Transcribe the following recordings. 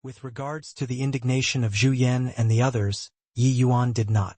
With regards to the indignation of Zhu Yan and the others, Yi Yuan did not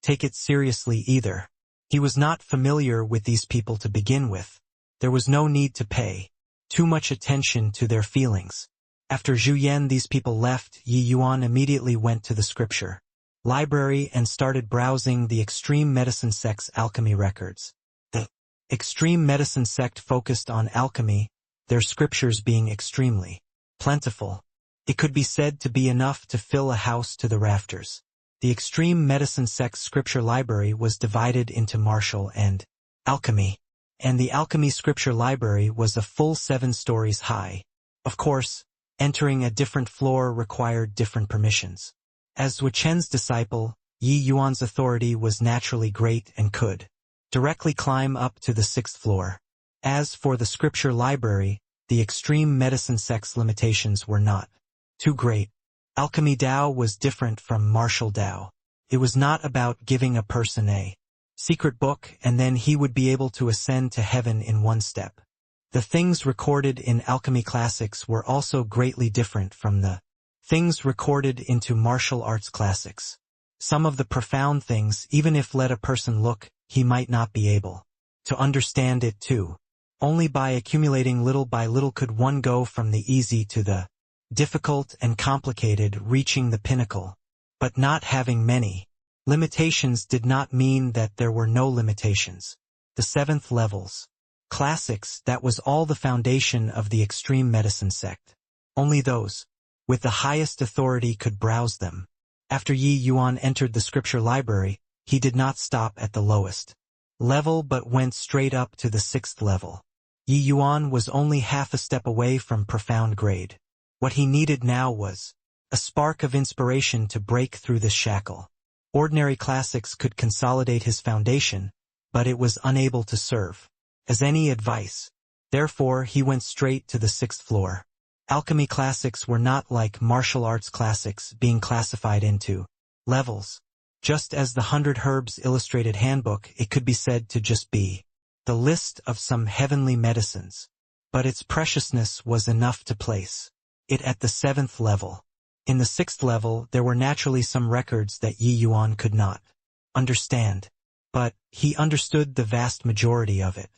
take it seriously either. He was not familiar with these people to begin with. There was no need to pay too much attention to their feelings. After Zhu Yan these people left, Yi Yuan immediately went to the scripture library and started browsing the extreme medicine sect's alchemy records. The extreme medicine sect focused on alchemy, their scriptures being extremely plentiful. It could be said to be enough to fill a house to the rafters. The extreme medicine sect's scripture library was divided into martial and alchemy, and the alchemy scripture library was a full 7 stories high. Of course, entering a different floor required different permissions. As Zhu Chen's disciple, Yi Yuan's authority was naturally great and could directly climb up to the 6th floor. As for the scripture library, the extreme medicine sect's limitations were not too great. Alchemy Dao was different from martial Dao. It was not about giving a person a secret book and then he would be able to ascend to heaven in one step. The things recorded in alchemy classics were also greatly different from the things recorded into martial arts classics. Some of the profound things, even if let a person look, he might not be able to understand it too. Only by accumulating little by little could one go from the easy to the difficult and complicated, reaching the pinnacle. But not having many limitations did not mean that there were no limitations. The 7th levels classics, that was all the foundation of the extreme medicine sect. Only those with the highest authority could browse them. After Yi Yuan entered the scripture library, he did not stop at the lowest level but went straight up to the 6th level. Yi Yuan was only half a step away from profound grade. What he needed now was a spark of inspiration to break through this shackle. Ordinary classics could consolidate his foundation, but it was unable to serve as any advice. Therefore, he went straight to the 6th floor. Alchemy classics were not like martial arts classics being classified into levels. Just as the 100 Herbs Illustrated Handbook, it could be said to just be the list of some heavenly medicines. But its preciousness was enough to place it at the 7th level. In the 6th level, there were naturally some records that Yi Yuan could not understand. But he understood the vast majority of it.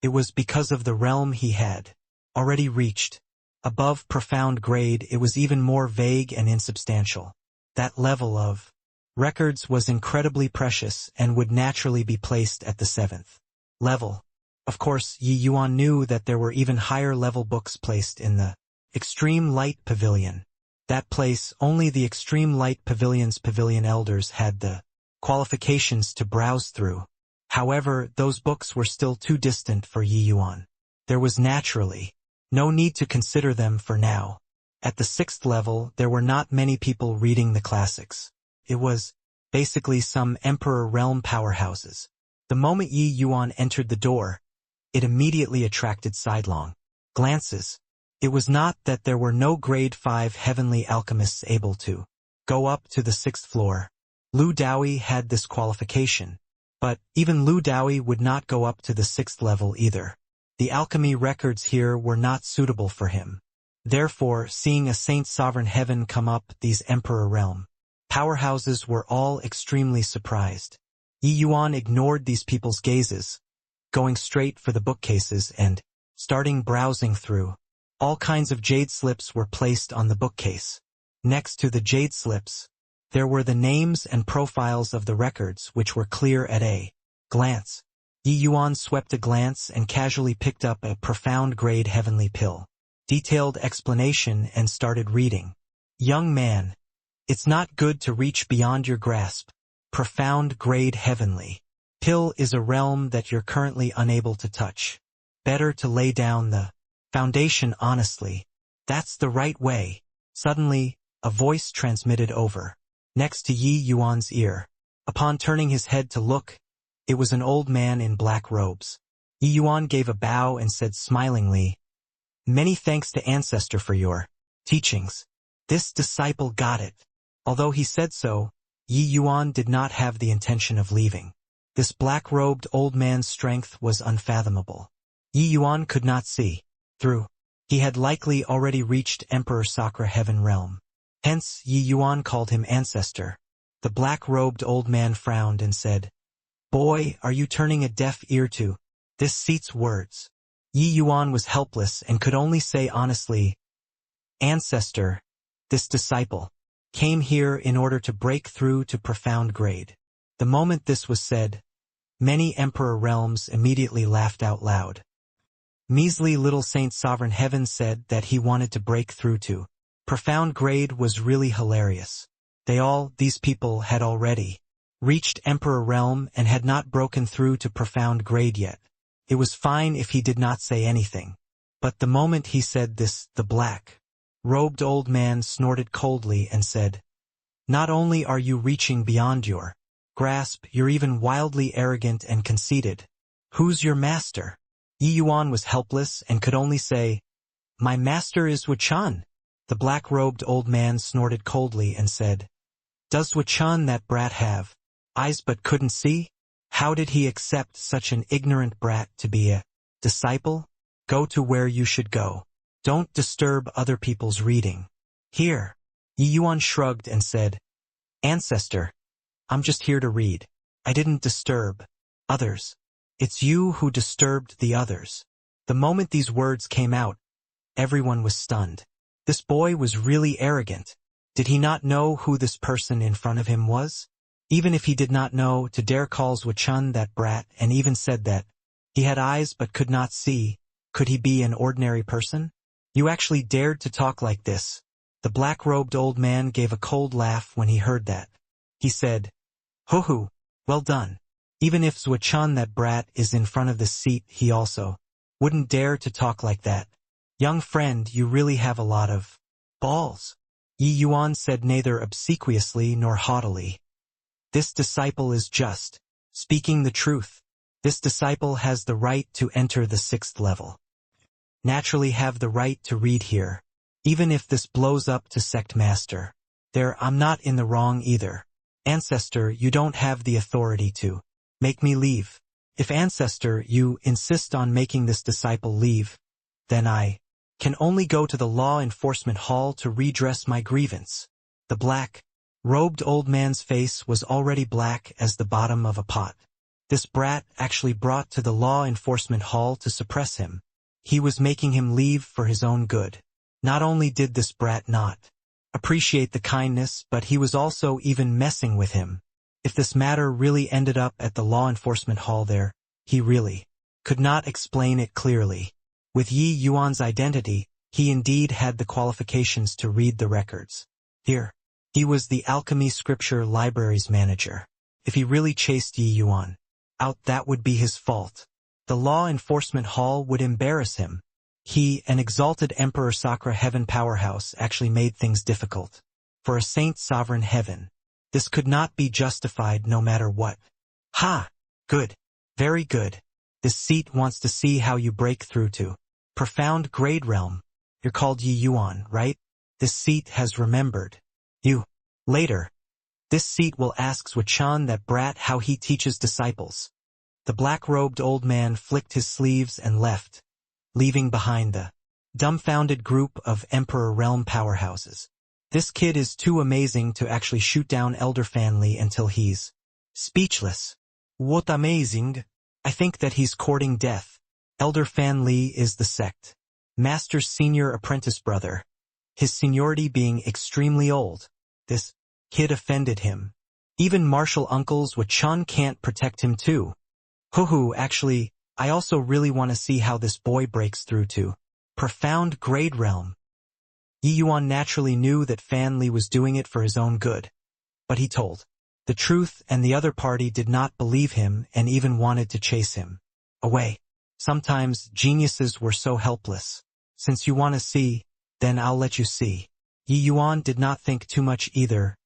It was because of the realm he had already reached. Above profound grade, it was even more vague and insubstantial. That level of records was incredibly precious and would naturally be placed at the 7th level. Of course, Yi Yuan knew that there were even higher level books placed in the Extreme Light Pavilion. That place, only the Extreme Light Pavilion's pavilion elders had the qualifications to browse through. However, those books were still too distant for Yi Yuan. There was naturally no need to consider them for now. At the 6th level, there were not many people reading the classics. It was basically some Emperor Realm powerhouses. The moment Yi Yuan entered the door, it immediately attracted sidelong glances. It was not that there were no grade 5 heavenly alchemists able to go up to the 6th floor. Lu Daoyi had this qualification. But even Lu Daoyi would not go up to the 6th level either. The alchemy records here were not suitable for him. Therefore, seeing a Saint Sovereign Heaven come up these Emperor Realm powerhouses were all extremely surprised. Yi Yuan ignored these people's gazes, going straight for the bookcases and starting browsing through. All kinds of jade slips were placed on the bookcase. Next to the jade slips, there were the names and profiles of the records which were clear at a glance. Yi Yuan swept a glance and casually picked up a profound grade heavenly pill. Detailed explanation and started reading. Young man, it's not good to reach beyond your grasp. Profound grade heavenly pill is a realm that you're currently unable to touch. Better to lay down the foundation honestly. That's the right way. Suddenly, a voice transmitted over next to Yi Yuan's ear. Upon turning his head to look, it was an old man in black robes. Yi Yuan gave a bow and said smilingly, "Many thanks to Ancestor for your teachings." This disciple got it. Although he said so, Yi Yuan did not have the intention of leaving. This black-robed old man's strength was unfathomable. Yi Yuan could not see through. He had likely already reached Emperor Sakra Heaven Realm. Hence Yi Yuan called him ancestor. The black-robed old man frowned and said, "Boy, are you turning a deaf ear to this seat's words?" Yi Yuan was helpless and could only say honestly, "Ancestor, this disciple came here in order to break through to profound grade." The moment this was said, many emperor realms immediately laughed out loud. Measly little Saint Sovereign Heaven said that he wanted to break through to profound grade was really hilarious. These people had already reached emperor realm and had not broken through to profound grade yet. It was fine if he did not say anything. But the moment he said this, the black-robed old man snorted coldly and said, "Not only are you reaching beyond your grasp, you're even wildly arrogant and conceited. Who's your master?" Yi Yuan was helpless and could only say, "My master is Wuchan." The black-robed old man snorted coldly and said, "Does Wuchan that brat have eyes but couldn't see? How did he accept such an ignorant brat to be a disciple? Go to where you should go. Don't disturb other people's reading. Here." Yi Yuan shrugged and said, "Ancestor, I'm just here to read. I didn't disturb others. It's you who disturbed the others." The moment these words came out, everyone was stunned. This boy was really arrogant. Did he not know who this person in front of him was? Even if he did not know, to dare calls Wuchun that brat and even said that he had eyes but could not see, could he be an ordinary person? "You actually dared to talk like this." The black-robed old man gave a cold laugh when he heard that. He said, "Ho-hoo, well done. Even if Wuchun that brat is in front of the seat, he also wouldn't dare to talk like that. Young friend, you really have a lot of balls." Yi Yuan said neither obsequiously nor haughtily. "This disciple is just speaking the truth. This disciple has the right to enter the 6th level. Naturally have the right to read here. Even if this blows up to sect master. I'm not in the wrong either. Ancestor, you don't have the authority to make me leave. If Ancestor, you insist on making this disciple leave, then I can only go to the law enforcement hall to redress my grievance." The black-robed old man's face was already black as the bottom of a pot. This brat actually brought to the law enforcement hall to suppress him. He was making him leave for his own good. Not only did this brat not appreciate the kindness, but he was also even messing with him. If this matter really ended up at the law enforcement hall he really could not explain it clearly. With Yi Yuan's identity, he indeed had the qualifications to read the records. Here, he was the Alchemy Scripture Library's manager. If he really chased Yi Yuan out, that would be his fault. The law enforcement hall would embarrass him. He, an exalted Emperor Sakra Heaven powerhouse, actually made things difficult. For a Saint Sovereign Heaven, this could not be justified no matter what. "Ha! Good. Very good. This seat wants to see how you break through to profound grade realm. You're called Yi Yuan, right? This seat has remembered you. Later, this seat will ask Wuchan that brat how he teaches disciples." The black-robed old man flicked his sleeves and left, leaving behind the dumbfounded group of Emperor Realm powerhouses. This kid is too amazing to actually shoot down Elder Fanli until he's speechless. What amazing? I think that he's courting death. Elder Fanli is the sect master's senior apprentice brother, his seniority being extremely old. This kid offended him. Even martial uncles Wuchun can't protect him too. Hoo-hoo, actually, I also really want to see how this boy breaks through to profound grade realm. Yi Yuan naturally knew that Fanli was doing it for his own good. But he told the truth, and the other party did not believe him and even wanted to chase him away. Sometimes geniuses were so helpless. Since you want to see, then I'll let you see. Yi Yuan did not think too much either,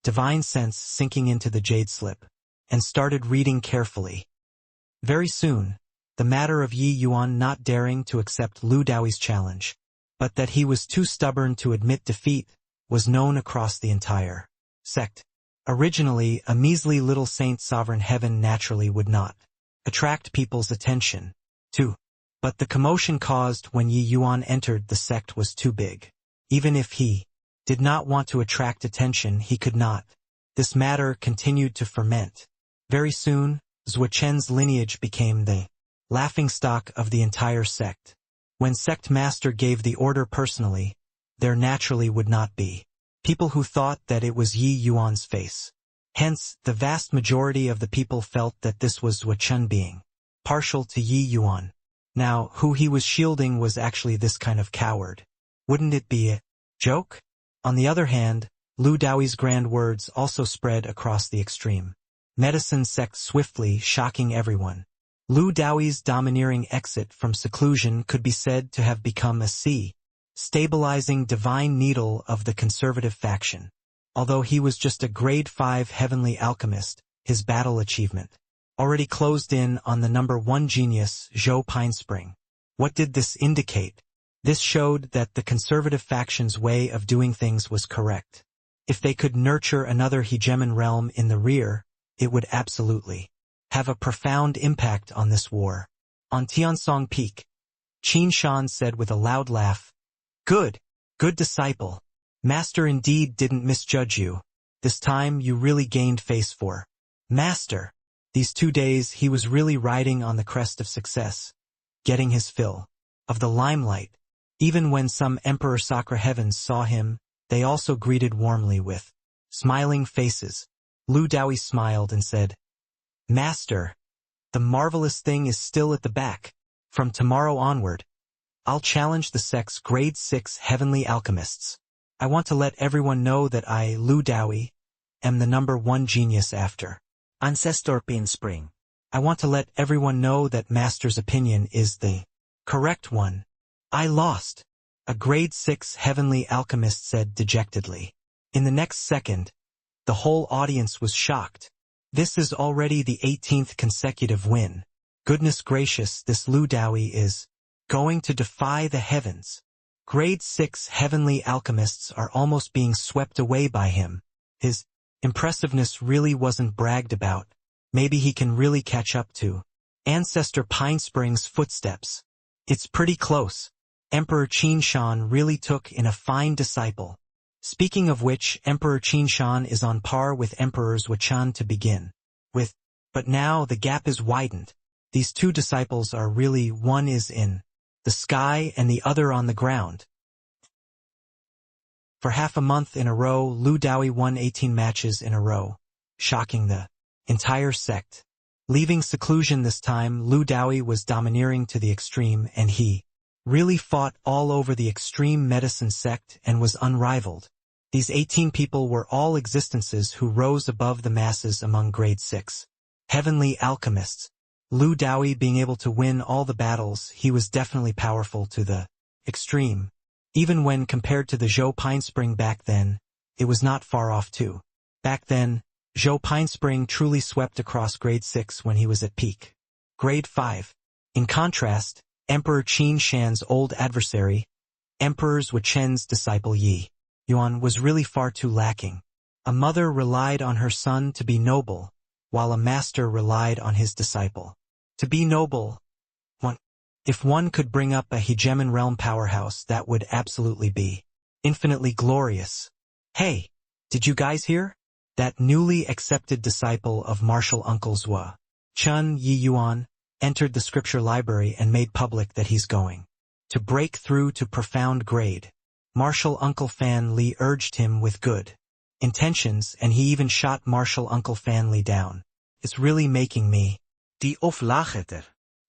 divine sense sinking into the jade slip, and started reading carefully. Very soon, the matter of Yi Yuan not daring to accept Lu Daoi's challenge, but that he was too stubborn to admit defeat, was known across the entire sect. Originally, a measly little Saint Sovereign Heaven naturally would not attract people's attention, too. But the commotion caused when Yi Yuan entered the sect was too big. Even if he did not want to attract attention, he could not. This matter continued to ferment. Very soon, Zhuo lineage became the laughingstock of the entire sect. When sect master gave the order personally, there naturally would not be people who thought that it was Yi Yuan's face. Hence, the vast majority of the people felt that this was Zhuo being partial to Yi Yuan. Now, who he was shielding was actually this kind of coward. Wouldn't it be a joke? On the other hand, Lu Daoi's grand words also spread across the extreme medicine sect swiftly, shocking everyone. Lu Daoi's domineering exit from seclusion could be said to have become a stabilizing divine needle of the conservative faction. Although he was just a grade 5 heavenly alchemist, his battle achievement already closed in on the number 1 genius, Zhou Pinespring. What did this indicate? This showed that the conservative faction's way of doing things was correct. If they could nurture another hegemon realm in the rear, it would absolutely have a profound impact on this war. On Tiansong Peak, Qin Shan said with a loud laugh, "Good disciple. Master indeed didn't misjudge you. This time you really gained face for Master." These 2 days he was really riding on the crest of success, getting his fill of the limelight. Even when some Emperor Sakura heavens saw him, they also greeted warmly with smiling faces. Lu Daoi smiled and said, "Master, the marvelous thing is still at the back. From tomorrow onward, I'll challenge the sect's grade 6 heavenly alchemists. I want to let everyone know that I, Lu Daoi, am the number 1 genius after Ancestor Pinespring. I want to let everyone know that Master's opinion is the correct one. I lost," a grade 6 heavenly alchemist said dejectedly. In the next second, the whole audience was shocked. This is already the 18th consecutive win. Goodness gracious, this Lu Daoi is going to defy the heavens. Grade 6 heavenly alchemists are almost being swept away by him. His impressiveness really wasn't bragged about. Maybe he can really catch up to Ancestor Pinespring's footsteps. It's pretty close. Emperor Qin Shan really took in a fine disciple. Speaking of which, Emperor Qin Shan is on par with Emperor Zhuo to begin with, but now the gap is widened. These 2 disciples are really, one is in the sky and the other on the ground. For half a month in a row, Lu Daoi won 18 matches in a row, shocking the entire sect. Leaving seclusion this time, Lu Daoi was domineering to the extreme, and he really fought all over the extreme medicine sect and was unrivaled. These 18 people were all existences who rose above the masses among grade 6 heavenly alchemists. Lu Daoi being able to win all the battles, he was definitely powerful to the extreme. Even when compared to the Zhou Pinespring back then, it was not far off too. Back then, Zhou Pinespring truly swept across grade 6 when he was at peak grade 5. In contrast, Emperor Qin Shan's old adversary, Emperor Zhuo's disciple Yi Yuan, was really far too lacking. A mother relied on her son to be noble, while a master relied on his disciple to be noble. If one could bring up a hegemon realm powerhouse, that would absolutely be infinitely glorious. Hey, did you guys hear? That newly accepted disciple of martial uncle Zhuo, Yi Yuan, entered the scripture library and made public that he's going to break through to profound grade. Martial Uncle Fan Li urged him with good intentions, and he even shot Martial Uncle Fan Li down. It's really making me die auflacheter.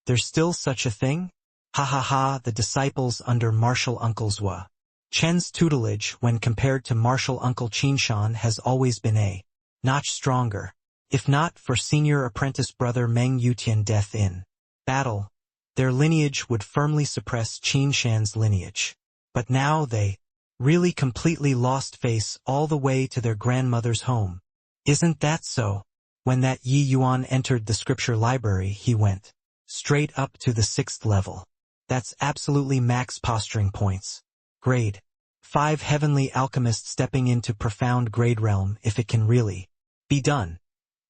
There's still such a thing? Ha ha ha. The disciples under Martial Uncle Zhuo Chen's tutelage when compared to Martial Uncle Qin Shan has always been a notch stronger. If not for senior apprentice brother Meng Yutian death in battle, their lineage would firmly suppress Qin Shan's lineage. But now they really completely lost face all the way to their grandmother's home. Isn't that so? When that Yi Yuan entered the scripture library, he went straight up to the 6th level. That's absolutely max posturing points. Grade 5 heavenly alchemist stepping into profound grade realm. If it can really be done,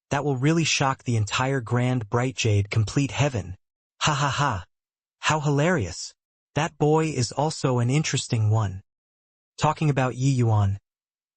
that will really shock the entire grand bright jade complete heaven. Ha ha ha. How hilarious. That boy is also an interesting one. Talking about Yi Yuan.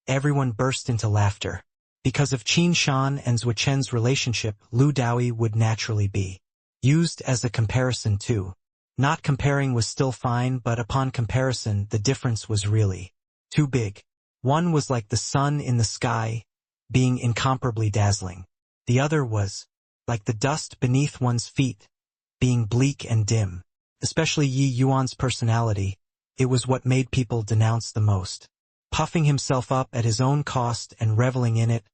Everyone burst into laughter. Because of Qin Shan and Zhuo Chen's relationship, Lu Daoyi would naturally be used as a comparison too. Not comparing was still fine, but upon comparison the difference was really too big. One was like the sun in the sky, being incomparably dazzling. The other was like the dust beneath one's feet, being bleak and dim. Especially Yi Yuan's personality, it was what made people denounce the most. Puffing himself up at his own cost and reveling in it,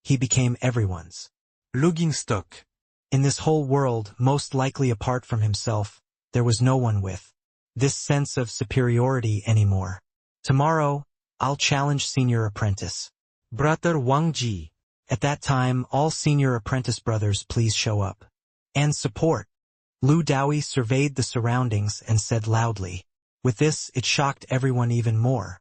he became everyone's laughingstock. In this whole world, most likely apart from himself, there was no one with this sense of superiority anymore. Tomorrow, I'll challenge senior apprentice brother Wang Ji. At that time, all senior apprentice brothers please show up and support. Lu Daoyi surveyed the surroundings and said loudly. With this, it shocked everyone even more.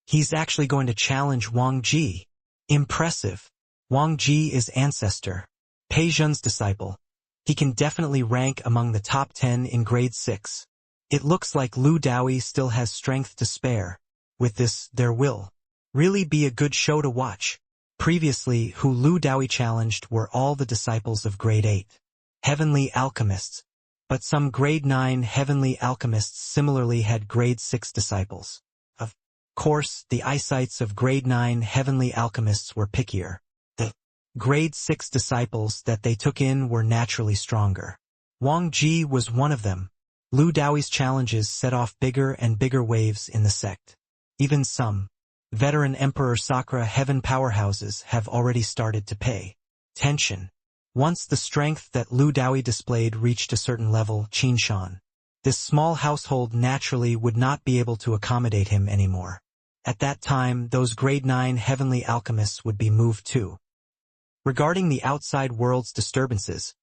He's actually going to challenge Wang Ji. Impressive. Wang Ji is ancestor, Pei Zhen's disciple. He can definitely rank among the top 10 in grade 6. It looks like Lu Daoyi still has strength to spare. With this, there will really be a good show to watch. Previously, who Lu Daoyi challenged were all the disciples of grade 8 heavenly alchemists, but some grade 9 heavenly alchemists similarly had grade 6 disciples. Of course, the eyesights of grade 9 heavenly alchemists were pickier. The grade 6 disciples that they took in were naturally stronger. Wang Ji was one of them. Lu Daoyi's challenges set off bigger and bigger waves in the sect. Even some veteran Emperor Sakura heaven powerhouses have already started to pay attention. Once the strength that Lu Daoyi displayed reached a certain level, Qin Shan, this small household naturally would not be able to accommodate him anymore. At that time, those grade 9 heavenly alchemists would be moved too. Regarding the outside world's disturbances,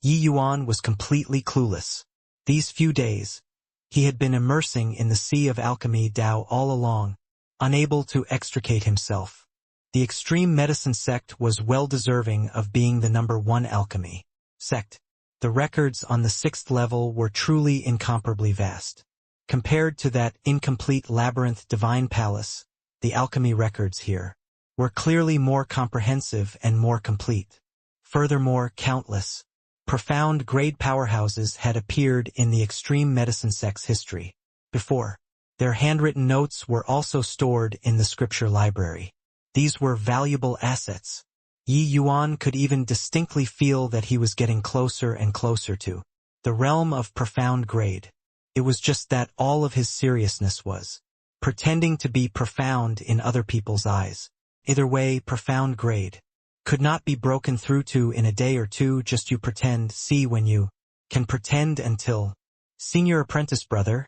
Yi Yuan was completely clueless. These few days, he had been immersing in the sea of alchemy Dao all along, unable to extricate himself. The extreme medicine sect was well deserving of being the #1 alchemy sect. The records on the 6th level were truly incomparably vast. Compared to that incomplete labyrinth divine palace, the alchemy records here were clearly more comprehensive and more complete. Furthermore, countless profound grade powerhouses had appeared in the extreme medicine sect's history before. Their handwritten notes were also stored in the scripture library. These were valuable assets. Yi Yuan could even distinctly feel that he was getting closer and closer to the realm of profound grade. It was just that all of his seriousness was pretending to be profound in other people's eyes. Either way, profound grade could not be broken through to in a day or two. Just you pretend, see when you can pretend until. Senior apprentice brother,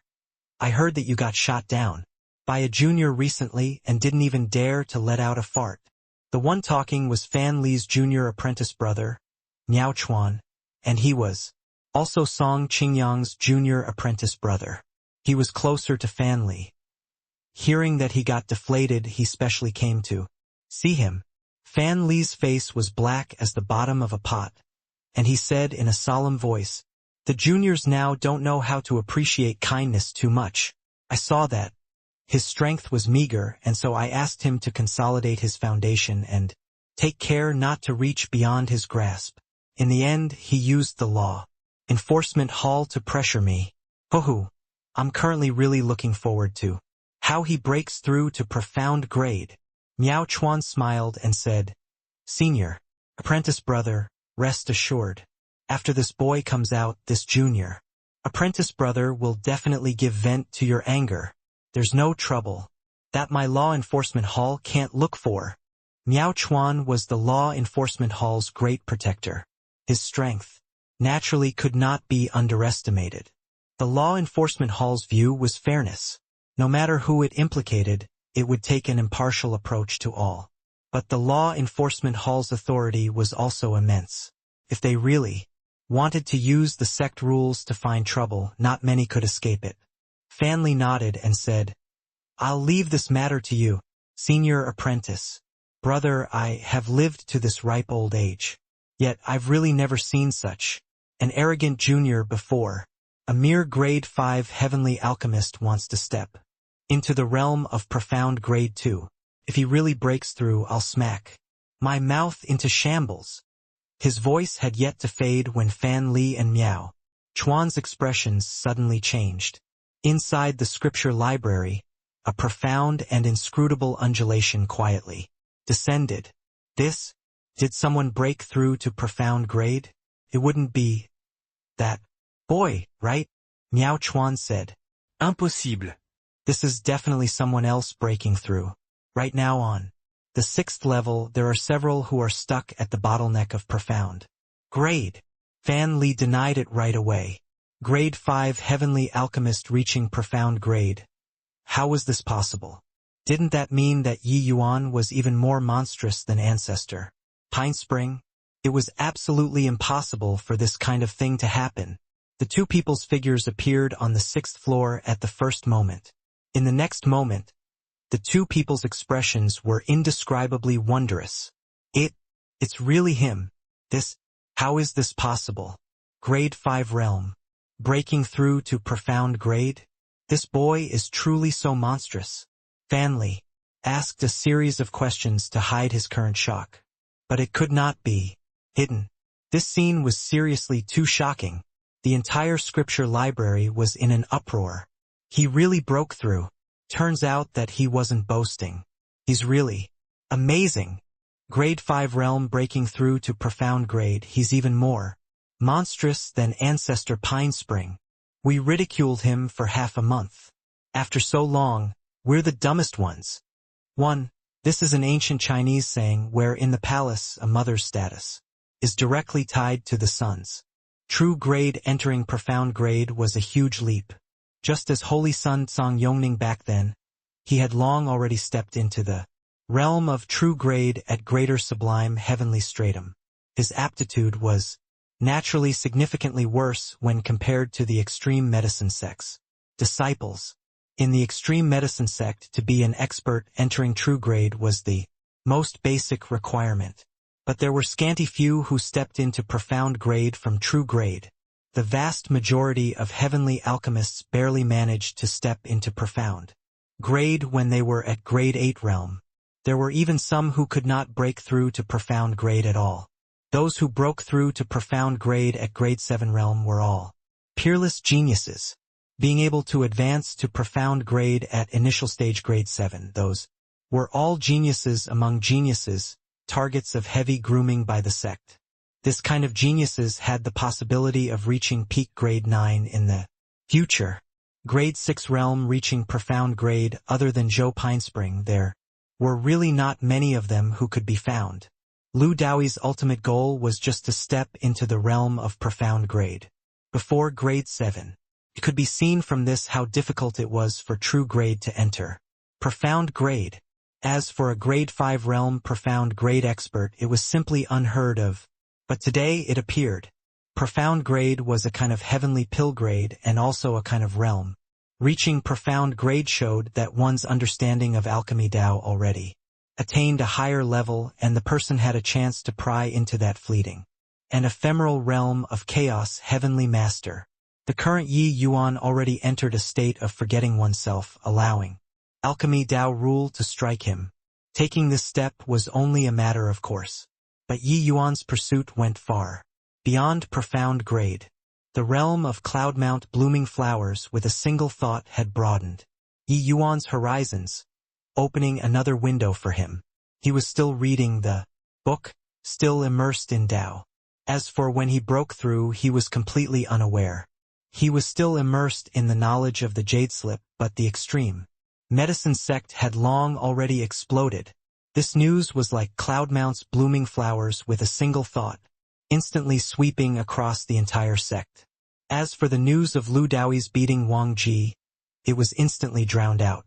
I heard that you got shot down by a junior recently and didn't even dare to let out a fart. The one talking was Fan Li's junior apprentice brother, Miao Chuan, and he was also Song Qingyang's junior apprentice brother. He was closer to Fan Li. Hearing that he got deflated, he specially came to see him. Fan Li's face was black as the bottom of a pot, and he said in a solemn voice, "The juniors now don't know how to appreciate kindness too much. I saw that. His strength was meager, and so I asked him to consolidate his foundation and take care not to reach beyond his grasp. In the end, he used the law enforcement hall to pressure me. Hoo-hoo. I'm currently really looking forward to how he breaks through to profound grade." Miao Chuan smiled and said, "Senior apprentice brother, rest assured. After this boy comes out, this junior apprentice brother will definitely give vent to your anger. There's no trouble that my law enforcement hall can't look for." Miao Chuan was the law enforcement hall's great protector. His strength naturally could not be underestimated. The law enforcement hall's view was fairness. No matter who it implicated, it would take an impartial approach to all. But the law enforcement hall's authority was also immense. If they really wanted to use the sect rules to find trouble, not many could escape it. Fan Li nodded and said, "I'll leave this matter to you, senior apprentice. Brother, I have lived to this ripe old age. Yet I've really never seen such an arrogant junior before. A mere grade 5 heavenly alchemist wants to step into the realm of profound grade 2. If he really breaks through, I'll smack my mouth into shambles. His voice had yet to fade when Fan Li and Miao Chuan's expressions suddenly changed. Inside the scripture library, a profound and inscrutable undulation quietly descended. Did someone break through to profound grade? It wouldn't be that boy, right? Miao Chuan said. Impossible. This is definitely someone else breaking through. Right now on the 6th level, there are several who are stuck at the bottleneck of profound grade. Fan Li denied it right away. Grade 5 heavenly alchemist reaching profound grade. How was this possible? Didn't that mean that Yi Yuan was even more monstrous than Ancestor Pine Spring? It was absolutely impossible for this kind of thing to happen. The two people's figures appeared on the 6th floor at the first moment. In the next moment, the two people's expressions were indescribably wondrous. It's really him. How is this possible? Grade 5 realm. Breaking through to profound grade? This boy is truly so monstrous. Fan Li asked a series of questions to hide his current shock. But it could not be hidden. This scene was seriously too shocking. The entire scripture library was in an uproar. He really broke through. Turns out that he wasn't boasting. He's really amazing. Grade 5 realm breaking through to profound grade. He's even more monstrous than Ancestor Pine Spring. We ridiculed him for half a month. After so long, we're the dumbest ones. 1. This is an ancient Chinese saying where in the palace a mother's status is directly tied to the son's. True grade entering profound grade was a huge leap. Just as Holy Sun Tsang Yongning back then, he had long already stepped into the realm of true grade at greater sublime heavenly stratum. His aptitude was naturally significantly worse when compared to the extreme medicine sect's disciples. In the extreme medicine sect, to be an expert entering true grade was the most basic requirement. But there were scanty few who stepped into profound grade from true grade. The vast majority of heavenly alchemists barely managed to step into profound grade when they were at grade 8 realm. There were even some who could not break through to profound grade at all. Those who broke through to profound grade at grade 7 realm were all peerless geniuses. Being able to advance to profound grade at initial stage grade 7, those were all geniuses among geniuses, targets of heavy grooming by the sect. This kind of geniuses had the possibility of reaching peak grade 9 in the future. Grade 6 realm reaching profound grade other than Zhou Pinespring, there were really not many of them who could be found. Lu Daoi's ultimate goal was just to step into the realm of profound grade. Before grade 7. It could be seen from this how difficult it was for true grade to enter profound grade. As for a grade 5 realm profound grade expert, it was simply unheard of. But today it appeared. Profound grade was a kind of heavenly pill grade and also a kind of realm. Reaching profound grade showed that one's understanding of alchemy Dao already attained a higher level, and the person had a chance to pry into that fleeting and ephemeral realm of chaos heavenly master. The current Yi Yuan already entered a state of forgetting oneself, allowing alchemy Dao rule to strike him. Taking this step was only a matter of course. But Yi Yuan's pursuit went far beyond profound grade. The realm of Cloudmount blooming flowers with a single thought had broadened Yi Yuan's horizons, opening another window for him. He was still reading the book, still immersed in Dao. As for when he broke through, he was completely unaware. He was still immersed in the knowledge of the Jade Slip, but the extreme medicine sect had long already exploded. This news was like Cloudmount's blooming flowers with a single thought, instantly sweeping across the entire sect. As for the news of Lu Daoi's beating Wang Ji, it was instantly drowned out.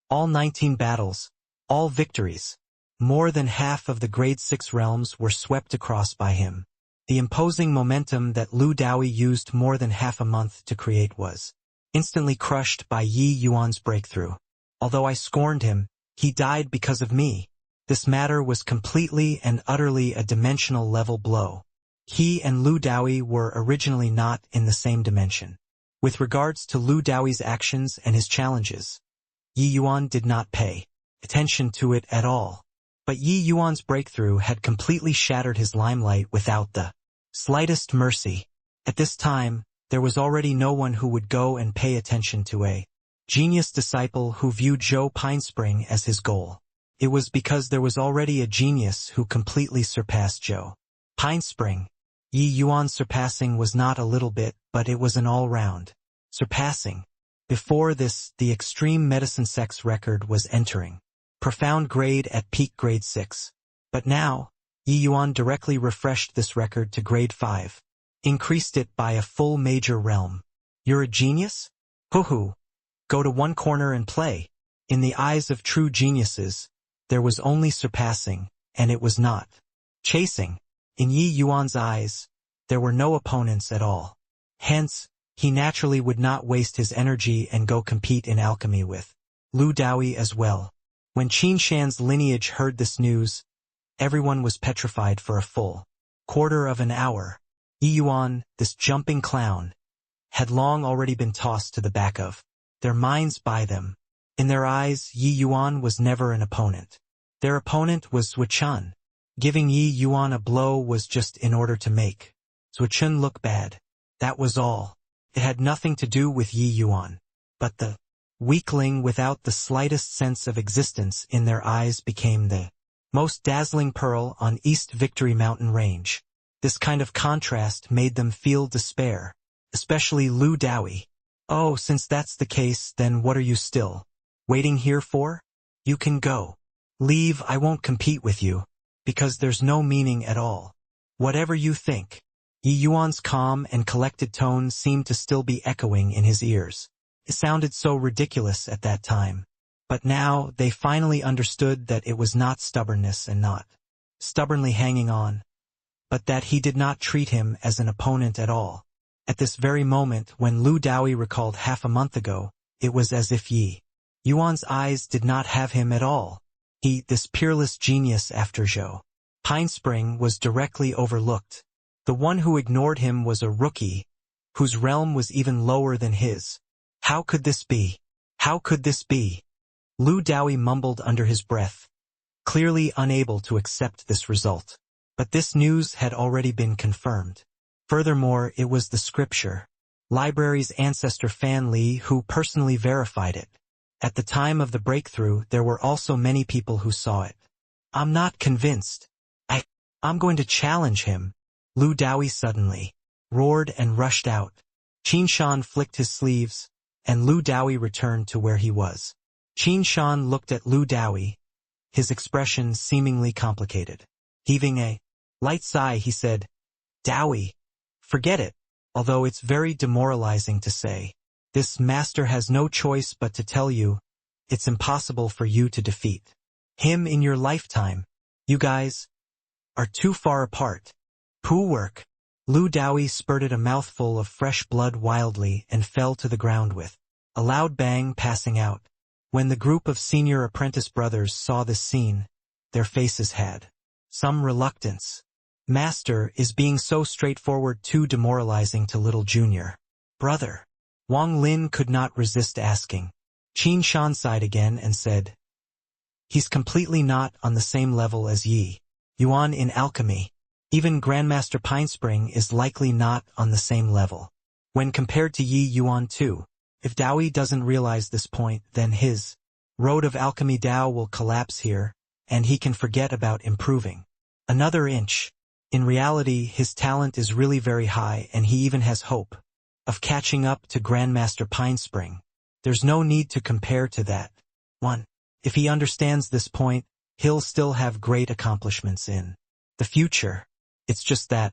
All 19 battles, all victories, more than half of the grade 6 realms were swept across by him. The imposing momentum that Lu Daoi used more than half a month to create was instantly crushed by Yi Yuan's breakthrough. Although I scorned him, he died because of me. This matter was completely and utterly a dimensional level blow. He and Lu Daoi were originally not in the same dimension. With regards to Lu Daoi's actions and his challenges, Yi Yuan did not pay attention to it at all. But Yi Yuan's breakthrough had completely shattered his limelight without the slightest mercy. At this time, there was already no one who would go and pay attention to a genius disciple who viewed Zhou Pinespring as his goal. It was because there was already a genius who completely surpassed Zhou Pinespring. Yi Yuan's surpassing was not a little bit, but it was an all-round surpassing. Before this, the extreme medicine sex record was entering profound grade at peak grade 6. But now, Yi Yuan directly refreshed this record to grade 5. Increased it by a full major realm. You're a genius? Hoo-hoo. Go to one corner and play. In the eyes of true geniuses, there was only surpassing, and it was not chasing. In Yi Yuan's eyes, there were no opponents at all. Hence, he naturally would not waste his energy and go compete in alchemy with Lu Daoyi as well. When Qin Shan's lineage heard this news, everyone was petrified for a full quarter of an hour. Yi Yuan, this jumping clown, had long already been tossed to the back of their minds by them. In their eyes, Yi Yuan was never an opponent. Their opponent was Zuochun. Giving Yi Yuan a blow was just in order to make Zuochun look bad. That was all. It had nothing to do with Yi Yuan. But the weakling without the slightest sense of existence in their eyes became the most dazzling pearl on East Victory Mountain Range. This kind of contrast made them feel despair, especially Lu Daoyi. Oh, since that's the case, then what are you still waiting here for? You can go. Leave, I won't compete with you, because there's no meaning at all. Whatever you think. Yi Yuan's calm and collected tone seemed to still be echoing in his ears. It sounded so ridiculous at that time. But now, they finally understood that it was not stubbornness and not stubbornly hanging on, but that he did not treat him as an opponent at all. At this very moment, when Lu Daoyi recalled half a month ago, it was as if Yi Yuan's eyes did not have him at all. He, this peerless genius after Zhou Pinespring, was directly overlooked. The one who ignored him was a rookie, whose realm was even lower than his. How could this be? How could this be? Lu Daoyi mumbled under his breath, clearly unable to accept this result. But this news had already been confirmed. Furthermore, it was the scripture library's ancestor Fan Li who personally verified it. At the time of the breakthrough, there were also many people who saw it. I'm not convinced. I'm going to challenge him. Lu Daoyi suddenly roared and rushed out. Qin Shan flicked his sleeves, and Lu Daoyi returned to where he was. Qin Shan looked at Lu Daoyi, his expression seemingly complicated. Heaving a light sigh, he said, Daoyi, forget it, although it's very demoralizing to say. This master has no choice but to tell you, it's impossible for you to defeat him in your lifetime. You guys are too far apart. Pooh work. Lu Daoyi spurted a mouthful of fresh blood wildly and fell to the ground with a loud bang, passing out. When the group of senior apprentice brothers saw this scene, their faces had some reluctance. Master, is being so straightforward too demoralizing to little junior brother? Wang Lin could not resist asking. Qin Shan sighed again and said, he's completely not on the same level as Yi Yuan in alchemy. Even Grandmaster Pinespring is likely not on the same level. When compared to Yi Yuan too, if Daoyi doesn't realize this point, then his road of alchemy Dao will collapse here, and he can forget about improving another inch. In reality, his talent is really very high, and he even has hope of catching up to Grandmaster Pinespring. There's no need to compare to that one. If he understands this point, he'll still have great accomplishments in the future. It's just that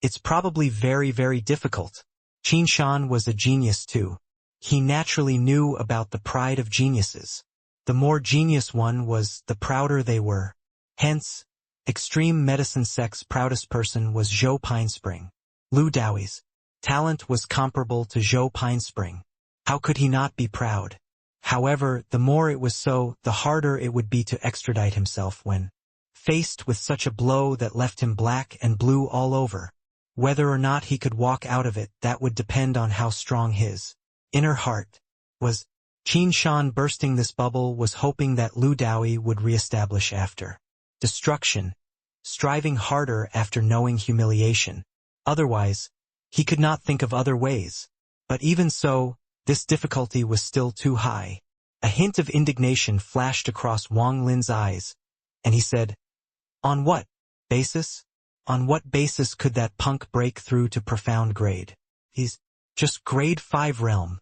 it's probably very, very difficult. Qin Shan was a genius too. He naturally knew about the pride of geniuses. The more genius one was, the prouder they were. Hence, extreme medicine sect's proudest person was Zhou Pinespring. Lu Daoyi's talent was comparable to Zhou Pinespring. How could he not be proud? However, the more it was so, the harder it would be to extradite himself when faced with such a blow that left him black and blue all over. Whether or not he could walk out of it, that would depend on how strong his inner heart was. Qin Shan bursting this bubble was hoping that Lu Daoyi would reestablish after destruction, striving harder after knowing humiliation. Otherwise, he could not think of other ways. But even so, this difficulty was still too high. A hint of indignation flashed across Wang Lin's eyes, and he said, "On what basis? On what basis could that punk break through to profound grade? He's just grade 5 realm."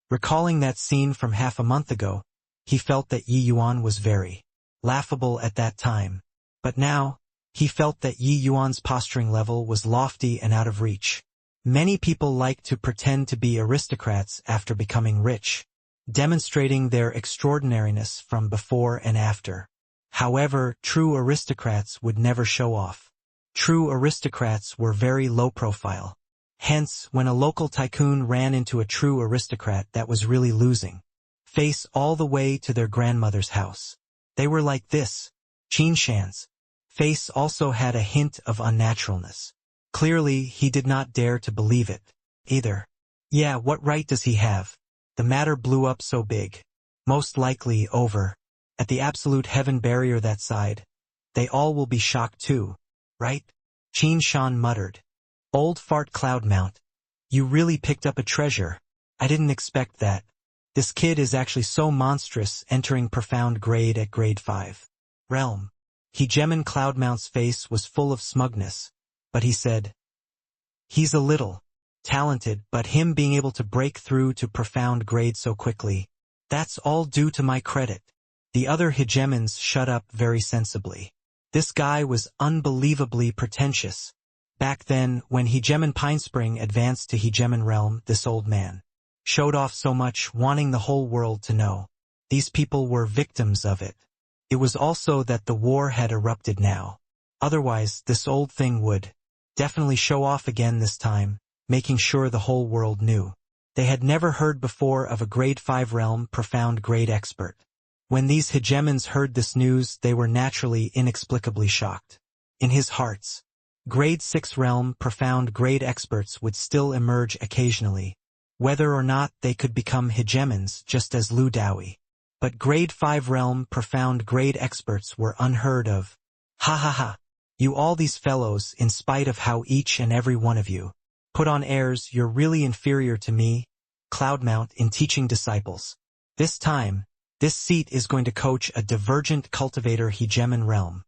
Recalling that scene from half a month ago, he felt that Yi Yuan was very laughable at that time. But now, he felt that Yi Yuan's posturing level was lofty and out of reach. Many people like to pretend to be aristocrats after becoming rich, demonstrating their extraordinariness from before and after. However, true aristocrats would never show off. True aristocrats were very low profile. Hence, when a local tycoon ran into a true aristocrat that was really losing face all the way to their grandmother's house, they were like this. Qin Shan's face also had a hint of unnaturalness. Clearly, he did not dare to believe it, either. Yeah, what right does he have? The matter blew up so big. Most likely over. At the absolute heaven barrier that side. They all will be shocked too, right? Qin Shan muttered. Old fart Cloudmount. You really picked up a treasure. I didn't expect that. This kid is actually so monstrous entering profound grade at grade 5. Realm. Hegemon Cloudmount's face was full of smugness, but he said, "He's a little talented, but him being able to break through to profound grade so quickly, that's all due to my credit." The other hegemons shut up very sensibly. This guy was unbelievably pretentious. Back then, when Hegemon Pinespring advanced to Hegemon Realm, this old man showed off so much, wanting the whole world to know. These people were victims of it. It was also that the war had erupted now. Otherwise, this old thing would definitely show off again this time, making sure the whole world knew. They had never heard before of a grade 5 realm profound grade expert. When these hegemons heard this news, they were naturally inexplicably shocked. In his hearts, grade 6 realm profound grade experts would still emerge occasionally, whether or not they could become hegemons just as Lu Daoyi. But grade 5 realm profound grade experts were unheard of. Ha ha ha. You all these fellows, in spite of how each and every one of you put on airs, you're really inferior to me, Cloudmount, in teaching disciples. This time, this seat is going to coach a divergent cultivator hegemon realm.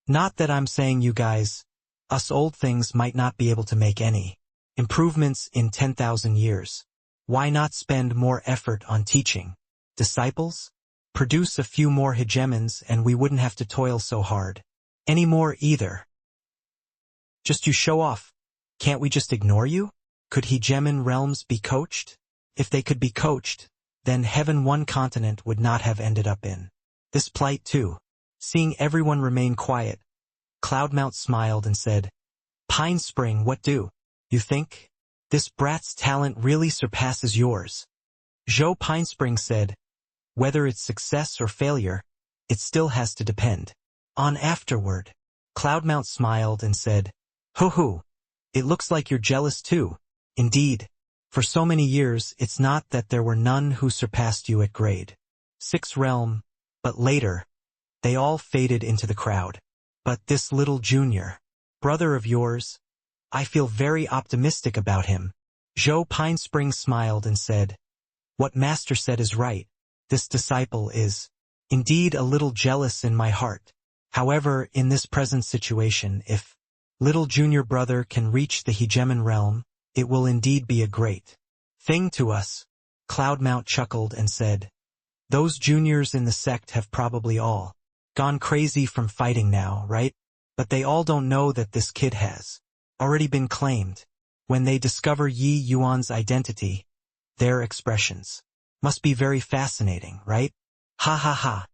Not that I'm saying you guys, us old things, might not be able to make any improvements in 10,000 years. Why not spend more effort on teaching disciples? Produce a few more hegemons and we wouldn't have to toil so hard anymore either. Just you show off. Can't we just ignore you? Could hegemon realms be coached? If they could be coached, then Heaven One continent would not have ended up in this plight too. Seeing everyone remain quiet, Cloudmount smiled and said, "Pine Spring, what do you think? This brat's talent really surpasses yours." Zhou Pinespring said, "Whether it's success or failure, it still has to depend on afterward." Cloudmount smiled and said, "Hoo-hoo, it looks like you're jealous too. Indeed, for so many years it's not that there were none who surpassed you at grade 6 realm, but later, they all faded into the crowd. But this little junior brother of yours, I feel very optimistic about him." Zhou Pinespring smiled and said, "What Master said is right. This disciple is indeed a little jealous in my heart. However, in this present situation, if little junior brother can reach the hegemon realm, it will indeed be a great thing to us." Cloudmount chuckled and said, "Those juniors in the sect have probably all gone crazy from fighting now, right? But they all don't know that this kid has already been claimed. When they discover Yi Yuan's identity, their expressions must be very fascinating, right? Ha ha ha.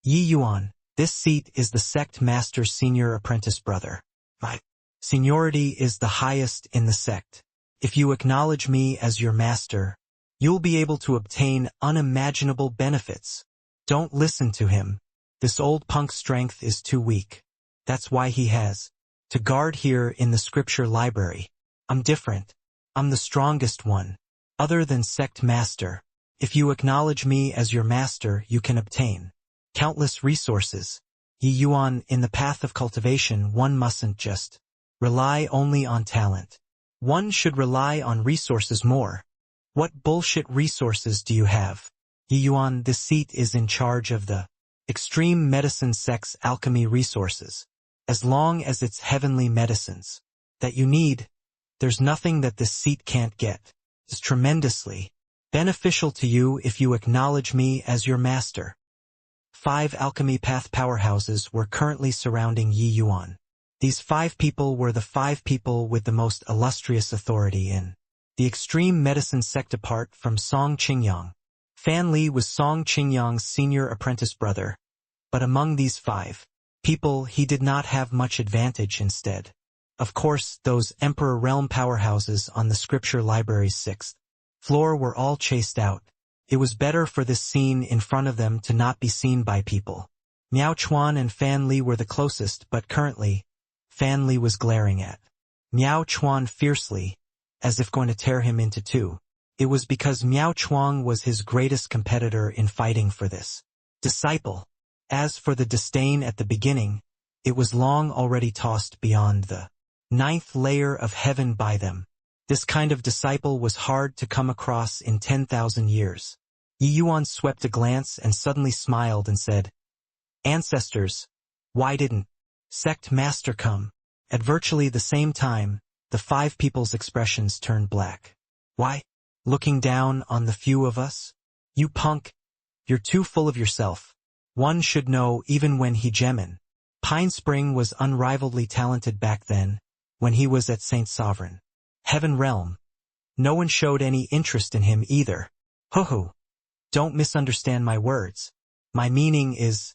Yi Yuan, this seat is the sect master's senior apprentice brother. My seniority is the highest in the sect. If you acknowledge me as your master, you'll be able to obtain unimaginable benefits. Don't listen to him. This old punk's strength is too weak. That's why he has to guard here in the scripture library. I'm different. I'm the strongest one, other than sect master. If you acknowledge me as your master, you can obtain countless resources. Yi Yuan, in the path of cultivation, one mustn't just rely only on talent. One should rely on resources more. What bullshit resources do you have? Yi Yuan, this seat is in charge of the extreme medicine sect's alchemy resources. As long as it's heavenly medicines that you need, there's nothing that this seat can't get. It's tremendously beneficial to you if you acknowledge me as your master. 5 alchemy path powerhouses were currently surrounding Yi Yuan. These 5 people were the 5 people with the most illustrious authority in the extreme medicine sect. Apart from Song Qingyang, Fan Li was Song Qingyang's senior apprentice brother, but among these 5 people he did not have much advantage. Instead, of course, those Emperor Realm powerhouses on the scripture library's 6th floor were all chased out. It was better for this scene in front of them to not be seen by people. Miao Chuan and Fan Li were the closest, but currently, Fan Li was glaring at Miao Chuan fiercely, as if going to tear him into two. It was because Miao Chuan was his greatest competitor in fighting for this disciple. As for the disdain at the beginning, it was long already tossed beyond the 9th layer of heaven by them. This kind of disciple was hard to come across in 10,000 years. Yi Yuan swept a glance and suddenly smiled and said, "Ancestors, why didn't sect master come?" At virtually the same time, the 5 people's expressions turned black. "Why? Looking down on the few of us? You punk! You're too full of yourself. One should know even when Hegemon Pine Spring was unrivaledly talented back then, when he was at Saint Sovereign Heaven Realm. No one showed any interest in him either. Hoo-hoo. Don't misunderstand my words. My meaning is,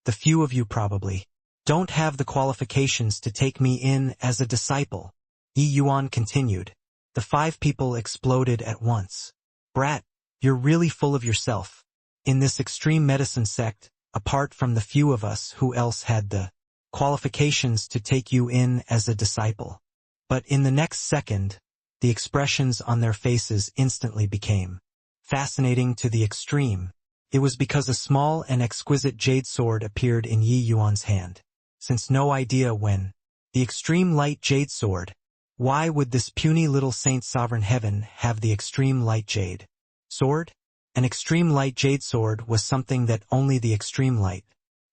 the few of you probably don't have the qualifications to take me in as a disciple." Yi Yuan continued. The 5 people exploded at once. "Brat, you're really full of yourself. In this extreme medicine sect, apart from the few of us, who else had the qualifications to take you in as a disciple?" But in the next second, the expressions on their faces instantly became fascinating to the extreme. It was because a small and exquisite jade sword appeared in Yi Yuan's hand. Since no idea when, the extreme light jade sword. Why would this puny little Saint Sovereign Heaven have the extreme light jade sword? An extreme light jade sword was something that only the extreme light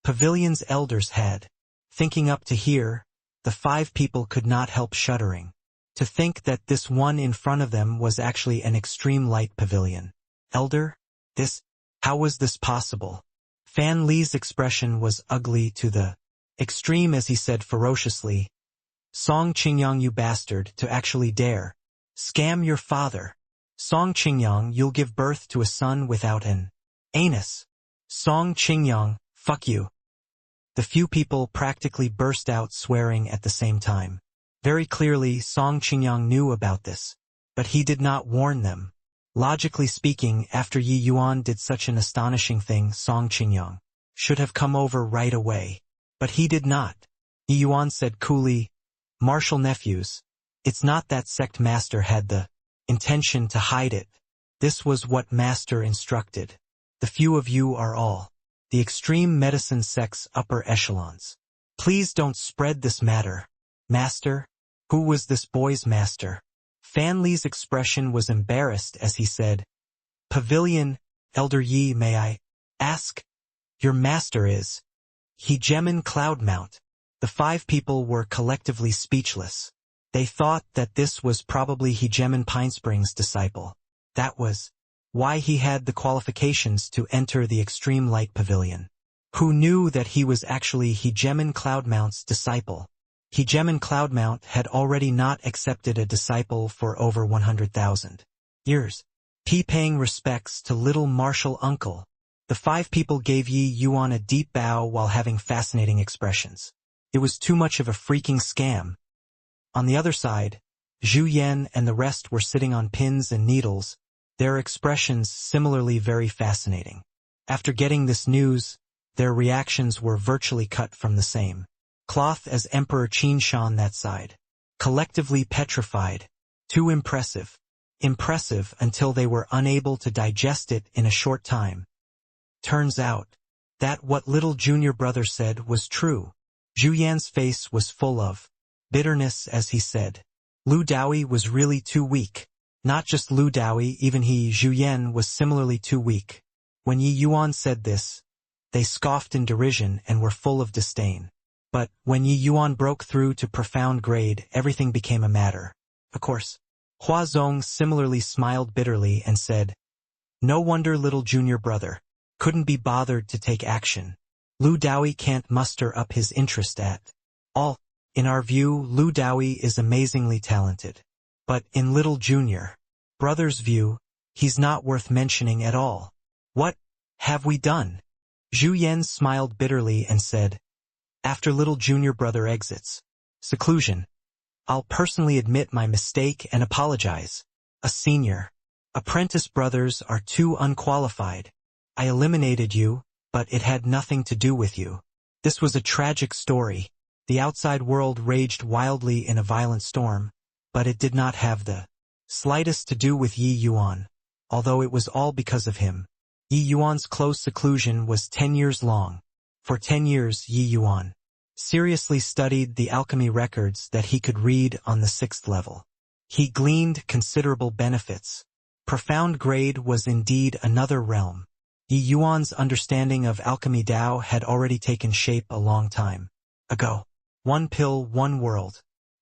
pavilion's elders had. Thinking up to here, the 5 people could not help shuddering. To think that this one in front of them was actually an extreme light pavilion elder? How was this possible? Fan Li's expression was ugly to the extreme as he said ferociously, "Song Qingyang, you bastard, to actually dare scam your father. Song Qingyang, you'll give birth to a son without an anus. Song Qingyang, fuck you." The few people practically burst out swearing at the same time. Very clearly, Song Qingyang knew about this, but he did not warn them. Logically speaking, after Yi Yuan did such an astonishing thing, Song Qingyang should have come over right away. But he did not. Yi Yuan said coolly, "Martial nephews, it's not that sect master had the intention to hide it. This was what master instructed. The few of you are all the extreme medicine sect's upper echelons. Please don't spread this matter." "Master? Who was this boy's master?" Fan Li's expression was embarrassed as he said, "Pavilion, Elder Yi, may I ask? Your master is Hegemon Cloudmount." The 5 people were collectively speechless. They thought that this was probably Hegemon Pinespring's disciple. That was why he had the qualifications to enter the Extreme Light Pavilion. Who knew that he was actually Hegemon Cloudmount's disciple? Hegemon Cloudmount had already not accepted a disciple for over 100,000 years. Paying respects to little martial uncle. The 5 people gave Yi Yuan a deep bow while having fascinating expressions. It was too much of a freaking scam. On the other side, Zhu Yan and the rest were sitting on pins and needles, their expressions similarly very fascinating. After getting this news, their reactions were virtually cut from the same cloth as Emperor Qin Shan that side. Collectively petrified. Too impressive. Impressive until they were unable to digest it in a short time. Turns out that what little junior brother said was true. Zhu Yan's face was full of bitterness as he said, Lu Daoyi was really too weak. Not just Lu Daoyi, even he, Zhu Yan, was similarly too weak. When Yi Yuan said this, they scoffed in derision and were full of disdain. But when Yi Yuan broke through to profound grade, everything became a matter. Of course. Hua Zong similarly smiled bitterly and said, no wonder little junior brother couldn't be bothered to take action. Lu Daoyi can't muster up his interest at all. In our view, Lu Daoyi is amazingly talented. But in little junior brother's view, he's not worth mentioning at all. What have we done? Zhu Yan smiled bitterly and said, after little junior brother exits seclusion, I'll personally admit my mistake and apologize. A senior apprentice brothers are too unqualified. I eliminated you, but it had nothing to do with you. This was a tragic story. The outside world raged wildly in a violent storm, but it did not have the slightest to do with Yi Yuan, although it was all because of him. Yi Yuan's close seclusion was 10 years long. For 10 years Yi Yuan seriously studied the alchemy records that he could read on the 6th level. He gleaned considerable benefits. Profound grade was indeed another realm. Yi Yuan's understanding of alchemy Dao had already taken shape a long time ago. One pill, one world.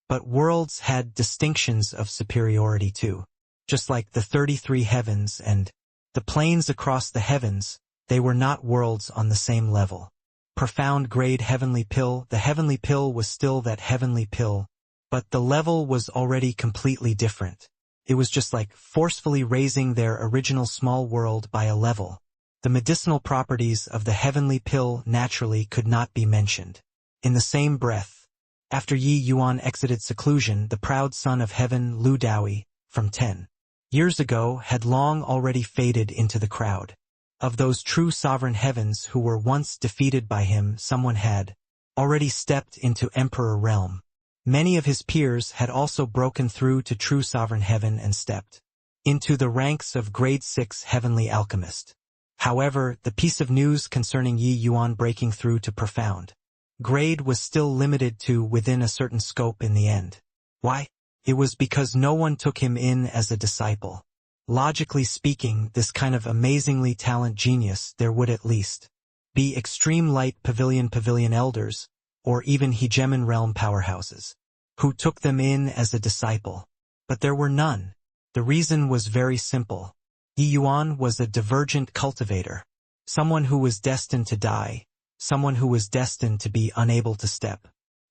But worlds had distinctions of superiority too. Just like the 33 heavens and the planes across the heavens, they were not worlds on the same level. Profound grade heavenly pill, the heavenly pill was still that heavenly pill, but the level was already completely different. It was just like forcefully raising their original small world by a level. The medicinal properties of the heavenly pill naturally could not be mentioned. In the same breath, after Yi Yuan exited seclusion, the proud son of heaven Lu Daoyi, from 10 years ago, had long already faded into the crowd. Of those true sovereign heavens who were once defeated by him, someone had already stepped into emperor realm. Many of his peers had also broken through to true sovereign heaven and stepped into the ranks of grade 6 heavenly alchemist. However, the piece of news concerning Yi Yuan breaking through to profound grade was still limited to within a certain scope in the end. Why? It was because no one took him in as a disciple. Logically speaking, this kind of amazingly talented genius, there would at least be extreme light pavilion elders, or even hegemon realm powerhouses, who took them in as a disciple. But there were none. The reason was very simple. Yi Yuan was a divergent cultivator, someone who was destined to die, someone who was destined to be unable to step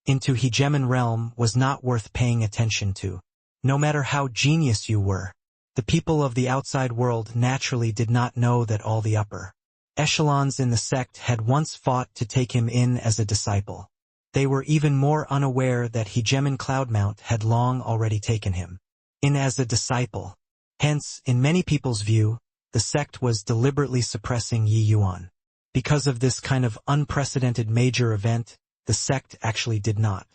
into hegemon realm was not worth paying attention to. No matter how genius you were, the people of the outside world naturally did not know that all the upper echelons in the sect had once fought to take him in as a disciple. They were even more unaware that hegemon Cloudmount had long already taken him in as a disciple. Hence, in many people's view, the sect was deliberately suppressing Yi Yuan. Because of this kind of unprecedented major event, the sect actually did not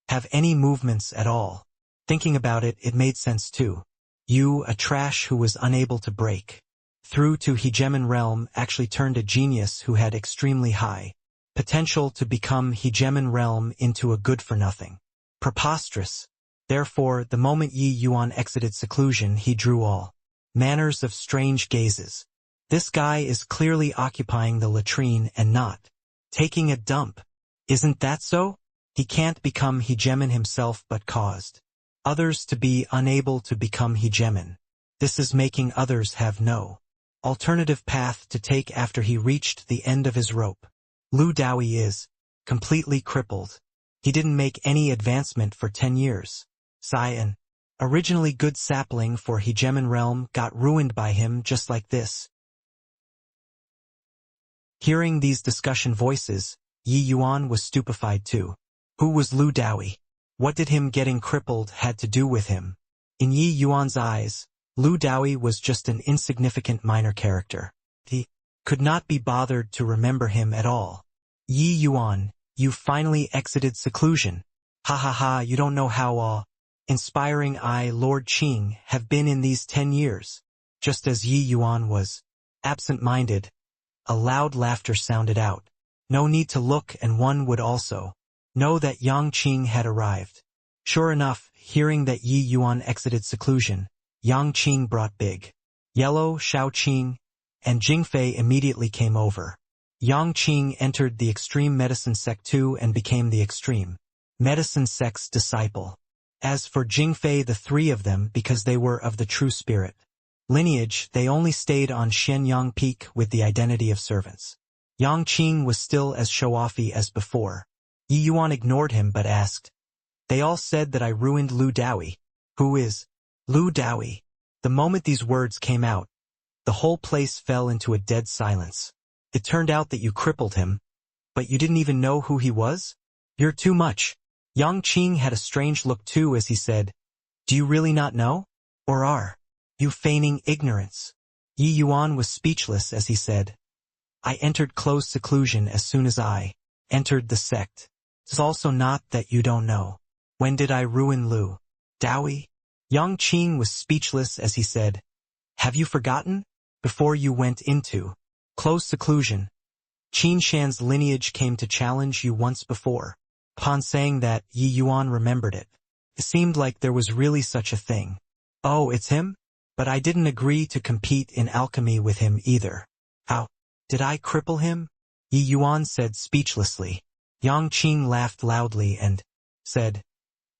have any movements at all. Thinking about it, it made sense too. You, a trash who was unable to break through to hegemon realm, actually turned a genius who had extremely high potential to become hegemon realm into a good-for-nothing. Preposterous. Therefore, the moment Yi Yuan exited seclusion, he drew all manners of strange gazes. This guy is clearly occupying the latrine and not taking a dump. Isn't that so? He can't become hegemon himself but caused others to be unable to become hegemon. This is making others have no alternative path to take after he reached the end of his rope. Lu Daoyi is completely crippled. He didn't make any advancement for 10 years. An originally good sapling for hegemon realm got ruined by him just like this. Hearing these discussion voices, Yi Yuan was stupefied too. Who was Lu Daoyi? What did him getting crippled had to do with him? In Yi Yuan's eyes, Lu Daoyi was just an insignificant minor character. He could not be bothered to remember him at all. Yi Yuan, you finally exited seclusion. Ha ha ha, you don't know how inspiring I, Lord Qing, have been in these 10 years. Just as Yi Yuan was absent-minded, a loud laughter sounded out. No need to look, and one would also know that Yang Qing had arrived. Sure enough, hearing that Yi Yuan exited seclusion, Yang Qing brought big Yellow, Shao Qing, and Jingfei immediately came over. Yang Qing entered the extreme medicine sect too and became the extreme medicine sect's disciple. As for Jingfei, the three of them, because they were of the true spirit lineage, they only stayed on Shenyang Peak with the identity of servants. Yang Qing was still as show-offy as before. Yi Yuan ignored him but asked, "They all said that I ruined Lu Daoyi." "Who is Lu Daoyi?" The moment these words came out, the whole place fell into a dead silence. "It turned out that you crippled him, but you didn't even know who he was? You're too much." Yang Qing had a strange look too as he said, "Do you really not know? Or are you feigning ignorance?" Yi Yuan was speechless as he said, "I entered closed seclusion as soon as I entered the sect. It's also not that you don't know. When did I ruin Lu Daoyi?" Yang Qing was speechless as he said, "Have you forgotten? Before you went into closed seclusion, Qin Shan's lineage came to challenge you once before." Upon saying that, Yi Yuan remembered it. It seemed like there was really such a thing. "Oh, it's him? But I didn't agree to compete in alchemy with him either." "How did I cripple him?" Yi Yuan said speechlessly. Yang Qing laughed loudly and said,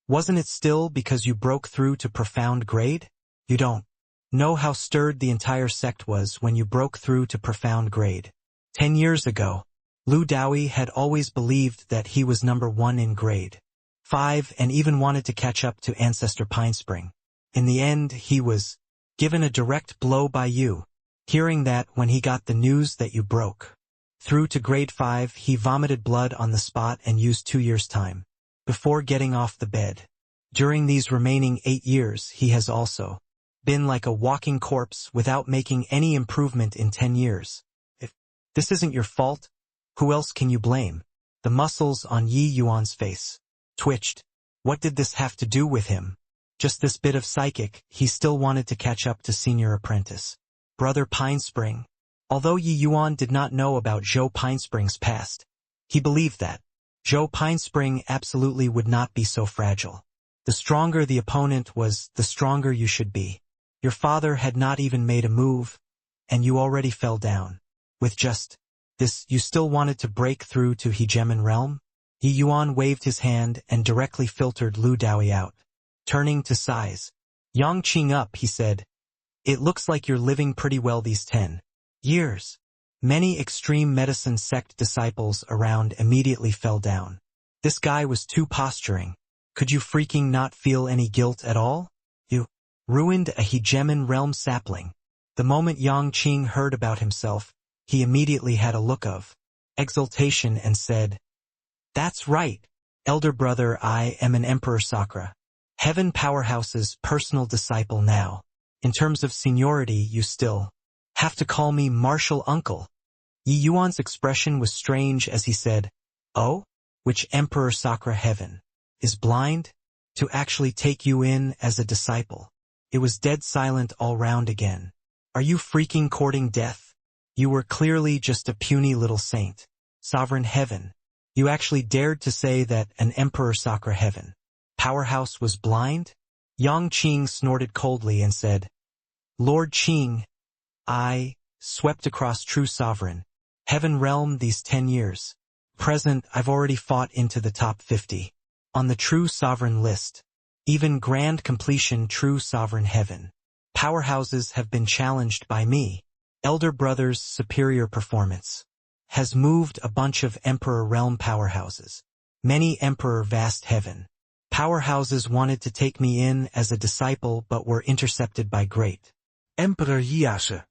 "Wasn't it still because you broke through to profound grade? You don't know how stirred the entire sect was when you broke through to profound grade. 10 years ago, Lu Daoyi had always believed that he was #1 in grade 5 and even wanted to catch up to Ancestor Pinespring. In the end, he was given a direct blow by you. Hearing that, when he got the news that you broke through to grade 5, he vomited blood on the spot and used 2 years' time before getting off the bed. During these remaining 8 years, he has also been like a walking corpse without making any improvement in 10 years. If this isn't your fault, who else can you blame?" The muscles on Yi Yuan's face twitched. What did this have to do with him? Just this bit of psychic. He still wanted to catch up to senior apprentice Brother Pinespring. Although Yi Yuan did not know about Zhou Pinespring's past, he believed that Zhou Pinespring absolutely would not be so fragile. The stronger the opponent was, the stronger you should be. Your father had not even made a move, and you already fell down. With just this, you still wanted to break through to Hegemon realm? Yi Yuan waved his hand and directly filtered Lu Daoyi out. Turning to size Yang Qing up, he said, "It looks like you're living pretty well these 10 years. Many extreme medicine sect disciples around immediately fell down. This guy was too posturing. Could you freaking not feel any guilt at all? You ruined a Hegemon realm sapling." The moment Yang Qing heard about himself, he immediately had a look of exultation and said, "That's right, elder brother, I am an Emperor Sakura, Heaven Powerhouse's personal disciple now. In terms of seniority, you still have to call me Martial Uncle." Yi Yuan's expression was strange as he said, "Oh? Which Emperor Sakura Heaven is blind to actually take you in as a disciple?" It was dead silent all round again. "Are you freaking courting death? You were clearly just a puny little saint. Sovereign Heaven. You actually dared to say that an Emperor Sakura Heaven Powerhouse was blind?" Yang Qing snorted coldly and said, "Lord Qing, I swept across true sovereign Heaven realm these 10 years. Present, I've already fought into the top 50 on the true sovereign list. Even grand completion true sovereign Heaven Powerhouses have been challenged by me. Elder brother's superior performance has moved a bunch of Emperor realm powerhouses. Many Emperor vast Heaven Powerhouses wanted to take me in as a disciple but were intercepted by Great Emperor Yasha."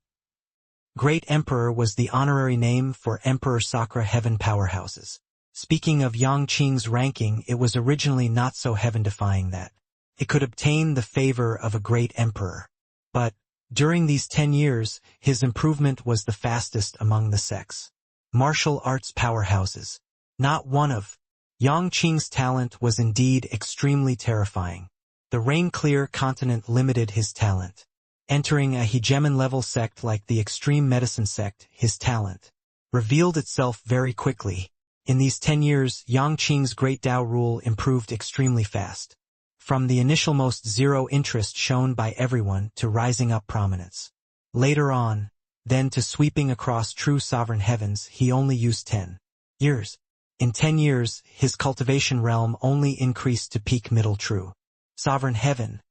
Great Emperor was the honorary name for Emperor Sakura Heaven Powerhouses. Speaking of Yang Qing's ranking, it was originally not so heaven-defying that it could obtain the favor of a great emperor. But during these 10 years, his improvement was the fastest among the sects. Martial arts powerhouses. Not one of Yang Qing's talent was indeed extremely terrifying. The rain-clear continent limited his talent. Entering a hegemon-level sect like the Extreme Medicine sect, his talent revealed itself very quickly. In these 10 years, Yang Qing's great Tao rule improved extremely fast. From the initial most zero interest shown by everyone to rising up prominence. Later on, then to sweeping across true sovereign heavens, he only used 10 years. In 10 years, his cultivation realm only increased to peak middle true sovereign heaven.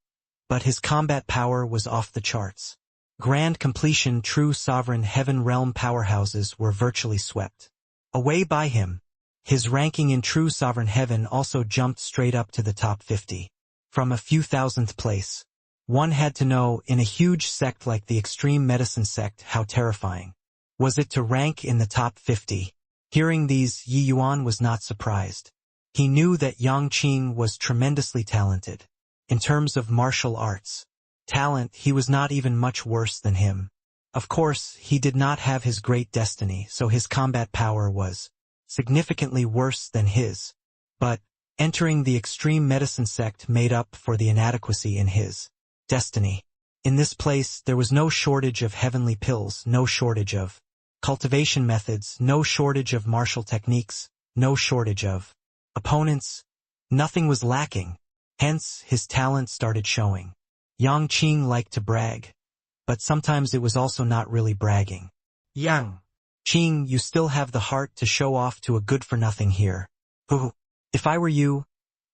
But his combat power was off the charts. Grand completion true sovereign heaven realm powerhouses were virtually swept away by him. His ranking in true sovereign heaven also jumped straight up to the top 50. From a few thousandth place. One had to know, in a huge sect like the Extreme Medicine sect, how terrifying was it to rank in the top 50. Hearing these, Yi Yuan was not surprised. He knew that Yang Qing was tremendously talented. In terms of martial arts talent, he was not even much worse than him. Of course, he did not have his great destiny, so his combat power was significantly worse than his. But entering the Extreme Medicine sect made up for the inadequacy in his destiny. In this place, there was no shortage of heavenly pills, no shortage of cultivation methods, no shortage of martial techniques, no shortage of opponents. Nothing was lacking. Hence, his talent started showing. Yang Qing liked to brag, but sometimes it was also not really bragging. Yang Qing, you still have the heart to show off to a good-for-nothing here. Ooh, if I were you,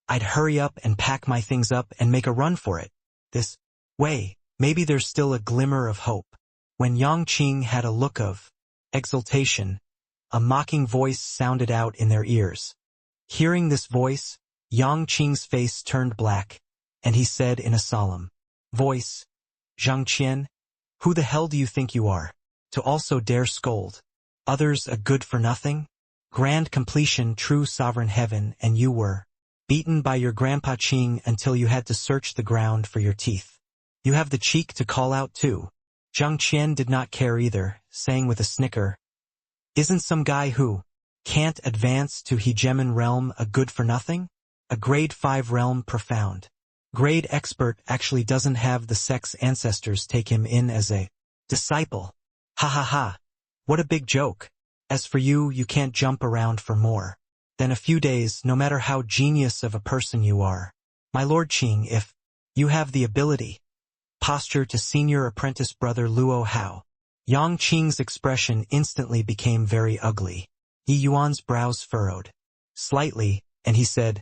I'd hurry up and pack my things up and make a run for it. This way, maybe there's still a glimmer of hope. When Yang Qing had a look of exultation, a mocking voice sounded out in their ears. Hearing this voice, Yang Qing's face turned black, and he said in a solemn voice, Zhang Qian, who the hell do you think you are, to also dare scold others a good-for-nothing? Grand completion true sovereign heaven, and you were beaten by your grandpa Qing until you had to search the ground for your teeth. You have the cheek to call out too. Zhang Qian did not care either, saying with a snicker, isn't some guy who can't advance to hegemon realm a good-for-nothing? A grade 5 realm profound grade expert actually doesn't have the sect's ancestors take him in as a disciple. Ha ha ha. What a big joke. As for you, you can't jump around for more than a few days, no matter how genius of a person you are. My Lord Qing, if you have the ability. Posture to senior apprentice brother Luo Hao. Yang Qing's expression instantly became very ugly. Yi Yuan's brows furrowed slightly, and he said,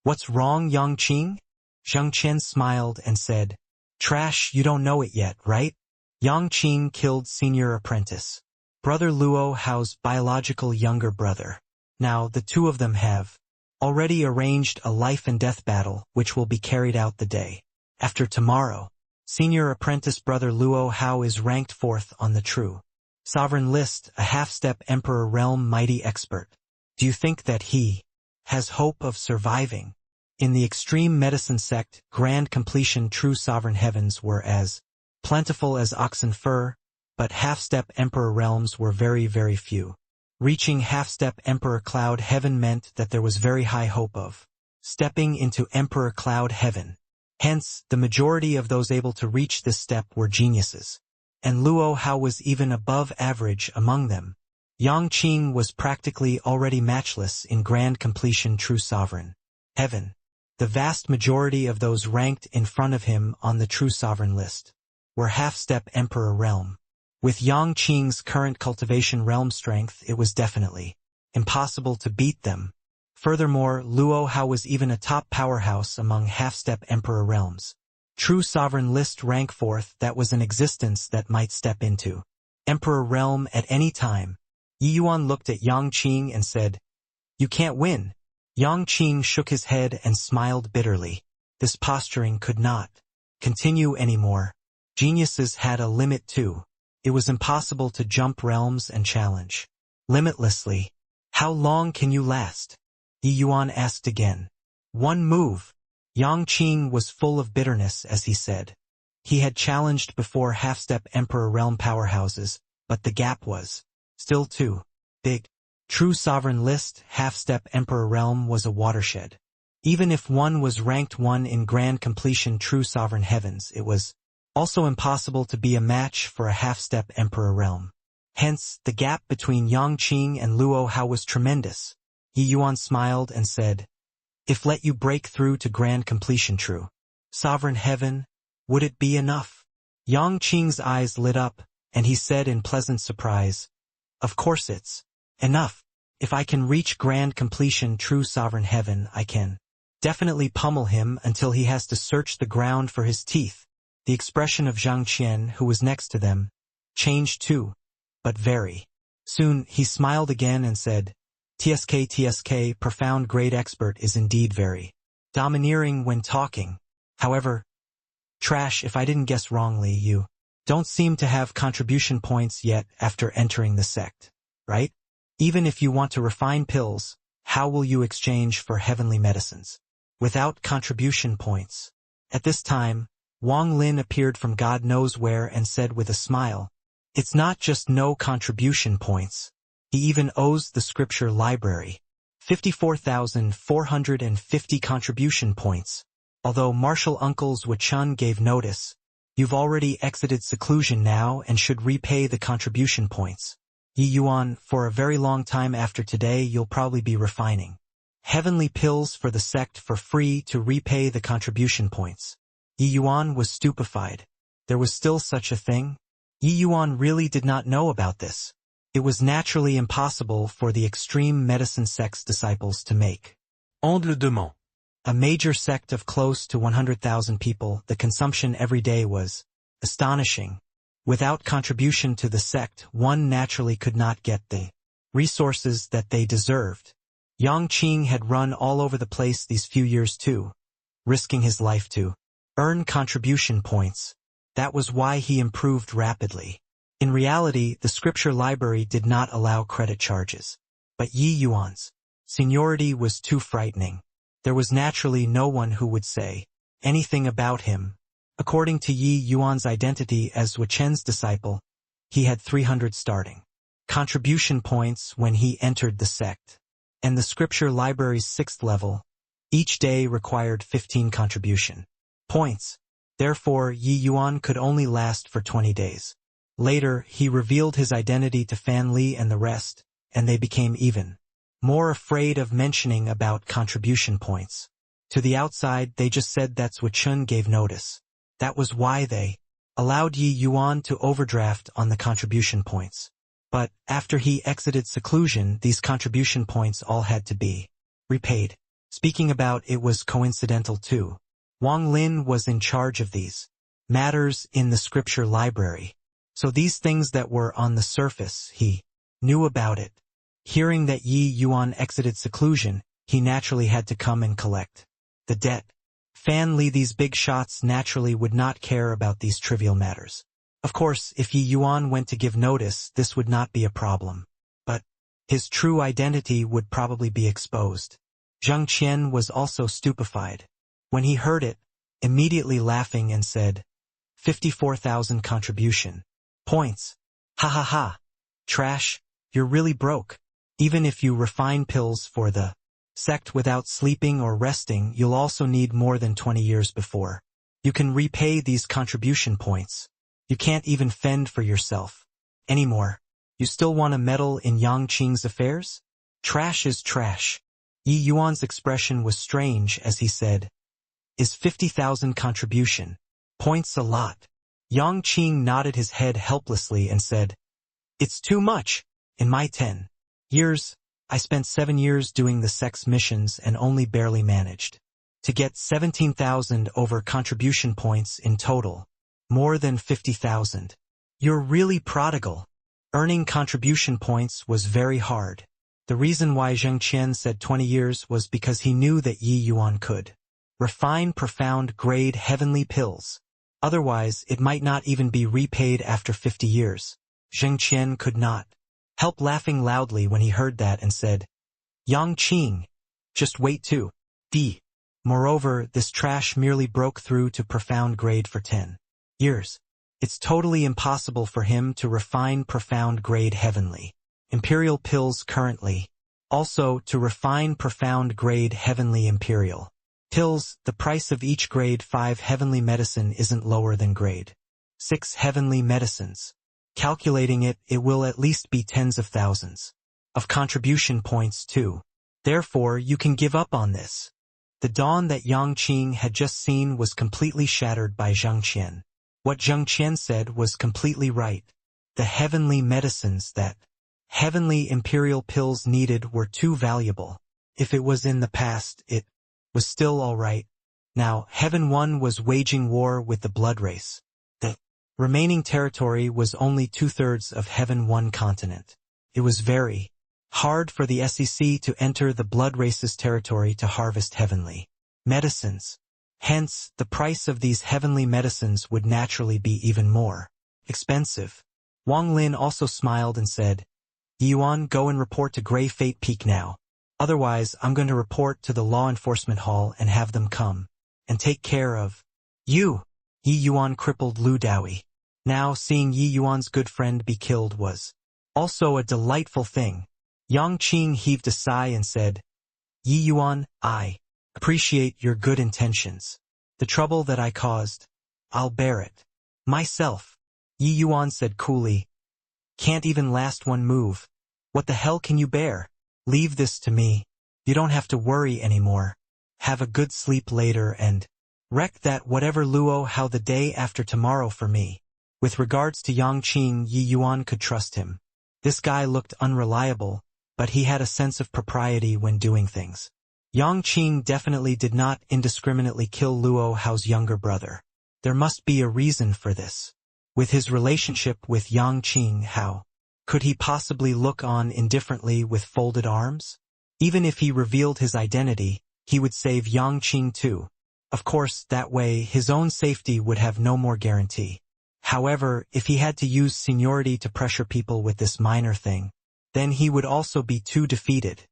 what's wrong, Yang Qing? Zhang Qian smiled and said, trash, you don't know it yet, right? Yang Qing killed senior apprentice brother Luo Hao's biological younger brother. Now, the two of them have already arranged a life and death battle, which will be carried out the day after tomorrow. Senior apprentice brother Luo Hao is ranked 4th on the true sovereign list, a half-step emperor realm mighty expert. Do you think that he has hope of surviving? In the Extreme Medicine sect, grand completion true sovereign heavens were as plentiful as oxen fur, but half-step emperor realms were very, very few. Reaching half-step emperor cloud heaven meant that there was very high hope of stepping into emperor cloud heaven. Hence, the majority of those able to reach this step were geniuses. And Luo Hao was even above average among them. Yang Qing was practically already matchless in grand completion true sovereign heaven. The vast majority of those ranked in front of him on the true sovereign list were half-step emperor realm. With Yang Qing's current cultivation realm strength, it was definitely impossible to beat them. Furthermore, Luo Hao was even a top powerhouse among half-step emperor realms. True sovereign list rank 4th, that was an existence that might step into emperor realm at any time. Yi Yuan looked at Yang Qing and said, you can't win. Yang Qing shook his head and smiled bitterly. This posturing could not continue anymore. Geniuses had a limit too. It was impossible to jump realms and challenge limitlessly. How long can you last? Yi Yuan asked again. One move. Yang Qing was full of bitterness as he said. He had challenged before half-step emperor realm powerhouses, but the gap was still too big. True sovereign list, half-step emperor realm was a watershed. Even if one was ranked 1 in grand completion true sovereign heavens, it was also impossible to be a match for a half-step emperor realm. Hence, the gap between Yangqing and Luo Hao was tremendous. Yi Yuan smiled and said, "If let you break through to grand completion true sovereign heaven, would it be enough?" Yangqing's eyes lit up, and he said in pleasant surprise, "Of course it's enough. If I can reach grand completion true sovereign heaven, I can definitely pummel him until he has to search the ground for his teeth." The expression of Zhang Qian, who was next to them, changed too, but very soon he smiled again and said, TSK, profound grade expert is indeed very domineering when talking. However, Trash, if I didn't guess wrongly, you don't seem to have contribution points yet after entering the sect, right? Even if you want to refine pills, how will you exchange for heavenly medicines without contribution points? At this time, Wang Lin appeared from God knows where and said with a smile, "It's not just no contribution points. He even owes the scripture library 54,450 contribution points. Although martial uncles Wei-chun gave notice, you've already exited seclusion now and should repay the contribution points. Yi Yuan, for a very long time after today you'll probably be refining heavenly pills for the sect for free to repay the contribution points." Yi Yuan was stupefied. There was still such a thing? Yi Yuan really did not know about this. It was naturally impossible for the extreme medicine sect's disciples to make Endlement, a major sect of close to 100,000 people. The consumption every day was astonishing. Without contribution to the sect, one naturally could not get the resources that they deserved. Yangqing had run all over the place these few years too, risking his life to earn contribution points. That was why he improved rapidly. In reality, the scripture library did not allow credit charges. But Yi Yuan's seniority was too frightening. There was naturally no one who would say anything about him. According to Yi Yuan's identity as Wei-chen's disciple, he had 300 starting contribution points when he entered the sect. And the scripture library's 6th level, each day required 15 contribution points. Therefore, Yi Yuan could only last for 20 days. Later, he revealed his identity to Fan Li and the rest, and they became even more afraid of mentioning about contribution points. To the outside, they just said that Wei-chun gave notice. That was why they allowed Yi Yuan to overdraft on the contribution points. But after he exited seclusion, these contribution points all had to be repaid. Speaking about it was coincidental too. Wang Lin was in charge of these matters in the scripture library. So these things that were on the surface, he knew about it. Hearing that Yi Yuan exited seclusion, he naturally had to come and collect the debt. Fan Li, these big shots naturally would not care about these trivial matters. Of course, if Yi Yuan went to give notice, this would not be a problem. But his true identity would probably be exposed. Zhang Qian was also stupefied. When he heard it, immediately laughing and said, 54,000 contribution points. Ha ha ha. Trash, you're really broke. Even if you refine pills for the sect without sleeping or resting, you'll also need more than 20 years before you can repay these contribution points. You can't even fend for yourself anymore. You still want to meddle in Yangqing's affairs? Trash is trash. Yi Yuan's expression was strange as he said, Is 50,000 contribution points a lot? Yangqing nodded his head helplessly and said, It's too much. In my 10 years, I spent 7 years doing the sect's missions and only barely managed to get 17,000 over contribution points in total. More than 50,000. You're really prodigal. Earning contribution points was very hard. The reason why Zhang Qian said 20 years was because he knew that Yi Yuan could refine profound grade heavenly pills. Otherwise, it might not even be repaid after 50 years. Zhang Qian could not help laughing loudly when he heard that and said, Yangqing, just wait too. Moreover, this trash merely broke through to profound grade for 10 years. It's totally impossible for him to refine profound grade heavenly imperial pills currently. Also, to refine profound grade heavenly imperial pills, the price of each grade 5 heavenly medicine isn't lower than grade 6 heavenly medicines. Calculating it, it will at least be tens of thousands of contribution points too. Therefore, you can give up on this. The dawn that Yang Qing had just seen was completely shattered by Zhang Qian. What Zhang Qian said was completely right. The heavenly medicines that heavenly imperial pills needed were too valuable. If it was in the past, it was still all right. Now, Heaven 1 was waging war with the blood race. The remaining territory was only 2/3 of Heaven 1 continent. It was very hard for the SEC to enter the blood race's territory to harvest heavenly medicines. Hence, the price of these heavenly medicines would naturally be even more expensive. Wang Lin also smiled and said, Yuan, go and report to Grey Fate Peak now. Otherwise, I'm going to report to the law enforcement hall and have them come and take care of you. Yi Yuan crippled Lu Daoyi. Now, seeing Yi Yuan's good friend be killed was also a delightful thing. Yang Qing heaved a sigh and said, Yi Yuan, I appreciate your good intentions. The trouble that I caused, I'll bear it myself. Yi Yuan said coolly, can't even last one move. What the hell can you bear? Leave this to me. You don't have to worry anymore. Have a good sleep later and wreck that whatever luo how the day after tomorrow for me. With regards to Yang Qing, Yi Yuan could trust him. This guy looked unreliable, but he had a sense of propriety when doing things. Yang Qing definitely did not indiscriminately kill Luo Hao's younger brother. There must be a reason for this. With his relationship with Yang Qing, how could he possibly look on indifferently with folded arms? Even if he revealed his identity, he would save Yang Qing too. Of course, that way his own safety would have no more guarantee. However, if he had to use seniority to pressure people with this minor thing, then he would also be too defeated.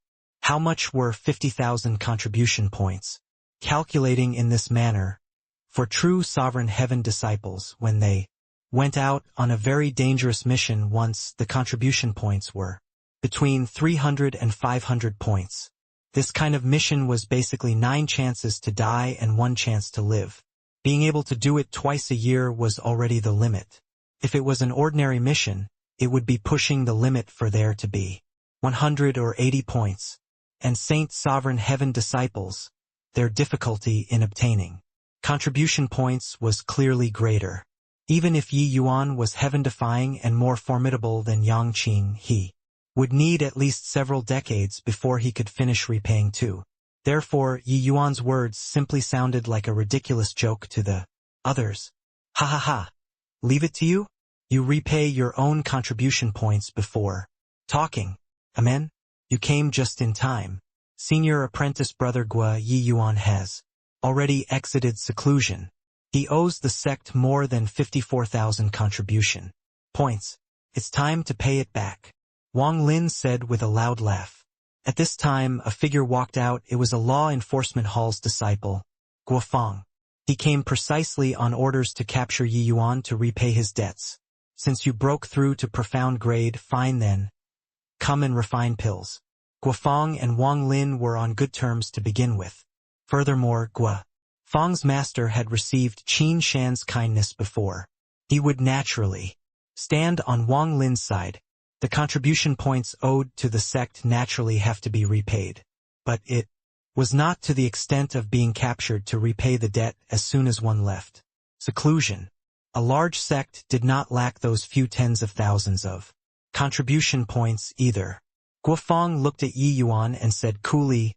How much were 50,000 contribution points? Calculating in this manner, for true sovereign heaven disciples, when they went out on a very dangerous mission once, the contribution points were between 300 and 500 points. This kind of mission was basically 9 chances to die and 1 chance to live. Being able to do it twice a year was already the limit. If it was an ordinary mission, it would be pushing the limit for there to be 100 or 80 points. And Saint Sovereign Heaven disciples, their difficulty in obtaining contribution points was clearly greater. Even if Yi Yuan was heaven-defying and more formidable than Yang Qing, he would need at least several decades before he could finish repaying too. Therefore, Yi Yuan's words simply sounded like a ridiculous joke to the others. Ha ha ha. Leave it to you? You repay your own contribution points before talking. Amen? You came just in time. Senior apprentice brother Gua Yi Yuan has already exited seclusion. He owes the sect more than 54,000 contribution points. It's time to pay it back. Wang Lin said with a loud laugh. At this time, a figure walked out. It was a law enforcement hall's disciple, Guofeng. He came precisely on orders to capture Yi Yuan to repay his debts. Since you broke through to profound grade, fine then. Come and refine pills. Guofeng and Wang Lin were on good terms to begin with. Furthermore, Guofeng's master had received Qin Shan's kindness before. He would naturally stand on Wang Lin's side. The contribution points owed to the sect naturally have to be repaid. But it was not to the extent of being captured to repay the debt as soon as one left seclusion. A large sect did not lack those few tens of thousands of contribution points either. Guofeng looked at Yi Yuan and said coolly,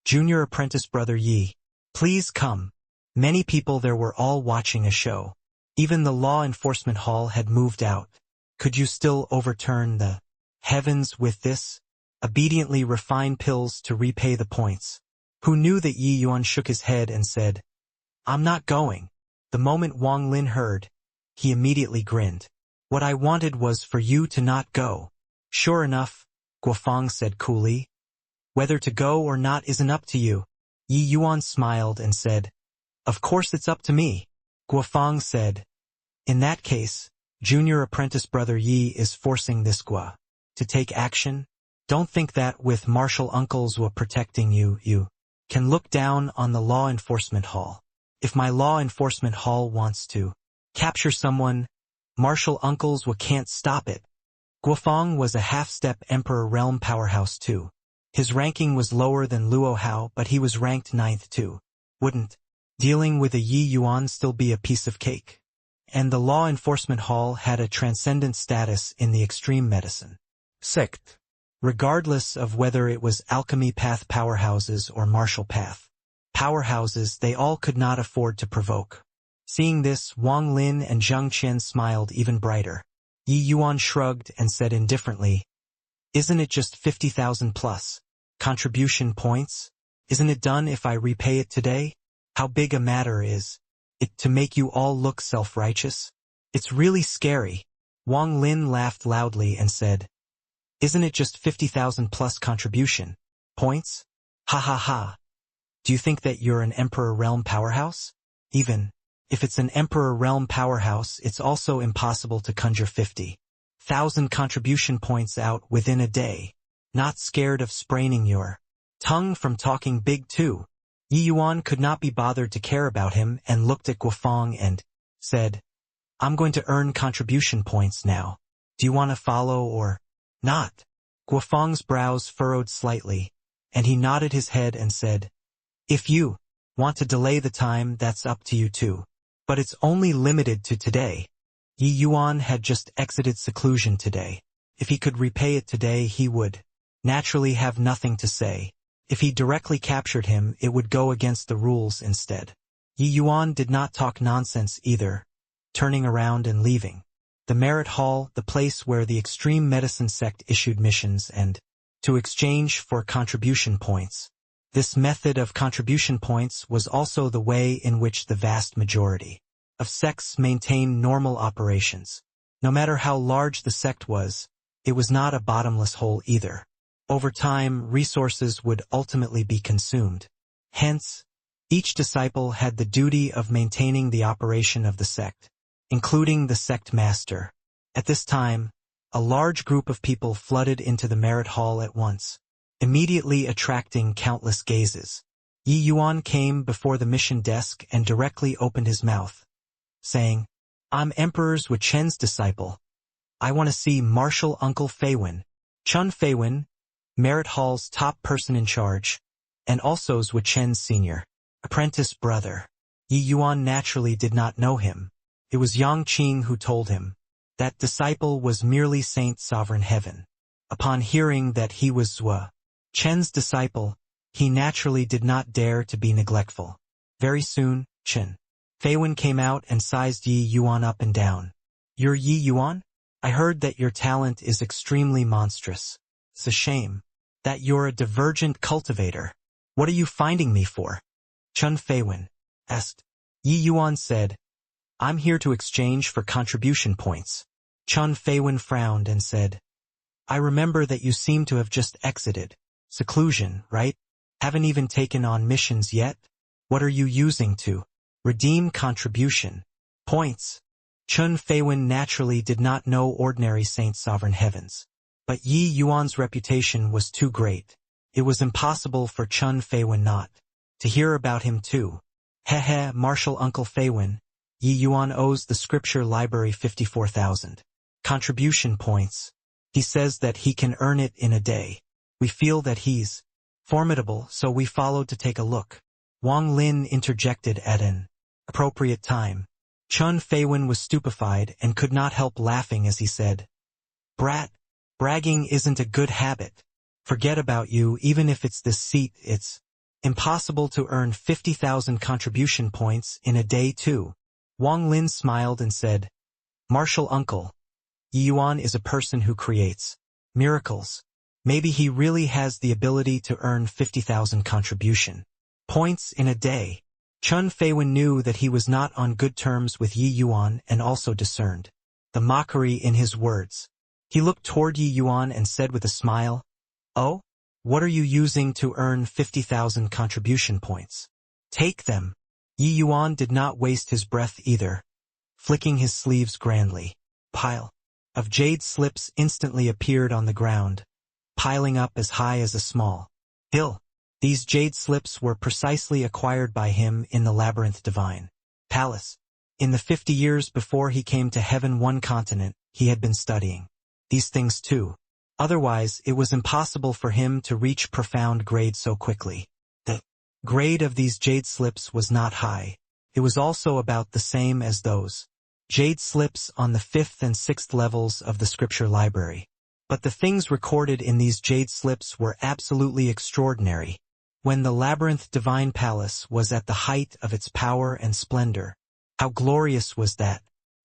Junior apprentice brother Yi, please come. Many people there were all watching a show. Even the law enforcement hall had moved out. Could you still overturn the heavens with this? Obediently refine pills to repay the points. Who knew that Yi Yuan shook his head and said, I'm not going. The moment Wang Lin heard, he immediately grinned. What I wanted was for you to not go. Sure enough, Guofeng said coolly. Whether to go or not isn't up to you. Yi Yuan smiled and said, Of course it's up to me. Guofeng said, In that case, Junior apprentice brother Yi is forcing this Gua to take action. Don't think that with martial uncles were protecting you, you can look down on the law enforcement hall. If my law enforcement hall wants to capture someone, martial uncles can't stop it. Guofeng was a half-step Emperor realm powerhouse too. His ranking was lower than Luo Hao, but he was ranked 9th too. Wouldn't dealing with a Yi Yuan still be a piece of cake? And the law enforcement hall had a transcendent status in the extreme medicine sect. Regardless of whether it was alchemy path powerhouses or martial path powerhouses, they all could not afford to provoke. Seeing this, Wang Lin and Zhang Qian smiled even brighter. Yi Yuan shrugged and said indifferently, "Isn't it just 50,000 plus contribution points? Isn't it done if I repay it today? How big a matter is it to make you all look self-righteous? It's really scary." Wang Lin laughed loudly and said, "Isn't it just 50,000 plus contribution points? Ha ha ha. Do you think that you're an Emperor Realm powerhouse? Even if it's an Emperor Realm powerhouse, it's also impossible to conjure 50,000 contribution points out within a day. Not scared of spraining your tongue from talking big too?" Yi Yuan could not be bothered to care about him and looked at Guofeng and said, "I'm going to earn contribution points now. Do you want to follow or not?" Guofeng's brows furrowed slightly, and he nodded his head and said, "If you want to delay the time, that's up to you too. But it's only limited to today." Yi Yuan had just exited seclusion today. If he could repay it today, he would naturally have nothing to say. If he directly captured him, it would go against the rules instead. Yi Yuan did not talk nonsense either, turning around and leaving the Merit Hall, the place where the extreme medicine sect issued missions and to exchange for contribution points. This method of contribution points was also the way in which the vast majority of sects maintained normal operations. No matter how large the sect was, it was not a bottomless hole either. Over time, resources would ultimately be consumed. Hence, each disciple had the duty of maintaining the operation of the sect, including the sect master. At this time, a large group of people flooded into the Merit Hall at once, immediately attracting countless gazes. Yi Yuan came before the mission desk and directly opened his mouth, saying, "I'm Emperor Zhu Chen's disciple. I want to see Martial Uncle Feiwen." Chun Feiwen, Merit Hall's top person in charge, and also Zhu Chen's senior apprentice brother. Yi Yuan naturally did not know him. It was Yang Qing who told him. That disciple was merely Saint Sovereign Heaven. Upon hearing that he was Zhu Chen's disciple, he naturally did not dare to be neglectful. Very soon, Chen Feiwen came out and sized Yi Yuan up and down. "You're Yi Yuan? I heard that your talent is extremely monstrous. It's a shame that you're a divergent cultivator. What are you finding me for?" Chun Feiwen asked. Yi Yuan said, "I'm here to exchange for contribution points." Chun Feiwen frowned and said, "I remember that you seem to have just exited seclusion, right? Haven't even taken on missions yet? What are you using to redeem contribution points?" Chun Feiwen naturally did not know ordinary Saint Sovereign Heavens. But Yi Yuan's reputation was too great. It was impossible for Chun Feiwen not to hear about him too. "Heh, Martial Uncle Feiwen, Yi Yuan owes the scripture library 54,000 contribution points. He says that he can earn it in a day. We feel that he's formidable, so we followed to take a look." Wang Lin interjected at an appropriate time. Chun Feiwen was stupefied and could not help laughing as he said, "Brat, bragging isn't a good habit. Forget about you, even if it's this seat, it's impossible to earn 50,000 contribution points in a day too." Wang Lin smiled and said, "Martial Uncle, Yi Yuan is a person who creates miracles. Maybe he really has the ability to earn 50,000 contribution points in a day." Chun Feiwen knew that he was not on good terms with Yi Yuan and also discerned the mockery in his words. He looked toward Yi Yuan and said with a smile, "Oh? What are you using to earn 50,000 contribution points? Take them." Yi Yuan did not waste his breath either, flicking his sleeves grandly. Pile of jade slips instantly appeared on the ground, piling up as high as a small hill. These jade slips were precisely acquired by him in the Labyrinth Divine Palace. In the 50 years before he came to Heaven One continent, he had been studying these things too. Otherwise, it was impossible for him to reach profound grade so quickly. The grade of these jade slips was not high. It was also about the same as those jade slips on the 5th and 6th levels of the scripture library. But the things recorded in these jade slips were absolutely extraordinary. When the Labyrinth Divine Palace was at the height of its power and splendor, how glorious was that!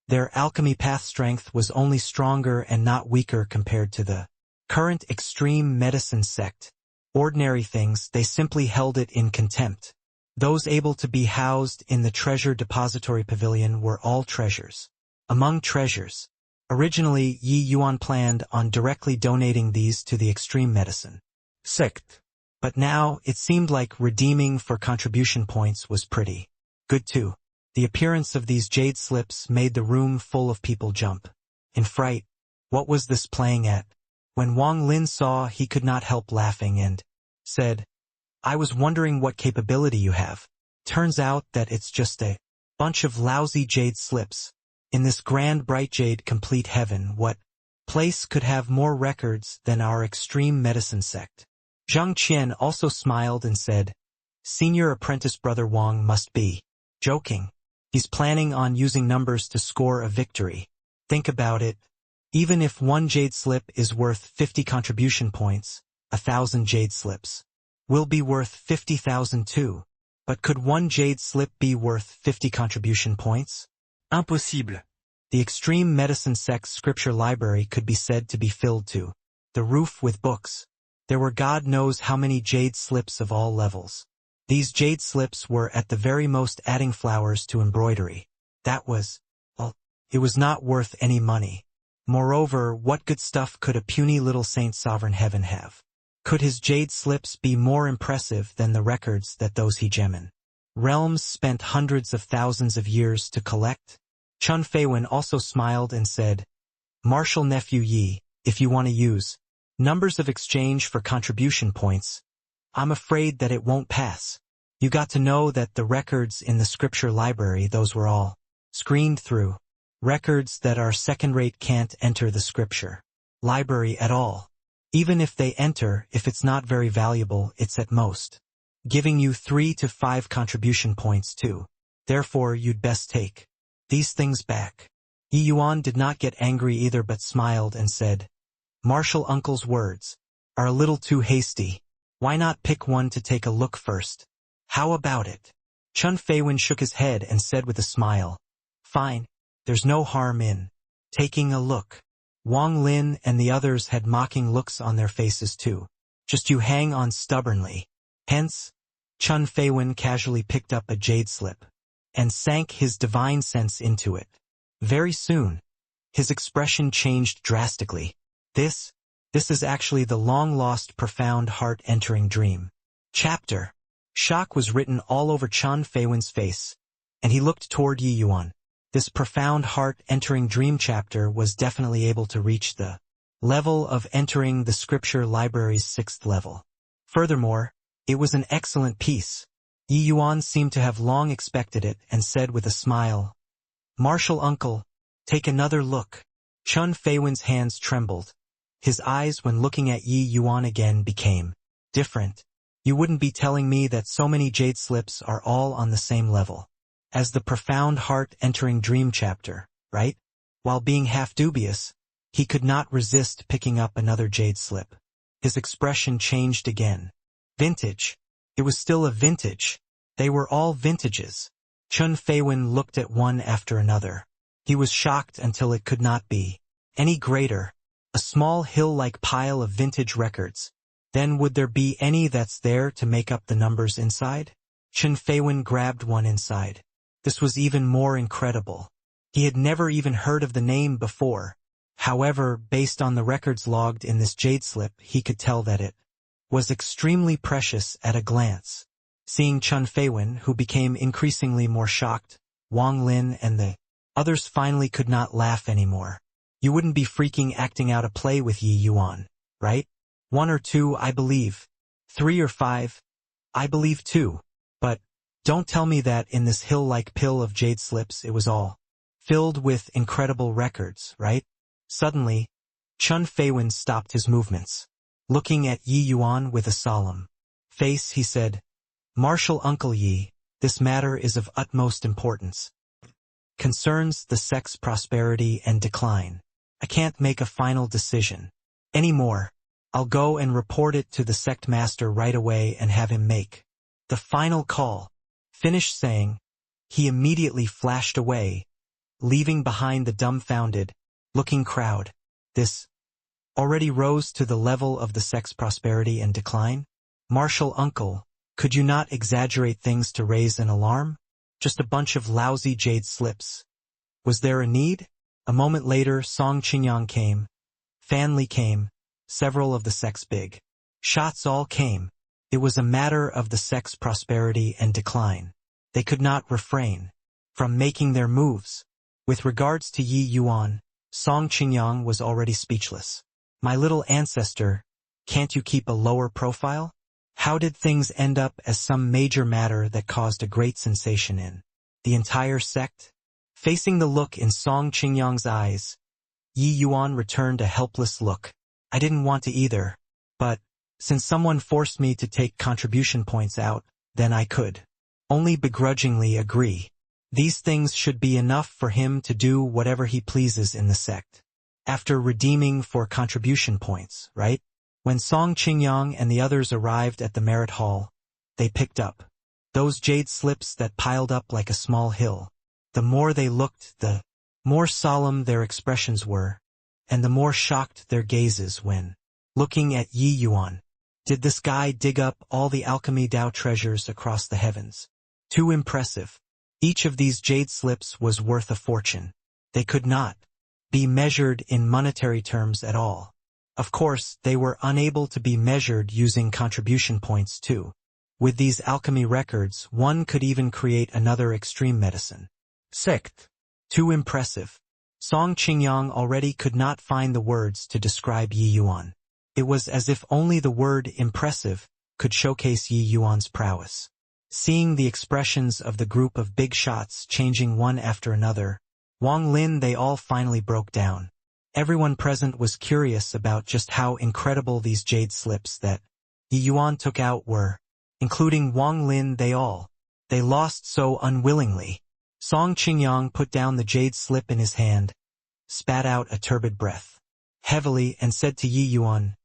Their alchemy path strength was only stronger and not weaker compared to the current extreme medicine sect. Ordinary things, they simply held it in contempt. Those able to be housed in the treasure depository pavilion were all treasures. Among treasures, originally Yi Yuan planned on directly donating these to the extreme medicine sect. But now, it seemed like redeeming for contribution points was pretty good too. The appearance of these jade slips made the room full of people jump in fright. What was this playing at? When Wang Lin saw, he could not help laughing and said, "I was wondering what capability you have. Turns out that it's just a bunch of lousy jade slips. In this grand bright jade complete heaven, what place could have more records than our extreme medicine sect?" Zhang Qian also smiled and said, "Senior apprentice brother Wang must be joking. He's planning on using numbers to score a victory. Think about it. Even if one jade slip is worth 50 contribution points, 1,000 jade slips will be worth 50,000 too. But could one jade slip be worth 50 contribution points? Impossible." The extreme medicine sect's scripture library could be said to be filled to the roof with books. There were God knows how many jade slips of all levels. These jade slips were at the very most adding flowers to embroidery. That was, well, it was not worth any money. Moreover, what good stuff could a puny little Saint Sovereign Heaven have? Could his jade slips be more impressive than the records that those he gemin realms spent hundreds of thousands of years to collect? Chun Feiwen also smiled and said, "Martial nephew Yi, if you want to use numbers of exchange for contribution points, I'm afraid that it won't pass. You got to know that the records in the scripture library, those were all screened through. Records that are second-rate can't enter the scripture library at all. Even if they enter, if it's not very valuable, it's at most giving you 3 to 5 contribution points too. Therefore, you'd best take these things back." Yi Yuan did not get angry either but smiled and said, "Martial uncle's words are a little too hasty. Why not pick one to take a look first? How about it?" Chun Feiwen shook his head and said with a smile, "Fine, there's no harm in taking a look." Wang Lin and the others had mocking looks on their faces too. "Just you hang on stubbornly." Hence, Chun Feiwen casually picked up a jade slip and sank his divine sense into it. Very soon, his expression changed drastically. This is actually the long-lost profound heart-entering dream chapter. Shock was written all over Chun Feiwen's face, and he looked toward Yi Yuan. This profound heart-entering dream chapter was definitely able to reach the level of entering the scripture library's 6th level. Furthermore, it was an excellent piece. Yi Yuan seemed to have long expected it and said with a smile, "Martial uncle, take another look." Chun Feiwen's hands trembled. His eyes when looking at Yi Yuan again became different. "You wouldn't be telling me that so many jade slips are all on the same level as the profound heart-entering dream chapter, right?" While being half dubious, he could not resist picking up another jade slip. His expression changed again. Vintage. It was still a vintage. They were all vintages. Chun Feiwen looked at one after another. He was shocked until it could not be any greater. A small hill-like pile of vintage records. Then would there be any that's there to make up the numbers inside? Chun Feiwen grabbed one inside. This was even more incredible. He had never even heard of the name before. However, based on the records logged in this jade slip, he could tell that it was extremely precious at a glance. Seeing Chun Feiwen, who became increasingly more shocked, Wang Lin and the others finally could not laugh anymore. "You wouldn't be freaking acting out a play with Yi Yuan, right?" 1 or 2, I believe. 3 or 5, I believe too. But don't tell me that in this hill-like pill of jade slips it was all filled with incredible records, right? Suddenly, Chun Feiwen stopped his movements. Looking at Yi Yuan with a solemn face, he said, "Martial Uncle Yi, this matter is of utmost importance. Concerns the sect's prosperity and decline. I can't make a final decision anymore. I'll go and report it to the sect master right away and have him make the final call." Finished saying, he immediately flashed away, leaving behind the dumbfounded, looking crowd. This already rose to the level of the sect's prosperity and decline? Martial Uncle, could you not exaggerate things to raise an alarm? Just a bunch of lousy jade slips. Was there a need? A moment later, Song Qingyang came, Fan Li came, several of the sect's big shots all came. It was a matter of the sect's prosperity and decline. They could not refrain from making their moves. With regards to Yi Yuan, Song Qingyang was already speechless. My little ancestor, can't you keep a lower profile? How did things end up as some major matter that caused a great sensation in the entire sect? Facing the look in Song Qingyang's eyes, Yi Yuan returned a helpless look. I didn't want to either, but since someone forced me to take contribution points out, then I could only begrudgingly agree. These things should be enough for him to do whatever he pleases in the sect. After redeeming for contribution points, right? When Song Qingyang and the others arrived at the merit hall, they picked up those jade slips that piled up like a small hill. The more they looked, the more solemn their expressions were, and the more shocked their gazes when looking at Yi Yuan. Did this guy dig up all the alchemy Dao treasures across the heavens? Too impressive. Each of these jade slips was worth a fortune. They could not be measured in monetary terms at all. Of course, they were unable to be measured using contribution points too. With these alchemy records, one could even create another extreme medicine sect. Too impressive. Song Qingyang already could not find the words to describe Yi Yuan. It was as if only the word impressive could showcase Yi Yuan's prowess. Seeing the expressions of the group of big shots changing one after another, Wang Lin, they all finally broke down. Everyone present was curious about just how incredible these jade slips that Yi Yuan took out were, including Wang Lin. They lost so unwillingly. Song Qingyang put down the jade slip in his hand, spat out a turbid breath heavily, and said to Yi Yuan,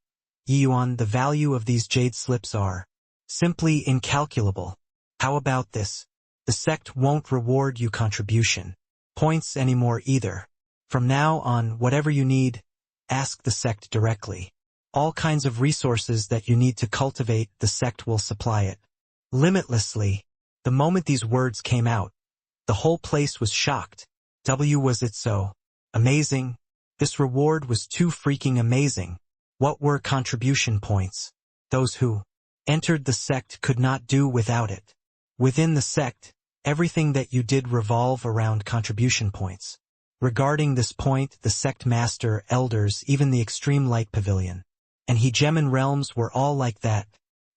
"Yi Yuan, the value of these jade slips are simply incalculable. How about this? The sect won't reward you contribution points anymore either. From now on, whatever you need, ask the sect directly. All kinds of resources that you need to cultivate, the sect will supply it limitlessly." The moment these words came out, the whole place was shocked. Was it so amazing? This reward was too freaking amazing. What were contribution points? Those who entered the sect could not do without it. Within the sect, everything that you did revolve around contribution points. Regarding this point, the sect master, elders, even the extreme light pavilion, and hegemon realms were all like that.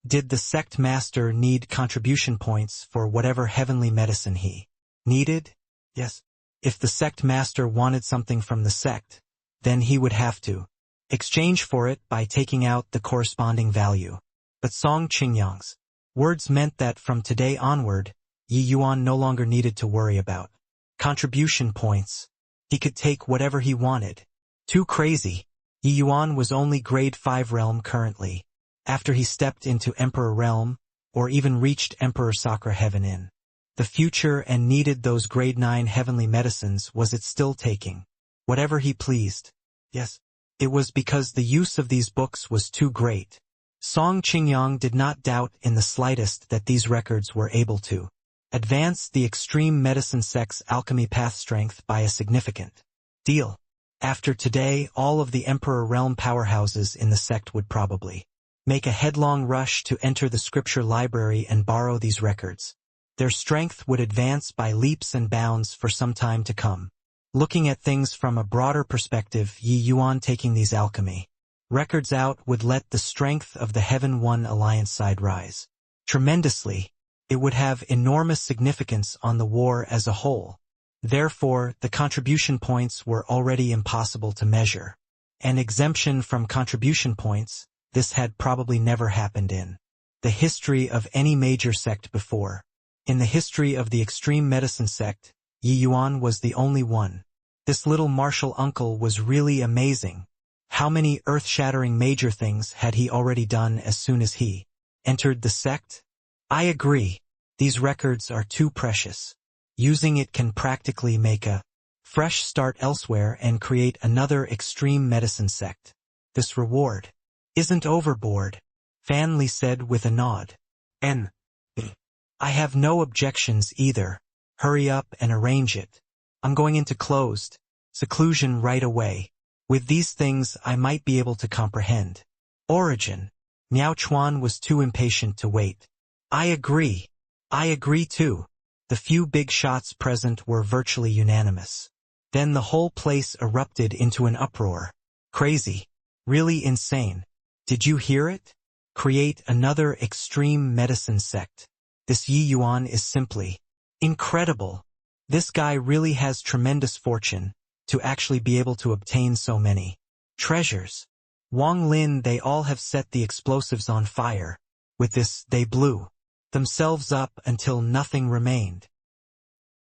Did the sect master need contribution points for whatever heavenly medicine he needed? Yes. If the sect master wanted something from the sect, then he would have to exchange for it by taking out the corresponding value. But Song Qingyang's words meant that from today onward, Yi Yuan no longer needed to worry about contribution points. He could take whatever he wanted. Too crazy. Yi Yuan was only grade 5 realm currently. After he stepped into Emperor realm, or even reached Emperor Sakura heaven in the future and needed those grade 9 heavenly medicines, was it still taking whatever he pleased? Yes. It was because the use of these books was too great. Song Qingyang did not doubt in the slightest that these records were able to advance the extreme medicine sect's alchemy path strength by a significant deal. After today, all of the Emperor Realm powerhouses in the sect would probably make a headlong rush to enter the scripture library and borrow these records. Their strength would advance by leaps and bounds for some time to come. Looking at things from a broader perspective, Yi Yuan taking these alchemy Records out would let the strength of the Heaven One alliance side rise tremendously. It would have enormous significance on the war as a whole. Therefore, the contribution points were already impossible to measure. An exemption from contribution points, this had probably never happened in the history of any major sect before. In the history of the extreme medicine sect, Yi Yuan was the only one. This little martial uncle was really amazing. How many earth-shattering major things had he already done as soon as he entered the sect? I agree. These records are too precious. Using it can practically make a fresh start elsewhere and create another extreme medicine sect. This reward isn't overboard, Fan Li said with a nod. I have no objections either. Hurry up and arrange it. I'm going into closed seclusion right away. With these things I might be able to comprehend. Origin. Miao Chuan was too impatient to wait. I agree. I agree too. The few big shots present were virtually unanimous. Then the whole place erupted into an uproar. Crazy. Really insane. Did you hear it? Create another extreme medicine sect. This Yi Yuan is simply incredible. This guy really has tremendous fortune to actually be able to obtain so many treasures. Wang Lin, they all have set the explosives on fire. With this, they blew themselves up until nothing remained.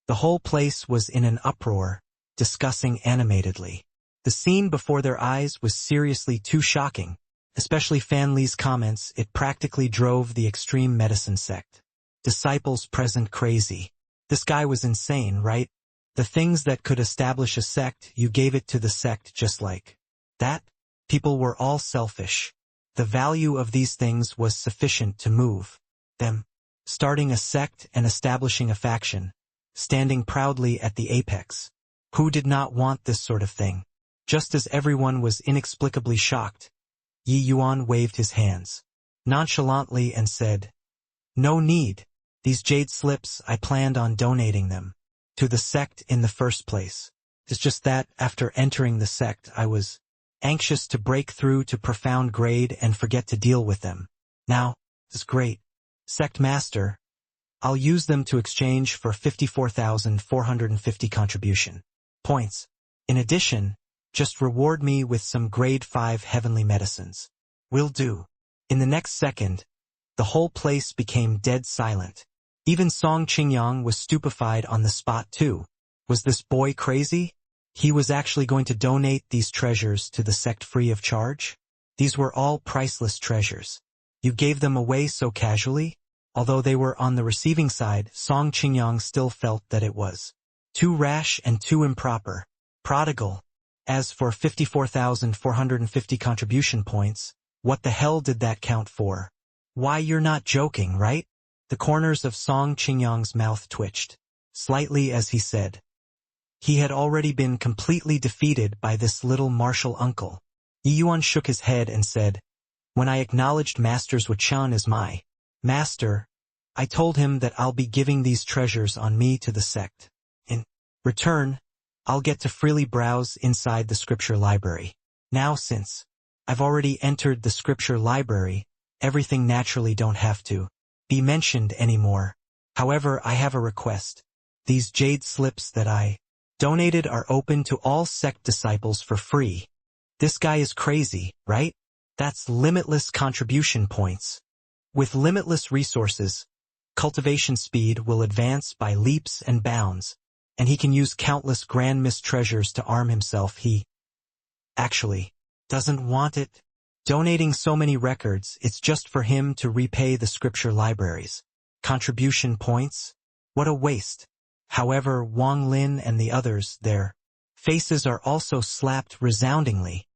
The whole place was in an uproar, discussing animatedly. The scene before their eyes was seriously too shocking, especially Fan Li's comments. It practically drove the extreme medicine sect disciples present crazy. This guy was insane, right? The things that could establish a sect, you gave it to the sect just like that. People were all selfish. The value of these things was sufficient to move them. Starting a sect and establishing a faction. Standing proudly at the apex. Who did not want this sort of thing? Just as everyone was inexplicably shocked, Yi Yuan waved his hands nonchalantly and said, "No need. These jade slips, I planned on donating them to the sect in the first place. It's just that, after entering the sect, I was anxious to break through to profound grade and forget to deal with them. Now, this is great. Sect Master, I'll use them to exchange for 54,450 contribution points. In addition, just reward me with some grade 5 heavenly medicines. Will do." In the next second, the whole place became dead silent. Even Song Qingyang was stupefied on the spot too. Was this boy crazy? He was actually going to donate these treasures to the sect free of charge? These were all priceless treasures. You gave them away so casually? Although they were on the receiving side, Song Qingyang still felt that it was too rash and too improper. Prodigal. As for 54,450 contribution points, what the hell did that count for? Why, you're not joking, right? The corners of Song Qingyang's mouth twitched slightly as he said. He had already been completely defeated by this little martial uncle. Yi Yuan shook his head and said, "When I acknowledged Master Zuochan as my master, I told him that I'll be giving these treasures on me to the sect. In return, I'll get to freely browse inside the scripture library. Now since I've already entered the scripture library, everything naturally don't have to be mentioned anymore. However, I have a request. These jade slips that I donated are open to all sect disciples for free." This guy is crazy, right? That's limitless contribution points. With limitless resources, cultivation speed will advance by leaps and bounds, and he can use countless grand mist treasures to arm himself. He actually doesn't want it. Donating so many records, it's just for him to repay the scripture libraries. Contribution points? What a waste. However, Wang Lin and the others, their faces are also slapped resoundingly.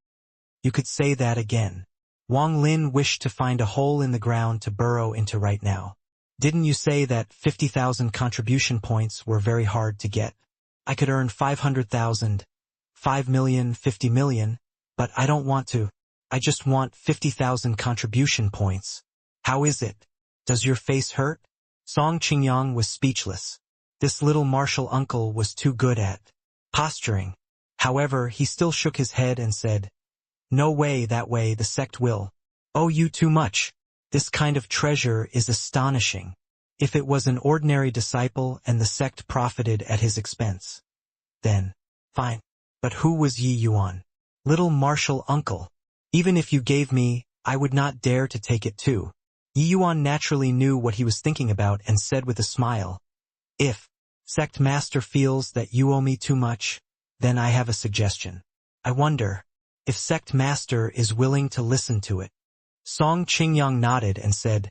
You could say that again. Wang Lin wished to find a hole in the ground to burrow into right now. Didn't you say that 50,000 contribution points were very hard to get? I could earn 500,000, 5 million, 50 million, but I don't want to. I just want 50,000 contribution points. How is it? Does your face hurt? Song Qingyang was speechless. This little martial uncle was too good at posturing. However, he still shook his head and said, No way, that way the sect will owe you too much. This kind of treasure is astonishing. If it was an ordinary disciple and the sect profited at his expense, then fine. But who was Yi Yuan? Little martial uncle. Even if you gave me, I would not dare to take it too. Yi Yuan naturally knew what he was thinking about and said with a smile, if sect master feels that you owe me too much, then I have a suggestion. I wonder if sect master is willing to listen to it. Song Qingyang nodded and said,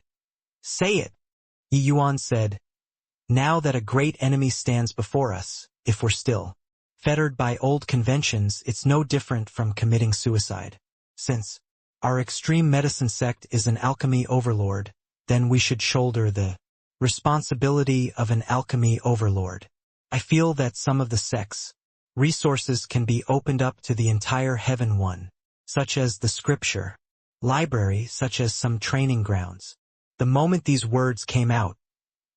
say it. Yi Yuan said, now that a great enemy stands before us, if we're still fettered by old conventions, it's no different from committing suicide. Since our extreme medicine sect is an alchemy overlord, then we should shoulder the responsibility of an alchemy overlord. I feel that some of the sect's resources can be opened up to the entire heaven one, such as the scripture library, such as some training grounds. The moment these words came out,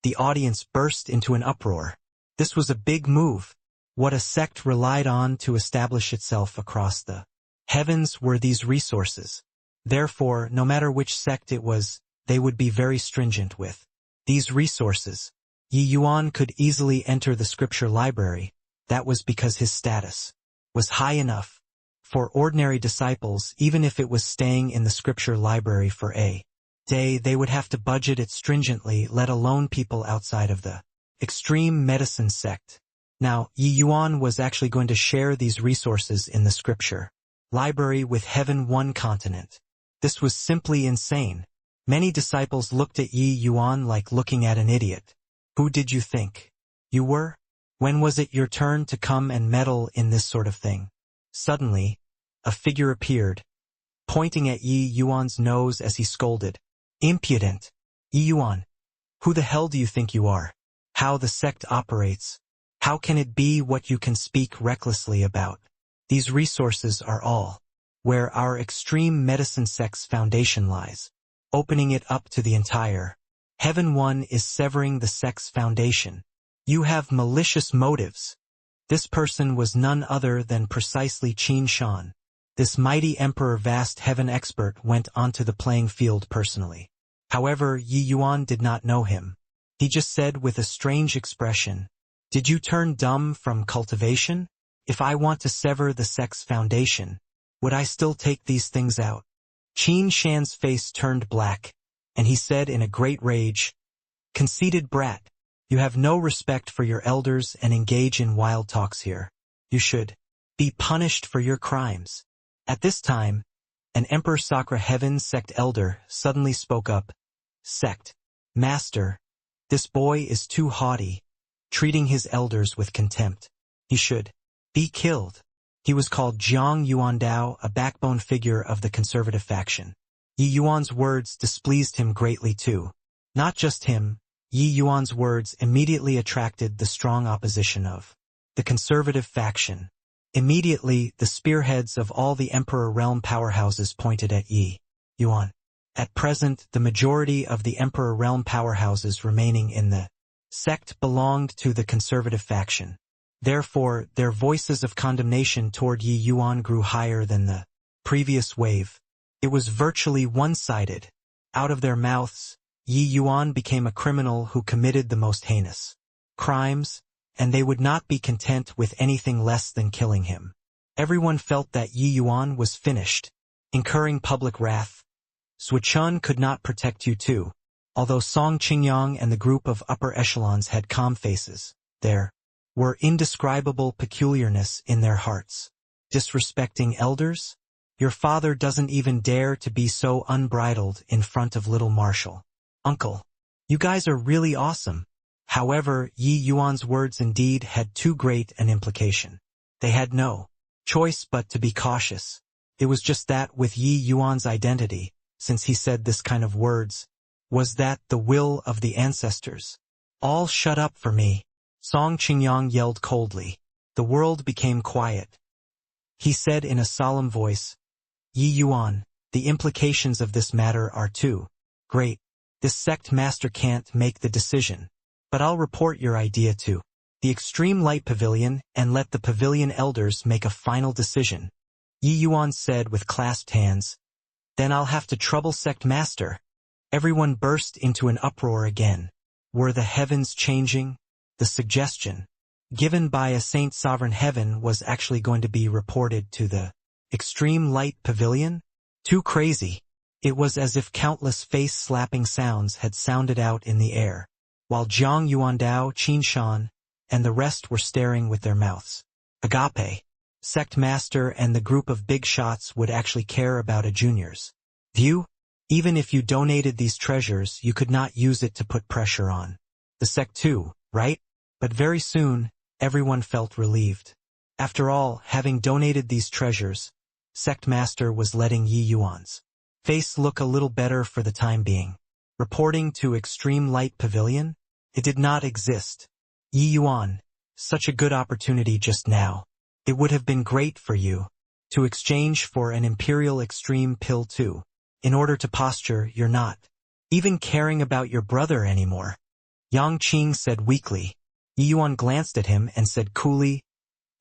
the audience burst into an uproar. This was a big move. What a sect relied on to establish itself across the heavens were these resources. Therefore, no matter which sect it was, they would be very stringent with these resources. Yi Yuan could easily enter the scripture library. That was because his status was high enough. For ordinary disciples, even if it was staying in the scripture library for a day, they would have to budget it stringently, let alone people outside of the extreme medicine sect. Now, Yi Yuan was actually going to share these resources in the scripture library with Heaven One continent. This was simply insane. Many disciples looked at Yi Yuan like looking at an idiot. Who did you think you were? When was it your turn to come and meddle in this sort of thing? Suddenly, a figure appeared, pointing at Yi Yuan's nose as he scolded. Impudent! Yi Yuan, who the hell do you think you are? How the sect operates? How can it be what you can speak recklessly about? These resources are all where our extreme medicine sect's foundation lies. Opening it up to the entire Heaven One is severing the sect's foundation. You have malicious motives. This person was none other than precisely Qin Shan. This mighty emperor vast heaven expert went onto the playing field personally. However, Yi Yuan did not know him. He just said with a strange expression, did you turn dumb from cultivation? If I want to sever the sect's foundation, would I still take these things out? Qin Shan's face turned black, and he said in a great rage, conceited brat, you have no respect for your elders and engage in wild talks here. You should be punished for your crimes. At this time, an Emperor Sakra Heaven sect elder suddenly spoke up. Sect master, this boy is too haughty, treating his elders with contempt. He should be killed. He was called Jiang Yuandao, a backbone figure of the conservative faction. Yi Yuan's words displeased him greatly too. Not just him, Yi Yuan's words immediately attracted the strong opposition of the conservative faction. Immediately, the spearheads of all the Emperor Realm powerhouses pointed at Yi Yuan. At present, the majority of the Emperor Realm powerhouses remaining in the sect belonged to the conservative faction. Therefore, their voices of condemnation toward Yi Yuan grew higher than the previous wave. It was virtually one-sided. Out of their mouths, Yi Yuan became a criminal who committed the most heinous crimes, and they would not be content with anything less than killing him. Everyone felt that Yi Yuan was finished, incurring public wrath. Suichun could not protect you too. Although Song Qingyang and the group of upper echelons had calm faces, there were indescribable peculiarness in their hearts. Disrespecting elders? Your father doesn't even dare to be so unbridled in front of little Marshall. Uncle, you guys are really awesome. However, Yi Yuan's words indeed had too great an implication. They had no choice but to be cautious. It was just that with Yi Yuan's identity, since he said this kind of words, was that the will of the ancestors? All shut up for me. Song Qingyang yelled coldly. The world became quiet. He said in a solemn voice, Yi Yuan, the implications of this matter are too great. This sect master can't make the decision. But I'll report your idea to the Extreme Light Pavilion and let the pavilion elders make a final decision. Yi Yuan said with clasped hands. Then I'll have to trouble sect master. Everyone burst into an uproar again. Were the heavens changing? The suggestion given by a saint sovereign heaven was actually going to be reported to the extreme light pavilion? Too crazy. It was as if countless face-slapping sounds had sounded out in the air, while Jiang Yuandao, Qin Shan, and the rest were staring with their mouths agape. Sect master and the group of big shots would actually care about a junior's view? Even if you donated these treasures, you could not use it to put pressure on the sect too, right? But very soon, everyone felt relieved. After all, having donated these treasures, sect master was letting Yi Yuan's face look a little better for the time being. Reporting to Extreme Light Pavilion? It did not exist. Yi Yuan, such a good opportunity just now. It would have been great for you to exchange for an Imperial Extreme pill too. In order to posture, you're not even caring about your brother anymore. Yang Qing said weakly. Yi Yuan glanced at him and said coolly,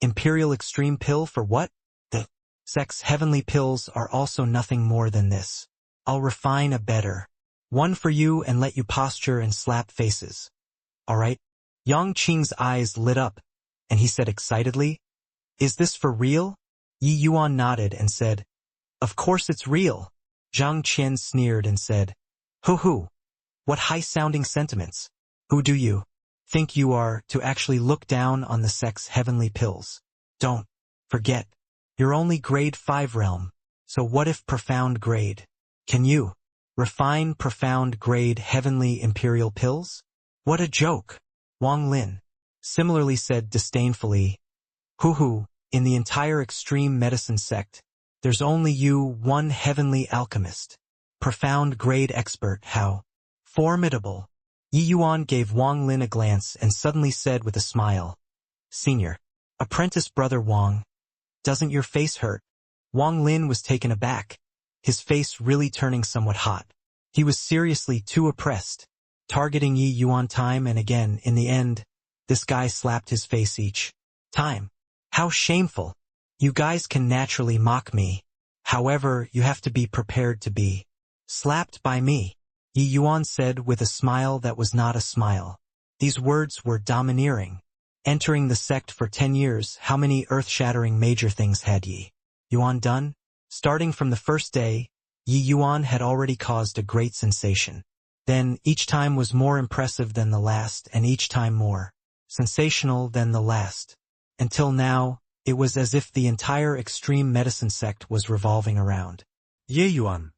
Imperial Extreme pill for what? The sect's heavenly pills are also nothing more than this. I'll refine a better one for you and let you posture and slap faces. All right? Yang Qing's eyes lit up, and he said excitedly, Is this for real? Yi Yuan nodded and said, Of course it's real. Zhang Qian sneered and said, Hoo-hoo. What high-sounding sentiments. Who do you think you are to actually look down on the sect's heavenly pills? Don't forget, you're only grade 5 realm, so what if profound grade? Can you refine profound grade heavenly imperial pills? What a joke. Wang Lin similarly said disdainfully, Hoo-hoo, in the entire extreme medicine sect, there's only you, one heavenly alchemist. Profound grade expert, how formidable. Yi Yuan gave Wang Lin a glance and suddenly said with a smile, Senior, apprentice brother Wang, doesn't your face hurt? Wang Lin was taken aback, his face really turning somewhat hot. He was seriously too oppressed, targeting Yi Yuan time and again. In the end, this guy slapped his face each time. How shameful. You guys can naturally mock me. However, you have to be prepared to be slapped by me. Yi Yuan said with a smile that was not a smile. These words were domineering. Entering the sect for 10 years, how many earth-shattering major things had Yi Yuan done? Starting from the first day, Yi Yuan had already caused a great sensation. Then, each time was more impressive than the last, and each time more sensational than the last. Until now, it was as if the entire extreme medicine sect was revolving around Yi Yuan.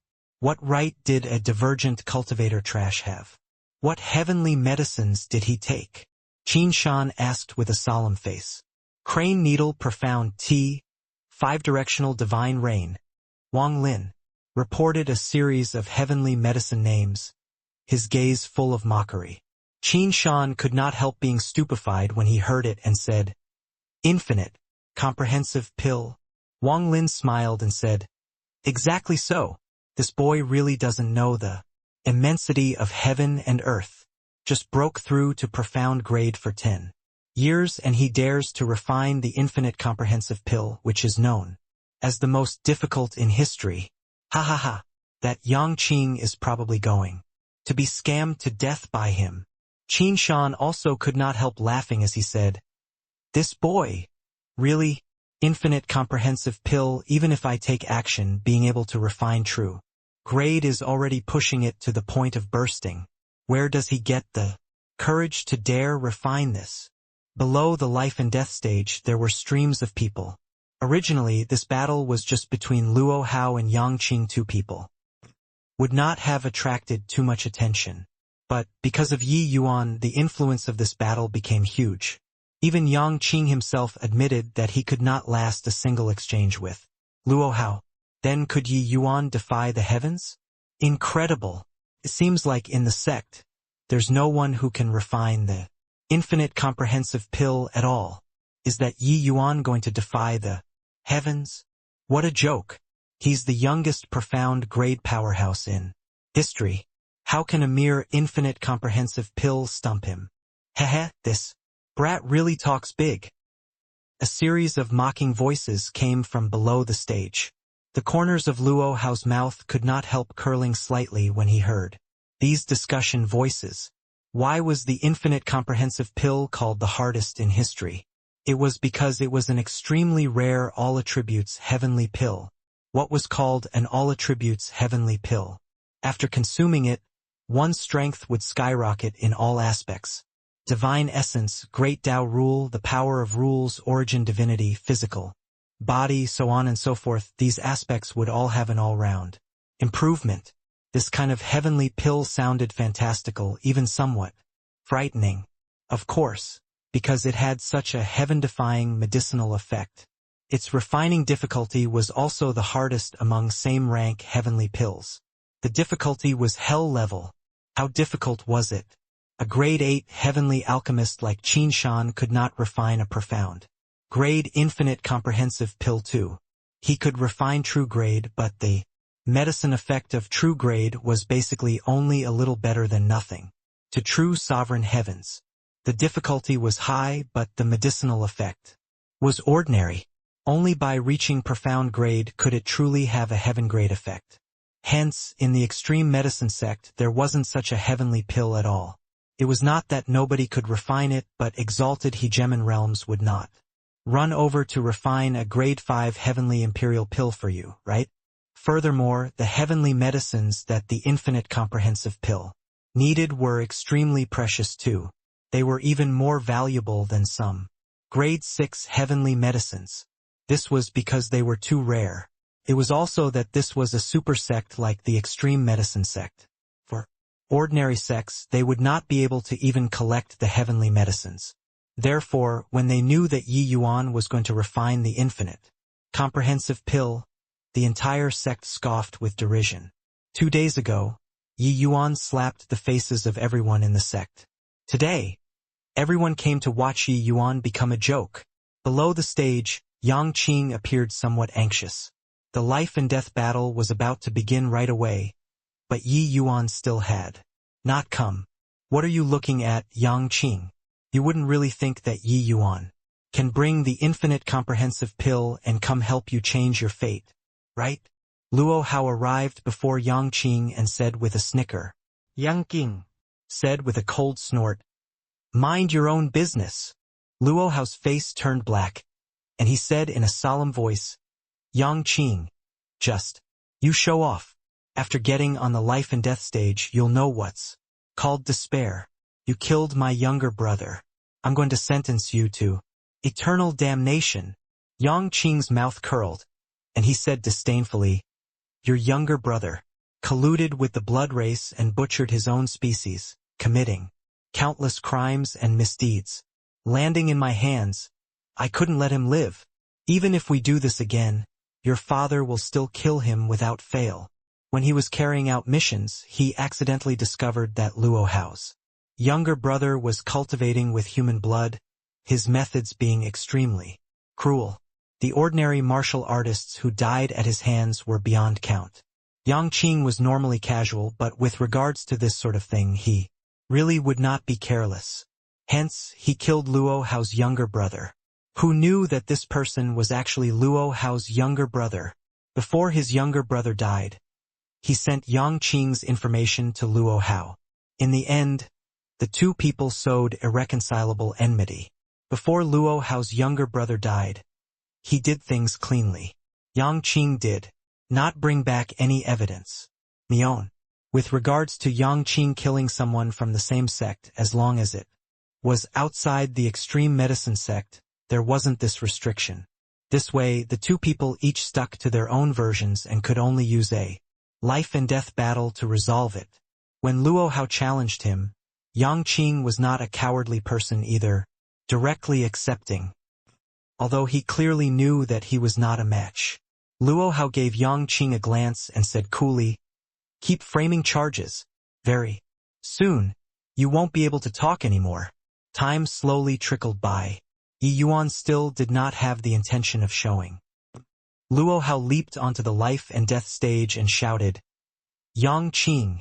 What right did a divergent cultivator trash have? What heavenly medicines did he take? Qin Shan asked with a solemn face. Crane Needle Profound Tea, 5-Directional Divine Rain. Wang Lin reported a series of heavenly medicine names, his gaze full of mockery. Qin Shan could not help being stupefied when he heard it and said, Infinite, comprehensive pill. Wang Lin smiled and said, Exactly so. This boy really doesn't know the immensity of heaven and earth. Just broke through to profound grade for 10 years and he dares to refine the infinite comprehensive pill, which is known as the most difficult in history. Ha ha ha. That Yang Qing is probably going to be scammed to death by him. Qin Shan also could not help laughing as he said, This boy, really? Infinite comprehensive pill, even if I take action, being able to refine true grade is already pushing it to the point of bursting. Where does he get the courage to dare refine this? Below the life and death stage, there were streams of people. Originally, this battle was just between Luo Hao and Yang Qing. Two people would not have attracted too much attention. But, because of Yi Yuan, the influence of this battle became huge. Even Yang Qing himself admitted that he could not last a single exchange with Luo Hao. Then could Yi Yuan defy the heavens? Incredible. It seems like in the sect, there's no one who can refine the infinite comprehensive pill at all. Is that Yi Yuan going to defy the heavens? What a joke. He's the youngest profound grade powerhouse in history. How can a mere infinite comprehensive pill stump him? Heh, this brat really talks big. A series of mocking voices came from below the stage. The corners of Luo Hao's mouth could not help curling slightly when he heard these discussion voices. Why was the infinite comprehensive pill called the hardest in history? It was because it was an extremely rare all-attributes heavenly pill. What was called an all-attributes heavenly pill? After consuming it, one's strength would skyrocket in all aspects. Divine essence, great Tao rule, the power of rules, origin divinity, physical body, so on and so forth, these aspects would all have an all-round improvement. This kind of heavenly pill sounded fantastical, even somewhat frightening. Of course, because it had such a heaven-defying medicinal effect. Its refining difficulty was also the hardest among same-rank heavenly pills. The difficulty was hell level. How difficult was it? A grade 8 heavenly alchemist like Qin Shan could not refine a profound grade infinite comprehensive pill too. He could refine true grade, but the medicine effect of true grade was basically only a little better than nothing. To true sovereign heavens. The difficulty was high, but the medicinal effect was ordinary. Only by reaching profound grade could it truly have a heaven grade effect. Hence, in the extreme medicine sect, there wasn't such a heavenly pill at all. It was not that nobody could refine it, but exalted hegemon realms would not run over to refine a grade 5 heavenly imperial pill for you, right? Furthermore, the heavenly medicines that the infinite comprehensive pill needed were extremely precious too. They were even more valuable than some grade 6 heavenly medicines. This was because they were too rare. It was also that this was a super sect like the extreme medicine sect. For ordinary sects, they would not be able to even collect the heavenly medicines. Therefore, when they knew that Yi Yuan was going to refine the infinite comprehensive pill, the entire sect scoffed with derision. 2 days ago, Yi Yuan slapped the faces of everyone in the sect. Today, everyone came to watch Yi Yuan become a joke. Below the stage, Yang Qing appeared somewhat anxious. The life and death battle was about to begin right away, but Yi Yuan still had not come. What are you looking at, Yang Qing? You wouldn't really think that Yi Yuan can bring the infinite comprehensive pill and come help you change your fate, right? Luo Hao arrived before Yang Qing and said with a snicker. Yang Qing said with a cold snort, "Mind your own business." Luo Hao's face turned black, and he said in a solemn voice, "Yang Qing, you show off. After getting on the life and death stage, you'll know what's called despair. You killed my younger brother. I'm going to sentence you to eternal damnation." Yang Qing's mouth curled, and he said disdainfully, "Your younger brother colluded with the blood race and butchered his own species, committing countless crimes and misdeeds. Landing in my hands, I couldn't let him live. Even if we do this again, your father will still kill him without fail." When he was carrying out missions, he accidentally discovered that Luo Hao's younger brother was cultivating with human blood, his methods being extremely cruel. The ordinary martial artists who died at his hands were beyond count. Yang Qing was normally casual, but with regards to this sort of thing he really would not be careless. Hence, he killed Luo Hao's younger brother. Who knew that this person was actually Luo Hao's younger brother? Before his younger brother died, he sent Yang Qing's information to Luo Hao. In the end, the two people sowed irreconcilable enmity. Before Luo Hao's younger brother died, he did things cleanly. Yang Qing did not bring back any evidence. Mion. With regards to Yang Qing killing someone from the same sect, as long as it was outside the extreme medicine sect, there wasn't this restriction. This way, the two people each stuck to their own versions and could only use a life and death battle to resolve it. When Luo Hao challenged him, Yang Qing was not a cowardly person either, directly accepting. Although he clearly knew that he was not a match. Luo Hao gave Yang Qing a glance and said coolly, "Keep framing charges. Very soon, you won't be able to talk anymore." Time slowly trickled by. Yi Yuan still did not have the intention of showing. Luo Hao leaped onto the life and death stage and shouted, "Yang Qing,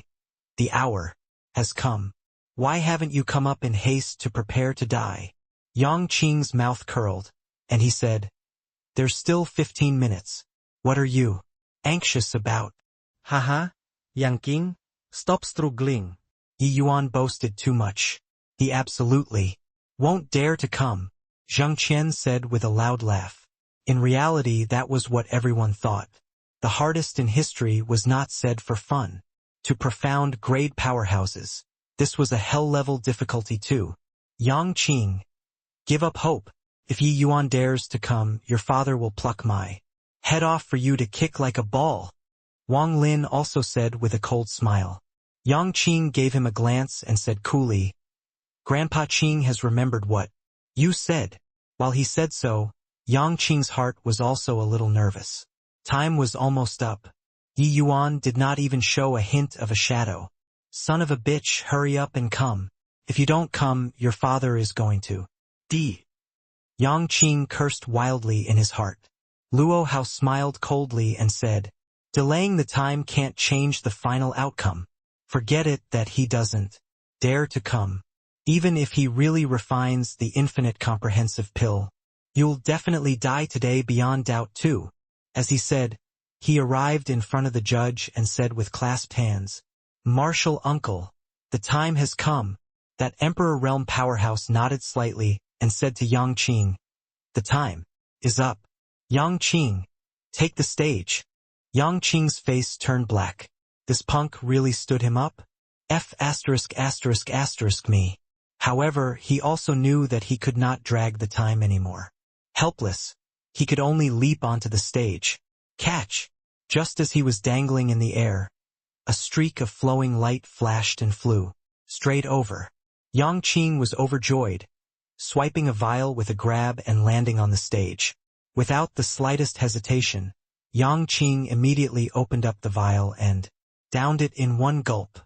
the hour has come. Why haven't you come up in haste to prepare to die?" Yang Qing's mouth curled, and he said, "There's still 15 minutes. What are you anxious about?" Haha, Yang King, stop struggling. Yi Yuan boasted too much. He absolutely won't dare to come, Zhang Qian said with a loud laugh. In reality, that was what everyone thought. The hardest in history was not said for fun. To profound grade powerhouses, this was a hell-level difficulty too. Yang Qing, give up hope. If Yi Yuan dares to come, your father will pluck my head off for you to kick like a ball. Wang Lin also said with a cold smile. Yang Qing gave him a glance and said coolly, "Grandpa Qing has remembered what you said." While he said so, Yang Qing's heart was also a little nervous. Time was almost up. Yi Yuan did not even show a hint of a shadow. "Son of a bitch, hurry up and come. If you don't come, your father is going to die." Yang Qing cursed wildly in his heart. Luo Hao smiled coldly and said, "Delaying the time can't change the final outcome. Forget it that he doesn't dare to come. Even if he really refines the infinite comprehensive pill, you'll definitely die today beyond doubt too." As he said, he arrived in front of the judge and said with clasped hands, "Martial uncle, the time has come." That Emperor Realm powerhouse nodded slightly and said to Yang Qing, "The time is up. Yang Qing, take the stage." Yang Qing's face turned black. This punk really stood him up? Me. However, he also knew that he could not drag the time anymore. Helpless, he could only leap onto the stage. Catch! Just as he was dangling in the air, a streak of flowing light flashed and flew straight over. Yang Qing was overjoyed, swiping a vial with a grab and landing on the stage. Without the slightest hesitation, Yang Qing immediately opened up the vial and downed it in one gulp.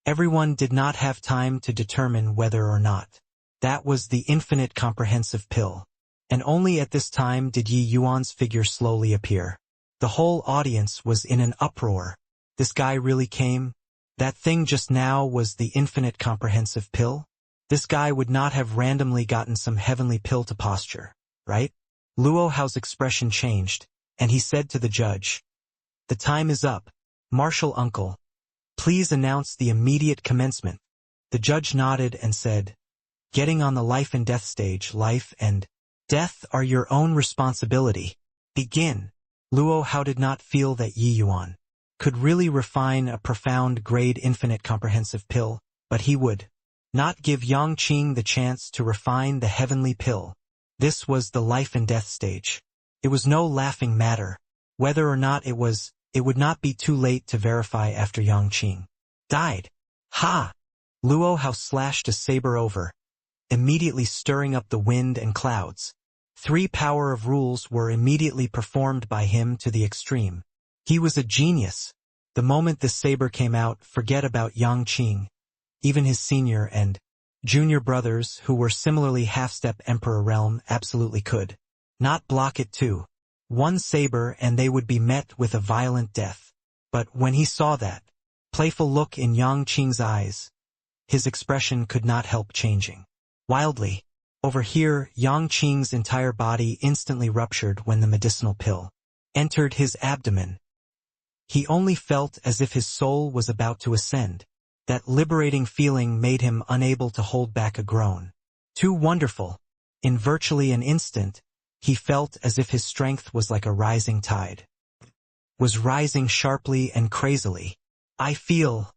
Everyone did not have time to determine whether or not that was the infinite comprehensive pill. And only at this time did Yi Yuan's figure slowly appear. The whole audience was in an uproar. This guy really came? That thing just now was the infinite comprehensive pill? This guy would not have randomly gotten some heavenly pill to posture, right? Luo Hao's expression changed, and he said to the judge, "The time is up. Martial uncle, please announce the immediate commencement." The judge nodded and said, "Getting on the life and death stage, life and death are your own responsibility. Begin." Luo Hao did not feel that Yi Yuan could really refine a profound grade infinite comprehensive pill, but he would not give Yang Qing the chance to refine the heavenly pill. This was the life and death stage. It was no laughing matter. Whether or not it would not be too late to verify after Yang Qing died. Ha! Luo Hao slashed a saber over, immediately stirring up the wind and clouds. 3 power of rules were immediately performed by him to the extreme. He was a genius. The moment the saber came out, forget about Yang Qing. Even his senior and junior brothers, who were similarly half-step Emperor Realm, absolutely could not block it too. One saber and they would be met with a violent death. But when he saw that playful look in Yang Qing's eyes, his expression could not help changing. Wildly. Over here, Yang Qing's entire body instantly ruptured when the medicinal pill entered his abdomen. He only felt as if his soul was about to ascend. That liberating feeling made him unable to hold back a groan. Too wonderful. In virtually an instant, he felt as if his strength was like a rising tide. Was rising sharply and crazily. "I feel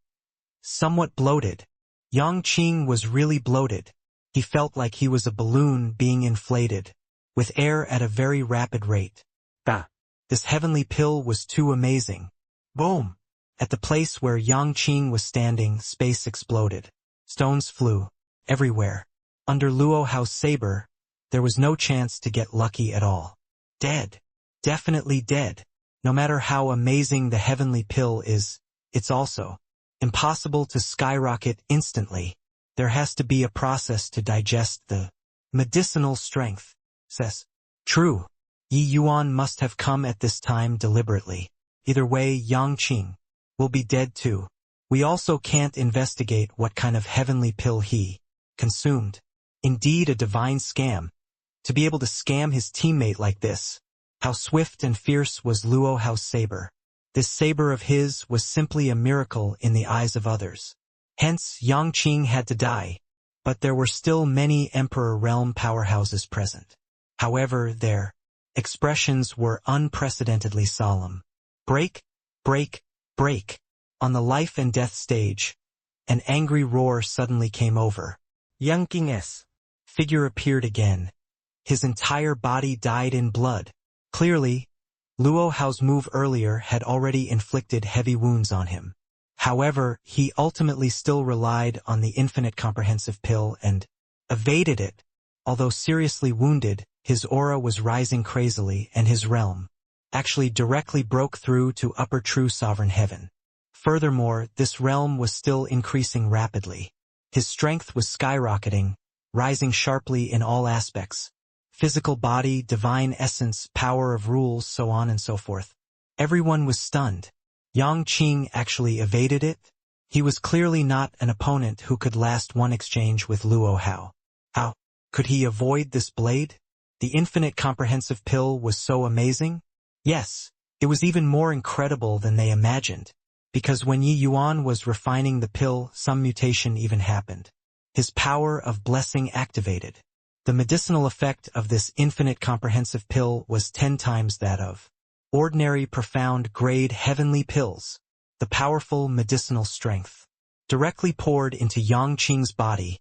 somewhat bloated." Yang Qing was really bloated. He felt like he was a balloon being inflated, with air at a very rapid rate. Bah! This heavenly pill was too amazing. Boom! At the place where Yang Qing was standing, space exploded. Stones flew everywhere. Under Luo Hao's saber, there was no chance to get lucky at all. Dead. Definitely dead. No matter how amazing the heavenly pill is, it's also impossible to skyrocket instantly. There has to be a process to digest the medicinal strength, says. True. Yi Yuan must have come at this time deliberately. Either way, Yang Qing will be dead too. We also can't investigate what kind of heavenly pill he consumed. Indeed, a divine scam. To be able to scam his teammate like this. How swift and fierce was Luo Hao's saber. This saber of his was simply a miracle in the eyes of others. Hence, Yang Qing had to die. But there were still many Emperor Realm powerhouses present. However, their expressions were unprecedentedly solemn. Break, break, break. On the life and death stage, an angry roar suddenly came over. Yang Qing's figure appeared again. His entire body dyed in blood. Clearly, Luo Hao's move earlier had already inflicted heavy wounds on him. However, he ultimately still relied on the infinite comprehensive pill and evaded it. Although seriously wounded, his aura was rising crazily and his realm actually directly broke through to upper true sovereign heaven. Furthermore, this realm was still increasing rapidly. His strength was skyrocketing, rising sharply in all aspects. Physical body, divine essence, power of rules, so on and so forth. Everyone was stunned. Yang Qing actually evaded it. He was clearly not an opponent who could last one exchange with Luo Hao. How could he avoid this blade? The infinite comprehensive pill was so amazing? Yes, it was even more incredible than they imagined. Because when Yi Yuan was refining the pill, some mutation even happened. His power of blessing activated. The medicinal effect of this infinite comprehensive pill was 10 times that of ordinary profound grade heavenly pills. The powerful medicinal strength directly poured into Yang Qing's body,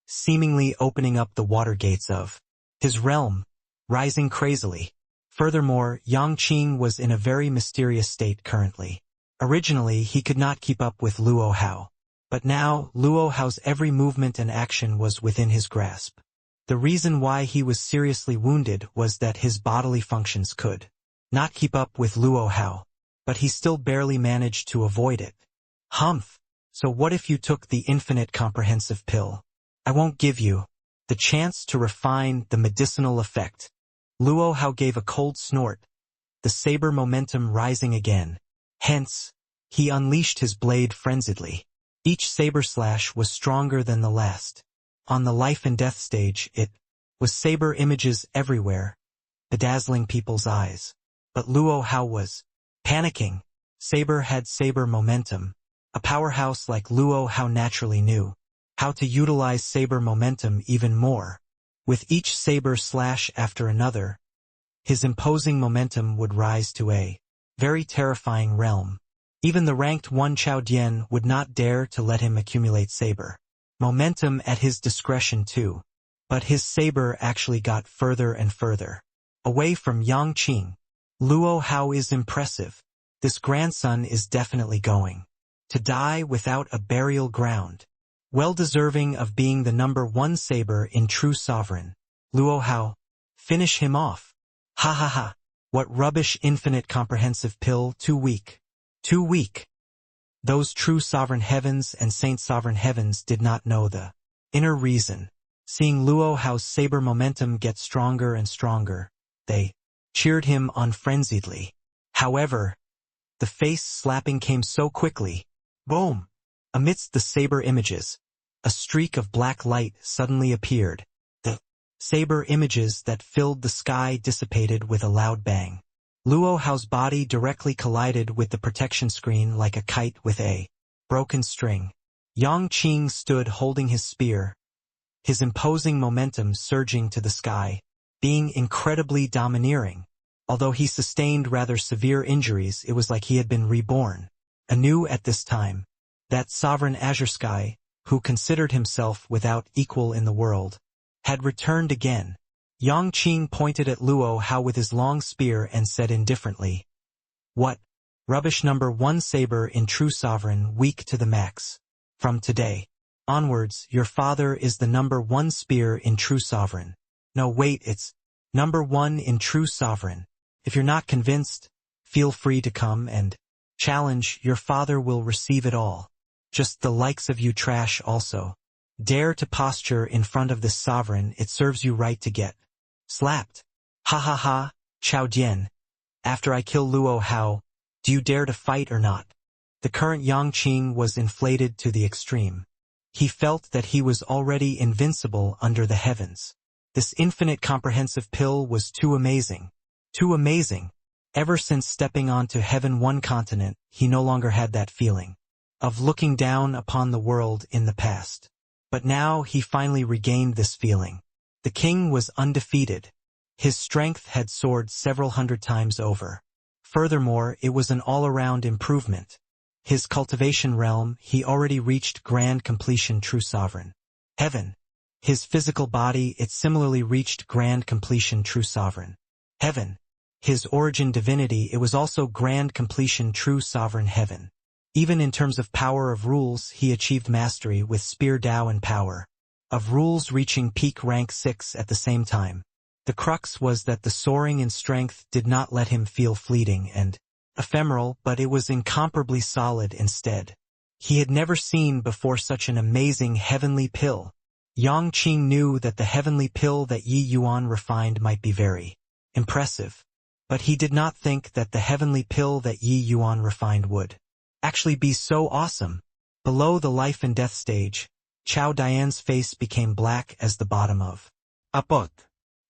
seemingly opening up the water gates of his realm, rising crazily. Furthermore, Yang Qing was in a very mysterious state currently. Originally, he could not keep up with Luo Hao. But now, Luo Hao's every movement and action was within his grasp. The reason why he was seriously wounded was that his bodily functions could not keep up with Luo Hao, but he still barely managed to avoid it. Humph! So what if you took the infinite comprehensive pill? I won't give you the chance to refine the medicinal effect. Luo Hao gave a cold snort, the saber momentum rising again. Hence, he unleashed his blade frenziedly. Each saber slash was stronger than the last. On the life and death stage, it was saber images everywhere, bedazzling people's eyes. But Luo Hao was panicking. Saber had saber momentum. A powerhouse like Luo Hao naturally knew how to utilize saber momentum even more. With each saber slash after another, his imposing momentum would rise to a very terrifying realm. Even the ranked 1 Chao Dian would not dare to let him accumulate saber momentum at his discretion too. But his saber actually got further and further away from Yang Qing. Luo Hao is impressive. This grandson is definitely going to die without a burial ground. Well deserving of being the #1 saber in true sovereign. Luo Hao, finish him off. Ha ha ha. What rubbish infinite comprehensive pill, too weak. Too weak. Those true sovereign heavens and saint sovereign heavens did not know the inner reason. Seeing Luo Hao's saber momentum get stronger and stronger, they cheered him on frenziedly. However, the face slapping came so quickly. Boom! Amidst the saber images, a streak of black light suddenly appeared. The saber images that filled the sky dissipated with a loud bang. Luo Hao's body directly collided with the protection screen like a kite with a broken string. Yang Qing stood holding his spear, his imposing momentum surging to the sky, being incredibly domineering. Although he sustained rather severe injuries, it was like he had been reborn anew at this time. That sovereign azure sky, who considered himself without equal in the world, had returned again. Yang Qing pointed at Luo Hao with his long spear and said indifferently, "What? Rubbish #1 saber in true sovereign, weak to the max. From today onwards, your father is the #1 spear in true sovereign. No, wait, it's #1 in true sovereign. If you're not convinced, feel free to come and challenge. Your father will receive it all. Just the likes of you trash also. Dare to posture in front of this sovereign, it serves you right to get slapped. Ha ha ha, Chao Dian. After I kill Luo Hao, do you dare to fight or not?" The current Yang Qing was inflated to the extreme. He felt that he was already invincible under the heavens. This infinite comprehensive pill was too amazing. Too amazing. Ever since stepping onto heaven one continent, he no longer had that feeling of looking down upon the world in the past. But now he finally regained this feeling. The king was undefeated. His strength had soared several hundred times over. Furthermore, it was an all-around improvement. His cultivation realm, he already reached grand completion true sovereign. Heaven. His physical body, it similarly reached grand completion true sovereign. Heaven. His origin divinity, it was also grand completion true sovereign heaven. Even in terms of power of rules, he achieved mastery with spear Tao and power of rules reaching peak rank 6 at the same time. The crux was that the soaring in strength did not let him feel fleeting and ephemeral, but it was incomparably solid instead. He had never seen before such an amazing heavenly pill. Yang Qing knew that the heavenly pill that Yi Yuan refined might be very impressive, but he did not think that the heavenly pill that Yi Yuan refined would actually be so awesome. Below the life and death stage, Chao Dian's face became black as the bottom of a pot.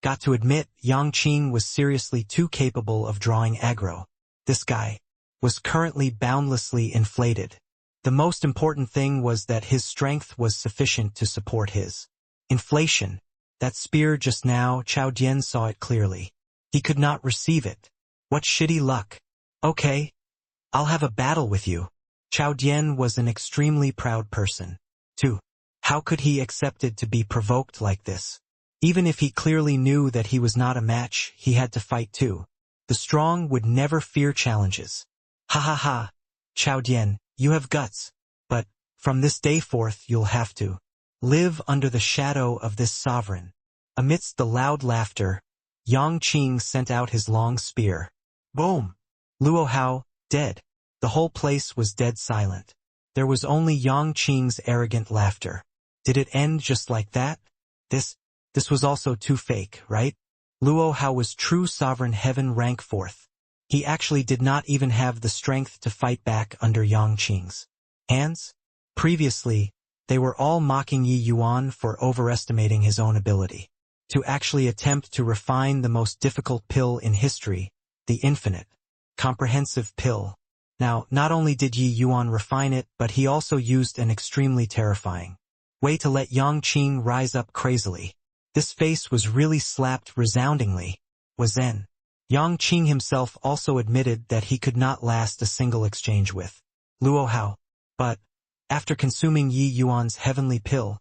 Got to admit, Yang Qing was seriously too capable of drawing aggro. This guy was currently boundlessly inflated. The most important thing was that his strength was sufficient to support his inflation. That spear just now, Chao Dian saw it clearly. He could not receive it. What shitty luck. Okay. I'll have a battle with you. Chao Dian was an extremely proud person. 2. How could he accepted to be provoked like this? Even if he clearly knew that he was not a match, he had to fight too. The strong would never fear challenges. Ha ha ha. Chao Dian, you have guts. But, from this day forth you'll have to live under the shadow of this sovereign. Amidst the loud laughter, Yang Qing sent out his long spear. Boom! Luo Hao, dead. The whole place was dead silent. There was only Yang Qing's arrogant laughter. Did it end just like that? This was also too fake, right? Luo Hao was true sovereign heaven rank 4th. He actually did not even have the strength to fight back under Yang Qing's hands. Previously, they were all mocking Yi Yuan for overestimating his own ability to actually attempt to refine the most difficult pill in history, the infinite, comprehensive pill. Now, not only did Yi Yuan refine it, but he also used an extremely terrifying way to let Yang Qing rise up crazily. This face was really slapped resoundingly. Was Zen. Yang Qing himself also admitted that he could not last a single exchange with Luo Hao. But, after consuming Yi Yuan's heavenly pill,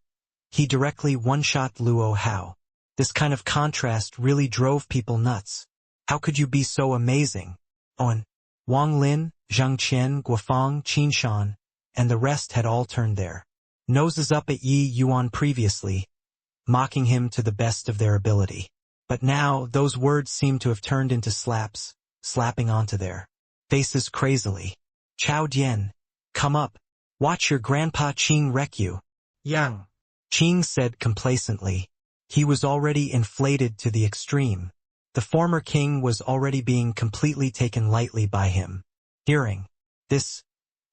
he directly one-shot Luo Hao. This kind of contrast really drove people nuts. How could you be so amazing? Owen, Wang Lin, Zhang Qian, Guofang, Qin Shan, and the rest had all turned their noses up at Yi Yuan previously, mocking him to the best of their ability. But now, those words seemed to have turned into slaps, slapping onto their faces crazily. Chao Dian, come up. Watch your grandpa Qing wreck you. Yang Qing said complacently. He was already inflated to the extreme. The former king was already being completely taken lightly by him. Hearing this,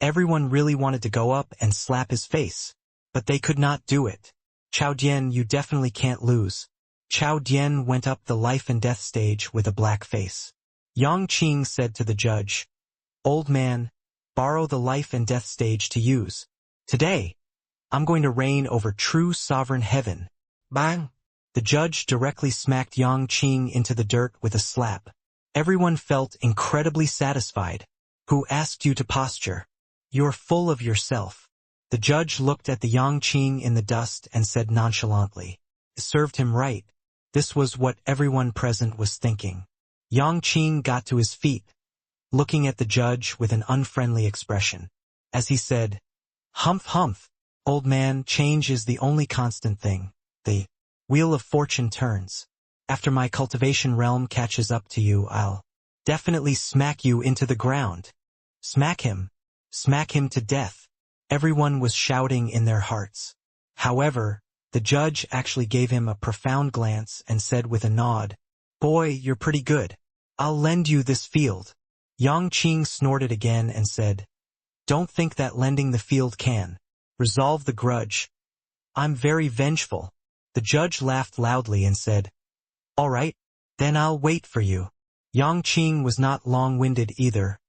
everyone really wanted to go up and slap his face. But they could not do it. Chao Dian, you definitely can't lose. Chao Dian went up the life and death stage with a black face. Yang Qing said to the judge, Old man, borrow the life and death stage to use. Today, I'm going to reign over true sovereign heaven. Bang! The judge directly smacked Yang Qing into the dirt with a slap. Everyone felt incredibly satisfied. Who asked you to posture? You're full of yourself. The judge looked at the Yang Qing in the dust and said nonchalantly. It served him right. This was what everyone present was thinking. Yang Qing got to his feet, looking at the judge with an unfriendly expression. As he said, Humph humph, old man, change is the only constant thing. The wheel of fortune turns. After my cultivation realm catches up to you, I'll definitely smack you into the ground. Smack him to death. Everyone was shouting in their hearts. However, the judge actually gave him a profound glance and said with a nod, Boy, you're pretty good. I'll lend you this field. Yang Qing snorted again and said, Don't think that lending the field can resolve the grudge. I'm very vengeful. The judge laughed loudly and said, "All right, then I'll wait for you." Yang Qing was not long-winded either,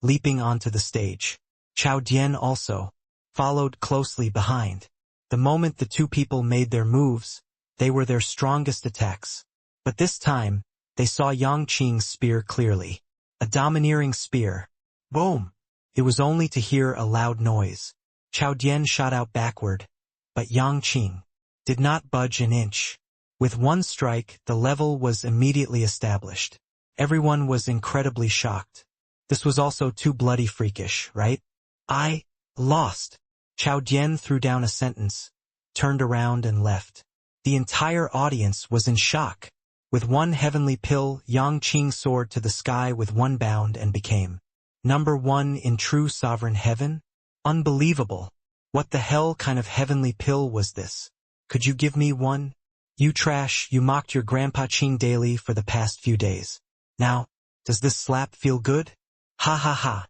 leaping onto the stage. Chao Dian also followed closely behind. The moment the two people made their moves, they were their strongest attacks. But this time, they saw Yang Qing's spear clearly. A domineering spear. Boom! It was only to hear a loud noise. Chao Dian shot out backward, but Yang Qing did not budge an inch. With one strike, the level was immediately established. Everyone was incredibly shocked. This was also too bloody freakish, right? I lost. Chao Dian threw down a sentence, turned around and left. The entire audience was in shock. With one heavenly pill, Yang Qing soared to the sky with one bound and became #1 in true sovereign heaven? Unbelievable. What the hell kind of heavenly pill was this? Could you give me one? You trash, you mocked your grandpa Qing daily for the past few days. Now, does this slap feel good? Ha ha ha.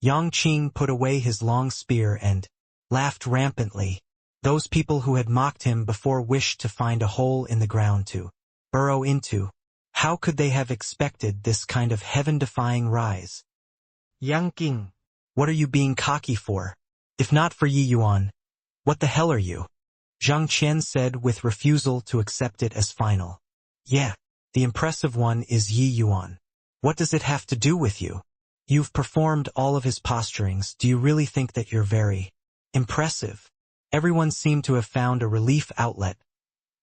Yang Qing put away his long spear and laughed rampantly. Those people who had mocked him before wished to find a hole in the ground to burrow into. How could they have expected this kind of heaven-defying rise? Yang Qing, What are you being cocky for? If not for Yi Yuan, what the hell are you? Zhang Qian said with refusal to accept it as final. Yeah, the impressive one is Yi Yuan. What does it have to do with you? You've performed all of his posturings. Do you really think that you're very impressive? Everyone seemed to have found a relief outlet,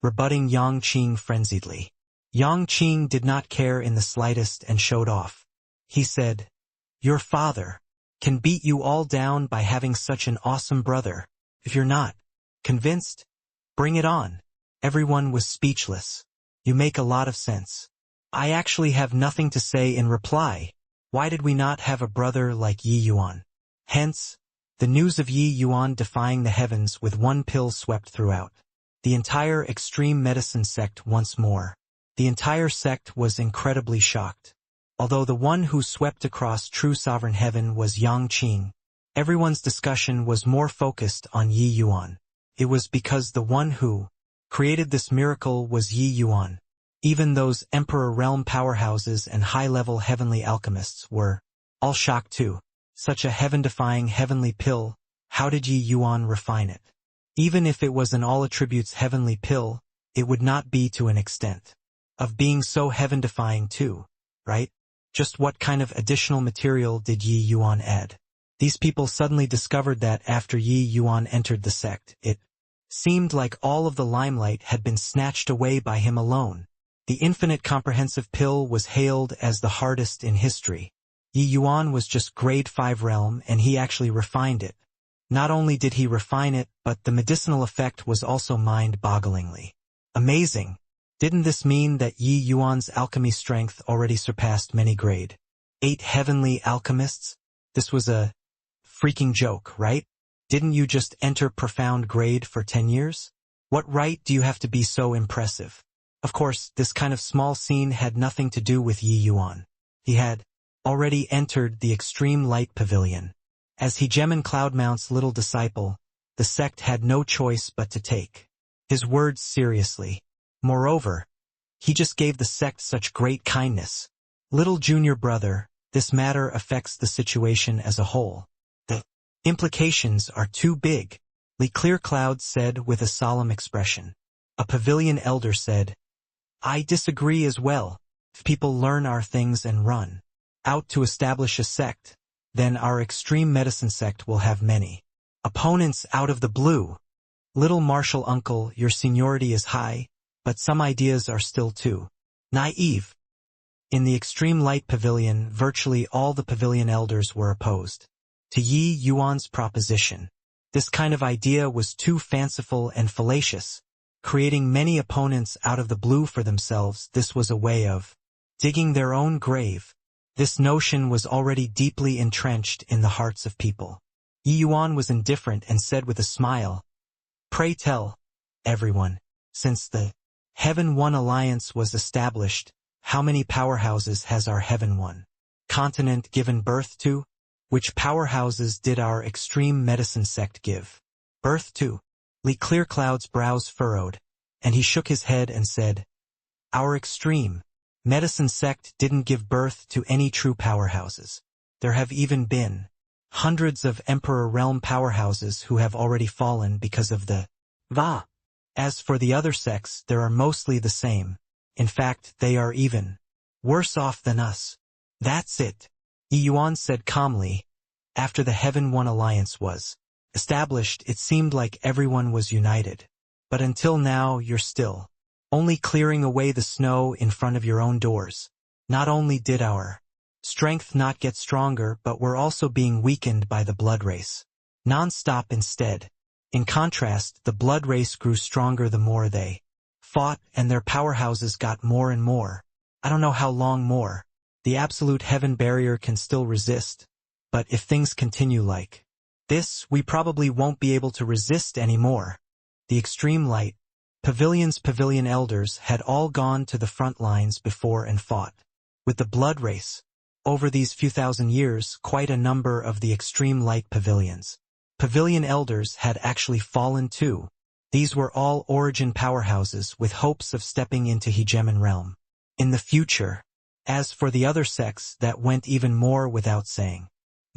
rebutting Yang Qing frenziedly. Yang Qing did not care in the slightest and showed off. He said, "Your father can beat you all down by having such an awesome brother. If you're not convinced, bring it on." Everyone was speechless. You make a lot of sense. I actually have nothing to say in reply. Why did we not have a brother like Yi Yuan? Hence, the news of Yi Yuan defying the heavens with one pill swept throughout the entire extreme medicine sect once more. The entire sect was incredibly shocked. Although the one who swept across true sovereign heaven was Yang Qing, everyone's discussion was more focused on Yi Yuan. It was because the one who created this miracle was Yi Yuan. Even those Emperor Realm powerhouses and high-level heavenly alchemists were all shocked too. Such a heaven-defying heavenly pill, how did Yi Yuan refine it? Even if it was an all-attributes heavenly pill, it would not be to an extent of being so heaven-defying too, right? Just what kind of additional material did Yi Yuan add? These people suddenly discovered that after Yi Yuan entered the sect, it seemed like all of the limelight had been snatched away by him alone. The infinite comprehensive pill was hailed as the hardest in history. Yi Yuan was just grade 5 realm and he actually refined it. Not only did he refine it, but the medicinal effect was also mind-bogglingly amazing. Didn't this mean that Yi Yuan's alchemy strength already surpassed many grade 8 heavenly alchemists? This was a freaking joke, right? Didn't you just enter profound grade for 10 years? What right do you have to be so impressive? Of course, this kind of small scene had nothing to do with Yi Yuan. He had already entered the extreme light pavilion. As he Gemin Cloudmount's little disciple, the sect had no choice but to take his words seriously. Moreover, he just gave the sect such great kindness. Little junior brother, this matter affects the situation as a whole. The implications are too big, Li Clear Cloud said with a solemn expression. A pavilion elder said, I disagree as well. If people learn our things and run out to establish a sect, then our extreme medicine sect will have many opponents out of the blue. Little martial uncle, your seniority is high, but some ideas are still too naive. In the extreme light pavilion, virtually all the pavilion elders were opposed to Yi Yuan's proposition. This kind of idea was too fanciful and fallacious. Creating many opponents out of the blue for themselves, this was a way of digging their own grave. This notion was already deeply entrenched in the hearts of people. Yi Yuan was indifferent and said with a smile, Pray tell, everyone, since the Heaven One Alliance was established, how many powerhouses has our Heaven One continent given birth to? Which powerhouses did our extreme medicine sect give birth to? Li Clear Cloud's brows furrowed, and he shook his head and said, "Our extreme medicine sect didn't give birth to any true powerhouses. There have even been hundreds of Emperor Realm powerhouses who have already fallen because of the Va. As for the other sects, they are mostly the same. In fact, they are even worse off than us." "That's it," Yi Yuan said calmly. After the Heaven One Alliance was established, it seemed like everyone was united. But until now, you're still only clearing away the snow in front of your own doors. Not only did our strength not get stronger, but we're also being weakened by the blood race. Non-stop instead. In contrast, the blood race grew stronger the more they fought, and their powerhouses got more and more. I don't know how long more. The absolute heaven barrier can still resist. But if things continue like this, we probably won't be able to resist anymore. The extreme light pavilion elders had all gone to the front lines before and fought with the blood race. Over these few thousand years, quite a number of the extreme light pavilion elders had actually fallen too. These were all origin powerhouses with hopes of stepping into Hegemon realm in the future. As for the other sects, that went even more without saying.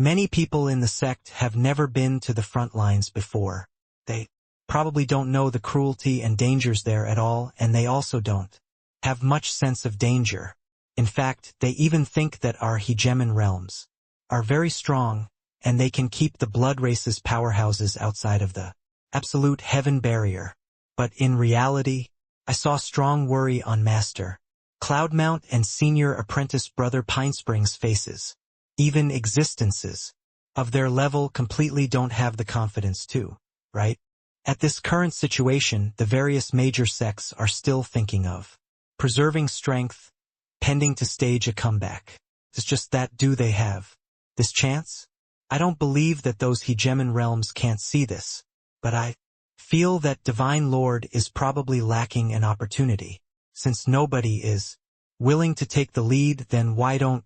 Many people in the sect have never been to the front lines before. They probably don't know the cruelty and dangers there at all, and they also don't have much sense of danger. In fact, they even think that our Hegemon realms are very strong, and they can keep the blood race's powerhouses outside of the absolute heaven barrier. But in reality, I saw strong worry on Master Cloudmount and senior apprentice brother Pinespring's faces. Even existences of their level completely don't have the confidence to, right? At this current situation, the various major sects are still thinking of preserving strength, pending to stage a comeback. It's just that, do they have this chance? I don't believe that those Hegemon realms can't see this, but I feel that Divine Lord is probably lacking an opportunity. Since nobody is willing to take the lead, then why don't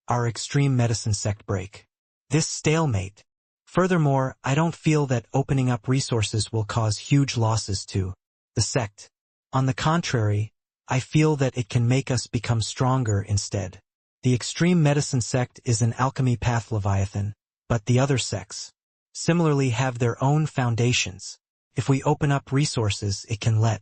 our extreme medicine sect break this stalemate? Furthermore, I don't feel that opening up resources will cause huge losses to the sect. On the contrary, I feel that it can make us become stronger instead. The extreme medicine sect is an alchemy path leviathan, but the other sects similarly have their own foundations. If we open up resources, it can let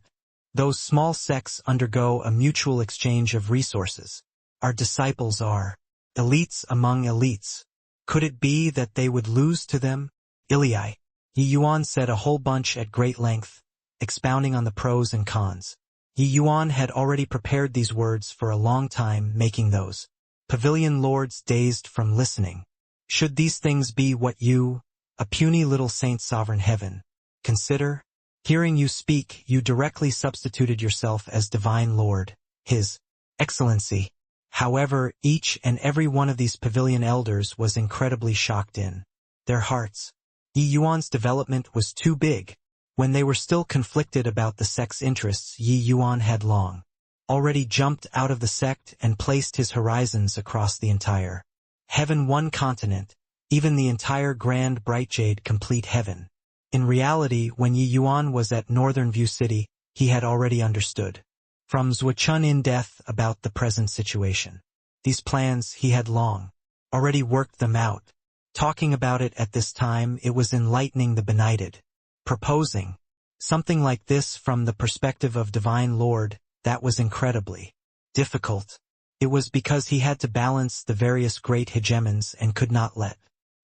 those small sects undergo a mutual exchange of resources. Our disciples are elites among elites. Could it be that they would lose to them? Yi Yuan said a whole bunch at great length, expounding on the pros and cons. Yi Yuan had already prepared these words for a long time, making those pavilion lords dazed from listening. Should these things be what you, a puny little saint sovereign heaven, consider? Hearing you speak, you directly substituted yourself as Divine Lord, His Excellency. However, each and every one of these pavilion elders was incredibly shocked in their hearts. Yi Yuan's development was too big. When they were still conflicted about the sect's interests, Yi Yuan had long already jumped out of the sect and placed his horizons across the entire Heaven One continent, even the entire Grand Bright Jade complete heaven. In reality, when Yi Yuan was at Northern View City, he had already understood from Zuochun in death about the present situation. These plans, he had long already worked them out. Talking about it at this time, it was enlightening the benighted. Proposing something like this from the perspective of Divine Lord, that was incredibly difficult. It was because he had to balance the various great hegemons and could not let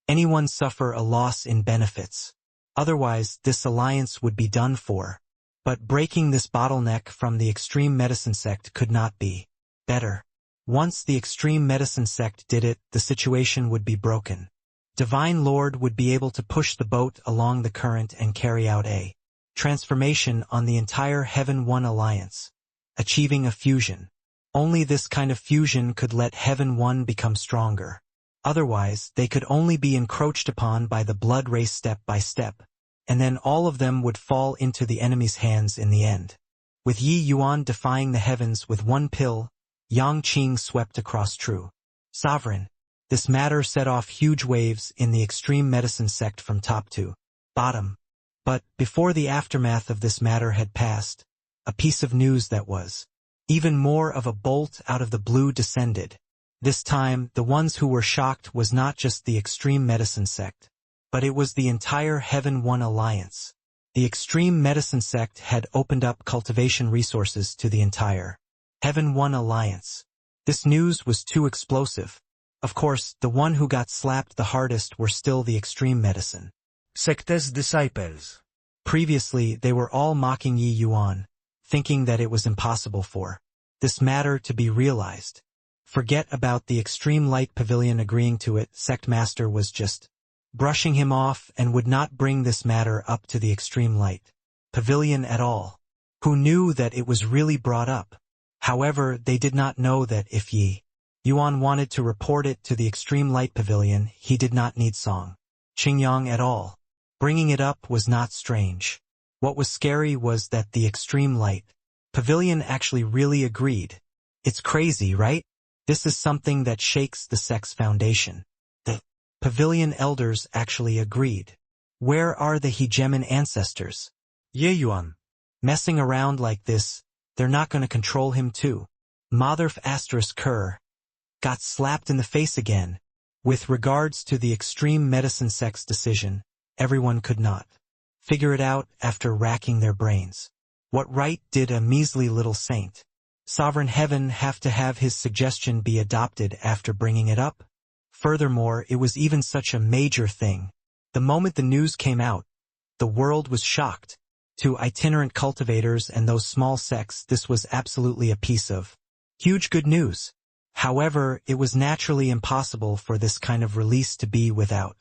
anyone suffer a loss in benefits. Otherwise, this alliance would be done for. But breaking this bottleneck from the extreme medicine sect could not be better. Once the extreme medicine sect did it, the situation would be broken. Divine Lord would be able to push the boat along the current and carry out a transformation on the entire Heaven One Alliance, achieving a fusion. Only this kind of fusion could let Heaven One become stronger. Otherwise, they could only be encroached upon by the blood race step by step, and then all of them would fall into the enemy's hands in the end. With Yi Yuan defying the heavens with one pill, Yang Qing swept across true sovereign. This matter set off huge waves in the extreme medicine sect from top to bottom. But before the aftermath of this matter had passed, a piece of news that was even more of a bolt out of the blue descended. This time, the ones who were shocked was not just the extreme medicine sect, but it was the entire Heaven One Alliance. The extreme medicine sect had opened up cultivation resources to the entire Heaven One Alliance. This news was too explosive. Of course, the one who got slapped the hardest were still the extreme medicine sect's disciples. Previously, they were all mocking Yi Yuan, thinking that it was impossible for this matter to be realized. Forget about the Extreme Light Pavilion agreeing to it. Sect Master was just brushing him off and would not bring this matter up to the Extreme Light Pavilion at all. Who knew that it was really brought up? However, they did not know that if Yi Yuan wanted to report it to the Extreme Light Pavilion, he did not need Song Qingyang at all. Bringing it up was not strange. What was scary was that the Extreme Light Pavilion actually really agreed. It's crazy, right? This is something that shakes the sect's foundation. The Pavilion elders actually agreed. Where are the hegemon ancestors? Ye Yuan. Messing around like this, they're not going to control him too. Motherf asterisk Kerr got slapped in the face again. With regards to the extreme medicine sect's decision, everyone could not figure it out after racking their brains. What right did a measly little saint, Sovereign Heaven, have to have his suggestion be adopted after bringing it up? Furthermore, it was even such a major thing. The moment the news came out, the world was shocked. To itinerant cultivators and those small sects, this was absolutely a piece of huge good news. However, it was naturally impossible for this kind of release to be without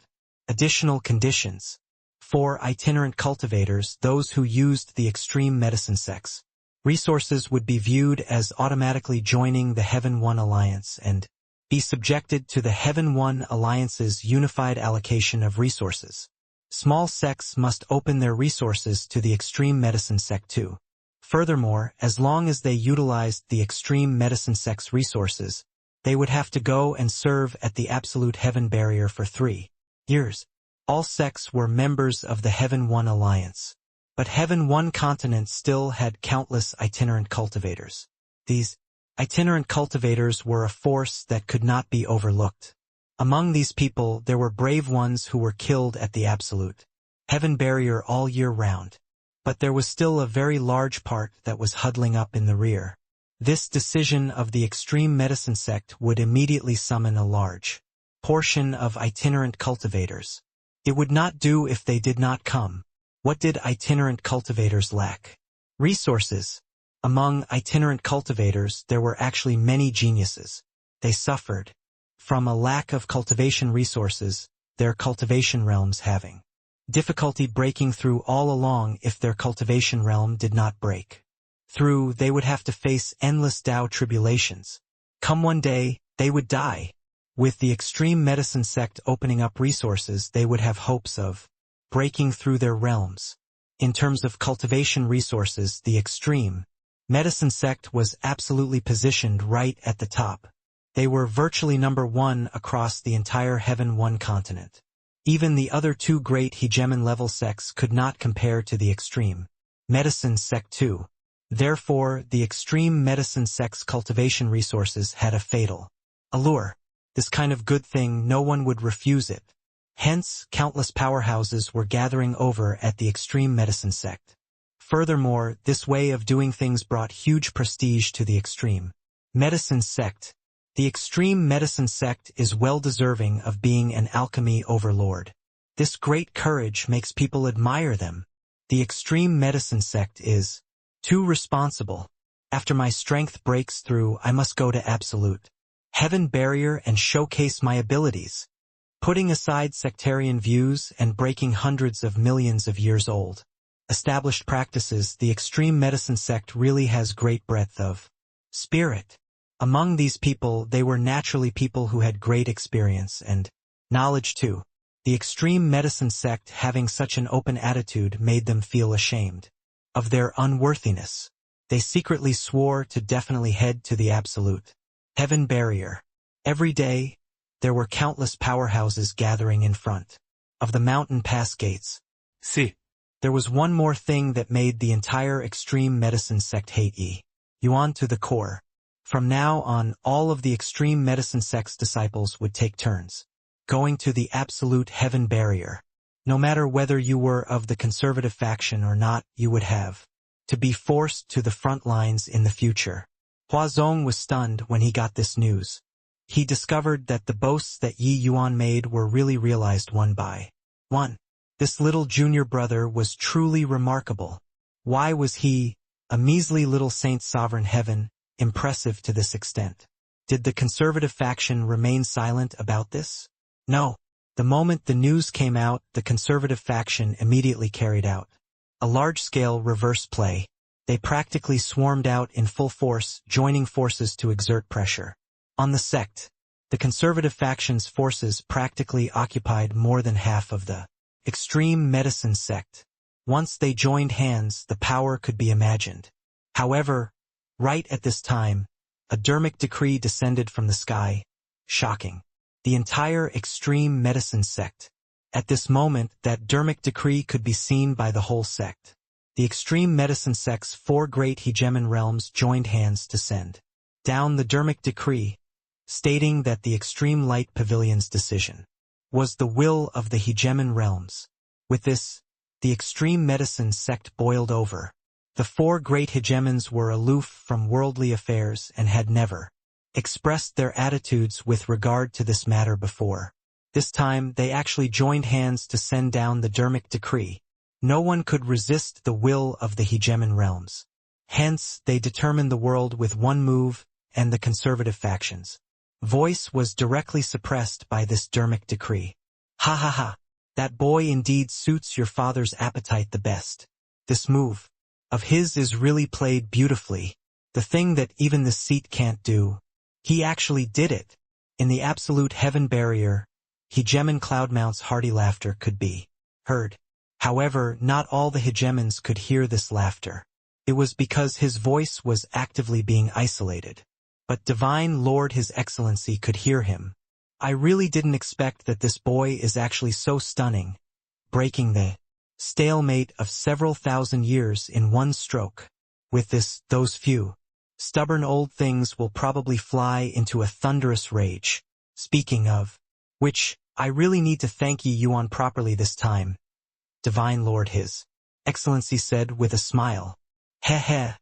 additional conditions. For itinerant cultivators, those who used the extreme medicine sects, resources would be viewed as automatically joining the Heaven One Alliance and be subjected to the Heaven One Alliance's unified allocation of resources. Small sects must open their resources to the extreme medicine sect too. Furthermore, as long as they utilized the extreme medicine sect's resources, they would have to go and serve at the absolute heaven barrier for 3 years. All sects were members of the Heaven One Alliance. But Heaven One continent still had countless itinerant cultivators. These itinerant cultivators were a force that could not be overlooked. Among these people, there were brave ones who were killed at the absolute heaven barrier all year round. But there was still a very large part that was huddling up in the rear. This decision of the extreme medicine sect would immediately summon a large portion of itinerant cultivators. It would not do if they did not come. What did itinerant cultivators lack? Resources. Among itinerant cultivators, there were actually many geniuses. They suffered from a lack of cultivation resources, their cultivation realms having difficulty breaking through all along. If their cultivation realm did not break through, they would have to face endless Tao tribulations. Come one day, they would die. With the extreme medicine sect opening up resources, they would have hopes of breaking through their realms. In terms of cultivation resources, the extreme medicine sect was absolutely positioned right at the top. They were virtually number one across the entire Heaven One continent. Even the other two great hegemon-level sects could not compare to the extreme medicine sect too. Therefore, the extreme medicine sect's cultivation resources had a fatal allure. This kind of good thing, no one would refuse it. Hence, countless powerhouses were gathering over at the extreme medicine sect. Furthermore, this way of doing things brought huge prestige to the extreme medicine sect. The extreme medicine sect is well deserving of being an alchemy overlord. This great courage makes people admire them. The extreme medicine sect is too responsible. After my strength breaks through, I must go to absolute heaven barrier and showcase my abilities. Putting aside sectarian views and breaking hundreds of millions of years old established practices, the extreme medicine sect really has great breadth of spirit. Among these people, they were naturally people who had great experience and knowledge too. The extreme medicine sect, having such an open attitude, made them feel ashamed of their unworthiness. They secretly swore to definitely head to the absolute heaven barrier. Every day, there were countless powerhouses gathering in front of the mountain pass gates. Sí. There was one more thing that made the entire extreme medicine sect hate Yi Yuan to the core. From now on, all of the extreme medicine sect's disciples would take turns going to the absolute heaven barrier. No matter whether you were of the conservative faction or not, you would have to be forced to the front lines in the future. Huazong was stunned when he got this news. He discovered that the boasts that Yi Yuan made were really realized one by one. This little junior brother was truly remarkable. Why was he, a measly little saint sovereign heaven, impressive to this extent? Did the conservative faction remain silent about this? No. The moment the news came out, the conservative faction immediately carried out a large-scale reverse play. They practically swarmed out in full force, joining forces to exert pressure on the sect. The conservative faction's forces practically occupied more than half of the extreme medicine sect. Once they joined hands, the power could be imagined. However, right at this time, a dharmic decree descended from the sky, shocking the entire extreme medicine sect. At this moment, that dharmic decree could be seen by the whole sect. The extreme medicine sect's 4 great hegemon realms joined hands to send down the dharmic decree, stating that the extreme light pavilion's decision was the will of the hegemon realms. With this, the extreme medicine sect boiled over. The 4 great hegemons were aloof from worldly affairs and had never expressed their attitudes with regard to this matter before. This time, they actually joined hands to send down the dharmic decree. No one could resist the will of the hegemon realms. Hence, they determined the world with one move, and the conservative faction's voice was directly suppressed by this dharmic decree. Ha ha ha! That boy indeed suits your father's appetite the best. This move of his is really played beautifully. The thing that even the seat can't do. He actually did it. In the absolute heaven barrier, hegemon Cloudmount's hearty laughter could be heard. However, not all the hegemons could hear this laughter. It was because his voice was actively being isolated. But Divine Lord His Excellency could hear him. I really didn't expect that this boy is actually so stunning, breaking the stalemate of several thousand years in one stroke. With this, those few stubborn old things will probably fly into a thunderous rage. Speaking of which, I really need to thank Yi Yuan properly this time. Divine Lord His Excellency said with a smile. Heh heh.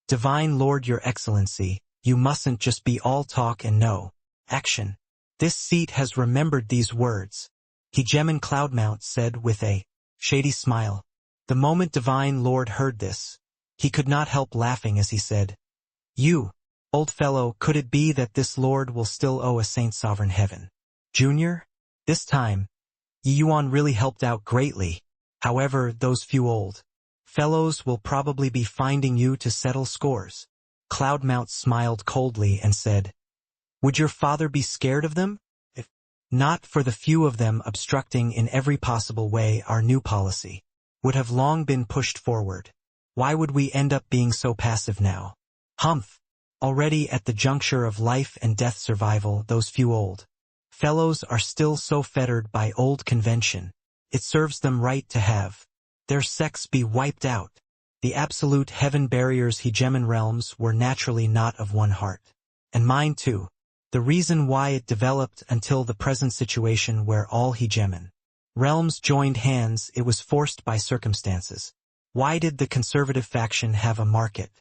Divine Lord Your Excellency, you mustn't just be all talk and no action. This seat has remembered these words. Hegemon Cloudmount said with a shady smile. The moment Divine Lord heard this, he could not help laughing as he said, "You, old fellow, could it be that this lord will still owe a saint sovereign heaven? Junior?" This time, Yi Yuan really helped out greatly. However, those few old fellows will probably be finding you to settle scores. Cloudmount smiled coldly and said, "Would your father be scared of them? If not for the few of them obstructing in every possible way our new policy would have long been pushed forward. Why would we end up being so passive now? Humph! Already at the juncture of life and death survival, those few old fellows are still so fettered by old convention. It serves them right to have their sects be wiped out. The absolute heaven barriers hegemon realms were naturally not of one heart. And mine too. The reason why it developed until the present situation where all hegemon realms joined hands, it was forced by circumstances. Why did the conservative faction have a market?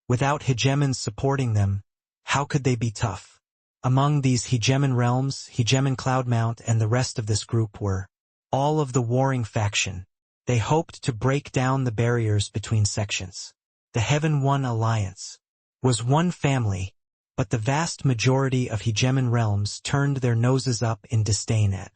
Without hegemons supporting them, how could they be tough? Among these hegemon realms, hegemon Cloudmount and the rest of this group were all of the warring faction. They hoped to break down the barriers between sections. The Heaven One Alliance was one family, but the vast majority of hegemon realms turned their noses up in disdain at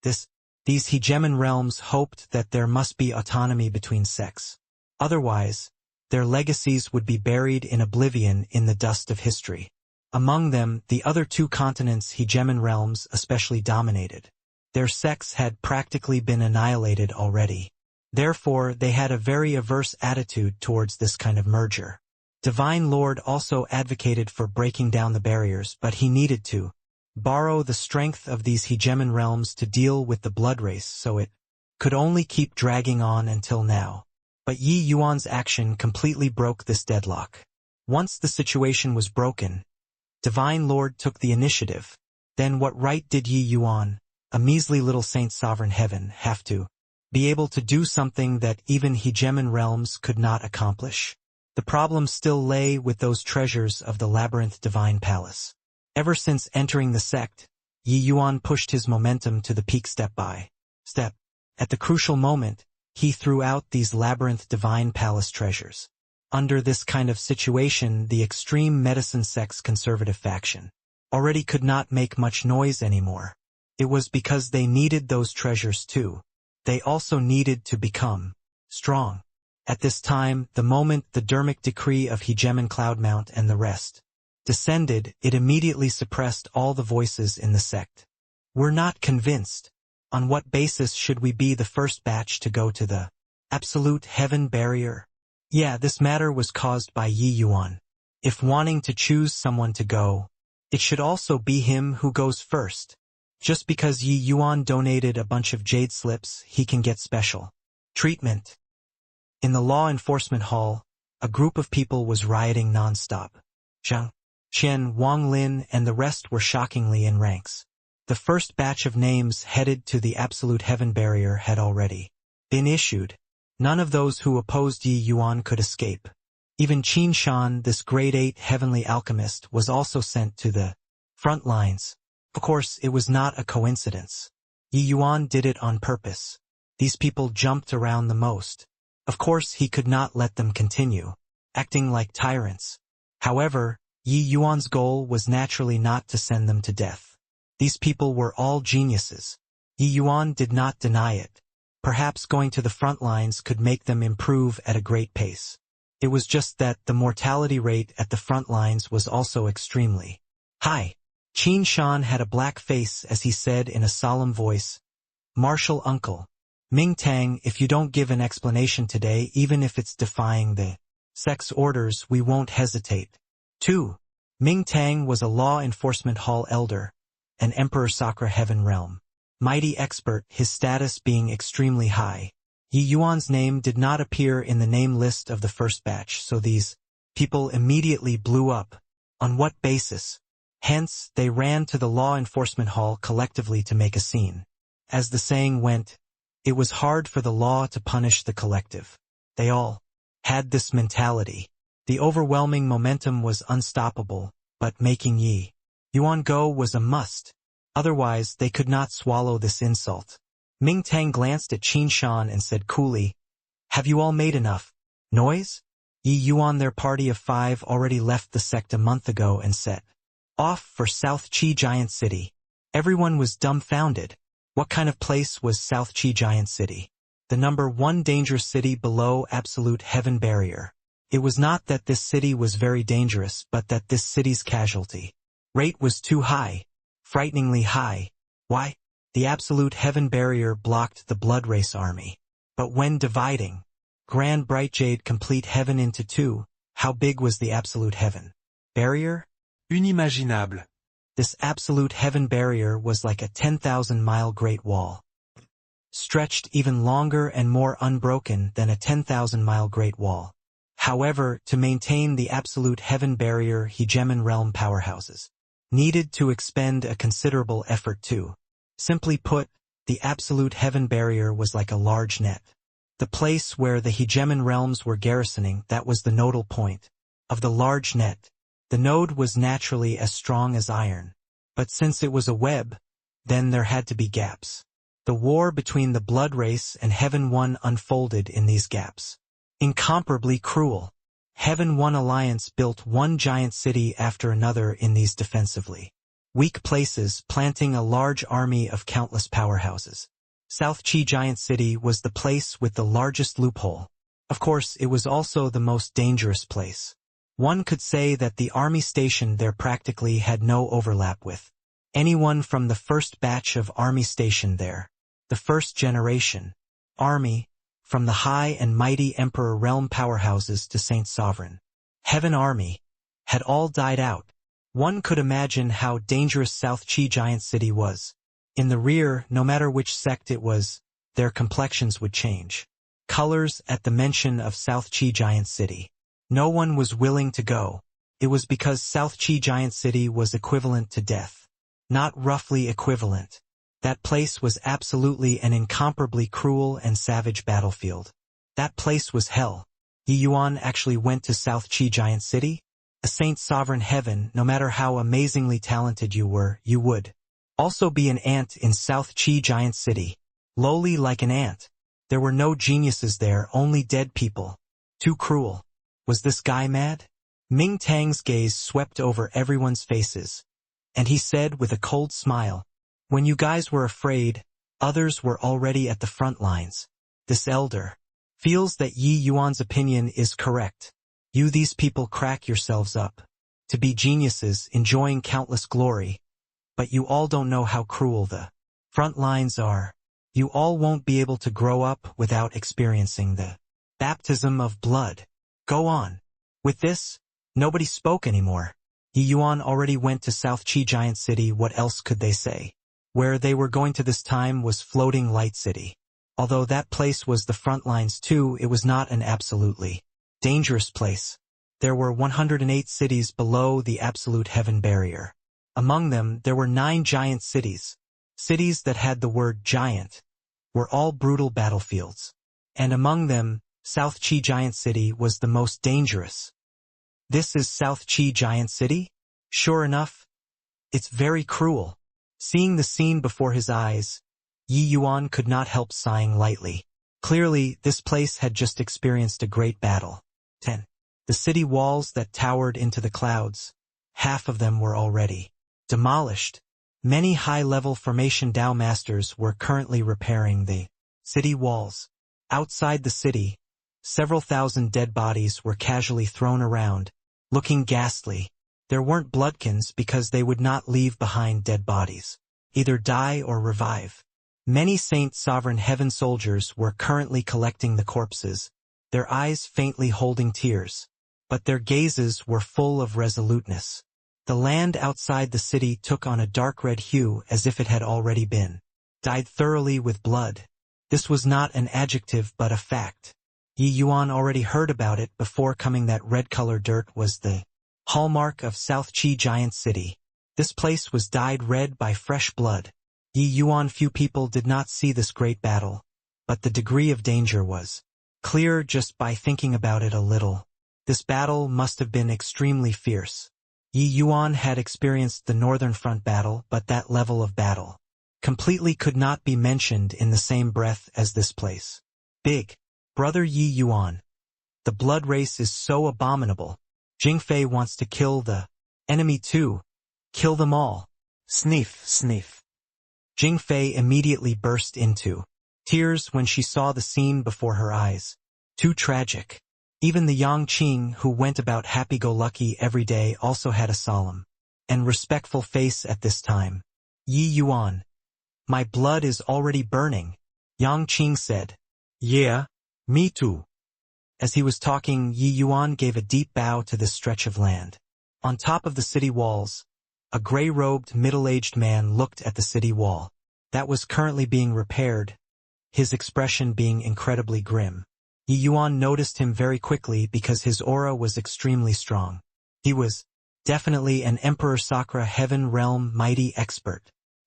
this. These hegemon realms hoped that there must be autonomy between sects. Otherwise, their legacies would be buried in oblivion in the dust of history. Among them, the other 2 continents hegemon realms especially dominated. Their sects had practically been annihilated already. Therefore, they had a very averse attitude towards this kind of merger. Divine Lord also advocated for breaking down the barriers, but he needed to borrow the strength of these hegemon realms to deal with the blood race, so it could only keep dragging on until now. But Yi Yuan's action completely broke this deadlock. Once the situation was broken, Divine Lord took the initiative. Then what right did Yi Yuan, a measly little saint sovereign heaven, have to be able to do something that even hegemon realms could not accomplish? The problem still lay with those treasures of the labyrinth divine palace. Ever since entering the sect, Yi Yuan pushed his momentum to the peak step by step. At the crucial moment, he threw out these labyrinth divine palace treasures. Under this kind of situation, the extreme medicine sect's conservative faction already could not make much noise anymore. It was because they needed those treasures too. They also needed to become strong. At this time, the moment the dermic decree of hegemon Cloudmount and the rest descended, it immediately suppressed all the voices in the sect. We're not convinced. On what basis should we be the first batch to go to the absolute heaven barrier? Yeah, this matter was caused by Yi Yuan. If wanting to choose someone to go, it should also be him who goes first. Just because Yi Yuan donated a bunch of jade slips, he can get special treatment. In the law enforcement hall, a group of people was rioting non-stop. Zhang Qian, Wang Lin, and the rest were shockingly in ranks. The first batch of names headed to the absolute heaven barrier had already been issued. None of those who opposed Yi Yuan could escape. Even Qin Shan, this grade 8 heavenly alchemist, was also sent to the front lines. Of course, it was not a coincidence. Yi Yuan did it on purpose. These people jumped around the most. Of course, he could not let them continue acting like tyrants. However, Yi Yuan's goal was naturally not to send them to death. These people were all geniuses. Yi Yuan did not deny it. Perhaps going to the front lines could make them improve at a great pace. It was just that the mortality rate at the front lines was also extremely high. Qin Shan had a black face as he said in a solemn voice, "Martial uncle, Ming Tang, if you don't give an explanation today, even if it's defying the sect's orders, we won't hesitate." 2. Ming Tang was a law enforcement hall elder, an Emperor Sakra Heaven Realm mighty expert, his status being extremely high. Yi Yuan's name did not appear in the name list of the first batch, so these people immediately blew up. On what basis? Hence, they ran to the law enforcement hall collectively to make a scene. As the saying went, it was hard for the law to punish the collective. They all had this mentality. The overwhelming momentum was unstoppable, but making Yi Yuan go was a must. Otherwise, they could not swallow this insult. Ming Tang glanced at Qin Shan and said coolly, "Have you all made enough noise?" Yi Yuan, their party of 5, already left the sect a month ago and set off for South Qi Giant City. Everyone was dumbfounded. What kind of place was South Qi Giant City? The number 1 dangerous city below absolute heaven barrier. It was not that this city was very dangerous, but that this city's casualty rate was too high. Frighteningly high. Why? The absolute heaven barrier blocked the blood race army. But when dividing Grand Bright Jade complete heaven into 2, how big was the absolute heaven barrier? Unimaginable. This absolute heaven barrier was like a 10,000-mile Great Wall, stretched even longer and more unbroken than a 10,000-mile Great Wall. However, to maintain the absolute heaven barrier, hegemon realm powerhouses needed to expend a considerable effort too. Simply put, the absolute heaven barrier was like a large net. The place where the hegemon realms were garrisoning, that was the nodal point of the large net. The node was naturally as strong as iron. But since it was a web, then there had to be gaps. The war between the blood race and Heaven One unfolded in these gaps. Incomparably cruel. Heaven One Alliance built one giant city after another in these defensively weak places, planting a large army of countless powerhouses. South Qi Giant City was the place with the largest loophole. Of course, it was also the most dangerous place. One could say that the army stationed there practically had no overlap with anyone from the first batch of army stationed there. The first generation army, from the high and mighty Emperor realm powerhouses to Saint Sovereign Heaven Army, had all died out. One could imagine how dangerous South Qi Giant City was. In the rear, no matter which sect it was, their complexions would change colors at the mention of South Chi Giant City. No one was willing to go. It was because South Chi Giant City was equivalent to death. Not roughly equivalent. That place was absolutely and incomparably cruel and savage battlefield. That place was hell. Yi Yuan actually went to South Chi Giant City? A saint's sovereign heaven, no matter how amazingly talented you were, you would also be an ant in South Chi Giant City. Lowly like an ant. There were no geniuses there, only dead people. Too cruel. Was this guy mad? Ming Tang's gaze swept over everyone's faces. And he said with a cold smile, when you guys were afraid, others were already at the front lines. This elder feels that Yi Yuan's opinion is correct. You these people crack yourselves up to be geniuses enjoying countless glory, but you all don't know how cruel the front lines are. You all won't be able to grow up without experiencing the baptism of blood. Go on. With this, nobody spoke anymore. Yi Yuan already went to South Chi Giant City. What else could they say? Where they were going to this time was Floating Light City. Although that place was the front lines too, it was not an absolutely dangerous place. There were 108 cities below the absolute heaven barrier. Among them, there were 9 giant cities. Cities that had the word giant were all brutal battlefields. And among them, South Chi Giant City was the most dangerous. This is South Chi Giant City? Sure enough, it's very cruel. Seeing the scene before his eyes, Yi Yuan could not help sighing lightly. Clearly, this place had just experienced a great battle. 10. The city walls that towered into the clouds, half of them were already demolished. Many high-level formation Dao masters were currently repairing the city walls. Outside the city, several thousand dead bodies were casually thrown around, looking ghastly. There weren't bloodkins because they would not leave behind dead bodies, either die or revive. Many Saint Sovereign Heaven soldiers were currently collecting the corpses, their eyes faintly holding tears, but their gazes were full of resoluteness. The land outside the city took on a dark red hue as if it had already been dyed thoroughly with blood. This was not an adjective but a fact. Yi Yuan already heard about it before coming. That red-colored dirt was the hallmark of South Chi Giant City. This place was dyed red by fresh blood. Yi Yuan few people did not see this great battle, but the degree of danger was clear just by thinking about it a little. This battle must have been extremely fierce. Yi Yuan had experienced the Northern Front battle, but that level of battle completely could not be mentioned in the same breath as this place. Big brother Yi Yuan. The blood race is so abominable. Jingfei wants to kill the enemy too. Kill them all. Sniff, sniff. Jingfei immediately burst into tears when she saw the scene before her eyes. Too tragic. Even the Yang Qing, who went about happy-go-lucky every day, also had a solemn and respectful face at this time. Yi Yuan. My blood is already burning, Yang Qing said. Yeah, me too. As he was talking, Yi Yuan gave a deep bow to this stretch of land. On top of the city walls, a gray-robed, middle-aged man looked at the city wall that was currently being repaired, his expression being incredibly grim. Yi Yuan noticed him very quickly because his aura was extremely strong. He was definitely an Emperor Sakura Heaven Realm mighty expert.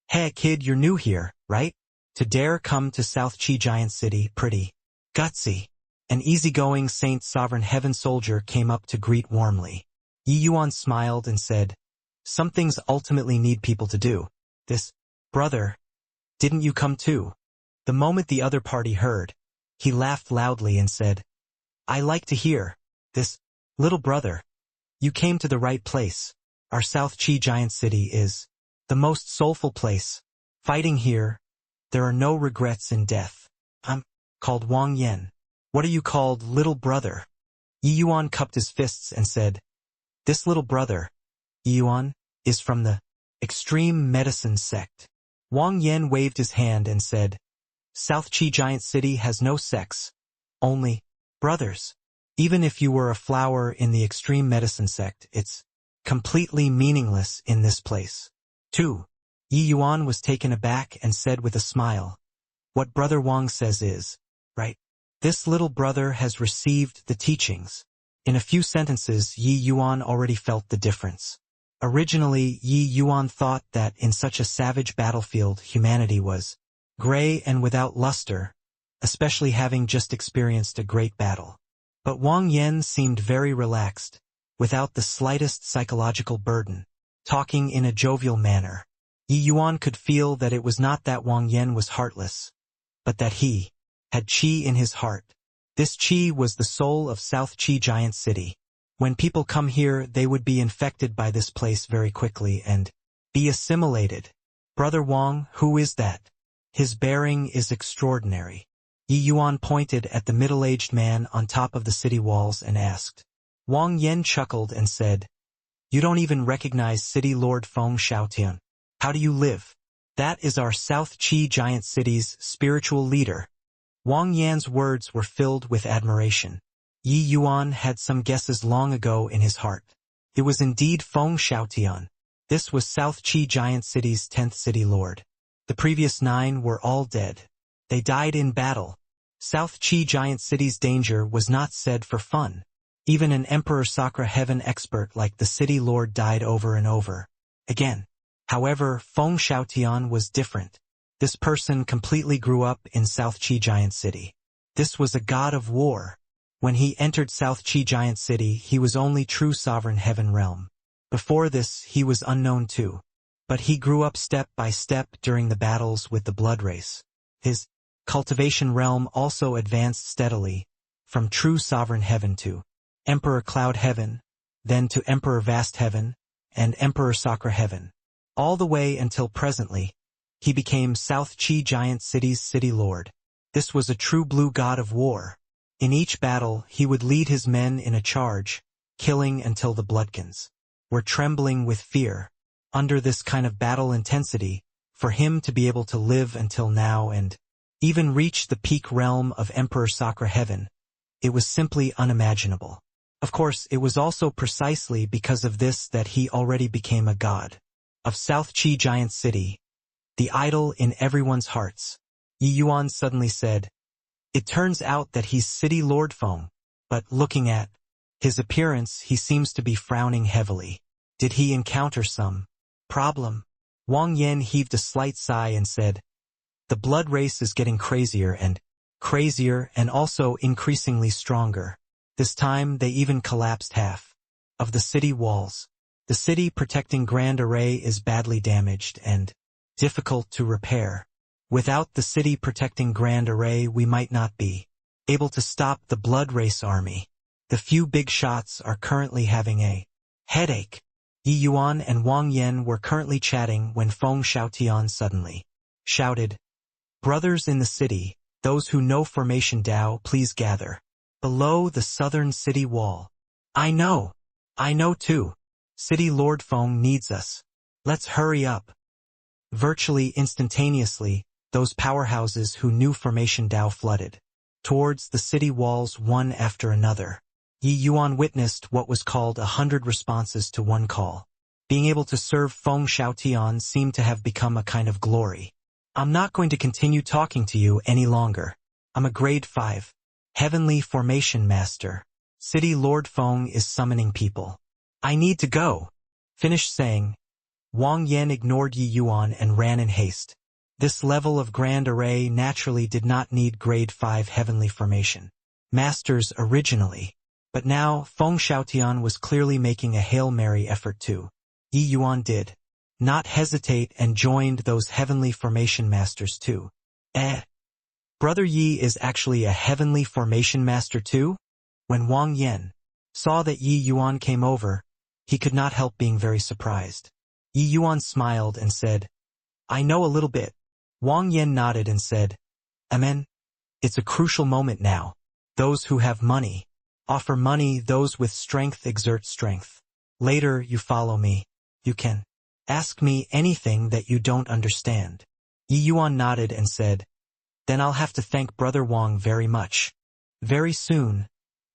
Hey kid, you're new here, right? To dare come to South Chi Giant City, pretty gutsy. An easygoing Saint Sovereign Heaven soldier came up to greet warmly. Yi Yuan smiled and said, some things ultimately need people to do. This, brother, didn't you come too? The moment the other party heard, he laughed loudly and said, I like to hear this, little brother. You came to the right place. Our South Chi Giant City is the most soulful place. Fighting here, there are no regrets in death. I'm called Wang Yan. What are you called, little brother? Yi Yuan cupped his fists and said, this little brother, Yi Yuan, is from the extreme medicine sect. Wang Yan waved his hand and said, South Chi Giant City has no sex, only brothers. Even if you were a flower in the extreme medicine sect, it's completely meaningless in this place. 2. Yi Yuan was taken aback and said with a smile, what Brother Wang says is right. This little brother has received the teachings. In a few sentences, Yi Yuan already felt the difference. Originally, Yi Yuan thought that in such a savage battlefield humanity was gray and without luster, especially having just experienced a great battle. But Wang Yan seemed very relaxed, without the slightest psychological burden, talking in a jovial manner. Yi Yuan could feel that it was not that Wang Yan was heartless, but that he had qi in his heart. This qi was the soul of South Qi Giant City. When people come here, they would be infected by this place very quickly and be assimilated. Brother Wang, who is that? His bearing is extraordinary. Yi Yuan pointed at the middle-aged man on top of the city walls and asked. Wang Yan chuckled and said, You don't even recognize City Lord Feng Shaotian. How do you live? That is our South Qi Giant City's spiritual leader. Wang Yan's words were filled with admiration. Yi Yuan had some guesses long ago in his heart. It was indeed Feng Shaotian. This was South Qi Giant City's 10th city lord. The previous 9 were all dead. They died in battle. South Qi Giant City's danger was not said for fun. Even an Emperor Sakra Heaven expert like the city lord died over and over again. However, Feng Shaotian was different. This person completely grew up in South Qi Giant City. This was a god of war. When he entered South Qi Giant City, he was only true sovereign heaven realm. Before this, he was unknown too. But he grew up step by step during the battles with the blood race. His cultivation realm also advanced steadily, from true sovereign heaven to Emperor Cloud Heaven, then to Emperor Vast Heaven, and Emperor Sakra Heaven. All the way until presently, he became South Qi Giant City's city lord. This was a true blue god of war. In each battle, he would lead his men in a charge, killing until the bloodkins were trembling with fear. Under this kind of battle intensity, for him to be able to live until now and even reach the peak realm of Emperor Sakra Heaven, it was simply unimaginable. Of course, it was also precisely because of this that he already became a god of South Qi Giant City, the idol in everyone's hearts. Yi Yuan suddenly said, It turns out that he's City Lord Feng, but looking at his appearance, he seems to be frowning heavily. Did he encounter some problem? Wang Yan heaved a slight sigh and said, The blood race is getting crazier and also increasingly stronger. This time they even collapsed half of the city walls. The city protecting Grand Array is badly damaged and difficult to repair. Without the city protecting Grand Array, we might not be able to stop the blood race army. The few big shots are currently having a headache. Yi Yuan and Wang Yan were currently chatting when Feng Shaotian suddenly shouted, Brothers in the city, those who know Formation Dao, please gather below the southern city wall. I know too. City Lord Feng needs us. Let's hurry up. Virtually instantaneously, those powerhouses who knew Formation Dao flooded towards the city walls one after another. Yi Yuan witnessed what was called 100 responses to one call. Being able to serve Feng Shaotian seemed to have become a kind of glory. I'm not going to continue talking to you any longer. I'm a grade 5 Heavenly Formation Master. City Lord Feng is summoning people. I need to go. Finished saying, Wang Yan ignored Yi Yuan and ran in haste. This level of Grand Array naturally did not need grade 5 Heavenly Formation Masters originally. But now, Feng Shaotian was clearly making a Hail Mary effort too. Yi Yuan did not hesitate and joined those Heavenly Formation Masters too. Brother Yi is actually a Heavenly Formation Master too? When Wang Yan saw that Yi Yuan came over, he could not help being very surprised. Yi Yuan smiled and said, I know a little bit. Wang Yan nodded and said, Amen. It's a crucial moment now. Those who have money offer money, those with strength exert strength. Later you follow me. You can ask me anything that you don't understand. Yi Yuan nodded and said, Then I'll have to thank Brother Wang very much. Very soon,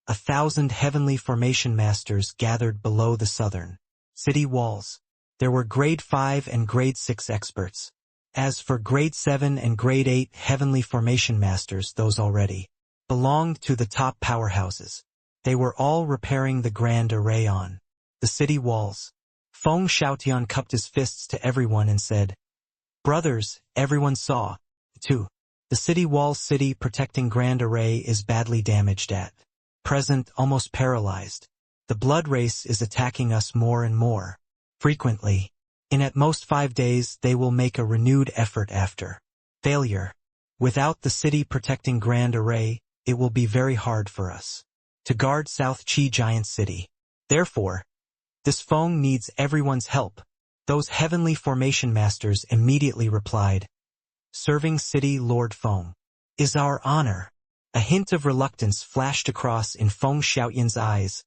1,000 Heavenly Formation Masters gathered below the southern city walls. There were grade 5 and grade 6 experts. As for grade 7 and grade 8 Heavenly Formation Masters, those already belonged to the top powerhouses. They were all repairing the grand array on the city walls. Feng Xiaotian cupped his fists to everyone and said, "Brothers, everyone saw, too. The city wall city protecting grand array is badly damaged at present, almost paralyzed. The blood race is attacking us more and more frequently. In at most 5 days they will make a renewed effort after failure. Without the city protecting grand array, it will be very hard for us to guard South Qi Giant City. Therefore, this Feng needs everyone's help." Those heavenly formation masters immediately replied, "Serving City Lord Feng is our honor." A hint of reluctance flashed across in Feng Xiaotian's eyes,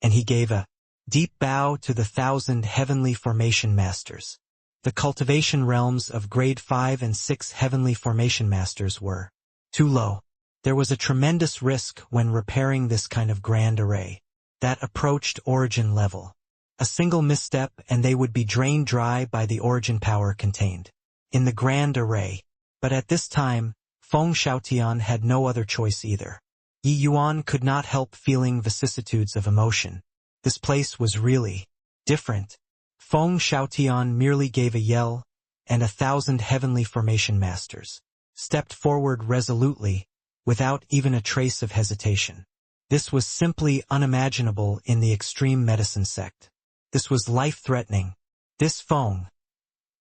and he gave a deep bow to the 1,000 heavenly formation masters. The cultivation realms of grade 5 and 6 heavenly formation masters were too low. There was a tremendous risk when repairing this kind of grand array that approached origin level. A single misstep and they would be drained dry by the origin power contained in the grand array. But at this time, Feng Xiaotian had no other choice either. Yi Yuan could not help feeling vicissitudes of emotion. This place was really different. Feng Xiaotian merely gave a yell, and 1,000 heavenly formation masters stepped forward resolutely, without even a trace of hesitation. This was simply unimaginable in the extreme medicine sect. This was life-threatening. "This Feng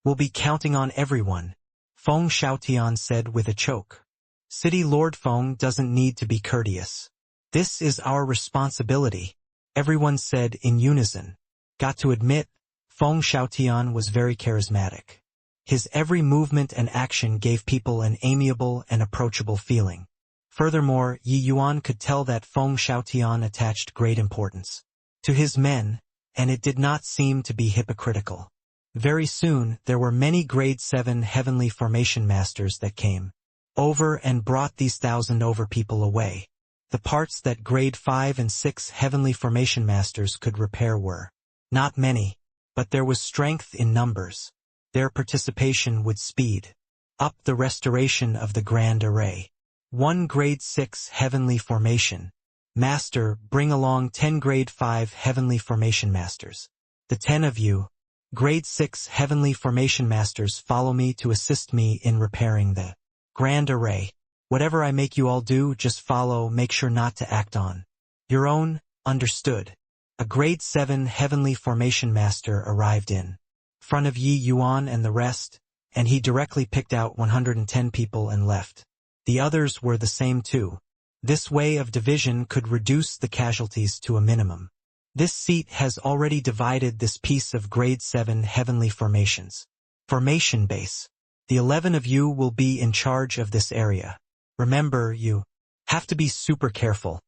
will be counting on everyone," Feng Xiaotian said with a choke. "City Lord Feng doesn't need to be courteous. This is our responsibility," everyone said in unison. Got to admit, Feng Xiaotian was very charismatic. His every movement and action gave people an amiable and approachable feeling. Furthermore, Yi Yuan could tell that Feng Xiaotian attached great importance to his men, and it did not seem to be hypocritical. Very soon, there were many grade 7 heavenly formation masters that came over and brought these 1,000 over people away. The parts that grade 5 and 6 heavenly formation masters could repair were not many, but there was strength in numbers. Their participation would speed up the restoration of the grand array. One grade 6 heavenly formation master bring along 10 grade 5 heavenly formation masters. The 10 of you, grade 6 heavenly formation masters, follow me to assist me in repairing the grand array. Whatever I make you all do, just follow, make sure not to act on your own, understood? A grade 7 heavenly formation master arrived in front of Yi Yuan and the rest, and he directly picked out 110 people and left. The others were the same too. This way of division could reduce the casualties to a minimum. This seat has already divided this piece of grade 7 heavenly formations. Formation base. The 11 of you will be in charge of this area. Remember, you have to be super careful.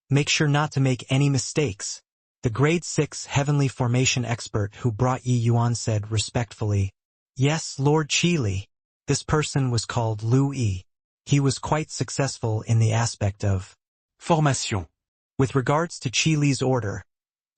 Make sure not to make any mistakes. The grade 6 heavenly formation expert who brought Yi Yuan said respectfully, "Yes, Lord Qili." This person was called Lu Yi. He was quite successful in the aspect of formation. With regards to Qili's order,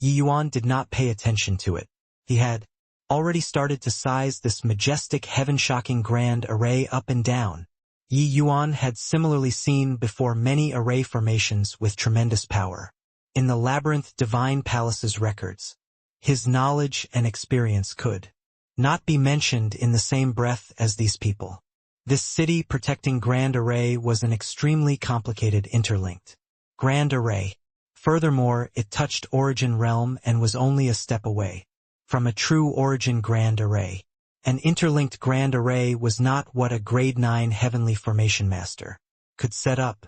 Yi Yuan did not pay attention to it. He had already started to size this majestic heaven-shocking grand array up and down. Yi Yuan had similarly seen before many array formations with tremendous power. In the Labyrinth Divine Palace's records, his knowledge and experience could not be mentioned in the same breath as these people. This city protecting grand array was an extremely complicated interlinked grand array. Furthermore, it touched origin realm and was only a step away from a true origin grand array. An interlinked grand array was not what a grade 9 heavenly formation master could set up.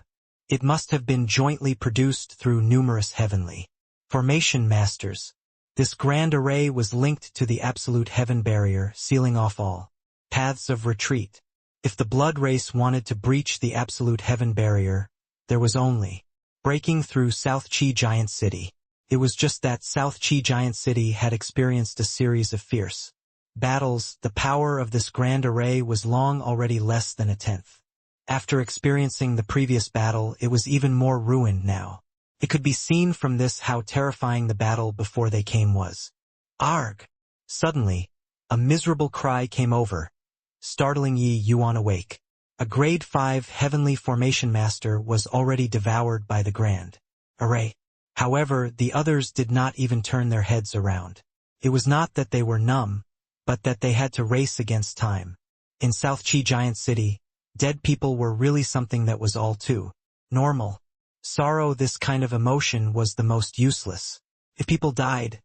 It must have been jointly produced through numerous heavenly formation masters. This grand array was linked to the absolute heaven barrier, sealing off all paths of retreat. If the blood race wanted to breach the absolute heaven barrier, there was only breaking through South Qi Giant City. It was just that South Qi Giant City had experienced a series of fierce battles. The power of this grand array was long already less than a tenth. After experiencing the previous battle, it was even more ruined now. It could be seen from this how terrifying the battle before they came was. Arg! Suddenly, a miserable cry came over, startling Yi Yuan awake. A grade 5 heavenly formation master was already devoured by the grand array. However, the others did not even turn their heads around. It was not that they were numb, but that they had to race against time. In South Chi Giant City, dead people were really something that was all too normal. Sorrow, this kind of emotion, was the most useless. If people died,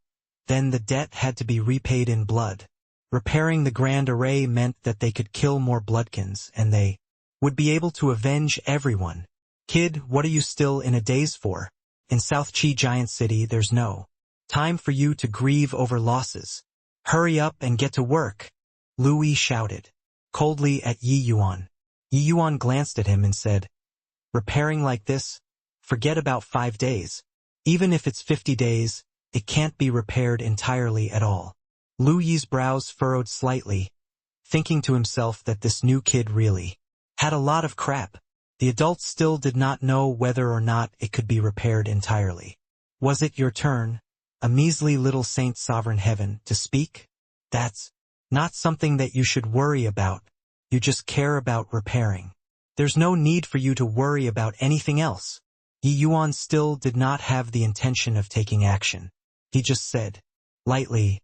then the debt had to be repaid in blood. Repairing the grand array meant that they could kill more bloodkins, and they would be able to avenge everyone. Kid, what are you still in a daze for? In South Chi Giant City, there's no time for you to grieve over losses. Hurry up and get to work, Louis shouted coldly at Yi Yuan. Yi Yuan glanced at him and said, repairing like this? Forget about 5 days. Even if it's 50 days, it can't be repaired entirely at all. Lu Yi's brows furrowed slightly, thinking to himself that this new kid really had a lot of crap. The adults still did not know whether or not it could be repaired entirely. Was it your turn, a measly little Saint Sovereign Heaven, to speak? That's not something that you should worry about. You just care about repairing. There's no need for you to worry about anything else. Yi Yuan still did not have the intention of taking action. He just said, lightly,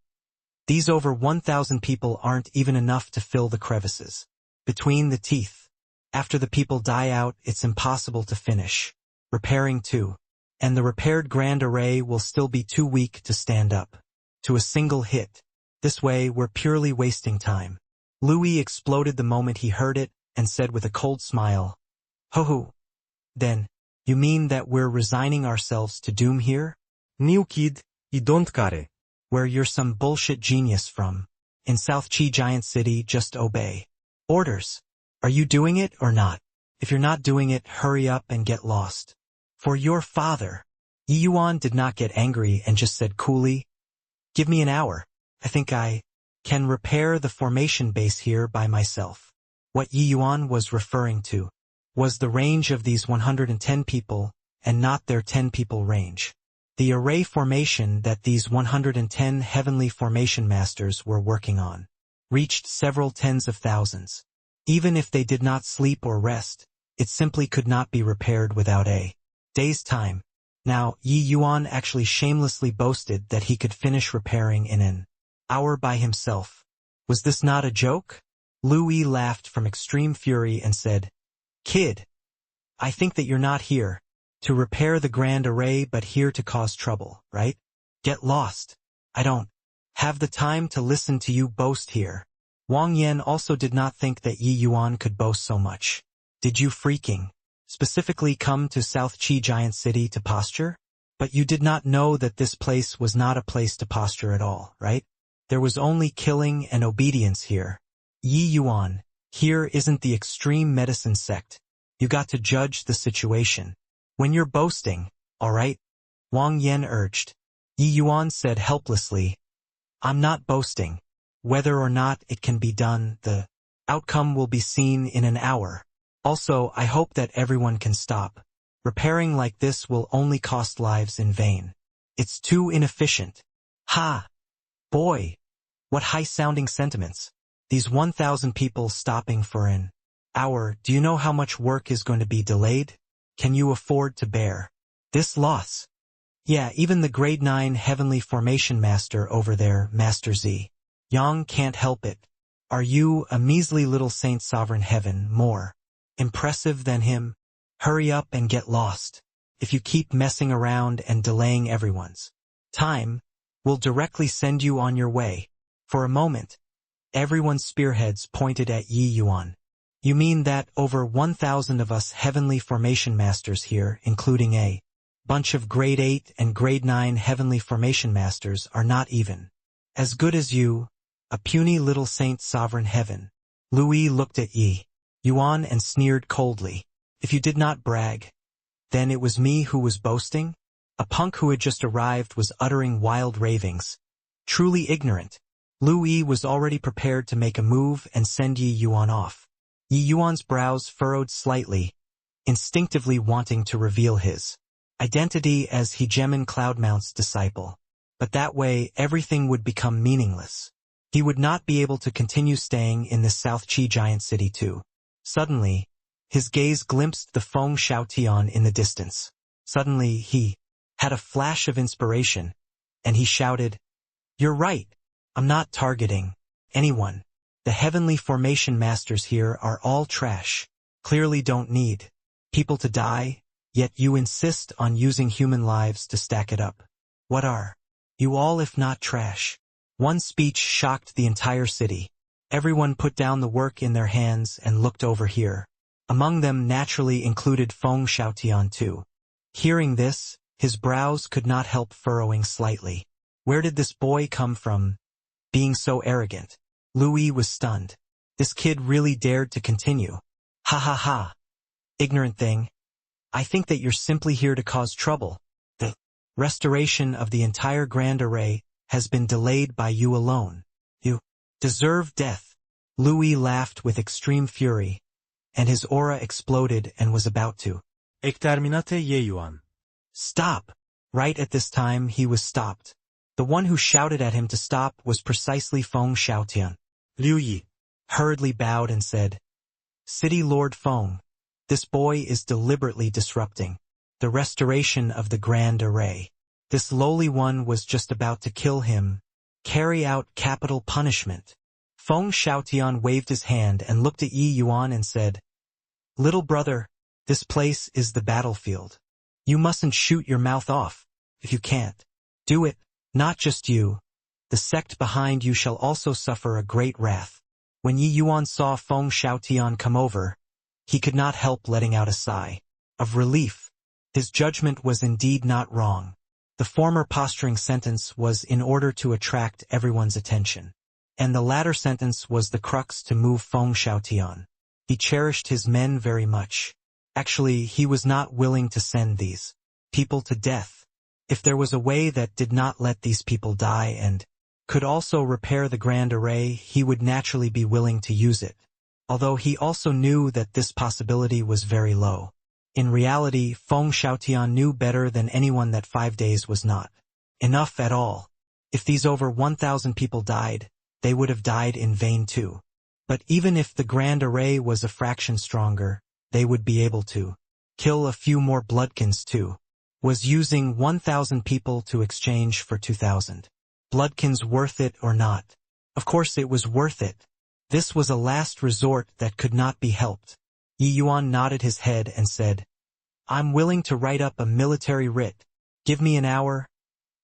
these over 1,000 people aren't even enough to fill the crevices between the teeth. After the people die out, it's impossible to finish repairing too, and the repaired grand array will still be too weak to stand up to a single hit. This way, we're purely wasting time. Louis exploded the moment he heard it and said with a cold smile, ho ho. Then, you mean that we're resigning ourselves to doom here? New kid, you don't care. Where you're some bullshit genius from. In South Chi Giant City, just obey orders. Are you doing it or not? If you're not doing it, hurry up and get lost. For your father. Yi Yuan did not get angry and just said coolly, give me an hour. I think I can repair the formation base here by myself. What Yi Yuan was referring to was the range of these 110 people and not their 10 people range. The array formation that these 110 heavenly formation masters were working on reached several tens of thousands. Even if they did not sleep or rest, it simply could not be repaired without a day's time. Now, Yi Yuan actually shamelessly boasted that he could finish repairing in an hour by himself. Was this not a joke? Louis laughed from extreme fury and said, kid, I think that you're not here to repair the grand array but here to cause trouble, right? Get lost. I don't have the time to listen to you boast here. Wang Yan also did not think that Yi Yuan could boast so much. Did you freaking specifically come to South Chi Giant City to posture? But you did not know that this place was not a place to posture at all, right? There was only killing and obedience here. Yi Yuan, here isn't the extreme medicine sect. You got to judge the situation. When you're boasting, all right? Wang Yan urged. Yi Yuan said helplessly, I'm not boasting. Whether or not it can be done, the outcome will be seen in an hour. Also, I hope that everyone can stop. Repairing like this will only cost lives in vain. It's too inefficient. Ha! Boy! What high-sounding sentiments. These 1,000 people stopping for an hour, do you know how much work is going to be delayed? Can you afford to bear this loss? Yeah, even the grade 9 heavenly formation master over there, Master Z. Yang can't help it. Are you, a measly little Saint Sovereign Heaven, more impressive than him? Hurry up and get lost. If you keep messing around and delaying everyone's time, we'll directly send you on your way. For a moment, everyone's spearheads pointed at Yi Yuan. You mean that over 1,000 of us heavenly formation masters here, including a bunch of grade 8 and grade 9 heavenly formation masters, are not even as good as you, a puny little Saint Sovereign Heaven? Louis looked at Yi Yuan and sneered coldly. If you did not brag, then it was me who was boasting? A punk who had just arrived was uttering wild ravings. Truly ignorant. Louis was already prepared to make a move and send Yi Yuan off. Yi Yuan's brows furrowed slightly, instinctively wanting to reveal his identity as Hegemon Cloudmount's disciple. But that way, everything would become meaningless. He would not be able to continue staying in this South Chi Giant City too. Suddenly, his gaze glimpsed the Feng Shaotian in the distance. Suddenly, he had a flash of inspiration, and he shouted, "You're right. I'm not targeting anyone. The heavenly formation masters here are all trash. Clearly don't need people to die, yet you insist on using human lives to stack it up. What are you all if not trash?" One speech shocked the entire city. Everyone put down the work in their hands and looked over here. Among them naturally included Feng Shaotian too. Hearing this, his brows could not help furrowing slightly. Where did this boy come from, being so arrogant? Louis was stunned. This kid really dared to continue. Ha ha ha. Ignorant thing. I think that you're simply here to cause trouble. The restoration of the entire Grand Array has been delayed by you alone. You deserve death. Louis laughed with extreme fury, and his aura exploded and was about to Exterminate Ye Yuan. stop. Right at this time he was stopped. The one who shouted at him to stop was precisely Feng Shaotian. Liu Yi. Hurriedly bowed and said, "City Lord Feng, this boy is deliberately disrupting the restoration of the Grand Array. This lowly one was just about to kill him, carry out capital punishment." Feng Shaotian waved his hand and looked at Yi Yuan and said, "Little brother, this place is the battlefield. You mustn't shoot your mouth off. If you can't do it, not just you, the sect behind you shall also suffer a great wrath." When Yi Yuan saw Feng Shaotian come over, he could not help letting out a sigh of relief. His judgment was indeed not wrong. The former posturing sentence was in order to attract everyone's attention, and the latter sentence was the crux to move Feng Shaotian. He cherished his men very much. Actually, he was not willing to send these people to death. If there was a way that did not let these people die and could also repair the Grand Array, he would naturally be willing to use it, although he also knew that this possibility was very low. In reality, Feng Shaotian knew better than anyone that 5 days was not enough at all. If these over 1,000 people died, they would have died in vain too. But even if the Grand Array was a fraction stronger, they would be able to kill a few more bloodkins too. Was using 1,000 people to exchange for 2,000 bloodkins worth it or not? Of course it was worth it. This was a last resort that could not be helped. Yi Yuan nodded his head and said, "I'm willing to write up a military writ. Give me an hour.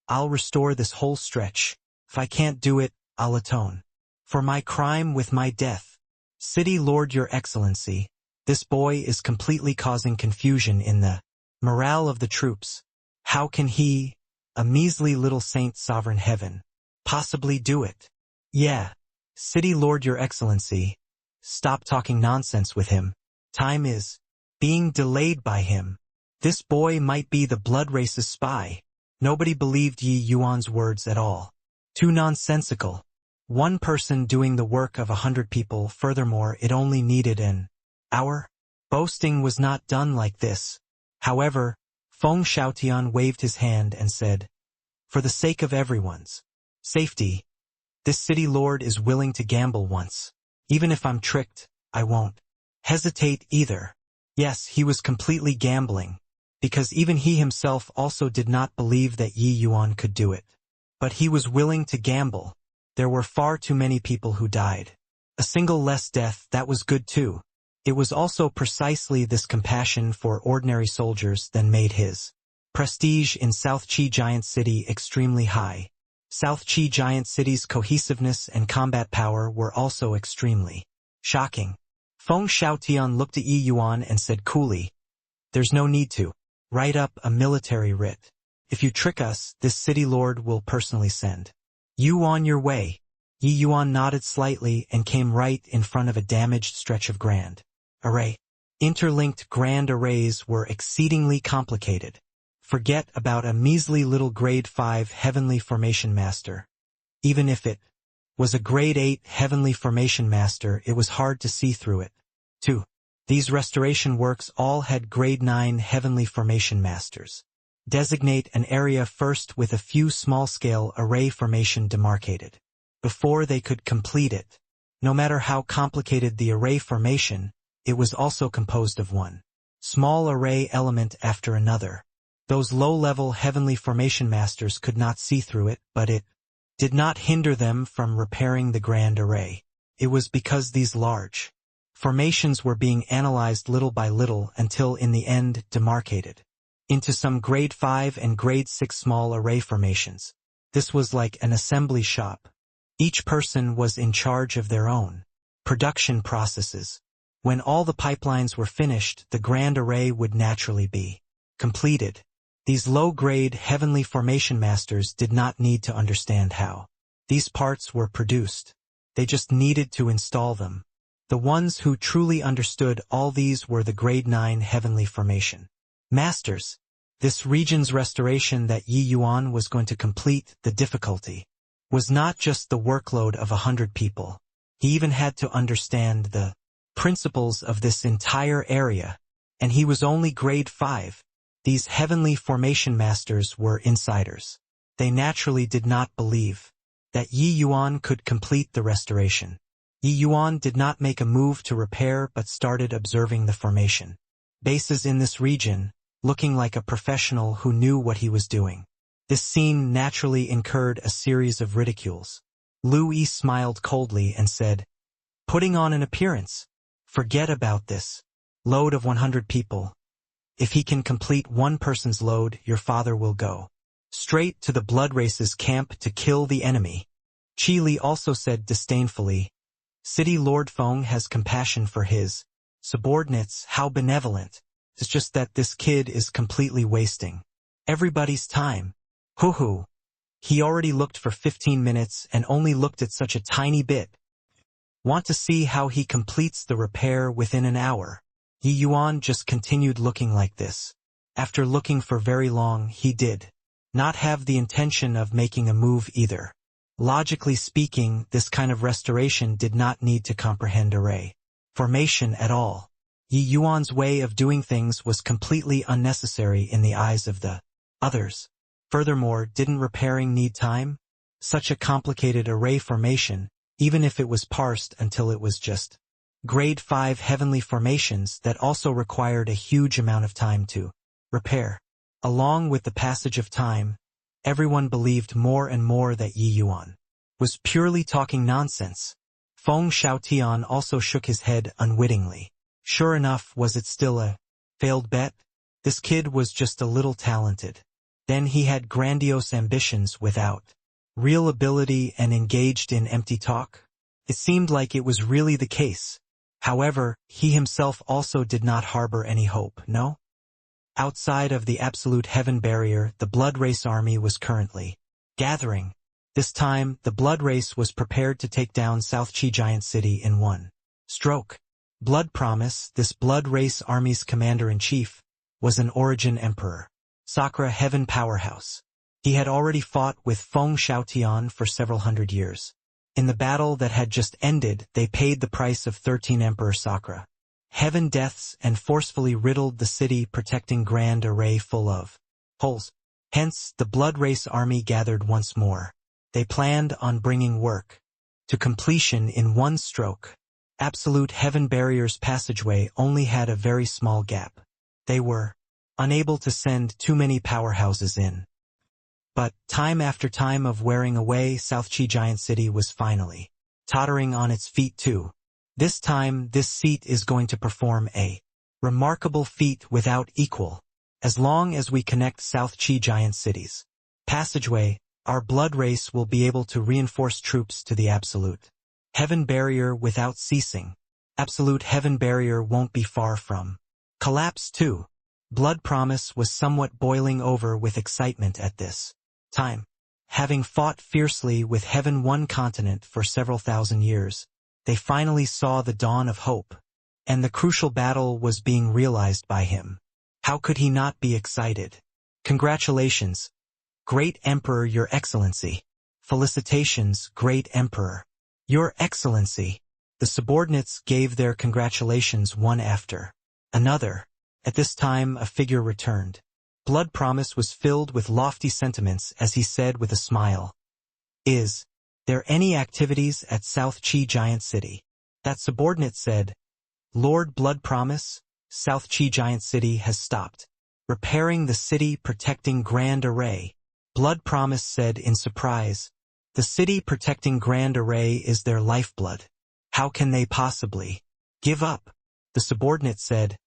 I'll restore this whole stretch. If I can't do it, I'll atone for my crime with my death. City Lord, Your Excellency, this boy is completely causing confusion in the morale of the troops. How can he, a measly little saint sovereign heaven, possibly do it?" "Yeah, City Lord, Your Excellency, stop talking nonsense with him. Time is being delayed by him. This boy might be the blood race's spy." Nobody believed Yi Yuan's words at all. Too nonsensical. One person doing the work of 100 people, furthermore it only needed an hour. Boasting was not done like this. However, Feng Shaotian waved his hand and said, "For the sake of everyone's safety, this city lord is willing to gamble once. Even if I'm tricked, I won't hesitate either." Yes, he was completely gambling, because even he himself also did not believe that Yi Yuan could do it. But he was willing to gamble. There were far too many people who died. A single less death, that was good too. It was also precisely this compassion for ordinary soldiers that made his prestige in South Qi Giant City extremely high. South Qi Giant City's cohesiveness and combat power were also extremely shocking. Feng Shaotian looked at Yi Yuan and said coolly, "There's no need to write up a military writ. If you trick us, this city lord will personally send you on your way." Yi Yuan nodded slightly and came right in front of a damaged stretch of Grand Array. Interlinked Grand Arrays were exceedingly complicated. Forget about a measly little grade 5 heavenly formation master. Even if it was a grade 8 heavenly formation master, it was hard to see through it. 2. These restoration works all had grade 9 heavenly formation masters. Designate an area first with a few small-scale array formation demarcated before they could complete it. No matter how complicated the array formation, it was also composed of one small array element after another. Those low-level heavenly formation masters could not see through it, but it did not hinder them from repairing the grand array. It was because these large formations were being analyzed little by little until in the end demarcated into some grade 5 and grade 6 small array formations. This was like an assembly shop. Each person was in charge of their own production processes. When all the pipelines were finished, the grand array would naturally be completed. These low-grade heavenly formation masters did not need to understand how these parts were produced. They just needed to install them. The ones who truly understood all these were the grade 9 heavenly formation masters. This region's restoration that Yi Yuan was going to complete, the difficulty was not just the workload of 100 people. He even had to understand the principles of this entire area, and he was only grade 5. These heavenly formation masters were insiders. They naturally did not believe that Yi Yuan could complete the restoration. Yi Yuan did not make a move to repair but started observing the formation bases in this region, looking like a professional who knew what he was doing. This scene naturally incurred a series of ridicules. Lu Yi smiled coldly and said, "Putting on an appearance. Forget about this load of 100 people. If he can complete one person's load, your father will go straight to the blood race's camp to kill the enemy." Qi Li also said disdainfully, "City Lord Feng has compassion for his subordinates. How benevolent. It's just that this kid is completely wasting everybody's time. Hoo-hoo. He already looked for 15 minutes and only looked at such a tiny bit. Want to see how he completes the repair within an hour?" Yi Yuan just continued looking like this. After looking for very long, he did not have the intention of making a move either. Logically speaking, this kind of restoration did not need to comprehend array formation at all. Yi Yuan's way of doing things was completely unnecessary in the eyes of the others. Furthermore, didn't repairing need time? Such a complicated array formation, even if it was parsed until it was just grade 5 heavenly formations, that also required a huge amount of time to repair. Along with the passage of time, everyone believed more and more that Yi Yuan was purely talking nonsense. Feng Xiaotian also shook his head unwittingly. Sure enough, was it still a failed bet? This kid was just a little talented. Then he had grandiose ambitions without real ability and engaged in empty talk. It seemed like it was really the case. However, he himself also did not harbor any hope, no? Outside of the absolute heaven barrier, the blood race army was currently gathering. This time, the blood race was prepared to take down South Qi Giant City in one stroke. Blood Promise, this blood race army's commander-in-chief, was an origin emperor. Sakura Heaven Powerhouse. He had already fought with Feng Xiaotian for several hundred years. In the battle that had just ended, they paid the price of 13 Emperor Sakura Heaven deaths and forcefully riddled the city, protecting grand array full of holes. Hence, the blood race army gathered once more. They planned on bringing work to completion in one stroke. Absolute Heaven Barrier's passageway only had a very small gap. They were unable to send too many powerhouses in. But, time after time of wearing away, South Qi Giant City was finally tottering on its feet too. This time, this seat is going to perform a remarkable feat without equal. As long as we connect South Qi Giant City's passageway, our blood race will be able to reinforce troops to the Absolute Heaven Barrier without ceasing. Absolute Heaven Barrier won't be far from collapse too. Blood Promise was somewhat boiling over with excitement at this time. Having fought fiercely with Heaven One continent for several thousand years, they finally saw the dawn of hope, and the crucial battle was being realized by him. How could he not be excited? Congratulations, Great Emperor, Your Excellency. Felicitations, Great Emperor. Your Excellency. The subordinates gave their congratulations one after another. At this time, a figure returned. Blood Promise was filled with lofty sentiments as he said with a smile, "Is there any activities at South Qi Giant City?" That subordinate said, Lord Blood Promise, South Chi Giant City has stopped. Repairing the city protecting Grand Array. Blood Promise said in surprise. The city protecting Grand Array is their lifeblood. How can they possibly give up? The subordinate said,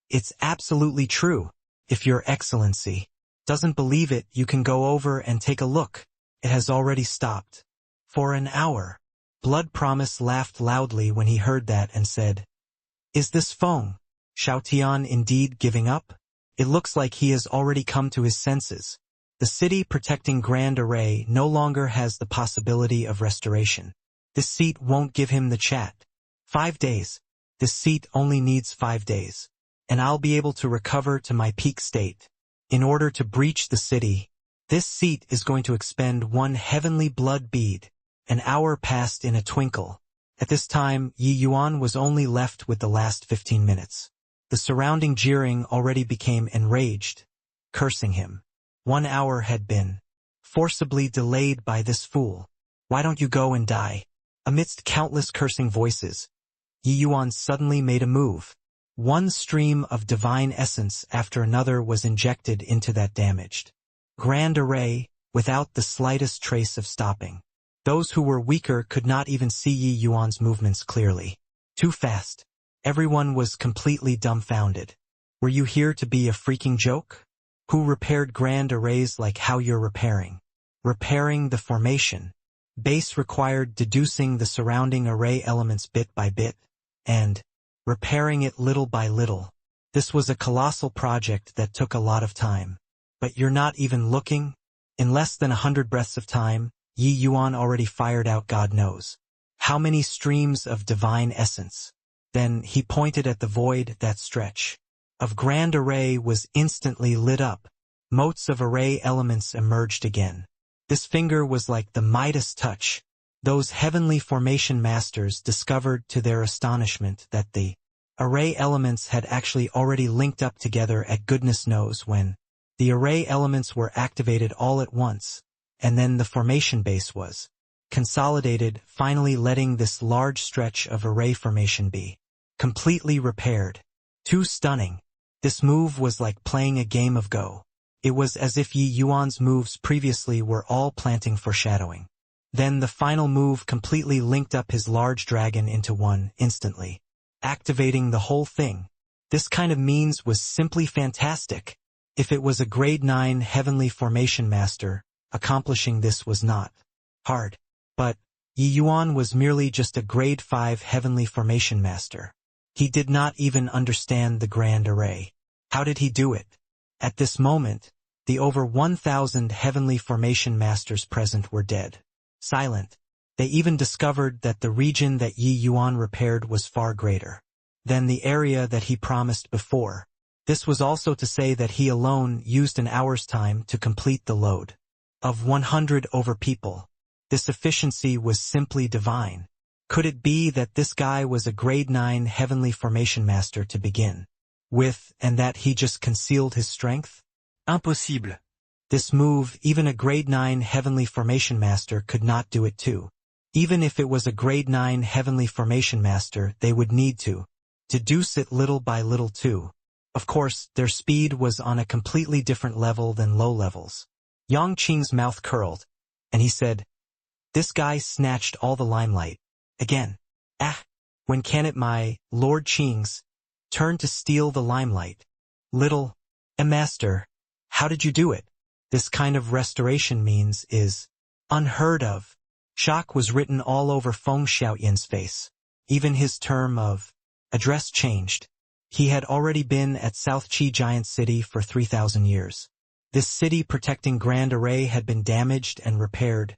It's absolutely true. If Your Excellency doesn't believe it, you can go over and take a look. It has already stopped. For an hour. Blood Promise laughed loudly when he heard that and said, Is this Feng Xiaotian indeed giving up? It looks like he has already come to his senses. The city protecting Grand Array no longer has the possibility of restoration. This seat won't give him the chat. 5 days. This seat only needs 5 days. And I'll be able to recover to my peak state. In order to breach the city, this seat is going to expend 1 heavenly blood bead. An hour passed in a twinkle. At this time, Yi Yuan was only left with the last 15 minutes. The surrounding jeering already became enraged, cursing him. 1 hour had been forcibly delayed by this fool. Why don't you go and die? Amidst countless cursing voices, Yi Yuan suddenly made a move. 1 stream of divine essence after another was injected into that damaged Grand Array without the slightest trace of stopping. Those who were weaker could not even see Yi Yuan's movements clearly. Too fast. Everyone was completely dumbfounded. Were you here to be a freaking joke? Who repaired Grand Arrays like how you're repairing? Repairing the formation. Base required deducing the surrounding array elements bit by bit, and repairing it little by little. This was a colossal project that took a lot of time. But you're not even looking? In less than 100 breaths of time, Yi Yuan already fired out God knows how many streams of divine essence. Then he pointed at the void. That stretch of Grand Array was instantly lit up. Motes of array elements emerged again. This finger was like the Midas touch. Those heavenly formation masters discovered to their astonishment that the array elements had actually already linked up together at goodness knows when. The array elements were activated all at once, and then the formation base was consolidated, finally letting this large stretch of array formation be completely repaired. Too stunning. This move was like playing a game of Go. It was as if Yi Yuan's moves previously were all planting foreshadowing. Then the final move completely linked up his large dragon into one instantly, activating the whole thing. This kind of means was simply fantastic. If it was a grade 9 heavenly formation master, accomplishing this was not hard. But Yi Yuan was merely just a grade 5 heavenly formation master. He did not even understand the Grand Array. How did he do it? At this moment, the over 1,000 heavenly formation masters present were dead. Silent. They even discovered that the region that Yi Yuan repaired was far greater than the area that he promised before. This was also to say that he alone used an hour's time to complete the load of 100 over people. This efficiency was simply divine. Could it be that this guy was a grade 9 heavenly formation master to begin with, and that he just concealed his strength? Impossible. This move, even a grade 9 heavenly formation master could not do it too. Even if it was a grade 9 heavenly formation master, they would need to deduce it little by little too. Of course, their speed was on a completely different level than low levels. Yang Qing's mouth curled, and he said, "This guy snatched all the limelight. Again. When can it my, Lord Qing's, turn to steal the limelight? Little, master, how did you do it? This kind of restoration means is unheard of." Shock was written all over Feng Xiaoyan's face. Even his term of address changed. He had already been at South Chi Giant City for 3,000 years. This city protecting Grand Array had been damaged and repaired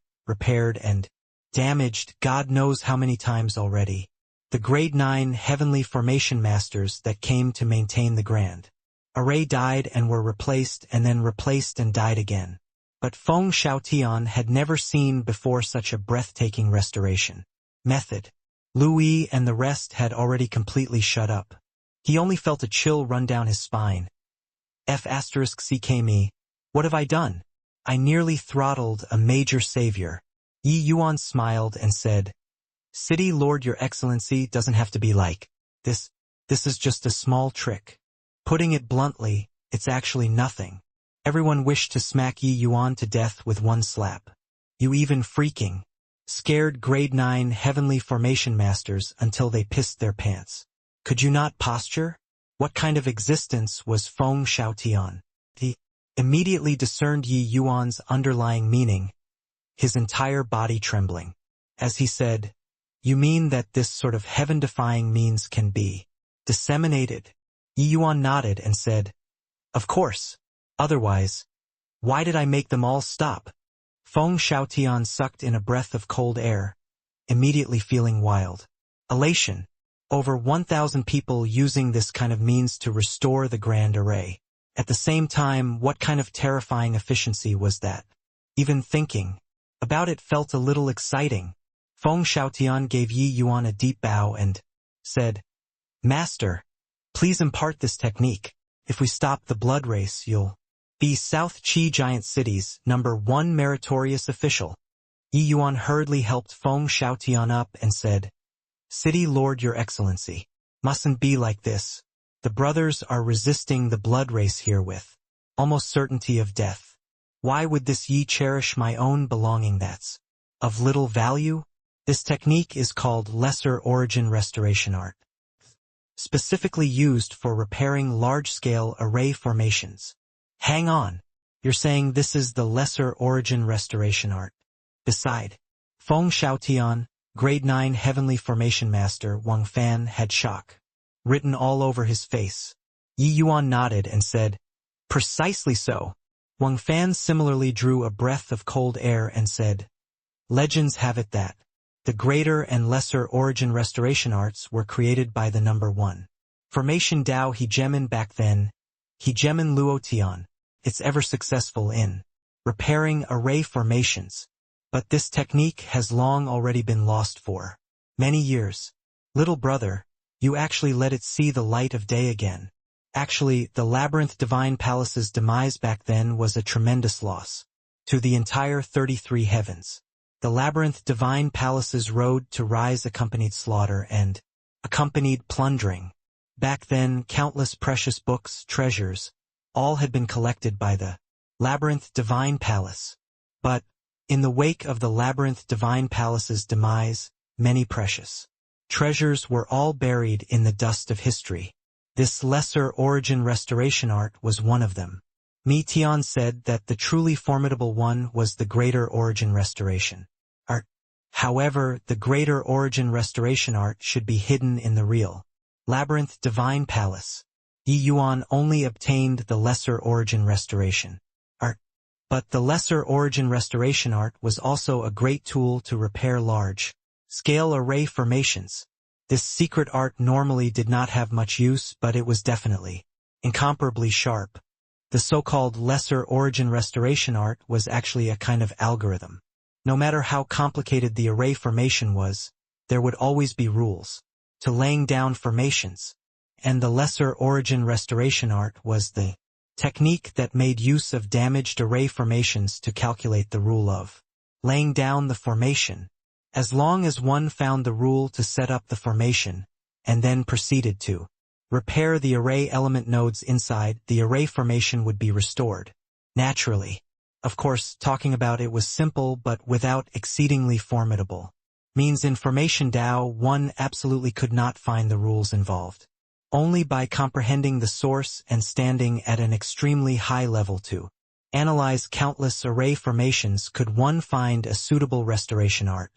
and damaged God knows how many times already. The grade 9 heavenly formation masters that came to maintain the Grand Array died and were replaced and then replaced and died again. But Feng Xiaotian had never seen before such a breathtaking restoration method. Louis and the rest had already completely shut up. He only felt a chill run down his spine. F***ck me. What have I done? I nearly throttled a major savior. Yi Yuan smiled and said, "City Lord, Your Excellency doesn't have to be like this. This is just a small trick. Putting it bluntly, it's actually nothing. Everyone wished to smack Yi Yuan to death with one slap. You even freaking scared grade 9 heavenly formation masters until they pissed their pants. Could you not posture? What kind of existence was Feng Shaotian? He immediately discerned Yi Yuan's underlying meaning, his entire body trembling. As he said, "You mean that this sort of heaven-defying means can be disseminated?" Yi Yuan nodded and said, "Of course. Otherwise, why did I make them all stop?" Feng Shaotian sucked in a breath of cold air, immediately feeling wild elation. Over 1,000 people using this kind of means to restore the grand array. At the same time, what kind of terrifying efficiency was that? Even thinking about it felt a little exciting. Feng Shaotian gave Yi Yuan a deep bow and said, "Master, please impart this technique. If we stop the blood race, you'll be South Qi Giant City's #1 meritorious official." Yi Yuan hurriedly helped Feng Shaotian up and said, "City Lord, Your Excellency, mustn't be like this. The brothers are resisting the blood race here with almost certainty of death. Why would this Yi cherish my own belonging that's of little value?" This technique is called Lesser Origin Restoration Art, specifically used for repairing large-scale array formations. Hang on, you're saying this is the Lesser Origin Restoration Art? Beside, Feng Shaotian, Grade 9 Heavenly Formation Master Wang Fan had shock written all over his face. Yi Yuan nodded and said, "Precisely so." Wang Fan similarly drew a breath of cold air and said, "Legends have it that the Greater and Lesser Origin Restoration Arts were created by the #1 Formation Dao Hegemon back then, Hegemon Luotian. It's ever successful in repairing array formations. But this technique has long already been lost for many years. Little brother, you actually let it see the light of day again. Actually, the Labyrinth Divine Palace's demise back then was a tremendous loss to the entire 33 heavens. The Labyrinth Divine Palace's road to rise accompanied slaughter and accompanied plundering. Back then, countless precious books, treasures, all had been collected by the Labyrinth Divine Palace. But, in the wake of the Labyrinth Divine Palace's demise, many precious treasures were all buried in the dust of history. This Lesser Origin Restoration Art was one of them. Mi Tian said that the truly formidable one was the Greater Origin Restoration Art. However, the Greater Origin Restoration Art should be hidden in the real Labyrinth Divine Palace. Yi Yuan only obtained the Lesser Origin Restoration Art. But the Lesser Origin Restoration Art was also a great tool to repair large-scale array formations. This secret art normally did not have much use, but it was definitely incomparably sharp. The so-called Lesser Origin Restoration Art was actually a kind of algorithm. No matter how complicated the array formation was, there would always be rules to laying down formations. And the Lesser Origin Restoration Art was the technique that made use of damaged array formations to calculate the rule of laying down the formation. As long as one found the rule to set up the formation, and then proceeded to repair the array element nodes inside, the array formation would be restored naturally. Of course, talking about it was simple but without exceedingly formidable means in Formation Dao one absolutely could not find the rules involved. Only by comprehending the source and standing at an extremely high level to analyze countless array formations could one find a suitable restoration art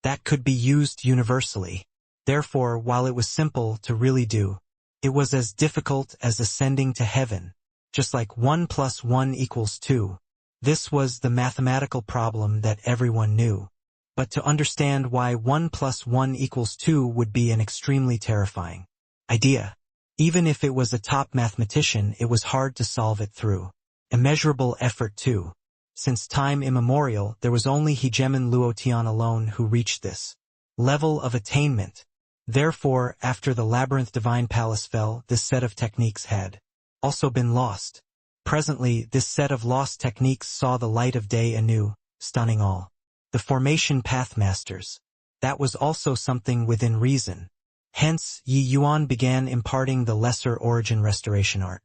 that could be used universally. Therefore, while it was simple to really do, it was as difficult as ascending to heaven, just like 1 + 1 = 2. This was the mathematical problem that everyone knew. But to understand why 1 + 1 = 2 would be an extremely terrifying idea. Even if it was a top mathematician, it was hard to solve it through immeasurable effort too. Since time immemorial, there was only Hegemon Luotian alone who reached this level of attainment. Therefore, after the Labyrinth Divine Palace fell, this set of techniques had also been lost. Presently, this set of lost techniques saw the light of day anew, stunning all the formation pathmasters. That was also something within reason. Hence, Yi Yuan began imparting the lesser origin restoration art.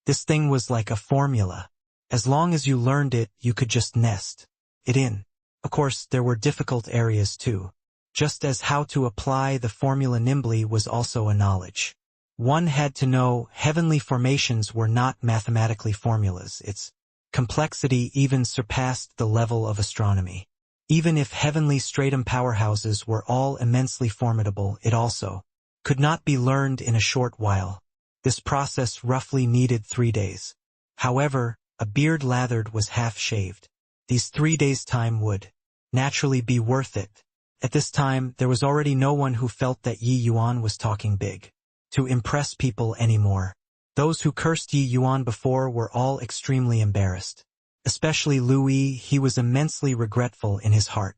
This thing was like a formula. As long as you learned it, you could just nest it in. Of course, there were difficult areas too. Just as how to apply the formula nimbly was also a knowledge. One had to know heavenly formations were not mathematically formulas. Its complexity even surpassed the level of astronomy. Even if heavenly stratum powerhouses were all immensely formidable, it also could not be learned in a short while. This process roughly needed 3 days. However, a beard lathered was half-shaved. These 3 days' time would naturally be worth it. At this time, there was already no one who felt that Yi Yuan was talking big to impress people anymore. Those who cursed Yi Yuan before were all extremely embarrassed. Especially Louis, he was immensely regretful in his heart.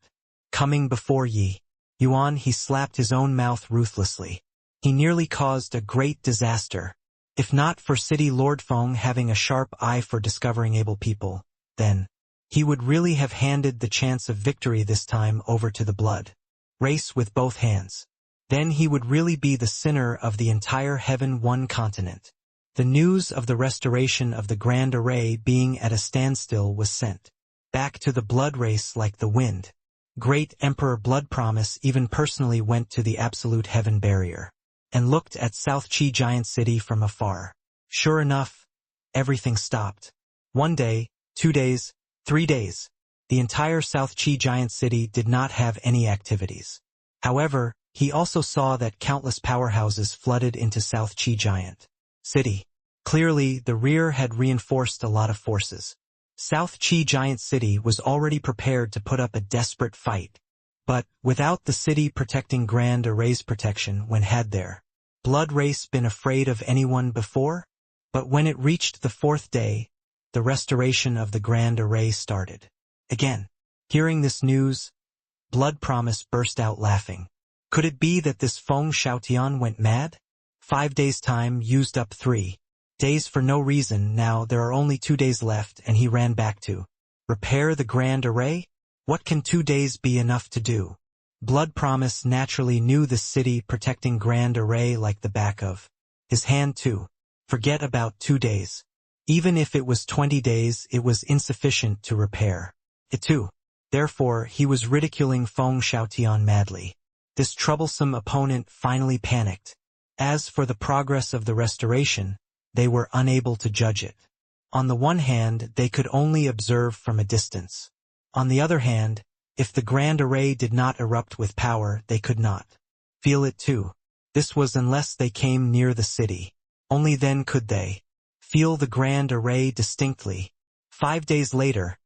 Coming before Yi Yuan, he slapped his own mouth ruthlessly. He nearly caused a great disaster. If not for City Lord Feng having a sharp eye for discovering able people, then he would really have handed the chance of victory this time over to the blood race with both hands. Then he would really be the sinner of the entire Heaven One continent. The news of the restoration of the Grand Array being at a standstill was sent back to the blood race like the wind. Great Emperor Blood Promise even personally went to the Absolute Heaven Barrier and looked at South Qi Giant City from afar. Sure enough, everything stopped. 1 day, 2 days, 3 days. The entire South Qi Giant City did not have any activities. However, he also saw that countless powerhouses flooded into South Qi Giant City. Clearly, the rear had reinforced a lot of forces. South Qi Giant City was already prepared to put up a desperate fight. But, without the city protecting Grand Array's protection, when had their blood race been afraid of anyone before? But when it reached the 4th day, the restoration of the Grand Array started. Again, hearing this news, Blood Promise burst out laughing. Could it be that this Feng Xiaotian went mad? 5 days' time used up 3 days for no reason. Now there are only 2 days left, and he ran back to repair the Grand Array? What can 2 days be enough to do? Blood Promise naturally knew the city protecting Grand Array like the back of his hand too. Forget about 2 days. Even if it was 20 days, it was insufficient to repair it too. Therefore, he was ridiculing Feng Xiaotian madly. This troublesome opponent finally panicked. As for the progress of the restoration, they were unable to judge it. On the one hand, they could only observe from a distance. On the other hand, if the Grand Array did not erupt with power, they could not feel it too. This was unless they came near the city. Only then could they feel the Grand Array distinctly. 5 days later,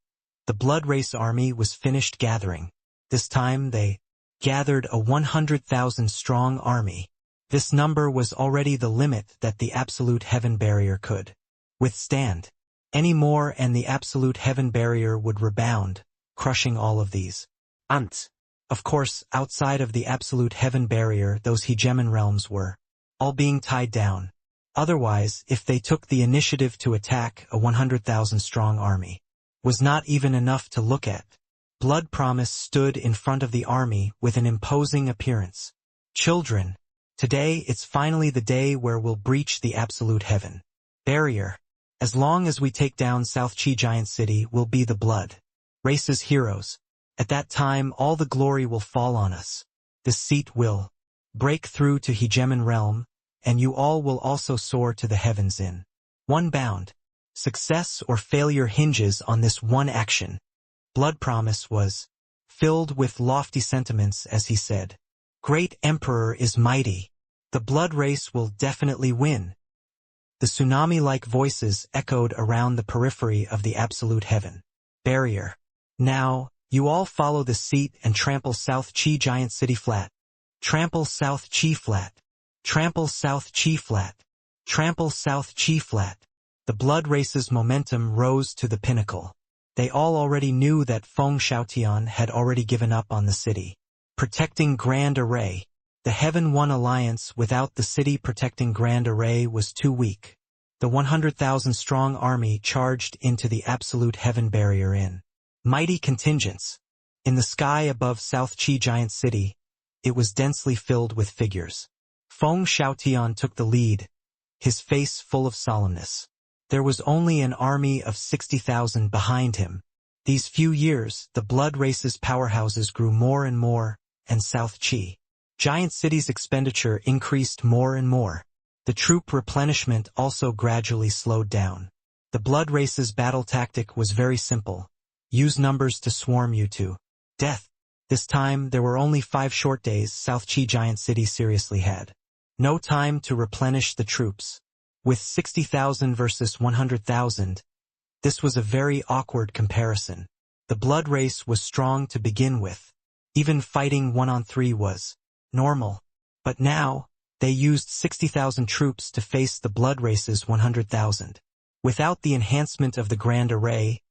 the Blood Race army was finished gathering. This time they gathered a 100,000 strong army. This number was already the limit that the Absolute Heaven Barrier could withstand. Any more and the Absolute Heaven Barrier would rebound, crushing all of these ants. Of course, outside of the Absolute Heaven Barrier, those hegemon realms were all being tied down. Otherwise, if they took the initiative to attack, a 100,000 strong army was not even enough to look at. Blood Promise stood in front of the army with an imposing appearance. Children, today it's finally the day where we'll breach the Absolute Heaven Barrier. As long as we take down South Qi Giant City, we'll be the blood race's heroes. At that time, all the glory will fall on us. This seat will break through to hegemon realm, and you all will also soar to the heavens in one bound. Success or failure hinges on this one action. Blood Promise was filled with lofty sentiments as he said, "Great Emperor is mighty. The blood race will definitely win." The tsunami-like voices echoed around the periphery of the Absolute Heaven Barrier. "Now, you all follow the seat and trample South Qi Giant City flat. Trample South Qi flat. Trample South Qi flat. Trample South Qi flat." The blood race's momentum rose to the pinnacle. They all already knew that Feng Xiaotian had already given up on the city protecting Grand Array. The Heaven One alliance without the city protecting Grand Array was too weak. The 100,000 strong army charged into the Absolute Heaven Barrier in mighty contingents. In the sky above South Qi Giant City, it was densely filled with figures. Feng Xiaotian took the lead, his face full of solemnness. There was only an army of 60,000 behind him. These few years, the blood race's powerhouses grew more and more, and South Qi Giant City's expenditure increased more and more. The troop replenishment also gradually slowed down. The blood race's battle tactic was very simple. Use numbers to swarm you to death. This time, there were only 5 short days South Qi Giant City seriously had. No time to replenish the troops. With 60,000 versus 100,000, this was a very awkward comparison. The blood race was strong to begin with. Even fighting 1-on-3 was normal. But now, they used 60,000 troops to face the blood race's 100,000. Without the enhancement of the Grand Array,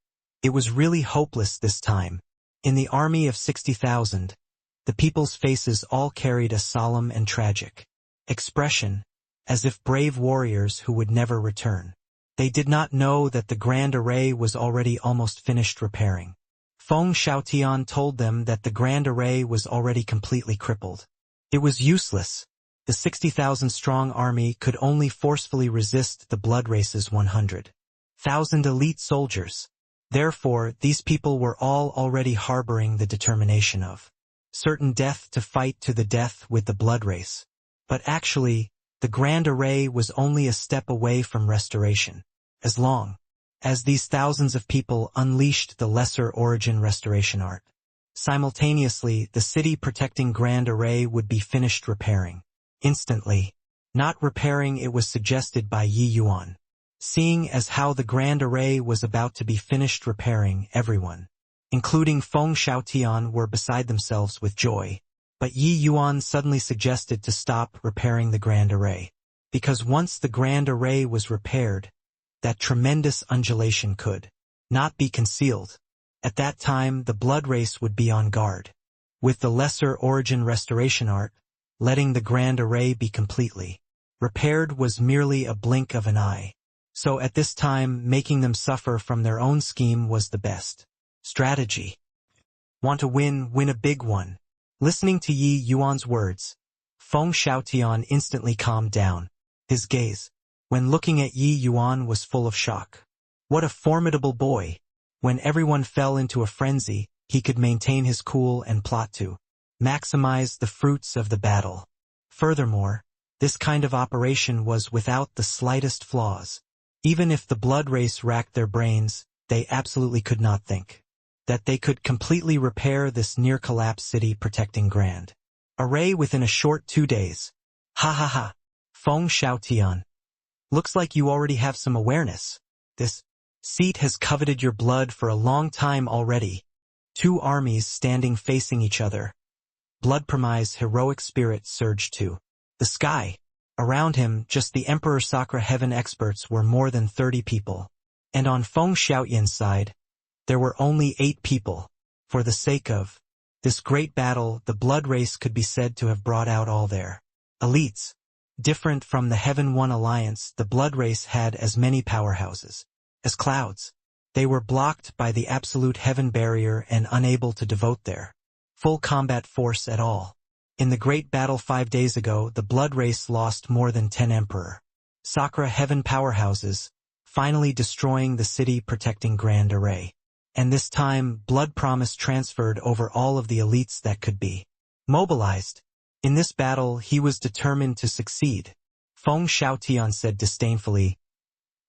it was really hopeless this time. In the army of 60,000, the people's faces all carried a solemn and tragic expression, as if brave warriors who would never return. They did not know that the Grand Array was already almost finished repairing. Feng Xiaotian told them that the Grand Array was already completely crippled. It was useless. The 60,000-strong army could only forcefully resist the blood race's 100,000 elite soldiers. Therefore, these people were all already harboring the determination of certain death to fight to the death with the blood race. But actually, the Grand Array was only a step away from restoration. As long as these thousands of people unleashed the lesser origin restoration art, simultaneously the city-protecting Grand Array would be finished repairing. Instantly. Not repairing it was suggested by Yi Yuan. Seeing as how the Grand Array was about to be finished repairing, everyone, including Feng Xiaotian, were beside themselves with joy. But Yi Yuan suddenly suggested to stop repairing the Grand Array. Because once the Grand Array was repaired, that tremendous undulation could not be concealed. At that time the blood race would be on guard. With the lesser origin restoration art, letting the Grand Array be completely repaired was merely a blink of an eye. So at this time, making them suffer from their own scheme was the best strategy. Want to win, win a big one. Listening to Yi Yuan's words, Feng Xiaotian instantly calmed down. His gaze, when looking at Yi Yuan, was full of shock. What a formidable boy! When everyone fell into a frenzy, he could maintain his cool and plot to maximize the fruits of the battle. Furthermore, this kind of operation was without the slightest flaws. Even if the blood race racked their brains, they absolutely could not think that they could completely repair this near-collapse city-protecting Grand Array within a short 2 days. Ha ha ha. Feng Xiaotian. Looks like you already have some awareness. This seat has coveted your blood for a long time already. 2 armies standing facing each other. Blood Premi's heroic spirit surged to the sky. Around him, just the Emperor Sakura Heaven experts were more than 30 people. And on Feng Xiaotian's side, there were only 8 people. For the sake of this great battle, the blood race could be said to have brought out all their elites. Different from the Heaven One Alliance, the blood race had as many powerhouses as clouds. They were blocked by the absolute heaven barrier and unable to devote their full combat force at all. In the great battle 5 days ago, the blood race lost more than 10 Emperor Sakura Heaven powerhouses, finally destroying the city-protecting Grand Array. And this time, Blood Promise transferred over all of the elites that could be mobilized. In this battle, he was determined to succeed. Feng Xiaotian said disdainfully,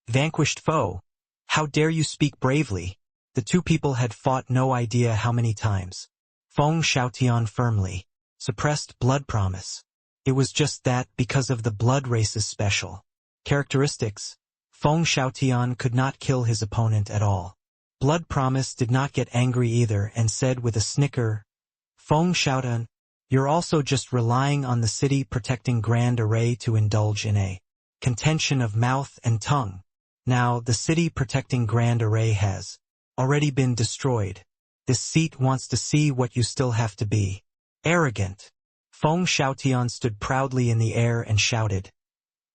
"Vanquished foe, how dare you speak bravely?" The 2 people had fought no idea how many times. Feng Xiaotian firmly suppressed Blood Promise. It was just that, because of the blood race's special characteristics, Feng Xiaotian could not kill his opponent at all. Blood Promise did not get angry either and said with a snicker, "Feng Xiaotian, you're also just relying on the city-protecting Grand Array to indulge in a contention of mouth and tongue. Now, the city-protecting Grand Array has already been destroyed. This seat wants to see what you still have to be. Arrogant." Feng Xiaotian stood proudly in the air and shouted,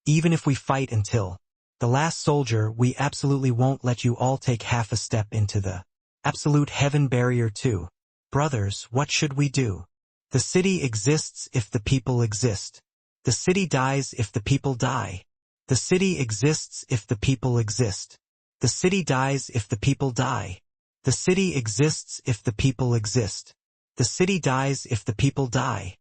"Even if we fight until the last soldier, we absolutely won't let you all take half a step into the absolute heaven barrier too. Brothers, what should we do? The city exists if the people exist. The city dies if the people die. The city exists if the people exist. The city dies if the people die. The city exists if the people exist. The city dies if the people die.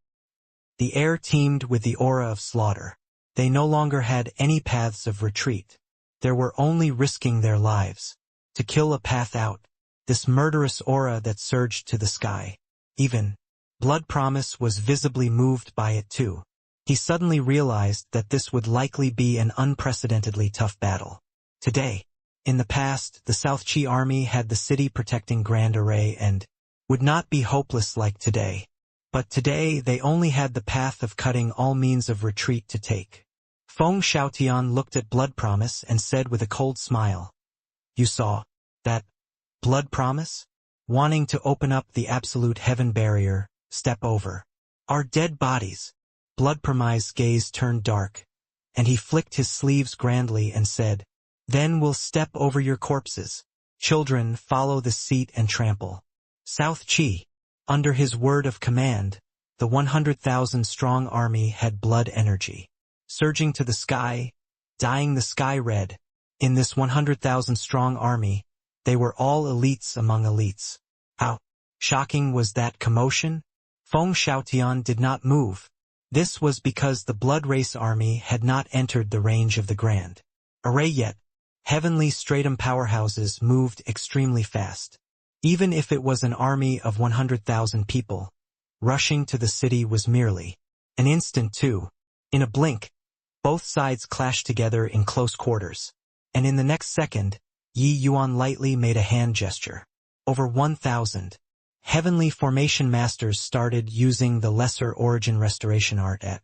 The air teemed with the aura of slaughter. They no longer had any paths of retreat. There were only risking their lives. To kill a path out. This murderous aura that surged to the sky. Even Blood Promise was visibly moved by it too. He suddenly realized that this would likely be an unprecedentedly tough battle. Today. In the past, the South Chi army had the city protecting Grand Array and would not be hopeless like today. But today they only had the path of cutting all means of retreat to take. Feng Xiaotian looked at Blood Promise and said with a cold smile, "You saw that Blood Promise? Wanting to open up the absolute heaven barrier, step over our dead bodies." Blood Promise's gaze turned dark, and he flicked his sleeves grandly and said, "Then we'll step over your corpses. Children, follow the seat and trample." South Chi. Under his word of command, the 100,000-strong army had blood energy. Surging to the sky, dyeing the sky red. In this 100,000-strong army, they were all elites among elites. How shocking was that commotion? Feng Xiaotian did not move. This was because the Blood Race army had not entered the range of the Grand Array yet. Heavenly Stratum powerhouses moved extremely fast. Even if it was an army of 100,000 people, rushing to the city was merely an instant too. In a blink, both sides clashed together in close quarters. And in the next second, Yi Yuan lightly made a hand gesture. Over 1,000 heavenly formation masters started using the Lesser Origin Restoration art at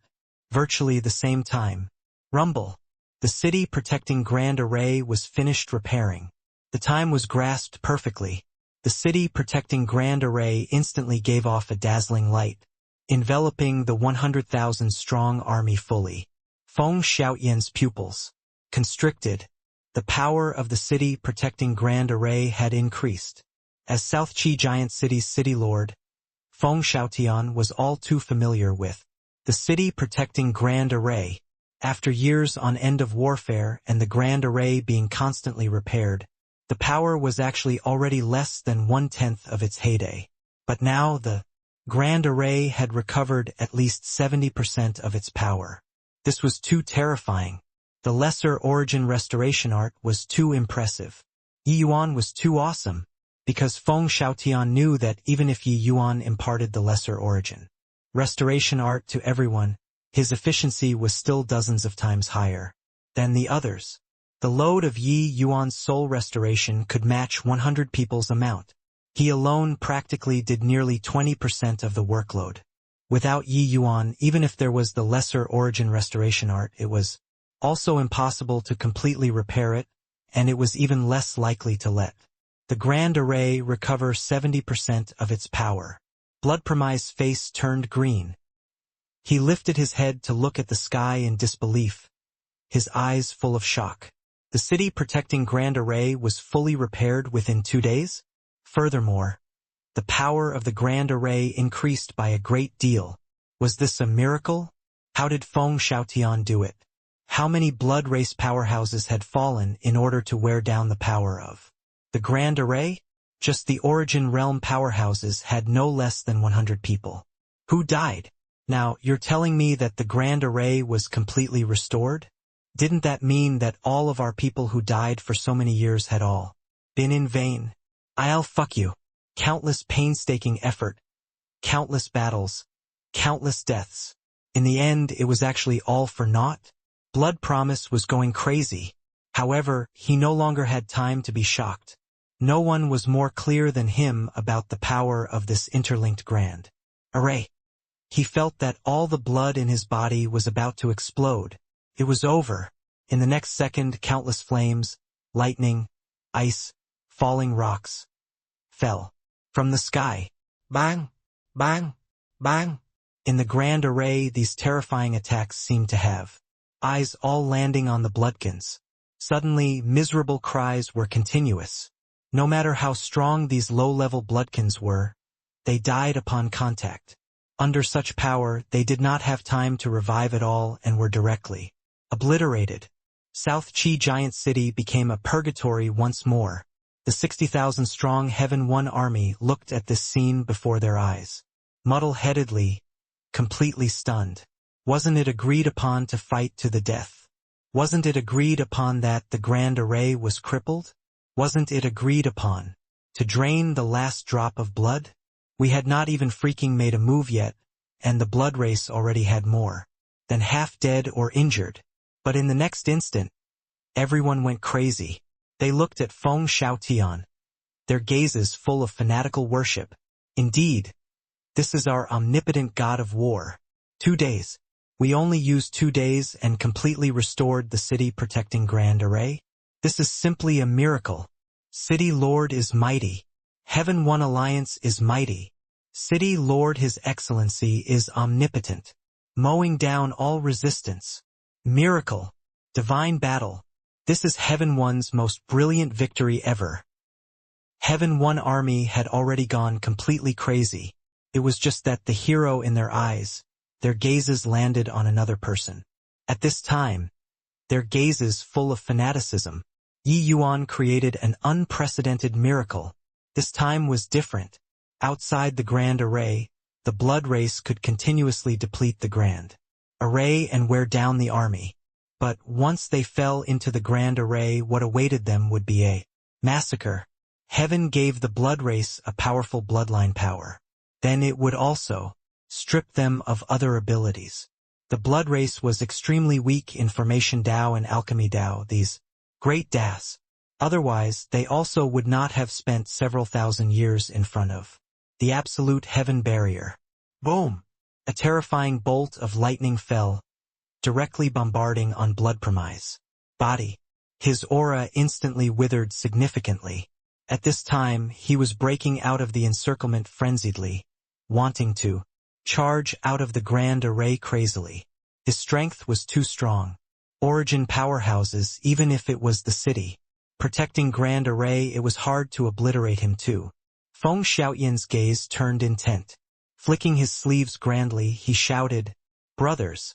virtually the same time. Rumble. The city protecting Grand Array was finished repairing. The time was grasped perfectly. The city protecting Grand Array instantly gave off a dazzling light, enveloping the 100,000-strong army fully. Feng Xiaotian's pupils constricted. The power of the city protecting Grand Array had increased. As South Chi Giant City's city lord, Feng Xiaotian was all too familiar with the city protecting Grand Array. After years on end of warfare and the Grand Array being constantly repaired, the power was actually already less than 1/10 of its heyday. But now the Grand Array had recovered at least 70% of its power. This was too terrifying. The Lesser Origin Restoration art was too impressive. Yi Yuan was too awesome, because Feng Xiaotian knew that even if Yi Yuan imparted the Lesser Origin Restoration art to everyone, his efficiency was still dozens of times higher than the others. The load of Yi Yuan's soul restoration could match 100 people's amount. He alone practically did nearly 20% of the workload. Without Yi Yuan, even if there was the Lesser Origin Restoration art, it was also impossible to completely repair it, and it was even less likely to let the Grand Array recover 70% of its power. Blood Promise's face turned green. He lifted his head to look at the sky in disbelief, his eyes full of shock. The city protecting Grand Array was fully repaired within 2 days? Furthermore, the power of the Grand Array increased by a great deal. Was this a miracle? How did Feng Xiaotian do it? How many blood race powerhouses had fallen in order to wear down the power of the Grand Array? Just the Origin Realm powerhouses had no less than 100 people who died. Now, you're telling me that the Grand Array was completely restored? Didn't that mean that all of our people who died for so many years had all been in vain? I'll fuck you. Countless painstaking effort, countless battles, countless deaths. In the end, it was actually all for naught. Blood Promise was going crazy. However, he no longer had time to be shocked. No one was more clear than him about the power of this interlinked Grand Array. He felt that all the blood in his body was about to explode. It was over. In the next second, countless flames, lightning, ice, falling rocks fell from the sky. Bang! Bang! Bang! In the Grand Array, these terrifying attacks seemed to have eyes, all landing on the bloodkins. Suddenly, miserable cries were continuous. No matter how strong these low-level bloodkins were, they died upon contact. Under such power, they did not have time to revive at all and were directly obliterated. South Chi Giant City became a purgatory once more. The 60,000-strong Heaven One army looked at this scene before their eyes, muddle-headedly, completely stunned. Wasn't it agreed upon to fight to the death? Wasn't it agreed upon that the Grand Array was crippled? Wasn't it agreed upon to drain the last drop of blood? We had not even freaking made a move yet, and the blood race already had more than half dead or injured. But in the next instant, everyone went crazy. They looked at Feng Xiaotian, their gazes full of fanatical worship. Indeed, this is our omnipotent god of war. 2 days. We only used 2 days and completely restored the city protecting Grand Array. This is simply a miracle. City Lord is mighty. Heaven One Alliance is mighty. City Lord His Excellency is omnipotent, mowing down all resistance. Miracle. Divine battle. This is Heaven One's most brilliant victory ever. Heaven One army had already gone completely crazy. It was just that the hero in their eyes, their gazes landed on another person. At this time, their gazes full of fanaticism, Yi Yuan created an unprecedented miracle. This time was different. Outside the Grand Array, the blood race could continuously deplete the Grand Array and wear down the army. But once they fell into the Grand Array, what awaited them would be a massacre. Heaven gave the blood race a powerful bloodline power. Then it would also strip them of other abilities. The blood race was extremely weak in Formation Dao and Alchemy Dao, these great Das. Otherwise, they also would not have spent several thousand years in front of the absolute heaven barrier. Boom! A terrifying bolt of lightning fell, directly bombarding on Blood Promise body. His aura instantly withered significantly. At this time, he was breaking out of the encirclement frenziedly, wanting to charge out of the Grand Array crazily. His strength was too strong. Origin powerhouses, even if it was the city protecting Grand Array, it was hard to obliterate him too. Feng Xiaotian's gaze turned intent. Flicking his sleeves grandly, he shouted, "Brothers,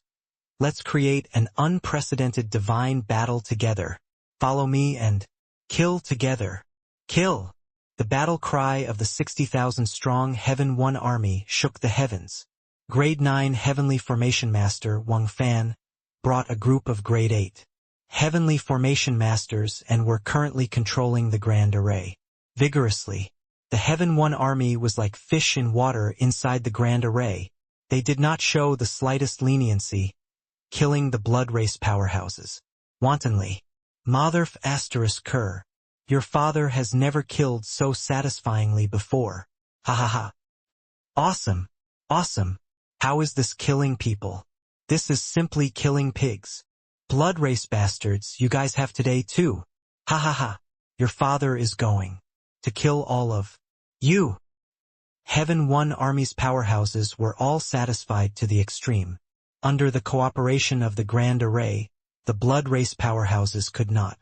let's create an unprecedented divine battle together. Follow me and kill together. Kill!" The battle cry of the 60,000-strong Heaven One army shook the heavens. Grade 9 Heavenly Formation Master Wang Fan brought a group of Grade 8 Heavenly Formation Masters and were currently controlling the Grand Array vigorously. The Heaven One army was like fish in water inside the Grand Array. They did not show the slightest leniency, killing the blood race powerhouses wantonly. Motherf ***, your father has never killed so satisfyingly before. Ha ha ha. Awesome. Awesome. How is this killing people? This is simply killing pigs. Blood race bastards, you guys have today too. Ha ha ha. Your father is going to kill all of you. Heaven One army's powerhouses were all satisfied to the extreme. Under the cooperation of the Grand Array, the blood race powerhouses could not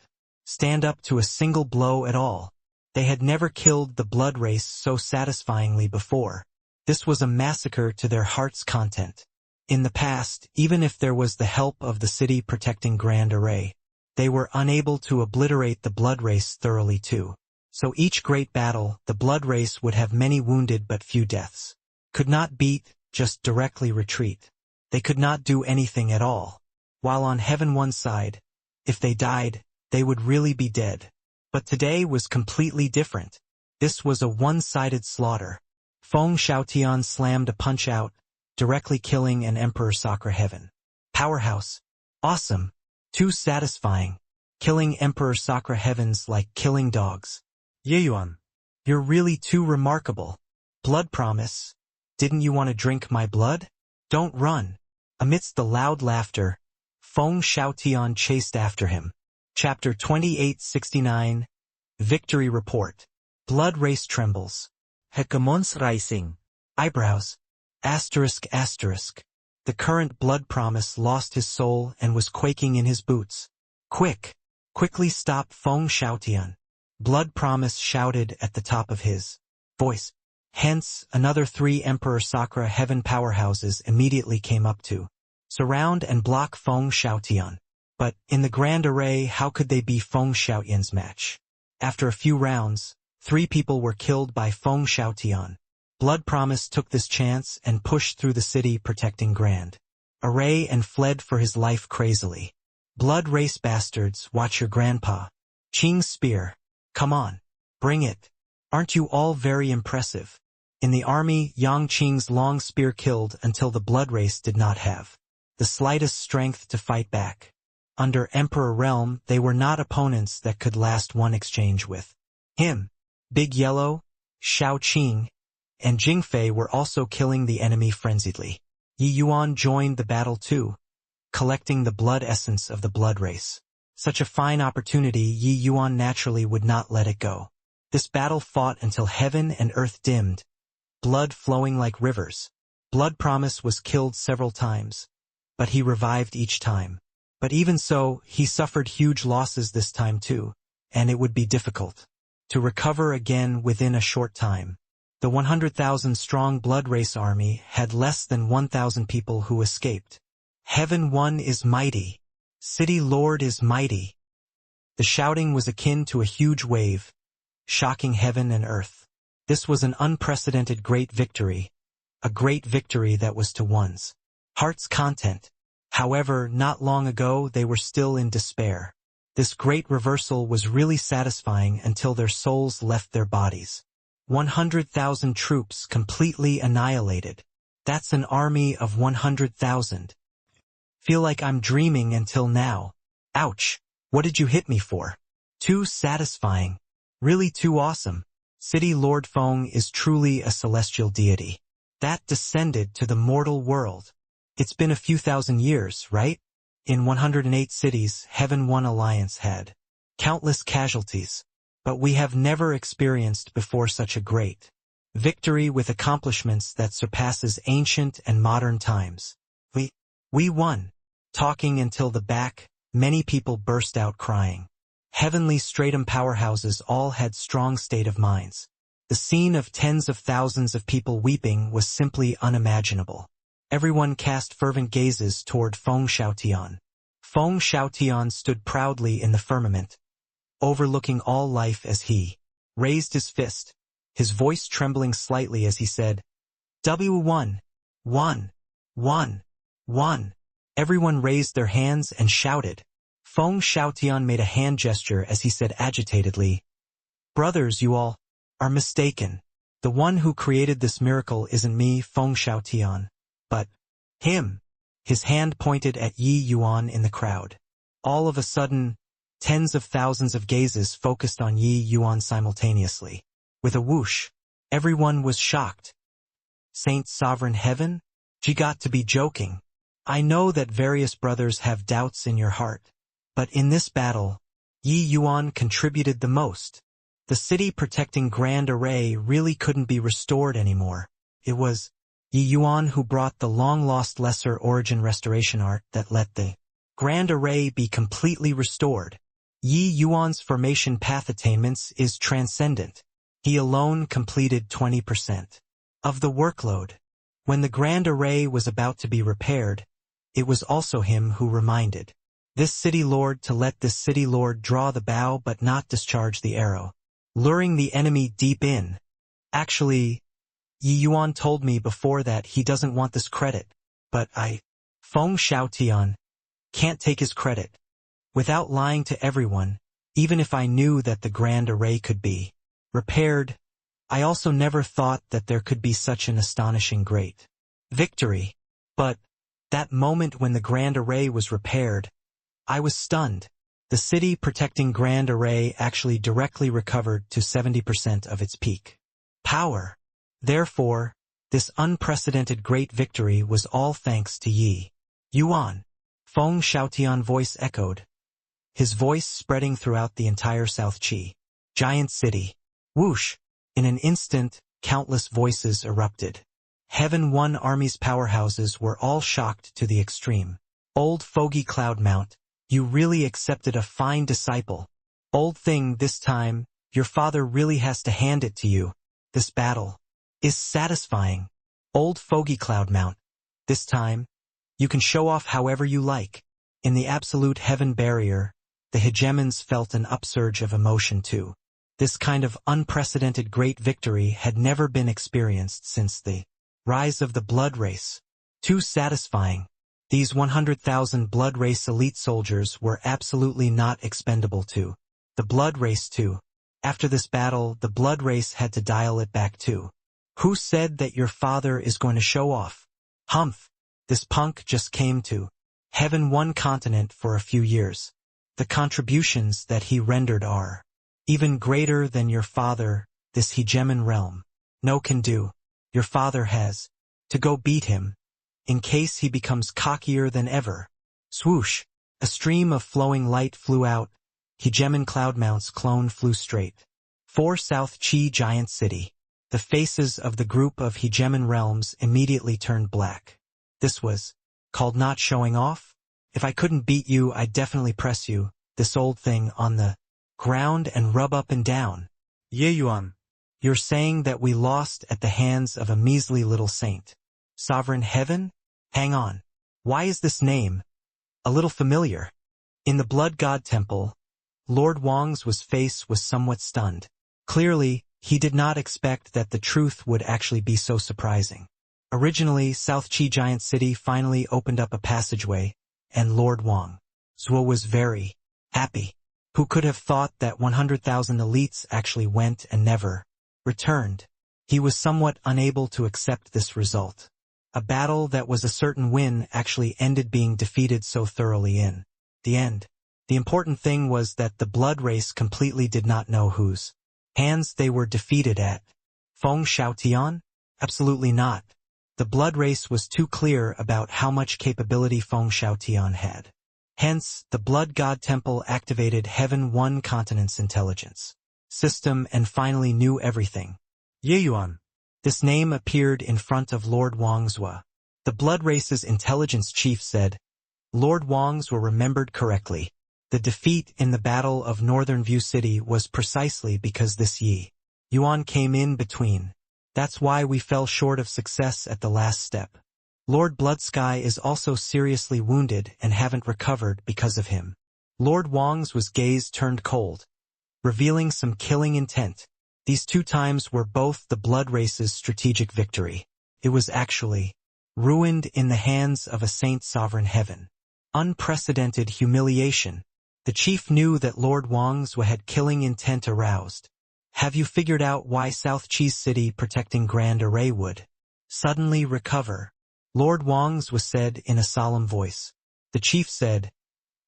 stand up to a single blow at all. They had never killed the blood race so satisfyingly before. This was a massacre to their heart's content. In the past, even if there was the help of the city protecting Grand Array, they were unable to obliterate the blood race thoroughly too. So each great battle, the blood race would have many wounded but few deaths. Could not beat, just directly retreat. They could not do anything at all. While on Heaven One's side, if they died, they would really be dead. But today was completely different. This was a one-sided slaughter. Feng Xiaotian slammed a punch out, directly killing an Emperor Sakura Heaven powerhouse. Awesome. Too satisfying. Killing Emperor Sakura Heavens like killing dogs. Ye Yuan. You're really too remarkable. Blood Promise. Didn't you want to drink my blood? Don't run. Amidst the loud laughter, Feng Xiaotian chased after him. Chapter 2869 Victory Report. Blood race trembles. Hecamon's rising. Eyebrows. Asterisk. The current Blood Promise lost his soul and was quaking in his boots. Quickly stop Feng Xiaotian. Blood Promise shouted at the top of his voice. Hence, another 3 Emperor Sakra heaven powerhouses immediately came up to surround and block Feng Xiaotian. But, in the grand array, how could they be Feng Xiaotian's match? After a few rounds, 3 people were killed by Feng Xiaotian. Blood Promise took this chance and pushed through the city protecting Grand Array and fled for his life crazily. Blood Race bastards, watch your grandpa. Qing's spear. Come on. Bring it. Aren't you all very impressive? In the army, Yang Qing's long spear killed until the Blood Race did not have the slightest strength to fight back. Under Emperor Realm, they were not opponents that could last one exchange with him. Big Yellow, Xiao Qing, and Jingfei were also killing the enemy frenziedly. Yi Yuan joined the battle too, collecting the blood essence of the Blood Race. Such a fine opportunity, Yi Yuan naturally would not let it go. This battle fought until heaven and earth dimmed, blood flowing like rivers. Blood Promise was killed several times, but he revived each time. But even so, he suffered huge losses this time too, and it would be difficult to recover again within a short time. The 100,000-strong Blood Race army had less than 1,000 people who escaped. Heaven One is mighty. City Lord is mighty. The shouting was akin to a huge wave, shocking heaven and earth. This was an unprecedented great victory, a great victory that was to one's heart's content. However, not long ago they were still in despair. This great reversal was really satisfying until their souls left their bodies. 100,000 troops completely annihilated. That's an army of 100,000. Feel like I'm dreaming until now. Ouch! What did you hit me for? Too satisfying. Really too awesome. City Lord Feng is truly a celestial deity that descended to the mortal world. It's been a few thousand years, right? In 108 cities, Heaven One Alliance had countless casualties, but we have never experienced before such a great victory with accomplishments that surpasses ancient and modern times. We won. Talking until the back, many people burst out crying. Heavenly Stratum powerhouses all had strong state of minds. The scene of tens of thousands of people weeping was simply unimaginable. Everyone cast fervent gazes toward Feng Xiaotian. Feng Xiaotian stood proudly in the firmament, overlooking all life as he raised his fist, his voice trembling slightly as he said, W1, 1, 1, 1. Everyone raised their hands and shouted. Feng Xiaotian made a hand gesture as he said agitatedly, Brothers, you all are mistaken. The one who created this miracle isn't me, Feng Xiaotian, but him. His hand pointed at Yi Yuan in the crowd. All of a sudden, tens of thousands of gazes focused on Yi Yuan simultaneously. With a whoosh, everyone was shocked. Saint Sovereign Heaven? You got to be joking. I know that various brothers have doubts in your heart, but in this battle, Yi Yuan contributed the most. The city protecting Grand Array really couldn't be restored anymore. It was Yi Yuan who brought the long-lost Lesser Origin restoration art that let the Grand Array be completely restored. Yi Yuan's formation path attainments is transcendent. He alone completed 20% of the workload. When the Grand Array was about to be repaired, it was also him who reminded this city lord to let this city lord draw the bow but not discharge the arrow, luring the enemy deep in. Actually, Yi Yuan told me before that he doesn't want this credit, but Feng Xiaotian, can't take his credit. Without lying to everyone, even if I knew that the Grand Array could be repaired, I also never thought that there could be such an astonishing great victory. But that moment when the Grand Array was repaired, I was stunned. The city protecting Grand Array actually directly recovered to 70% of its peak power. Therefore, this unprecedented great victory was all thanks to Yi Yuan. Feng Xiaotian voice echoed, his voice spreading throughout the entire South Qi giant city. Whoosh! In an instant, countless voices erupted. Heaven One Army's powerhouses were all shocked to the extreme. Old Foggy Cloudmount, you really accepted a fine disciple. Old thing, this time, your father really has to hand it to you. This battle is satisfying. Old Foggy Cloud Mount. This time, you can show off however you like. In the absolute heaven barrier, the hegemons felt an upsurge of emotion too. This kind of unprecedented great victory had never been experienced since the rise of the blood race. Too satisfying. These 100,000 blood race elite soldiers were absolutely not expendable too. The blood race too. After this battle, the blood race had to dial it back too. Who said that your father is going to show off? Humph. This punk just came to heaven one continent for a few years. The contributions that he rendered are even greater than your father, this hegemon realm. No can do. Your father has to go beat him, in case he becomes cockier than ever. Swoosh! A stream of flowing light flew out. Hegemon Cloudmount's clone flew straight for South Chi Giant City. The faces of the group of hegemon realms immediately turned black. This was called not showing off? If I couldn't beat you, I'd definitely press you, this old thing, on the ground and rub up and down. Ye Yuan. You're saying that we lost at the hands of a measly little saint. Sovereign Heaven? Hang on. Why is this name a little familiar? In the Blood God Temple, Lord Wang's face was somewhat stunned. Clearly, he did not expect that the truth would actually be so surprising. Originally, South Chi Giant City finally opened up a passageway, and Lord Wang's was very happy. Who could have thought that 100,000 elites actually went and never returned? He was somewhat unable to accept this result. A battle that was a certain win actually ended being defeated so thoroughly in the end. The important thing was that the blood race completely did not know whose hands they were defeated at. Feng Xiaotian? Absolutely not. The blood race was too clear about how much capability Feng Xiaotian had. Hence, the Blood God Temple activated Heaven One Continent's intelligence system and finally knew everything. Ye Yuan. This name appeared in front of Lord Wangzhou. The blood race's intelligence chief said, Lord Wangzhou remembered correctly. The defeat in the Battle of Northern View City was precisely because this Yi Yuan came in between. That's why we fell short of success at the last step. Lord Bloodsky is also seriously wounded and haven't recovered because of him. Lord Wang's gaze turned cold, revealing some killing intent. These two times were both the blood race's strategic victory. It was actually ruined in the hands of a saint sovereign heaven. Unprecedented humiliation. The chief knew that Lord Wangzhou had killing intent aroused. Have you figured out why South Chi City protecting Grand Array would suddenly recover? Lord Wang's said in a solemn voice. The chief said,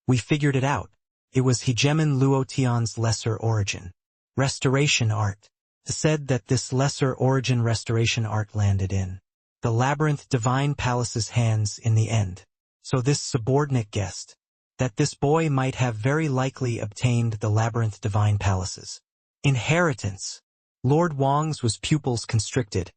we figured it out. It was Hegemon Luotian's lesser origin. Restoration art. Said that this lesser origin restoration art landed in the Labyrinth Divine Palace's hands in the end. So this subordinate guessed that this boy might have very likely obtained the Labyrinth Divine Palace's inheritance. Lord Wang's pupils constricted,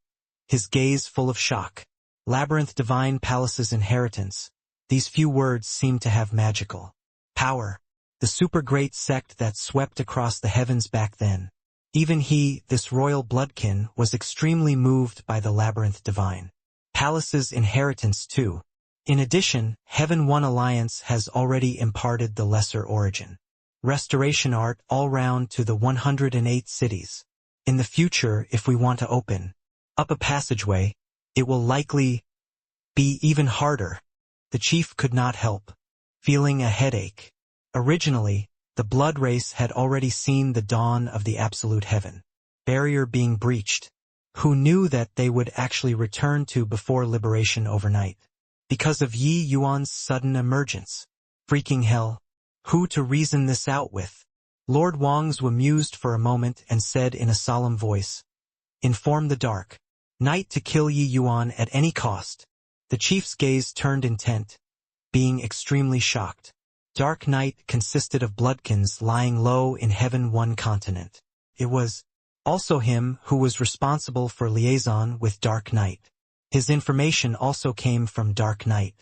his gaze full of shock. Labyrinth Divine Palace's inheritance. These few words seemed to have magical power. The super great sect that swept across the heavens back then. Even he, this royal bloodkin, was extremely moved by the Labyrinth Divine Palace's inheritance too. In addition, Heaven One Alliance has already imparted the lesser origin restoration art all round to the 108 cities. In the future, if we want to open up a passageway, it will likely be even harder. The chief could not help feeling a headache. Originally, the blood race had already seen the dawn of the absolute heaven barrier being breached. Who knew that they would actually return to before liberation overnight? Because of Yi Yuan's sudden emergence. Freaking hell. Who to reason this out with? Lord Wangzhou mused for a moment and said in a solemn voice, inform the dark night to kill Yi Yuan at any cost. The chief's gaze turned intent, being extremely shocked. Dark Night consisted of bloodkins lying low in Heaven One Continent. It was also him who was responsible for liaison with Dark Night. His information also came from Dark Night.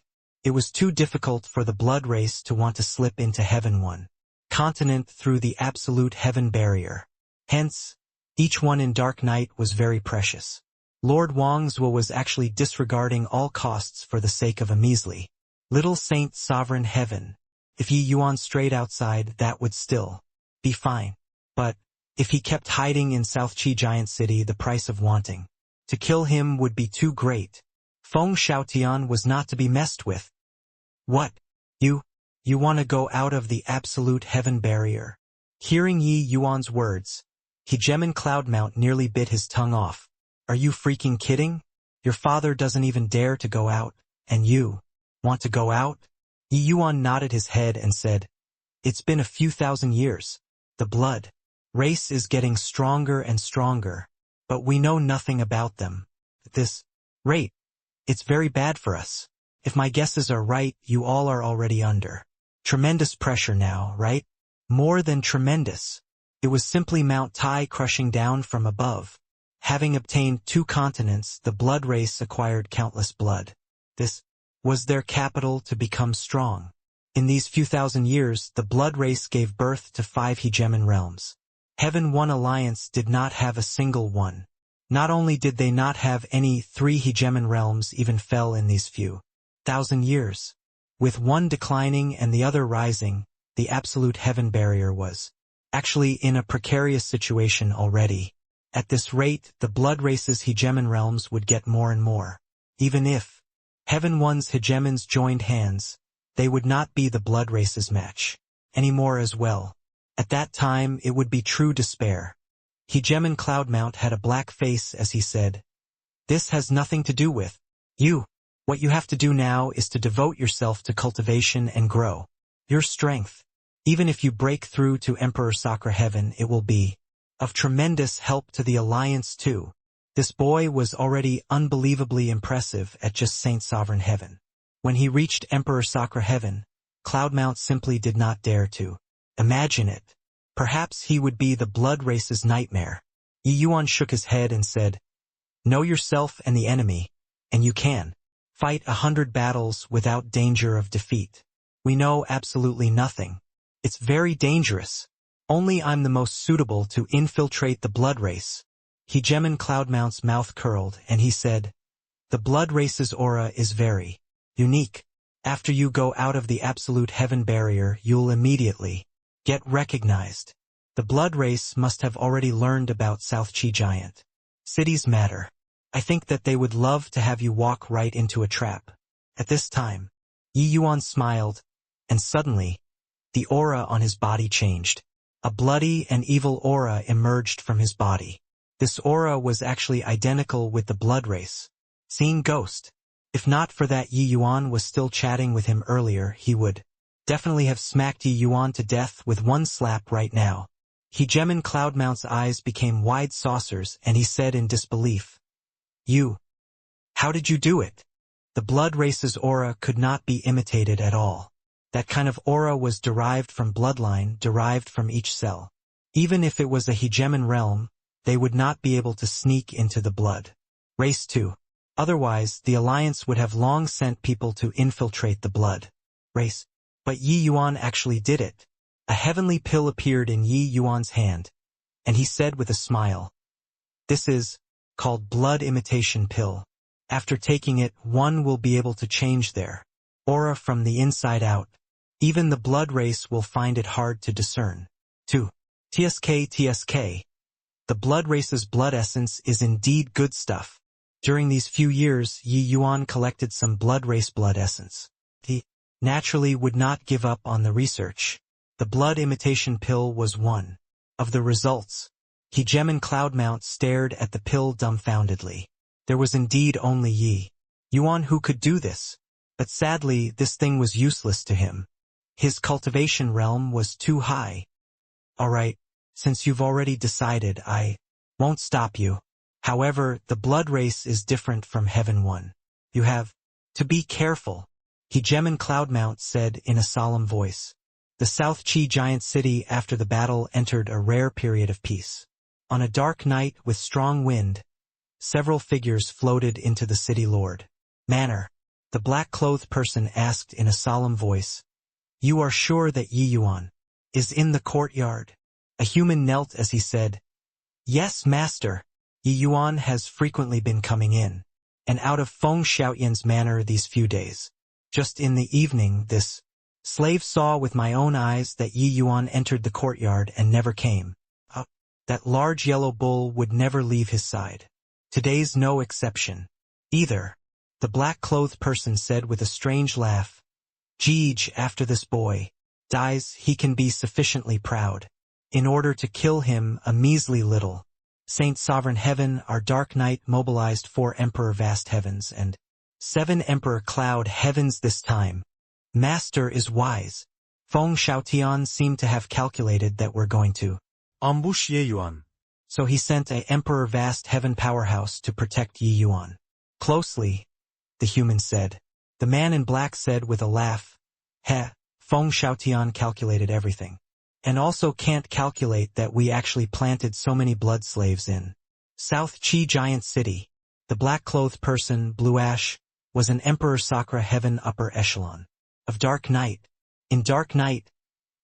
It was too difficult for the blood race to want to slip into Heaven One Continent through the absolute heaven barrier. Hence, each one in Dark Night was very precious. Lord Wangzhou was actually disregarding all costs for the sake of a measly little saint sovereign heaven. If Yi Yuan strayed outside, that would still be fine. But if he kept hiding in South Qi Giant City, the price of wanting to kill him would be too great. Feng Xiaotian was not to be messed with. What? You want to go out of the absolute heaven barrier? Hearing Yi Yuan's words, Hegemon Cloudmount nearly bit his tongue off. Are you freaking kidding? Your father doesn't even dare to go out, and you want to go out? Yi Yuan nodded his head and said, It's been a few thousand years. The blood race is getting stronger and stronger, but we know nothing about them. At this rate, it's very bad for us. If my guesses are right, you all are already under tremendous pressure now, right? More than tremendous. It was simply Mount Tai crushing down from above. Having obtained 2 continents, the blood race acquired countless blood. This was their capital to become strong. In these few thousand years, the blood race gave birth to 5 hegemon realms. Heaven One Alliance did not have a single one. Not only did they not have any, 3 hegemon realms even fell in these few thousand years. With one declining and the other rising, the absolute heaven barrier was actually in a precarious situation already. At this rate, the blood race's hegemon realms would get more and more. Even if Heaven One's hegemons joined hands, they would not be the blood race's match anymore as well. At that time, it would be true despair. Hegemon Cloudmount had a black face as he said, This has nothing to do with you. What you have to do now is to devote yourself to cultivation and grow your strength. Even if you break through to Emperor Sakura Heaven, it will be of tremendous help to the Alliance too. This boy was already unbelievably impressive at just Saint Sovereign Heaven. When he reached Emperor Sakura Heaven, Cloudmount simply did not dare to imagine it. Perhaps he would be the blood race's nightmare. Yi Yuan shook his head and said, Know yourself and the enemy, and you can fight 100 battles without danger of defeat. We know absolutely nothing. It's very dangerous. Only I'm the most suitable to infiltrate the blood race. Hegemon Cloudmount's mouth curled and he said, The blood race's aura is very unique. After you go out of the absolute heaven barrier, you'll immediately get recognized. The blood race must have already learned about South Qi Giant City's matter. I think that they would love to have you walk right into a trap. At this time, Yi Yuan smiled, and suddenly, the aura on his body changed. A bloody and evil aura emerged from his body. This aura was actually identical with the blood race. Seeing Ghost. If not for that Yi Yuan was still chatting with him earlier, he would definitely have smacked Yi Yuan to death with one slap right now. Hegemon Cloudmount's eyes became wide saucers and he said in disbelief, How did you do it? The blood race's aura could not be imitated at all. That kind of aura was derived from bloodline, derived from each cell. Even if it was a hegemon realm, they would not be able to sneak into the blood race too. Otherwise, the Alliance would have long sent people to infiltrate the blood race. But Yi Yuan actually did it. A heavenly pill appeared in Yi Yuan's hand, and he said with a smile, This is called blood imitation pill. After taking it, one will be able to change their aura from the inside out. Even the blood race will find it hard to discern. 2. TSK. The blood race's blood essence is indeed good stuff. During these few years, Yi Yuan collected some blood race blood essence. He naturally would not give up on the research. The blood imitation pill was one of the results. Hegemon Cloudmount stared at the pill dumbfoundedly. There was indeed only Yi Yuan who could do this, but sadly this thing was useless to him. His cultivation realm was too high. Alright, since you've already decided, I won't stop you. However, the blood race is different from Heaven One. You have to be careful, Hegemon Cloudmount said in a solemn voice. The South Qi Giant City after the battle entered a rare period of peace. On a dark night with strong wind, several figures floated into the city lord manor. The black-clothed person asked in a solemn voice, You are sure that Yi Yuan is in the courtyard? A human knelt as he said, Yes, master. Yi Yuan has frequently been coming in and out of Feng Xiaoyan's manor these few days. Just in the evening, this slave saw with my own eyes that Yi Yuan entered the courtyard and never came up. That large yellow bull would never leave his side. Today's no exception, either, the black-clothed person said with a strange laugh. Jeej, after this boy dies, he can be sufficiently proud. In order to kill him, a measly little Saint Sovereign Heaven, our Dark Knight mobilized 4 Emperor Vast Heavens and 7 Emperor Cloud Heavens this time. Master is wise. Feng Xiaotian seemed to have calculated that we're going to ambush Ye Yuan. So he sent a Emperor Vast Heaven powerhouse to protect Yi Yuan. Closely, the human said. The man in black said with a laugh, Heh, Feng Xiaotian calculated everything. And also can't calculate that we actually planted so many blood slaves in South Qi Giant City. The black-clothed person, Blue Ash, was an Emperor Sakra Heaven upper echelon of Dark Knight. In Dark Knight,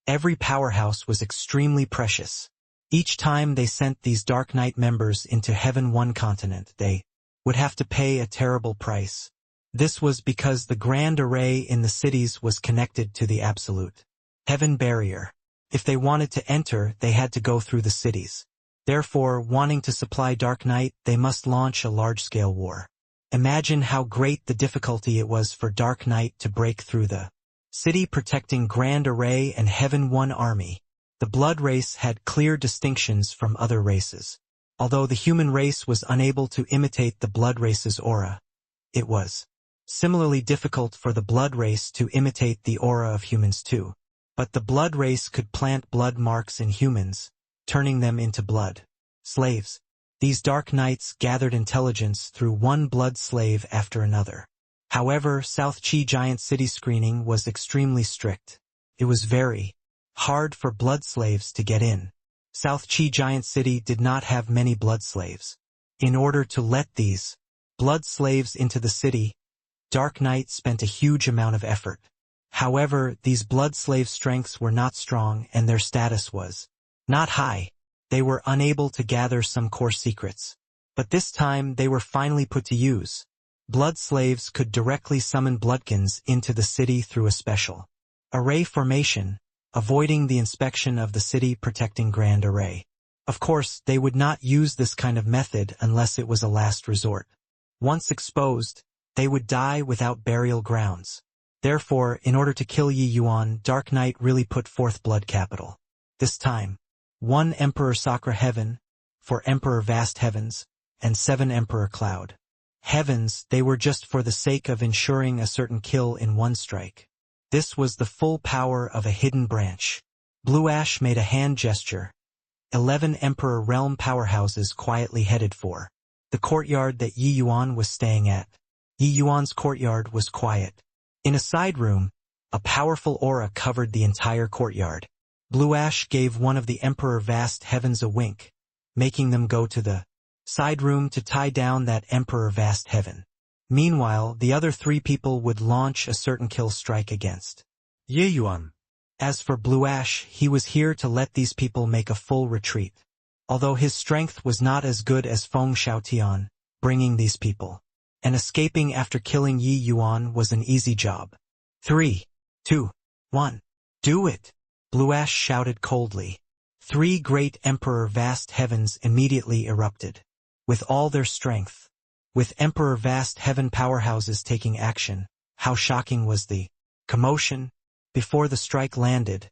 every powerhouse was extremely precious. Each time they sent these Dark Knight members into Heaven One continent, they would have to pay a terrible price. This was because the grand array in the cities was connected to the absolute Heaven barrier. If they wanted to enter, they had to go through the cities. Therefore, wanting to supply Dark Knight, they must launch a large-scale war. Imagine how great the difficulty it was for Dark Knight to break through the city protecting Grand Array and Heaven One army. The blood race had clear distinctions from other races. Although the human race was unable to imitate the blood race's aura, it was similarly difficult for the blood race to imitate the aura of humans too. But the blood race could plant blood marks in humans, turning them into blood slaves. These Dark Knights gathered intelligence through one blood slave after another. However, South Qi Giant City screening was extremely strict. It was very hard for blood slaves to get in. South Qi Giant City did not have many blood slaves. In order to let these blood slaves into the city, Dark Knight spent a huge amount of effort. However, these blood slave strengths were not strong and their status was not high. They were unable to gather some core secrets. But this time they were finally put to use. Blood slaves could directly summon bloodkins into the city through a special array formation, avoiding the inspection of the city protecting Grand Array. Of course, they would not use this kind of method unless it was a last resort. Once exposed, they would die without burial grounds. Therefore, in order to kill Yi Yuan, Dark Knight really put forth blood capital. This time, 1 Emperor Sakra Heaven, 4 Emperor Vast Heavens, and 7 Emperor Cloud Heavens. They were just for the sake of ensuring a certain kill in one strike. This was the full power of a hidden branch. Blue Ash made a hand gesture. 11 Emperor Realm powerhouses quietly headed for the courtyard that Yi Yuan was staying at. Yi Yuan's courtyard was quiet. In a side room, a powerful aura covered the entire courtyard. Blue Ash gave one of the Emperor Vast Heavens a wink, making them go to the side room to tie down that Emperor Vast Heaven. Meanwhile, the other 3 people would launch a certain kill strike against Ye Yuan. As for Blue Ash, he was here to let these people make a full retreat. Although his strength was not as good as Feng Xiaotian, bringing these people and escaping after killing Yi Yuan was an easy job. 3, 2, 1. Do it! Blue Ash shouted coldly. 3 great Emperor Vast Heavens immediately erupted with all their strength. With Emperor Vast Heaven powerhouses taking action, how shocking was the commotion? Before the strike landed,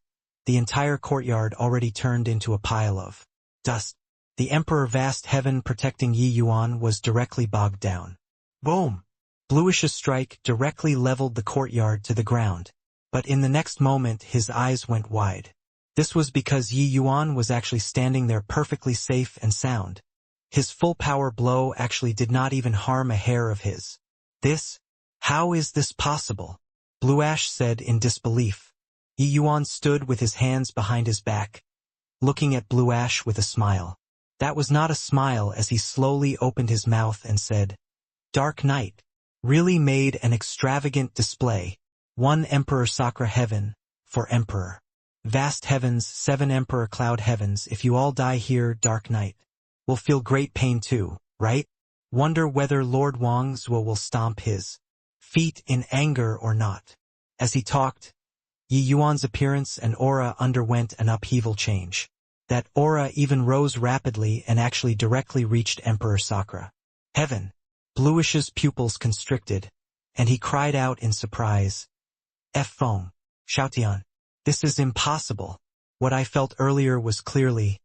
the entire courtyard already turned into a pile of dust. The Emperor Vast Heaven protecting Yi Yuan was directly bogged down. Boom! Bluish's strike directly leveled the courtyard to the ground. But in the next moment his eyes went wide. This was because Yi Yuan was actually standing there perfectly safe and sound. His full power blow actually did not even harm a hair of his. How is this possible? Blue Ash said in disbelief. Yi Yuan stood with his hands behind his back, looking at Blue Ash with a smile. That was not a smile as he slowly opened his mouth and said, Dark Knight really made an extravagant display. 1 Emperor Sakra Heaven, 4 Emperor Vast Heavens, 7 Emperor Cloud Heavens. If you all die here, Dark Knight will feel great pain too, right? Wonder whether Lord Wang's will stomp his feet in anger or not. As he talked, Yi Yuan's appearance and aura underwent an upheaval change. That aura even rose rapidly and actually directly reached Emperor Sakura. Heaven! Bluish's pupils constricted, and he cried out in surprise. F. Feng, Xiaotian, this is impossible. What I felt earlier was clearly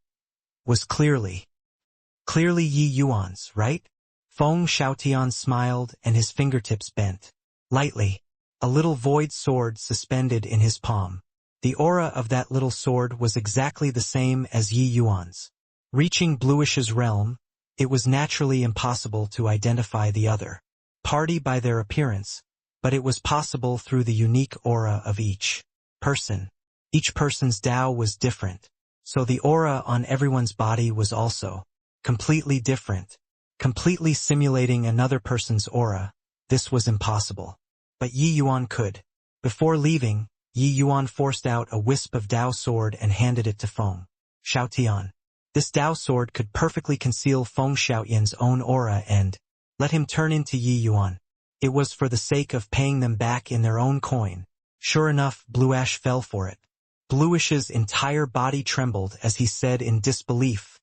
Yi Yuan's, right? Feng Xiaotian smiled and his fingertips bent. Lightly, a little void sword suspended in his palm. The aura of that little sword was exactly the same as Yi Yuan's. Reaching Bluish's realm, it was naturally impossible to identify the other party by their appearance, but it was possible through the unique aura of each person. Each person's Tao was different, so the aura on everyone's body was also completely different, completely simulating another person's aura. This was impossible. But Yi Yuan could. Before leaving, Yi Yuan forced out a wisp of Tao sword and handed it to Feng Xiaotian. This Tao sword could perfectly conceal Feng Xiaotian's own aura and let him turn into Yi Yuan. It was for the sake of paying them back in their own coin. Sure enough, Bluish fell for it. Bluish's entire body trembled as he said in disbelief,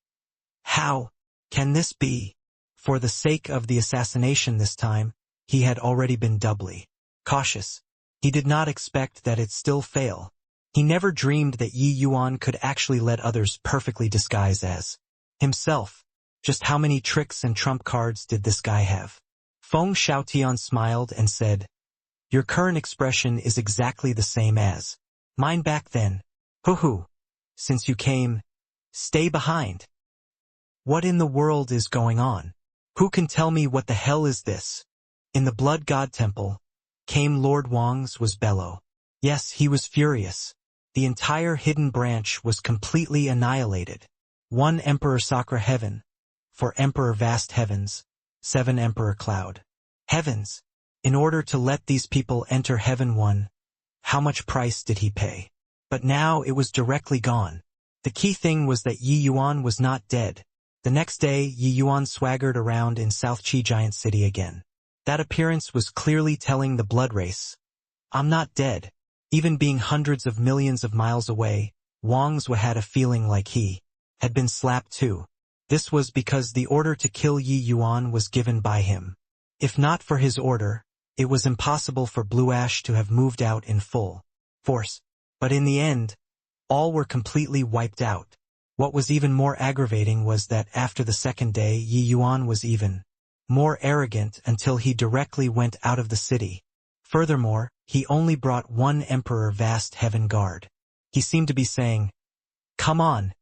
"How can this be?" For the sake of the assassination this time, he had already been doubly cautious. He did not expect that it still fail. He never dreamed that Yi Yuan could actually let others perfectly disguise as himself. Just how many tricks and trump cards did this guy have? Feng Xiaotian smiled and said, "Your current expression is exactly the same as mine back then. Hoo-hoo. Since you came, stay behind. What in the world is going on? Who can tell me what the hell is this?" In the Blood God Temple, came Lord Wang's was bellow. Yes, he was furious. The entire hidden branch was completely annihilated. 1 Emperor Sakura Heaven, for Emperor Vast Heavens, 7 Emperor Cloud Heavens. In order to let these people enter Heaven 1, how much price did he pay? But now it was directly gone. The key thing was that Yi Yuan was not dead. The next day, Yi Yuan swaggered around in South Qi Giant City again. That appearance was clearly telling the blood race, "I'm not dead." Even being hundreds of millions of miles away, Wang's had a feeling like he had been slapped too. This was because the order to kill Yi Yuan was given by him. If not for his order, it was impossible for Bluish to have moved out in full force. But in the end, all were completely wiped out. What was even more aggravating was that after the second day, Yi Yuan was even more arrogant until he directly went out of the city. Furthermore, he only brought 1 Emperor Vast Heaven Guard. He seemed to be saying, "Come on,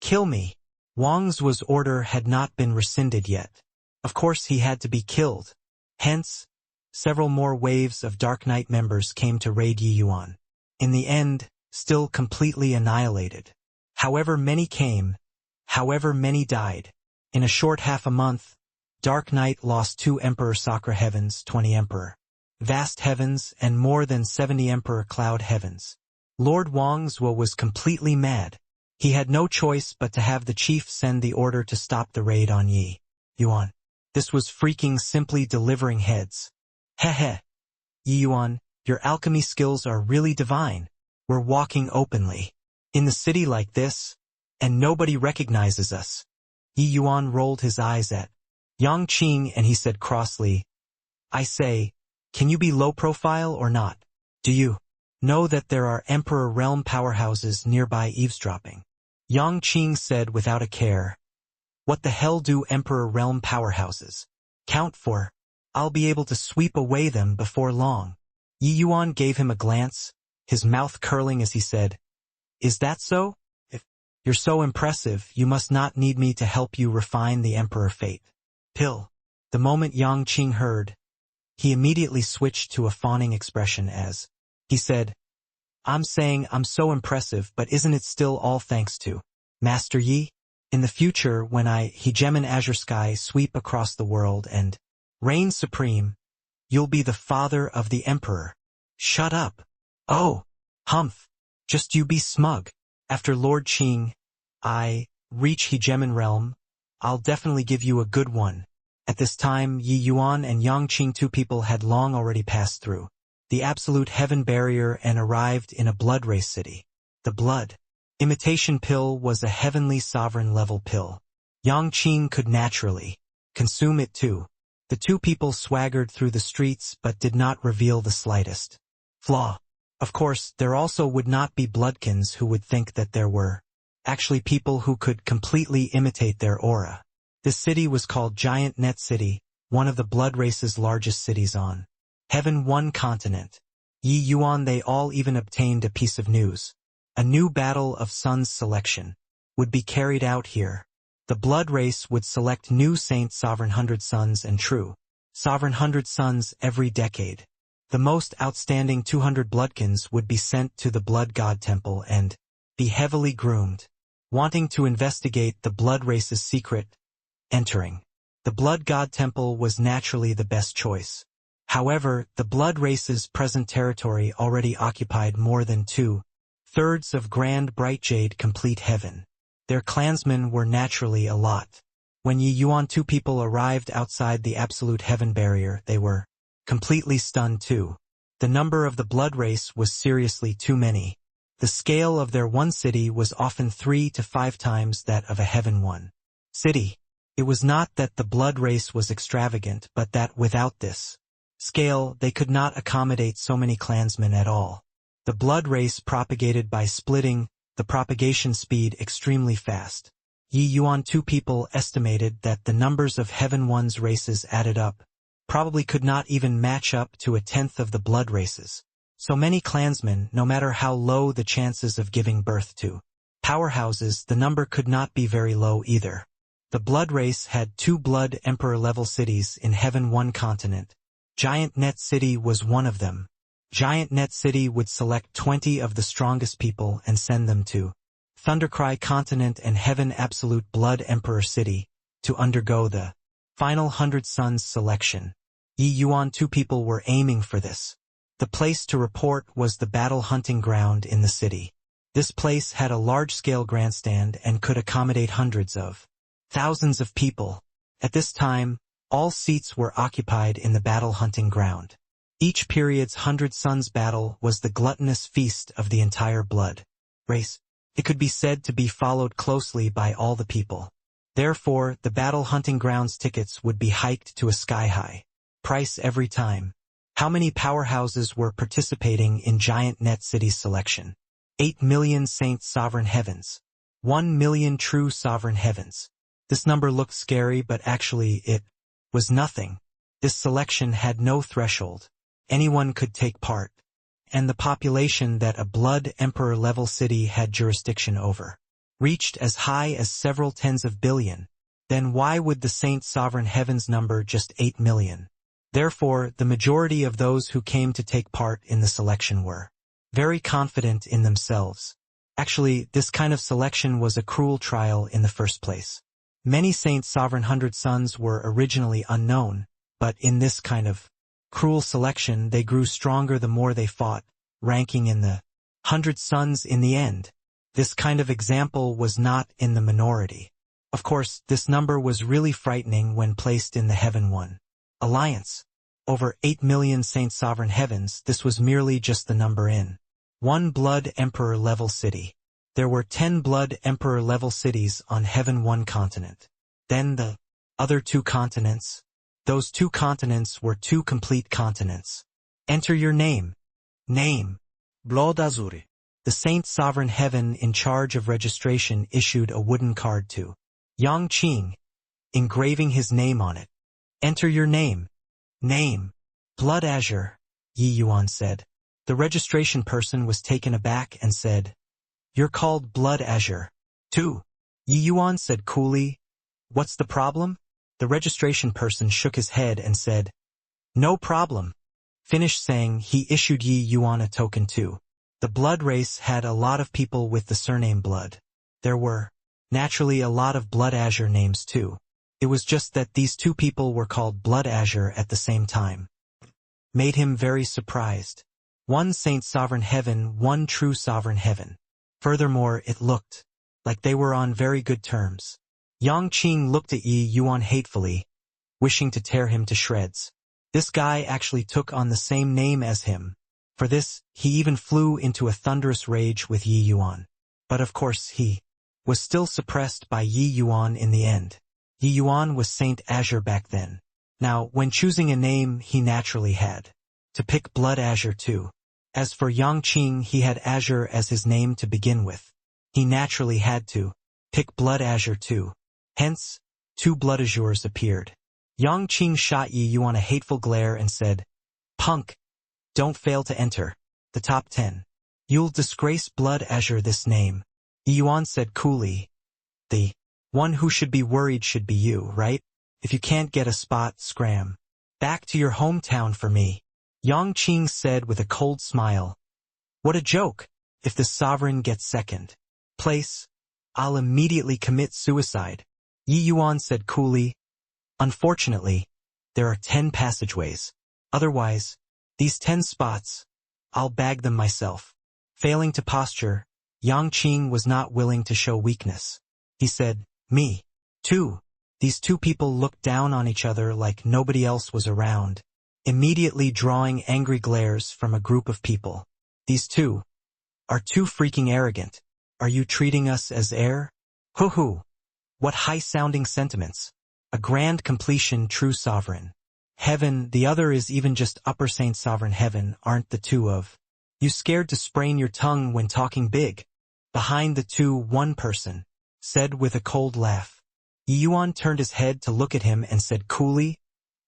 kill me." Wang's order had not been rescinded yet. Of course he had to be killed. Hence, several more waves of Dark Knight members came to raid Yi Yuan. In the end, still completely annihilated. However many came, however many died. In a short half a month, Dark Knight lost 2 Emperor Sakura Heavens, 20 Emperor Vast Heavens, and more than 70 Emperor Cloud Heavens. Lord Wang's was completely mad. He had no choice but to have the chief send the order to stop the raid on Yi Yuan. This was freaking simply delivering heads. Heh. Yi Yuan, your alchemy skills are really divine. We're walking openly in the city like this, and nobody recognizes us. Yi Yuan rolled his eyes at Yang Qing and he said crossly, "I say, can you be low profile or not? Do you know that there are Emperor Realm powerhouses nearby eavesdropping?" Yang Qing said without a care, "What the hell do Emperor Realm powerhouses count for? I'll be able to sweep away them before long." Yi Yuan gave him a glance, his mouth curling as he said, "Is that so? If you're so impressive, you must not need me to help you refine the Emperor fate." Pill. The moment Yang Qing heard, he immediately switched to a fawning expression as he said, "I'm saying I'm so impressive, but isn't it still all thanks to Master Yi? In the future, when I, Hegemon Azure Sky, sweep across the world and reign supreme, you'll be the father of the Emperor." "Shut up." "Oh, humph. Just you be smug. After Lord Qing, I reach Hegemon Realm, I'll definitely give you a good one. At this time, Yi Yuan and Yang Qing, two people had long already passed through the absolute heaven barrier and arrived in a blood race city. The blood imitation pill was a heavenly sovereign level pill. Yang Qing could naturally consume it too. The two people swaggered through the streets but did not reveal the slightest flaw. Of course, there also would not be bloodkins who would think that there were actually people who could completely imitate their aura. This city was called Giant Net City, one of the blood race's largest cities on Heaven One continent. Yi Yuan, they all even obtained a piece of news. A new battle of sons selection would be carried out here. The blood race would select new Saint Sovereign 100 sons and true Sovereign 100 sons every decade. The most outstanding 200 bloodkins would be sent to the Blood God Temple and be heavily groomed. Wanting to investigate the blood race's secret, entering the Blood God Temple was naturally the best choice. However, the blood race's present territory already occupied more than 2/3 of Grand Bright Jade Complete Heaven. Their clansmen were naturally a lot. When Yi Yuan two people arrived outside the absolute heaven barrier, they were completely stunned too. The number of the blood race was seriously too many. The scale of their one city was often 3 to 5 times that of a heaven one city. It was not that the blood race was extravagant, but that without this scale, they could not accommodate so many clansmen at all. The blood race propagated by splitting, the propagation speed extremely fast. Yi Yuan two people estimated that the numbers of Heaven One's races added up probably could not even match up to 1/10 of the blood races. So many clansmen, no matter how low the chances of giving birth to powerhouses, the number could not be very low either. The blood race had 2 blood emperor-level cities in Heaven One continent. Giant Net City was one of them. Giant Net City would select 20 of the strongest people and send them to Thundercry continent and Heaven Absolute Blood Emperor City to undergo the final 100 sons selection. Yi Yuan two people were aiming for this. The place to report was the battle hunting ground in the city. This place had a large-scale grandstand and could accommodate hundreds of thousands of people. At this time, all seats were occupied in the battle hunting ground. Each period's 100 sons battle was the gluttonous feast of the entire blood race. It could be said to be followed closely by all the people. Therefore, the battle hunting grounds tickets would be hiked to a sky-high price every time. How many powerhouses were participating in Giant Net City's selection? 8 million Saint Sovereign Heavens. 1 million True Sovereign Heavens. This number looked scary, but actually it was nothing. This selection had no threshold. Anyone could take part. And the population that a Blood Emperor-level city had jurisdiction over reached as high as several tens of billion. Then why would the Saint Sovereign Heavens number just 8 million? Therefore, the majority of those who came to take part in the selection were very confident in themselves. Actually, this kind of selection was a cruel trial in the first place. Many Saint Sovereign 100 sons were originally unknown, but in this kind of cruel selection they grew stronger the more they fought, ranking in the 100 sons in the end. This kind of example was not in the minority. Of course, this number was really frightening when placed in the Heaven One Alliance. Over 8 million Saint Sovereign Heavens, this was merely just the number in one Blood Emperor-level city. There were 10 Blood Emperor-level cities on Heaven One continent. Then the other 2 continents. Those 2 continents were 2 complete continents. Enter your name. Name. Blood Azuri. The Saint Sovereign Heaven in charge of registration issued a wooden card to Yang Qing, engraving his name on it. Enter your name. Name. Blood Azure, Yi Yuan said. The registration person was taken aback and said, "You're called Blood Azure, too." Yi Yuan said coolly, "What's the problem?" The registration person shook his head and said, "No problem." Finished saying, he issued Yi Yuan a token too. The blood race had a lot of people with the surname Blood. There were, naturally, a lot of Blood Azure names too. It was just that these 2 people were called Blood Azure at the same time. Made him very surprised. 1 Saint Sovereign Heaven, 1 True Sovereign Heaven. Furthermore, it looked like they were on very good terms. Yang Qing looked at Yi Yuan hatefully, wishing to tear him to shreds. This guy actually took on the same name as him. For this, he even flew into a thunderous rage with Yi Yuan. But of course he was still suppressed by Yi Yuan in the end. Yi Yuan was Saint Azure back then. Now, when choosing a name, he naturally had to pick Blood Azure too. As for Yang Qing, he had Azure as his name to begin with. He naturally had to pick Blood Azure too. Hence, 2 Blood Azures appeared. Yang Qing shot Yi Yuan a hateful glare and said, "Punk, don't fail to enter the top 10. You'll disgrace Blood Azure this name." Yi Yuan said coolly, "The one who should be worried should be you, right? If you can't get a spot, scram back to your hometown for me." Yang Qing said with a cold smile, "What a joke! If the sovereign gets second place, I'll immediately commit suicide." Yi Yuan said coolly, "Unfortunately, there are 10 passageways. Otherwise, these 10 spots, I'll bag them myself." Failing to posture, Yang Qing was not willing to show weakness. He said, "Me, too." These 2 people looked down on each other like nobody else was around, immediately drawing angry glares from a group of people. "These 2 are too freaking arrogant. Are you treating us as air? Hoo-hoo. What high-sounding sentiments. A grand completion, true sovereign. Heaven, the other is even just upper Saint Sovereign Heaven, aren't the 2 of you scared to sprain your tongue when talking big?" Behind the 2, one person said with a cold laugh. Yi Yuan turned his head to look at him and said coolly,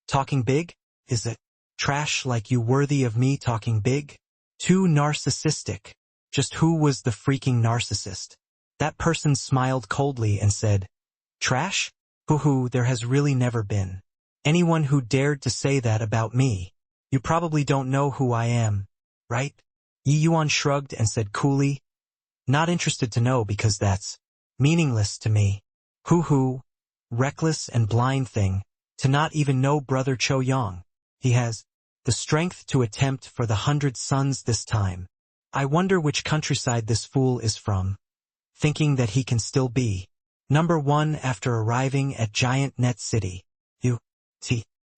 "Talking big? Is it trash like you worthy of me talking big? Too narcissistic." Just who was the freaking narcissist? That person smiled coldly and said, "Trash? Hoo-hoo, there has really never been anyone who dared to say that about me. You probably don't know who I am, right?" Yi Yuan shrugged and said coolly, "Not interested to know because that's meaningless to me. Hoo-hoo, reckless and blind thing, to not even know Brother Cho Yang. He has the strength to attempt for the 100 suns this time. I wonder which countryside this fool is from, thinking that he can still be number 1 after arriving at Giant Net City.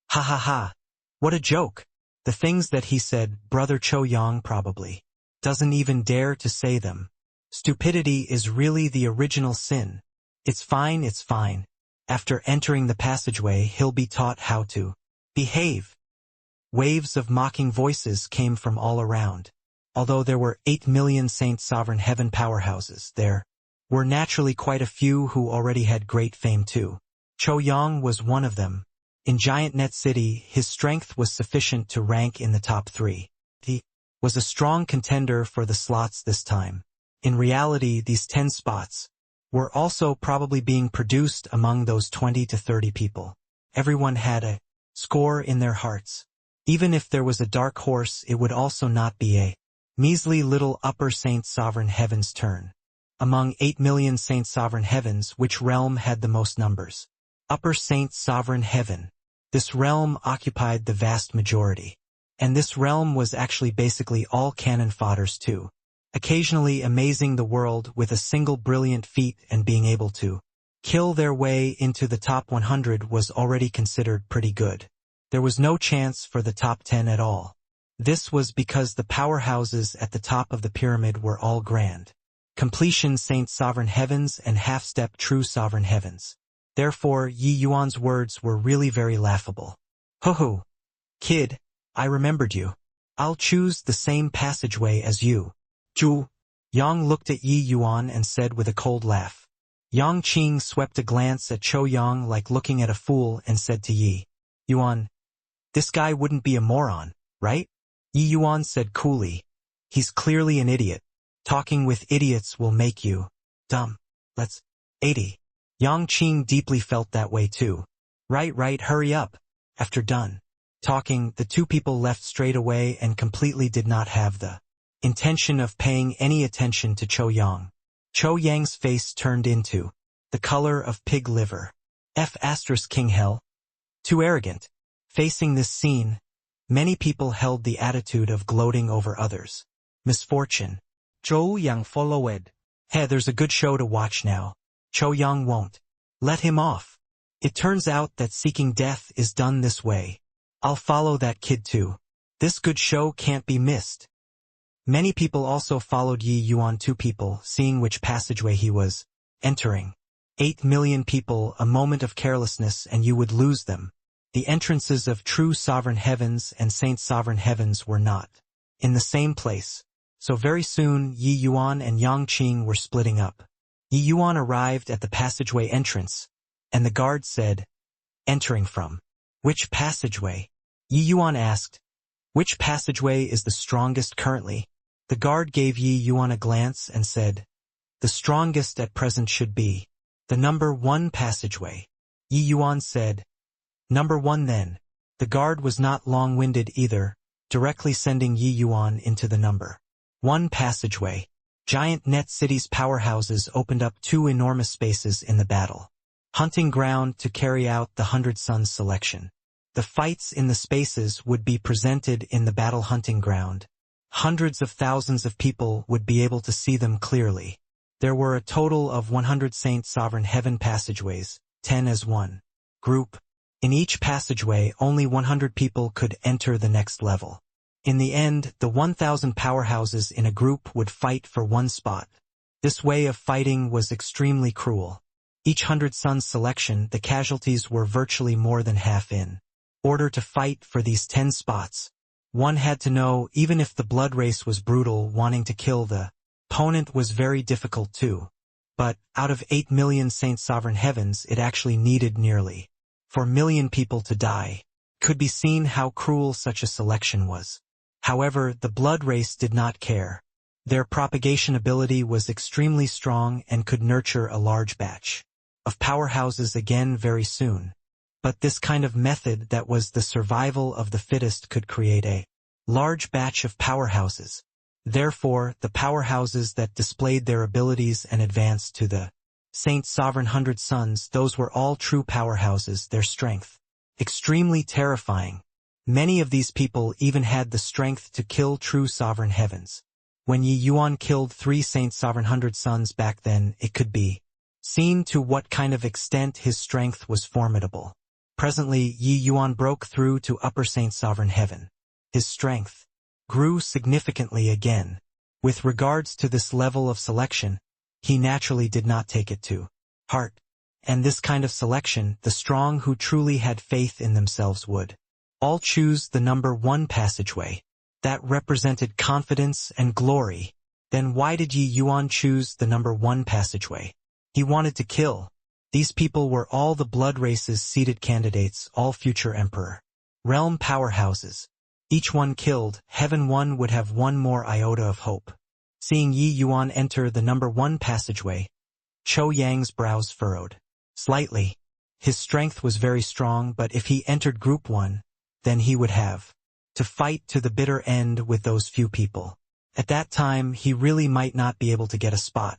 Ha ha ha. What a joke. The things that he said, Brother Cho Yang probably doesn't even dare to say them. Stupidity is really the original sin. It's fine, it's fine. After entering the passageway, he'll be taught how to behave." Waves of mocking voices came from all around. Although there were 8 million Saint Sovereign Heaven powerhouses, there were naturally quite a few who already had great fame too. Cho Yang was one of them. In Giant Net City, his strength was sufficient to rank in the top 3. He was a strong contender for the slots this time. In reality, these 10 spots were also probably being produced among those 20 to 30 people. Everyone had a score in their hearts. Even if there was a dark horse, it would also not be a measly little upper Saint Sovereign Heaven's turn. Among 8 million Saint Sovereign Heavens, which realm had the most numbers? Upper Saint Sovereign Heaven. This realm occupied the vast majority. And this realm was actually basically all cannon fodders too. Occasionally amazing the world with a single brilliant feat and being able to kill their way into the top 100 was already considered pretty good. There was no chance for the top 10 at all. This was because the powerhouses at the top of the pyramid were all grand completion Saint Sovereign Heavens and half-step true Sovereign Heavens. Therefore, Yi Yuan's words were really very laughable. "Hoo-hoo. Kid, I remembered you. I'll choose the same passageway as you." Zhu. Yang looked at Yi Yuan and said with a cold laugh. Yang Qing swept a glance at Cho Yang like looking at a fool and said to Yi Yuan, "This guy wouldn't be a moron, right?" Yi Yuan said coolly, "He's clearly an idiot. Talking with idiots will make you dumb. Let's 80. Yang Qing deeply felt that way too. Right, hurry up." After done talking, the 2 people left straight away and completely did not have the intention of paying any attention to Cho Yang. Cho Yang's face turned into the color of pig liver. King hell. Too arrogant. Facing this scene, many people held the attitude of gloating over others' misfortune. Cho Yang followed. "Hey, there's a good show to watch now. Cho Yang won't Let him off. It turns out that seeking death is done this way. I'll follow that kid too. This good show can't be missed. Many people also followed Yi Yuan. 2 people, seeing which passageway he was entering. 8 million people, a moment of carelessness and you would lose them. The entrances of true sovereign heavens and saint sovereign heavens were not in the same place. So very soon Yi Yuan and Yang Qing were splitting up. Yi Yuan arrived at the passageway entrance, and the guard said, "Entering from which passageway?" Yi Yuan asked, "Which passageway is the strongest currently?" The guard gave Yi Yuan a glance and said, "The strongest at present should be the number 1 passageway." Yi Yuan said, "Number 1 then." The guard was not long-winded either, directly sending Yi Yuan into the number 1 passageway. Giant net cities powerhouses opened up 2 enormous spaces in the battle hunting ground to carry out the 100 Suns selection. The fights in the spaces would be presented in the battle hunting ground. Hundreds of thousands of people would be able to see them clearly. There were a total of 100 Saint Sovereign Heaven passageways, 10 as one group. In each passageway, only 100 people could enter the next level. In the end, the 1,000 powerhouses in a group would fight for 1 spot. This way of fighting was extremely cruel. Each 100 Suns selection, the casualties were virtually more than half in order to fight for these 10 spots. One had to know, even if the blood race was brutal, wanting to kill the opponent was very difficult too. But, out of 8 million Saint Sovereign Heavens, it actually needed nearly 4 million people to die. Could be seen how cruel such a selection was. However, the blood race did not care. Their propagation ability was extremely strong and could nurture a large batch of powerhouses again very soon. But this kind of method that was the survival of the fittest could create a large batch of powerhouses. Therefore, the powerhouses that displayed their abilities and advanced to the Saint Sovereign 100 Suns, those were all true powerhouses, their strength extremely terrifying. Many of these people even had the strength to kill true sovereign heavens. When Yi Yuan killed 3 Saint Sovereign 100 Suns back then, it could be seen to what kind of extent his strength was formidable. Presently, Yi Yuan broke through to Upper Saint Sovereign Heaven. His strength grew significantly again. With regards to this level of selection, he naturally did not take it to heart. And this kind of selection, the strong who truly had faith in themselves would all choose the number 1 passageway. That represented confidence and glory. Then why did Yi Yuan choose the number 1 passageway? He wanted to kill. These people were all the blood race's seeded candidates, all future emperor realm powerhouses. Each one killed, Heaven 1 would have 1 more iota of hope. Seeing Yi Yuan enter the number 1 passageway, Chou Yang's brows furrowed slightly. His strength was very strong, but if he entered Group 1, then he would have to fight to the bitter end with those few people. At that time, he really might not be able to get a spot.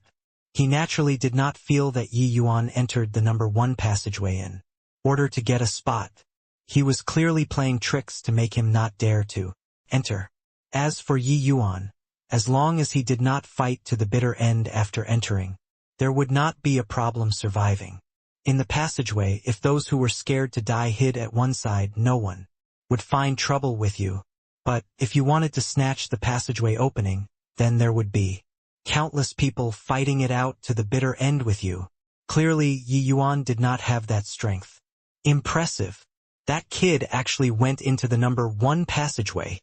He naturally did not feel that Yi Yuan entered the number 1 passageway in order to get a spot. He was clearly playing tricks to make him not dare to enter. As for Yi Yuan, as long as he did not fight to the bitter end after entering, there would not be a problem surviving. In the passageway, if those who were scared to die hid at one side, no one would find trouble with you. But, if you wanted to snatch the passageway opening, then there would be countless people fighting it out to the bitter end with you. Clearly, Yi Yuan did not have that strength. Impressive. That kid actually went into the number 1 passageway.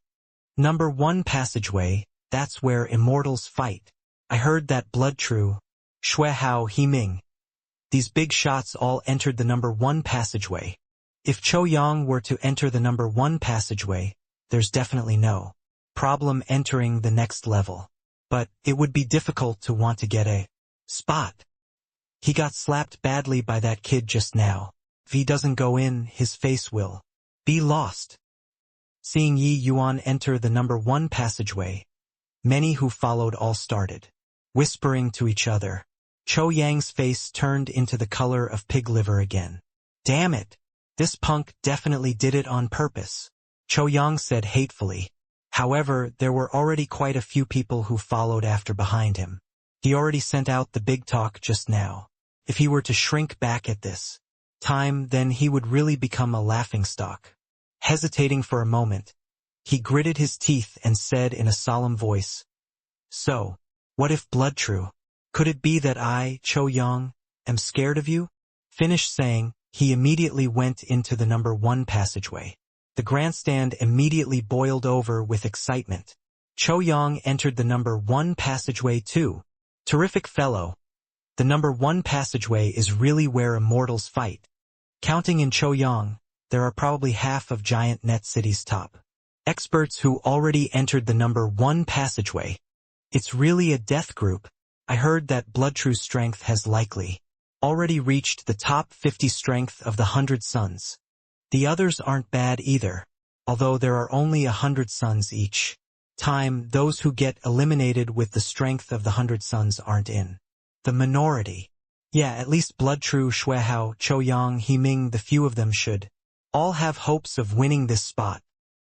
Number 1 passageway, that's where immortals fight. I heard that blood true. Shui Hao He Ming. These big shots all entered the number 1 passageway. If Chou Yang were to enter the number 1 passageway, there's definitely no problem entering the next level. But it would be difficult to want to get a spot. He got slapped badly by that kid just now. If he doesn't go in, his face will be lost. Seeing Yi Yuan enter the number 1 passageway, many who followed all started whispering to each other. Chou Yang's face turned into the color of pig liver again. Damn it! This punk definitely did it on purpose, Chou Yang said hatefully. However, there were already quite a few people who followed after behind him. He already sent out the big talk just now. If he were to shrink back at this time, then he would really become a laughingstock. Hesitating for a moment, he gritted his teeth and said in a solemn voice, "So, what if blood true? Could it be that I, Cho Yong, am scared of you?" Finished saying, he immediately went into the number 1 passageway. The grandstand immediately boiled over with excitement. Cho Yong entered the number 1 passageway too. Terrific fellow. The number 1 passageway is really where immortals fight. Counting in Cho Yong, there are probably half of Giant Net City's top experts who already entered the number 1 passageway. It's really a death group. I heard that Blood True strength has likely already reached the top 50 strength of the 100 Suns. The others aren't bad either, although there are only 100 Suns each time. Those who get eliminated with the strength of the 100 Suns aren't in the minority. Yeah, at least Blood True, Xuehao, Cho Yong, He Ming, the few of them should all have hopes of winning this spot.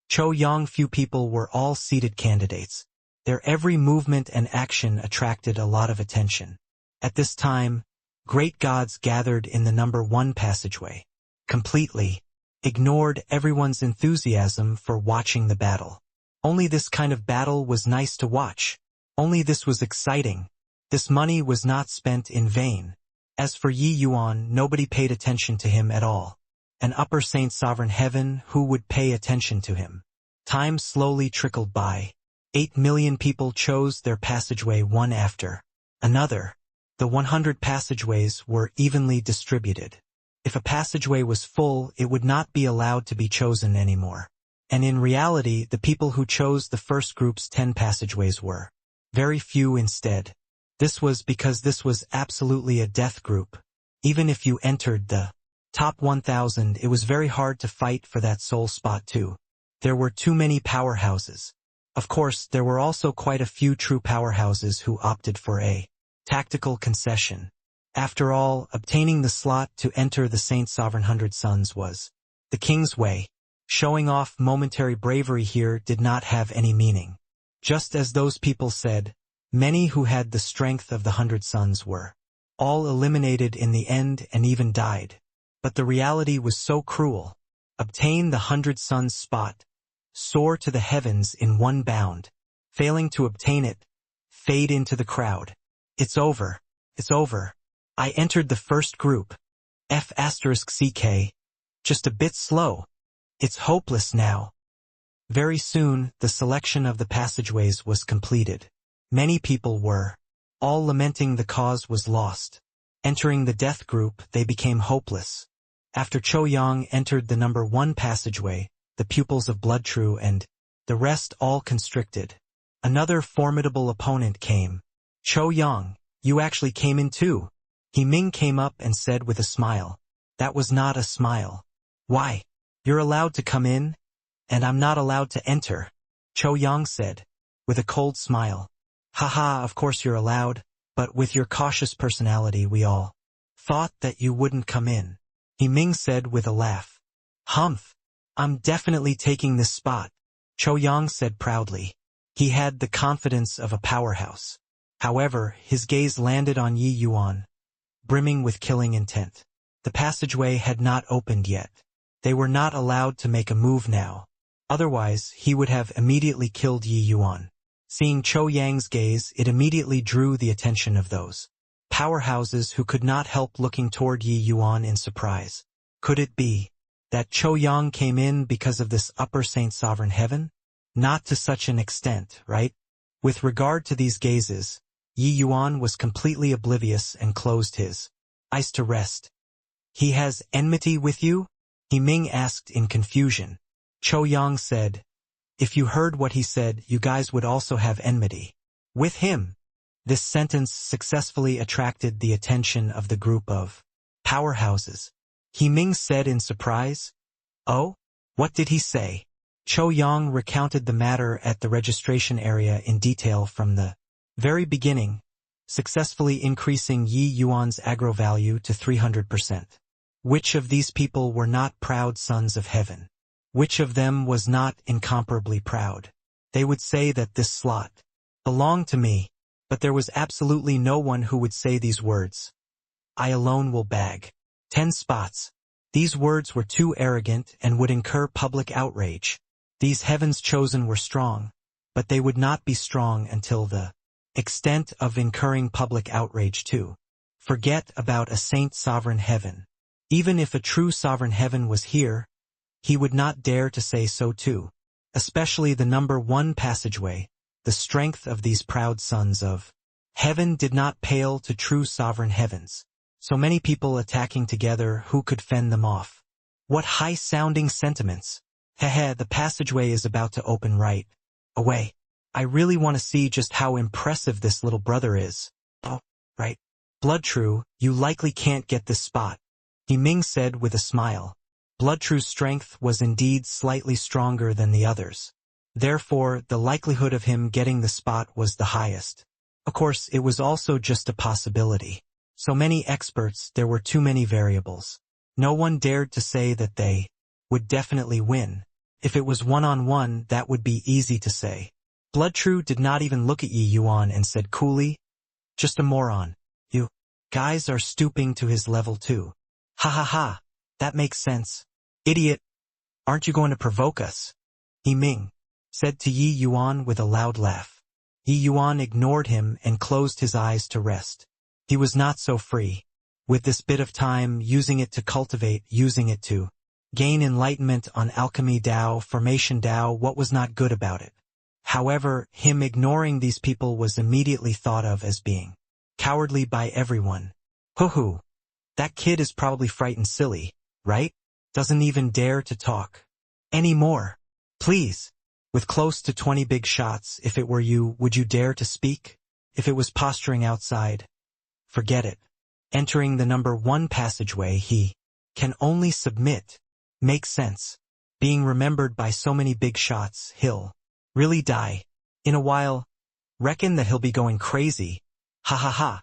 Cho Yong few people were all seated candidates. Their every movement and action attracted a lot of attention. At this time, great gods gathered in the number 1 passageway, completely ignored everyone's enthusiasm for watching the battle. Only this kind of battle was nice to watch. Only this was exciting. This money was not spent in vain. As for Yi Yuan, nobody paid attention to him at all. An upper Saint Sovereign Heaven, who would pay attention to him? Time slowly trickled by. 8 million people chose their passageway one after another. The 100 passageways were evenly distributed. If a passageway was full, it would not be allowed to be chosen anymore. And in reality, the people who chose the first group's 10 passageways were very few instead. This was because this was absolutely a death group. Even if you entered the top 1,000, it was very hard to fight for that sole spot too. There were too many powerhouses. Of course, there were also quite a few true powerhouses who opted for a tactical concession. After all, obtaining the slot to enter the Saint Sovereign 100 Suns was the king's way. Showing off momentary bravery here did not have any meaning. Just as those people said, many who had the strength of the 100 Suns were all eliminated in the end and even died. But the reality was so cruel. Obtain the 100 Suns spot, soar to the heavens in one bound. Failing to obtain it, fade into the crowd. It's over. It's over. I entered the first group. F***CK. Just a bit slow. It's hopeless now. Very soon, the selection of the passageways was completed. Many people were all lamenting the cause was lost. Entering the death group, they became hopeless. After Cho Yong entered the number 1 passageway, the pupils of Blood True and the rest all constricted. Another formidable opponent came. Cho Yong, you actually came in too. He Ming came up and said with a smile. That was not a smile. Why? You're allowed to come in, and I'm not allowed to enter, Cho Yong said, with a cold smile. Haha, of course you're allowed, but with your cautious personality we all thought that you wouldn't come in. He Ming said with a laugh. Humph. I'm definitely taking this spot, Cho Yong said proudly. He had the confidence of a powerhouse. However, his gaze landed on Yi Yuan, brimming with killing intent. The passageway had not opened yet. They were not allowed to make a move now. Otherwise, he would have immediately killed Yi Yuan. Seeing Cho Yang's gaze, it immediately drew the attention of those powerhouses who could not help looking toward Yi Yuan in surprise. Could it be that Cho Yang came in because of this upper Saint Sovereign Heaven? Not to such an extent, right? With regard to these gazes, Yi Yuan was completely oblivious and closed his eyes to rest. He has enmity with you? He Ming asked in confusion. Cho Yang said, if you heard what he said, you guys would also have enmity with him. This sentence successfully attracted the attention of the group of powerhouses. He Ming said in surprise, oh? What did he say? Cho Yang recounted the matter at the registration area in detail from the very beginning, successfully increasing Yi Yuan's aggro value to 300%. Which of these people were not proud sons of heaven? Which of them was not incomparably proud? They would say that this slot belonged to me, but there was absolutely no one who would say these words. I alone will bag 10 spots. These words were too arrogant and would incur public outrage. These heavens chosen were strong, but they would not be strong until the extent of incurring public outrage too. Forget about a saint sovereign heaven. Even if a true sovereign heaven was here, he would not dare to say so too. Especially the number 1 passageway, the strength of these proud sons of heaven did not pale to true sovereign heavens. So many people attacking together, who could fend them off? What high-sounding sentiments! Hehe, the passageway is about to open right away. I really want to see just how impressive this little brother is. Oh, right. Bloodtrue, you likely can't get this spot, He Ming said with a smile. Bloodtrue's strength was indeed slightly stronger than the others. Therefore, the likelihood of him getting the spot was the highest. Of course, it was also just a possibility. So many experts, there were too many variables. No one dared to say that they would definitely win. If it was one-on-one, that would be easy to say. Bloodtrue did not even look at Yi Yuan and said coolly, "Just a moron. You guys are stooping to his level too. Ha ha ha, that makes sense. Idiot, aren't you going to provoke us?" Yi Ming said to Yi Yuan with a loud laugh. Yi Yuan ignored him and closed his eyes to rest. He was not so free. With this bit of time, using it to cultivate, using it to gain enlightenment on alchemy Dao, formation Dao, what was not good about it? However, him ignoring these people was immediately thought of as being cowardly by everyone. Hoo-hoo, that kid is probably frightened silly, right? Doesn't even dare to talk anymore. Please. With close to 20 big shots, if it were you, would you dare to speak? If it was posturing outside, forget it. Entering the number 1 passageway, he can only submit. Makes sense. Being remembered by so many big shots, he'll really die. In a while, reckon that he'll be going crazy. Ha ha ha.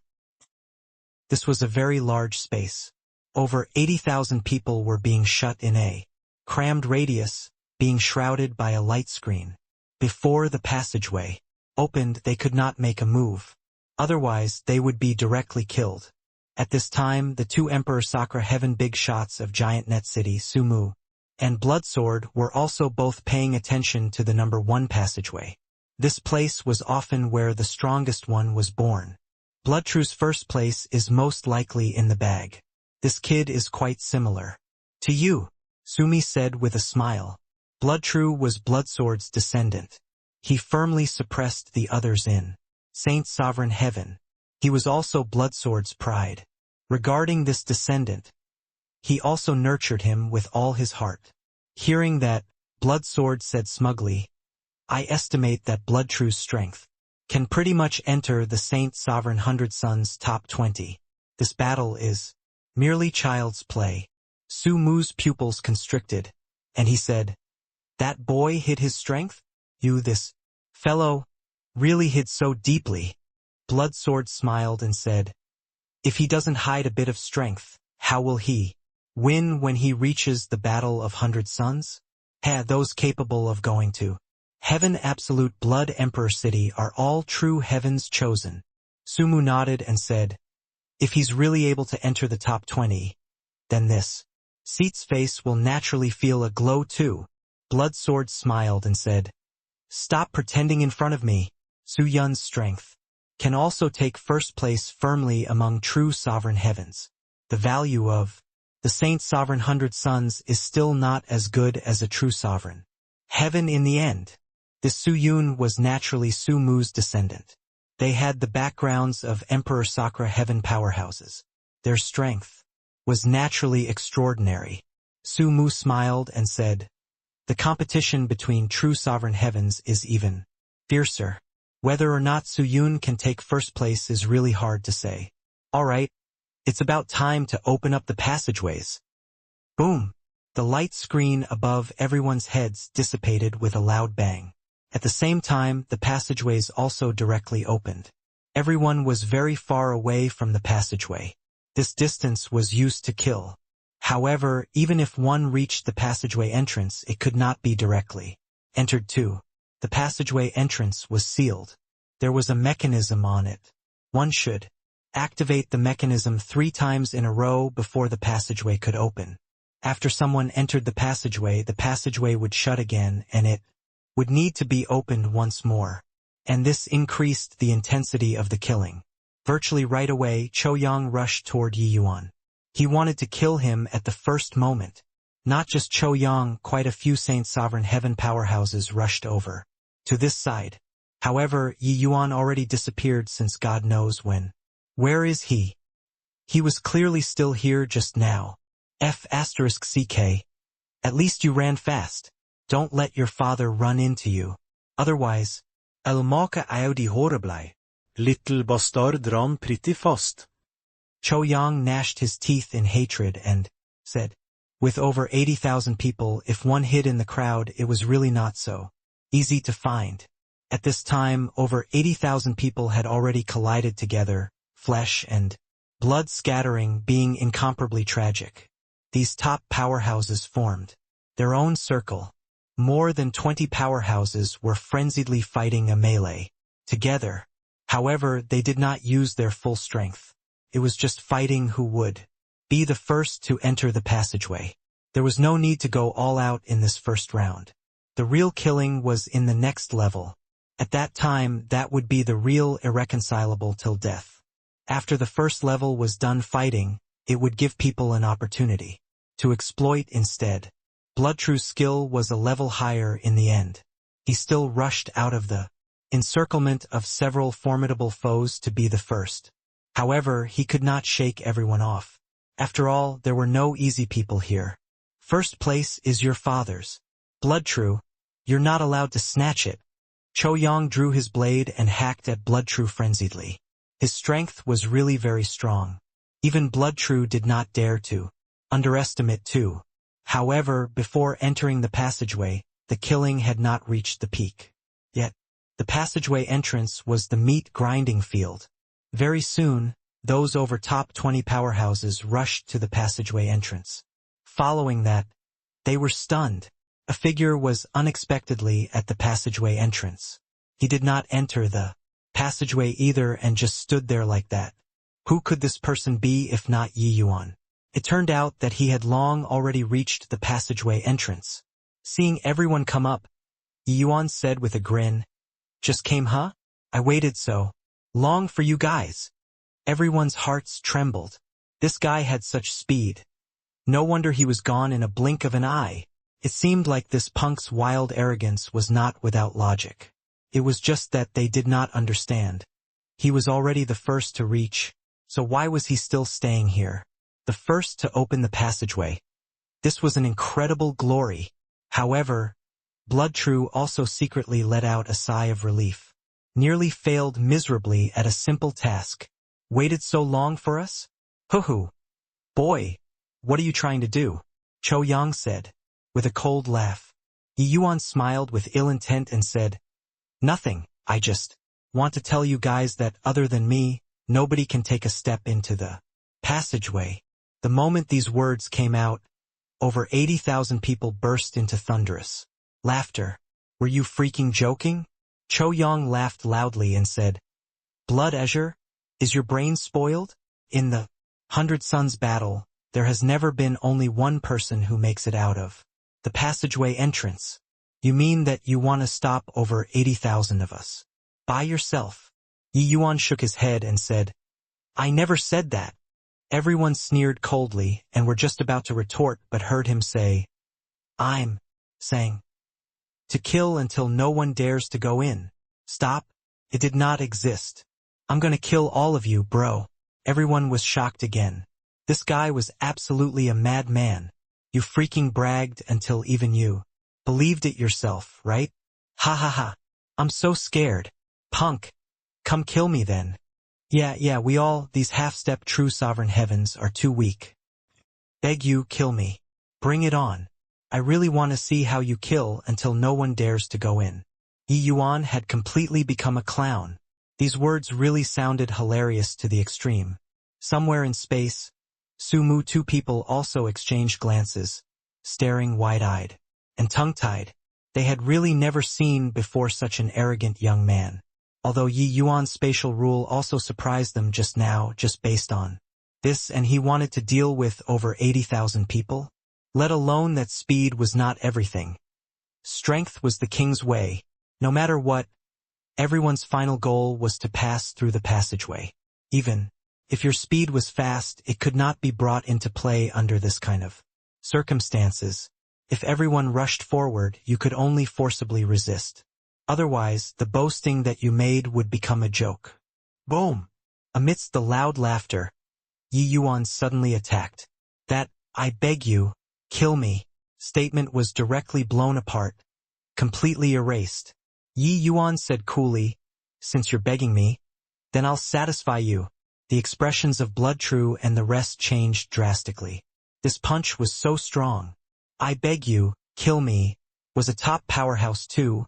This was a very large space. Over 80,000 people were being shut in a crammed radius, being shrouded by a light screen. Before the passageway opened, they could not make a move. Otherwise, they would be directly killed. At this time, the 2 Emperor Sakura Heaven big shots of Giant Net City, Sumu, and Bloodsword were also both paying attention to the number 1 passageway. This place was often where the strongest one was born. Bloodtrue's first place is most likely in the bag. This kid is quite similar to you, Sumi said with a smile. Bloodtrue was Bloodsword's descendant. He firmly suppressed the others in Saint Sovereign Heaven. He was also Bloodsword's pride. Regarding this descendant, he also nurtured him with all his heart. Hearing that, Bloodsword said smugly, "I estimate that Bloodtrue's strength can pretty much enter the Saint Sovereign 100 Sons top 20. This battle is merely child's play." Su Mu's pupils constricted, and he said, "That boy hid his strength? You, this fellow, really hid so deeply." Bloodsword smiled and said, "If he doesn't hide a bit of strength, how will he win when he reaches the Battle of 100 Suns? Those capable of going to Heaven Absolute Blood Emperor City are all true heavens chosen." Sumu nodded and said, "If he's really able to enter the top 20, then this seat's face will naturally feel a glow too." Bloodsword smiled and said, "Stop pretending in front of me." Su Yun's strength can also take first place firmly among true sovereign heavens. The value of the Saint Sovereign 100 Sons is still not as good as a true sovereign heaven in the end. This Su Yun was naturally Su Mu's descendant. They had the backgrounds of Emperor Sakura heaven powerhouses. Their strength was naturally extraordinary. Su Mu smiled and said, "The competition between true sovereign heavens is even fiercer. Whether or not Su Yun can take first place is really hard to say. All right, it's about time to open up the passageways." Boom! The light screen above everyone's heads dissipated with a loud bang. At the same time, the passageways also directly opened. Everyone was very far away from the passageway. This distance was used to kill. However, even if one reached the passageway entrance, it could not be directly entered too. The passageway entrance was sealed. There was a mechanism on it. One should Activate the mechanism 3 times in a row before the passageway could open. After someone entered the passageway would shut again and it would need to be opened once more. And this increased the intensity of the killing. Virtually right away, Cho-young rushed toward Yi Yuan. He wanted to kill him at the first moment. Not just Cho-young, quite a few Saint Sovereign Heaven powerhouses rushed over to this side. However, Yi Yuan already disappeared since God knows when. Where is he? He was clearly still here just now. F***ck. At least you ran fast. Don't let your father run into you. Otherwise, El make audi horrible. Little bastard ran pretty fast. Cho-young gnashed his teeth in hatred and said, with over 80,000 people, if one hid in the crowd, it was really not so easy to find. At this time, over 80,000 people had already collided together, flesh and blood scattering being incomparably tragic. These top powerhouses formed their own circle. More than 20 powerhouses were frenziedly fighting a melee together. However, they did not use their full strength. It was just fighting who would be the first to enter the passageway. There was no need to go all out in this first round. The real killing was in the next level. At that time, that would be the real irreconcilable till death. After the first level was done fighting, it would give people an opportunity to exploit instead. Bloodtrue's skill was a level higher in the end. He still rushed out of the encirclement of several formidable foes to be the first. However, he could not shake everyone off. After all, there were no easy people here. First place is your father's. Bloodtrue, you're not allowed to snatch it. Cho-young drew his blade and hacked at Bloodtrue frenziedly. His strength was really very strong. Even Bloodtrue did not dare to underestimate too. However, before entering the passageway, the killing had not reached the peak. Yet, the passageway entrance was the meat grinding field. Very soon, those over top 20 powerhouses rushed to the passageway entrance. Following that, they were stunned. A figure was unexpectedly at the passageway entrance. He did not enter the passageway either and just stood there like that. Who could this person be if not Yi Yuan? It turned out that he had long already reached the passageway entrance. Seeing everyone come up, Yi Yuan said with a grin, "Just came, huh? I waited so long for you guys." Everyone's hearts trembled. This guy had such speed. No wonder he was gone in a blink of an eye. It seemed like this punk's wild arrogance was not without logic. It was just that they did not understand. He was already the first to reach, so why was he still staying here? The first to open the passageway. This was an incredible glory. However, Bloodtrue also secretly let out a sigh of relief. Nearly failed miserably at a simple task. Waited so long for us? Hoo-hoo. Boy, what are you trying to do? Cho-young said, with a cold laugh. Yi Yuan smiled with ill intent and said, "Nothing, I just want to tell you guys that other than me, nobody can take a step into the passageway." The moment these words came out, over 80,000 people burst into thunderous laughter. "Were you freaking joking?" Cho-young laughed loudly and said, "Blood Azure, is your brain spoiled? In the 100 Suns battle, there has never been only one person who makes it out of the passageway entrance. You mean that you want to stop over 80,000 of us by yourself?" Yi Yuan shook his head and said, "I never said that." Everyone sneered coldly and were just about to retort but heard him say, "I'm saying to kill until no one dares to go in. Stop, it did not exist. I'm gonna kill all of you, bro." Everyone was shocked again. This guy was absolutely a madman. You freaking bragged until even you believed it yourself, right? Ha ha ha. I'm so scared. Punk. Come kill me then. Yeah, we all, these half-step true sovereign heavens are too weak. Beg you, kill me. Bring it on. I really want to see how you kill until no one dares to go in. Yi Yuan had completely become a clown. These words really sounded hilarious to the extreme. Somewhere in space, Sumu, two people also exchanged glances, staring wide-eyed and tongue-tied. They had really never seen before such an arrogant young man. although Yi Yuan's spatial rule also surprised them just now, just based on this, and he wanted to deal with over 80,000 people? Let alone that speed was not everything. Strength was the king's way. No matter what, everyone's final goal was to pass through the passageway. Even if your speed was fast, it could not be brought into play under this kind of circumstances. If everyone rushed forward, you could only forcibly resist. Otherwise, the boasting that you made would become a joke. Boom! Amidst the loud laughter, Yi Yuan suddenly attacked. That, "I beg you, kill me," statement was directly blown apart, completely erased. Yi Yuan said coolly, "Since you're begging me, then I'll satisfy you." The expressions of Blood True and the rest changed drastically. This punch was so strong. "I beg you, kill me," was a top powerhouse too,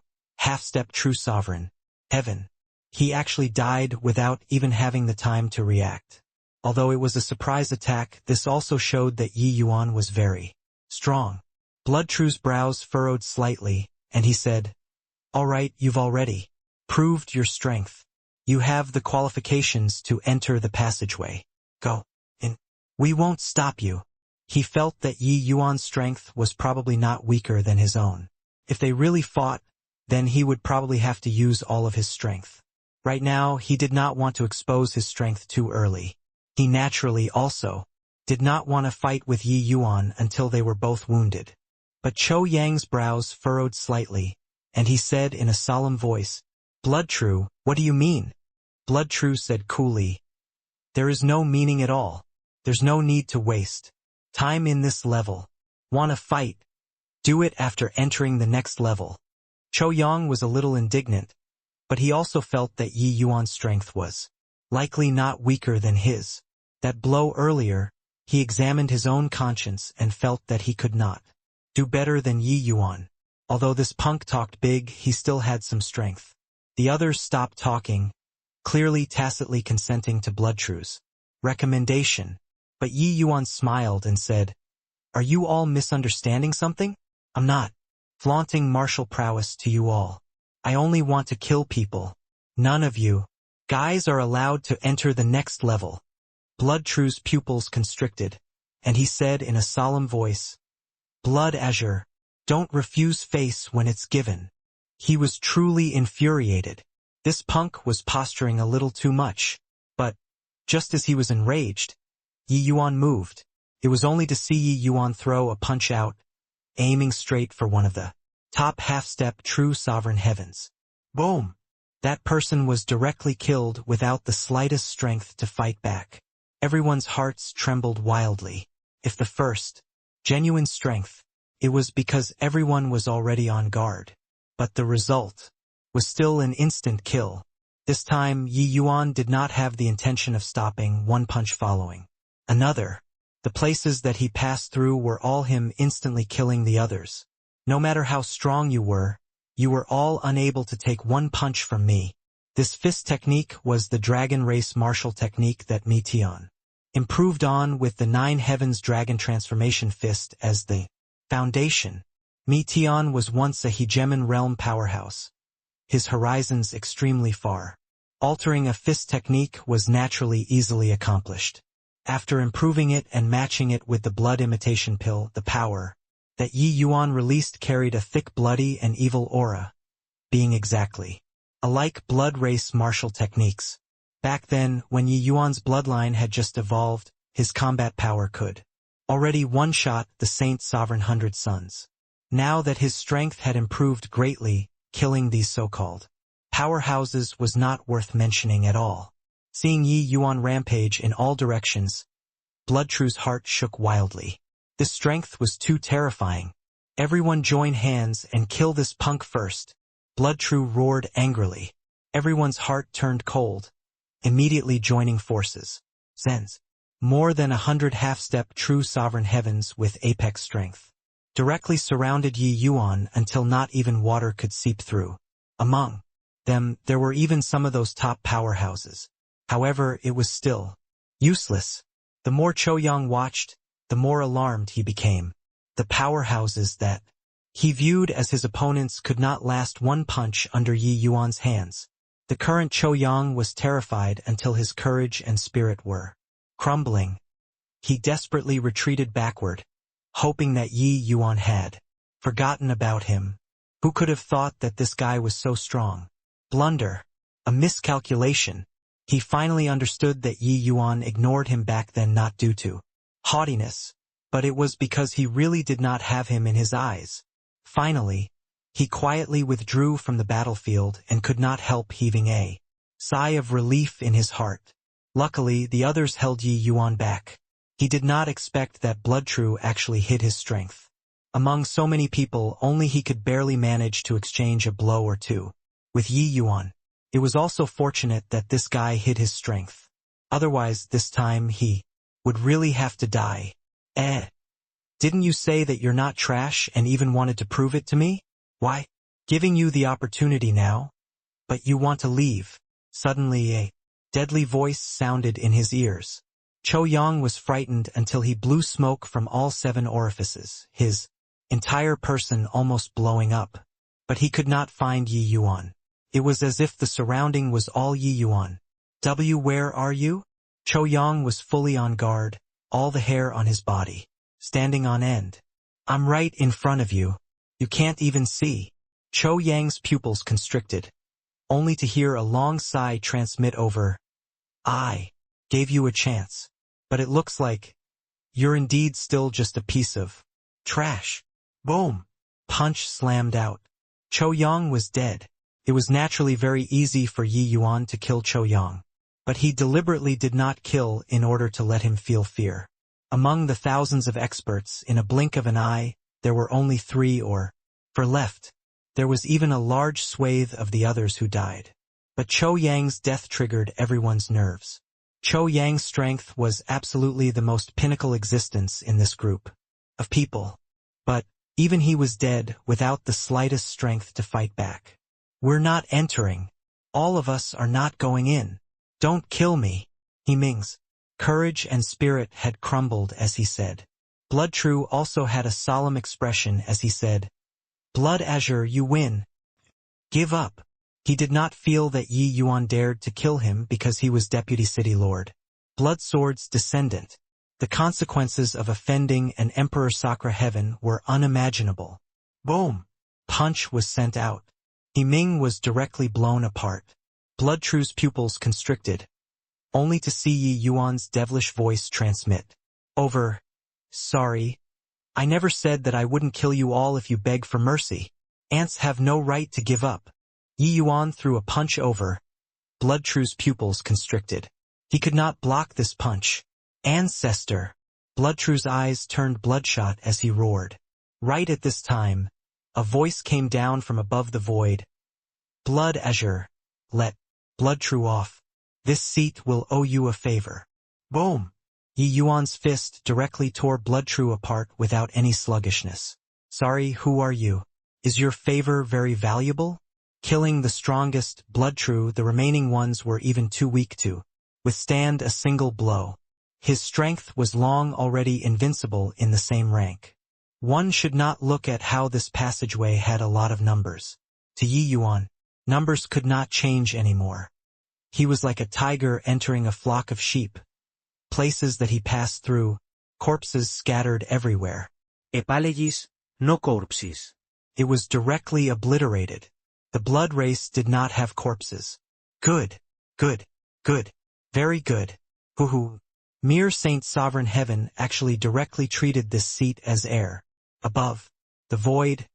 half-step true sovereign. Heaven. He actually died without even having the time to react. Although it was a surprise attack, this also showed that Yi Yuan was very strong. Blood True's brows furrowed slightly, and he said, "All right, you've already proved your strength. You have the qualifications to enter the passageway. Go in. We won't stop you." He felt that Yi Yuan's strength was probably not weaker than his own. If they really fought, then he would probably have to use all of his strength. Right now, he did not want to expose his strength too early. He naturally also did not want to fight with Yi Yuan until they were both wounded. But Chou Yang's brows furrowed slightly, and he said in a solemn voice, "Blood True, what do you mean?" Blood True said coolly, "There is no meaning at all. There's no need to waste time in this level. Want to fight? Do it after entering the next level." Chou Yang was a little indignant, but he also felt that Yi Yuan's strength was likely not weaker than his. That blow earlier, he examined his own conscience and felt that he could not do better than Yi Yuan. Although this punk talked big, he still had some strength. The others stopped talking, clearly tacitly consenting to Blood True's recommendation. But Yi Yuan smiled and said, "Are you all misunderstanding something? I'm not flaunting martial prowess to you all. I only want to kill people. None of you guys are allowed to enter the next level." Blood True's pupils constricted, and he said in a solemn voice, "Blood Azure, don't refuse face when it's given." He was truly infuriated. This punk was posturing a little too much, but, just as he was enraged, Yi Yuan moved. It was only to see Yi Yuan throw a punch out, aiming straight for one of the top half-step true sovereign heavens. Boom! That person was directly killed without the slightest strength to fight back. Everyone's hearts trembled wildly. If the first, genuine strength, it was because everyone was already on guard. But the result was still an instant kill. This time, Yi Yuan did not have the intention of stopping, one punch following another. The places that he passed through were all him instantly killing the others. No matter how strong you were all unable to take one punch from me. This fist technique was the dragon race martial technique that Meteon improved on with the 9 Heavens Dragon Transformation Fist as the foundation. Meteon was once a hegemon realm powerhouse, his horizons extremely far. Altering a fist technique was naturally easily accomplished. After improving it and matching it with the blood imitation pill, the power that Yi Yuan released carried a thick bloody and evil aura, being exactly alike blood race martial techniques. Back then, when Yi Yuan's bloodline had just evolved, his combat power could already one-shot the Saint Sovereign 100 Sons. Now that his strength had improved greatly, killing these so-called powerhouses was not worth mentioning at all. Seeing Yi Yuan rampage in all directions, Blood True's heart shook wildly. This strength was too terrifying. Everyone join hands and kill this punk first. Blood True roared angrily. Everyone's heart turned cold, immediately joining forces. Zens. More than 100 half-step true sovereign heavens with apex strength directly surrounded Yi Yuan until not even water could seep through. Among them, there were even some of those top powerhouses. However, it was still useless. The more Chou Yang watched, the more alarmed he became. The powerhouses that he viewed as his opponents could not last one punch under Yi Yuan's hands. The current Cho-yang was terrified until his courage and spirit were crumbling. He desperately retreated backward, hoping that Yi Yuan had forgotten about him. Who could have thought that this guy was so strong? Blunder. A miscalculation. He finally understood that Yi Yuan ignored him back then not due to haughtiness, but it was because he really did not have him in his eyes. Finally, he quietly withdrew from the battlefield and could not help heaving a sigh of relief in his heart. Luckily, the others held Yi Yuan back. He did not expect that Bloodtrue actually hid his strength. Among so many people, only he could barely manage to exchange a blow or two with Yi Yuan. It was also fortunate that this guy hid his strength. Otherwise, this time he would really have to die. Didn't you say that you're not trash and even wanted to prove it to me? Why? Giving you the opportunity now? But you want to leave. Suddenly a deadly voice sounded in his ears. Cho-yang was frightened until he blew smoke from all 7 orifices, his entire person almost blowing up. But he could not find Yi Yuan. It was as if the surrounding was all Yi Yuan. Where are you? Cho-yang was fully on guard, all the hair on his body standing on end. I'm right in front of you. You can't even see. Cho-yang's pupils constricted, only to hear a long sigh transmit over. I gave you a chance, but it looks like you're indeed still just a piece of trash. Boom! Punch slammed out. Cho-yang was dead. It was naturally very easy for Yi Yuan to kill Cho-yang, but he deliberately did not kill in order to let him feel fear. Among the thousands of experts, in a blink of an eye, there were only 3 or 4 left. There was even a large swathe of the others who died. But Cho-yang's death triggered everyone's nerves. Cho-yang's strength was absolutely the most pinnacle existence in this group of people. But even he was dead without the slightest strength to fight back. We're not entering. All of us are not going in. Don't kill me. He Ming's courage and spirit had crumbled as he said. Bloodtrue also had a solemn expression as he said, Blood Azure, you win. Give up. He did not feel that Yi Yuan dared to kill him because he was Deputy City Lord. Bloodsword's descendant. The consequences of offending an Emperor Sakura Heaven were unimaginable. Boom! Punch was sent out. He Ming was directly blown apart. Bloodtrue's pupils constricted, only to see Yi Yuan's devilish voice transmit. Over. Sorry. I never said that I wouldn't kill you all if you beg for mercy. Ants have no right to give up. Yi Yuan threw a punch over. Bloodtrue's pupils constricted. He could not block this punch. Ancestor! Bloodtrue's eyes turned bloodshot as he roared. Right at this time, a voice came down from above the void. Blood Azure, let Bloodtrue off. This seat will owe you a favor. Boom! Yi Yuan's fist directly tore Bloodtrue apart without any sluggishness. Sorry, who are you? Is your favor very valuable? Killing the strongest Bloodtrue, the remaining ones were even too weak to withstand a single blow. His strength was long already invincible in the same rank. One should not look at how this passageway had a lot of numbers. To Yi Yuan, numbers could not change anymore. He was like a tiger entering a flock of sheep. Places that he passed through, corpses scattered everywhere. Επάλεγεις, no corpses. It was directly obliterated. The blood race did not have corpses. Good, good, good, very good. Hoo-hoo. Mere Saint Sovereign Heaven actually directly treated this seat as air. Above the void,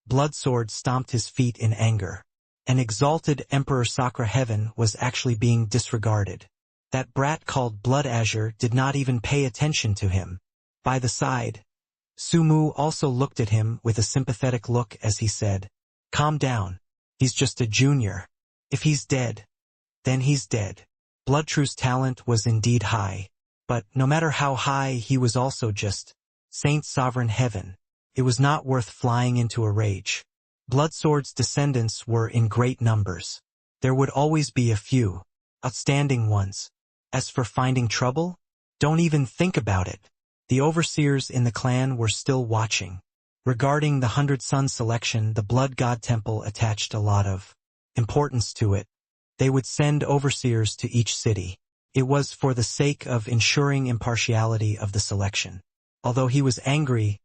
Bloodsword stomped his feet in anger. An exalted Emperor Sakura Heaven was actually being disregarded. That brat called Blood Azure did not even pay attention to him. By the side, Sumu also looked at him with a sympathetic look as he said, Calm down. He's just a junior. If he's dead, then he's dead. Bloodtrue's talent was indeed high. But no matter how high, he was also just Saint Sovereign Heaven. It was not worth flying into a rage. Bloodsword's descendants were in great numbers. There would always be a few outstanding ones. As for finding trouble, don't even think about it. The overseers in the clan were still watching. Regarding the 100 Sun selection, the Blood God Temple attached a lot of importance to it. They would send overseers to each city. It was for the sake of ensuring impartiality of the selection. Although he was angry,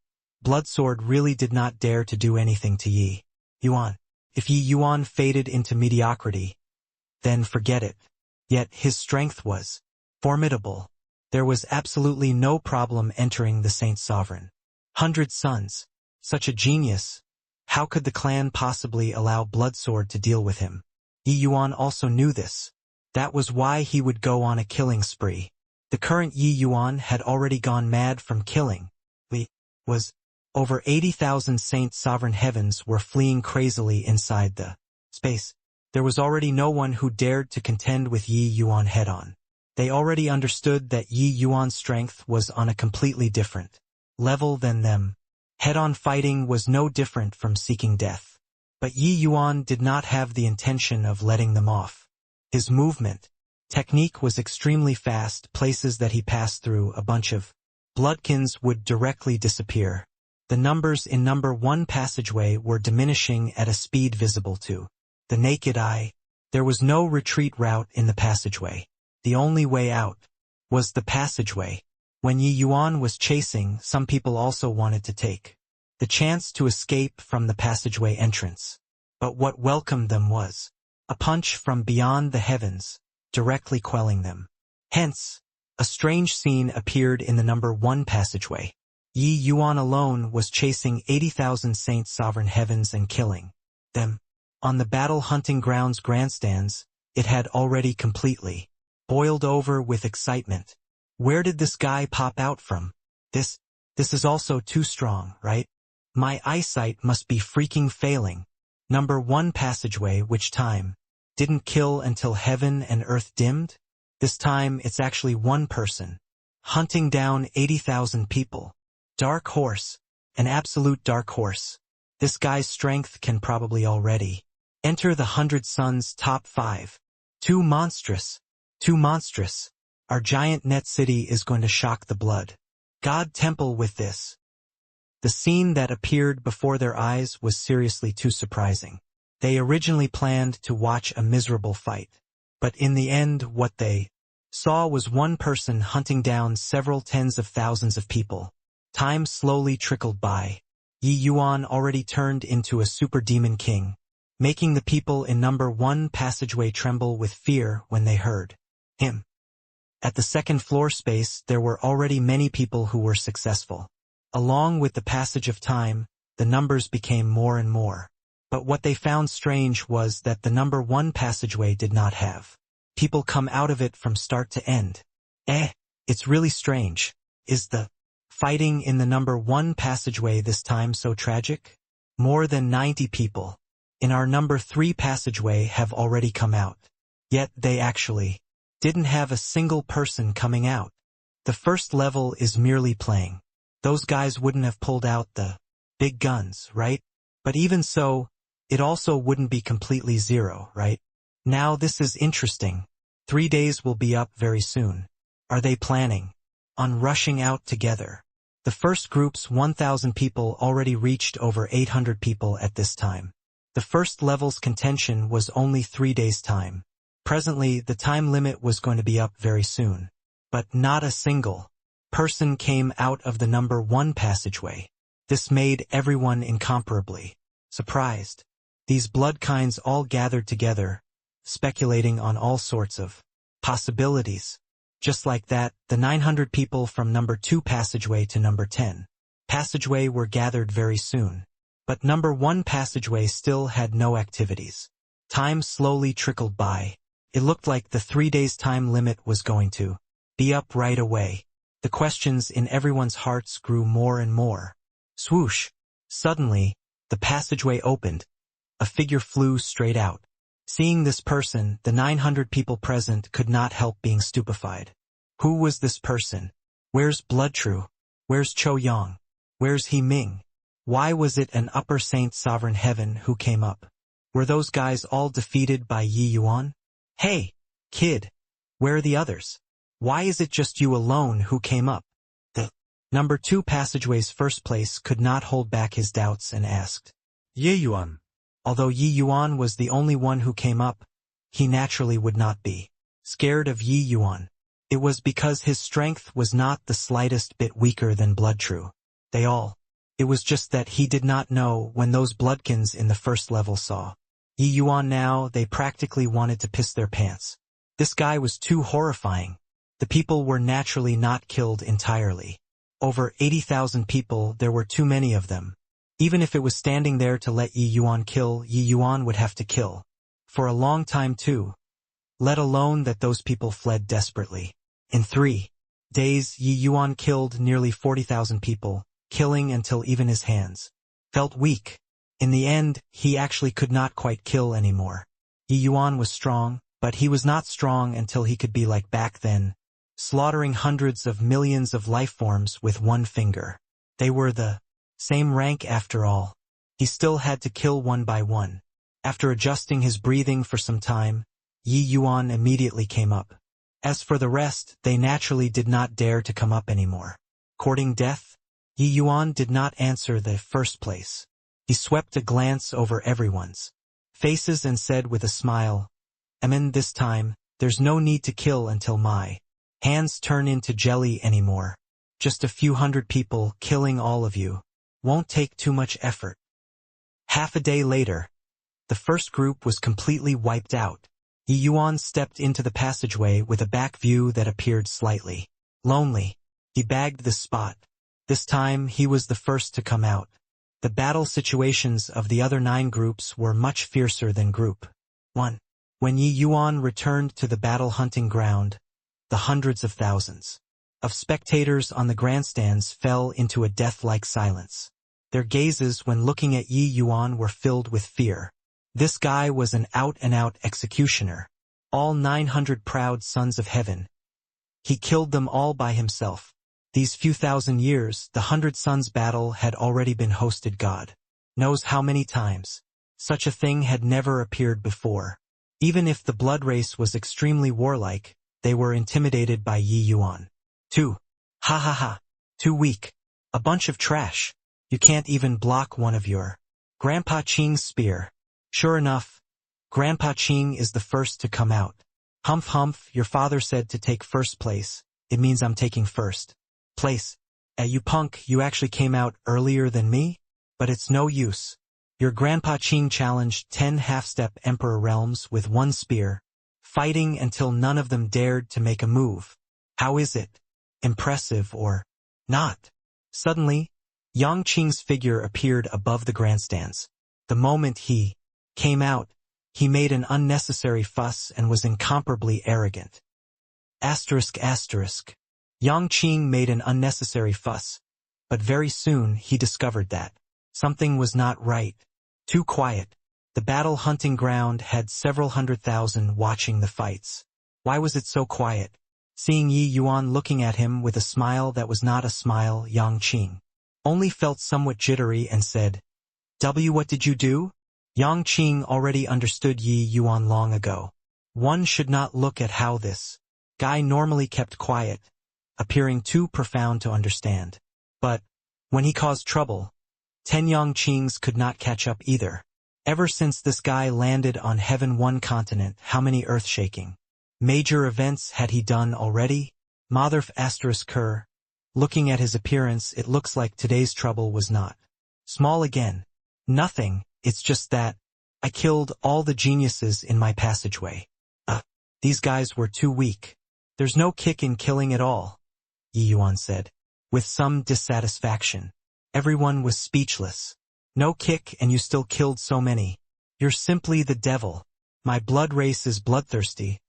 Bloodsword really did not dare to do anything to Yi Yuan. If Yi Yuan faded into mediocrity, then forget it. Yet his strength was formidable. There was absolutely no problem entering the Saint Sovereign. 100 sons. Such a genius. How could the clan possibly allow Bloodsword to deal with him? Yi Yuan also knew this. That was why he would go on a killing spree. The current Yi Yuan had already gone mad from killing. Over 80,000 Saint Sovereign Heavens were fleeing crazily inside the space. There was already no one who dared to contend with Yi Yuan head-on. They already understood that Yi Yuan's strength was on a completely different level than them. Head-on fighting was no different from seeking death. But Yi Yuan did not have the intention of letting them off. His movement technique was extremely fast. Places that he passed through, a bunch of bloodkins would directly disappear. The numbers in number 1 passageway were diminishing at a speed visible to the naked eye. There was no retreat route in the passageway. The only way out was the passageway. When Yi Yuan was chasing, some people also wanted to take the chance to escape from the passageway entrance. But what welcomed them was a punch from beyond the heavens, directly quelling them. Hence, a strange scene appeared in the number 1 passageway. Yi Yuan alone was chasing 80,000 Saint Sovereign Heavens and killing them. On the battle hunting grounds grandstands, it had already completely boiled over with excitement. Where did this guy pop out from? This is also too strong, right? My eyesight must be freaking failing. Number 1 passageway, which time didn't kill until heaven and earth dimmed? This time it's actually one person hunting down 80,000 people. Dark horse, an absolute dark horse. This guy's strength can probably already enter the 100 Sons top 5. Too monstrous. Too monstrous. Our giant net city is going to shock the blood God temple with this. The scene that appeared before their eyes was seriously too surprising. They originally planned to watch a miserable fight. But in the end what they saw was one person hunting down several tens of thousands of people. Time slowly trickled by. Yi Yuan already turned into a super demon king, making the people in number 1 passageway tremble with fear when they heard him. At the second floor space there were already many people who were successful. Along with the passage of time, the numbers became more and more. But what they found strange was that the number 1 passageway did not have people come out of it from start to end. It's really strange. Is the fighting in the number 1 passageway this time so tragic? More than 90 people in our number 3 passageway have already come out. Yet they actually didn't have a single person coming out. The first level is merely playing. Those guys wouldn't have pulled out the big guns, right? But even so, it also wouldn't be completely zero, right? Now this is interesting. 3 days will be up very soon. Are they planning on rushing out together? The first group's 1,000 people already reached over 800 people at this time. The first level's contention was only 3 days' time. Presently, the time limit was going to be up very soon. But not a single person came out of the number 1 passageway. This made everyone incomparably surprised. These bloodkinds all gathered together, speculating on all sorts of possibilities. Just like that, the 900 people from number 2 passageway to number 10 passageway were gathered very soon. But number 1 passageway still had no activities. Time slowly trickled by. It looked like the 3 days time limit was going to be up right away. The questions in everyone's hearts grew more and more. Swoosh! Suddenly, the passageway opened. A figure flew straight out. Seeing this person, the 900 people present could not help being stupefied. Who was this person? Where's Bloodtrue? Where's Cho Yang? Where's He Ming? Why was it an upper Saint Sovereign Heaven who came up? Were those guys all defeated by Yi Yuan? Hey, kid, where are the others? Why is it just you alone who came up? The number 2 passageway's first place could not hold back his doubts and asked. Yi Yuan. Although Yi Yuan was the only one who came up, he naturally would not be scared of Yi Yuan. It was because his strength was not the slightest bit weaker than Bloodtrue. It was just that he did not know when those bloodkins in the first level saw Yi Yuan now, they practically wanted to piss their pants. This guy was too horrifying. The people were naturally not killed entirely. Over 80,000 people, there were too many of them. Even if it was standing there to let Yi Yuan kill, Yi Yuan would have to kill. For a long time too. Let alone that those people fled desperately. In 3 days, Yi Yuan killed nearly 40,000 people, killing until even his hands felt weak. In the end, he actually could not quite kill anymore. Yi Yuan was strong, but he was not strong until he could be like back then, slaughtering hundreds of millions of life forms with one finger. They were the same rank after all. He still had to kill one by one. After adjusting his breathing for some time, Yi Yuan immediately came up. As for the rest, they naturally did not dare to come up anymore. Courting death? Yi Yuan did not answer the first place. He swept a glance over everyone's faces and said with a smile, this time, there's no need to kill until my hands turn into jelly anymore. Just a few hundred people, killing all of you won't take too much effort. Half a day later, the first group was completely wiped out. Yi Yuan stepped into the passageway with a back view that appeared slightly lonely. He bagged the spot. This time, he was the first to come out. The battle situations of the other 9 groups were much fiercer than Group 1. When Yi Yuan returned to the battle hunting ground, the hundreds of thousands of spectators on the grandstands fell into a death-like silence. Their gazes when looking at Yi Yuan were filled with fear. This guy was an out-and-out executioner. All 900 proud sons of heaven. He killed them all by himself. These few thousand years, the 100 Sons battle had already been hosted. God knows how many times. Such a thing had never appeared before. Even if the blood race was extremely warlike, they were intimidated by Yi Yuan. Ha ha ha. Too weak. A bunch of trash. You can't even block one of your Grandpa Qing's spear. Sure enough, Grandpa Qing is the first to come out. Humph humph, your father said to take first place. It means I'm taking first place. You punk, you actually came out earlier than me? But it's no use. Your Grandpa Qing challenged 10 half-step emperor realms with one spear, fighting until none of them dared to make a move. How is it? Impressive or not? Suddenly, Yang Qing's figure appeared above the grandstands. The moment he came out, he made an unnecessary fuss and was incomparably arrogant. ****. Yang Qing made an unnecessary fuss, but very soon he discovered that something was not right. Too quiet. The battle hunting ground had several 100,000 watching the fights. Why was it so quiet? Seeing Yi Yuan looking at him with a smile that was not a smile, Yang Qing only felt somewhat jittery and said, What did you do? Yang Qing already understood Yi Yuan long ago. One should not look at how this guy normally kept quiet, appearing too profound to understand. But when he caused trouble, 10 Yang Qings could not catch up either. Ever since this guy landed on Heaven 1 continent, how many earth-shaking major events had he done already? Motherf ****. Looking at his appearance, it looks like today's trouble was not small again. Nothing, it's just that I killed all the geniuses in my passageway. These guys were too weak. There's no kick in killing at all, Yi Yuan said, with some dissatisfaction. Everyone was speechless. No kick and you still killed so many. You're simply the devil. My blood race is bloodthirsty,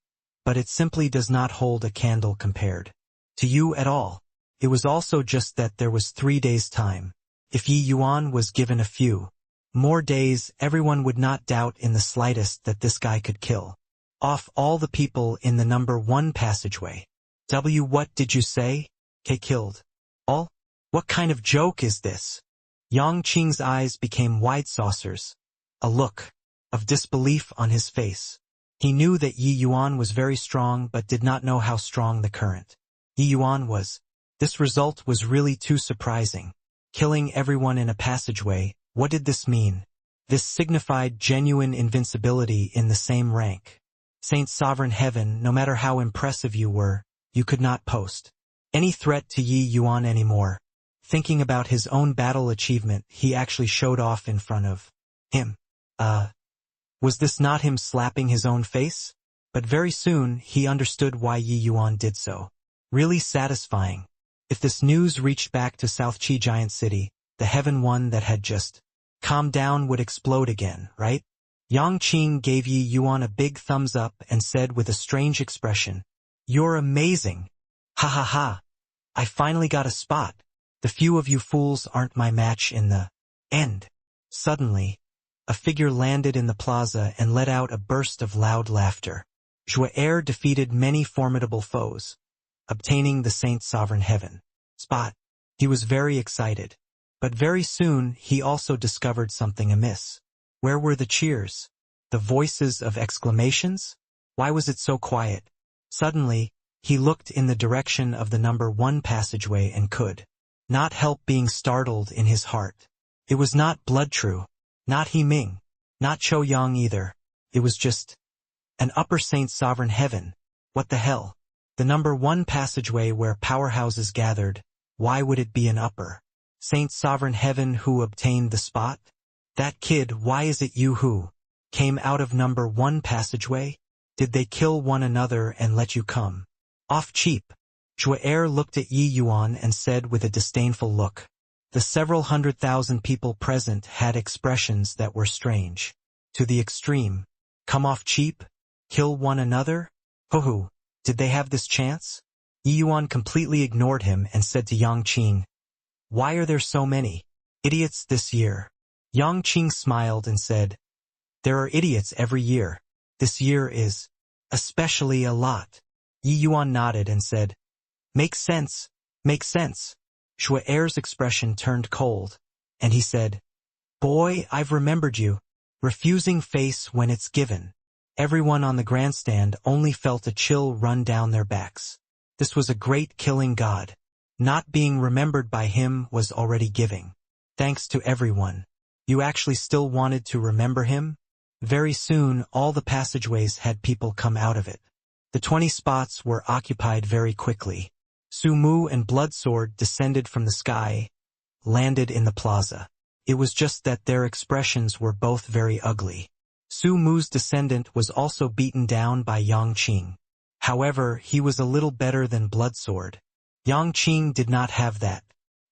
but it simply does not hold a candle compared to you at all. It was also just that there was 3 days' time. If Yi Yuan was given a few more days, everyone would not doubt in the slightest that this guy could kill off all the people in the number 1 passageway. What did you say? Killed all? What kind of joke is this? Yang Qing's eyes became wide saucers, a look of disbelief on his face. He knew that Yi Yuan was very strong but did not know how strong the current Yi Yuan was. This result was really too surprising. Killing everyone in a passageway, what did this mean? This signified genuine invincibility in the same rank. Saint Sovereign Heaven, no matter how impressive you were, you could not post any threat to Yi Yuan anymore. Thinking about his own battle achievement, he actually showed off in front of him. Was this not him slapping his own face? But very soon, he understood why Yi Yuan did so. Really satisfying. If this news reached back to South Qi Giant City, the heaven one that had just calmed down would explode again, right? Yang Qing gave Yi Yuan a big thumbs up and said with a strange expression, "You're amazing. Ha ha ha. I finally got a spot. The few of you fools aren't my match in the end." Suddenly, a figure landed in the plaza and let out a burst of loud laughter. Zhu'er defeated many formidable foes, obtaining the Saint Sovereign Heaven spot. He was very excited. But very soon he also discovered something amiss. Where were the cheers? The voices of exclamations? Why was it so quiet? Suddenly, he looked in the direction of the number 1 passageway and could not help being startled in his heart. It was not Blood True, not He Ming, not Chou Yang either. It was just an upper Saint Sovereign Heaven. What the hell? The number 1 passageway where powerhouses gathered, why would it be an upper Saint Sovereign Heaven who obtained the spot? That kid, why is it you who came out of number 1 passageway? Did they kill one another and let you come off cheap? Zhu'er looked at Yi Yuan and said with a disdainful look. The several 100,000 people present had expressions that were strange. To the extreme. Come off cheap? Kill one another? Ho-ho, did they have this chance? Yi Yuan completely ignored him and said to Yang Qing, "Why are there so many idiots this year?" Yang Qing smiled and said, "There are idiots every year. This year is especially a lot." Yi Yuan nodded and said, "Makes sense, makes sense." Zhu'er's expression turned cold, and he said, "Boy, I've remembered you. Refusing face when it's given." Everyone on the grandstand only felt a chill run down their backs. This was a great killing god. Not being remembered by him was already giving. Thanks to everyone. You actually still wanted to remember him? Very soon, all the passageways had people come out of it. The 20 spots were occupied very quickly. Su Mu and Bloodsword descended from the sky, landed in the plaza. It was just that their expressions were both very ugly. Su Mu's descendant was also beaten down by Yang Qing. However, he was a little better than Bloodsword. Yang Qing did not have that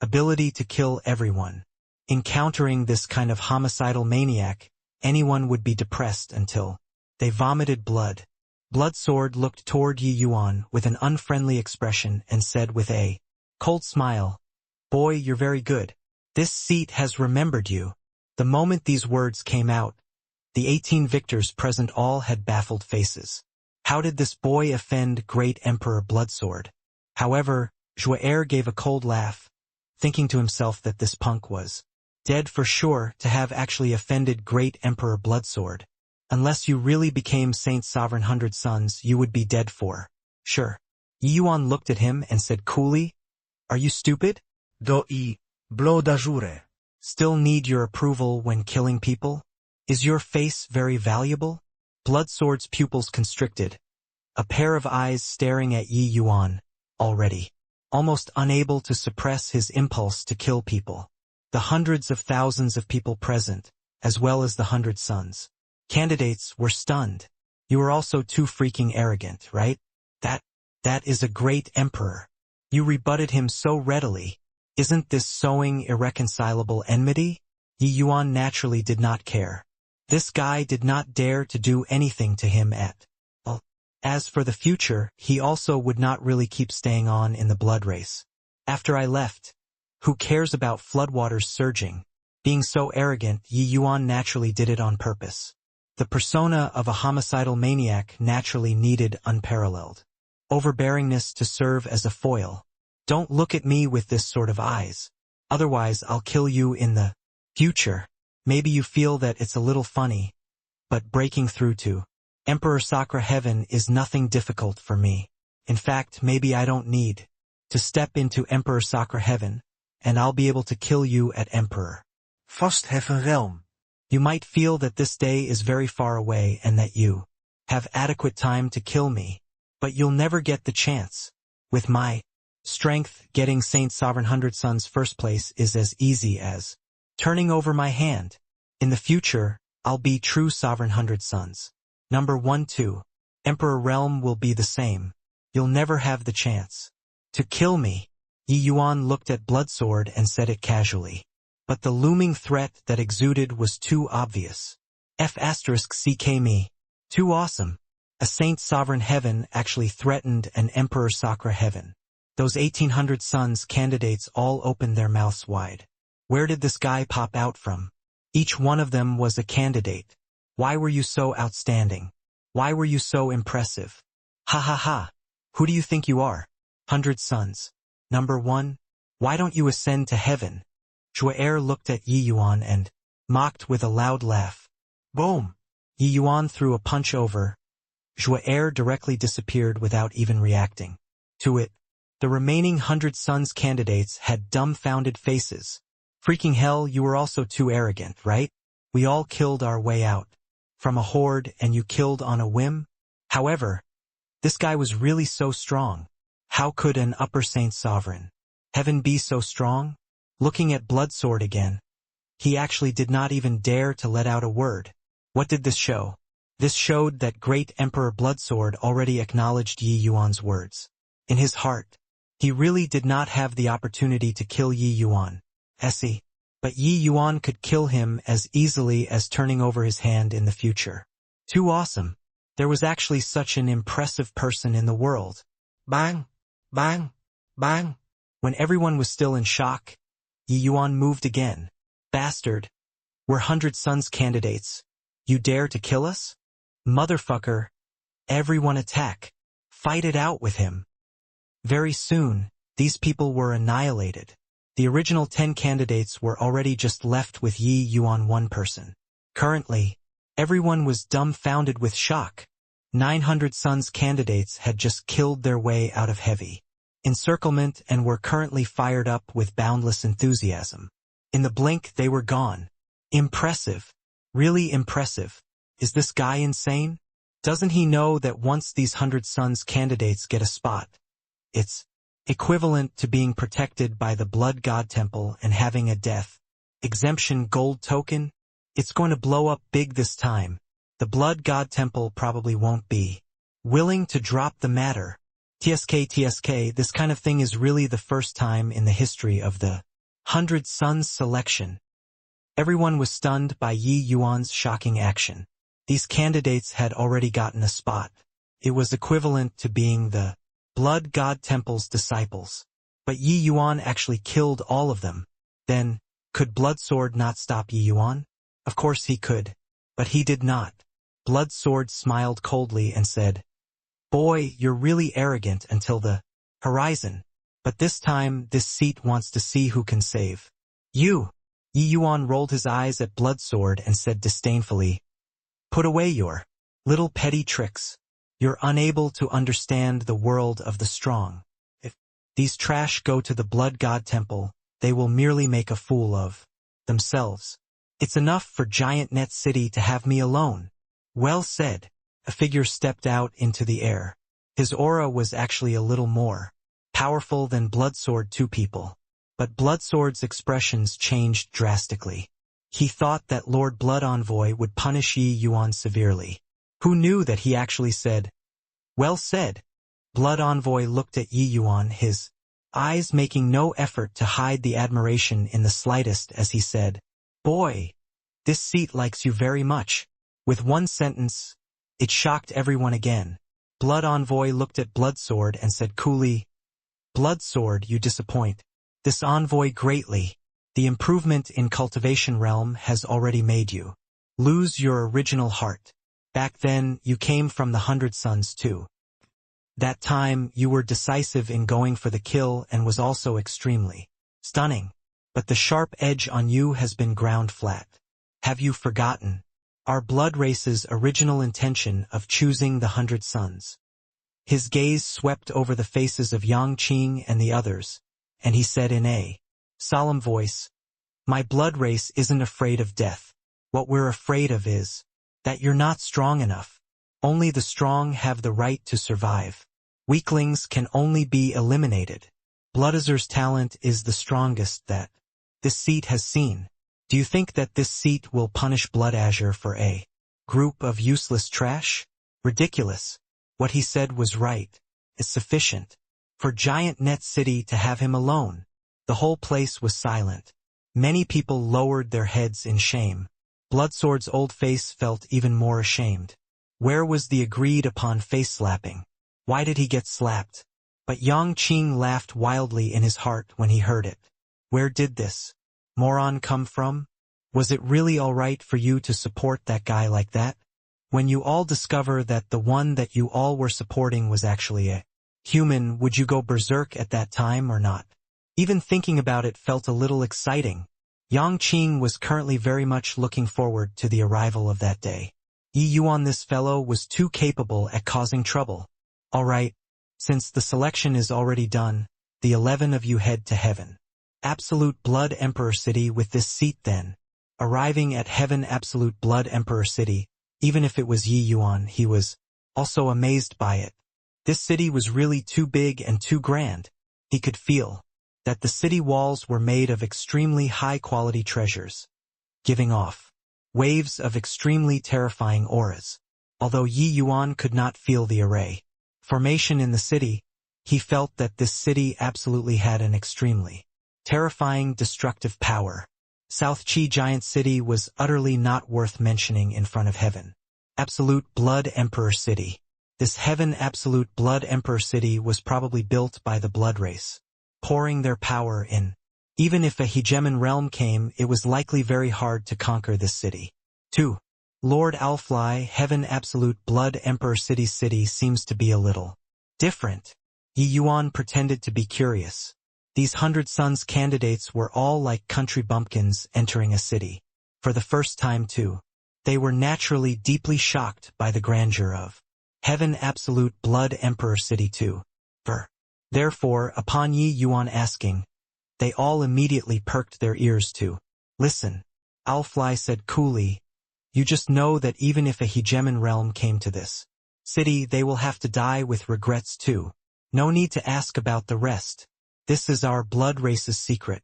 ability to kill everyone. Encountering this kind of homicidal maniac, anyone would be depressed until they vomited blood. Bloodsword looked toward Yi Yuan with an unfriendly expression and said with a cold smile, "Boy, you're very good. This seat has remembered you." The moment these words came out, the 18 victors present all had baffled faces. How did this boy offend Great Emperor Bloodsword? However, Zhu'er gave a cold laugh, thinking to himself that this punk was dead for sure to have actually offended Great Emperor Bloodsword. Unless you really became Saint Sovereign 100 Sons, you would be dead for sure. Yi Yuan looked at him and said coolly, "Are you stupid? Doi, bloda jure. Still need your approval when killing people? Is your face very valuable?" Bloodsword's pupils constricted, a pair of eyes staring at Yi Yuan, already almost unable to suppress his impulse to kill people. The hundreds of thousands of people present, as well as the 100 Sons candidates, were stunned. You are also too freaking arrogant, right? That is a great emperor. You rebutted him so readily. Isn't this sowing irreconcilable enmity? Yi Yuan naturally did not care. This guy did not dare to do anything to him at all. As for the future, he also would not really keep staying on in the blood race. After I left, who cares about floodwaters surging? Being so arrogant, Yi Yuan naturally did it on purpose. The persona of a homicidal maniac naturally needed unparalleled overbearingness to serve as a foil. Don't look at me with this sort of eyes. Otherwise, I'll kill you in the future. Maybe you feel that it's a little funny, but breaking through to Emperor Sakura Heaven is nothing difficult for me. In fact, maybe I don't need to step into Emperor Sakura Heaven, and I'll be able to kill you at Emperor Vastheffen realm. You might feel that this day is very far away and that you have adequate time to kill me, but you'll never get the chance. With my strength, getting Saint Sovereign Hundred Sons first place is as easy as turning over my hand. In the future, I'll be true Sovereign Hundred Sons. Number 1-2. Emperor Realm will be the same. You'll never have the chance to kill me. Yi Yuan looked at Bloodsword and said it casually. But the looming threat that exuded was too obvious. F***ck me. Too awesome. A Saint Sovereign Heaven actually threatened an Emperor Sacra Heaven. Those 1800 sons candidates all opened their mouths wide. Where did this guy pop out from? Each one of them was a candidate. Why were you so outstanding? Why were you so impressive? Ha ha ha. Who do you think you are? 100 sons. Number 1. Why don't you ascend to heaven? Zhu'er looked at Yi Yuan and mocked with a loud laugh. Boom! Yi Yuan threw a punch over. Zhu'er directly disappeared without even reacting to it. The remaining 100 sons candidates had dumbfounded faces. Freaking hell, you were also too arrogant, right? We all killed our way out from a horde and you killed on a whim? However, this guy was really so strong. How could an upper Saint Sovereign Heaven be so strong? Looking at Bloodsword again, he actually did not even dare to let out a word. What did this show? This showed that great Emperor Bloodsword already acknowledged Yi Yuan's words. In his heart, he really did not have the opportunity to kill Yi Yuan. But Yi Yuan could kill him as easily as turning over his hand in the future. Too awesome. There was actually such an impressive person in the world. Bang! Bang! Bang! When everyone was still in shock, Yi Yuan moved again. Bastard! We're 100 sons candidates. You dare to kill us? Motherfucker! Everyone attack. Fight it out with him. Very soon, these people were annihilated. The original 10 candidates were already just left with Yi Yuan one person. Currently, everyone was dumbfounded with shock. 900 sons candidates had just killed their way out of heavy encirclement and were currently fired up with boundless enthusiasm. In the blink, they were gone. Impressive. Really impressive. Is this guy insane? Doesn't he know that once these 100 sons candidates get a spot, it's equivalent to being protected by the Blood God Temple and having a death exemption gold token? It's going to blow up big this time. The Blood God Temple probably won't be willing to drop the matter. TSK, this kind of thing is really the first time in the history of the 100 Sons selection. Everyone was stunned by Yi Yuan's shocking action. These candidates had already gotten a spot. It was equivalent to being the Blood God Temple's disciples. But Yi Yuan actually killed all of them. Then, could Bloodsword not stop Yi Yuan? Of course he could. But he did not. Bloodsword smiled coldly and said, "Boy, you're really arrogant until the horizon. But this time, this seat wants to see who can save you." Yi Yuan rolled his eyes at Bloodsword and said disdainfully, "Put away your little petty tricks. You're unable to understand the world of the strong. If these trash go to the Blood God Temple, they will merely make a fool of themselves. It's enough for Giant Net City to have me alone." Well said. A figure stepped out into the air. His aura was actually a little more powerful than Bloodsword 2 people. But Bloodsword's expressions changed drastically. He thought that Lord Blood Envoy would punish Yi Yuan severely. Who knew that he actually said, "Well said." Blood Envoy looked at Yi Yuan, his eyes making no effort to hide the admiration in the slightest as he said, "Boy, this seat likes you very much." With one sentence, it shocked everyone again. Blood Envoy looked at Bloodsword and said coolly, "Bloodsword, you disappoint this envoy greatly. The improvement in Cultivation Realm has already made you lose your original heart. Back then, you came from the 100 Sons too. That time, you were decisive in going for the kill and was also extremely stunning. But the sharp edge on you has been ground flat. Have you forgotten our blood race's original intention of choosing the 100 Sons?" His gaze swept over the faces of Yang Qing and the others, and he said in a solemn voice, "My blood race isn't afraid of death. What we're afraid of is that you're not strong enough. Only the strong have the right to survive. Weaklings can only be eliminated. Bloodazur's talent is the strongest that this seat has seen. Do you think that this seat will punish Bloodazur for a group of useless trash? Ridiculous. What he said was right. It's sufficient for Giant Net City to have him alone. The whole place was silent. Many people lowered their heads in shame. Bloodsword's old face felt even more ashamed. Where was the agreed-upon face-slapping? Why did he get slapped? But Yang Qing laughed wildly in his heart when he heard it. Where did this moron come from? Was it really all right for you to support that guy like that? When you all discover that the one that you all were supporting was actually a human, would you go berserk at that time or not? Even thinking about it felt a little exciting. Yang Qing was currently very much looking forward to the arrival of that day. Yi Yuan, this fellow was too capable at causing trouble. All right, since the selection is already done, the 11 of you head to heaven. Absolute Blood Emperor City with this seat then. Arriving at heaven, Absolute Blood Emperor City, even if it was Yi Yuan, he was also amazed by it. This city was really too big and too grand. He could feel that the city walls were made of extremely high-quality treasures, giving off waves of extremely terrifying auras. Although Yi Yuan could not feel the array formation in the city, he felt that this city absolutely had an extremely terrifying destructive power. South Qi Giant City was utterly not worth mentioning in front of heaven. Absolute Blood Emperor City. This heaven Absolute Blood Emperor City was probably built by the blood race, pouring their power in. Even if a hegemon realm came, it was likely very hard to conquer this city. 2. Lord Alfly, heaven Absolute Blood Emperor City seems to be a little different. Yi Yuan pretended to be curious. These 100 Sons candidates were all like country bumpkins entering a city for the first time too. They were naturally deeply shocked by the grandeur of heaven Absolute Blood Emperor City too. Therefore, upon Yi Yuan asking, they all immediately perked their ears to listen. Alfly said coolly, you just know that even if a hegemon realm came to this city, they will have to die with regrets too. No need to ask about the rest. This is our blood race's secret.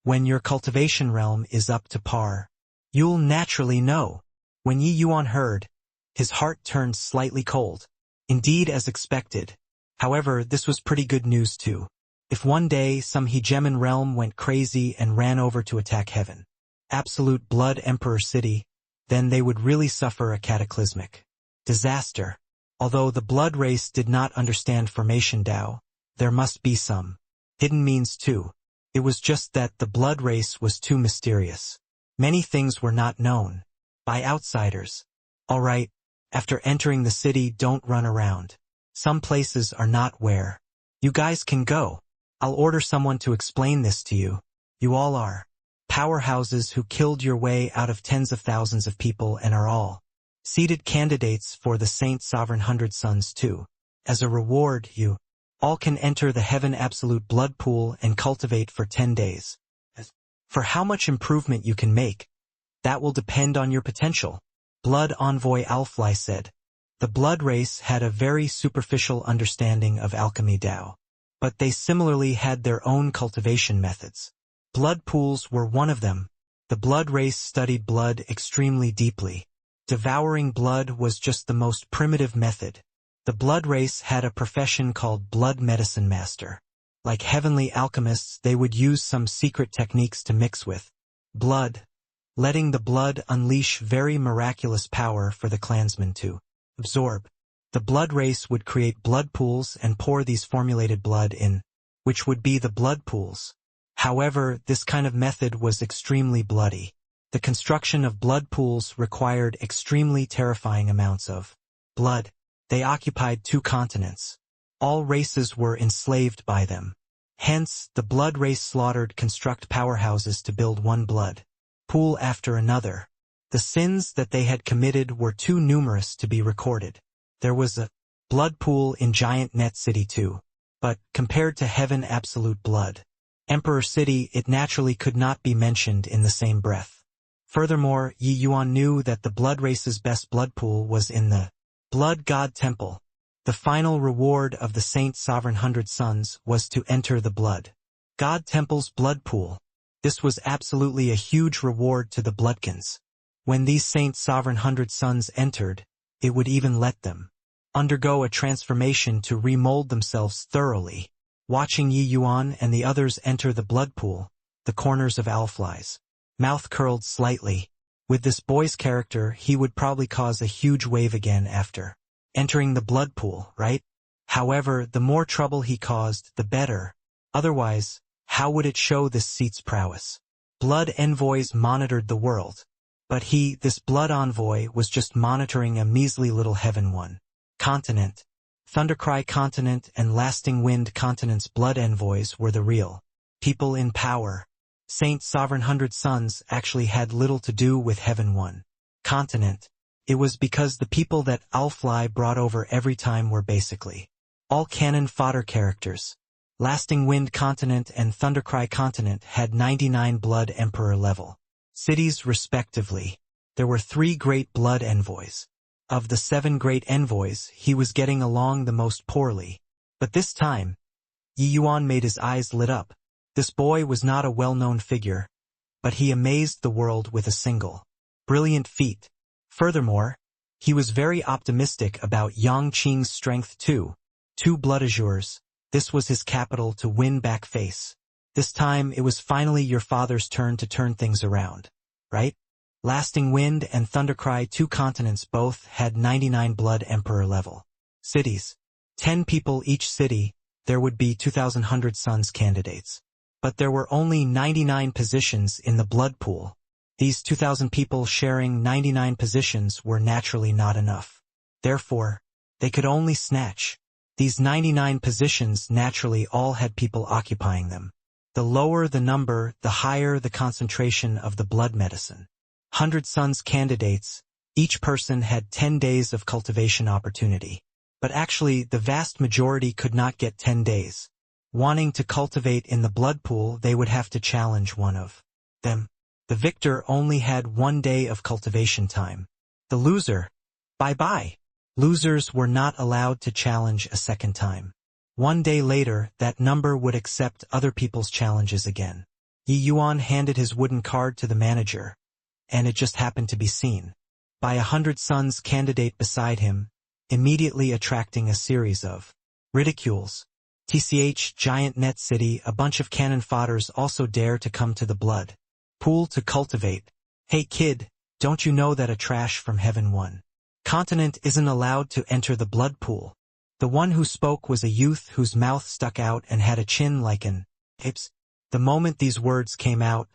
When your cultivation realm is up to par, you'll naturally know. When Yi Yuan heard, his heart turned slightly cold. Indeed, as expected. However, this was pretty good news too. If one day some hegemon realm went crazy and ran over to attack heaven, Absolute Blood Emperor City, then they would really suffer a cataclysmic disaster. Although the blood race did not understand formation Dao, there must be some hidden means too. It was just that the blood race was too mysterious. Many things were not known by outsiders. All right, after entering the city, don't run around. Some places are not where you guys can go. I'll order someone to explain this to you. You all are powerhouses who killed your way out of tens of thousands of people and are all seated candidates for the Saint Sovereign 100 Sons too. As a reward, you all can enter the heaven Absolute Blood Pool and cultivate for 10 days. For how much improvement you can make, that will depend on your potential. Blood Envoy Alfly said. The blood race had a very superficial understanding of alchemy Dao, but they similarly had their own cultivation methods. Blood pools were one of them. The blood race studied blood extremely deeply. Devouring blood was just the most primitive method. The blood race had a profession called Blood Medicine Master. Like heavenly alchemists, they would use some secret techniques to mix with blood, letting the blood unleash very miraculous power for the clansmen to absorb. The blood race would create blood pools and pour these formulated blood in, which would be the blood pools. However, this kind of method was extremely bloody. The construction of blood pools required extremely terrifying amounts of blood. They occupied 2 continents. All races were enslaved by them. Hence, the blood race slaughtered construct powerhouses to build one blood pool after another. The sins that they had committed were too numerous to be recorded. There was a blood pool in Giant Net City too, but compared to heaven Absolute Blood Emperor City, it naturally could not be mentioned in the same breath. Furthermore, Yi Yuan knew that the blood race's best blood pool was in the Blood God Temple. The final reward of the Saint Sovereign 100 Sons was to enter the Blood God Temple's blood pool. This was absolutely a huge reward to the Bloodkins. When these Saint Sovereign 100 Sons entered, it would even let them undergo a transformation to remold themselves thoroughly. Watching Yi Yuan and the others enter the blood pool, the corners of Owlfly's mouth curled slightly. With this boy's character, he would probably cause a huge wave again after entering the blood pool, right? However, the more trouble he caused, the better. Otherwise, how would it show this seat's prowess? Blood envoys monitored the world. But this blood envoy, was just monitoring a measly little Heaven 1 continent. Thundercry continent and Lasting Wind continent's blood envoys were the real people in power. Saint Sovereign 100 Sons actually had little to do with Heaven 1 continent. It was because the people that Owlfly brought over every time were basically all cannon fodder characters. Lasting Wind continent and Thundercry continent had 99 Blood Emperor level cities respectively. There were 3 great blood envoys. Of the 7 great envoys, he was getting along the most poorly. But this time, Yi Yuan made his eyes lit up. This boy was not a well-known figure, but he amazed the world with a single brilliant feat. Furthermore, he was very optimistic about Yang Qing's strength too. 2 blood azures. This was his capital to win back face. This time it was finally your father's turn to turn things around, right? Lasting Wind and Thundercry 2 continents both had 99 Blood Emperor level cities. 10 people each city, there would be 2,100 Sons candidates. But there were only 99 positions in the blood pool. These 2,000 people sharing 99 positions were naturally not enough. Therefore, they could only snatch. These 99 positions naturally all had people occupying them. The lower the number, the higher the concentration of the blood medicine. 100 Sons candidates, each person had 10 days of cultivation opportunity. But actually, the vast majority could not get 10 days. Wanting to cultivate in the blood pool, they would have to challenge one of them. The victor only had 1 day of cultivation time. The loser, bye-bye. Losers were not allowed to challenge a second time. 1 day later, that number would accept other people's challenges again. Yi Yuan handed his wooden card to the manager, and it just happened to be seen by 100 Sons candidate beside him, immediately attracting a series of ridicules. TCH Giant Net City, a bunch of cannon fodders also dare to come to the blood pool to cultivate. Hey kid, don't you know that a trash from Heaven 1 continent isn't allowed to enter the blood pool? The one who spoke was a youth whose mouth stuck out and had a chin like an ape's. The moment these words came out,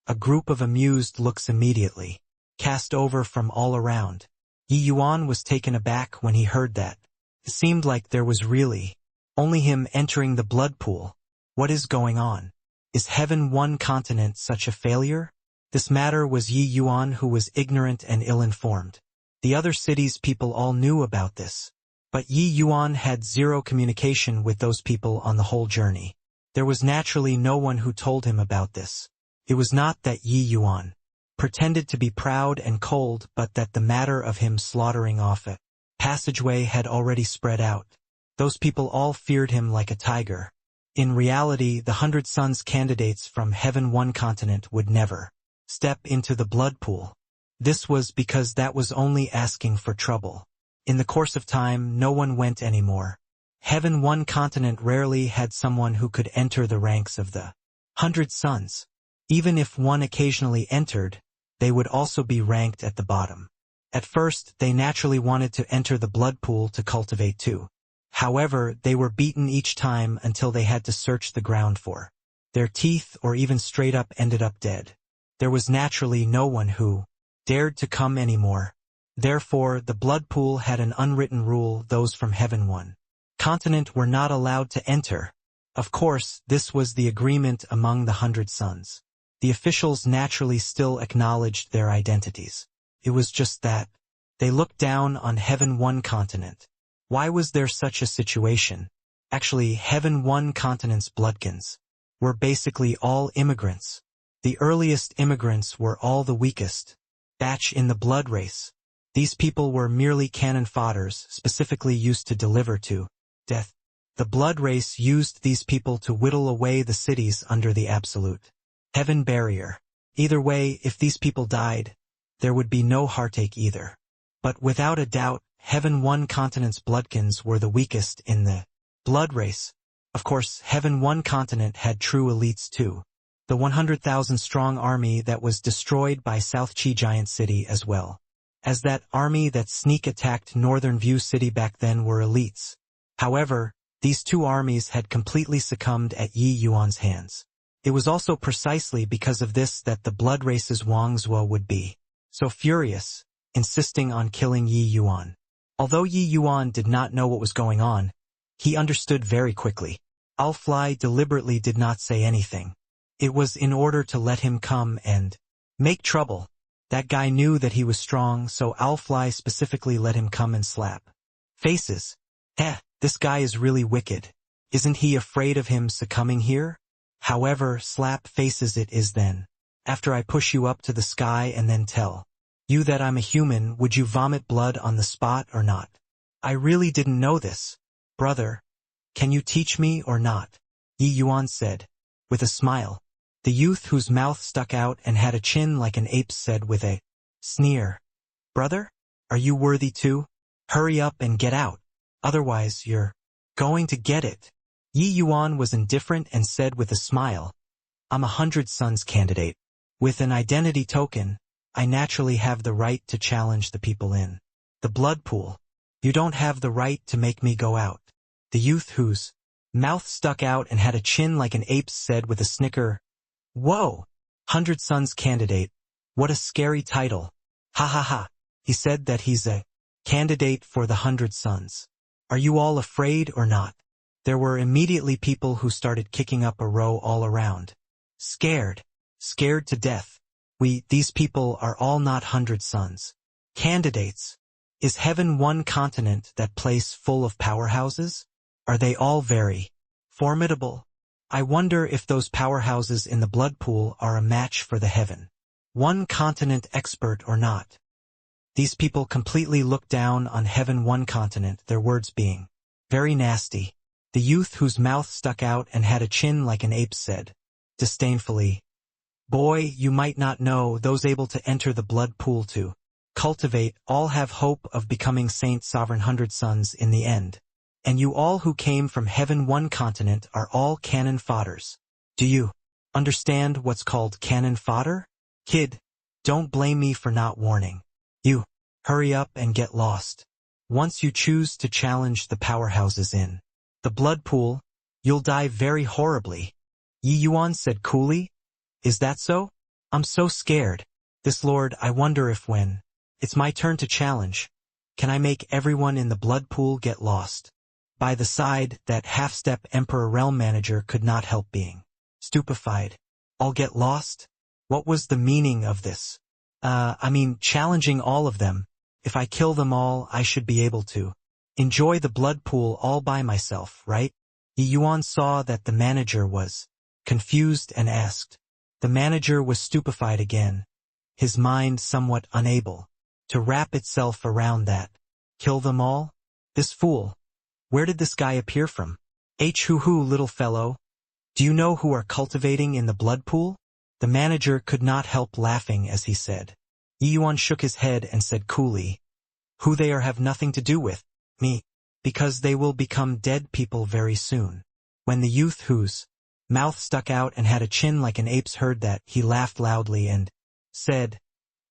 a group of amused looks immediately cast over from all around. Yi Yuan was taken aback when he heard that. It seemed like there was really only him entering the blood pool. What is going on? Is Heaven 1 continent such a failure? This matter was Yi Yuan who was ignorant and ill-informed. The other cities' people all knew about this. But Yi Yuan had zero communication with those people on the whole journey. There was naturally no one who told him about this. It was not that Yi Yuan pretended to be proud and cold, but that the matter of him slaughtering off a passageway had already spread out. Those people all feared him like a tiger. In reality, the 100 Sons candidates from Heaven 1 continent would never step into the blood pool. This was because that was only asking for trouble. In the course of time, no one went anymore. Heaven 1 continent rarely had someone who could enter the ranks of the 100 Sons. Even if one occasionally entered, they would also be ranked at the bottom. At first, they naturally wanted to enter the blood pool to cultivate too. However, they were beaten each time until they had to search the ground for their teeth or even straight up ended up dead. There was naturally no one who dared to come anymore. Therefore, the blood pool had an unwritten rule: those from Heaven 1 continent were not allowed to enter. Of course, this was the agreement among the 100 Sons. The officials naturally still acknowledged their identities. It was just that they looked down on Heaven 1 continent. Why was there such a situation? Actually, Heaven 1 continent's bloodkins were basically all immigrants. The earliest immigrants were all the weakest batch in the blood race. These people were merely cannon fodders, specifically used to deliver to death. The blood race used these people to whittle away the cities under the absolute heaven barrier. Either way, if these people died, there would be no heartache either. But without a doubt, Heaven One Continent's bloodkins were the weakest in the blood race. Of course, Heaven One Continent had true elites too. The 100,000-strong army that was destroyed by South Chi Giant City as well as that army that sneak-attacked Northern View City back then were elites. However, these two armies had completely succumbed at Yi Yuan's hands. It was also precisely because of this that the blood race's Wang Zuo would be so furious, insisting on killing Yi Yuan. Although Yi Yuan did not know what was going on, he understood very quickly. Al Fly deliberately did not say anything. It was in order to let him come and make trouble. That guy knew that he was strong, so Al Fly specifically let him come and slap faces. This guy is really wicked. Isn't he afraid of him succumbing here? However, slap faces it is then. After I push you up to the sky and then tell you that I'm a human, would you vomit blood on the spot or not? I really didn't know this. Brother, can you teach me or not? Yi Yuan said, with a smile. The youth whose mouth stuck out and had a chin like an ape's said with a sneer. Brother, are you worthy too? Hurry up and get out. Otherwise you're going to get it. Yi Yuan was indifferent and said with a smile, I'm a 100 Sons candidate. With an identity token, I naturally have the right to challenge the people in the blood pool. You don't have the right to make me go out. The youth whose mouth stuck out and had a chin like an ape's said with a snicker, Whoa! 100 Sons candidate. What a scary title. Ha ha ha. He said that he's a candidate for the 100 Sons. Are you all afraid or not? There were immediately people who started kicking up a row all around. Scared. Scared to death. These people are all not 100 Sons candidates. Is Heaven One Continent that place full of powerhouses? Are they all very formidable? I wonder if those powerhouses in the blood pool are a match for the Heaven One Continent expert or not. These people completely looked down on Heaven One Continent, their words being very nasty. The youth whose mouth stuck out and had a chin like an ape said, disdainfully, Boy, you might not know those able to enter the blood pool to cultivate all have hope of becoming Saint Sovereign 100 Sons in the end. And you all who came from Heaven One Continent are all cannon fodders. Do you understand what's called cannon fodder? Kid, don't blame me for not warning you. Hurry up and get lost. Once you choose to challenge the powerhouses in the blood pool, you'll die very horribly. Yi Yuan said coolly. Is that so? I'm so scared. This lord, I wonder if when it's my turn to challenge, can I make everyone in the blood pool get lost? By the side, that half-step Emperor Realm Manager could not help being stupefied. All get lost? What was the meaning of this? I mean, challenging all of them. If I kill them all, I should be able to enjoy the blood pool all by myself, right? Yi Yuan saw that the manager was confused and asked. The manager was stupefied again, his mind somewhat unable to wrap itself around that. Kill them all? This fool. Where did this guy appear from? Hoo-hoo, little fellow. Do you know who are cultivating in the blood pool? The manager could not help laughing as he said. Yi Yuan shook his head and said coolly, Who they are have nothing to do with me, because they will become dead people very soon. When the youth whose mouth stuck out and had a chin like an ape's heard that, he laughed loudly and said,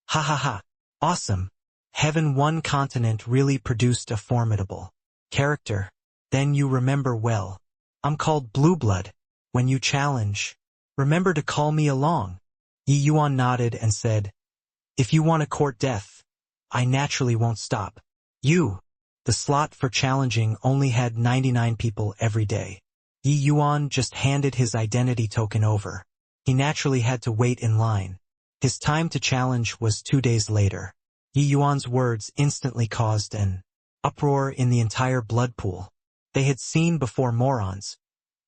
Ha ha ha, awesome. Heaven One Continent really produced a formidable character. Then you remember well. I'm called Blue Blood. When you challenge, remember to call me along. Yi Yuan nodded and said, If you want to court death, I naturally won't stop you. The slot for challenging only had 99 people every day. Yi Yuan just handed his identity token over. He naturally had to wait in line. His time to challenge was 2 days later. Yi Yuan's words instantly caused an uproar in the entire blood pool. They had seen before morons,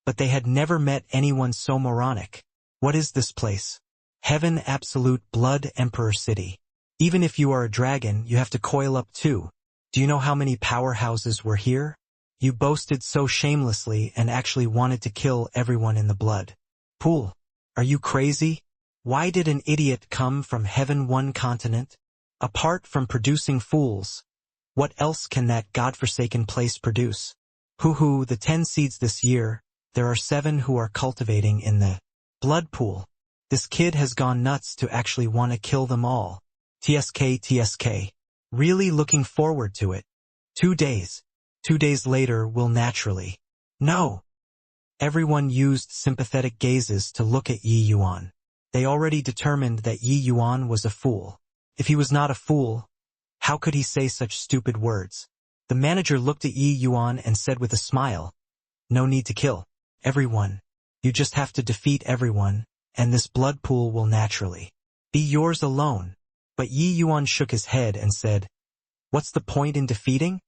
but they had never met anyone so moronic. What is this place? Heaven Absolute Blood Emperor City. Even if you are a dragon, you have to coil up too. Do you know how many powerhouses were here? You boasted so shamelessly and actually wanted to kill everyone in the blood pool. Are you crazy? Why did an idiot come from heaven one continent? Apart from producing fools, what else can that godforsaken place produce? Hoo-hoo, the 10 seeds this year, there are 7 who are cultivating in the blood pool. This kid has gone nuts to actually want to kill them all. TSK. Really looking forward to it. 2 days. 2 days later will naturally. No. Everyone used sympathetic gazes to look at Yi Yuan. They already determined that Yi Yuan was a fool. If he was not a fool, how could he say such stupid words? The manager looked at Yi Yuan and said with a smile, "No need to kill everyone. You just have to defeat everyone, and this blood pool will naturally be yours alone." But Yi Yuan shook his head and said, "What's the point in defeating?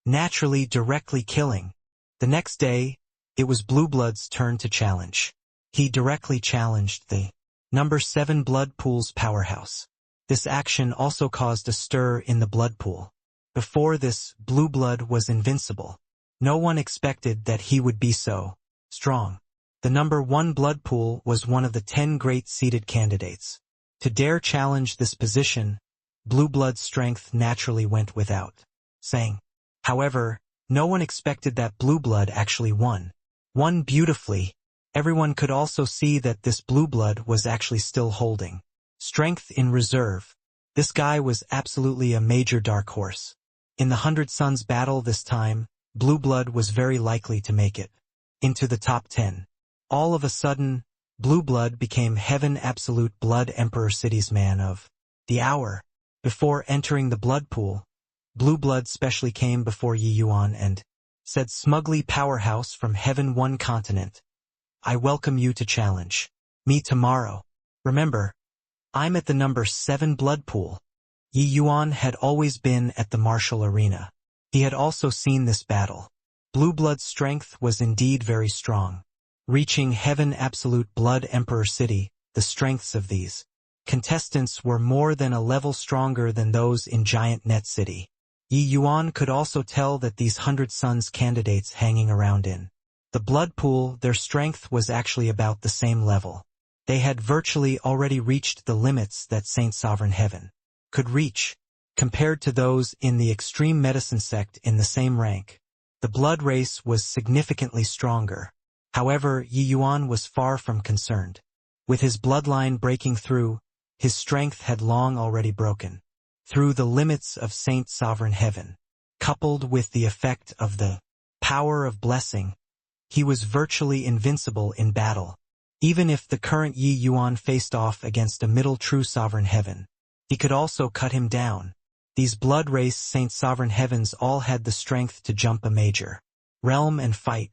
Naturally, directly killing." The next day, it was Blue Blood's turn to challenge. He directly challenged the number 7 blood pool's powerhouse. This action also caused a stir in the blood pool. Before this, Blue Blood was invincible. No one expected that he would be so strong. The number 1 blood pool was one of the 10 great seeded candidates. To dare challenge this position, Blue Blood's strength naturally went without saying. However, no one expected that Blue Blood actually won beautifully. Everyone could also see that this Blue Blood was actually still holding strength in reserve. This guy was absolutely a major dark horse. In the 100 Suns battle this time, Blue Blood was very likely to make it into the top 10. All of a sudden, Blue Blood became Heaven Absolute Blood Emperor City's man of the hour. Before entering the blood pool, Blue Blood specially came before Yi Yuan and said smugly, "Powerhouse from Heaven One Continent, I welcome you to challenge me tomorrow. Remember, I'm at the number 7 blood pool." Yi Yuan had always been at the martial arena. He had also seen this battle. Blue Blood's strength was indeed very strong. Reaching Heaven Absolute Blood Emperor City, the strengths of these contestants were more than a level stronger than those in Giant Net City. Yi Yuan could also tell that these 100 Suns candidates hanging around in the blood pool, their strength was actually about the same level. They had virtually already reached the limits that Saint Sovereign Heaven could reach. Compared to those in the extreme medicine sect in the same rank, the blood race was significantly stronger. However, Yi Yuan was far from concerned. With his bloodline breaking through, his strength had long already broken through the limits of Saint Sovereign Heaven. Coupled with the effect of the power of blessing, he was virtually invincible in battle. Even if the current Yi Yuan faced off against a middle true Sovereign Heaven, he could also cut him down. These blood race Saint Sovereign Heavens all had the strength to jump a major realm and fight,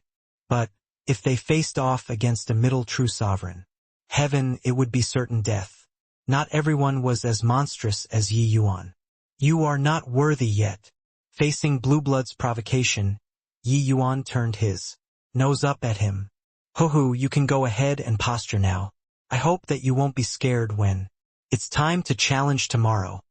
but if they faced off against a middle true Sovereign Heaven, it would be certain death. Not everyone was as monstrous as Yi Yuan. "You are not worthy yet." Facing Blue Blood's provocation, Yi Yuan turned his nose up at him. "Hoo-hoo, you can go ahead and posture now. I hope that you won't be scared when it's time to challenge tomorrow,"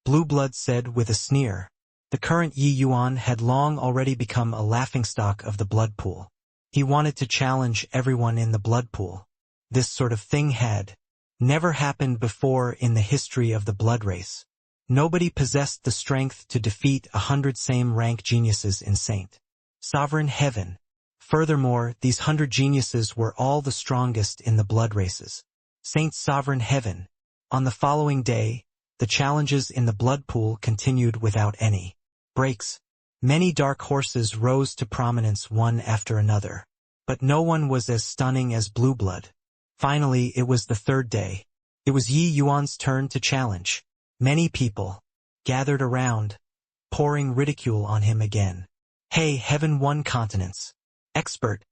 Blue Blood said with a sneer. The current Yi Yuan had long already become a laughingstock of the blood pool. He wanted to challenge everyone in the blood pool. This sort of thing had never happened before in the history of the blood race. Nobody possessed the strength to defeat 100 same rank geniuses in Saint Sovereign Heaven. Furthermore, these 100 geniuses were all the strongest in the blood races. Saint Sovereign Heaven. On the following day, the challenges in the blood pool continued without any breaks. Many dark horses rose to prominence one after another, but no one was as stunning as Blue Blood. Finally, it was the 3rd day. It was Yi Yuan's turn to challenge. Many people gathered around, pouring ridicule on him again. "Hey, Heaven One Continents expert,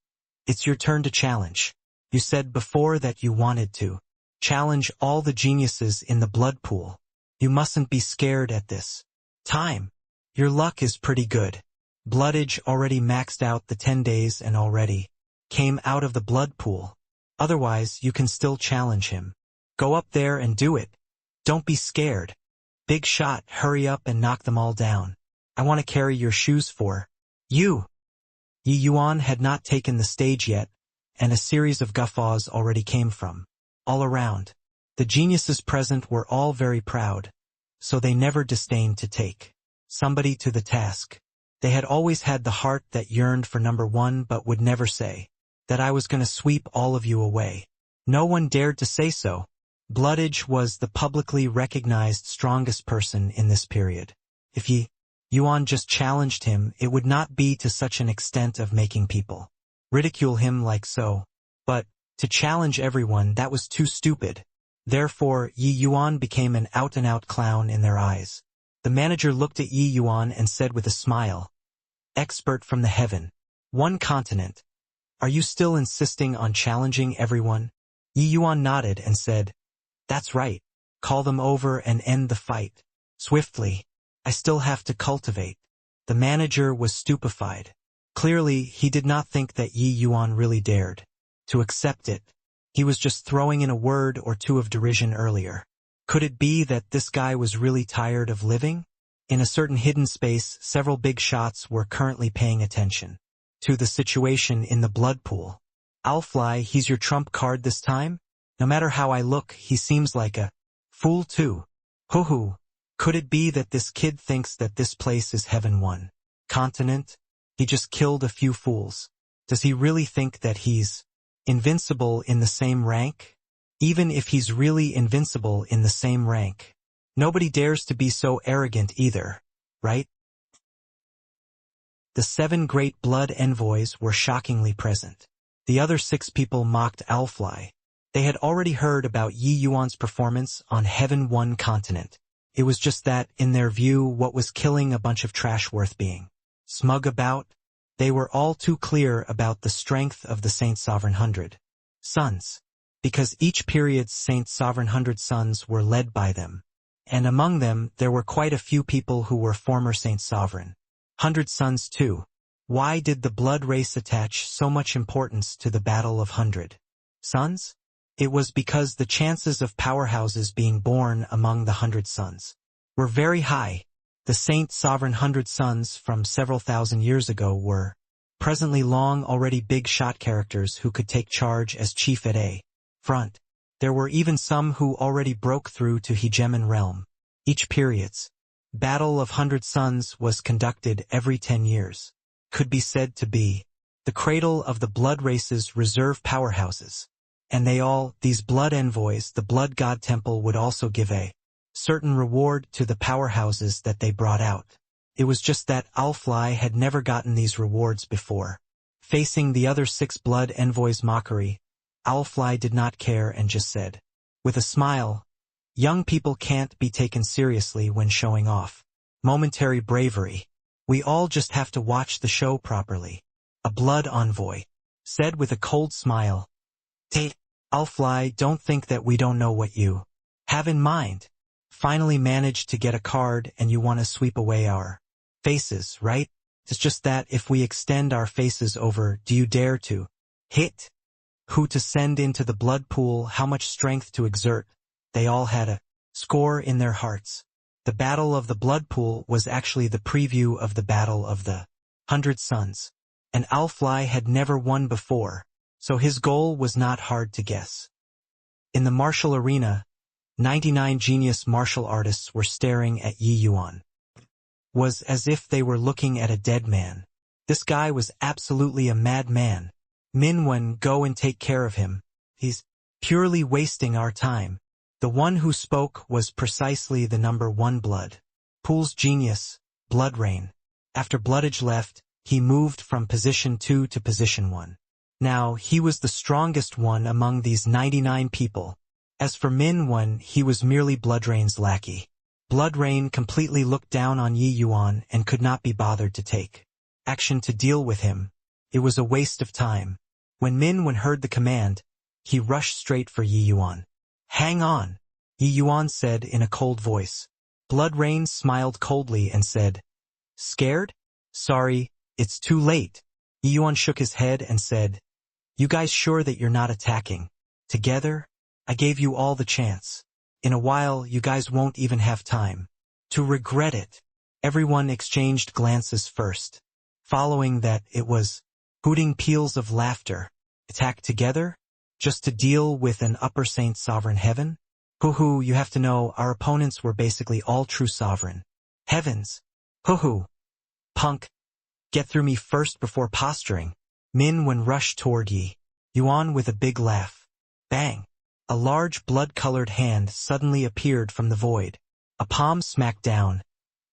it's your turn to challenge. You said before that you wanted to challenge all the geniuses in the blood pool. You mustn't be scared at this time. Your luck is pretty good. Bloodage already maxed out the 10 days and already came out of the blood pool. Otherwise, you can still challenge him. Go up there and do it. Don't be scared." Big shot, hurry up and knock them all down. I want to carry your shoes for you. Yi Yuan had not taken the stage yet, and a series of guffaws already came from all around. The geniuses present were all very proud, so they never disdained to take somebody to the task. They had always had the heart that yearned for number one but would never say that I was going to sweep all of you away. No one dared to say so. Bloodage was the publicly recognized strongest person in this period. If Yi Yuan just challenged him, it would not be to such an extent of making people ridicule him like so. But to challenge everyone, that was too stupid. Therefore, Yi Yuan became an out-and-out clown in their eyes. The manager looked at Yi Yuan and said with a smile, "Expert from the heaven. One continent. Are you still insisting on challenging everyone?" Yi Yuan nodded and said, "That's right. Call them over and end the fight. Swiftly. I still have to cultivate." The manager was stupefied. Clearly, he did not think that Yi Yuan really dared to accept it. He was just throwing in a word or two of derision earlier. Could it be that this guy was really tired of living? In a certain hidden space, several big shots were currently paying attention to the situation in the blood pool. "I'll fly, he's your trump card this time? No matter how I look, he seems like a fool too. Hoo-hoo. Could it be that this kid thinks that this place is heaven one continent? He just killed a few fools. Does he really think that he's invincible in the same rank? Even if he's really invincible in the same rank, nobody dares to be so arrogant either, right?" The 7 great blood envoys were shockingly present. The other 6 people mocked Owlfly. They had already heard about Yi Yuan's performance on Heaven One continent. It was just that, in their view, what was killing a bunch of trash worth being smug about? They were all too clear about the strength of the Saint Sovereign 100 sons, because each period's Saint Sovereign 100 sons were led by them, and among them there were quite a few people who were former Saint Sovereign 100 sons too. Why did the blood race attach so much importance to the Battle of 100 Sons? It was because the chances of powerhouses being born among the 100 sons were very high. The Saint Sovereign 100 sons from several thousand years ago were presently long already big shot characters who could take charge as chief at a front. There were even some who already broke through to hegemon realm. Each period's Battle of 100 Sons was conducted every 10 years. Could be said to be the cradle of the blood race's reserve powerhouses. And these blood envoys, the blood god temple would also give a certain reward to the powerhouses that they brought out. It was just that Owlfly had never gotten these rewards before. Facing the other 6 blood envoys' mockery, Owlfly did not care and just said, with a smile, "Young people can't be taken seriously when showing off momentary bravery. We all just have to watch the show properly." A blood envoy said with a cold smile, "Hey, Owlfly, don't think that we don't know what you have in mind. Finally managed to get a card and you want to sweep away our faces, right? It's just that if we extend our faces over, do you dare to hit? Who to send into the blood pool, how much strength to exert?" They all had a score in their hearts. The Battle of the Blood Pool was actually the preview of the Battle of the 100 Sons. And Owlfly had never won before, so his goal was not hard to guess. In the martial arena, 99 genius martial artists were staring at Yi Yuan. Was as if they were looking at a dead man. This guy was absolutely a madman. "Minwen, go and take care of him. He's purely wasting our time." The one who spoke was precisely the number 1 blood pool's genius, Blood Rain. After Bloodage left, he moved from position 2 to position 1. Now, he was the strongest one among these 99 people. As for Minwen, he was merely Bloodrain's lackey. Bloodrain completely looked down on Yi Yuan and could not be bothered to take action to deal with him. It was a waste of time. When Minwen heard the command, he rushed straight for Yi Yuan. "Hang on," Yi Yuan said in a cold voice. Bloodrain smiled coldly and said, "Scared? Sorry, it's too late." Yi Yuan shook his head and said, "You guys sure that you're not attacking together? I gave you all the chance. In a while, you guys won't even have time To regret it. Everyone exchanged glances first. Following that, it was hooting peals of laughter. Attack together? Just to deal with an upper saint sovereign heaven? Hoo-hoo, you have to know, our opponents were basically all true sovereign heavens. Hoo-hoo. Punk. Get through me first before posturing. Min Wen rushed toward Yi Yuan with a big laugh. Bang. A large blood-colored hand suddenly appeared from the void. A palm smacked down,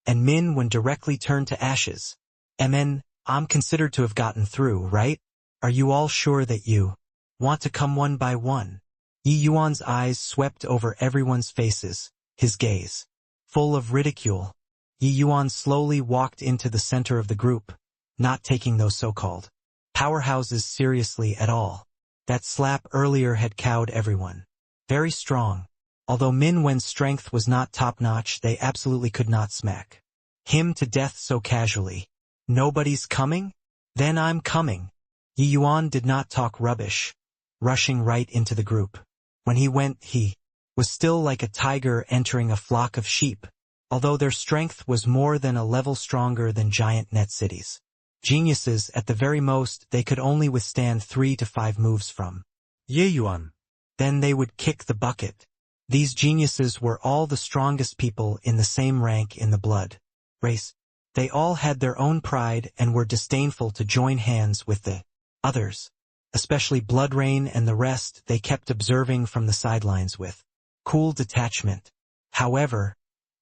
and Min Wen directly turned to ashes. "MN, I'm considered to have gotten through, right? Are you all sure that you want to come one by one?" Yi Yuan's eyes swept over everyone's faces, his gaze full of ridicule. Yi Yuan slowly walked into the center of the group, not taking those so-called powerhouses seriously at all. That slap earlier had cowed everyone. Very strong. Although Min Wen's strength was not top-notch, they absolutely could not smack him to death so casually. "Nobody's coming? Then I'm coming." Yi Yuan did not talk rubbish, rushing right into the group. When he went, he was still like a tiger entering a flock of sheep, although their strength was more than a level stronger than giant net cities. Geniuses, at the very most, they could only withstand 3 to 5 moves from Ye Yuan. Then they would kick the bucket. These geniuses were all the strongest people in the same rank in the blood race. They all had their own pride and were disdainful to join hands with the others. Especially Blood Rain and the rest they kept observing from the sidelines with cool detachment. However,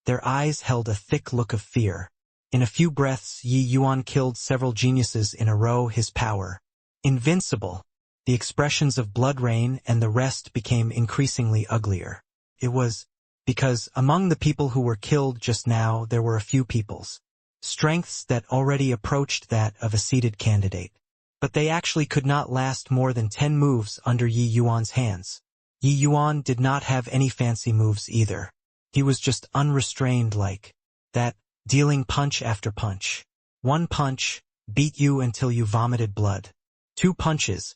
their eyes held a thick look of fear. In a few breaths, Yi Yuan killed several geniuses in a row. His power invincible. The expressions of Blood Rain and the rest became increasingly uglier. It was because among the people who were killed just now there were a few people's strengths that already approached that of a seated candidate. But they actually could not last more than 10 moves under Yi Yuan's hands. Yi Yuan did not have any fancy moves either. He was just unrestrained like that, dealing punch after punch. 1 punch, beat you until you vomited blood. 2 punches,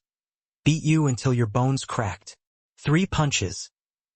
beat you until your bones cracked. 3 punches,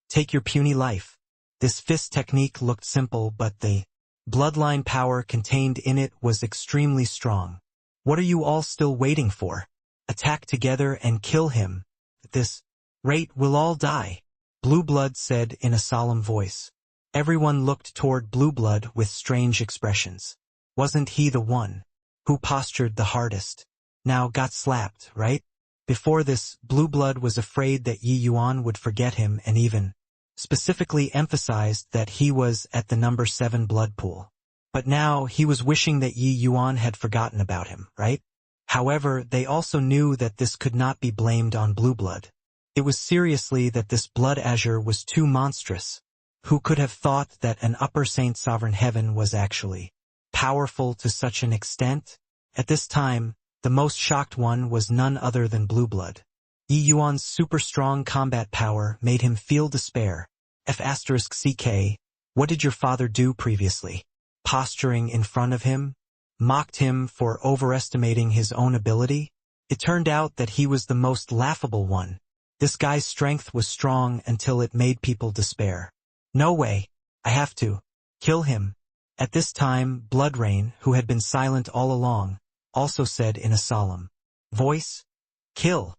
take your puny life. This fist technique looked simple, but the bloodline power contained in it was extremely strong. What are you all still waiting for? Attack together and kill him. At this rate we'll all die, Blue Blood said in a solemn voice. Everyone looked toward Blue Blood with strange expressions. Wasn't he the one who postured the hardest? Now got slapped, right? Before this, Blue Blood was afraid that Yi Yuan would forget him and even specifically emphasized that he was at the number 7 blood pool. But now he was wishing that Yi Yuan had forgotten about him, right? However, they also knew that this could not be blamed on Blue Blood. It was seriously that this blood azure was too monstrous. Who could have thought that an upper saint sovereign heaven was actually powerful to such an extent? At this time, the most shocked one was none other than Blue Blood. Yi Yuan's super strong combat power made him feel despair. F***CK, what did your father do previously? Posturing in front of him? Mocked him for overestimating his own ability? It turned out that he was the most laughable one. This guy's strength was strong until it made people despair. No way, I have to kill him. At this time, Blood Rain, who had been silent all along, also said in a solemn voice, "Kill."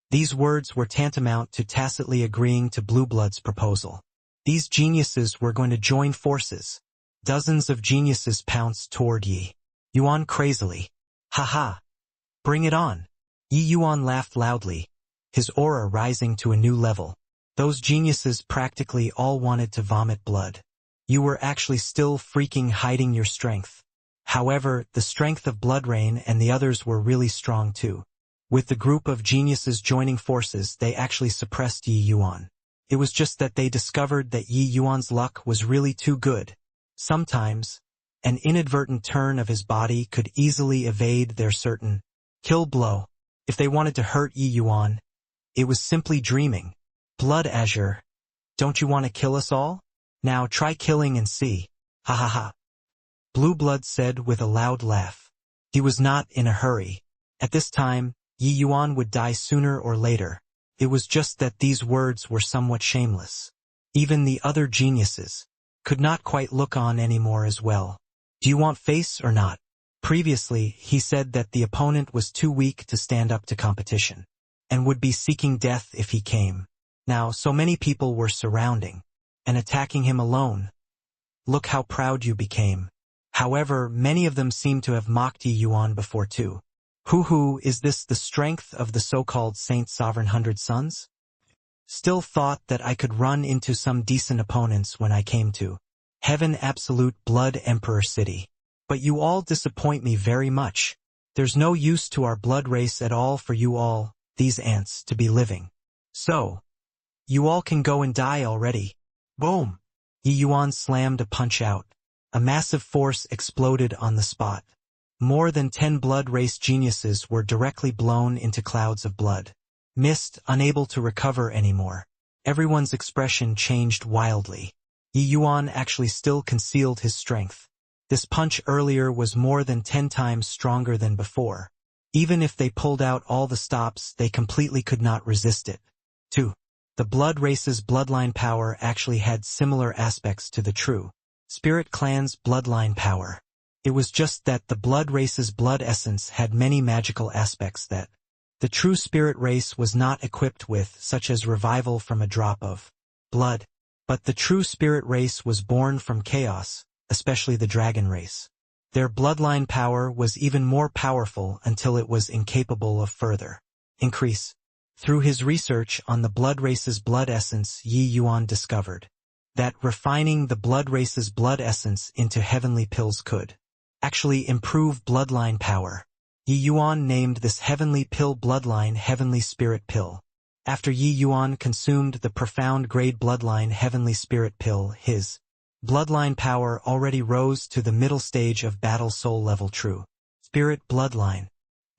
These words were tantamount to tacitly agreeing to Blue Blood's proposal. These geniuses were going to join forces. Dozens of geniuses pounced toward Yi Yuan crazily. "Ha-ha! Bring it on!" Yi Yuan laughed loudly, his aura rising to a new level. Those geniuses practically all wanted to vomit blood. You were actually still freaking hiding your strength. However, the strength of Blood Rain and the others were really strong too. With the group of geniuses joining forces, they actually suppressed Yi Yuan. It was just that they discovered that Yi Yuan's luck was really too good. Sometimes, an inadvertent turn of his body could easily evade their certain kill blow. If they wanted to hurt Yi Yuan, it was simply dreaming. Blood Azure, don't you want to kill us all? Now try killing and see. Ha ha ha. Blue Blood said with a loud laugh. He was not in a hurry. At this time, Yi Yuan would die sooner or later. It was just that these words were somewhat shameless. Even the other geniuses could not quite look on anymore as well. Do you want face or not? Previously, he said that the opponent was too weak to stand up to competition, and would be seeking death if he came. Now, so many people were surrounding and attacking him alone. Look how proud you became. However, many of them seem to have mocked Yi Yuan before too. Hoo, is this the strength of the so-called Saint Sovereign 100 Sons? Still thought that I could run into some decent opponents when I came to Heaven Absolute Blood Emperor City. But you all disappoint me very much. There's no use to our blood race at all for you all, these ants, to be living. So, you all can go and die already. Boom! Yi Yuan slammed a punch out. A massive force exploded on the spot. More than 10 blood race geniuses were directly blown into clouds of blood. Mist, unable to recover anymore. Everyone's expression changed wildly. Yi Yuan actually still concealed his strength. This punch earlier was more than 10 times stronger than before. Even if they pulled out all the stops, they completely could not resist it. 2. The blood race's bloodline power actually had similar aspects to the true Spirit clan's bloodline power. It was just that the blood race's blood essence had many magical aspects that the true spirit race was not equipped with, such as revival from a drop of blood. But the true spirit race was born from chaos, especially the dragon race. Their bloodline power was even more powerful until it was incapable of further increase. Through his research on the blood race's blood essence, Yi Yuan discovered that refining the blood race's blood essence into heavenly pills could actually improve bloodline power. Yi Yuan named this heavenly pill bloodline Heavenly Spirit Pill. After Yi Yuan consumed the profound grade bloodline Heavenly Spirit Pill, his bloodline power already rose to the middle stage of battle soul level true spirit bloodline.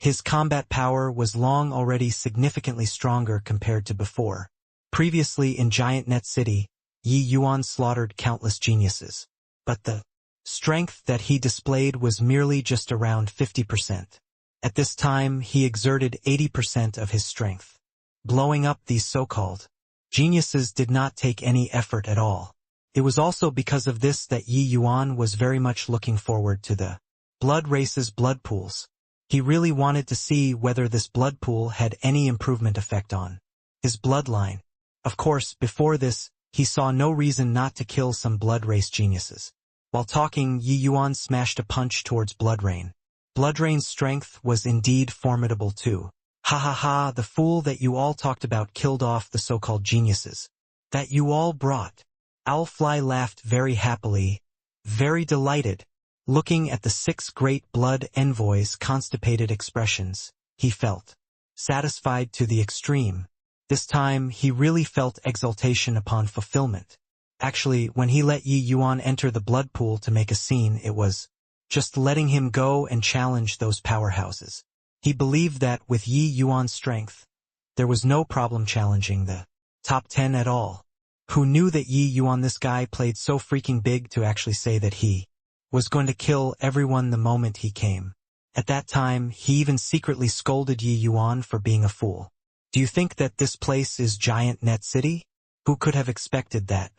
His combat power was long already significantly stronger compared to before. Previously in Giant Net City, Yi Yuan slaughtered countless geniuses. But the strength that he displayed was merely just around 50%. At this time, he exerted 80% of his strength. Blowing up these so-called geniuses did not take any effort at all. It was also because of this that Yi Yuan was very much looking forward to the blood race's blood pools. He really wanted to see whether this blood pool had any improvement effect on his bloodline. Of course, before this, he saw no reason not to kill some blood race geniuses. While talking, Yi Yuan smashed a punch towards Bloodrain. Bloodrain's strength was indeed formidable too. Ha ha ha, the fool that you all talked about killed off the so-called geniuses that you all brought. Owlfly laughed very happily, very delighted. Looking at the 6 great blood envoys' constipated expressions, he felt satisfied to the extreme. This time, he really felt exultation upon fulfillment. Actually, when he let Yi Yuan enter the blood pool to make a scene, it was just letting him go and challenge those powerhouses. He believed that with Yi Yuan's strength, there was no problem challenging the top 10 at all. Who knew that Yi Yuan, this guy, played so freaking big to actually say that he was going to kill everyone the moment he came. At that time, he even secretly scolded Yi Yuan for being a fool. Do you think that this place is Giant Net City? Who could have expected that?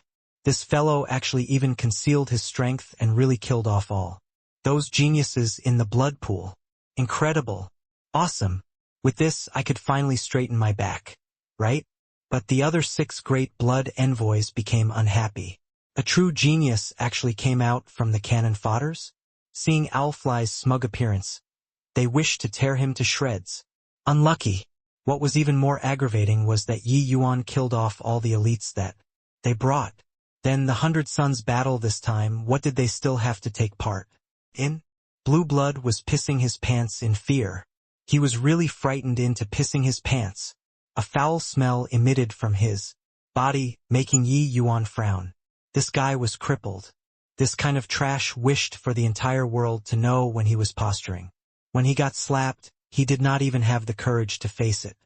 This fellow actually even concealed his strength and really killed off all those geniuses in the blood pool. Incredible. Awesome. With this, I could finally straighten my back. Right? But the other 6 great blood envoys became unhappy. A true genius actually came out from the cannon fodders. Seeing Owlfly's smug appearance, they wished to tear him to shreds. Unlucky. What was even more aggravating was that Yi Yuan killed off all the elites that they brought. Then the 100 Sons battle this time, what did they still have to take part in? Blue Blood was pissing his pants in fear. He was really frightened into pissing his pants. A foul smell emitted from his body, making Yi Yuan frown. This guy was crippled. This kind of trash wished for the entire world to know when he was posturing. When he got slapped, he did not even have the courage to face it.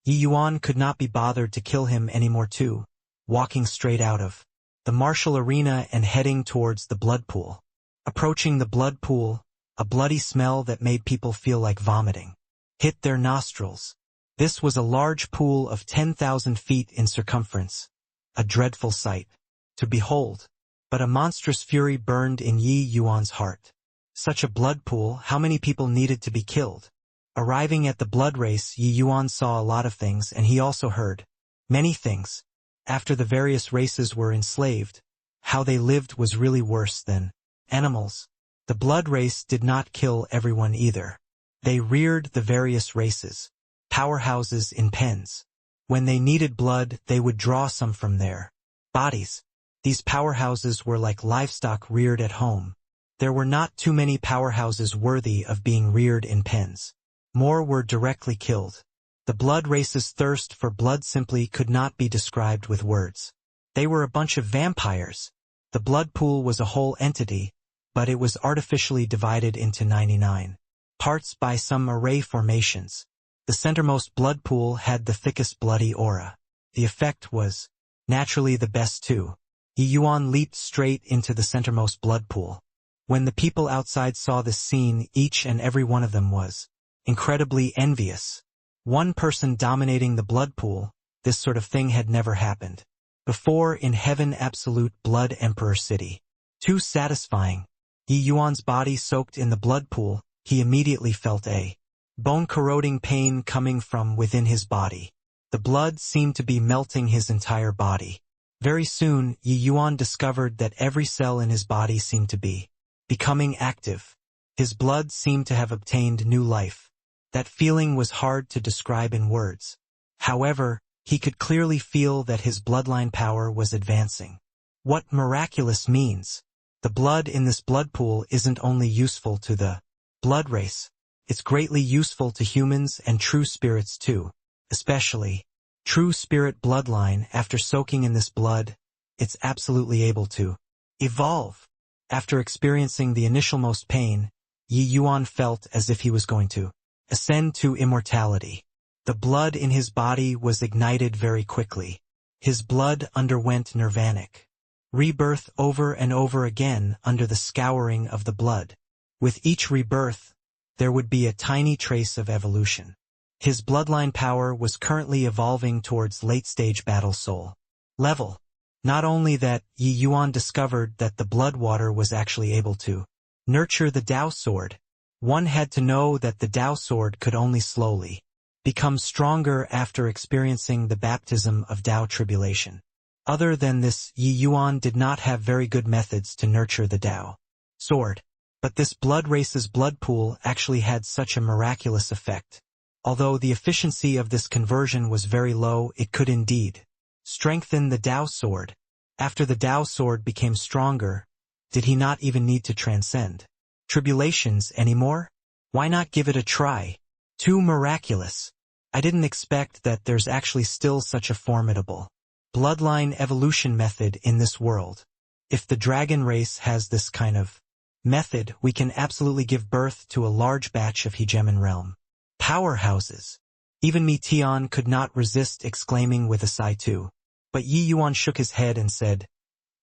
Yi Yuan could not be bothered to kill him anymore too, walking straight out of the martial arena and heading towards the blood pool. Approaching the blood pool, a bloody smell that made people feel like vomiting hit their nostrils. This was a large pool of 10,000 feet in circumference. A dreadful sight to behold. But a monstrous fury burned in Yi Yuan's heart. Such a blood pool, how many people needed to be killed? Arriving at the blood race, Yi Yuan saw a lot of things, and he also heard many things. After the various races were enslaved, how they lived was really worse than animals. The blood race did not kill everyone either. They reared the various races, powerhouses in pens. When they needed blood, they would draw some from their bodies. These powerhouses were like livestock reared at home. There were not too many powerhouses worthy of being reared in pens. More were directly killed. The blood race's thirst for blood simply could not be described with words. They were a bunch of vampires. The blood pool was a whole entity, but it was artificially divided into 99 parts by some array formations. The centermost blood pool had the thickest bloody aura. The effect was naturally the best too. Yi Yuan leaped straight into the centermost blood pool. When the people outside saw this scene, each and every one of them was incredibly envious. One person dominating the blood pool, this sort of thing had never happened before in Heaven Absolute Blood Emperor City. Too satisfying. Yi Yuan's body soaked in the blood pool, he immediately felt a bone-corroding pain coming from within his body. The blood seemed to be melting his entire body. Very soon, Yi Yuan discovered that every cell in his body seemed to be becoming active. His blood seemed to have obtained new life. That feeling was hard to describe in words. However, he could clearly feel that his bloodline power was advancing. What miraculous means? The blood in this blood pool isn't only useful to the blood race. It's greatly useful to humans and true spirits too. Especially true spirit bloodline. After soaking in this blood, it's absolutely able to evolve. After experiencing the initialmost pain, Yi Yuan felt as if he was going to ascend to immortality. The blood in his body was ignited very quickly. His blood underwent nirvanic rebirth over and over again under the scouring of the blood. With each rebirth, there would be a tiny trace of evolution. His bloodline power was currently evolving towards late-stage battle soul level. Not only that, Yi Yuan discovered that the blood water was actually able to nurture the Tao sword. One had to know that the Tao sword could only slowly become stronger after experiencing the baptism of Tao tribulation. Other than this, Yi Yuan did not have very good methods to nurture the Tao sword. But this blood race's blood pool actually had such a miraculous effect. Although the efficiency of this conversion was very low, it could indeed strengthen the Tao sword. After the Tao sword became stronger, did he not even need to transcend tribulations anymore? Why not give it a try? Too miraculous. I didn't expect that there's actually still such a formidable bloodline evolution method in this world. If the dragon race has this kind of method, we can absolutely give birth to a large batch of hegemon realm powerhouses. Even Mi Tian could not resist exclaiming with a sigh too. But Yi Yuan shook his head and said,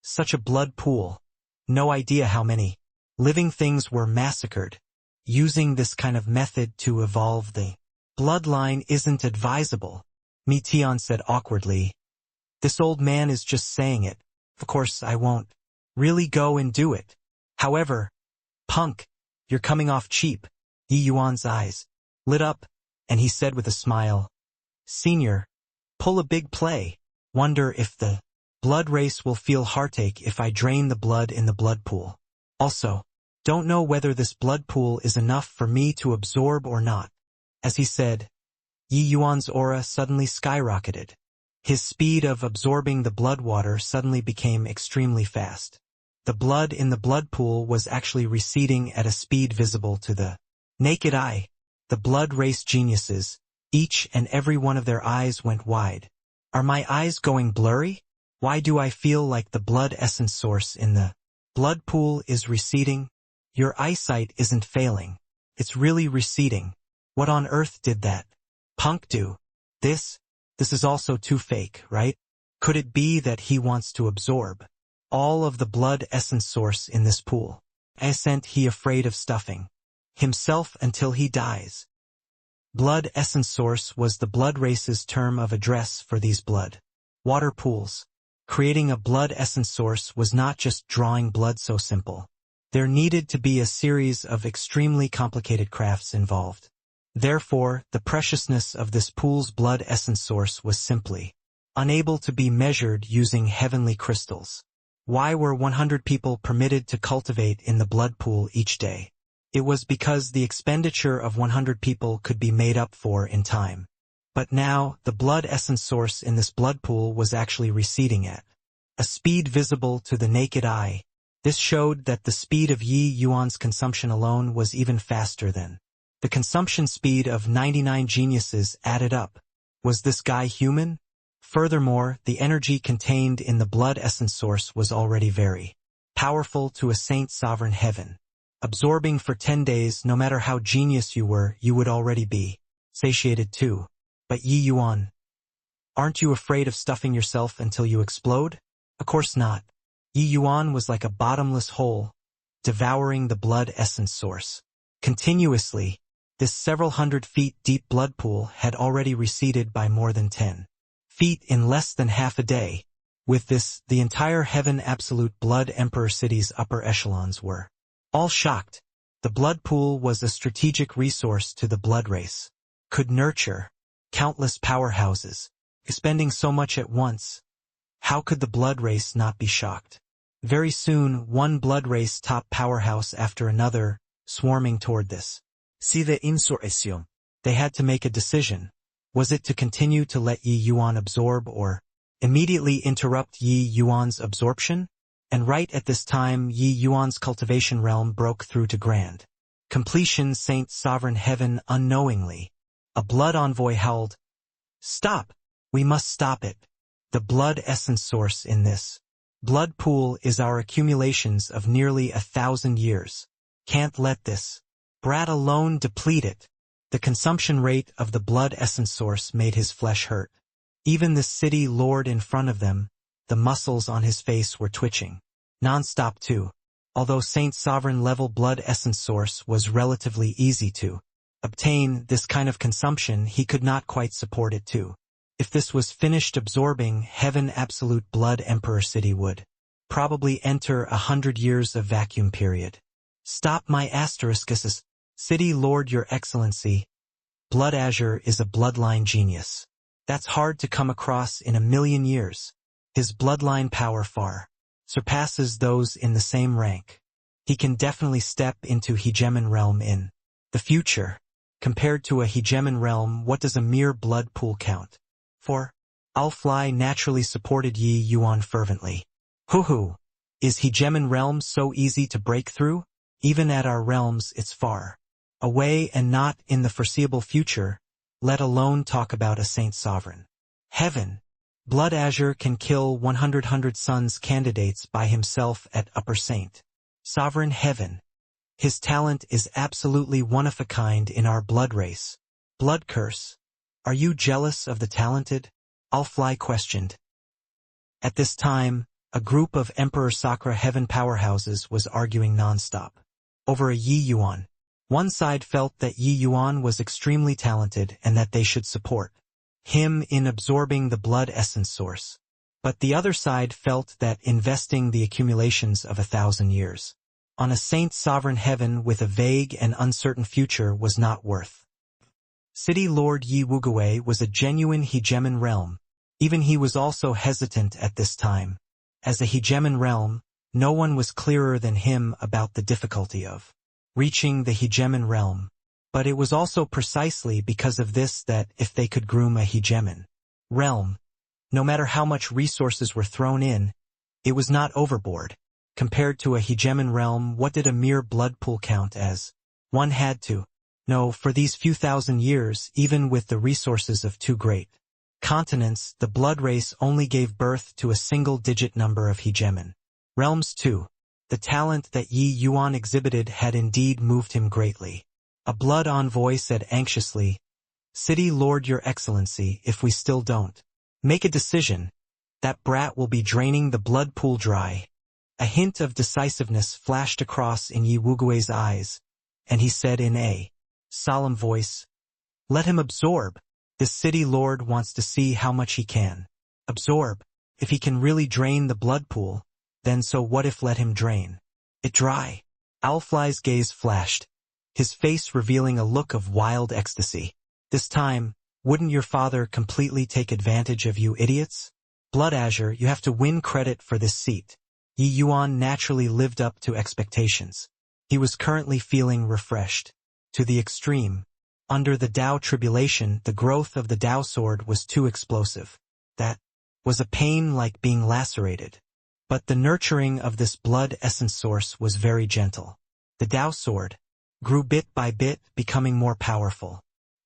"Such a blood pool. No idea how many living things were massacred. Using this kind of method to evolve the bloodline isn't advisable." Mi Tian said awkwardly, "This old man is just saying it. Of course I won't really go and do it. However, punk, you're coming off cheap." Yi Yuan's eyes lit up, and he said with a smile, "Senior, pull a big play. Wonder if the blood race will feel heartache if I drain the blood in the blood pool. Also, don't know whether this blood pool is enough for me to absorb or not." As he said, Yi Yuan's aura suddenly skyrocketed. His speed of absorbing the blood water suddenly became extremely fast. The blood in the blood pool was actually receding at a speed visible to the naked eye. The blood race geniuses, each and every one of their eyes went wide. Are my eyes going blurry? Why do I feel like the blood essence source in the blood pool is receding? Your eyesight isn't failing. It's really receding. What on earth did that punk do? This is also too fake, right? Could it be that he wants to absorb all of the blood essence source in this pool? Isn't he afraid of stuffing himself until he dies? Blood essence source was the blood race's term of address for these blood water pools. Creating a blood essence source was not just drawing blood so simple. There needed to be a series of extremely complicated crafts involved. Therefore, the preciousness of this pool's blood essence source was simply unable to be measured using heavenly crystals. Why were 100 people permitted to cultivate in the blood pool each day? It was because the expenditure of 100 people could be made up for in time. But now, the blood essence source in this blood pool was actually receding at a speed visible to the naked eye. This showed that the speed of Yi Yuan's consumption alone was even faster than the consumption speed of 99 geniuses added up. Was this guy human? Furthermore, the energy contained in the blood essence source was already very powerful to a saint sovereign heaven. Absorbing for 10 days, no matter how genius you were, you would already be satiated too. But Yi Yuan, aren't you afraid of stuffing yourself until you explode? Of course not. Yi Yuan was like a bottomless hole, devouring the blood essence source. Continuously, this several hundred feet deep blood pool had already receded by more than 10 feet in less than half a day. With this, the entire Heaven Absolute Blood Emperor City's upper echelons were all shocked. The blood pool was a strategic resource to the blood race, could nurture countless powerhouses. Expending so much at once, how could the blood race not be shocked? Very soon, one blood race top powerhouse after another, swarming toward this. See the insurrection. They had to make a decision. Was it to continue to let Yi Yuan absorb or immediately interrupt Yi Yuan's absorption? And right at this time, Yi Yuan's cultivation realm broke through to grand completion. Saint Sovereign Heaven unknowingly. A blood envoy howled, "Stop! We must stop it. The blood essence source in this blood pool is our accumulations of nearly 1,000 years. Can't let this brat alone deplete it." The consumption rate of the blood essence source made his flesh hurt. Even the city lord in front of them, the muscles on his face were twitching non-stop too. Although Saint Sovereign level blood essence source was relatively easy to obtain, this kind of consumption he could not quite support it too. If this was finished absorbing, Heaven Absolute Blood Emperor City would probably enter 100 years of vacuum period. Stop my asterisks. City Lord, Your Excellency. Blood Azure is a bloodline genius. That's hard to come across in 1,000,000 years. His bloodline power far surpasses those in the same rank. He can definitely step into hegemon realm in the future. Compared to a hegemon realm, what does a mere blood pool count for? Alfly naturally supported Yi Yuan fervently. Hoo-hoo! Is hegemon realm so easy to break through? Even at our realms, it's far away and not in the foreseeable future, let alone talk about a saint sovereign. Heaven. Blood Azure can kill 100 sons candidates by himself at Upper Saint Sovereign Heaven. His talent is absolutely one of a kind in our blood race. Blood curse. Are you jealous of the talented? Alfly questioned. At this time, a group of Emperor Sakura Heaven powerhouses was arguing non-stop over a Yi Yuan. One side felt that Yi Yuan was extremely talented and that they should support him in absorbing the blood essence source. But the other side felt that investing the accumulations of 1,000 years on a saint sovereign heaven with a vague and uncertain future was not worth. City Lord Yi Wuguwei was a genuine hegemon realm. Even he was also hesitant at this time. As a hegemon realm, no one was clearer than him about the difficulty of reaching the hegemon realm. But it was also precisely because of this that if they could groom a hegemon realm, no matter how much resources were thrown in, it was not overboard. Compared to a hegemon realm, what did a mere blood pool count as? One had to know for these few thousand years, even with the resources of 2 great continents, the blood race only gave birth to a single-digit number of hegemon realms too. The talent that Yi Yuan exhibited had indeed moved him greatly. A blood envoy said anxiously, "City Lord, Your Excellency, if we still don't make a decision, that brat will be draining the blood pool dry." A hint of decisiveness flashed across in Yi Wuguwei's eyes, and he said in a solemn voice, "Let him absorb. This city lord wants to see how much he can absorb." If he can really drain the blood pool, then so what if let him drain it dry? Owlfly's gaze flashed, his face revealing a look of wild ecstasy. This time, wouldn't your father completely take advantage of you idiots? Blood Azure, you have to win credit for this seat. Yi Yuan naturally lived up to expectations. He was currently feeling refreshed. To the extreme. Under the Dao tribulation, the growth of the Dao sword was too explosive. That was a pain like being lacerated. But the nurturing of this blood essence source was very gentle. The Dao sword grew bit by bit, becoming more powerful.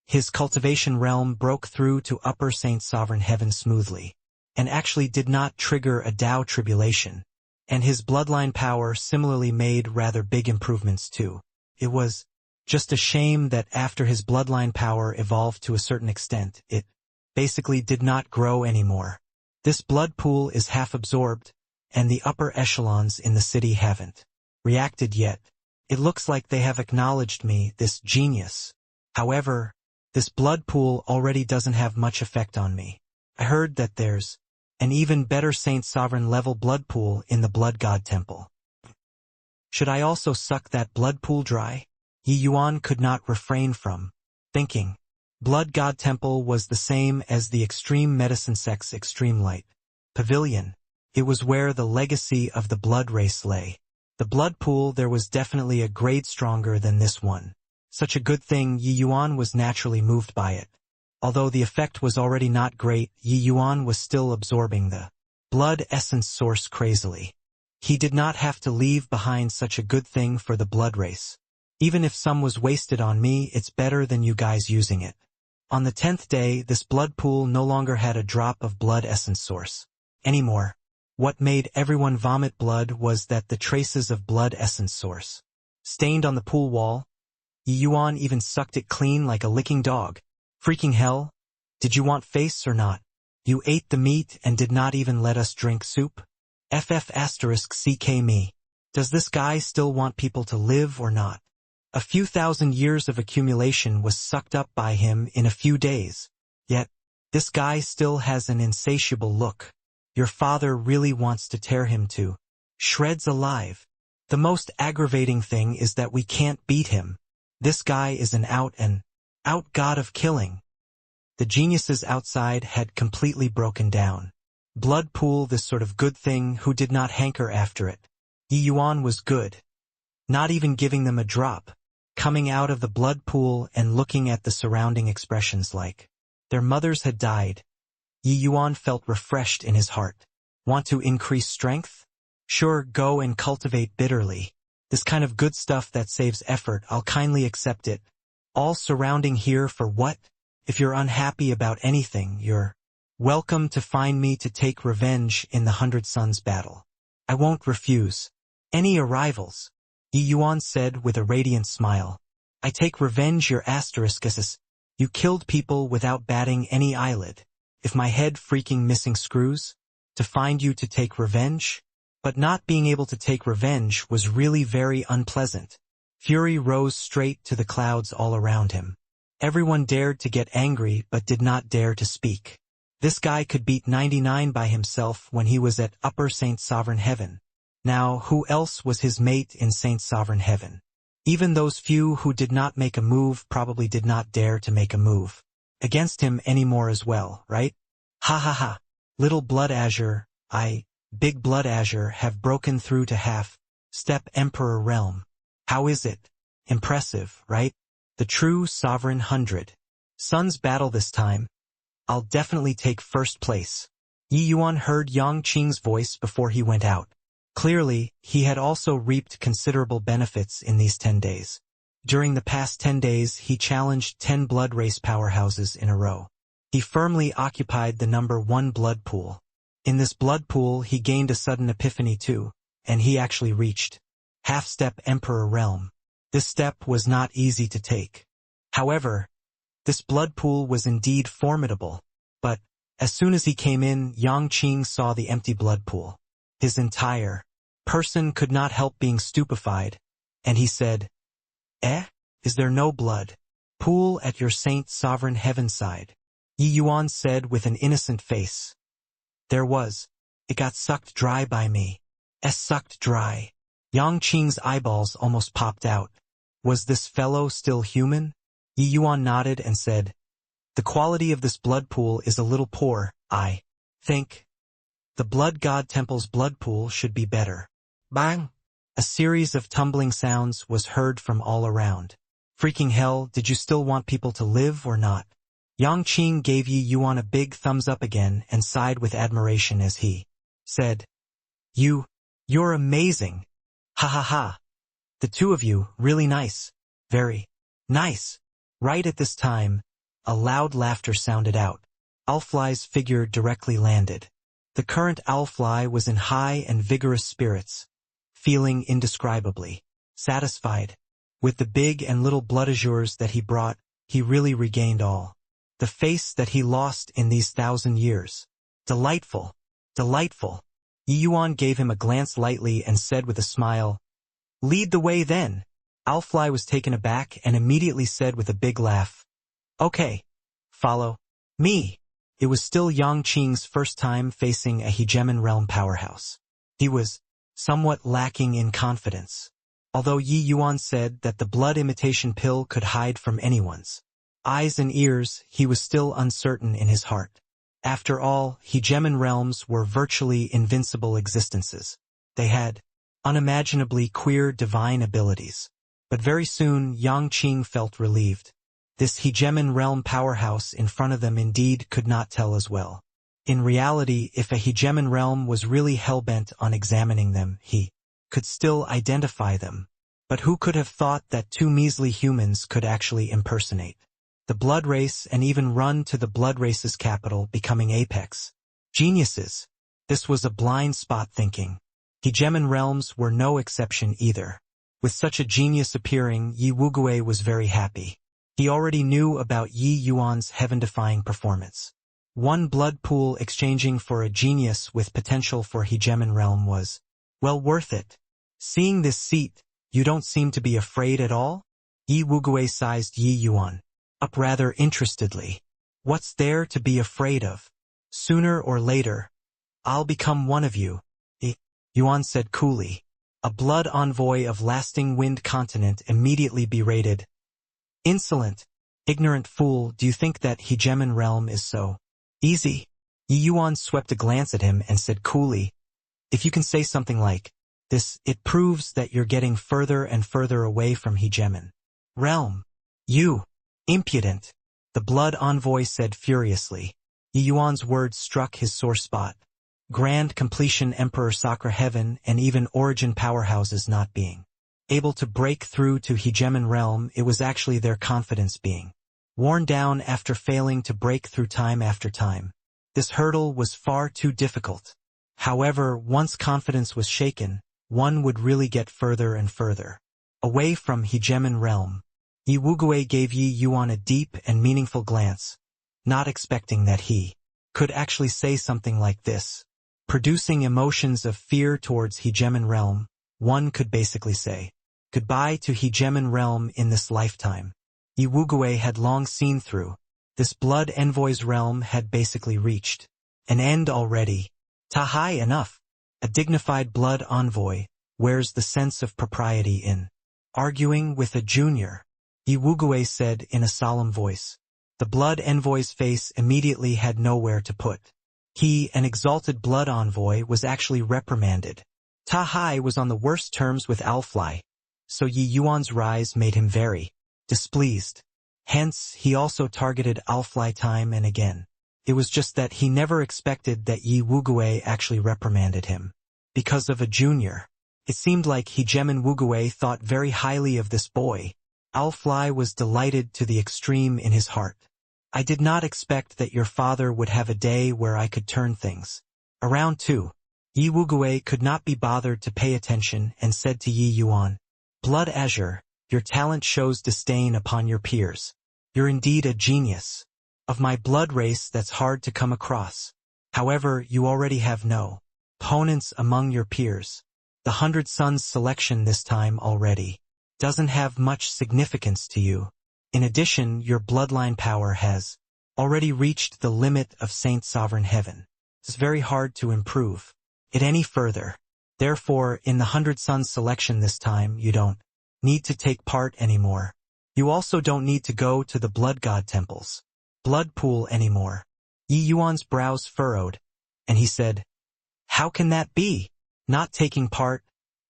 His cultivation realm broke through to Upper Saint Sovereign Heaven smoothly, and actually did not trigger a Dao tribulation, and his bloodline power similarly made rather big improvements too. It was just a shame that after his bloodline power evolved to a certain extent, it basically did not grow anymore. This blood pool is half absorbed, and the upper echelons in the city haven't reacted yet. It looks like they have acknowledged me, this genius. However, this blood pool already doesn't have much effect on me. I heard that there's an even better Saint Sovereign level blood pool in the Blood God Temple. Should I also suck that blood pool dry? Yi Yuan could not refrain from thinking. Blood God Temple was the same as the Extreme Medicine Sect's Extreme Light Pavilion. It was where the legacy of the blood race lay. The blood pool there was definitely a grade stronger than this one. Such a good thing, Yi Yuan was naturally moved by it. Although the effect was already not great, Yi Yuan was still absorbing the blood essence source crazily. He did not have to leave behind such a good thing for the blood race. Even if some was wasted on me, it's better than you guys using it. On the 10th day, this blood pool no longer had a drop of blood essence source anymore. What made everyone vomit blood was that the traces of blood essence source stained on the pool wall. Yi Yuan even sucked it clean like a licking dog. Freaking hell! Did you want face or not? You ate the meat and did not even let us drink soup? CK me. Does this guy still want people to live or not? A few thousand years of accumulation was sucked up by him in a few days. Yet, this guy still has an insatiable look. Your father really wants to tear him to shreds alive. The most aggravating thing is that we can't beat him. This guy is an out god of killing. The geniuses outside had completely broken down. Blood pool, this sort of good thing, who did not hanker after it? Yi Yuan was good. Not even giving them a drop. Coming out of the blood pool and looking at the surrounding expressions like their mothers had died. Yi Yuan felt refreshed in his heart. Want to increase strength? Sure, go and cultivate bitterly. This kind of good stuff that saves effort, I'll kindly accept it. All surrounding here for what? If you're unhappy about anything, you're welcome to find me to take revenge in the 100 Suns battle. I won't refuse any arrivals. Yi Yuan said with a radiant smile. I take revenge your asterisks. You killed people without batting any eyelid. If my head freaking missing screws? To find you to take revenge? But not being able to take revenge was really very unpleasant. Fury rose straight to the clouds all around him. Everyone dared to get angry but did not dare to speak. This guy could beat 99 by himself when he was at Upper Saint Sovereign Heaven. Now, who else was his mate in Saint Sovereign Heaven? Even those few who did not make a move probably did not dare to make a move against him anymore as well, right? Ha ha ha. Little Blood Azure, Big Blood Azure, have broken through to half-step Emperor realm. How is it? Impressive, right? The true Sovereign 100 Suns battle this time. I'll definitely take first place. Yi Yuan heard Yang Qing's voice before he went out. Clearly, he had also reaped considerable benefits in these 10 days. During the past 10 days, he challenged 10 blood race powerhouses in a row. He firmly occupied the number 1 blood pool. In this blood pool, he gained a sudden epiphany too, and he actually reached half-step Emperor realm. This step was not easy to take. However, this blood pool was indeed formidable, but as soon as he came in, Yang Qing saw the empty blood pool. His entire person could not help being stupefied, and he said, Is there no blood pool at your Saint Sovereign Heaven side? Yi Yuan said with an innocent face. There was. It got sucked dry by me. Sucked dry. Yang Qing's eyeballs almost popped out. Was this fellow still human? Yi Yuan nodded and said, "The quality of this blood pool is a little poor, I think. The blood god temple's blood pool should be better." Bang! A series of tumbling sounds was heard from all around. Freaking hell, did you still want people to live or not? Yang Qing gave Yi Yuan a big thumbs up again and sighed with admiration as he said, You're amazing. Ha ha ha. The two of you, really nice. Very nice. Right at this time, a loud laughter sounded out. Owlfly's figure directly landed. The current Owlfly was in high and vigorous spirits, feeling indescribably satisfied. With the big and little blood azures that he brought, he really regained all the face that he lost in these 1,000 years. Delightful. Delightful. Yi Yuan gave him a glance lightly and said with a smile, "Lead the way then." Owlfly was taken aback and immediately said with a big laugh, "Okay. Follow me." It was still Yang Qing's first time facing a hegemon realm powerhouse. He was somewhat lacking in confidence. Although Yi Yuan said that the blood imitation pill could hide from anyone's eyes and ears, he was still uncertain in his heart. After all, hegemon realms were virtually invincible existences. They had unimaginably queer divine abilities. But very soon, Yang Qing felt relieved. This hegemon realm powerhouse in front of them indeed could not tell as well. In reality, if a hegemon realm was really hell-bent on examining them, he could still identify them. But who could have thought that two measly humans could actually impersonate the blood race and even run to the blood race's capital, becoming apex geniuses? This was a blind spot thinking. Hegemon realms were no exception either. With such a genius appearing, Yi Wugui was very happy. He already knew about Yi Yuan's heaven-defying performance. One blood pool exchanging for a genius with potential for hegemon realm was, well, worth it. Seeing this seat, you don't seem to be afraid at all? Yi Wugui sized Yi Yuan up rather interestedly. What's there to be afraid of? Sooner or later, I'll become one of you, Yi Yuan said coolly. A blood envoy of lasting wind continent immediately berated. Insolent, ignorant fool, do you think that hegemon realm is so easy? Yi Yuan swept a glance at him and said coolly, if you can say something like this, it proves that you're getting further and further away from hegemon realm. You impudent, the blood envoy said furiously. Yi Yuan's words struck his sore spot. Grand completion Emperor Sacra Heaven and even origin powerhouses not being able to break through to hegemon realm, it was actually their confidence being worn down after failing to break through time after time. This hurdle was far too difficult. However, once confidence was shaken, one would really get further and further away from hegemon realm. Yi Wugui gave Yi Yuan a deep and meaningful glance, not expecting that he could actually say something like this. Producing emotions of fear towards hegemon realm, one could basically say goodbye to hegemon realm in this lifetime. Yi Wugui had long seen through. This blood envoy's realm had basically reached an end already. Tahai enough. A dignified blood envoy wears the sense of propriety in arguing with a junior, Yi Wugui said in a solemn voice. The blood envoy's face immediately had nowhere to put. He, an exalted blood envoy, was actually reprimanded. Tahai was on the worst terms with Owlfly, so Yi Yuan's rise made him very displeased. Hence, he also targeted Owlfly time and again. It was just that he never expected that Yi Wugui actually reprimanded him. Because of a junior. It seemed like hegemon Wugui thought very highly of this boy. Owlfly was delighted to the extreme in his heart. I did not expect that your father would have a day where I could turn things around too. Yi Wugui could not be bothered to pay attention and said to Yi Yuan, Blood Azure, your talent shows disdain upon your peers. You're indeed a genius. Of my blood race that's hard to come across. However, you already have no opponents among your peers. The 100 Sons selection this time already doesn't have much significance to you. In addition, your bloodline power has already reached the limit of Saint Sovereign Heaven. It's very hard to improve. it any further. Therefore, in the 100 Suns selection this time, you don't need to take part anymore. You also don't need to go to the blood god temples, blood pool anymore. Yi Yuan's brows furrowed, and he said, "How can that be? Not taking part,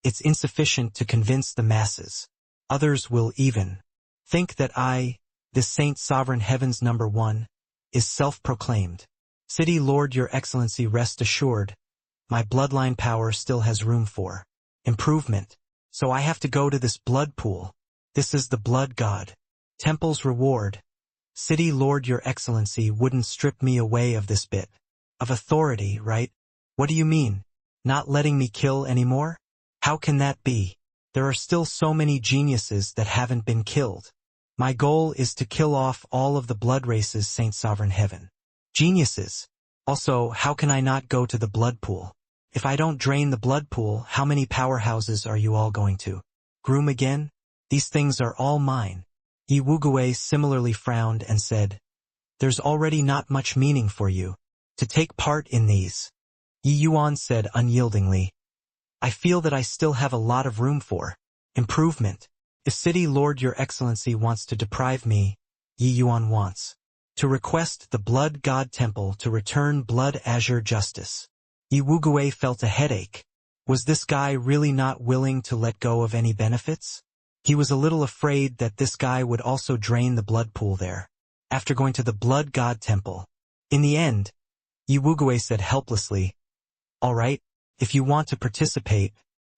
it's insufficient to convince the masses. Others will even think that I, this Saint Sovereign Heaven's number one, is self-proclaimed. City Lord, Your Excellency, rest assured, my bloodline power still has room for improvement, so I have to go to this blood pool. This is the blood god temple's reward. City Lord, Your Excellency wouldn't strip me away of this bit of authority, right? What do you mean? Not letting me kill anymore? How can that be? There are still so many geniuses that haven't been killed. My goal is to kill off all of the blood races, Saint Sovereign Heaven. Geniuses. Also, how can I not go to the blood pool? If I don't drain the blood pool, how many powerhouses are you all going to groom again? These things are all mine." Yi Wugui similarly frowned and said, "There's already not much meaning for you to take part in these." Yi Yuan said unyieldingly, "I feel that I still have a lot of room for improvement. If City Lord, Your Excellency wants to deprive me, Yi Yuan wants to request the Blood God Temple to return blood azure justice." Yi Wugui felt a headache. Was this guy really not willing to let go of any benefits? He was a little afraid that this guy would also drain the blood pool there, after going to the Blood God Temple. In the end, Yi Wugui said helplessly, "All right, if you want to participate,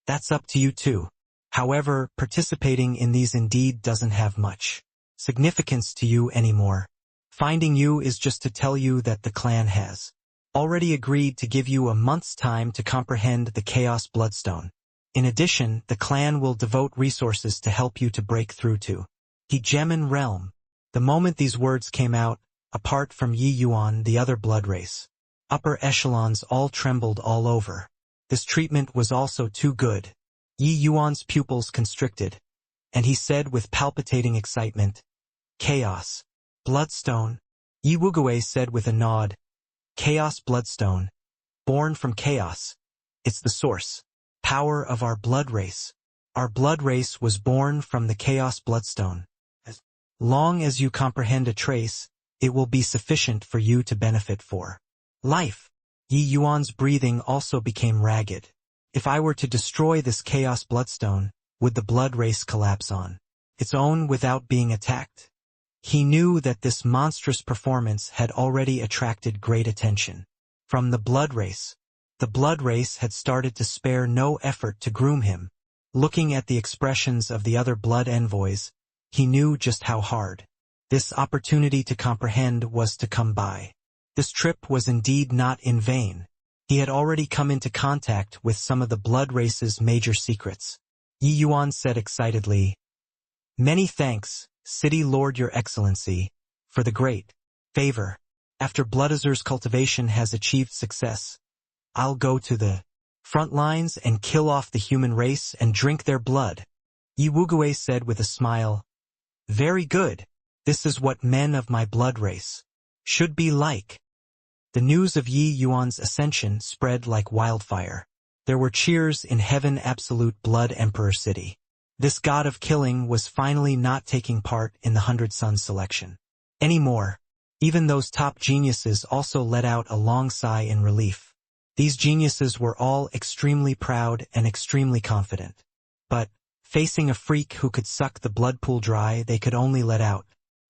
that's up to you too. However, participating in these indeed doesn't have much significance to you anymore. Finding you is just to tell you that the clan has already agreed to give you a month's time to comprehend the Chaos Bloodstone. In addition, the clan will devote resources to help you to break through to the Gemin realm." The moment these words came out, apart from Yi Yuan, the other blood race upper echelons all trembled all over. This treatment was also too good. Yi Yuan's pupils constricted, and he said with palpitating excitement, "Chaos Bloodstone." Yi Wugui said with a nod, "Chaos Bloodstone, born from chaos. It's the source power of our blood race. Our blood race was born from the Chaos Bloodstone. As long as you comprehend a trace, it will be sufficient for you to benefit for life." Yi Yuan's breathing also became ragged. If I were to destroy this Chaos Bloodstone, would the blood race collapse on its own without being attacked? He knew that this monstrous performance had already attracted great attention from the blood race. The blood race had started to spare no effort to groom him. Looking at the expressions of the other blood envoys, he knew just how hard this opportunity to comprehend was to come by. This trip was indeed not in vain. He had already come into contact with some of the blood race's major secrets. Yi Yuan said excitedly, "Many thanks, City Lord, Your Excellency, for the great favor. After Blood Azur's cultivation has achieved success, I'll go to the front lines and kill off the human race and drink their blood." Yi Wugui said with a smile, "Very good. This is what men of my blood race should be like." The news of Yi Yuan's ascension spread like wildfire. There were cheers in Heaven Absolute Blood Emperor City. This god of killing was finally not taking part in the 100 Suns selection anymore. Even those top geniuses also let out a long sigh in relief. These geniuses were all extremely proud and extremely confident. But, facing a freak who could suck the blood pool dry, they could only let out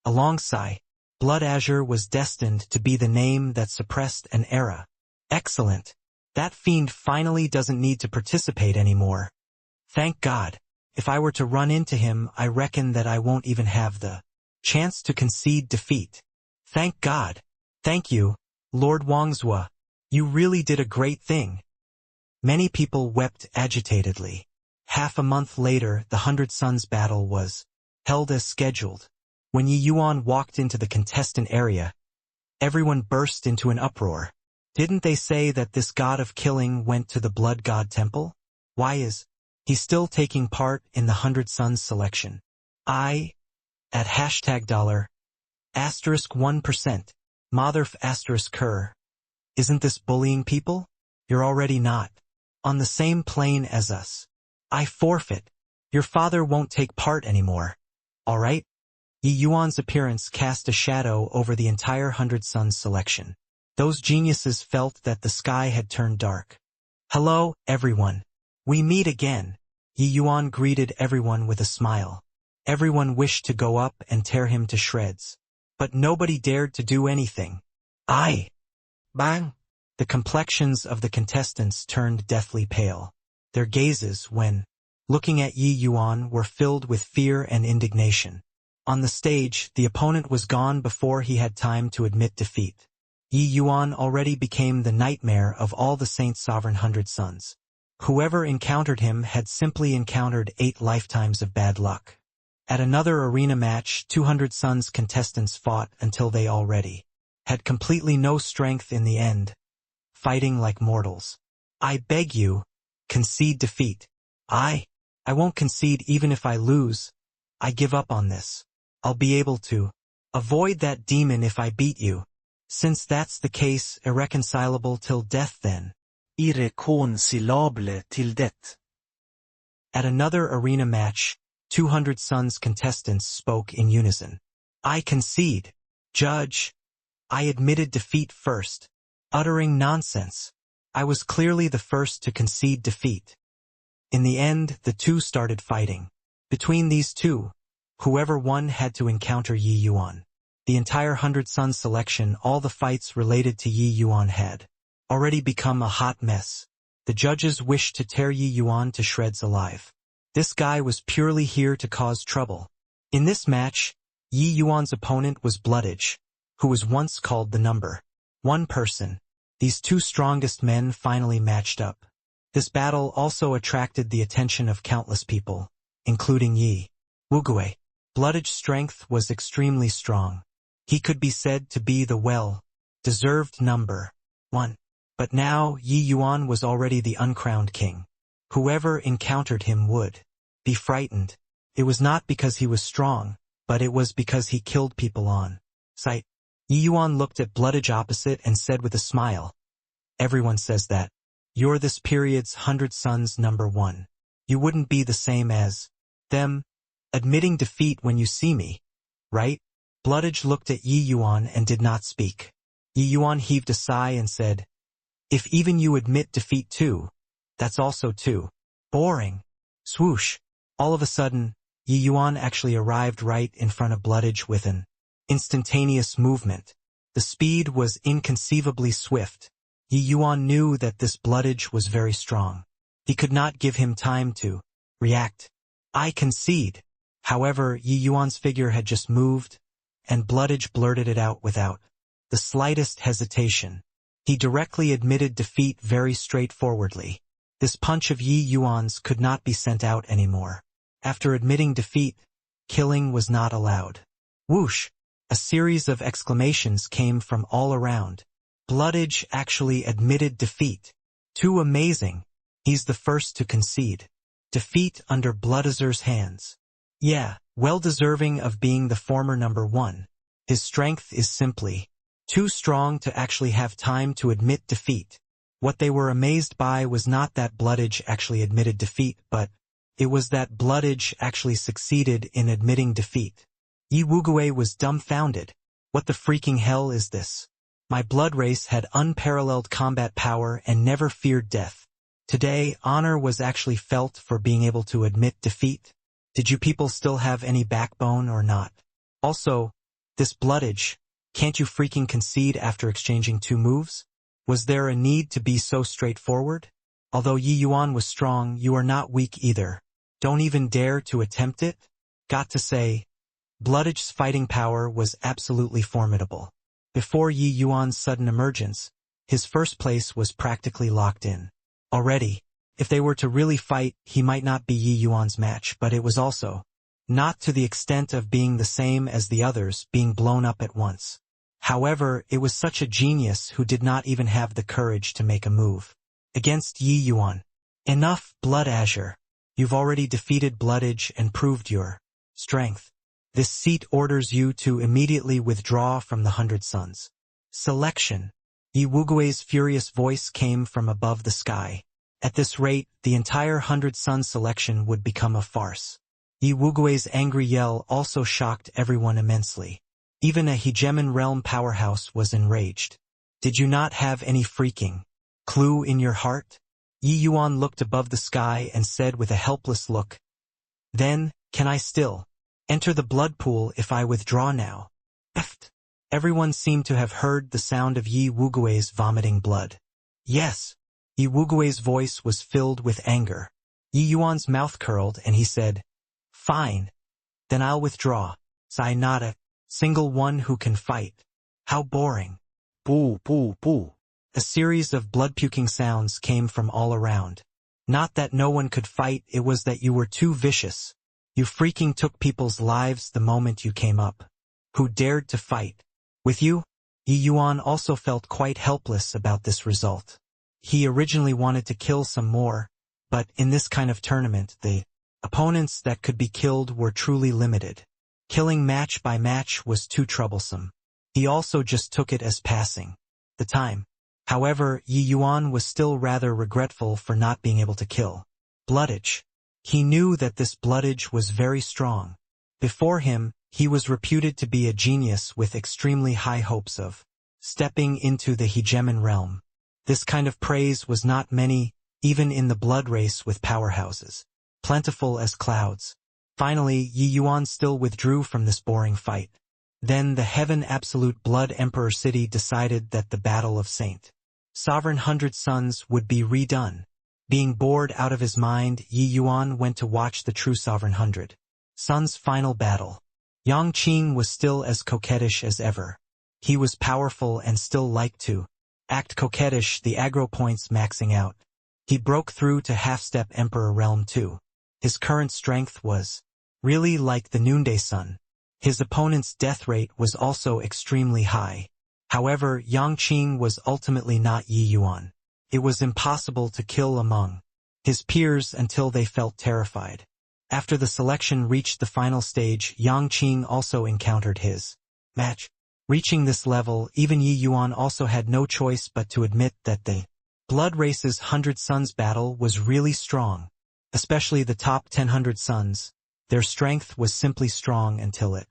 a long sigh. Blood Azure was destined to be the name that suppressed an era. Excellent. That fiend finally doesn't need to participate anymore. Thank God. If I were to run into him, I reckon that I won't even have the chance to concede defeat. Thank God. Thank you, Lord Wangzhou. You really did a great thing." Many people wept agitatedly. Half a month later, the 100 Suns battle was held as scheduled. When Yi Yuan walked into the contestant area, everyone burst into an uproar. Didn't they say that this god of killing went to the Blood God Temple? Why is he still taking part in the 100 Suns selection? At $$1%. Motherf***. Isn't this bullying people? You're already not on the same plane as us. I forfeit. Your father won't take part anymore. All right? Yi Yuan's appearance cast a shadow over the entire Hundred Sons selection. Those geniuses felt that the sky had turned dark. Hello, everyone. We meet again. Yi Yuan greeted everyone with a smile. Everyone wished to go up and tear him to shreds. But nobody dared to do anything. Bang! The complexions of the contestants turned deathly pale. Their gazes, when looking at Yi Yuan, were filled with fear and indignation. On the stage, the opponent was gone before he had time to admit defeat. Yi Yuan already became the nightmare of all the Saint Sovereign Hundred Sons. Whoever encountered him had simply encountered 8 lifetimes of bad luck. At another arena match, 200 Sons contestants fought until they already had completely no strength in the end, fighting like mortals. I beg you, concede defeat. I won't concede even if I lose. I give up on this. I'll be able to avoid that demon if I beat you. Since that's the case, irreconcilable till death then. Irreconcilable till death. At another arena match, 200 Sons contestants spoke in unison. I concede. Judge. I admitted defeat first. Uttering nonsense. I was clearly the first to concede defeat. In the end, the two started fighting. Between these two, whoever won had to encounter Yi Yuan. The entire Hundred Sons selection, all the fights related to Yi Yuan had already become a hot mess. The judges wished to tear Yi Yuan to shreds alive. This guy was purely here to cause trouble. In this match, Yi Yuan's opponent was Bloodage, who was once called the number 1 person. These two strongest men finally matched up. This battle also attracted the attention of countless people, including Yi Wugue. Bloodage's strength was extremely strong. He could be said to be the well-deserved number 1. But now Yi Yuan was already the uncrowned king. Whoever encountered him would be frightened. It was not because he was strong, but it was because he killed people on sight. Yi Yuan looked at Bloodage opposite and said with a smile, everyone says that you're this period's 100 Sons number 1. You wouldn't be the same as them, admitting defeat when you see me, right? Bloodage looked at Yi Yuan and did not speak. Yi Yuan heaved a sigh and said, if even you admit defeat too, that's also too boring. Swoosh. All of a sudden, Yi Yuan actually arrived right in front of Bloodage with an instantaneous movement. The speed was inconceivably swift. Yi Yuan knew that this Bloodage was very strong. He could not give him time to react. I concede. However, Yi Yuan's figure had just moved, and Bloodage blurted it out without the slightest hesitation. He directly admitted defeat very straightforwardly. This punch of Yi Yuan's could not be sent out anymore. After admitting defeat, killing was not allowed. Whoosh! A series of exclamations came from all around. Bloodage actually admitted defeat. Too amazing. He's the first to concede defeat under Bloodage's hands. Yeah, well deserving of being the former number 1. His strength is simply too strong to actually have time to admit defeat. What they were amazed by was not that Bloodage actually admitted defeat, but it was that Bloodage actually succeeded in admitting defeat. Yi Wugue was dumbfounded. What the freaking hell is this? My blood race had unparalleled combat power and never feared death. Today, honor was actually felt for being able to admit defeat. Did you people still have any backbone or not? Also, this Bloodage, can't you freaking concede after exchanging 2 moves? Was there a need to be so straightforward? Although Yi Yuan was strong, you are not weak either. Don't even dare to attempt it? Got to say, Bloodage's fighting power was absolutely formidable. Before Yi Yuan's sudden emergence, his first place was practically locked in. Already, if they were to really fight, he might not be Yi Yuan's match, but it was also not to the extent of being the same as the others, being blown up at once. However, it was such a genius who did not even have the courage to make a move against Yi Yuan. Enough, Blood Azure. You've already defeated Bloodage and proved your strength. This seat orders you to immediately withdraw from the 100 Sons selection. Yi Wugue's furious voice came from above the sky. At this rate, the entire 100 Sons selection would become a farce. Yi Wugui's angry yell also shocked everyone immensely. Even a hegemon realm powerhouse was enraged. Did you not have any freaking clue in your heart? Yi Yuan looked above the sky and said with a helpless look, "Then, can I still enter the blood pool if I withdraw now?" Eft. Everyone seemed to have heard the sound of Yi Wugui's vomiting blood. Yes. Yi Wugui's voice was filled with anger. Yi Yuan's mouth curled and he said, "Fine. Then I'll withdraw. I'm not a single one who can fight. How boring." Boo, boo, boo. A series of blood-puking sounds came from all around. Not that no one could fight, it was that you were too vicious. You freaking took people's lives the moment you came up. Who dared to fight with you? Yi Yuan also felt quite helpless about this result. He originally wanted to kill some more, but in this kind of tournament, the opponents that could be killed were truly limited. Killing match by match was too troublesome. He also just took it as passing the time. However, Yi Yuan was still rather regretful for not being able to kill Bloodage. He knew that this Bloodage was very strong. Before him, he was reputed to be a genius with extremely high hopes of stepping into the hegemon realm. This kind of praise was not many, even in the blood race with powerhouses, plentiful as clouds. Finally, Yi Yuan still withdrew from this boring fight. Then the Heaven Absolute Blood Emperor City decided that the Battle of St. Sovereign 100 Sons would be redone. Being bored out of his mind, Yi Yuan went to watch the True Sovereign 100 Sons' final battle. Yang Qing was still as coquettish as ever. He was powerful and still liked to act coquettish, the aggro points maxing out. He broke through to half-step Emperor Realm 2. His current strength was really like the noonday sun. His opponent's death rate was also extremely high. However, Yang Qing was ultimately not Yi Yuan. It was impossible to kill among his peers until they felt terrified. After the selection reached the final stage, Yang Qing also encountered his match. Reaching this level, even Yi Yuan also had no choice but to admit that the Blood Race's 100 Sons battle was really strong. Especially the top 100 Sons. Their strength was simply strong until it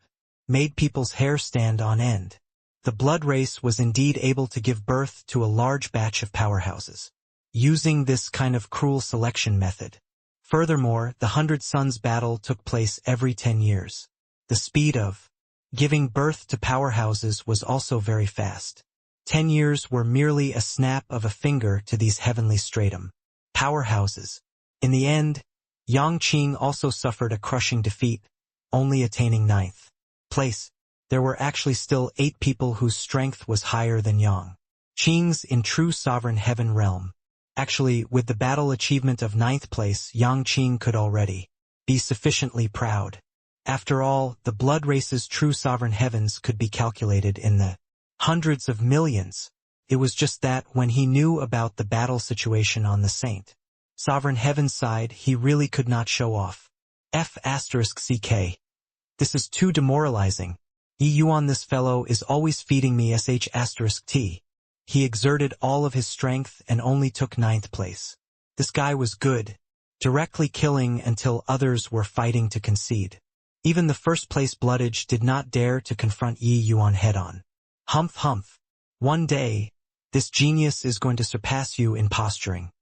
made people's hair stand on end. The Blood Race was indeed able to give birth to a large batch of powerhouses, using this kind of cruel selection method. Furthermore, the 100 Sons battle took place every 10 years. The speed of giving birth to powerhouses was also very fast. 10 years were merely a snap of a finger to these heavenly stratum powerhouses. In the end, Yang Qing also suffered a crushing defeat, only attaining 9th place. There were actually still 8 people whose strength was higher than Yang Qing's in True Sovereign Heaven realm. Actually, with the battle achievement of 9th place, Yang Qing could already be sufficiently proud. After all, the Blood Race's True Sovereign Heavens could be calculated in the hundreds of millions. It was just that when he knew about the battle situation on the Saint Sovereign Heaven's side, he really could not show off. F***ck. This is too demoralizing. Yi Yuan, this fellow is always feeding me sh**t. He exerted all of his strength and only took 9th place. This guy was good, directly killing until others were fighting to concede. Even the first place Bloodage did not dare to confront Yi Yuan head-on. Humph humph. One day, this genius is going to surpass you in posturing.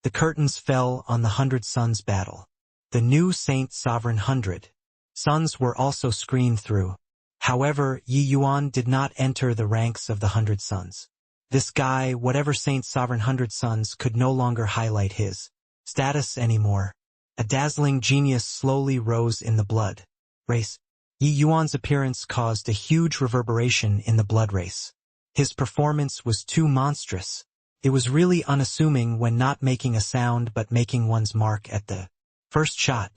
The curtains fell on the 100 Sons battle. The new Saint Sovereign 100 Sons were also screened through. However, Yi Yuan did not enter the ranks of the 100 Sons. This guy, whatever Saint Sovereign 100 Sons, could no longer highlight his status anymore. A dazzling genius slowly rose in the blood race. Yi Yuan's appearance caused a huge reverberation in the blood race. His performance was too monstrous. It was really unassuming when not making a sound but making one's mark at the first shot.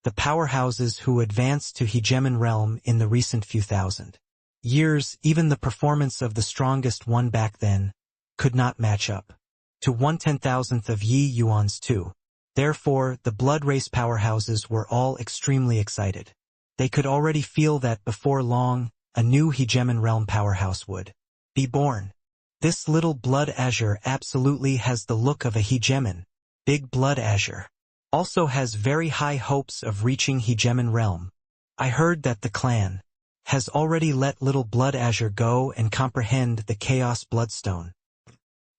The powerhouses who advanced to hegemon realm in the recent few thousand years, even the performance of the strongest one back then, could not match up to 1/10,000th of Yi Yuan's too. Therefore, the blood race powerhouses were all extremely excited. They could already feel that before long, a new hegemon realm powerhouse would be born. This little blood azure absolutely has the look of a hegemon. Big Blood Azure, also has very high hopes of reaching Hegemon realm. I heard that the clan has already let Little Blood Azure go and comprehend the Chaos Bloodstone.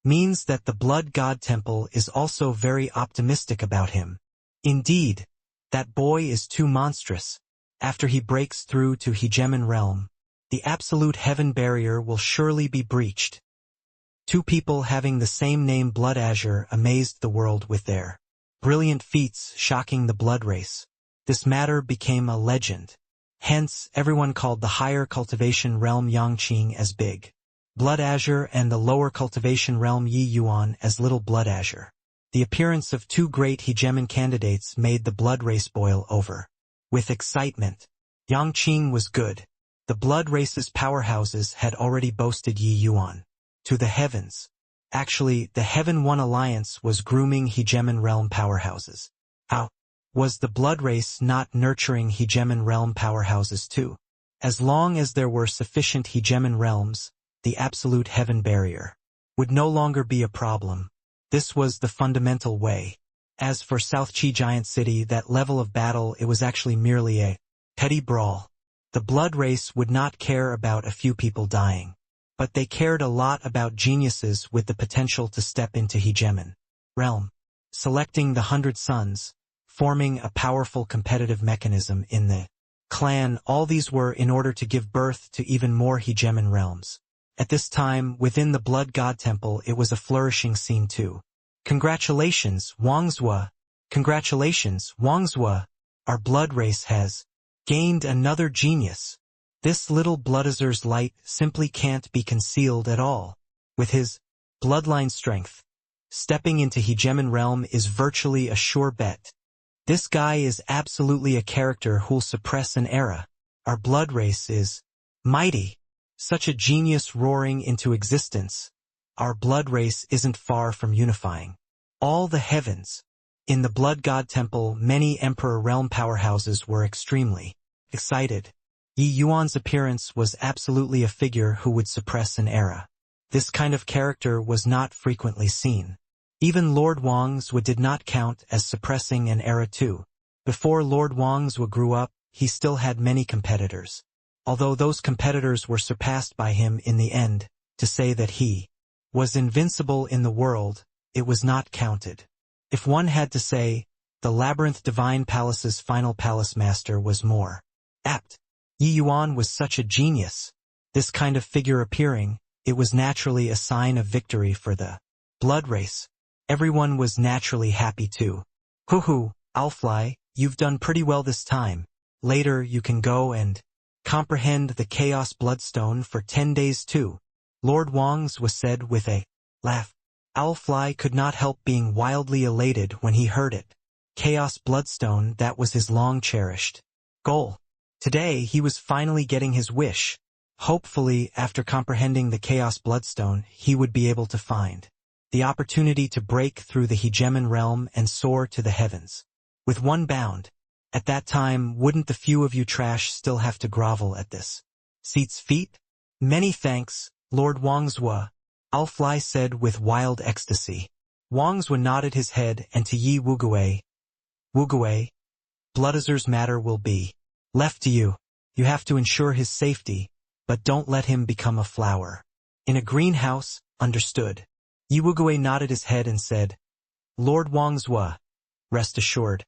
Means that the Blood God Temple is also very optimistic about him. Indeed, that boy is too monstrous. After he breaks through to Hegemon realm, the absolute heaven barrier will surely be breached. Two people having the same name Blood Azure amazed the world with their brilliant feats shocking the blood race. This matter became a legend. Hence, everyone called the higher cultivation realm Yangqing as Big Blood Azure and the lower cultivation realm Yi Yuan as Little Blood Azure. The appearance of two great Hegemon candidates made the blood race boil over with excitement. Yangqing was good. The blood race's powerhouses had already boasted Yi Yuan to the heavens. Actually, the Heaven One Alliance was grooming Hegemon realm powerhouses. How was the blood race not nurturing Hegemon realm powerhouses too? As long as there were sufficient Hegemon realms, the absolute heaven barrier would no longer be a problem. This was the fundamental way. As for South Qi Giant City, that level of battle, it was actually merely a petty brawl. The blood race would not care about a few people dying, but they cared a lot about geniuses with the potential to step into Hegemon realm, selecting the 100 Sons, forming a powerful competitive mechanism in the clan. All these were in order to give birth to even more Hegemon realms. At this time, within the Blood God Temple, it was a flourishing scene too. Congratulations, Wangzhou! Congratulations, Wangzhou! Our blood race has gained another genius. This Little Blood Azure's light simply can't be concealed at all. With his bloodline strength, stepping into Hegemon realm is virtually a sure bet. This guy is absolutely a character who'll suppress an era. Our blood race is mighty. Such a genius roaring into existence. Our blood race isn't far from unifying all the heavens. In the Blood God Temple, many Emperor realm powerhouses were extremely excited. Yi Yuan's appearance was absolutely a figure who would suppress an era. This kind of character was not frequently seen. Even Lord Wangzhou did not count as suppressing an era too. Before Lord Wangzhou grew up, he still had many competitors. Although those competitors were surpassed by him in the end, to say that he was invincible in the world, it was not counted. If one had to say, the Labyrinth Divine Palace's final palace master was more apt. Yi Yuan was such a genius. This kind of figure appearing, it was naturally a sign of victory for the blood race. Everyone was naturally happy too. Hoo-hoo, Owlfly, you've done pretty well this time. Later you can go and comprehend the Chaos Bloodstone for 10 days too. Lord Wangzhou said with a laugh. Owlfly could not help being wildly elated when he heard it. Chaos Bloodstone, that was his long-cherished goal. Today he was finally getting his wish. Hopefully, after comprehending the Chaos Bloodstone, he would be able to find the opportunity to break through the Hegemon realm and soar to the heavens. With one bound. At that time, wouldn't the few of you trash still have to grovel at this seat's feet? Many thanks, Lord Wangzhou, Owlfly said with wild ecstasy. Wangzhou nodded his head, and to Yi Wuguei, Blood Azure's matter will be left to you. You have to ensure his safety, but don't let him become a flower in a greenhouse, understood? Yi Wuguei nodded his head and said, Lord Wangzhou, rest assured.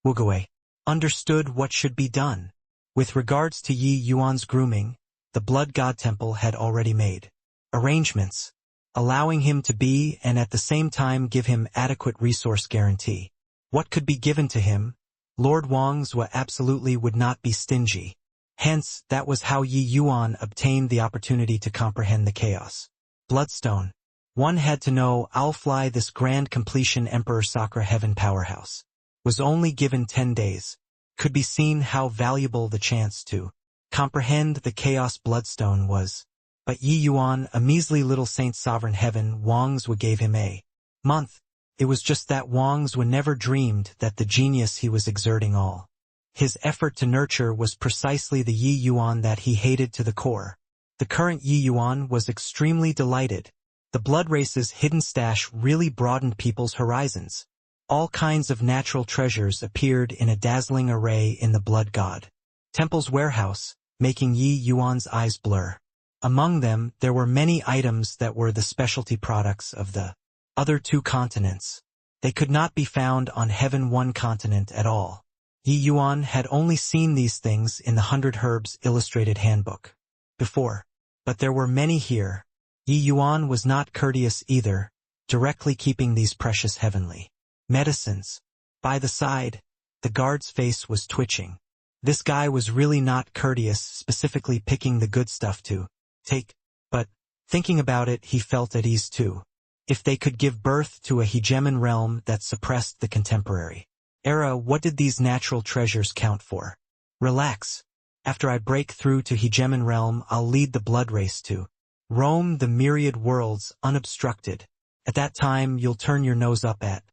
Wuguei understood what should be done. With regards to Yi Yuan's grooming, the Blood God Temple had already made arrangements, allowing him to be and at the same time give him adequate resource guarantee. What could be given to him, Lord Wangzhou absolutely would not be stingy. Hence, that was how Yi Yuan obtained the opportunity to comprehend the Chaos Bloodstone. One had to know Owlfly, this grand completion Emperor Sakura Heaven powerhouse, was only given 10 days. Could be seen how valuable the chance to comprehend the Chaos Bloodstone was. But Yi Yuan, a measly little Saint Sovereign Heaven, Wangzhou gave him a month. It was just that Wangzhou never dreamed that the genius he was exerting all his effort to nurture was precisely the Yi Yuan that he hated to the core. The current Yi Yuan was extremely delighted. The blood race's hidden stash really broadened people's horizons. All kinds of natural treasures appeared in a dazzling array in the blood god temple's warehouse, making Yi Yuan's eyes blur. Among them, there were many items that were the specialty products of the other two continents. They could not be found on Heaven One continent at all. Yi Yuan had only seen these things in the 100 Herbs Illustrated Handbook before, but there were many here. Yi Yuan was not courteous either, directly keeping these precious heavenly medicines. By the side, the guard's face was twitching. This guy was really not courteous, specifically picking the good stuff to take, but, thinking about it, he felt at ease too. If they could give birth to a hegemon realm that suppressed the contemporary era, what did these natural treasures count for? Relax. After I break through to hegemon realm, I'll lead the blood race to roam the myriad worlds unobstructed. At that time, you'll turn your nose up at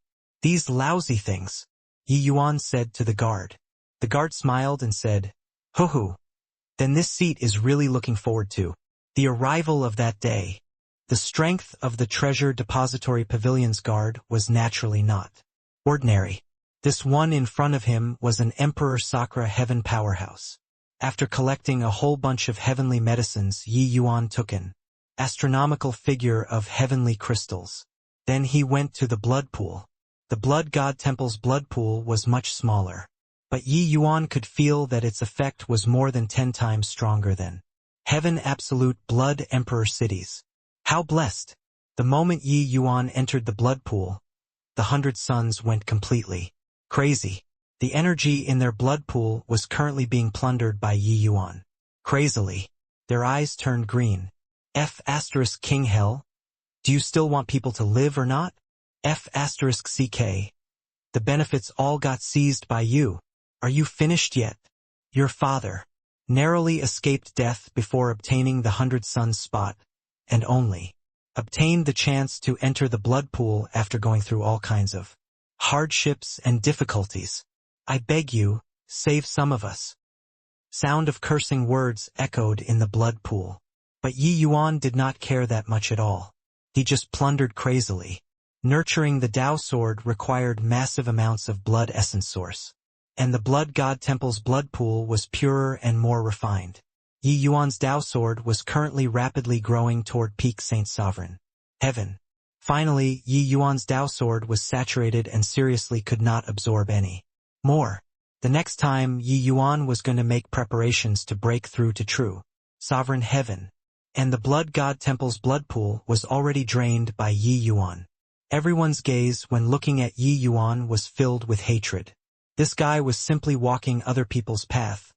these lousy things, Yi Yuan said to the guard. The guard smiled and said, "Hoo-hoo. Then this seat is really looking forward to the arrival of that day." The strength of the Treasure Depository Pavilion's guard was naturally not ordinary. This one in front of him was an Emperor Sakura Heaven powerhouse. After collecting a whole bunch of heavenly medicines, Yi Yuan took an astronomical figure of heavenly crystals. Then he went to the blood pool. The blood god temple's blood pool was much smaller, but Yi Yuan could feel that its effect was more than 10 times stronger than Heaven Absolute Blood Emperor cities. How blessed! The moment Yi Yuan entered the blood pool, the 100 suns went completely crazy. The energy in their blood pool was currently being plundered by Yi Yuan. Crazily, their eyes turned green. King Hell? Do you still want people to live or not? CK. The benefits all got seized by you. Are you finished yet? Your father narrowly escaped death before obtaining the 100 Suns spot, and only obtained the chance to enter the blood pool after going through all kinds of hardships and difficulties. I beg you, save some of us. Sound of cursing words echoed in the blood pool. But Yi Yuan did not care that much at all. He just plundered crazily. Nurturing the Tao sword required massive amounts of blood essence source, and the blood god temple's blood pool was purer and more refined. Yi Yuan's Tao sword was currently rapidly growing toward peak Saint Sovereign Heaven. Finally, Yi Yuan's Tao sword was saturated and seriously could not absorb any more. The next time, Yi Yuan was going to make preparations to break through to true Sovereign Heaven, and the blood god temple's blood pool was already drained by Yi Yuan. Everyone's gaze when looking at Yi Yuan was filled with hatred. This guy was simply walking other people's path,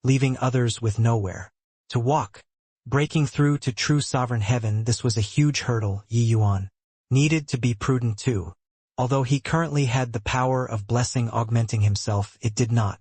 leaving others with nowhere to walk. Breaking through to true sovereign heaven, this was a huge hurdle. Yi Yuan needed to be prudent too. Although he currently had the power of blessing augmenting himself, it did not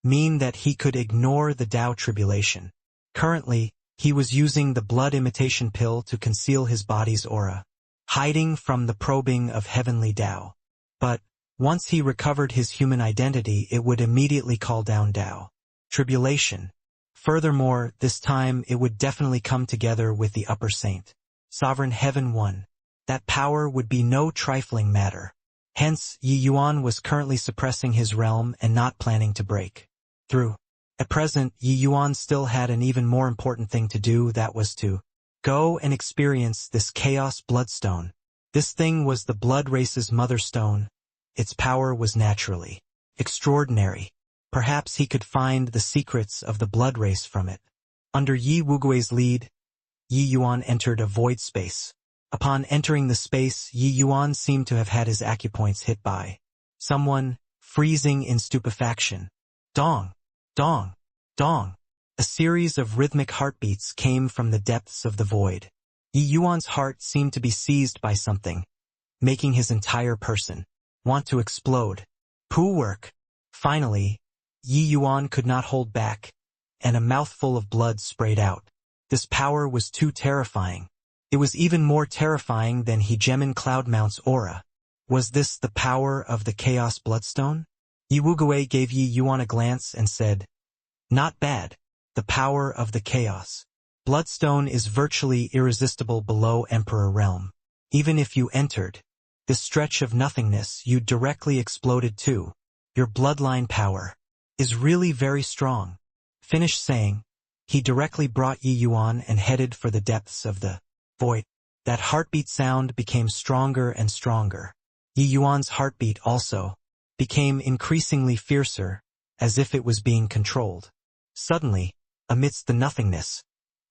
mean that he could ignore the Tao tribulation. Currently, he was using the blood imitation pill to conceal his body's aura, hiding from the probing of heavenly Tao. But, once he recovered his human identity, it would immediately call down Tao tribulation. Furthermore, this time it would definitely come together with the upper saint, Sovereign Heaven One. That power would be no trifling matter. Hence, Yi Yuan was currently suppressing his realm and not planning to break through. At present, Yi Yuan still had an even more important thing to do, that was to go and experience this Chaos Bloodstone. This thing was the blood race's mother stone. Its power was naturally extraordinary. Perhaps he could find the secrets of the blood race from it. Under Yi Wugui's lead, Yi Yuan entered a void space. Upon entering the space, Yi Yuan seemed to have had his acupoints hit by someone, freezing in stupefaction. Dong! Dong! Dong! A series of rhythmic heartbeats came from the depths of the void. Yi Yuan's heart seemed to be seized by something, making his entire person want to explode. Poo work! Finally, Yi Yuan could not hold back, and a mouthful of blood sprayed out. This power was too terrifying. It was even more terrifying than Hegemon Cloudmount's aura. Was this the power of the Chaos Bloodstone? Yi Wugui gave Yi Yuan a glance and said, "Not bad. The power of the Chaos Bloodstone is virtually irresistible below Emperor Realm. Even if you entered This stretch of nothingness you directly exploded too. Your bloodline power is really very strong. Finished saying, he directly brought Yi Yuan and headed for the depths of the void. That heartbeat sound became stronger and stronger. Yi Yuan's heartbeat also became increasingly fiercer, as if it was being controlled. Suddenly, amidst the nothingness,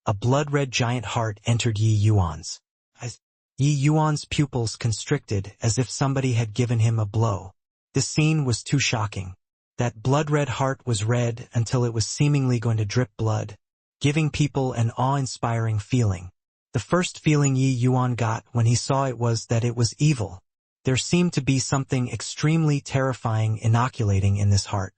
a blood-red giant heart entered Yi Yuan's eyes. Yi Yuan's pupils constricted as if somebody had given him a blow. This scene was too shocking. That blood-red heart was red until it was seemingly going to drip blood, giving people an awe-inspiring feeling. The first feeling Yi Yuan got when he saw it was that it was evil. There seemed to be something extremely terrifying inoculating in this heart.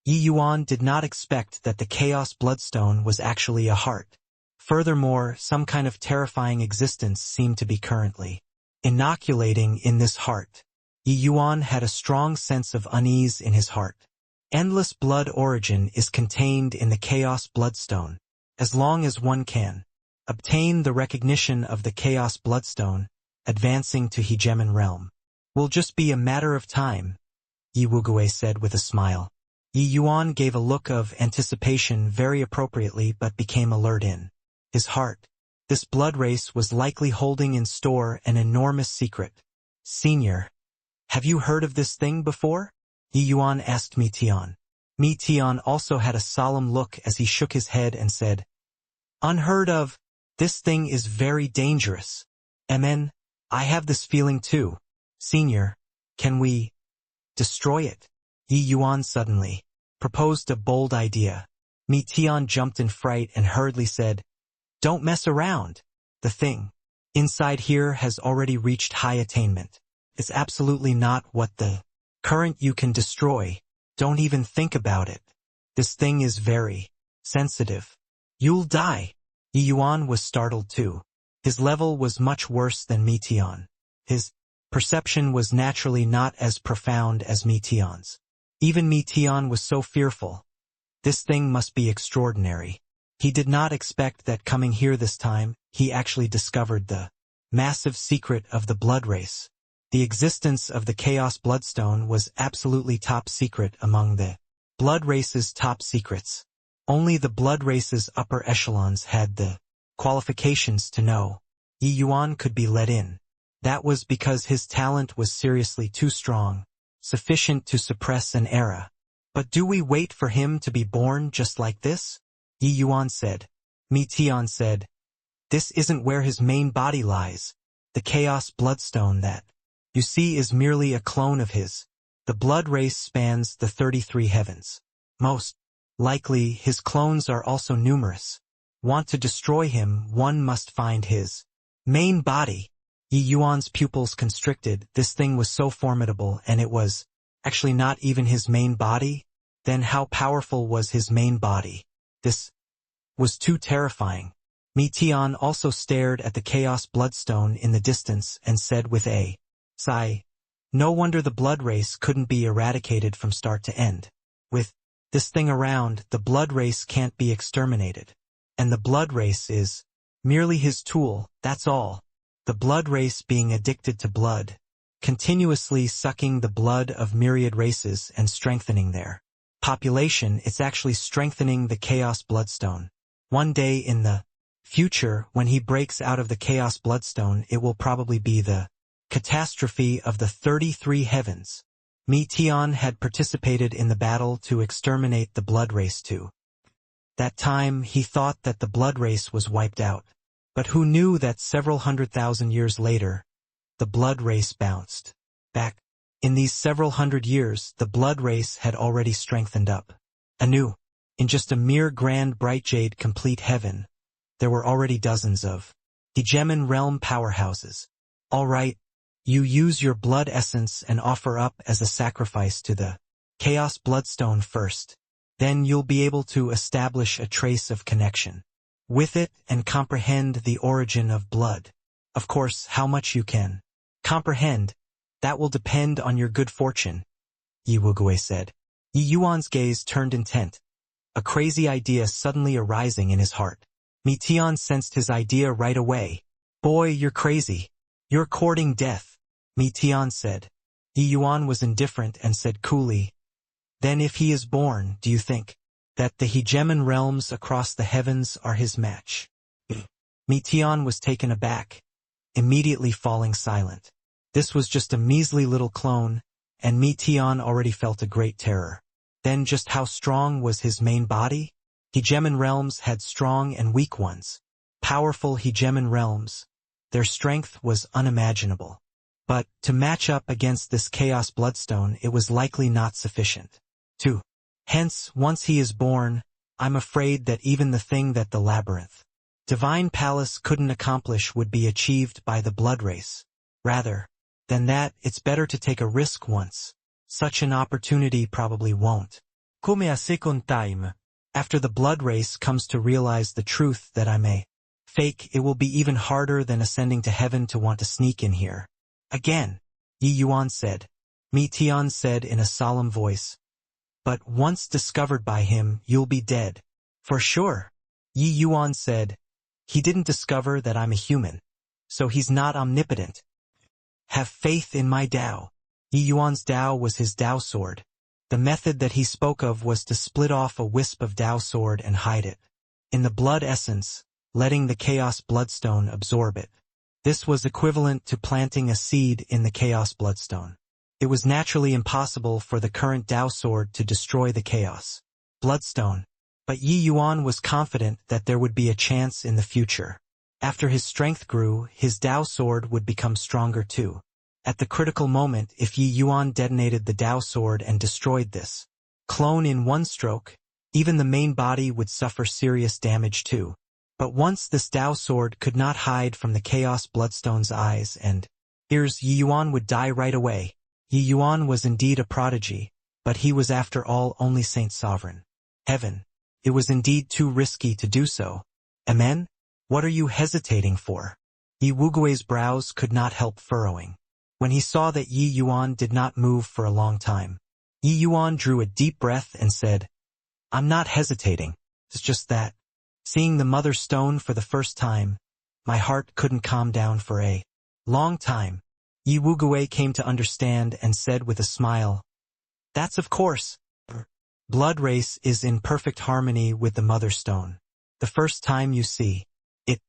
Yi Yuan did not expect that the Chaos Bloodstone was actually a heart. Furthermore, some kind of terrifying existence seemed to be currently inoculating in this heart. Yi Yuan had a strong sense of unease in his heart. Endless blood origin is contained in the Chaos Bloodstone. As long as one can obtain the recognition of the Chaos Bloodstone, advancing to Hegemon realm will just be a matter of time, Yi Wugui said with a smile. Yi Yuan gave a look of anticipation very appropriately but became alert in his heart. This blood race was likely holding in store an enormous secret. Senior, have you heard of this thing before? Yi Yuan asked Mi Tian. Mi Tian also had a solemn look as he shook his head and said, Unheard of. This thing is very dangerous. Amen. I have this feeling too. Senior, can we destroy it? Yi Yuan suddenly proposed a bold idea. Mi Tian jumped in fright and hurriedly said, Don't mess around. The thing inside here has already reached high attainment. It's absolutely not what the current you can destroy. Don't even think about it. This thing is very sensitive. You'll die. Yi Yuan was startled too. His level was much worse than Mi Tian. His perception was naturally not as profound as Mi Tian's. Even Mi Tian was so fearful. This thing must be extraordinary. He did not expect that coming here this time, he actually discovered the massive secret of the blood race. The existence of the Chaos Bloodstone was absolutely top secret among the blood race's top secrets. Only the blood race's upper echelons had the qualifications to know Yi Yuan could be let in. That was because his talent was seriously too strong, sufficient to suppress an era. But do we wait for him to be born just like this? Yi Yuan said. Mi Tian said, This isn't where his main body lies. The Chaos Bloodstone that you see is merely a clone of his. The blood race spans the 33 heavens. Most likely, his clones are also numerous. Want to destroy him, one must find his main body. Yi Yuan's pupils constricted. This thing was so formidable, and it was actually not even his main body. Then how powerful was his main body? This was too terrifying. Mi Tian also stared at the Chaos Bloodstone in the distance and said with a sigh, No wonder the blood race couldn't be eradicated from start to end. With this thing around, the blood race can't be exterminated. And the blood race is merely his tool, that's all. The blood race being addicted to blood, continuously sucking the blood of myriad races and strengthening their population. It's actually strengthening the Chaos Bloodstone. One day in the future, when he breaks out of the Chaos Bloodstone, it will probably be the catastrophe of the 33 heavens. Mi Tian had participated in the battle to exterminate the blood race too. That time he thought that the blood race was wiped out. But who knew that several 100,000 years later, the blood race bounced back. In these several hundred years, the blood race had already strengthened up anew. In just a mere grand bright jade complete heaven, there were already dozens of Hegemon realm powerhouses. All right, you use your blood essence and offer up as a sacrifice to the Chaos Bloodstone first. Then you'll be able to establish a trace of connection with it and comprehend the origin of blood. Of course, how much you can comprehend, that will depend on your good fortune, Yi Wugui said. Yi Yuan's gaze turned intent, a crazy idea suddenly arising in his heart. Mi Tian sensed his idea right away. Boy, you're crazy. You're courting death. Mi Tian said. Yi Yuan was indifferent and said coolly, "Then if he is born, do you think that the hegemon realms across the heavens are his match?" Mi Tian was taken aback, immediately falling silent. This was just a measly little clone, and Mi Tian already felt a great terror. Then just how strong was his main body? Hegemon realms had strong and weak ones. Powerful hegemon realms. Their strength was unimaginable. But, to match up against this Chaos Bloodstone, it was likely not sufficient. 2. Hence, once he is born, I'm afraid that even the thing that the Labyrinth Divine Palace couldn't accomplish would be achieved by the blood race. Rather than that, it's better to take a risk once. Such an opportunity probably won't. Come a second time. After the blood race comes to realize the truth that I'm a fake, it will be even harder than ascending to heaven to want to sneak in here. Again, Yi Yuan said. Mi Tian said in a solemn voice. But once discovered by him, you'll be dead. For sure. Yi Yuan said. He didn't discover that I'm a human. So he's not omnipotent. Have faith in my Tao. Yi Yuan's Tao was his Tao sword. The method that he spoke of was to split off a wisp of Tao sword and hide it in the blood essence, letting the Chaos Bloodstone absorb it. This was equivalent to planting a seed in the Chaos Bloodstone. It was naturally impossible for the current Tao sword to destroy the Chaos Bloodstone, but Yi Yuan was confident that there would be a chance in the future. After his strength grew, his Tao sword would become stronger too. At the critical moment, if Yi Yuan detonated the Tao sword and destroyed this clone in one stroke, even the main body would suffer serious damage too. But once this Tao sword could not hide from the Chaos Bloodstone's eyes and ears, Yi Yuan would die right away. Yi Yuan was indeed a prodigy, but he was after all only Saint Sovereign. Heaven. It was indeed too risky to do so. Amen? What are you hesitating for? Yi Wugui's brows could not help furrowing. When he saw that Yi Yuan did not move for a long time, Yi Yuan drew a deep breath and said, I'm not hesitating. It's just that, seeing the Mother Stone for the first time, my heart couldn't calm down for a long time. Yi Wugui came to understand and said with a smile, That's of course. Blood race is in perfect harmony with the Mother Stone. The first time you see it,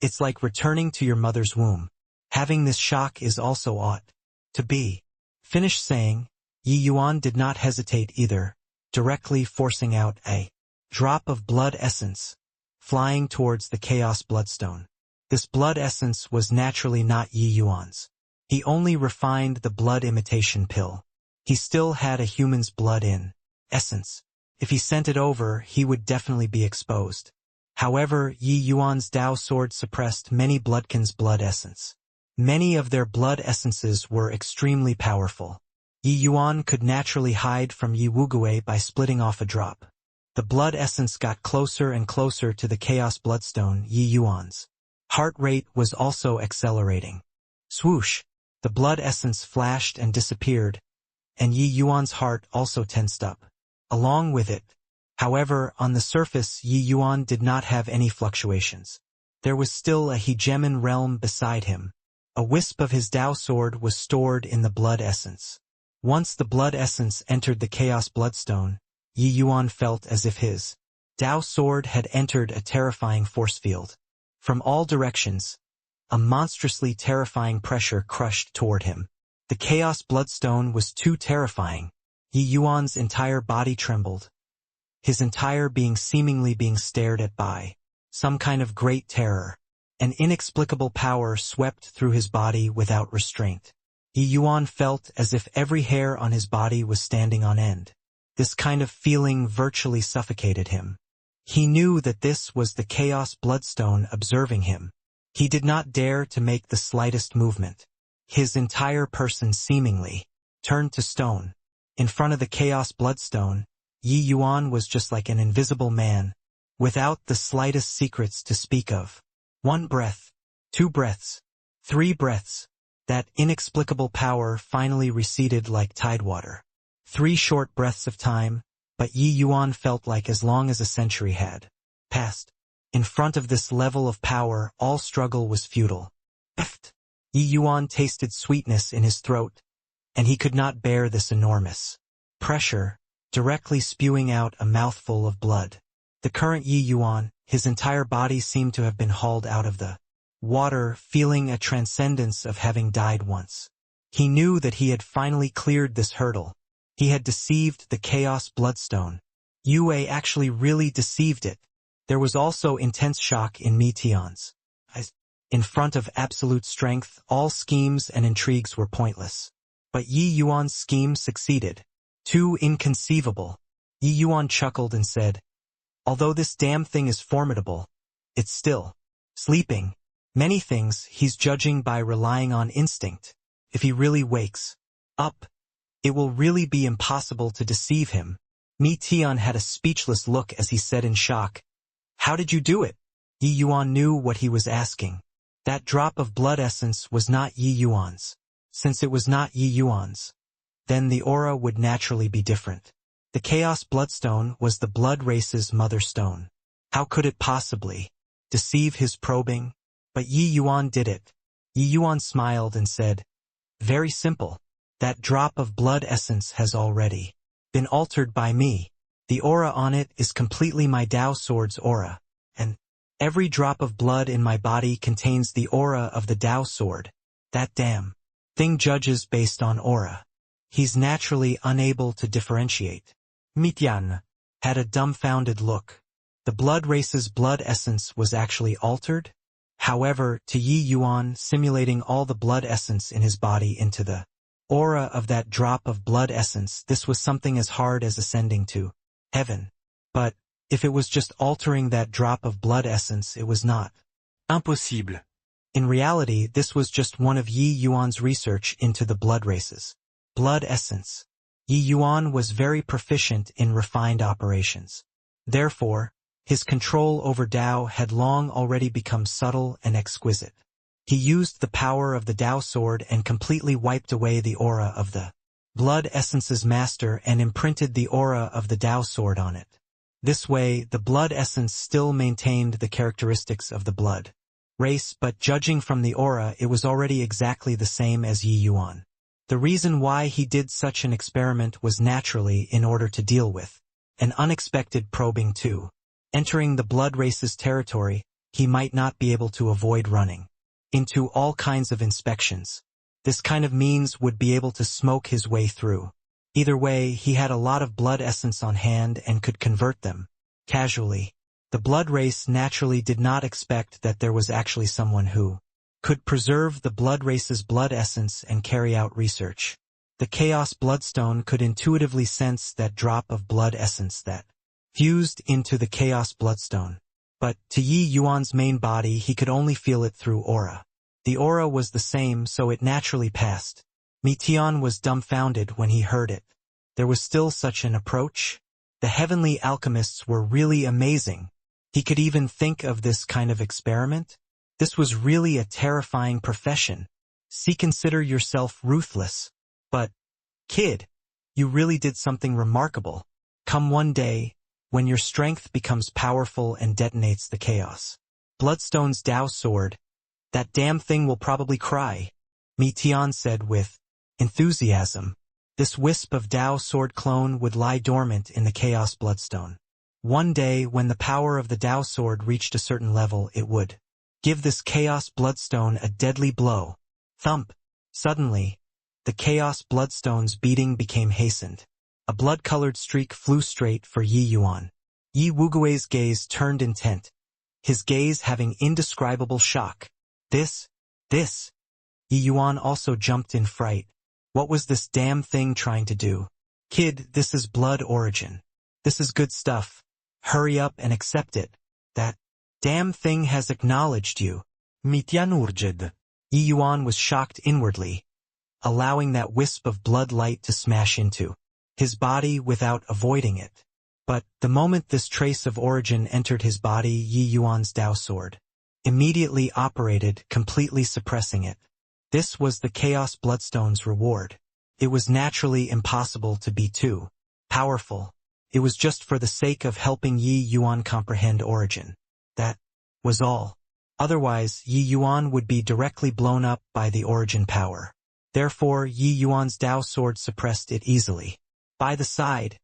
it's like returning to your mother's womb. Having this shock is also ought to be. Finished saying, Yi Yuan did not hesitate either, directly forcing out a drop of blood essence, flying towards the Chaos Bloodstone. This blood essence was naturally not Yi Yuan's. He only refined the blood imitation pill. He still had a human's blood in essence. If he sent it over, he would definitely be exposed. However, Yi Yuan's Tao sword suppressed many bloodkins' blood essence. Many of their blood essences were extremely powerful. Yi Yuan could naturally hide from Yi Wugui by splitting off a drop. The blood essence got closer and closer to the Chaos Bloodstone. Yi Yuan's heart rate was also accelerating. Swoosh! The blood essence flashed and disappeared, and Yi Yuan's heart also tensed up. Along with it, however, on the surface Yi Yuan did not have any fluctuations. There was still a hegemon realm beside him. A wisp of his Tao sword was stored in the blood essence. Once the blood essence entered the Chaos Bloodstone, Yi Yuan felt as if his Tao sword had entered a terrifying force field. From all directions, a monstrously terrifying pressure crushed toward him. The Chaos Bloodstone was too terrifying. Yi Yuan's entire body trembled. His entire being seemingly being stared at by some kind of great terror. An inexplicable power swept through his body without restraint. Yi Yuan felt as if every hair on his body was standing on end. This kind of feeling virtually suffocated him. He knew that this was the Chaos Bloodstone observing him. He did not dare to make the slightest movement. His entire person seemingly turned to stone. In front of the Chaos Bloodstone, Yi Yuan was just like an invisible man, without the slightest secrets to speak of. 1 breath, 2 breaths, 3 breaths. That inexplicable power finally receded like tidewater. 3 short breaths of time, but Yi Yuan felt like as long as a century had passed. In front of this level of power, all struggle was futile. Yi Yuan tasted sweetness in his throat, and he could not bear this enormous pressure, directly spewing out a mouthful of blood. The current Yi Yuan, his entire body seemed to have been hauled out of the water, feeling a transcendence of having died once. He knew that he had finally cleared this hurdle. He had deceived the Chaos Bloodstone. Yue actually really deceived it. There was also intense shock in Mi Tian's eyes. In front of absolute strength, all schemes and intrigues were pointless. But Yi Yuan's scheme succeeded. Too inconceivable. Yi Yuan chuckled and said, "Although this damn thing is formidable, it's still sleeping. Many things he's judging by relying on instinct. If he really wakes up, it will really be impossible to deceive him." Mi Tian had a speechless look as he said in shock, "How did you do it?" Yi Yuan knew what he was asking. That drop of blood essence was not Yi Yuan's. Since it was not Yi Yuan's, then the aura would naturally be different. The Chaos Bloodstone was the blood race's mother stone. How could it possibly deceive his probing? But Yi Yuan did it. Yi Yuan smiled and said, "Very simple. That drop of blood essence has already been altered by me. The aura on it is completely my Dao Sword's aura, and every drop of blood in my body contains the aura of the Dao Sword. That damn thing judges based on aura. He's naturally unable to differentiate." Mi Tian had a dumbfounded look. The blood race's blood essence was actually altered? However, to Yi Yuan, simulating all the blood essence in his body into the aura of that drop of blood essence, this was something as hard as ascending to heaven. But if it was just altering that drop of blood essence, it was not impossible. In reality, this was just one of Yi Yuan's research into the blood races. Blood essence. Yi Yuan was very proficient in refined operations. Therefore, his control over Dao had long already become subtle and exquisite. He used the power of the Dao Sword and completely wiped away the aura of the blood essence's master and imprinted the aura of the Dao Sword on it. This way, the blood essence still maintained the characteristics of the blood race, but judging from the aura, it was already exactly the same as Yi Yuan. The reason why he did such an experiment was naturally in order to deal with an unexpected probing too. Entering the blood race's territory, he might not be able to avoid running into all kinds of inspections. This kind of means would be able to smoke his way through. Either way, he had a lot of blood essence on hand and could convert them casually. The blood race naturally did not expect that there was actually someone who could preserve the blood race's blood essence and carry out research. The Chaos Bloodstone could intuitively sense that drop of blood essence that fused into the Chaos Bloodstone. But to Yi Yuan's main body, he could only feel it through aura. The aura was the same, so it naturally passed. Mi Tian was dumbfounded when he heard it. There was still such an approach? The heavenly alchemists were really amazing. He could even think of this kind of experiment? This was really a terrifying profession. Consider yourself ruthless. But, kid, you really did something remarkable. Come one day, when your strength becomes powerful and detonates the chaos Bloodstone's Dao Sword, that damn thing will probably cry, Mi Tian said with enthusiasm. This wisp of Dao Sword clone would lie dormant in the Chaos Bloodstone. One day, when the power of the Dao Sword reached a certain level, it would give this Chaos Bloodstone a deadly blow. Thump! Suddenly, the Chaos Bloodstone's beating became hastened. A blood-colored streak flew straight for Yi Yuan. Yi Wugui's gaze turned intent, his gaze having indescribable shock. This. Yi Yuan also jumped in fright. What was this damn thing trying to do? Kid, this is blood origin. This is good stuff. Hurry up and accept it. That damn thing has acknowledged you. Mi Tian urged. Yi Yuan was shocked inwardly, allowing that wisp of blood light to smash into his body without avoiding it. But the moment this trace of origin entered his body, Yi Yuan's Dao Sword immediately operated, completely suppressing it. This was the Chaos Bloodstone's reward. It was naturally impossible to be too powerful. It was just for the sake of helping Yi Yuan comprehend origin. That was all. Otherwise, Yi Yuan would be directly blown up by the origin power. Therefore, Yi Yuan's Dao sword suppressed it easily. By the side,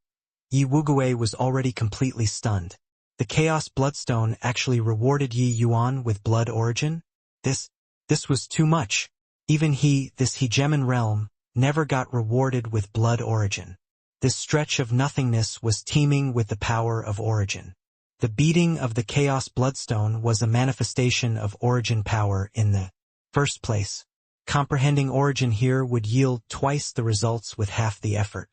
Yi Wugui was already completely stunned. The Chaos Bloodstone actually rewarded Yi Yuan with blood origin? This was too much. Even this hegemon realm, never got rewarded with blood origin. This stretch of nothingness was teeming with the power of origin. The beating of the Chaos Bloodstone was a manifestation of origin power in the first place. Comprehending origin here would yield twice the results with half the effort.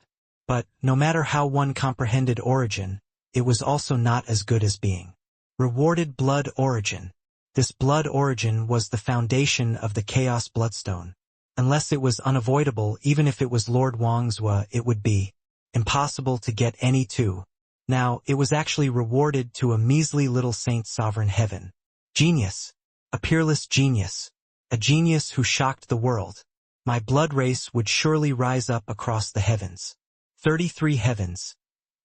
But, no matter how one comprehended origin, it was also not as good as being rewarded blood origin. This blood origin was the foundation of the Chaos Bloodstone. Unless it was unavoidable, even if it was Lord Wangzhou, it would be impossible to get any two. Now, it was actually rewarded to a measly little saint sovereign heaven. Genius. A peerless genius. A genius who shocked the world. My blood race would surely rise up across the heavens. 33 heavens.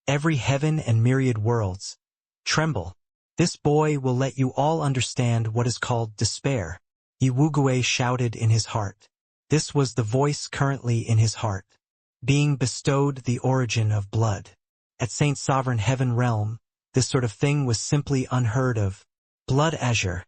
Every heaven and myriad worlds. Tremble. This boy will let you all understand what is called despair. Yi Wugui shouted in his heart. This was the voice currently in his heart. Being bestowed the origin of blood. At Saint Sovereign Heaven Realm, this sort of thing was simply unheard of. Blood azure.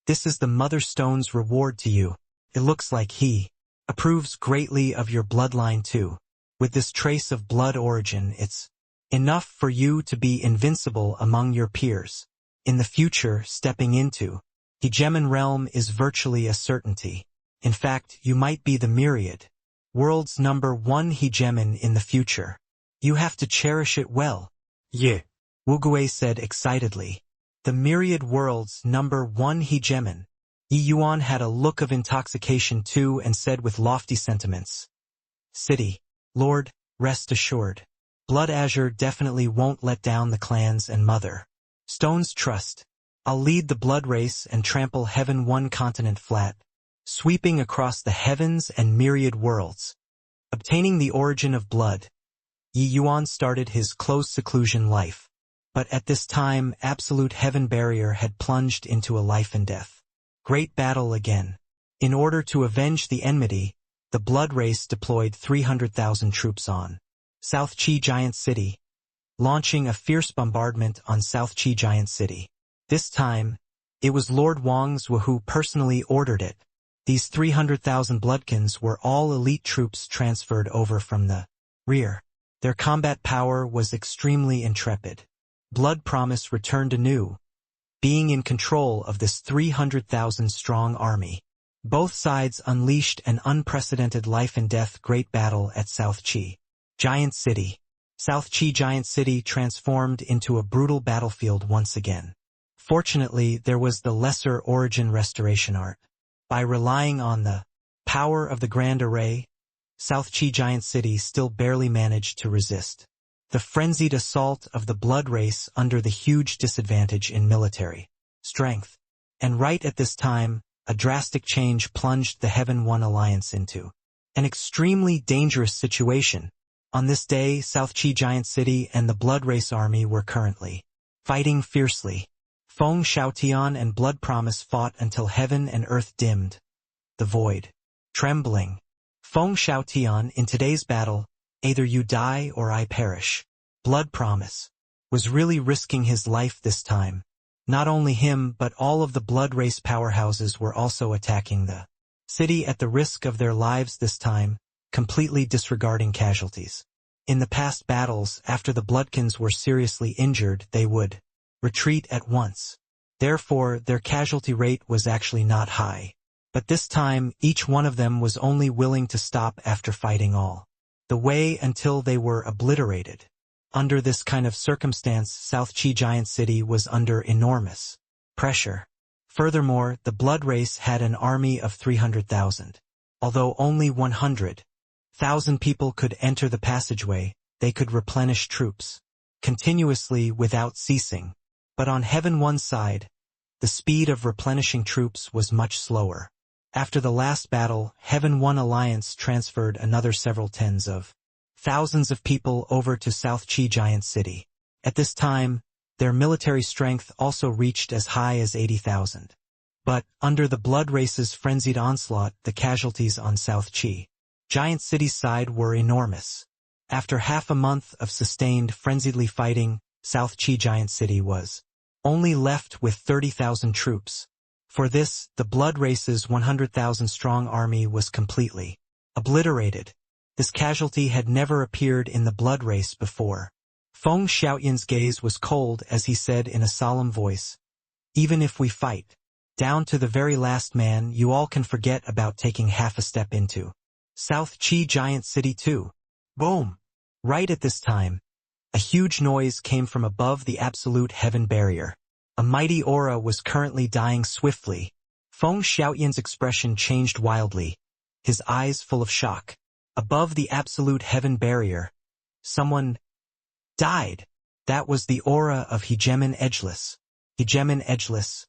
This is the Mother Stone's reward to you. It looks like he approves greatly of your bloodline too. With this trace of blood origin, it's enough for you to be invincible among your peers. In the future, stepping into hegemon realm is virtually a certainty. In fact, you might be the myriad world's #1 hegemon in the future. You have to cherish it well. Yeah. Wugui said excitedly. The myriad world's #1 hegemon. Yi Yuan had a look of intoxication too and said with lofty sentiments. City, Lord, rest assured. Blood Azure definitely won't let down the clans and Mother Stone's trust. I'll lead the blood race and trample heaven one continent flat, sweeping across the heavens and myriad worlds. Obtaining the origin of blood, Yi Yuan started his close seclusion life. But at this time, absolute heaven barrier had plunged into a life and death. Great battle again. In order to avenge the enmity, the blood race deployed 300,000 troops on South Qi Giant City, launching a fierce bombardment on South Qi Giant City. This time, it was Lord Wangzhou who personally ordered it. These 300,000 bloodkins were all elite troops transferred over from the rear. Their combat power was extremely intrepid. Blood Promise returned anew, being in control of this 300,000-strong army. Both sides unleashed an unprecedented life-and-death great battle at South Qi Giant City. South Qi Giant City transformed into a brutal battlefield once again. Fortunately, there was the lesser origin restoration art. By relying on the power of the Grand Array, South Qi Giant City still barely managed to resist the frenzied assault of the blood race under the huge disadvantage in military strength. And right at this time, a drastic change plunged the Heaven One Alliance into an extremely dangerous situation. On this day, South Qi Giant City and the Blood Race Army were currently fighting fiercely. Feng Xiaotian and Blood Promise fought until heaven and earth dimmed. The void. Trembling. Feng Xiaotian, in today's battle, either you die or I perish. Blood Promise was really risking his life this time. Not only him but all of the blood race powerhouses were also attacking the city at the risk of their lives this time, completely disregarding casualties. In the past battles, after the Bloodkins were seriously injured, they would retreat at once. Therefore, their casualty rate was actually not high. But this time, each one of them was only willing to stop after fighting all the way until they were obliterated. Under this kind of circumstance, South Qi Giant City was under enormous pressure. Furthermore, the blood race had an army of 300,000. Although only 100,000 people could enter the passageway, they could replenish troops continuously without ceasing. But on Heaven One's side, the speed of replenishing troops was much slower. After the last battle, Heaven One Alliance transferred another several tens of thousands of people over to South Qi Giant City. At this time, their military strength also reached as high as 80,000. But, under the blood race's frenzied onslaught, the casualties on South Chi Giant City's side were enormous. After half a month of sustained, frenziedly fighting, South Chi Giant City was only left with 30,000 troops. For this, the blood race's 100,000-strong army was completely obliterated. This casualty had never appeared in the blood race before. Feng Xiaoyan's gaze was cold as he said in a solemn voice, "Even if we fight, down to the very last man, you all can forget about taking half a step into South Chi Giant City too." Boom! Right at this time, a huge noise came from above the absolute heaven barrier. A mighty aura was currently dying swiftly. Feng Xiaoyan's expression changed wildly, his eyes full of shock. Above the absolute heaven barrier, someone died. That was the aura of Hegemon Edgeless. Hegemon Edgeless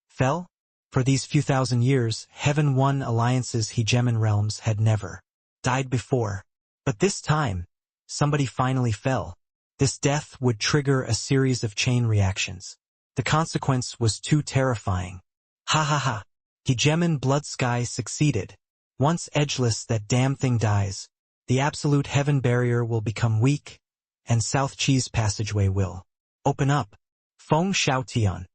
fell? For these few thousand years, Heaven One Alliance's Hegemon realms had never died before. But this time, somebody finally fell. This death would trigger a series of chain reactions. The consequence was too terrifying. Ha ha ha. Hegemon Blood Sky succeeded. Once Edgeless, that damn thing dies, the absolute heaven barrier will become weak, and South Chi's passageway will open up. Feng Xiaotian.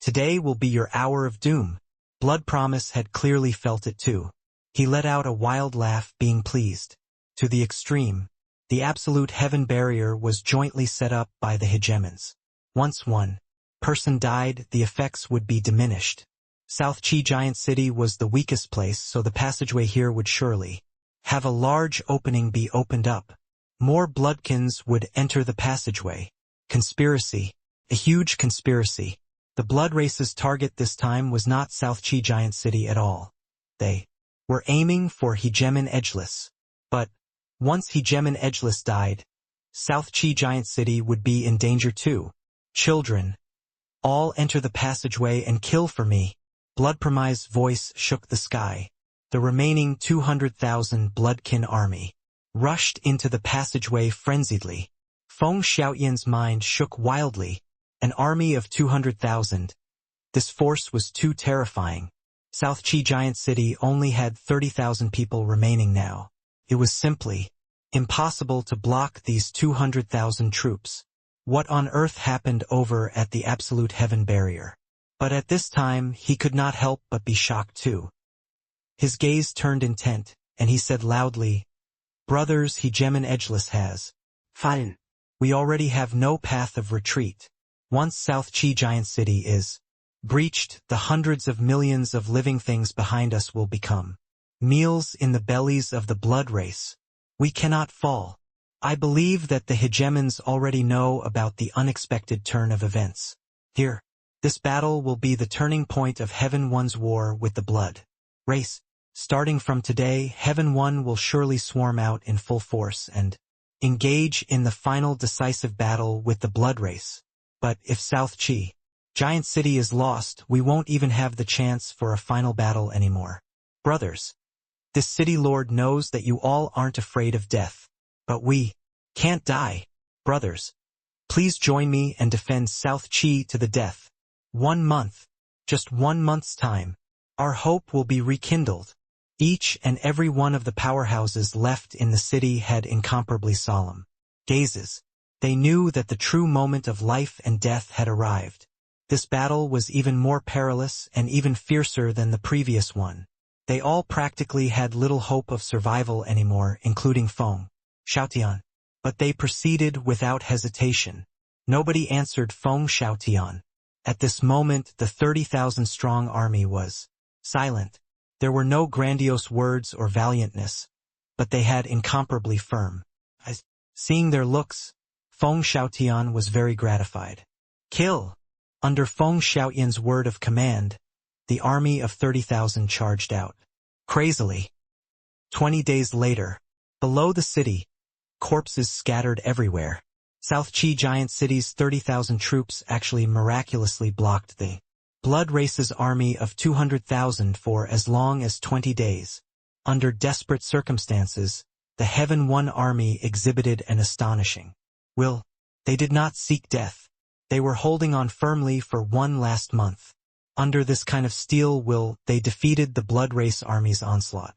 Today will be your hour of doom. Blood Promise had clearly felt it too. He let out a wild laugh, being pleased. To the extreme, the absolute heaven barrier was jointly set up by the hegemons. Once one person died, the effects would be diminished. South Chi Giant City was the weakest place, so the passageway here would surely have a large opening be opened up. More bloodkins would enter the passageway. Conspiracy. A huge conspiracy. The blood race's target this time was not South Chi Giant City at all. They were aiming for Hegemon Edgeless. But, once Hegemon Edgeless died, South Chi Giant City would be in danger too. Children, all enter the passageway and kill for me. Blood Promise's voice shook the sky. The remaining 200,000 bloodkin army rushed into the passageway frenziedly. Feng Xiaoyan's mind shook wildly. An army of 200,000. This force was too terrifying. South Chi Giant City only had 30,000 people remaining now. It was simply impossible to block these 200,000 troops. What on earth happened over at the Absolute Heaven Barrier? But at this time, he could not help but be shocked too. His gaze turned intent, and he said loudly, "Brothers, Hegemon Edgeless has fallen. We already have no path of retreat. Once South Chi Giant City is breached, the hundreds of millions of living things behind us will become meals in the bellies of the blood race. We cannot fall. I believe that the hegemons already know about the unexpected turn of events. Here, this battle will be the turning point of Heaven One's war with the blood race. Starting from today, Heaven One will surely swarm out in full force and engage in the final decisive battle with the blood race. But if South Chi Giant City is lost, we won't even have the chance for a final battle anymore. Brothers, this city lord knows that you all aren't afraid of death. But we can't die. Brothers, please join me and defend South Chi to the death. 1 month, just 1 month's time, our hope will be rekindled." Each and every one of the powerhouses left in the city had incomparably solemn gazes. They knew that the true moment of life and death had arrived. This battle was even more perilous and even fiercer than the previous one. They all practically had little hope of survival anymore, including Feng Xiaotian. But they proceeded without hesitation. Nobody answered Feng Xiaotian. At this moment, the 30,000-strong army was silent. There were no grandiose words or valiantness, but they had incomparably firm eyes. Seeing their looks, Feng Xiaotian was very gratified. Kill! Under Feng Xiaotian's word of command, the army of 30,000 charged out. Crazily. 20 days later, below the city, corpses scattered everywhere. South Chi Giant City's 30,000 troops actually miraculously blocked the blood race's army of 200,000 for as long as 20 days. Under desperate circumstances, the Heaven One army exhibited an astonishing will. They did not seek death. They were holding on firmly for one last month. Under this kind of steel will, they defeated the Blood Race army's onslaught.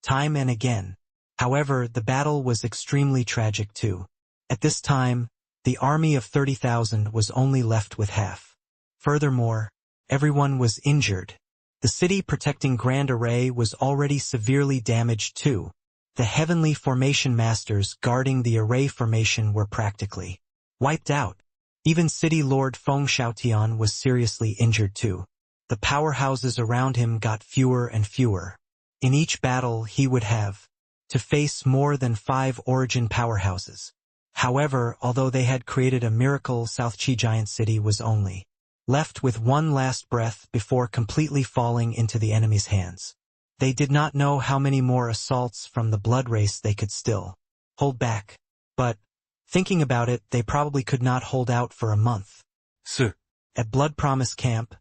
Time and again. However, the battle was extremely tragic too. At this time, the army of 30,000 was only left with half. Furthermore, everyone was injured. The city protecting Grand Array was already severely damaged too. The heavenly formation masters guarding the Array formation were practically wiped out. Even City Lord Feng Xiaotian was seriously injured too. The powerhouses around him got fewer and fewer. In each battle he would have to face more than 5 origin powerhouses. However, although they had created a miracle, South Qi Giant City was only left with one last breath before completely falling into the enemy's hands. They did not know how many more assaults from the Blood Race they could still hold back. But, thinking about it, they probably could not hold out for a month. At Blood Promise Camp,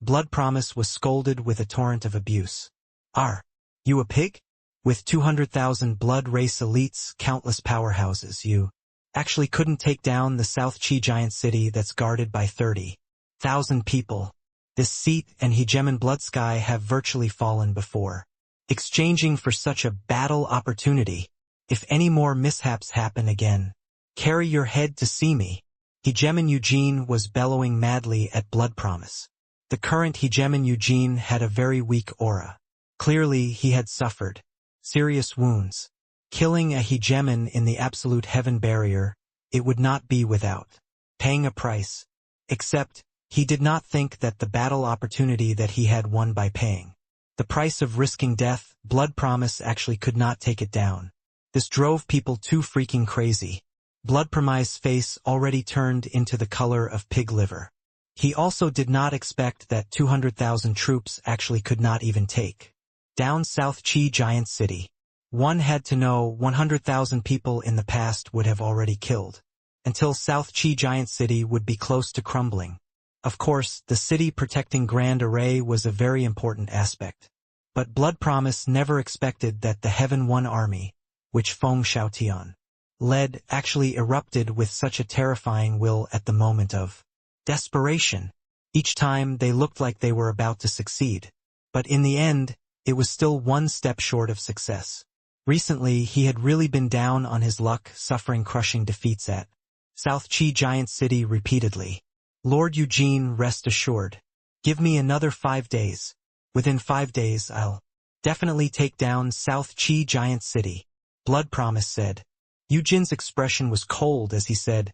Blood Promise was scolded with a torrent of abuse. Are you a pig? With 200,000 Blood Race elites, countless powerhouses, you actually couldn't take down the South Qi Giant City that's guarded by 30,000 people. This seat and Hegemon Blood Sky have virtually fallen before exchanging for such a battle opportunity. If any more mishaps happen again, carry your head to see me. Hegemon Eugene was bellowing madly at Blood Promise. The current Hegemon Eugene had a very weak aura. Clearly he had suffered serious wounds. Killing a Hegemon in the absolute heaven barrier, it would not be without paying a price. Except, he did not think that the battle opportunity that he had won by paying the price of risking death, Blood Promise actually could not take it down. This drove people too freaking crazy. Blood Promise's face already turned into the color of pig liver. He also did not expect that 200,000 troops actually could not even take down South Qi Giant City. One had to know 100,000 people in the past would have already killed, until South Qi Giant City would be close to crumbling. Of course, the city protecting Grand Array was a very important aspect. But Blood Promise never expected that the Heaven One army, which Feng Xiaotian led, actually erupted with such a terrifying will at the moment of desperation. Each time they looked like they were about to succeed. But in the end, it was still one step short of success. Recently, he had really been down on his luck, suffering crushing defeats at South Qi Giant City repeatedly. Lord Eugene, rest assured. Give me another 5 days. Within 5 days I'll definitely take down South Qi Giant City, Blood Promise said. Eugene's expression was cold as he said,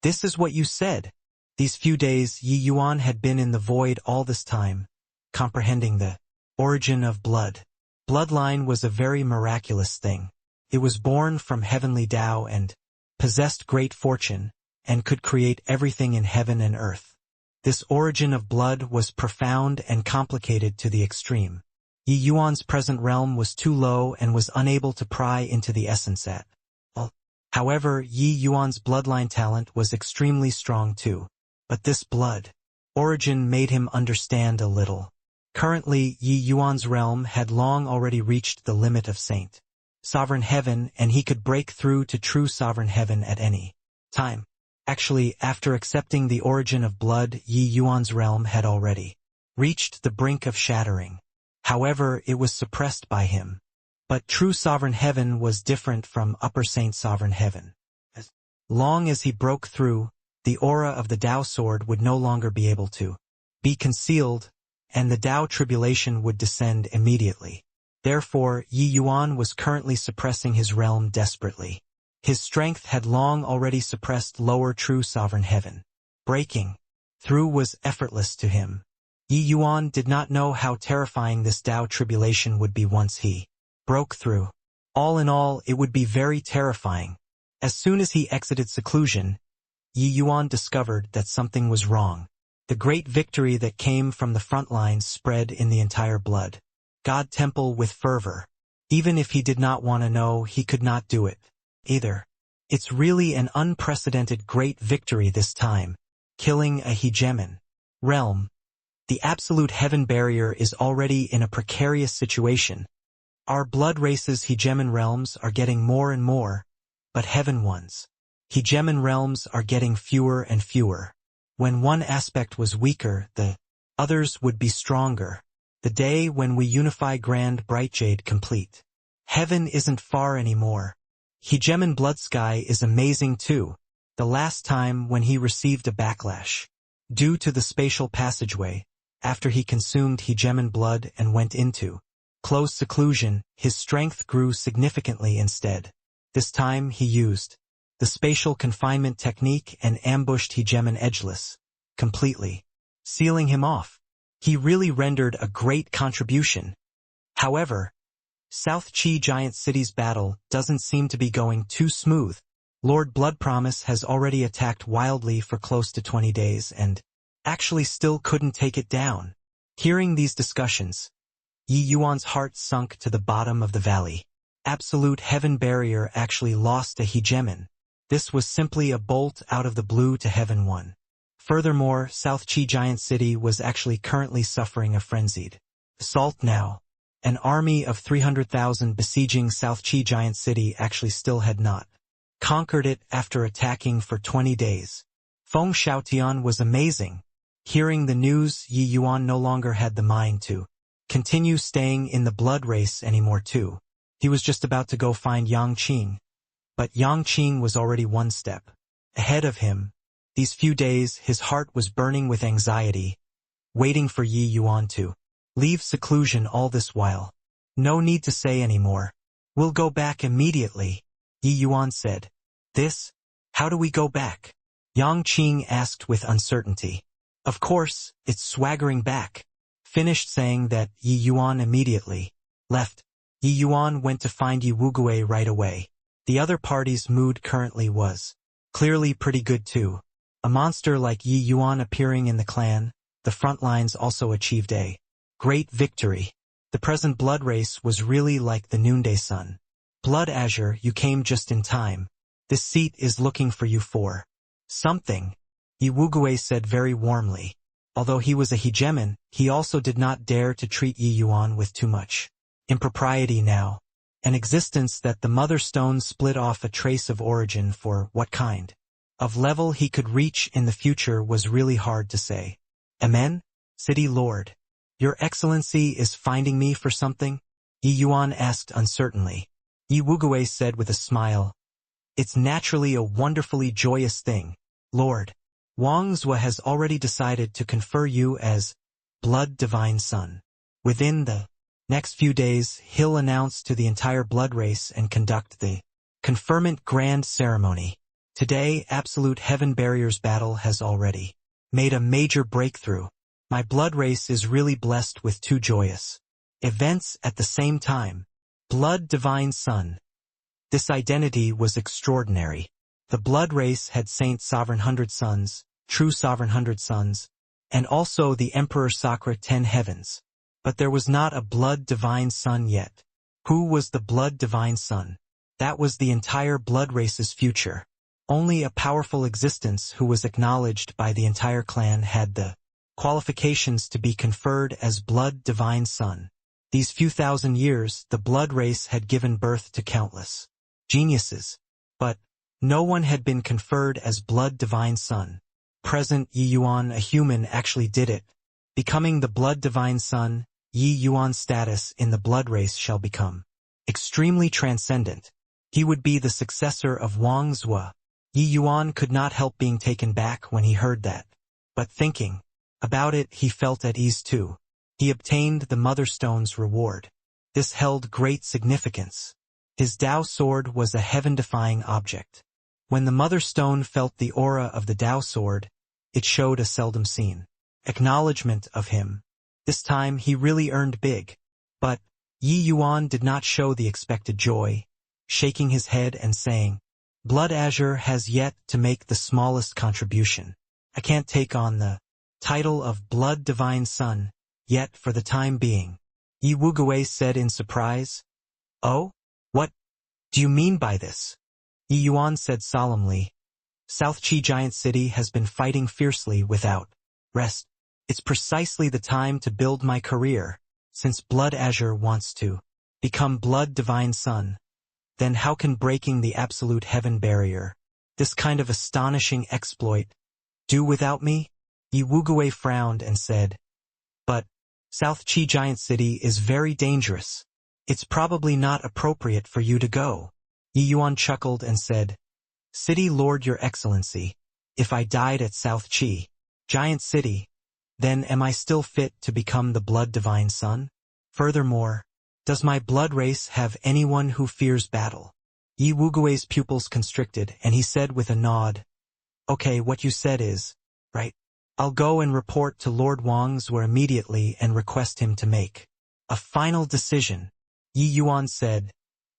"This is what you said." These few days Yi Yuan had been in the void all this time, comprehending the origin of blood. Bloodline was a very miraculous thing. It was born from heavenly Tao and possessed great fortune, and could create everything in heaven and earth. This origin of blood was profound and complicated to the extreme. Yi Yuan's present realm was too low and was unable to pry into the essence at all. However, Yi Yuan's bloodline talent was extremely strong too. But this blood origin made him understand a little. Currently, Yi Yuan's realm had long already reached the limit of Saint Sovereign Heaven, and he could break through to true Sovereign Heaven at any time. Actually, after accepting the origin of blood, Yi Yuan's realm had already reached the brink of shattering. However, it was suppressed by him. But true Sovereign Heaven was different from Upper Saint Sovereign Heaven. As long as he broke through, the aura of the Tao sword would no longer be able to be concealed, and the Tao tribulation would descend immediately. Therefore, Yi Yuan was currently suppressing his realm desperately. His strength had long already suppressed lower true Sovereign Heaven. Breaking through was effortless to him. Yi Yuan did not know how terrifying this Tao tribulation would be once he broke through. All in all, it would be very terrifying. As soon as he exited seclusion, Yi Yuan discovered that something was wrong. The great victory that came from the front lines spread in the entire Blood God Temple with fervor. Even if he did not want to know, he could not do it either. It's really an unprecedented great victory this time, killing a Hegemon realm. The absolute heaven barrier is already in a precarious situation. Our blood race's Hegemon realms are getting more and more, but heaven ones' Hegemon realms are getting fewer and fewer. When one aspect was weaker, the Others would be stronger. The day when we unify Grand Brightjade complete. Heaven isn't far anymore. Hegemon Blood Sky is amazing too. The last time when he received a backlash. Due to the spatial passageway, after he consumed Hegemon blood and went into closed seclusion, his strength grew significantly instead. This time he used the spatial confinement technique and ambushed Hegemon edgeless, completely, sealing him off. He really rendered a great contribution. However, South Chi Giant City's battle doesn't seem to be going too smooth. Lord Blood Promise has already attacked wildly for close to 20 days and actually still couldn't take it down. Hearing these discussions, Yi Yuan's heart sunk to the bottom of the valley. Absolute Heaven Barrier actually lost a Hegemon. This was simply a bolt out of the blue to Heaven 1. Furthermore, South Chi Giant City was actually currently suffering a frenzied assault now. An army of 300,000 besieging South Chi Giant City actually still had not conquered it after attacking for 20 days. Feng Xiaotian was amazing. Hearing the news, Yi Yuan no longer had the mind to continue staying in the blood race anymore too. He was just about to go find Yang Qing. But Yang Qing was already one step ahead of him. These few days, his heart was burning with anxiety, waiting for Yi Yuan to leave seclusion all this while. No need to say anymore. We'll go back immediately, Yi Yuan said. This? How do we go back? Yang Qing asked with uncertainty. Of course, it's swaggering back. Finished saying that, Yi Yuan immediately left. Yi Yuan went to find Yi Wugui right away. The other party's mood currently was clearly pretty good too. A monster like Yi Yuan appearing in the clan, the front lines also achieved a great victory. The present blood race was really like the noonday sun. Blood Azure, you came just in time. This seat is looking for you for something, Yi Wugui said very warmly. Although he was a Hegemon, he also did not dare to treat Yi Yuan with too much impropriety now. An existence that the Mother Stone split off a trace of origin for what kind of level he could reach in the future was really hard to say. Amen? City Lord. Your Excellency is finding me for something? Yi Yuan asked uncertainly. Yi Wugui said with a smile. It's naturally a wonderfully joyous thing, Lord. Wang Zhua has already decided to confer you as Blood Divine Son. Within the next few days, he'll announce to the entire blood race and conduct the conferment grand ceremony. Today, Absolute Heaven Barrier's battle has already made a major breakthrough. My blood race is really blessed with two joyous events at the same time. Blood Divine Son. This identity was extraordinary. The blood race had Saint Sovereign 100 Sons, True Sovereign 100 Sons, and also the Emperor Sakra 10 Heavens. But there was not a Blood Divine Son yet. Who was the Blood Divine Son? That was the entire blood race's future. Only a powerful existence who was acknowledged by the entire clan had the qualifications to be conferred as Blood Divine Son. These few thousand years, the blood race had given birth to countless geniuses. But no one had been conferred as Blood Divine Son. Present Yi Yuan, a human, actually did it. Becoming the Blood Divine Son, Yi Yuan's status in the blood race shall become extremely transcendent. He would be the successor of Wang Zhua. Yi Yuan could not help being taken back when he heard that. But thinking about it, he felt at ease too. He obtained the Mother Stone's reward. This held great significance. His Tao sword was a heaven-defying object. When the Mother Stone felt the aura of the Tao sword, it showed a seldom seen acknowledgement of him. This time he really earned big. But Yi Yuan did not show the expected joy, shaking his head and saying, Blood Azure has yet to make the smallest contribution. I can't take on the title of Blood Divine Son yet for the time being. Yi Wugui said in surprise. Oh? What do you mean by this? Yi Yuan said solemnly. South Chi Giant City has been fighting fiercely without rest. It's precisely the time to build my career. Since Blood Azure wants to become Blood Divine Son, then how can breaking the Absolute Heaven Barrier, this kind of astonishing exploit, do without me? Yi Wugui frowned and said, But South Chi Giant City is very dangerous. It's probably not appropriate for you to go. Yi Yuan chuckled and said, City Lord, Your Excellency, if I died at South Chi Giant City, then am I still fit to become the blood divine son? Furthermore, does my blood race have anyone who fears battle? Yi Wugui's pupils constricted, and he said with a nod, Okay, what you said is, right. I'll go and report to Lord Wangzhou immediately and request him to make a final decision. Yi Yuan said,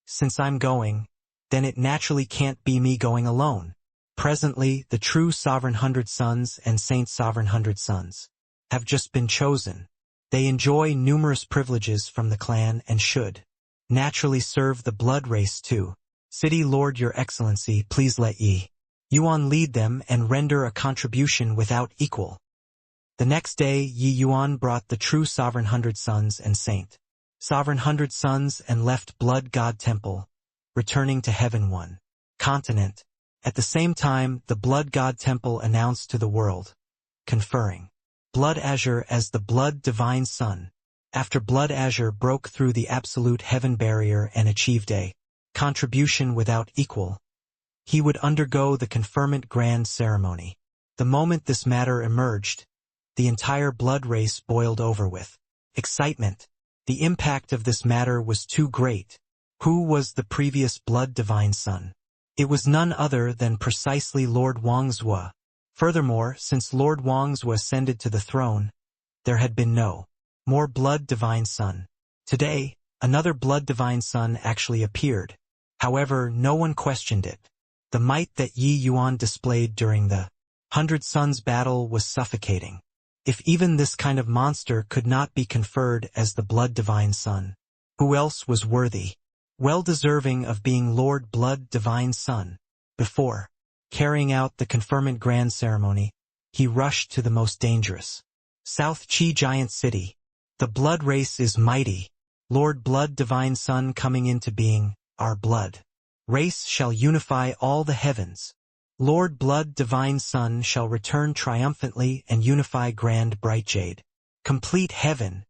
Since I'm going, then it naturally can't be me going alone. Presently, the true Sovereign Hundred Sons and Saint Sovereign Hundred Sons have just been chosen. They enjoy numerous privileges from the clan and should naturally serve the blood race too. City Lord, Your Excellency, please let Yi Yuan lead them and render a contribution without equal. The next day, Yi Yuan brought the true Sovereign Hundred Sons and Saint Sovereign Hundred Sons and left Blood God Temple, returning to Heaven One continent. At the same time, the Blood God Temple announced to the world, conferring Blood Azure as the Blood Divine Son. After Blood Azure broke through the absolute heaven barrier and achieved a contribution without equal, he would undergo the conferment grand ceremony. The moment this matter emerged, the entire blood race boiled over with excitement. The impact of this matter was too great. Who was the previous blood divine son? It was none other than precisely Lord Wangzhou. Furthermore, since Lord Wangzhou ascended to the throne, there had been no more blood divine son. Today, another blood divine son actually appeared. However, no one questioned it. The might that Yi Yuan displayed during the Hundred Sons battle was suffocating. If even this kind of monster could not be conferred as the blood divine son, who else was worthy, well deserving of being Lord Blood Divine Son? Before carrying out the conferment grand ceremony, he rushed to the most dangerous South Chi Giant City. The blood race is mighty. Lord Blood Divine Son coming into being, our blood race shall unify all the heavens. Lord Blood Divine Son shall return triumphantly and unify grand bright jade, complete heaven.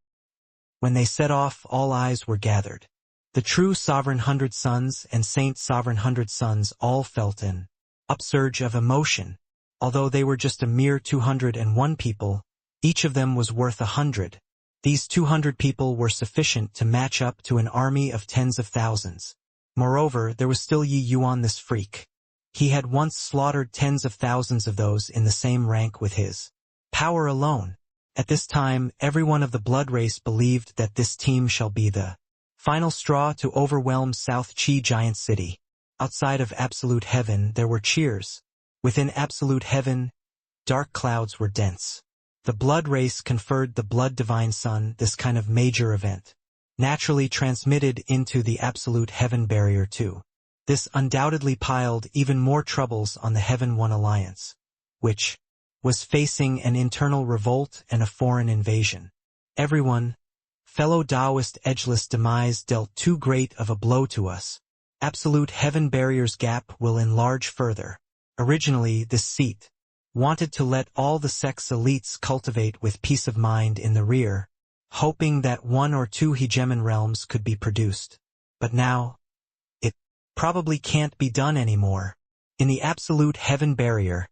When they set off, all eyes were gathered. The true Sovereign Hundred Sons and Saint Sovereign Hundred Sons all felt an upsurge of emotion. Although they were just a mere 201 people, each of them was worth 100. These 200 people were sufficient to match up to an army of tens of thousands. Moreover, there was still Yi Yuan, this freak. He had once slaughtered tens of thousands of those in the same rank with his power alone. At this time, everyone of the blood race believed that this team shall be the final straw to overwhelm South Chi Giant City. Outside of absolute heaven, there were cheers. Within absolute heaven, dark clouds were dense. The blood race conferred the blood divine son. This kind of major event naturally transmitted into the absolute heaven barrier too. This undoubtedly piled even more troubles on the Heaven One Alliance, which was facing an internal revolt and a foreign invasion. Everyone, fellow Taoist edgeless demise dealt too great of a blow to us. Absolute heaven barrier's gap will enlarge further. Originally, this seat wanted to let all the sex elites cultivate with peace of mind in the rear, hoping that 1 or 2 hegemon realms could be produced. But now, it probably can't be done anymore. In the absolute heaven barrier,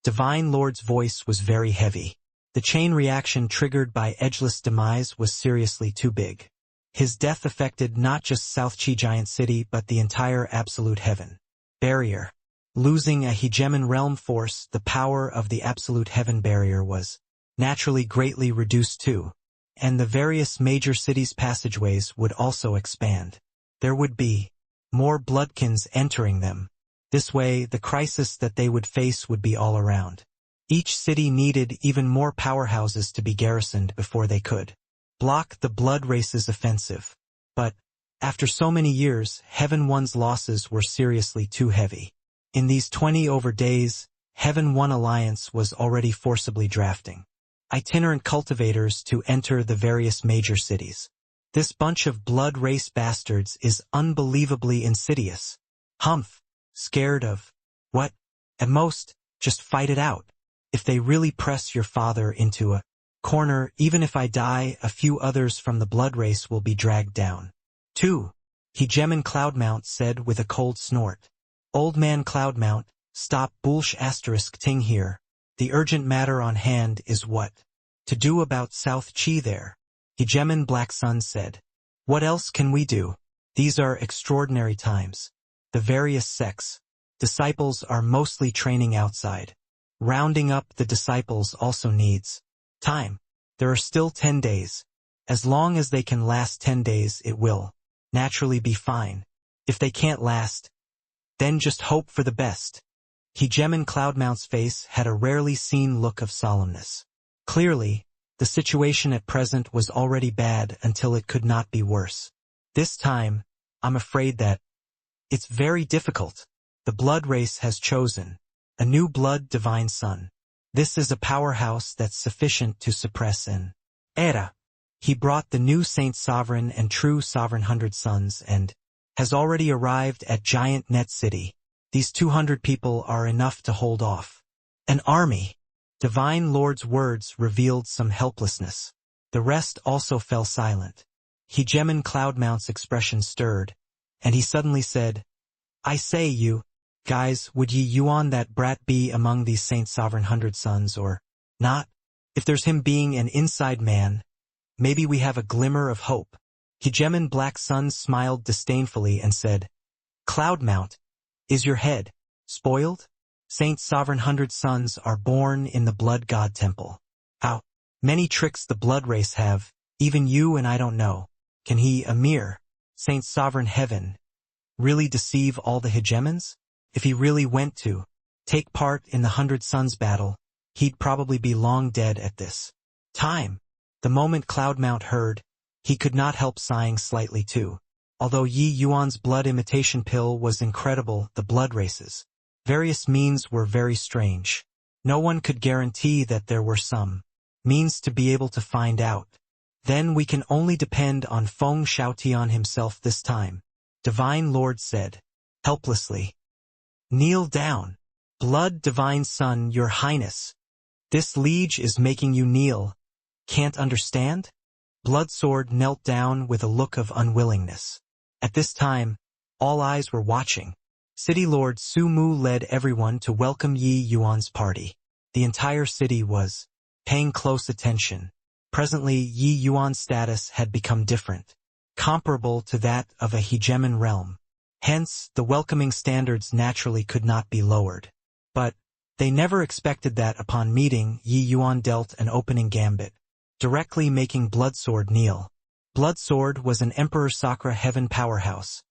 Divine Lord's voice was very heavy. The chain reaction triggered by edgeless demise was seriously too big. His death affected not just South Chi Giant City but the entire absolute heaven barrier. Losing a hegemon realm force, the power of the absolute heaven barrier was naturally greatly reduced too, and the various major cities' passageways would also expand. There would be more bloodkins entering them. This way, the crisis that they would face would be all around. Each city needed even more powerhouses to be garrisoned before they could block the blood race's offensive. But, after so many years, Heaven One's losses were seriously too heavy. In these 20 over days, Heaven One Alliance was already forcibly drafting itinerant cultivators to enter the various major cities. This bunch of blood race bastards is unbelievably insidious. Humph. Scared of what? At most, just fight it out. If they really press your father into a corner, even if I die, a few others from the blood race will be dragged down. 2. Hegemon Cloudmount said with a cold snort. Old man Cloudmount, stop bullsh asterisk ting here. The urgent matter on hand is what to do about South Chi there. Hegemon Black Sun said. What else can we do? These are extraordinary times. The various sects. Disciples are mostly training outside. Rounding up the disciples also needs time. There are still 10 days. As long as they can last 10 days, it will naturally be fine. If they can't last, then just hope for the best. Hegemon Cloudmount's face had a rarely seen look of solemnness. Clearly, the situation at present was already bad until it could not be worse. This time, I'm afraid that it's very difficult. The blood race has chosen a new blood divine son. This is a powerhouse that's sufficient to suppress an era. He brought the new Saint Sovereign and true Sovereign 100 Sons and has already arrived at Giant Net City. These 200 people are enough to hold off an army. Divine Lord's words revealed some helplessness. The rest also fell silent. Hegemon Cloudmount's expression stirred, and he suddenly said, I say you, guys, would ye yuan that brat be among these Saint Sovereign 100 Sons or not? If there's him being an inside man, maybe we have a glimmer of hope. Hegemon Black Sun smiled disdainfully and said, Cloudmount, is your head spoiled? Saint Sovereign 100 Sons are born in the Blood God Temple. How many tricks the blood race have, even you and I don't know. Can he, a mere Saint Sovereign Heaven, really deceive all the hegemons? If he really went to take part in the 100 Sons battle, he'd probably be long dead at this time. The moment Cloudmount heard, he could not help sighing slightly too. Although Yi Yuan's blood imitation pill was incredible, the blood races various means were very strange. No one could guarantee that there were some means to be able to find out. Then we can only depend on Feng Shaotian himself this time. Divine Lord said, helplessly. Kneel down. Blood Divine Son, Your Highness. This liege is making you kneel. Can't understand? Blood Sword knelt down with a look of unwillingness. At this time, all eyes were watching. City Lord Su Mu led everyone to welcome Yi Yuan's party. The entire city was paying close attention. Presently, Yi Yuan's status had become different, comparable to that of a hegemon realm. Hence, the welcoming standards naturally could not be lowered. But they never expected that upon meeting, Yi Yuan dealt an opening gambit, directly making Bloodsword kneel. Bloodsword was an Emperor Sakura Heaven powerhouse,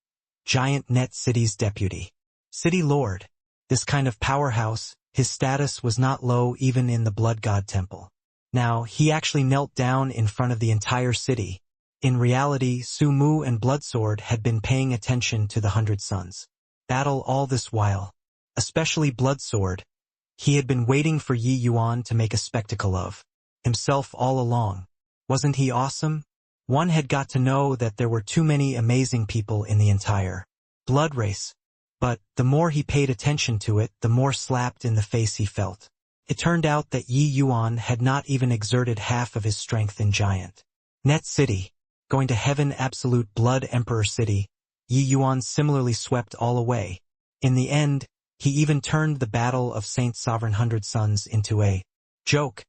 Giant Net City's deputy. City Lord. This kind of powerhouse, his status was not low even in the Blood God Temple. Now, he actually knelt down in front of the entire city. In reality, Su Mu and Bloodsword had been paying attention to the 100 Sons battle all this while. Especially Bloodsword. He had been waiting for Yi Yuan to make a spectacle of himself all along. Wasn't he awesome? One had got to know that there were too many amazing people in the entire blood race. But the more he paid attention to it, the more slapped in the face he felt. It turned out that Yi Yuan had not even exerted half of his strength in Giant Net City. Going to Heaven Absolute Blood Emperor City, Yi Yuan similarly swept all away. In the end, he even turned the battle of Saint Sovereign 100 Sons into a joke.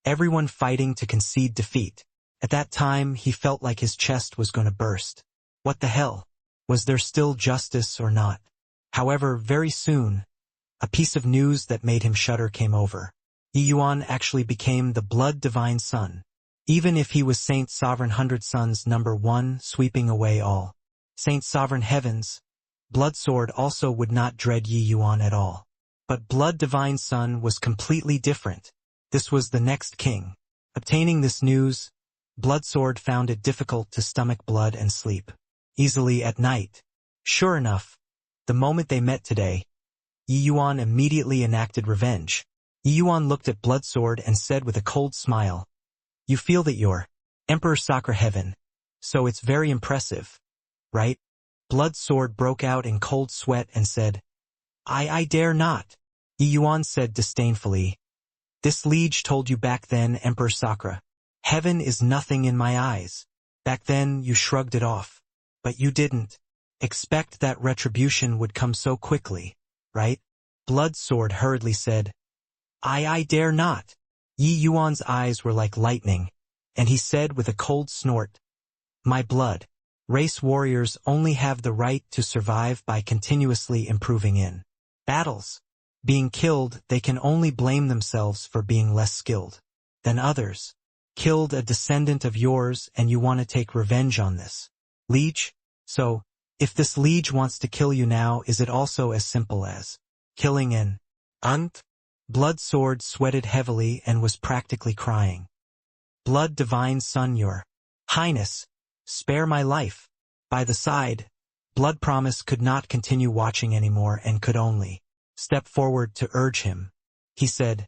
Everyone fighting to concede defeat. At that time, he felt like his chest was going to burst. What the hell? Was there still justice or not? However, very soon, a piece of news that made him shudder came over. Yi Yuan actually became the Blood Divine Son. Even if he was Saint Sovereign 100 Sons #1 sweeping away all Saint Sovereign Heavens, Bloodsword also would not dread Yi Yuan at all. But Blood Divine Son was completely different. This was the next king. Obtaining this news, Bloodsword found it difficult to stomach blood and sleep easily at night. Sure enough, the moment they met today, Yi Yuan immediately enacted revenge. Yi Yuan looked at Bloodsword and said with a cold smile, You feel that you're Emperor Sakura Heaven, so it's very impressive, right? Bloodsword broke out in cold sweat and said, I dare not. Yi Yuan said disdainfully, This liege told you back then, Emperor Sakura. Heaven is nothing in my eyes. Back then you shrugged it off. But you didn't expect that retribution would come so quickly, right? Blood Sword hurriedly said, I dare not. Yi Yuan's eyes were like lightning, and he said with a cold snort, My blood. Race warriors only have the right to survive by continuously improving in battles. Being killed, they can only blame themselves for being less skilled than others. Killed a descendant of yours and you want to take revenge on this liege? So, if this liege wants to kill you now, is it also as simple as killing an ant? Blood Sword sweated heavily and was practically crying. Blood Divine Son, your Highness, spare my life. By the side, Blood Promise could not continue watching anymore and could only step forward to urge him. He said,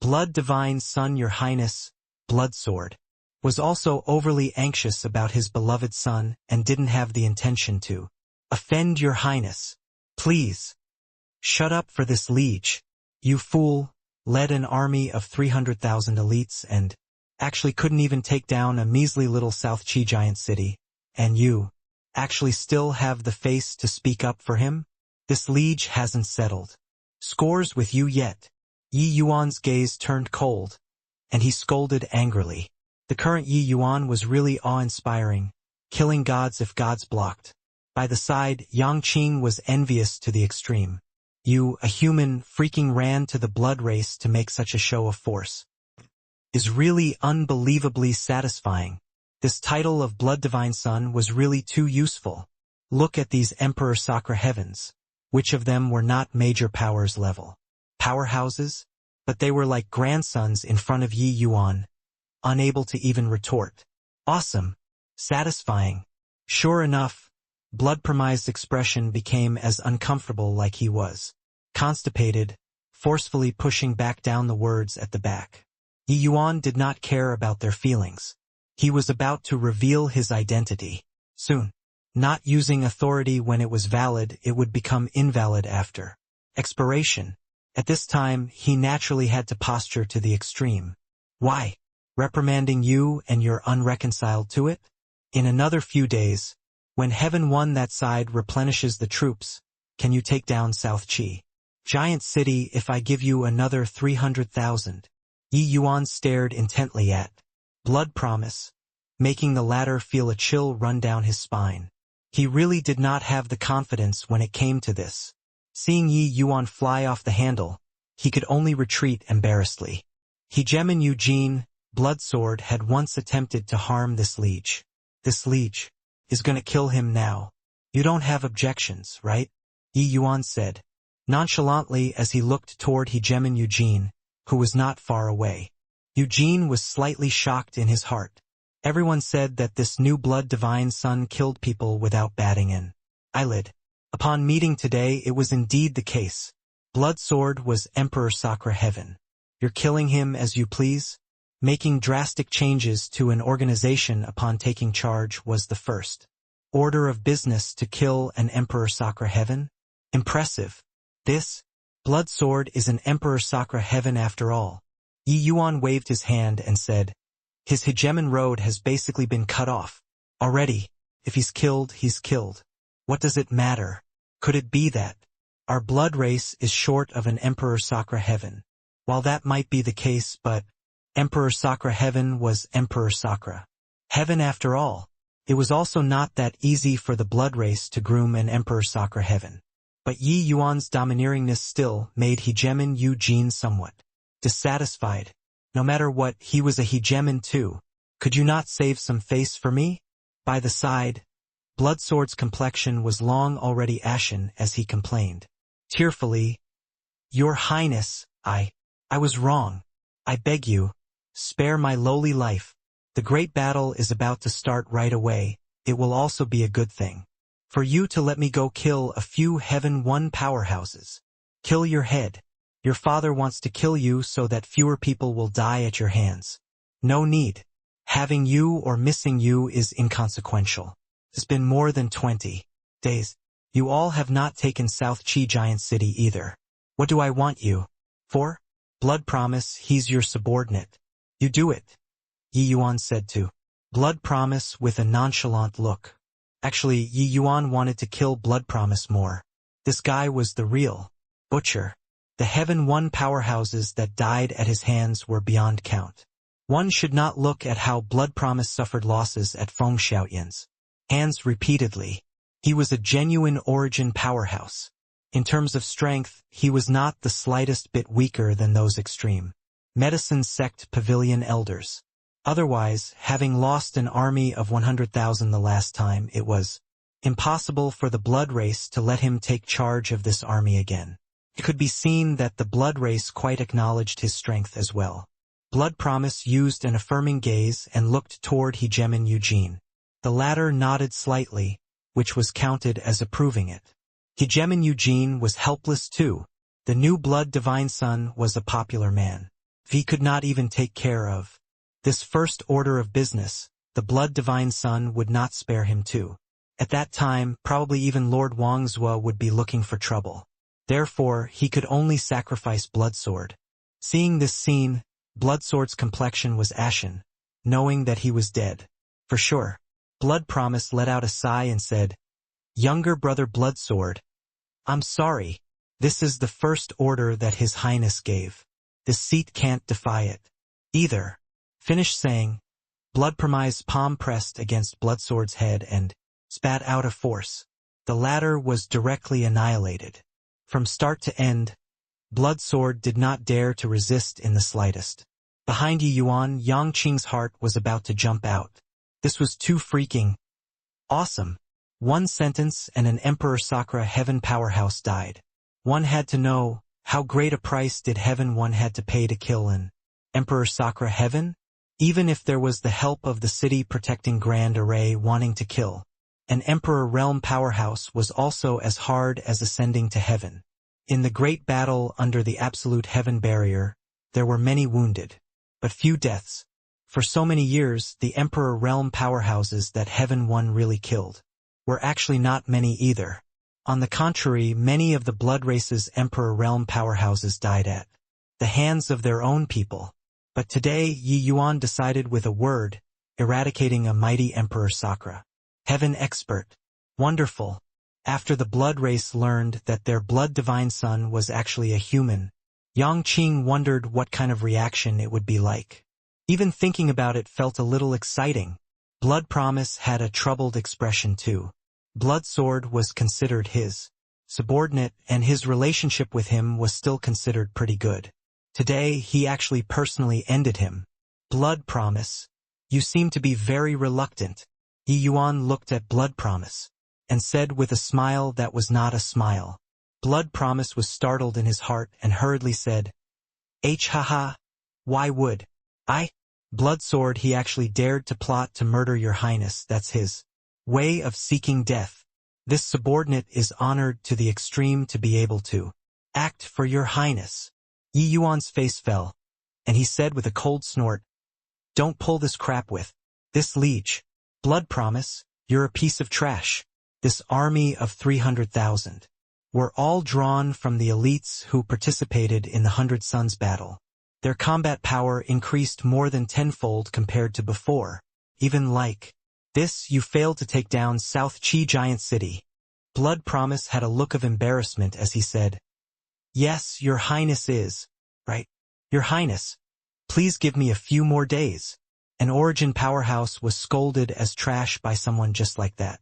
Blood Divine Son, your Highness. Blood Sword was also overly anxious about his beloved son and didn't have the intention to offend your Highness. Please, shut up for this liege. You fool, led an army of 300,000 elites and actually couldn't even take down a measly little South Chi giant city, and you actually still have the face to speak up for him? This liege hasn't settled scores with you yet. Yi Yuan's gaze turned cold, and he scolded angrily. The current Yi Yuan was really awe-inspiring, killing gods if gods blocked. By the side, Yang Qing was envious to the extreme. You, a human, freaking ran to the blood race to make such a show of force. Is really unbelievably satisfying. This title of Blood Divine Son was really too useful. Look at these Emperor Sakura heavens. Which of them were not major powers level powerhouses? But they were like grandsons in front of Yi Yuan, unable to even retort. Awesome. Satisfying. Sure enough, Blood Promise's expression became as uncomfortable like he was constipated, forcefully pushing back down the words at the back. Yi Yuan did not care about their feelings. He was about to reveal his identity. Soon. Not using authority when it was valid, it would become invalid after expiration. At this time, he naturally had to posture to the extreme. Why? Reprimanding you and you're unreconciled to it? In another few days, when Heaven One that side replenishes the troops, can you take down South Chi Giant City if I give you another 300,000? Yi Yuan stared intently at Blood Promise, making the latter feel a chill run down his spine. He really did not have the confidence when it came to this. Seeing Yi Yuan fly off the handle, he could only retreat embarrassedly. Hegemon Eugene, Blood Sword, had once attempted to harm this liege. This liege is gonna kill him now. You don't have objections, right? Yi Yuan said, nonchalantly as he looked toward Hegemon Eugene, who was not far away. Eugene was slightly shocked in his heart. Everyone said that this new Blood Divine Son killed people without batting an eyelid. Upon meeting today, it was indeed the case. Blood Sword was Emperor Sakura Heaven. You're killing him as you please? Making drastic changes to an organization upon taking charge was the first order of business to kill an Emperor Sakura Heaven? Impressive. This Blood Sword is an Emperor Sakura Heaven after all. Yi Yuan waved his hand and said, his hegemon road has basically been cut off already. If he's killed, he's killed. What does it matter? Could it be that our blood race is short of an Emperor Sakura Heaven? While that might be the case, but Emperor Sakura Heaven was Emperor Sakura Heaven after all. It was also not that easy for the blood race to groom an Emperor Sakura Heaven. But Yi Yuan's domineeringness still made Hegemon Eugene somewhat dissatisfied. No matter what, he was a hegemon too. Could you not save some face for me? By the side, Blood Sword's complexion was long already ashen as he complained tearfully, Your Highness, I was wrong. I beg you, spare my lowly life. The great battle is about to start right away. It will also be a good thing for you to let me go kill a few Heaven One powerhouses. Kill your head. Your father wants to kill you so that fewer people will die at your hands. No need. Having you or missing you is inconsequential. It's been more than 20 days. You all have not taken South Chi Giant City either. What do I want you for? Blood Promise, he's your subordinate. You do it, Yi Yuan said to Blood Promise with a nonchalant look. Actually, Yi Yuan wanted to kill Blood Promise more. This guy was the real butcher. The Heaven One powerhouses that died at his hands were beyond count. One should not look at how Blood Promise suffered losses at Feng Xiaoyan's hands repeatedly. He was a genuine origin powerhouse. In terms of strength, he was not the slightest bit weaker than those extreme medicine sect pavilion elders. Otherwise, having lost an army of 100,000 the last time, it was impossible for the blood race to let him take charge of this army again. It could be seen that the blood race quite acknowledged his strength as well. Blood Promise used an affirming gaze and looked toward Hegeman Eugene. The latter nodded slightly, which was counted as approving it. Hegeman Eugene was helpless too. The new blood divine son was a popular man. He could not even take care of this first order of business. The blood divine son would not spare him too. At that time, probably even Lord Wangzhou would be looking for trouble. Therefore, he could only sacrifice Bloodsword. Seeing this scene, Bloodsword's complexion was ashen, knowing that he was dead. For sure. Blood Promise let out a sigh and said, "Younger brother Bloodsword, I'm sorry. This is the first order that His Highness gave. The seat can't defy it. Either." Finished saying, Blood Promise palm pressed against Bloodsword's head and spat out a force. The latter was directly annihilated. From start to end, Bloodsword did not dare to resist in the slightest. Behind Yi Yuan, Yang Qing's heart was about to jump out. This was too freaking awesome. One sentence and an Emperor Sakura Heaven powerhouse died. One had to know, how great a price did Heaven One had to pay to kill an Emperor Sakura Heaven? Even if there was the help of the city protecting Grand Array wanting to kill, an Emperor Realm powerhouse was also as hard as ascending to heaven. In the great battle under the Absolute Heaven Barrier, there were many wounded, but few deaths. For so many years, the Emperor Realm powerhouses that Heaven One really killed were actually not many either. On the contrary, many of the Blood Race's Emperor Realm powerhouses died at the hands of their own people. But today, Yi Yuan decided with a word, eradicating a mighty Emperor Sakura Heaven expert. Wonderful. After the Blood Race learned that their blood divine son was actually a human, Yang Qing wondered what kind of reaction it would be like. Even thinking about it felt a little exciting. Blood Promise had a troubled expression too. Bloodsword was considered his subordinate, and his relationship with him was still considered pretty good. Today, he actually personally ended him. Blood Promise, you seem to be very reluctant. Yi Yuan looked at Blood Promise and said with a smile that was not a smile. Blood Promise was startled in his heart and hurriedly said, haha, why would I? Bloodsword, he actually dared to plot to murder your highness. That's his way of seeking death. This subordinate is honored to the extreme to be able to act for your highness. Yi Yuan's face fell, and he said with a cold snort, don't pull this crap with this liege. Blood Promise, you're a piece of trash. This army of 300,000 were all drawn from the elites who participated in the 100 Suns battle. Their combat power increased more than tenfold compared to before. Even like this, you failed to take down South Qi Giant City. Blood Promise had a look of embarrassment as he said, yes, your highness is right. Your highness, please give me a few more days. An origin powerhouse was scolded as trash by someone just like that.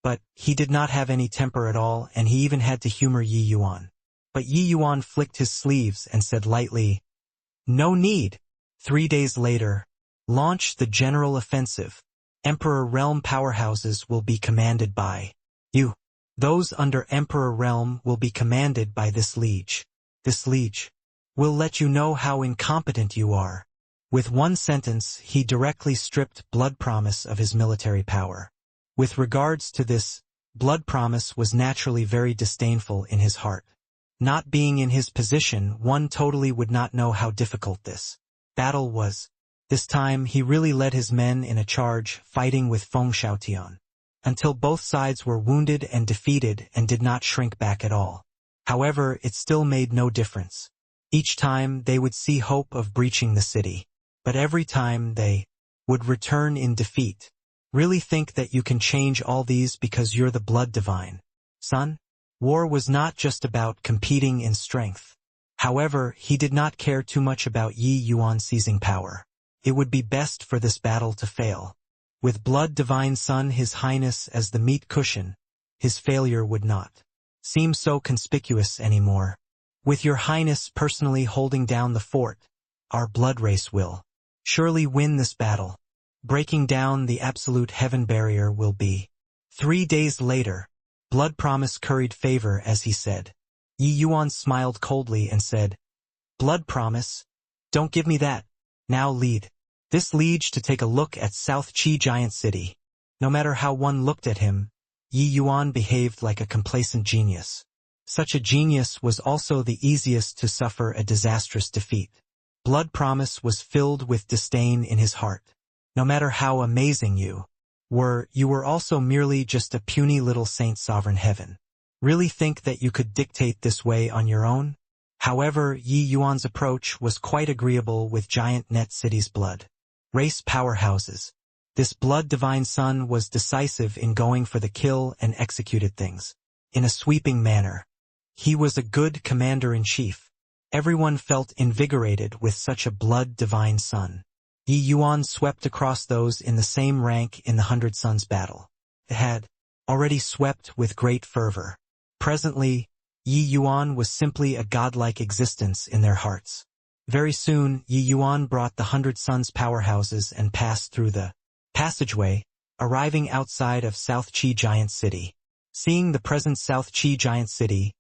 But he did not have any temper at all, and he even had to humor Yi Yuan. But Yi Yuan flicked his sleeves and said lightly, no need. 3 days later, launch the general offensive. Emperor Realm powerhouses will be commanded by you. Those under Emperor Realm will be commanded by this liege. This liege will let you know how incompetent you are. With one sentence, he directly stripped Blood Promise of his military power. With regards to this, Blood Promise was naturally very disdainful in his heart. Not being in his position, one totally would not know how difficult this battle was. This time, he really led his men in a charge, fighting with Feng Xiaotian, until both sides were wounded and defeated and did not shrink back at all. However, it still made no difference. Each time they would see hope of breaching the city. But every time they would return in defeat. Really think that you can change all these because you're the blood divine. Son, war was not just about competing in strength. However, he did not care too much about Yi Yuan seizing power. It would be best for this battle to fail. With blood divine son His Highness as the meat cushion, his failure would not seem so conspicuous anymore. With your highness personally holding down the fort, our blood race will surely win this battle. Breaking down the absolute heaven barrier will be. 3 days later, Blood Promise curried favor as he said. Yi Yuan smiled coldly and said, Blood Promise, don't give me that. Now lead this liege to take a look at South Qi Giant City. No matter how one looked at him, Yi Yuan behaved like a complacent genius. Such a genius was also the easiest to suffer a disastrous defeat. Blood Promise was filled with disdain in his heart. No matter how amazing you were also merely just a puny little saint sovereign heaven. Really think that you could dictate this way on your own? However, Yi Yuan's approach was quite agreeable with Giant Net City's blood race powerhouses. This blood divine son was decisive in going for the kill and executed things in a sweeping manner. He was a good commander-in-chief. Everyone felt invigorated with such a blood divine son. Yi Yuan swept across those in the same rank in the Hundred Sons battle. They had already swept with great fervor. Presently, Yi Yuan was simply a godlike existence in their hearts. Very soon, Yi Yuan brought the Hundred Sons powerhouses and passed through the passageway, arriving outside of South Qi Giant City. Seeing the present South Qi Giant City,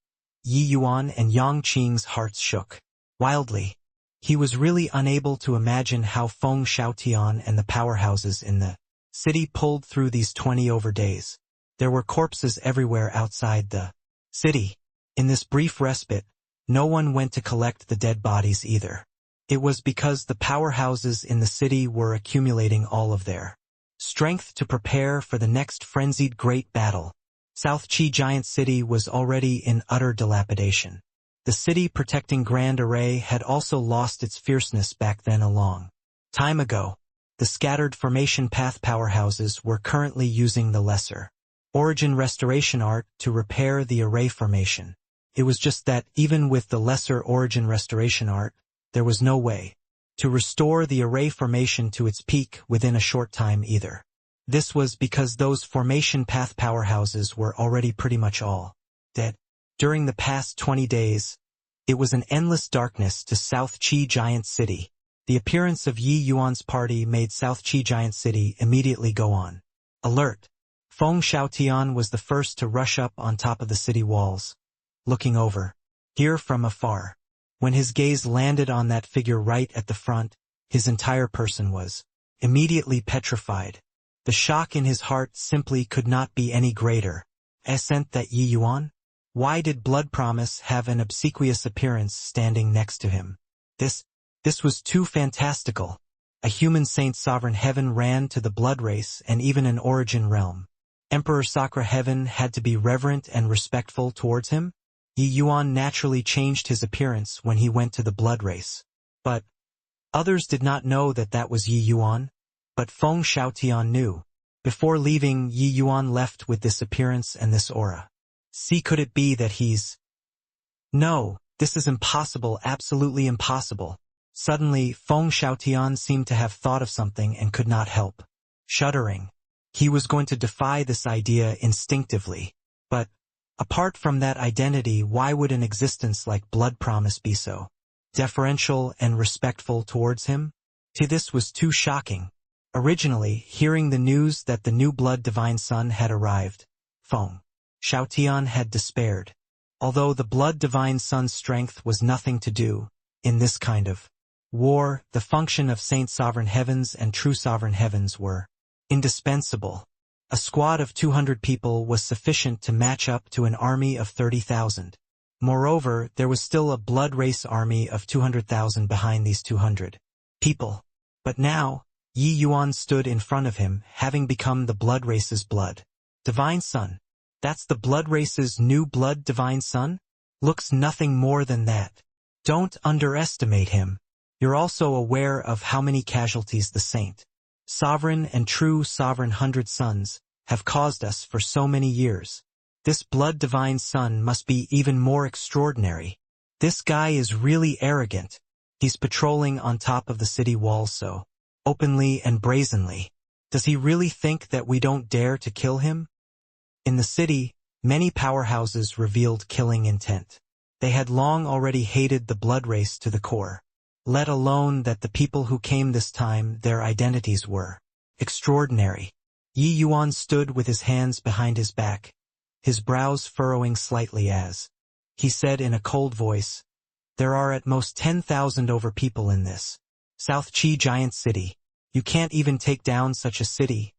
Yi Yuan and Yang Qing's hearts shook wildly. He was really unable to imagine how Feng Xiaotian and the powerhouses in the city pulled through these 20 days. There were corpses everywhere outside the city. In this brief respite, no one went to collect the dead bodies either. It was because the powerhouses in the city were accumulating all of their strength to prepare for the next frenzied great battle. South Qi Giant City was already in utter dilapidation. The city protecting Grand Array had also lost its fierceness back then a long time ago. The scattered formation path powerhouses were currently using the lesser origin restoration art to repair the array formation. It was just that even with the lesser origin restoration art, there was no way to restore the array formation to its peak within a short time either. This was because those formation path powerhouses were already pretty much all dead. During the past 20 days, it was an endless darkness to South Qi Giant City. The appearance of Yi Yuan's party made South Qi Giant City immediately go on alert. Feng Xiaotian was the first to rush up on top of the city walls, looking over here from afar. When his gaze landed on that figure right at the front, his entire person was immediately petrified. The shock in his heart simply could not be any greater. Assent that Yi Yuan? Why did Blood Promise have an obsequious appearance standing next to him? This was too fantastical. A human saint sovereign heaven ran to the blood race and even an origin realm. Emperor Sakra heaven had to be reverent and respectful towards him? Yi Yuan naturally changed his appearance when he went to the blood race. But others did not know that that was Yi Yuan. But Feng Xiaotian knew. Before leaving, Yi Yuan left with this appearance and this aura. See, could it be that he's... No, this is impossible, absolutely impossible. Suddenly, Feng Xiaotian seemed to have thought of something and could not help shuddering. He was going to defy this idea instinctively. But, apart from that identity, why would an existence like Blood Promise be so deferential and respectful towards him? This was too shocking. Originally, hearing the news that the new blood divine son had arrived, Feng Xiaotian had despaired. Although the blood divine son's strength was nothing to do, in this kind of war, the function of saint sovereign heavens and true sovereign heavens were indispensable. A squad of 200 people was sufficient to match up to an army of 30,000. Moreover, there was still a blood race army of 200,000 behind these 200 people. But now, Yi Yuan stood in front of him, having become the blood race's blood divine son. That's the blood race's new blood divine son? Looks nothing more than that. Don't underestimate him. You're also aware of how many casualties the saint, sovereign and true sovereign 100 sons, have caused us for so many years. This blood divine son must be even more extraordinary. This guy is really arrogant. He's patrolling on top of the city walls so openly and brazenly. Does he really think that we don't dare to kill him? In the city, many powerhouses revealed killing intent. They had long already hated the blood race to the core. Let alone that the people who came this time, their identities were extraordinary. Yi Yuan stood with his hands behind his back, his brows furrowing slightly as he said in a cold voice, "There are at most 10,000 over people in this South Chi giant city. You can't even take down such a city.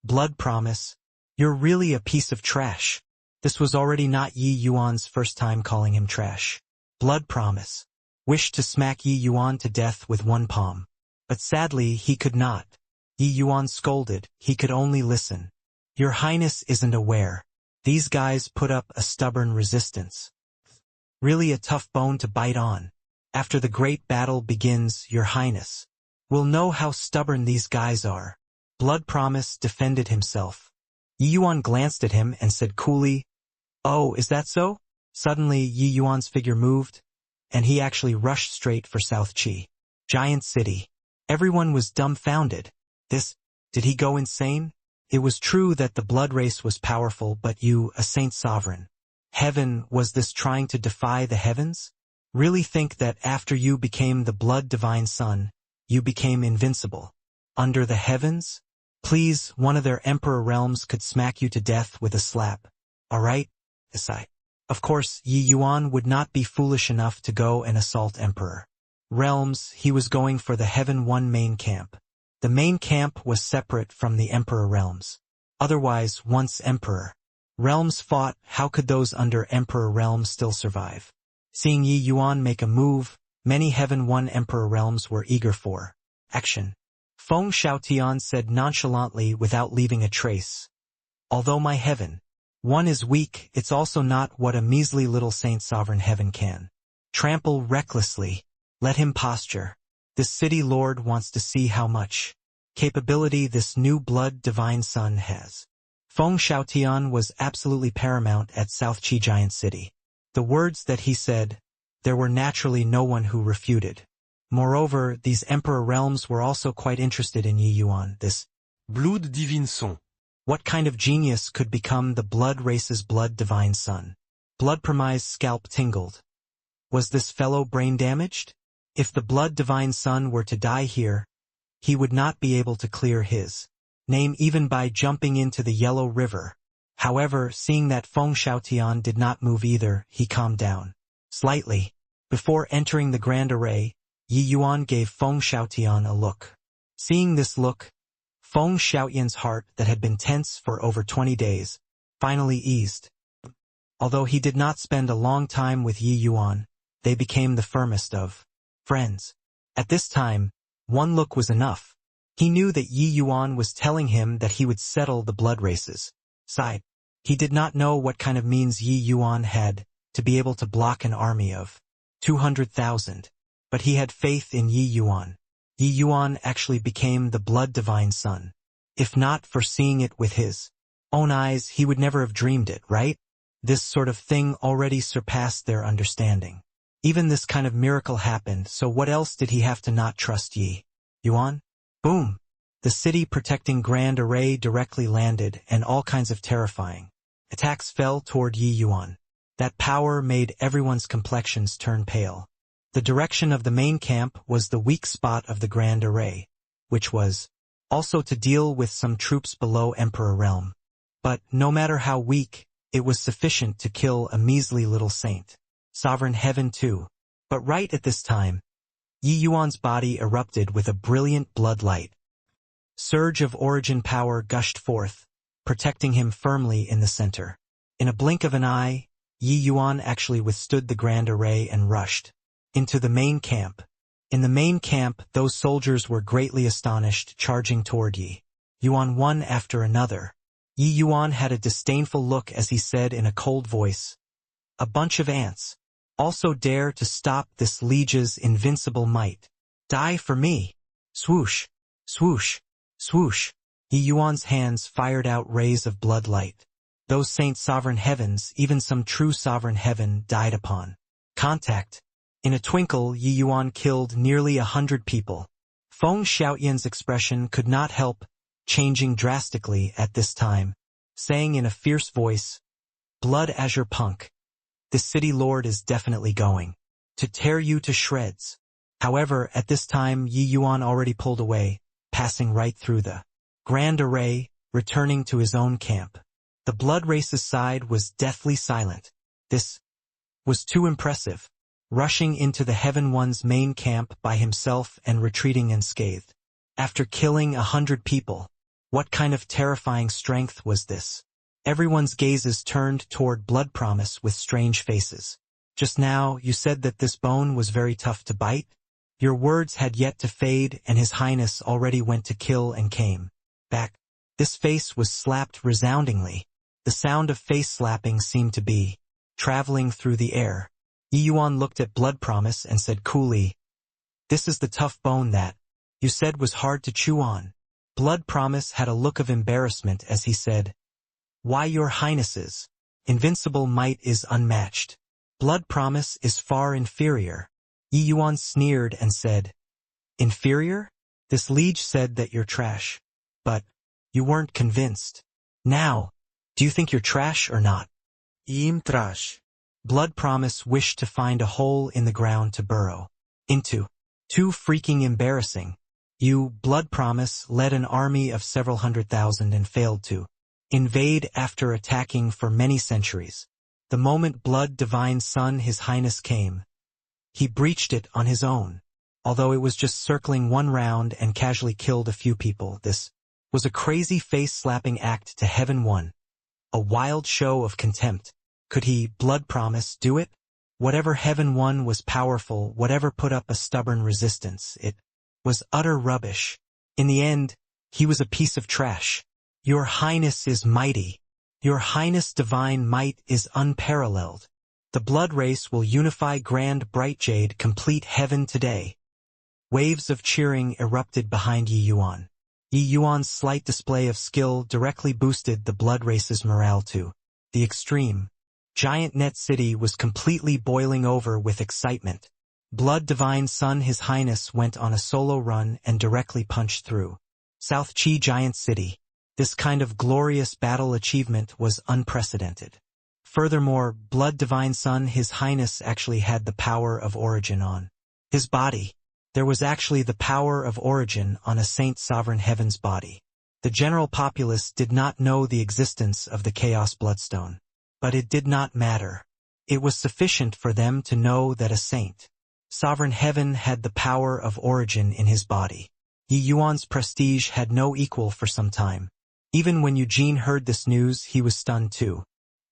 Blood promise. You're really a piece of trash." This was already not Yi Yuan's first time calling him trash. Blood promise. Wished to smack Yi Yuan to death with one palm. But sadly he could not. Yi Yuan scolded, he could only listen. Your Highness isn't aware. These guys put up a stubborn resistance. Really a tough bone to bite on. After the great battle begins, Your Highness will know how stubborn these guys are. Blood promise defended himself. Yi Yuan glanced at him and said coolly, "Oh, is that so?" Suddenly Yi Yuan's figure moved, and he actually rushed straight for South Chi giant city. Everyone was dumbfounded. Did he go insane? It was true that the blood race was powerful, but you, a saint sovereign. Heaven, was this trying to defy the heavens? Really think that after you became the blood divine son, you became invincible? Under the heavens? Please, one of their emperor realms could smack you to death with a slap. Alright? Aside. Of course, Yi Yuan would not be foolish enough to go and assault emperor realms. He was going for the Heaven One main camp. The main camp was separate from the emperor realms. Otherwise, once emperor realms fought, how could those under emperor realms still survive? Seeing Yi Yuan make a move, many Heaven One emperor realms were eager for action. Feng Xiaotian said nonchalantly without leaving a trace. Although my Heaven One is weak, it's also not what a measly little saint sovereign heaven can trample recklessly. Let him posture. This city lord wants to see how much capability this new blood divine son has. Feng Xiaotian was absolutely paramount at South Chi giant city. The words that he said, there were naturally no one who refuted. Moreover, these emperor realms were also quite interested in Yi Yuan, this blood divine son. What kind of genius could become the blood race's blood divine son? Blood Premise's scalp tingled. Was this fellow brain damaged? If the blood divine son were to die here, he would not be able to clear his name even by jumping into the Yellow River. However, seeing that Feng Xiaotian did not move either, he calmed down slightly. Before entering the grand array, Yi Yuan gave Feng Xiaotian a look. Seeing this look, Feng Xiaotian's heart that had been tense for over 20 days finally eased. Although he did not spend a long time with Yi Yuan, they became the firmest of friends. At this time, one look was enough. He knew that Yi Yuan was telling him that he would settle the blood races side. He did not know what kind of means Yi Yuan had to be able to block an army of 200,000, but he had faith in Yi Yuan. Yi Yuan actually became the blood divine son. If not for seeing it with his own eyes, he would never have dreamed it, right? This sort of thing already surpassed their understanding. Even this kind of miracle happened, so what else did he have to not trust Yi Yuan? Boom! The city protecting Grand Array directly landed, and all kinds of terrifying attacks fell toward Yi Yuan. That power made everyone's complexions turn pale. The direction of the main camp was the weak spot of the Grand Array, which was also to deal with some troops below Emperor Realm. But no matter how weak, it was sufficient to kill a measly little saint. Sovereign Heaven too. But right at this time, Yi Yuan's body erupted with a brilliant blood light. Surge of origin power gushed forth, protecting him firmly in the center. In a blink of an eye, Yi Yuan actually withstood the Grand Array and rushed into the main camp. In the main camp, those soldiers were greatly astonished, charging toward Yi Yuan one after another. Yi Yuan had a disdainful look as he said in a cold voice, "A bunch of ants. also dare to stop this liege's invincible might. Die for me. Swoosh, swoosh, swoosh. Yi Yuan's hands fired out rays of blood light. Those saint sovereign heavens, even some true sovereign heaven, died upon contact. In a twinkle, Yi Yuan killed nearly 100 people. Feng Xiaoyan's expression could not help changing drastically at this time, saying in a fierce voice, "Blood Azure Punk. This city lord is definitely going to tear you to shreds." However, at this time Yi Yuan already pulled away, passing right through the grand array, returning to his own camp. The blood race's side was deathly silent. This was too impressive. Rushing into the Heaven One's main camp by himself and retreating unscathed. After killing 100 people, what kind of terrifying strength was this? Everyone's gazes turned toward Blood Promise with strange faces. Just now, you said that this bone was very tough to bite? Your words had yet to fade and His Highness already went to kill and came back. This face was slapped resoundingly. The sound of face slapping seemed to be traveling through the air. Yi Yuan looked at Blood Promise and said coolly, "This is the tough bone that you said was hard to chew on." Blood Promise had a look of embarrassment as he said, "Why, Your Highnesses, invincible might is unmatched. Blood Promise is far inferior." Yi Yuan sneered and said, "Inferior? This liege said that you're trash. But you weren't convinced. Now, do you think you're trash or not?" Im trash. Blood Promise wished to find a hole in the ground to burrow into. Too freaking embarrassing. You, Blood Promise, led an army of several 100,000 and failed to invade after attacking for many centuries. The moment Blood Divine Son His Highness came, he breached it on his own. Although it was just circling one round and casually killed a few people, this was a crazy face-slapping act to Heaven One. A wild show of contempt. Could he, Blood Promise, do it? Whatever Heaven One was powerful, whatever put up a stubborn resistance, it was utter rubbish. In the end, he was a piece of trash. Your Highness is mighty. Your Highness Divine Might is unparalleled. The blood race will unify Grand Bright Jade complete heaven today. Waves of cheering erupted behind Yi Yuan. Yi Yuan's slight display of skill directly boosted the blood race's morale to the extreme. Giant Net City was completely boiling over with excitement. Blood Divine Son His Highness went on a solo run and directly punched through South Chi Giant City. This kind of glorious battle achievement was unprecedented. Furthermore, Blood Divine Son His Highness actually had the power of origin on his body. There was actually the power of origin on a Saint Sovereign Heaven's body. The general populace did not know the existence of the Chaos Bloodstone. But it did not matter. It was sufficient for them to know that a Saint Sovereign Heaven had the power of origin in his body. Yi Yuan's prestige had no equal for some time. Even when Eugene heard this news, he was stunned too.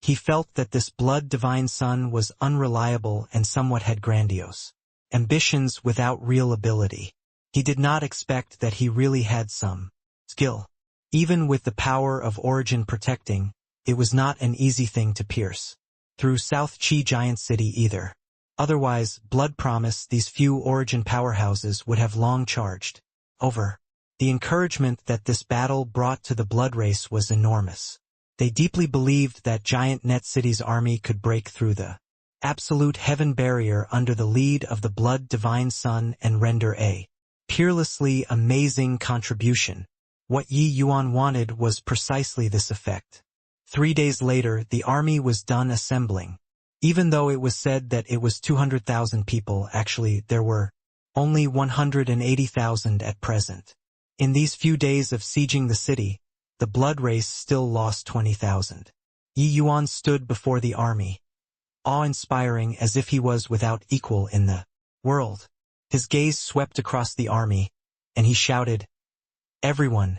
He felt that this Blood Divine Son was unreliable and somewhat had grandiose ambitions without real ability. He did not expect that he really had some skill. Even with the power of origin protecting, it was not an easy thing to pierce through South Chi Giant City either. Otherwise, Blood Promise, these few origin powerhouses would have long charged over. The encouragement that this battle brought to the blood race was enormous. They deeply believed that Giant Net City's army could break through the absolute heaven barrier under the lead of the Blood Divine Son and render a peerlessly amazing contribution. What Yi Yuan wanted was precisely this effect. 3 days later, the army was done assembling. Even though it was said that it was 200,000 people, actually there were only 180,000 at present. In these few days of sieging the city, the blood race still lost 20,000. Yi Yuan stood before the army, awe-inspiring as if he was without equal in the world. His gaze swept across the army, and he shouted, "Everyone,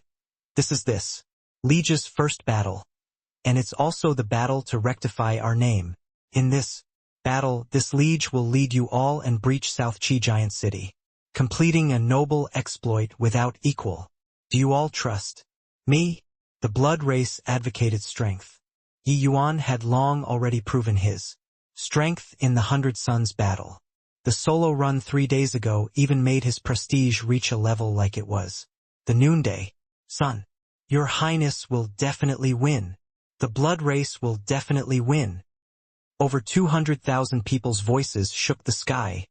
this is Liege's first battle. And it's also the battle to rectify our name. In this battle, this liege will lead you all and breach South Chi Giant City, completing a noble exploit without equal. Do you all trust me?" The blood race advocated strength. Yi Yuan had long already proven his Strength in the Hundred Suns battle. The solo run 3 days ago even made his prestige reach a level like it was. The noonday sun. Your Highness will definitely win. The blood race will definitely win. Over 200,000 people's voices shook the sky,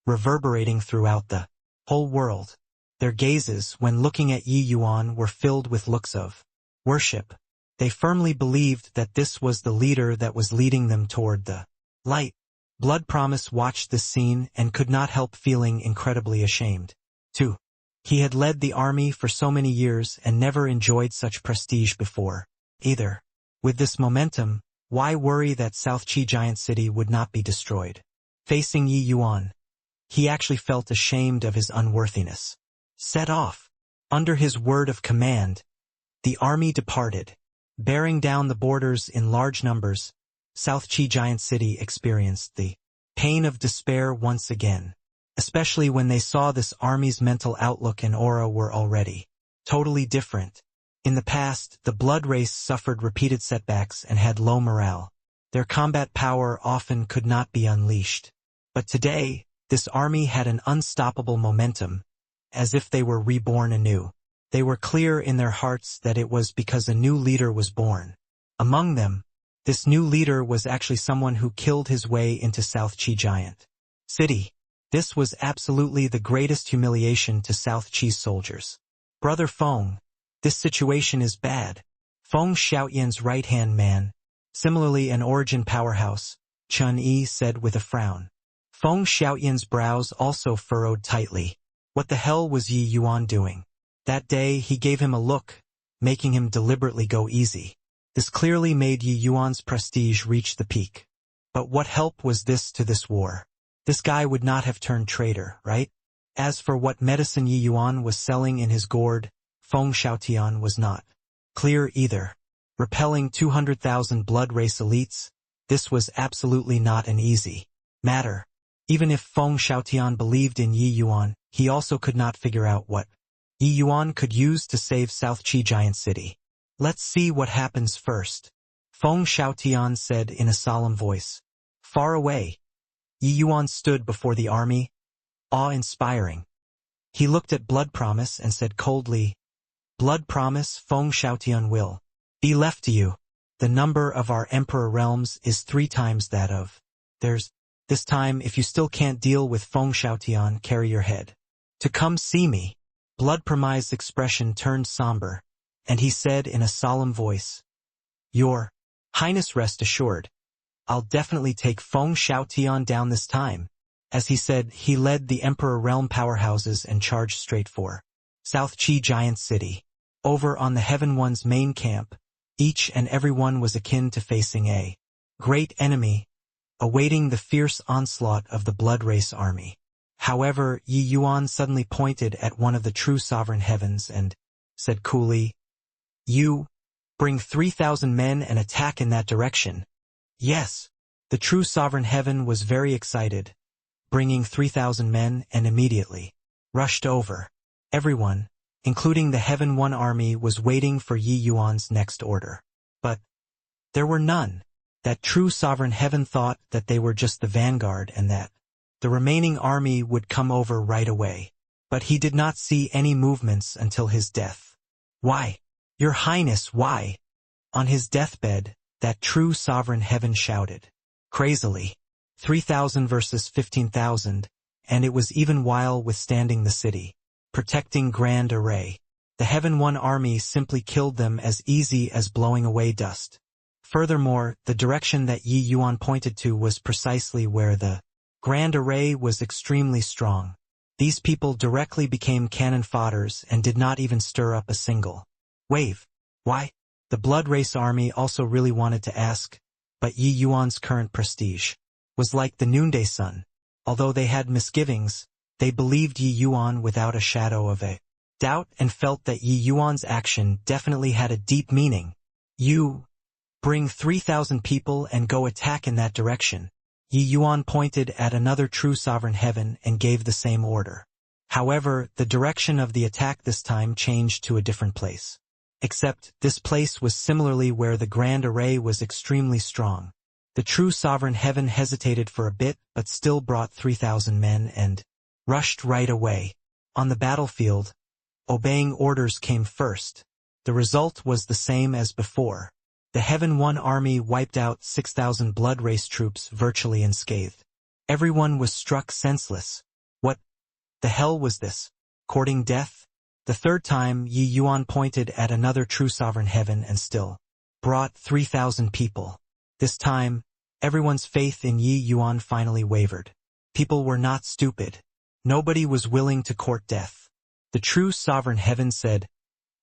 reverberating throughout the whole world. Their gazes, when looking at Yi Yuan, were filled with looks of worship. They firmly believed that this was the leader that was leading them toward the light. Blood Promise watched this scene and could not help feeling incredibly ashamed. 2. He had led the army for so many years and never enjoyed such prestige before, either. With this momentum, why worry that South Qi Giant City would not be destroyed? Facing Yi Yuan, he actually felt ashamed of his unworthiness. Set off. Under his word of command, the army departed. Bearing down the borders in large numbers, South Qi Giant City experienced the pain of despair once again, especially when they saw this army's mental outlook and aura were already totally different. In the past, the blood race suffered repeated setbacks and had low morale. Their combat power often could not be unleashed. But today, this army had an unstoppable momentum, as if they were reborn anew. They were clear in their hearts that it was because a new leader was born. Among them, this new leader was actually someone who killed his way into South Qi Giant City. This was absolutely the greatest humiliation to South Qi's soldiers. Brother Feng, this situation is bad. Feng Xiaoyan's right-hand man, similarly an origin powerhouse, Chun Yi said with a frown. Feng Xiaoyan's brows also furrowed tightly. What the hell was Yi Yuan doing? That day he gave him a look, making him deliberately go easy. This clearly made Yi Yuan's prestige reach the peak. But what help was this to this war? This guy would not have turned traitor, right? As for what medicine Yi Yuan was selling in his gourd, Feng Xiaotian was not clear either. Repelling 200,000 blood race elites, this was absolutely not an easy matter. Even if Feng Xiaotian believed in Yi Yuan, he also could not figure out what Yi Yuan could use to save South Qi Giant City. Let's see what happens first, Feng Xiaotian said in a solemn voice. Far away, Yi Yuan stood before the army, awe-inspiring. He looked at Blood Promise and said coldly, Blood Promise, Feng Xiaotian will be left to you. The number of our emperor realms is 3 times that of theirs. This time, if you still can't deal with Feng Xiaotian, carry your head to come see me. Blood Promise's expression turned somber, and he said in a solemn voice, Your Highness, rest assured, I'll definitely take Feng Xiaotian down this time. As he said, he led the Emperor Realm powerhouses and charged straight for South Qi Giant City. Over on the Heaven One's main camp, each and every one was akin to facing a great enemy, awaiting the fierce onslaught of the Blood Race army. However, Yi Yuan suddenly pointed at one of the true sovereign heavens and said coolly, You bring 3,000 men and attack in that direction. Yes, the true sovereign heaven was very excited, bringing 3,000 men and immediately rushed over. Everyone, including the Heaven One army, was waiting for Yi Yuan's next order. But there were none. That true sovereign heaven thought that they were just the vanguard and that the remaining army would come over right away. But he did not see any movements until his death. Why? Your Highness, why? On his deathbed, that true sovereign heaven shouted, crazily, 3,000 versus 15,000, and it was even while withstanding the city, protecting Grand Array. The Heaven One army simply killed them as easy as blowing away dust. Furthermore, the direction that Yi Yuan pointed to was precisely where the Grand Array was extremely strong. These people directly became cannon fodders and did not even stir up a single wave. Why? The Blood Race army also really wanted to ask, but Yi Yuan's current prestige was like the noonday sun. Although they had misgivings, they believed Yi Yuan without a shadow of a doubt and felt that Yi Yuan's action definitely had a deep meaning. You bring 3,000 people and go attack in that direction. Yi Yuan pointed at another true sovereign heaven and gave the same order. However, the direction of the attack this time changed to a different place. Except, this place was similarly where the Grand Array was extremely strong. The true sovereign heaven hesitated for a bit but still brought 3,000 men and rushed right away. On the battlefield, obeying orders came first. The result was the same as before. The Heaven One army wiped out 6,000 blood race troops virtually unscathed. Everyone was struck senseless. What the hell was this? Courting death? The third time Yi Yuan pointed at another true sovereign heaven and still brought 3,000 people. This time, everyone's faith in Yi Yuan finally wavered. People were not stupid. Nobody was willing to court death. The true sovereign heaven said,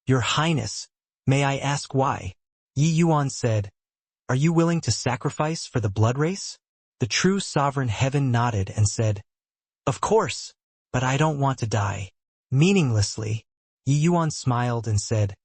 "Your Highness, may I ask why?" Yi Yuan said, "Are you willing to sacrifice for the blood race?" The true sovereign heaven nodded and said, "Of course, but I don't want to die." Meaninglessly, Yi Yuan smiled and said,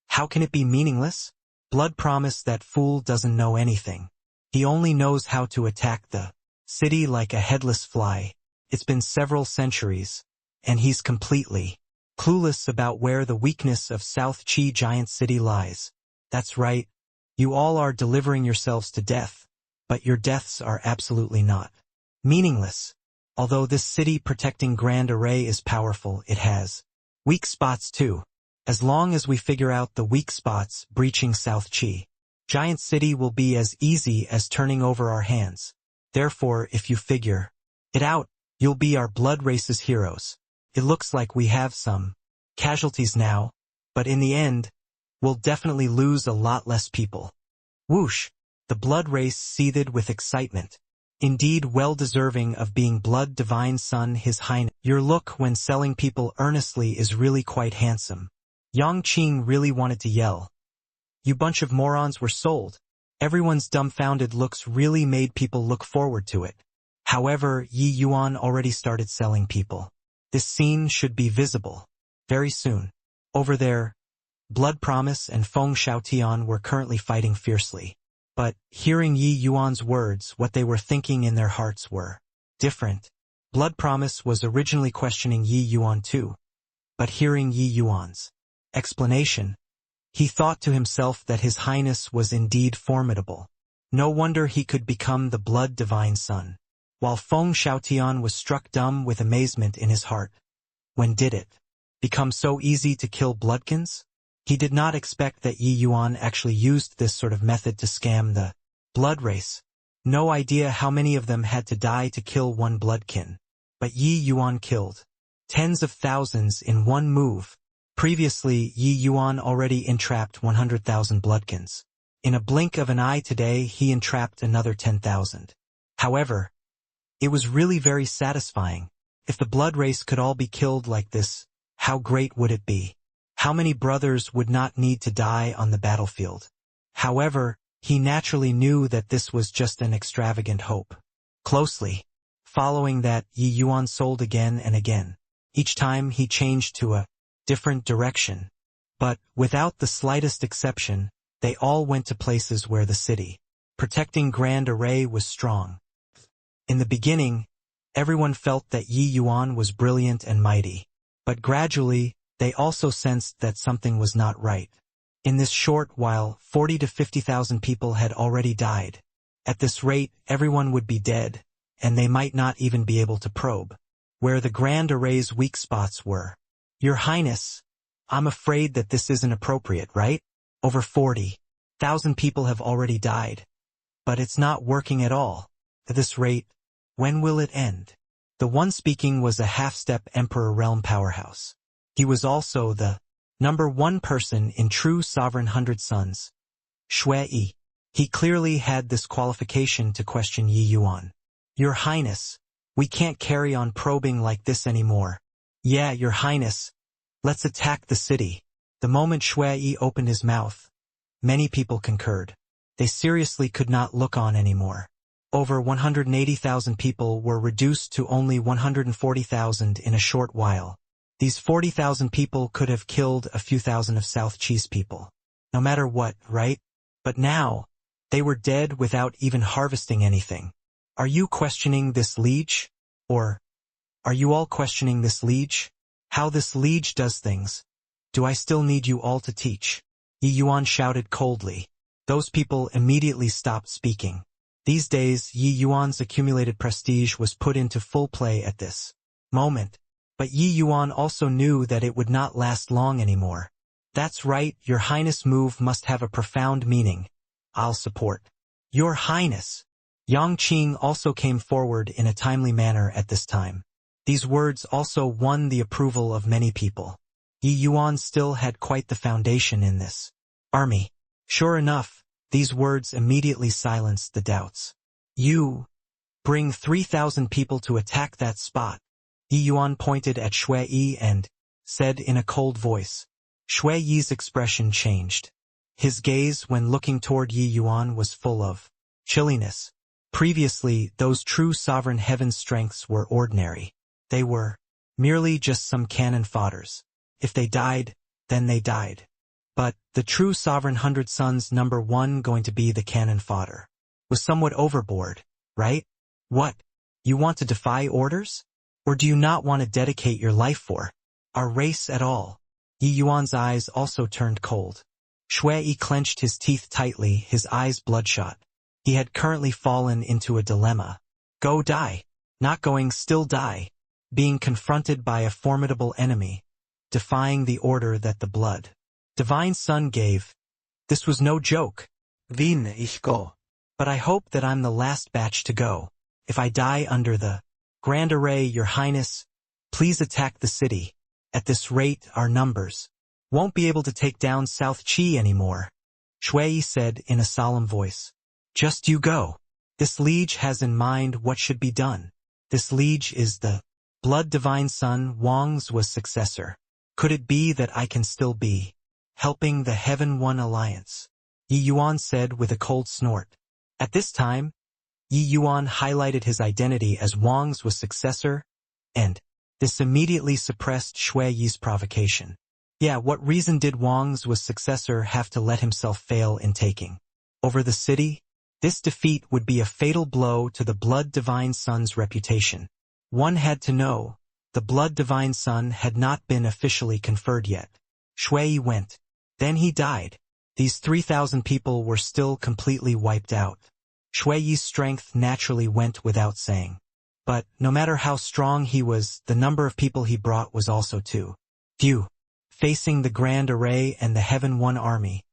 "How can it be meaningless? Blood promised that fool doesn't know anything. He only knows how to attack the city like a headless fly. It's been several centuries, and he's completely clueless about where the weakness of South Qi Giant City lies. That's right, you all are delivering yourselves to death, but your deaths are absolutely not meaningless. Although this city protecting Grand Array is powerful, it has weak spots too. As long as we figure out the weak spots breaching South Qi Giant City will be as easy as turning over our hands. Therefore, if you figure it out, you'll be our blood race's heroes. It looks like we have some casualties now, but in the end, we'll definitely lose a lot less people." Whoosh! The blood race seethed with excitement. Indeed, well deserving of being blood divine son His Highness. Your look when selling people earnestly is really quite handsome. Yang Qing really wanted to yell. You bunch of morons were sold. Everyone's dumbfounded looks really made people look forward to it. However, Yi Yuan already started selling people. This scene should be visible very soon. Over there, Blood Promise and Feng Xiaotian were currently fighting fiercely. But, hearing Yi Yuan's words, what they were thinking in their hearts were different. Blood Promise was originally questioning Yi Yuan too. But hearing Yi Yuan's explanation, he thought to himself that His Highness was indeed formidable. No wonder he could become the blood divine son. While Feng Xiaotian was struck dumb with amazement in his heart. When did it become so easy to kill bloodkins? He did not expect that Yi Yuan actually used this sort of method to scam the blood race. No idea how many of them had to die to kill one bloodkin. But Yi Yuan killed tens of thousands in one move. Previously, Yi Yuan already entrapped 100,000 bloodkins. In a blink of an eye today, he entrapped another 10,000. However, it was really very satisfying. If the blood race could all be killed like this, how great would it be? How many brothers would not need to die on the battlefield? However, he naturally knew that this was just an extravagant hope. Closely following that, Yi Yuan sold again and again. Each time he changed to a different direction. But, without the slightest exception, they all went to places where the city protecting Grand Array was strong. In the beginning, everyone felt that Yi Yuan was brilliant and mighty. But gradually, they also sensed that something was not right. In this short while, 40 to 50,000 people had already died. At this rate, everyone would be dead, and they might not even be able to probe where the Grand Array's weak spots were. Your Highness, I'm afraid that this isn't appropriate, right? Over 40,000 people have already died. But it's not working at all. At this rate, when will it end? The one speaking was a half-step Emperor Realm powerhouse. He was also the #1 person in true Sovereign 100 Sons. Shui. He clearly had this qualification to question Yi Yuan. Your Highness, we can't carry on probing like this anymore. Yeah, Your Highness, let's attack the city. The moment Shui opened his mouth, many people concurred. They seriously could not look on anymore. Over 180,000 people were reduced to only 140,000 in a short while. These 40,000 people could have killed a few thousand of South Qi's people. No matter what, right? But now, they were dead without even harvesting anything. Are you questioning this liege? Or, are you all questioning this liege? How this liege does things? Do I still need you all to teach? Yi Yuan shouted coldly. Those people immediately stopped speaking. These days, Yi Yuan's accumulated prestige was put into full play at this moment. But Yi Yuan also knew that it would not last long anymore. That's right, Your Highness' move must have a profound meaning. I'll support. Your Highness. Yang Qing also came forward in a timely manner at this time. These words also won the approval of many people. Yi Yuan still had quite the foundation in this army. Sure enough, these words immediately silenced the doubts. You bring 3,000 people to attack that spot. Yi Yuan pointed at Shui Yi and said in a cold voice. Shui Yi's expression changed. His gaze when looking toward Yi Yuan was full of chilliness. Previously, those true sovereign heaven strengths were ordinary. They were merely just some cannon fodders. If they died, then they died. But the true sovereign 100 Sons #1 going to be the cannon fodder was somewhat overboard, right? What? You want to defy orders? Or do you not want to dedicate your life for our race at all? Yi Yuan's eyes also turned cold. Shui Yi clenched his teeth tightly, his eyes bloodshot. He had currently fallen into a dilemma. Go die. Not going, still die. Being confronted by a formidable enemy. Defying the order that the blood divine Son gave. This was no joke. Wenn ich go. But I hope that I'm the last batch to go. If I die under the Grand Array, Your Highness, please attack the city. At this rate, our numbers won't be able to take down South Qi anymore. Shui Yi said in a solemn voice. Just you go. This liege has in mind what should be done. This liege is the blood divine son Wang's was successor. Could it be that I can still be helping the Heaven One Alliance? Yi Yuan said with a cold snort. At this time, Yi Yuan highlighted his identity as Wang's was successor, and this immediately suppressed Shui Yi's provocation. Yeah, what reason did Wang's was successor have to let himself fail in taking over the city? This defeat would be a fatal blow to the Blood Divine Son's reputation. One had to know, the Blood Divine Son had not been officially conferred yet. Shui Yi went. Then he died. These 3,000 people were still completely wiped out. Shui Yi's strength naturally went without saying. But, no matter how strong he was, the number of people he brought was also too few. Facing the Grand Array and the Heaven One army,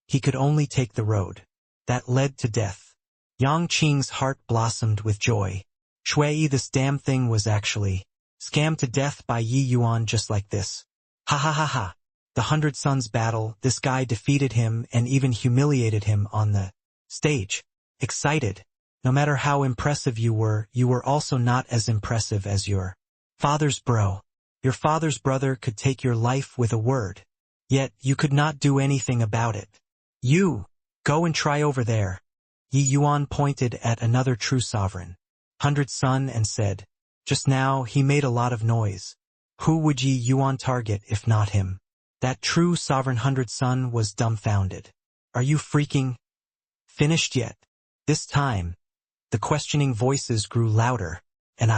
he could only take the road that led to death. Yang Qing's heart blossomed with joy. Shui Yi, this damn thing was actually scammed to death by Yi Yuan just like this. Ha ha ha ha. The 100 Sons battle, this guy defeated him and even humiliated him on the stage. Excited. No matter how impressive you were also not as impressive as your father's bro. Your father's brother could take your life with a word. Yet, you could not do anything about it. You, go and try over there. Yi Yuan pointed at another true sovereign, 100 Son, and said, just now he made a lot of noise. Who would Yi Yuan target if not him? That true sovereign 100 Son was dumbfounded. Are you freaking finished yet? This time, the questioning voices grew louder, and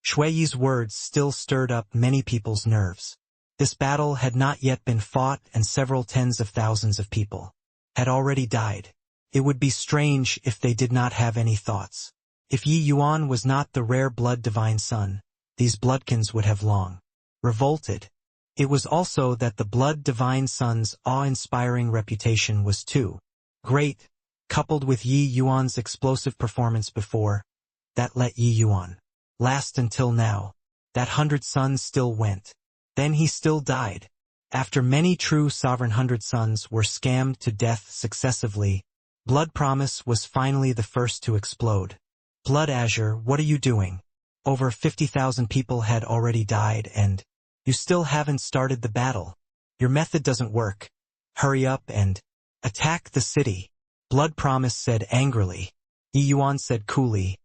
Shui Yi's words still stirred up many people's nerves. This battle had not yet been fought and several tens of thousands of people had already died. It would be strange if they did not have any thoughts. If Yi Yuan was not the rare blood divine son, these bloodkins would have long revolted. It was also that the blood divine son's awe-inspiring reputation was too great, coupled with Yi Yuan's explosive performance before, that let Yi Yuan last until now. That 100 Sons still went. Then he still died. After many true sovereign 100 Sons were scammed to death successively, Blood Promise was finally the first to explode. Blood Azure, what are you doing? Over 50,000 people had already died and you still haven't started the battle. Your method doesn't work. Hurry up and attack the city. Blood Promise said angrily. Yi Yuan said coolly,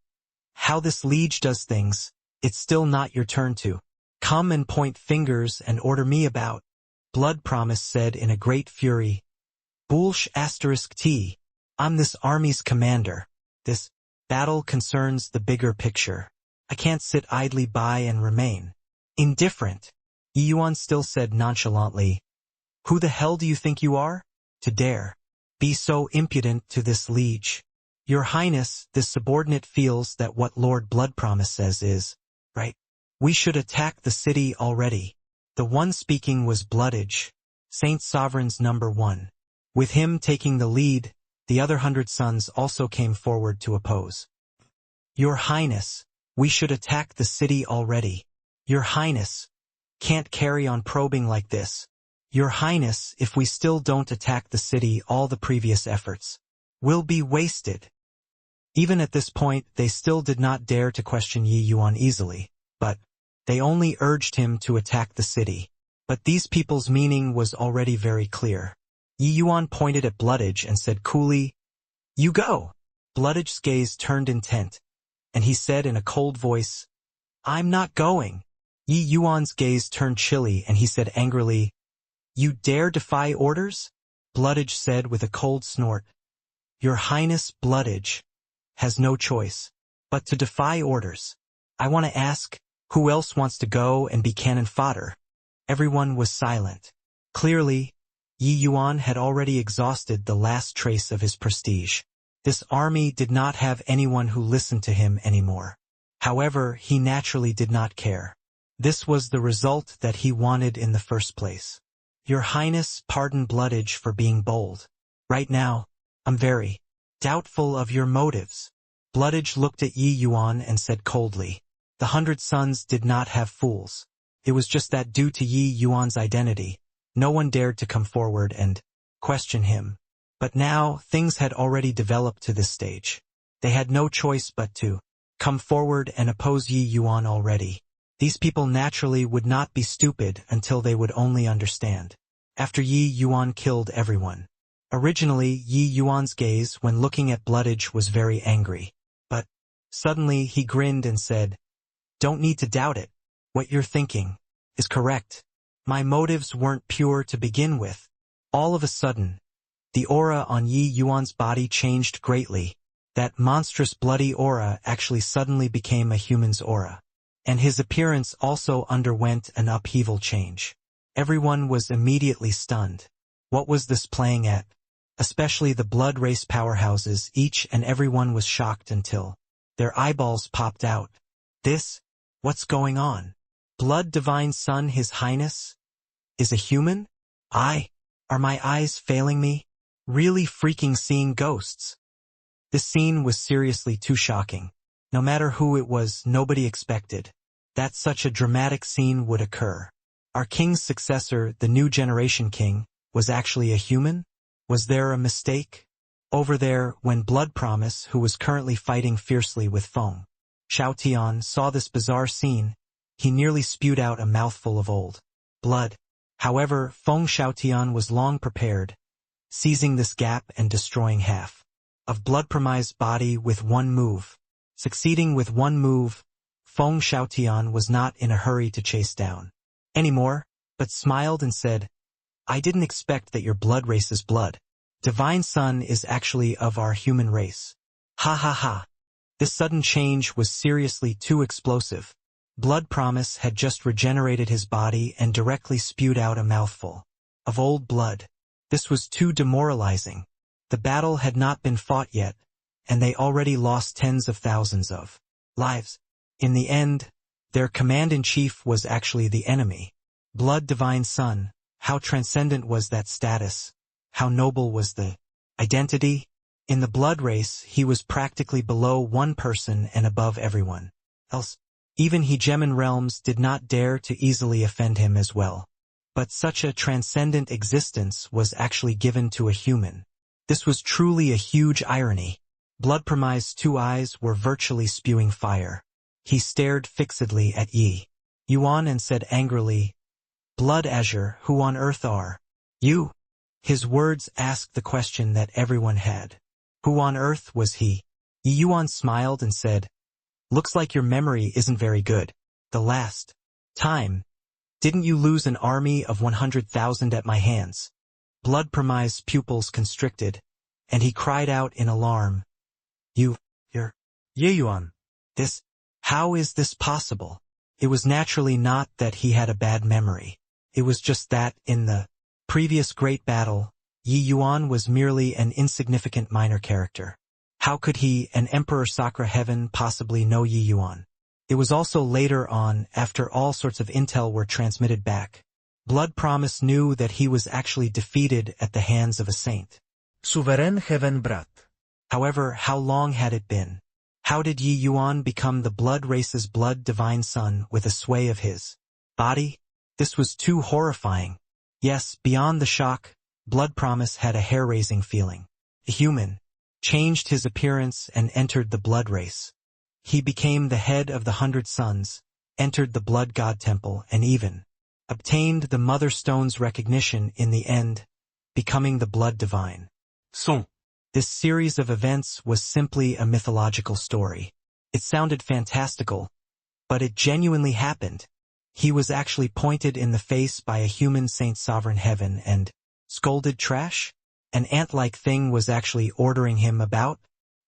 how this liege does things, it's still not your turn to come and point fingers and order me about. Blood Promise said in a great fury. Bullsh *T. I'm this army's commander. This battle concerns the bigger picture. I can't sit idly by and remain indifferent. Yi Yuan still said nonchalantly, who the hell do you think you are? To dare be so impudent to this liege? Your Highness, this subordinate feels that what Lord Bloodpromise says is right. We should attack the city already. The one speaking was Bloodage, Saint Sovereign's number 1. With him taking the lead, the other 100 sons also came forward to oppose. Your Highness, we should attack the city already. Your Highness, can't carry on probing like this. Your Highness, if we still don't attack the city, all the previous efforts will be wasted. Even at this point, they still did not dare to question Yi Yuan easily, but they only urged him to attack the city. But these people's meaning was already very clear. Yi Yuan pointed at Bloodage and said coolly, "You go." Bloodage's gaze turned intent, and he said in a cold voice, "I'm not going." Yi Yuan's gaze turned chilly and he said angrily, "You dare defy orders?" Bloodage said with a cold snort, "Your Highness, Bloodage has no choice but to defy orders. I want to ask, who else wants to go and be cannon fodder?" Everyone was silent. Clearly, Yi Yuan had already exhausted the last trace of his prestige. This army did not have anyone who listened to him anymore. However, he naturally did not care. This was the result that he wanted in the first place. Your Highness, pardon Bloodage for being bold. Right now, I'm very doubtful of your motives. Bloodage looked at Yi Yuan and said coldly, "The 100 sons did not have fools. It was just that due to Yi Yuan's identity, no one dared to come forward and question him. But now, things had already developed to this stage. They had no choice but to come forward and oppose Yi Yuan already. These people naturally would not be stupid until they would only understand. After Yi Yuan killed everyone. Originally, Yi Yuan's gaze when looking at Bloodage was very angry. But suddenly he grinned and said, "Don't need to doubt it. What you're thinking is correct. My motives weren't pure to begin with." All of a sudden, the aura on Yi Yuan's body changed greatly. That monstrous bloody aura actually suddenly became a human's aura. And his appearance also underwent an upheaval change. Everyone was immediately stunned. What was this playing at? Especially the blood race powerhouses, each and everyone was shocked until their eyeballs popped out. What's going on? Blood Divine Son, His Highness? Is a human? Are my eyes failing me? Really freaking seeing ghosts. This scene was seriously too shocking. No matter who it was, nobody expected that such a dramatic scene would occur. Our king's successor, the new generation king, was actually a human? Was there a mistake? Over there, when Bloodpromise, who was currently fighting fiercely with Feng Xiaotian, saw this bizarre scene, he nearly spewed out a mouthful of old blood. However, Feng Xiaotian was long prepared, seizing this gap and destroying half of Bloodpromise's body with one move. Succeeding with one move, Feng Xiaotian was not in a hurry to chase down anymore, but smiled and said, "I didn't expect that your blood race's blood divine son is actually of our human race." Ha ha ha. This sudden change was seriously too explosive. Bloodpromise had just regenerated his body and directly spewed out a mouthful of old blood. This was too demoralizing. The battle had not been fought yet, and they already lost tens of thousands of lives. In the end, their commander-in-chief was actually the enemy. Blood Divine Son, how transcendent was that status? How noble was the identity? In the blood race, he was practically below one person and above everyone else. Even hegemon realms did not dare to easily offend him as well. But such a transcendent existence was actually given to a human. This was truly a huge irony. Bloodpromise's 2 eyes were virtually spewing fire. He stared fixedly at Yi Yuan and said angrily, "Blood Azure, who on earth are you?" His words asked the question that everyone had. Who on earth was he? Yi Yuan smiled and said, "Looks like your memory isn't very good. The last time, didn't you lose an army of 100,000 at my hands?" Bloodpromise's pupils constricted, and he cried out in alarm, You're Ye Yuan. How is this possible?" It was naturally not that he had a bad memory. It was just that, in the previous great battle, Yi Yuan was merely an insignificant minor character. How could he, an Emperor Sakra Heaven, possibly know Yi Yuan? It was also later on, after all sorts of intel were transmitted back. Blood Promise knew that he was actually defeated at the hands of a saint. Suweren Heaven Brat. However, how long had it been? How did Yi Yuan become the blood race's blood divine son with a sway of his body? This was too horrifying. Yes, beyond the shock, Blood Promise had a hair-raising feeling. A human changed his appearance and entered the blood race. He became the head of the 100 Sons, entered the Blood God Temple, and even obtained the Mother Stone's recognition in the end, becoming the Blood Divine. Son. This series of events was simply a mythological story. It sounded fantastical, but it genuinely happened. He was actually pointed in the face by a human Saint Sovereign Heaven and scolded trash? An ant-like thing was actually ordering him about?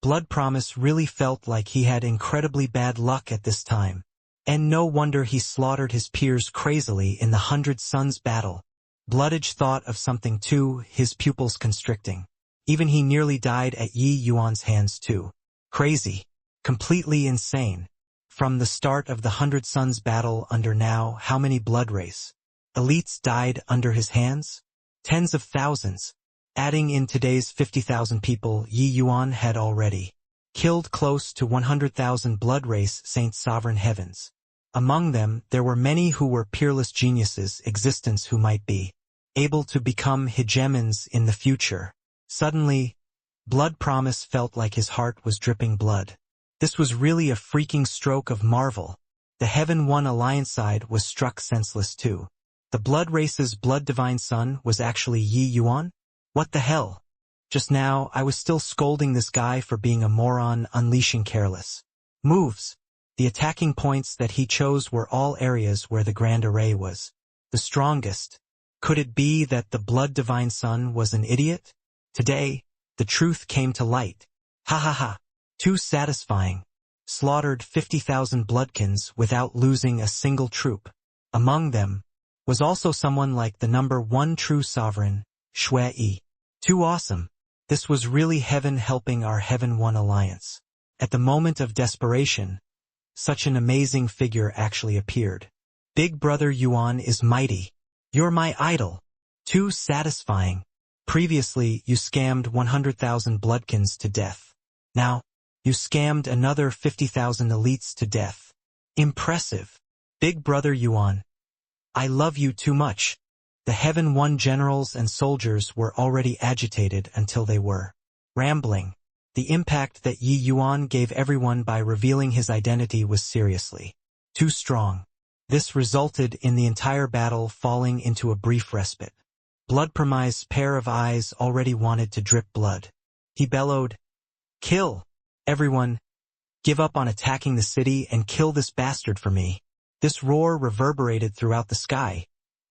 Blood Promise really felt like he had incredibly bad luck at this time. And no wonder he slaughtered his peers crazily in the 100 Sons battle. Bloodage thought of something too, his pupils constricting. Even he nearly died at Yi Yuan's hands too. Crazy. Completely insane. From the start of the 100 Sons battle under now, how many blood race elites died under his hands? Tens of thousands. Adding in today's 50,000 people, Yi Yuan had already killed close to 100,000 blood race Saint Sovereign Heavens. Among them, there were many who were peerless geniuses existence who might be able to become hegemons in the future. Suddenly, Blood Promise felt like his heart was dripping blood. This was really a freaking stroke of marvel. The Heaven One Alliance side was struck senseless too. The blood race's blood divine son was actually Yi Yuan? What the hell? Just now, I was still scolding this guy for being a moron, unleashing careless moves. The attacking points that he chose were all areas where the Grand Array was the strongest. Could it be that the blood divine son was an idiot? Today, the truth came to light. Ha ha ha. Too satisfying. Slaughtered 50,000 bloodkins without losing a single troop. Among them was also someone like the number 1 true sovereign, Shui Yi. Too awesome. This was really heaven helping our Heaven One Alliance. At the moment of desperation, such an amazing figure actually appeared. Big Brother Yuan is mighty. You're my idol. Too satisfying. Previously, you scammed 100,000 bloodkins to death. Now, you scammed another 50,000 elites to death. Impressive. Big Brother Yuan. I love you too much. The Heaven One generals and soldiers were already agitated until they were rambling. The impact that Yi Yuan gave everyone by revealing his identity was seriously too strong. This resulted in the entire battle falling into a brief respite. Blood Promise's pair of eyes already wanted to drip blood. He bellowed, "Kill! Everyone! Give up on attacking the city and kill this bastard for me." This roar reverberated throughout the sky,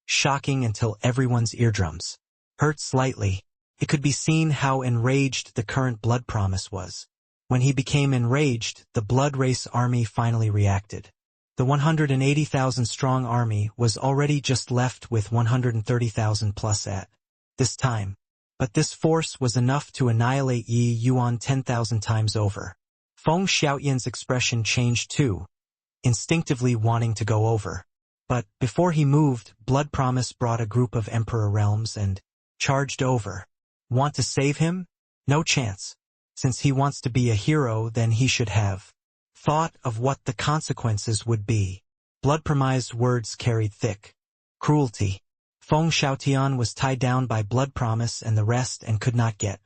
shocking until everyone's eardrums hurt slightly. It could be seen how enraged the current Blood Promise was. When he became enraged, the Blood Race army finally reacted. The 180,000 strong army was already just left with 130,000 plus at this time. But this force was enough to annihilate Yi Yuan 10,000 times over. Feng Xiaoyan's expression changed too, instinctively wanting to go over. But before he moved, Blood Promise brought a group of Emperor realms and charged over. Want to save him? No chance. Since he wants to be a hero, then he should have thought of what the consequences would be. Blood Promise's words carried thick cruelty. Feng Xiaotian was tied down by Blood Promise and the rest and could not get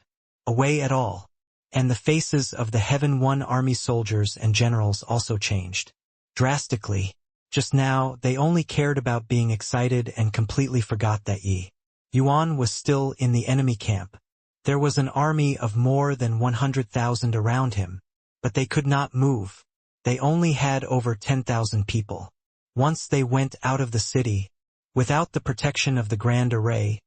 away at all. And the faces of the Heaven One army soldiers and generals also changed drastically. Just now, they only cared about being excited and completely forgot that Yi Yuan was still in the enemy camp. There was an army of more than 100,000 around him, but they could not move. They only had over 10,000 people. Once they went out of the city, without the protection of the Grand Array,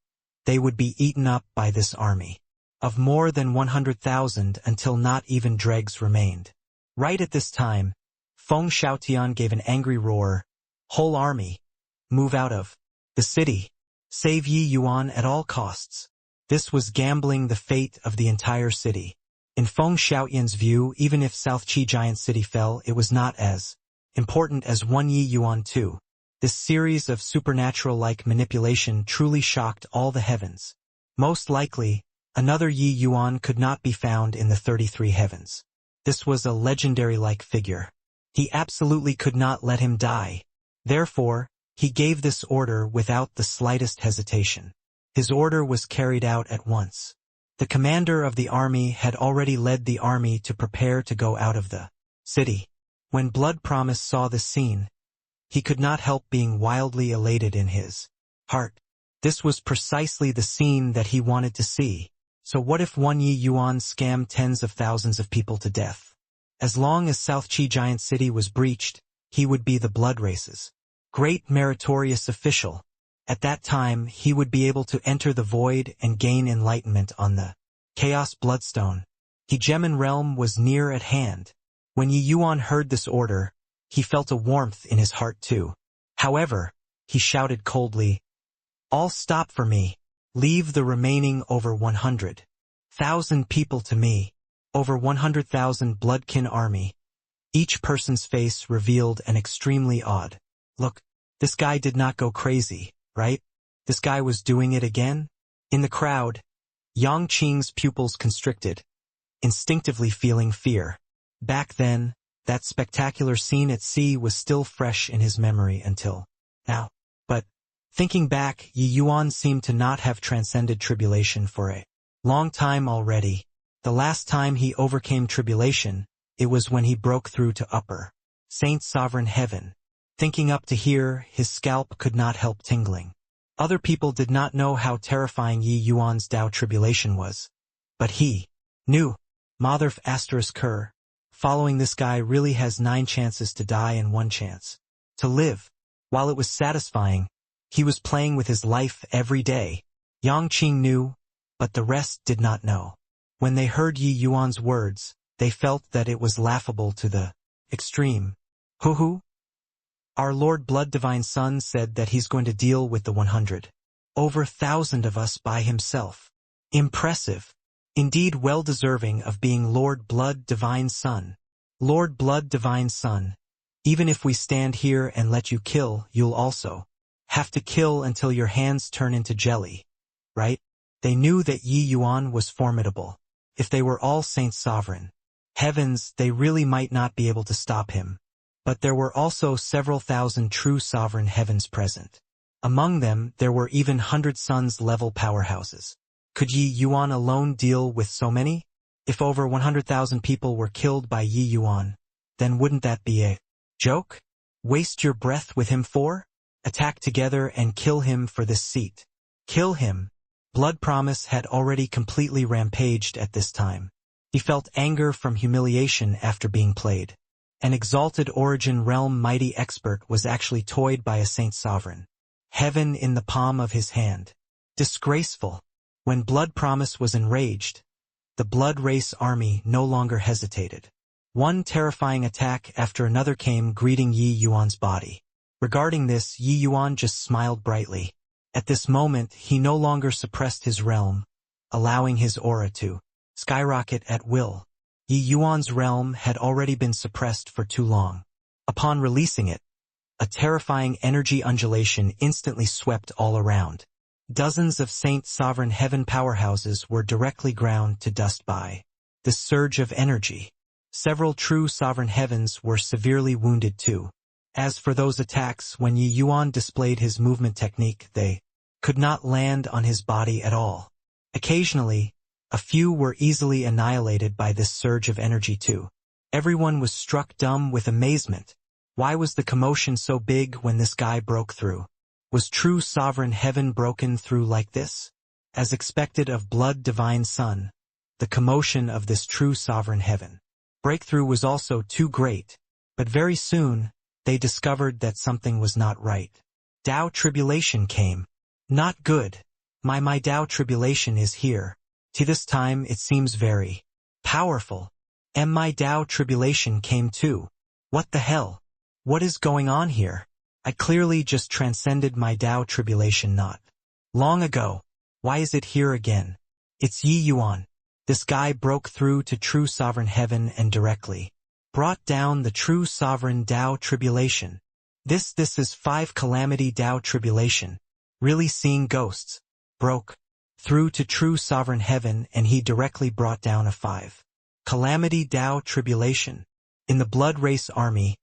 they would be eaten up by this army of more than 100,000 until not even dregs remained. Right at this time, Feng Xiaotian gave an angry roar. Whole army, move out of the city. Save Yi Yuan at all costs. This was gambling the fate of the entire city. In Feng Xiaoyan's view, even if South Qi Giant City fell, it was not as important as one Yi Yuan too. This series of supernatural-like manipulation truly shocked all the heavens. Most likely, another Yi Yuan could not be found in the 33 heavens. This was a legendary-like figure. He absolutely could not let him die. Therefore, he gave this order without the slightest hesitation. His order was carried out at once. The commander of the army had already led the army to prepare to go out of the city. When Blood Promise saw this scene, he could not help being wildly elated in his heart. This was precisely the scene that he wanted to see. So what if one Yi Yuan scammed tens of thousands of people to death? As long as South Qi Giant City was breached, he would be the Blood Race's great meritorious official. At that time, he would be able to enter the void and gain enlightenment on the Chaos Bloodstone. Hegemon realm was near at hand. When Yi Yuan heard this order, he felt a warmth in his heart too. However, he shouted coldly, "All stop for me. Leave the remaining over 100,000 people to me." Over 100,000 bloodkin army. Each person's face revealed an extremely odd look. This guy did not go crazy, right? This guy was doing it again? In the crowd, Yang Qing's pupils constricted, instinctively feeling fear. Back then, that spectacular scene at sea was still fresh in his memory until now. But, thinking back, Yi Yuan seemed to not have transcended tribulation for a long time already. The last time he overcame tribulation, it was when he broke through to upper Saint Sovereign Heaven. Thinking up to here, his scalp could not help tingling. Other people did not know how terrifying Yi Yuan's Dao tribulation was. But he knew. Mother asterisk her. Following this guy really has 9 chances to die and 1 chance to live. While it was satisfying, he was playing with his life every day. Yang Qing knew, but the rest did not know. When they heard Yi Yuan's words, they felt that it was laughable to the extreme. Hoo-hoo? Our Lord Blood Divine Son said that he's going to deal with the 100,000 of us by himself. Impressive. Indeed well deserving of being Lord Blood Divine Son. Lord Blood Divine Son, even if we stand here and let you kill, you'll also have to kill until your hands turn into jelly. Right? They knew that Yi Yuan was formidable. If they were all Saint Sovereign Heavens, they really might not be able to stop him. But there were also several thousand true Sovereign Heavens present. Among them, there were even 100 Suns-level powerhouses. Could Yi Yuan alone deal with so many? If over 100,000 people were killed by Yi Yuan, then wouldn't that be a joke? Waste your breath with him for? Attack together and kill him for this seat. Kill him. Blood Promise had already completely rampaged at this time. He felt anger from humiliation after being played. An exalted origin realm mighty expert was actually toyed by a Saint Sovereign Heaven in the palm of his hand. Disgraceful. When Blood Promise was enraged, the Blood Race army no longer hesitated. One terrifying attack after another came greeting Yi Yuan's body. Regarding this, Yi Yuan just smiled brightly. At this moment, he no longer suppressed his realm, allowing his aura to skyrocket at will. Yi Yuan's realm had already been suppressed for too long. Upon releasing it, a terrifying energy undulation instantly swept all around. Dozens of Saint Sovereign Heaven powerhouses were directly ground to dust by this surge of energy. Several true Sovereign Heavens were severely wounded too. As for those attacks, when Yi Yuan displayed his movement technique, they could not land on his body at all. Occasionally, a few were easily annihilated by this surge of energy too. Everyone was struck dumb with amazement. Why was the commotion so big when this guy broke through? Was true Sovereign Heaven broken through like this? As expected of Blood Divine Son, the commotion of this true Sovereign Heaven breakthrough was also too great, but very soon, they discovered that something was not right. Dao tribulation came. Not good. My Dao tribulation is here. To this time it seems very powerful. And my Dao tribulation came too. What the hell? What is going on here? I clearly just transcended my Dao tribulation not long ago. Why is it here again? It's Yi Yuan. This guy broke through to true sovereign heaven and directly brought down the true sovereign Tao tribulation. This is 5 calamity Tao tribulation. Really seeing ghosts. Broke through to true sovereign heaven and he directly brought down a 5 calamity Tao tribulation. In the blood race army,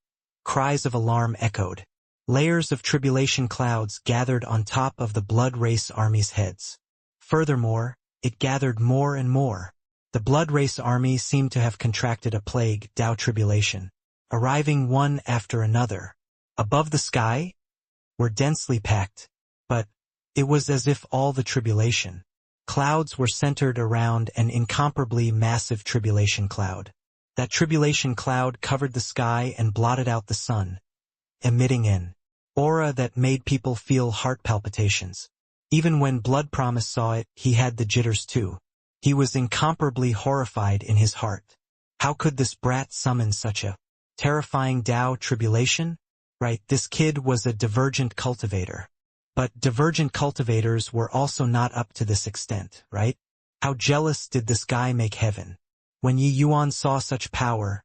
cries of alarm echoed. Layers of tribulation clouds gathered on top of the blood race army's heads. Furthermore, it gathered more and more. The blood race army seemed to have contracted a plague, Tao tribulation, arriving one after another. Above the sky were densely packed, but it was as if all the tribulation clouds were centered around an incomparably massive tribulation cloud. That tribulation cloud covered the sky and blotted out the sun, emitting an aura that made people feel heart palpitations. Even when Blood Promise saw it, he had the jitters too. He was incomparably horrified in his heart. How could this brat summon such a terrifying Tao tribulation? Right, this kid was a divergent cultivator. But divergent cultivators were also not up to this extent, right? How jealous did this guy make heaven? When Yi Yuan saw such power,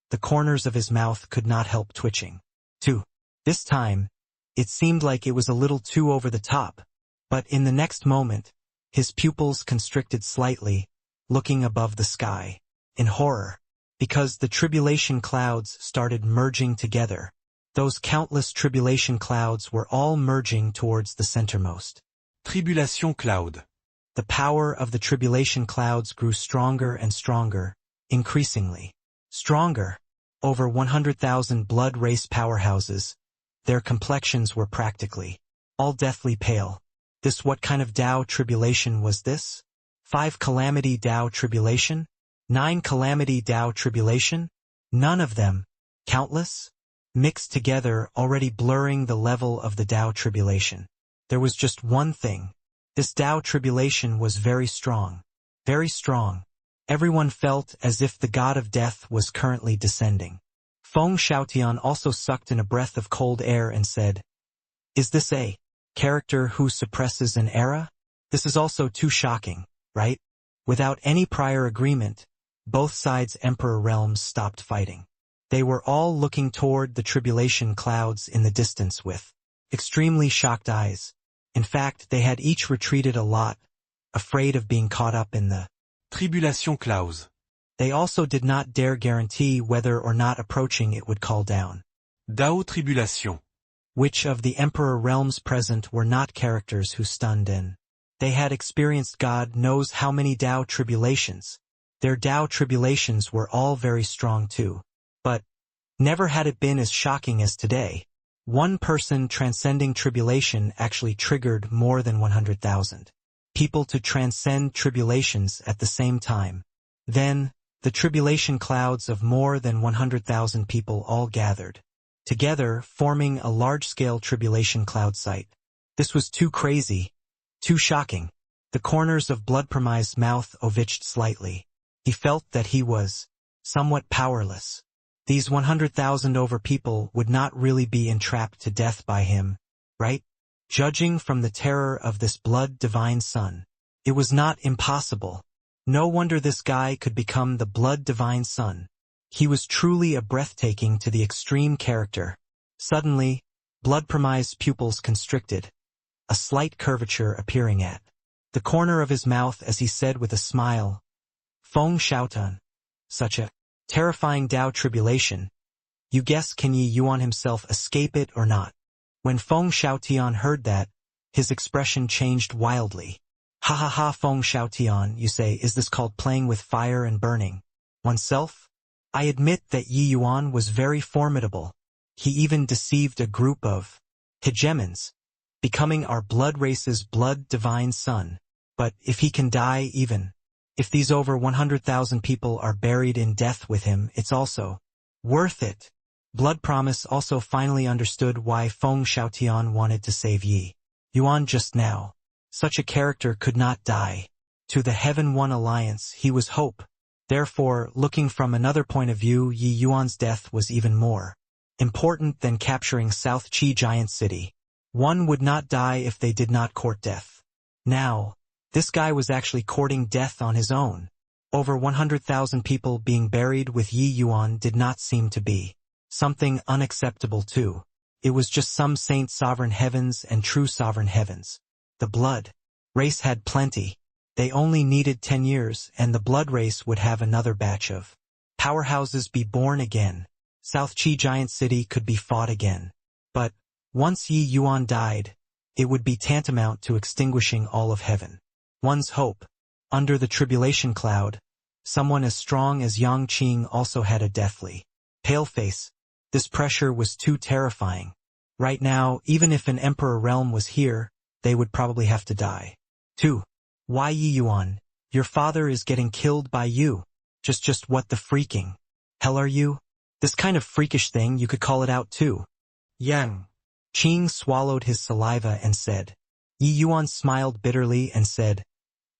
the corners of his mouth could not help twitching. 2. This time, it seemed like it was a little too over the top. But in the next moment, his pupils constricted slightly, looking above the sky, in horror, because the tribulation clouds started merging together. Those countless tribulation clouds were all merging towards the centermost Tribulation cloud. The power of the tribulation clouds grew stronger and stronger, increasingly stronger. Over 100,000 blood race powerhouses. Their complexions were practically all deathly pale. What kind of Tao tribulation was this? 5 calamity Tao tribulation? 9 calamity Tao tribulation? None of them, countless, mixed together, already blurring the level of the Tao tribulation. There was just one thing. This Tao tribulation was very strong. Very strong. Everyone felt as if the god of death was currently descending. Feng Xiaotian also sucked in a breath of cold air and said, "Is this a character who suppresses an era? This is also too shocking, right?" Without any prior agreement, both sides' emperor realms stopped fighting. They were all looking toward the tribulation clouds in the distance with extremely shocked eyes. In fact, they had each retreated a lot, afraid of being caught up in the Tribulation clouds. They also did not dare guarantee whether or not approaching it would call down. Tao tribulation. Which of the emperor realms present were not characters who stunned in. They had experienced God knows how many Tao tribulations. Their Tao tribulations were all very strong too. But never had it been as shocking as today. One person transcending tribulation actually triggered more than 100,000 people to transcend tribulations at the same time. Then, the tribulation clouds of more than 100,000 people all gathered together, forming a large-scale tribulation cloud site. This was too crazy, too shocking. The corners of Blood Promise's mouth oviched slightly. He felt that he was somewhat powerless. These 100,000 over people would not really be entrapped to death by him, right? Judging from the terror of this blood divine son, it was not impossible. No wonder this guy could become the blood divine son. He was truly a breathtaking to the extreme character. Suddenly, Blood Promise's pupils constricted, a slight curvature appearing at the corner of his mouth as he said with a smile, "Feng Xiaotan, such a terrifying Tao tribulation. You guess, can Yi Yuan himself escape it or not?" When Feng Xiaotian heard that, his expression changed wildly. "Ha ha ha, Feng Xiaotian, you say, is this called playing with fire and burning oneself? I admit that Yi Yuan was very formidable. He even deceived a group of hegemons, becoming our blood race's blood divine son. But if he can die, even if these over 100,000 people are buried in death with him, it's also worth it." Blood Promise also finally understood why Feng Xiaotian wanted to save Yi Yuan just now. Such a character could not die. To the Heaven One Alliance, he was hope. Therefore, looking from another point of view, Yi Yuan's death was even more important than capturing South Qi Giant City. One would not die if they did not court death. Now, this guy was actually courting death on his own. Over 100,000 people being buried with Yi Yuan did not seem to be something unacceptable too. It was just some saint sovereign heavens and true sovereign heavens. The blood race had plenty. They only needed 10 years and the blood race would have another batch of powerhouses be born again. South Qi Giant City could be fought again. But once Yi Yuan died, it would be tantamount to extinguishing all of heaven. One's hope. Under the tribulation cloud, someone as strong as Yang Qing also had a deathly pale face. This pressure was too terrifying. Right now, even if an emperor realm was here, they would probably have to die. 2. Why Yi Yuan? Your father is getting killed by you. Just what the freaking hell are you? This kind of freakish thing, you could call it out too. Yang Qing swallowed his saliva and said. Yi Yuan smiled bitterly and said,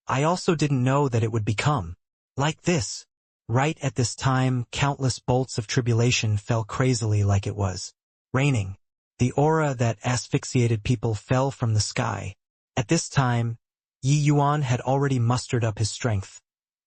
I also didn't know that it would become like this. Right at this time, countless bolts of tribulation fell crazily like it was raining. The aura that asphyxiated people fell from the sky. At this time, Yi Yuan had already mustered up his strength,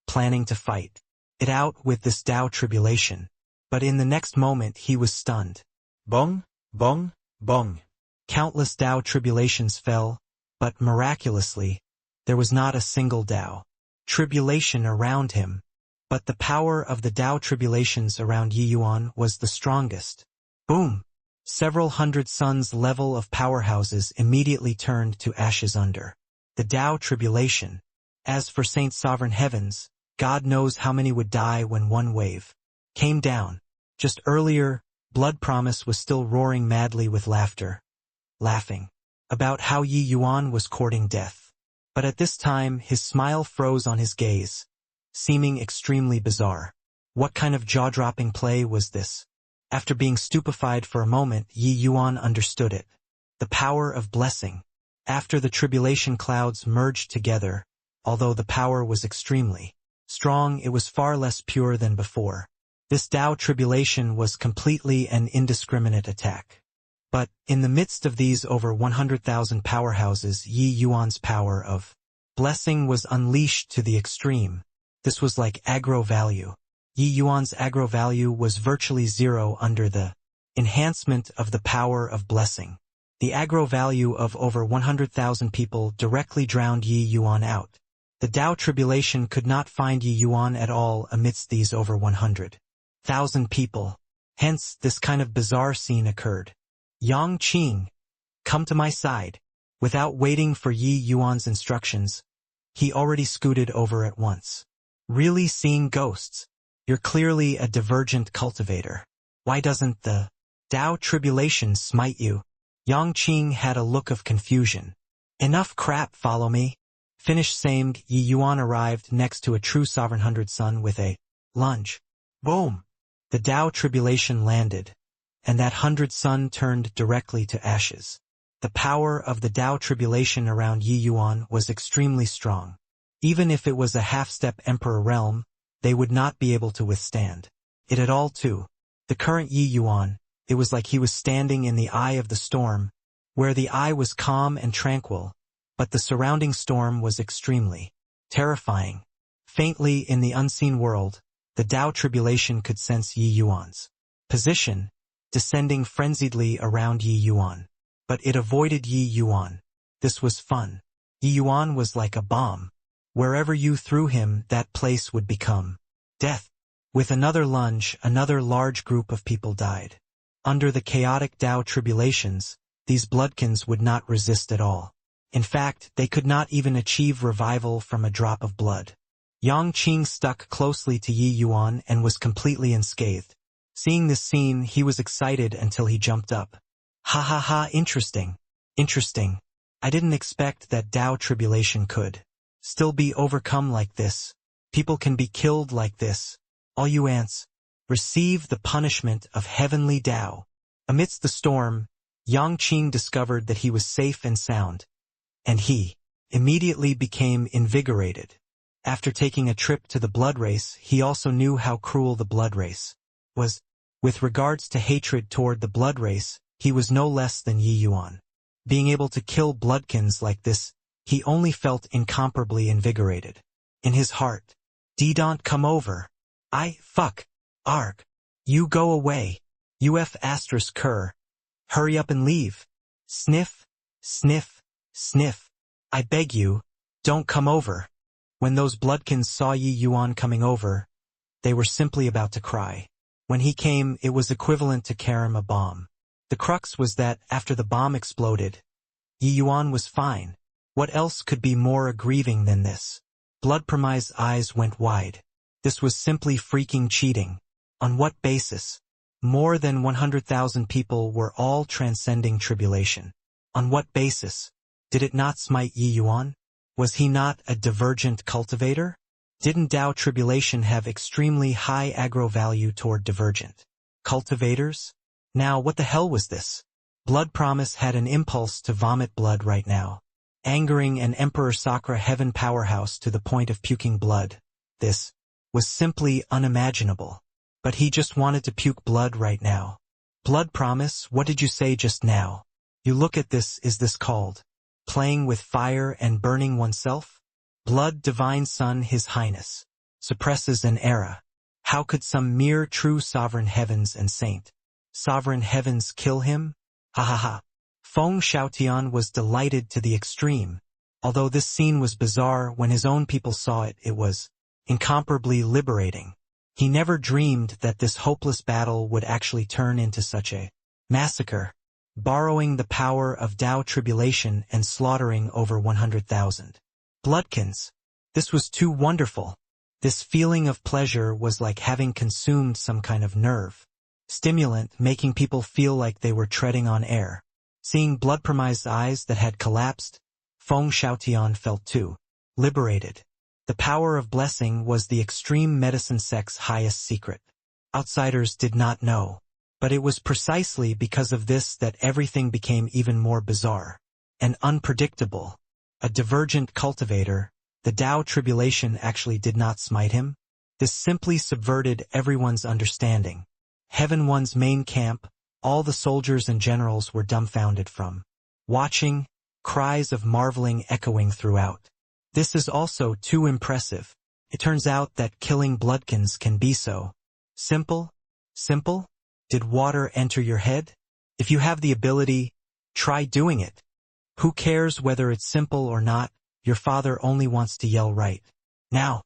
planning to fight it out with this Tao tribulation. But in the next moment he was stunned. Bong, bong, bong. Countless Tao tribulations fell, but miraculously, there was not a single Tao tribulation around him. But the power of the Tao tribulations around Yi Yuan was the strongest. Boom! Several hundred suns level of powerhouses immediately turned to ashes under the Tao tribulation. As for Saint Sovereign Heavens, God knows how many would die when one wave came down. Just earlier, Blood Promise was still roaring madly with laughter, laughing about how Yi Yuan was courting death. But at this time his smile froze on his gaze, seeming extremely bizarre. What kind of jaw-dropping play was this? After being stupefied for a moment, Yi Yuan understood it. The power of blessing. After the tribulation clouds merged together, although the power was extremely strong, it was far less pure than before. This Tao tribulation was completely an indiscriminate attack. But, in the midst of these over 100,000 powerhouses, Yi Yuan's power of blessing was unleashed to the extreme. This was like aggro value. Yi Yuan's aggro value was virtually zero under the enhancement of the power of blessing. The aggro value of over 100,000 people directly drowned Yi Yuan out. The Tao tribulation could not find Yi Yuan at all amidst these over 100,000 people. Hence, this kind of bizarre scene occurred. Yang Qing, come to my side. Without waiting for Yi Yuan's instructions, he already scooted over at once. Really seeing ghosts? You're clearly a divergent cultivator. Why doesn't the Tao tribulation smite you? Yang Qing had a look of confusion. Enough crap, follow me. Finished saying, Yi Yuan arrived next to a true sovereign 100 sun with a lunge. Boom! The Tao tribulation landed, and that 100 sun turned directly to ashes. The power of the Tao tribulation around Yi Yuan was extremely strong. Even if it was a half-step emperor realm, they would not be able to withstand it at all too. The current Yi Yuan, it was like he was standing in the eye of the storm, where the eye was calm and tranquil, but the surrounding storm was extremely terrifying. Faintly in the unseen world, the Tao tribulation could sense Yi Yuan's position, descending frenziedly around Yi Yuan. But it avoided Yi Yuan. This was fun. Yi Yuan was like a bomb. Wherever you threw him, that place would become death. With another lunge, another large group of people died. Under the chaotic Tao tribulations, these bloodkins would not resist at all. In fact, they could not even achieve revival from a drop of blood. Yang Qing stuck closely to Yi Yuan and was completely unscathed. Seeing this scene, he was excited until he jumped up. Ha ha ha, interesting. Interesting. I didn't expect that Tao tribulation could still be overcome like this. People can be killed like this. All you ants, receive the punishment of heavenly Tao. Amidst the storm, Yang Qing discovered that he was safe and sound, and he immediately became invigorated. After taking a trip to the blood race, he also knew how cruel the blood race was. With regards to hatred toward the blood race, he was no less than Yi Yuan. Being able to kill bloodkins like this, he only felt incomparably invigorated. In his heart, Don't come over. Fuck. Arg. You go away. UF asterisk cur. Hurry up and leave. Sniff, sniff, sniff. I beg you, don't come over. When those bloodkins saw Yi Yuan coming over, they were simply about to cry. When he came, it was equivalent to carrying a bomb. The crux was that, after the bomb exploded, Yi Yuan was fine. What else could be more aggrieving than this? Bloodpromise's eyes went wide. This was simply freaking cheating. On what basis? More than 100,000 people were all transcending tribulation. On what basis? Did it not smite Yi Yuan? Was he not a divergent cultivator? Didn't Tao tribulation have extremely high aggro value toward divergent cultivators? Now what the hell was this? Blood Promise had an impulse to vomit blood right now, angering an Emperor Sakura heaven powerhouse to the point of puking blood. This was simply unimaginable. But he just wanted to puke blood right now. Blood Promise, what did you say just now? You look at this, is this called playing with fire and burning oneself? Blood Divine Son His Highness suppresses an era. How could some mere true sovereign heavens and sovereign heavens kill him? Ha ha ha. Feng Xiaotian was delighted to the extreme. Although this scene was bizarre, when his own people saw it, it was incomparably liberating. He never dreamed that this hopeless battle would actually turn into such a massacre, borrowing the power of Tao tribulation and slaughtering over 100,000 bloodkins. This was too wonderful. This feeling of pleasure was like having consumed some kind of nerve stimulant, making people feel like they were treading on air. Seeing Bloodpromise's eyes that had collapsed, Feng Xiaotian felt too liberated. The power of blessing was the extreme medicine sect's highest secret. Outsiders did not know. But it was precisely because of this that everything became even more bizarre and unpredictable. A divergent cultivator, the Tao tribulation actually did not smite him. This simply subverted everyone's understanding. Heaven One's main camp, all the soldiers and generals were dumbfounded from watching, cries of marveling echoing throughout. This is also too impressive. It turns out that killing bloodkins can be so simple. Simple? Did water enter your head? If you have the ability, try doing it. Who cares whether it's simple or not? Your father only wants to yell right now.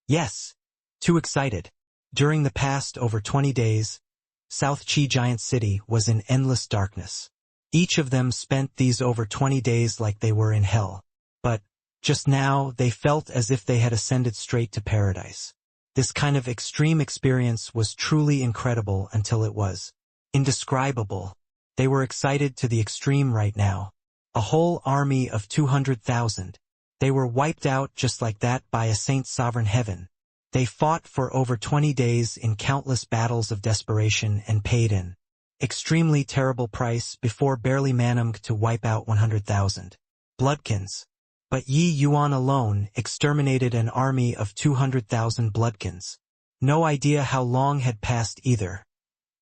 Yes. Too excited. During the past over 20 days, South Chi Giant City was in endless darkness. Each of them spent these over 20 days like they were in hell. But just now, they felt as if they had ascended straight to paradise. This kind of extreme experience was truly incredible until it was indescribable. They were excited to the extreme right now. A whole army of 200,000. They were wiped out just like that by a saint sovereign heaven. They fought for over 20 days in countless battles of desperation and paid an extremely terrible price before barely managed to wipe out 100,000 bloodkins. But Yi Yuan alone exterminated an army of 200,000 bloodkins. No idea how long had passed either.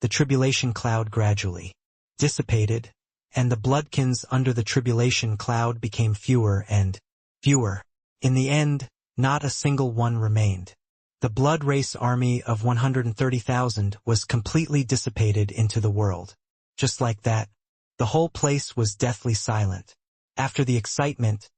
The tribulation cloud gradually dissipated, and the bloodkins under the tribulation cloud became fewer and fewer. In the end, not a single one remained. The blood race army of 130,000 was completely dissipated into the world. Just like that, the whole place was deathly silent. After the excitement,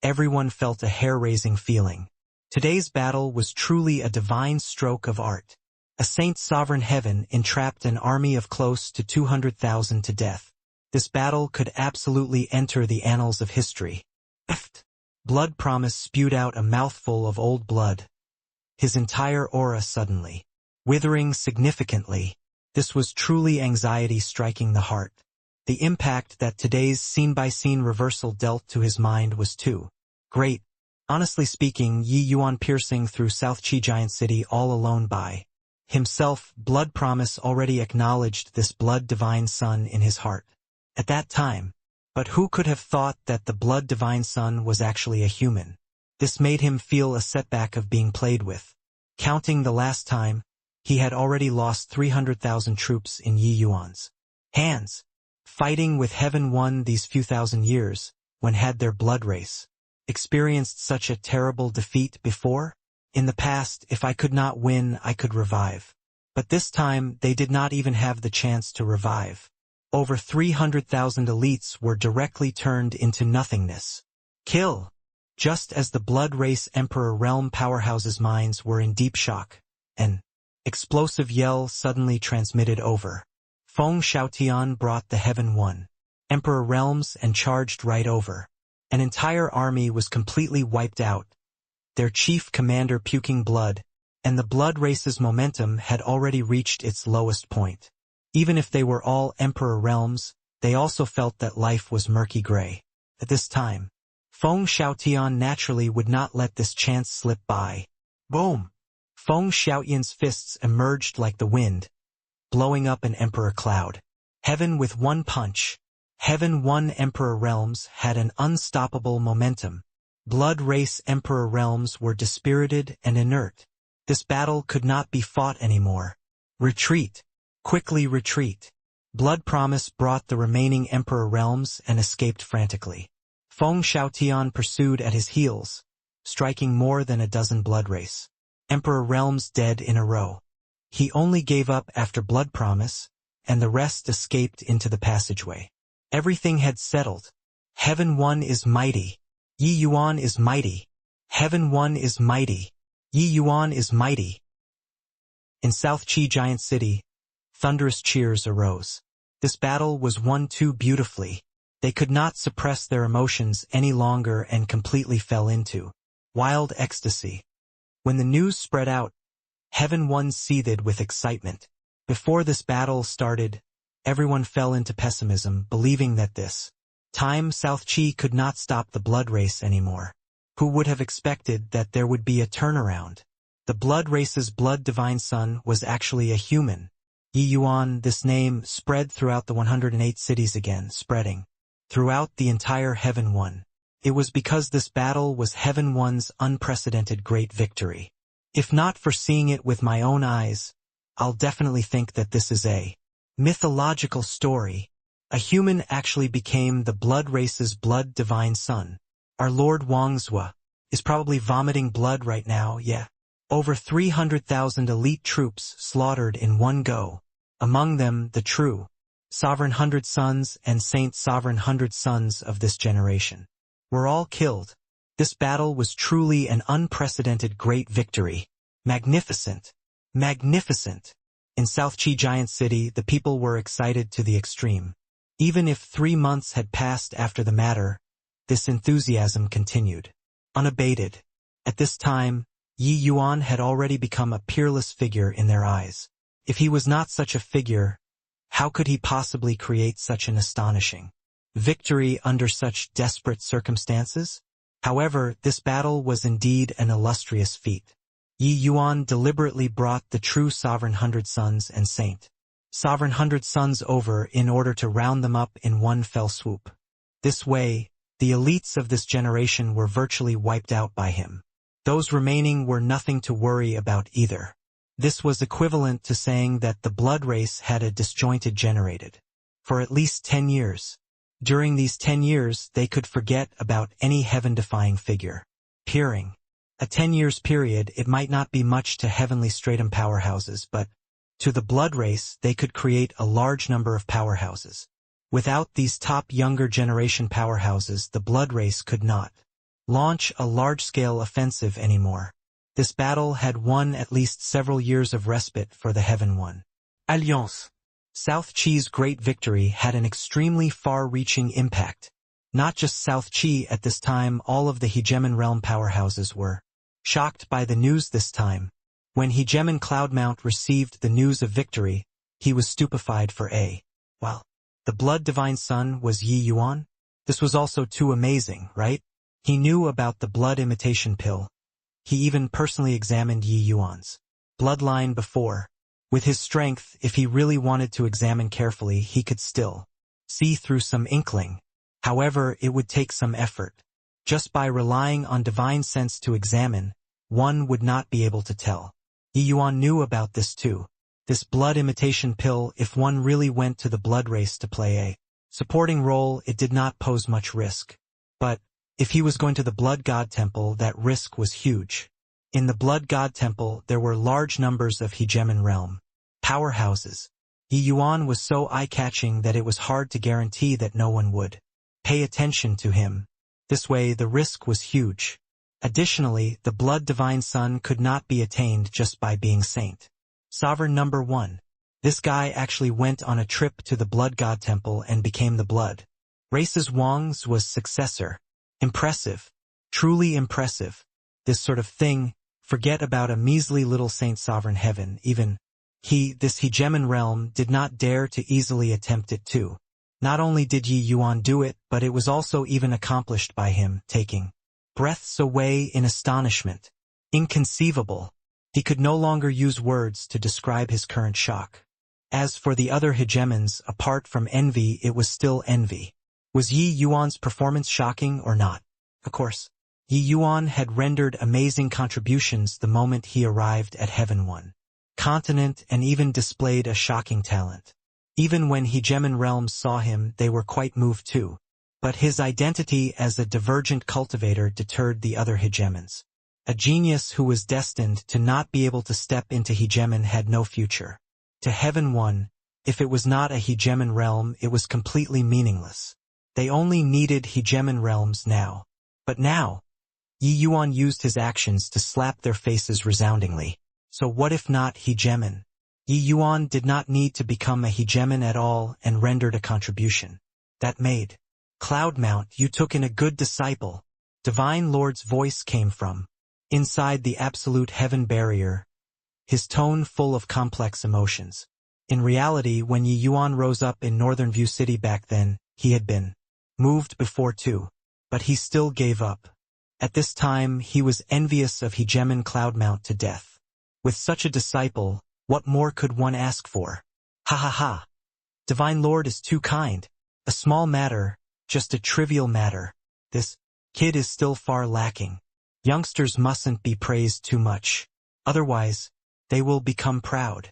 everyone felt a hair-raising feeling. Today's battle was truly a divine stroke of art. A saint's sovereign heaven entrapped an army of close to 200,000 to death. This battle could absolutely enter the annals of history. Blood Promise spewed out a mouthful of old blood. His entire aura suddenly withering significantly. This was truly anxiety striking the heart. The impact that today's scene-by-scene reversal dealt to his mind was too great. Honestly speaking, Yi Yuan piercing through South Chi Giant City all alone by himself, Blood Promise already acknowledged this blood divine son in his heart at that time. But who could have thought that the blood divine son was actually a human? This made him feel a setback of being played with. Counting the last time, he had already lost 300,000 troops in Yi Yuan's hands. Fighting with Heaven One these few thousand years, when had their blood race experienced such a terrible defeat before? In the past, if I could not win, I could revive. But this time, they did not even have the chance to revive. Over 300,000 elites were directly turned into nothingness. Kill! Just as the Blood Race Emperor Realm powerhouses' minds were in deep shock, an explosive yell suddenly transmitted over. Feng Xiaotian brought the Heaven One, Emperor Realms, and charged right over. An entire army was completely wiped out, their chief commander puking blood, and the Blood Race's momentum had already reached its lowest point. Even if they were all Emperor Realms, they also felt that life was murky gray. At this time, Feng Xiaotian naturally would not let this chance slip by. Boom! Feng Xiaotian's fists emerged like the wind, blowing up an Emperor cloud. Heaven with one punch. Heaven One Emperor Realms had an unstoppable momentum. Blood Race Emperor Realms were dispirited and inert. This battle could not be fought anymore. Retreat! Quickly retreat! Blood Promise brought the remaining Emperor Realms and escaped frantically. Feng Xiaotian pursued at his heels, striking more than a dozen Blood Race Emperor Realms dead in a row. He only gave up after Blood Promise, and the rest escaped into the passageway. Everything had settled. Heaven One is mighty. Yi Yuan is mighty. Heaven One is mighty. Yi Yuan is mighty. In South Qi Giant City, thunderous cheers arose. This battle was won too beautifully. They could not suppress their emotions any longer and completely fell into wild ecstasy. When the news spread out, Heaven One seethed with excitement. Before this battle started, everyone fell into pessimism, believing that this time South Qi could not stop the Blood Race anymore. Who would have expected that there would be a turnaround? The Blood Race's Blood Divine Son was actually a human. Yi Yuan, this name, spread throughout the 108 cities again, spreading throughout the entire Heaven One. It was because this battle was Heaven One's unprecedented great victory. If not for seeing it with my own eyes, I'll definitely think that this is a mythological story. A human actually became the Blood Race's Blood Divine Son. Our Lord Wangzhou is probably vomiting blood right now, yeah. Over 300,000 elite troops slaughtered in one go. Among them, the true Sovereign Hundred Sons and Saint Sovereign Hundred Sons of this generation were all killed. This battle was truly an unprecedented great victory. Magnificent. Magnificent. In South Qi Giant City, the people were excited to the extreme. Even if 3 months had passed after the matter, this enthusiasm continued, unabated. At this time, Yi Yuan had already become a peerless figure in their eyes. If he was not such a figure, how could he possibly create such an astonishing victory under such desperate circumstances? However, this battle was indeed an illustrious feat. Yi Yuan deliberately brought the true Sovereign Hundred Sons and Saint Sovereign Hundred Sons over in order to round them up in one fell swoop. This way, the elites of this generation were virtually wiped out by him. Those remaining were nothing to worry about either. This was equivalent to saying that the Blood Race had a disjointed generated for at least 10 years. During these 10 years, they could forget about any heaven-defying figure. Peering. A 10 years period, it might not be much to heavenly stratum powerhouses, but to the Blood Race, they could create a large number of powerhouses. Without these top younger generation powerhouses, the Blood Race could not launch a large-scale offensive anymore. This battle had won at least several years of respite for the Heaven One. Alliance. South Qi's great victory had an extremely far-reaching impact. Not just South Qi at this time, all of the Hegemon realm powerhouses were shocked by the news this time. When Hegemon Cloudmount received the news of victory, he was stupefied for a while. The Blood Divine Son was Yi Yuan? This was also too amazing, right? He knew about the blood imitation pill. He even personally examined Yi Yuan's bloodline before. With his strength, if he really wanted to examine carefully, he could still see through some inkling. However, it would take some effort. Just by relying on divine sense to examine, one would not be able to tell. Yi Yuan knew about this too. This blood imitation pill, if one really went to the Blood Race to play a supporting role, it did not pose much risk. But if he was going to the Blood God Temple, that risk was huge. In the Blood God Temple, there were large numbers of hegemon realm powerhouses. Yi Yuan was so eye-catching that it was hard to guarantee that no one would pay attention to him. This way, the risk was huge. Additionally, the Blood Divine Son could not be attained just by being Saint. Sovereign number 1. This guy actually went on a trip to the Blood God Temple and became the Blood Race's Wang's was successor. Impressive. Truly impressive. This sort of thing, forget about a measly little Saint Sovereign Heaven, even this hegemon realm did not dare to easily attempt it too. Not only did Yi Yuan do it, but it was also even accomplished by him, taking breaths away in astonishment. Inconceivable. He could no longer use words to describe his current shock. As for the other hegemons, apart from envy, it was still envy. Was Yi Yuan's performance shocking or not? Of course. Yi Yuan had rendered amazing contributions the moment he arrived at Heaven 1 continent and even displayed a shocking talent. Even when hegemon realms saw him, they were quite moved too. But his identity as a divergent cultivator deterred the other hegemons. A genius who was destined to not be able to step into hegemon had no future. To Heaven 1, if it was not a hegemon realm, it was completely meaningless. They only needed hegemon realms now. But now, Yi Yuan used his actions to slap their faces resoundingly. So what if not hegemon? Yi Yuan did not need to become a hegemon at all and rendered a contribution. That made Cloudmount, you took in a good disciple. Divine Lord's voice came from inside the absolute heaven barrier, his tone full of complex emotions. In reality, when Yi Yuan rose up in Northern View City back then, he had been moved before too. But he still gave up. At this time, he was envious of hegemon Cloudmount to death. With such a disciple, what more could one ask for? Ha ha ha. Divine Lord is too kind. A small matter, just a trivial matter. This kid is still far lacking. Youngsters mustn't be praised too much. Otherwise, they will become proud.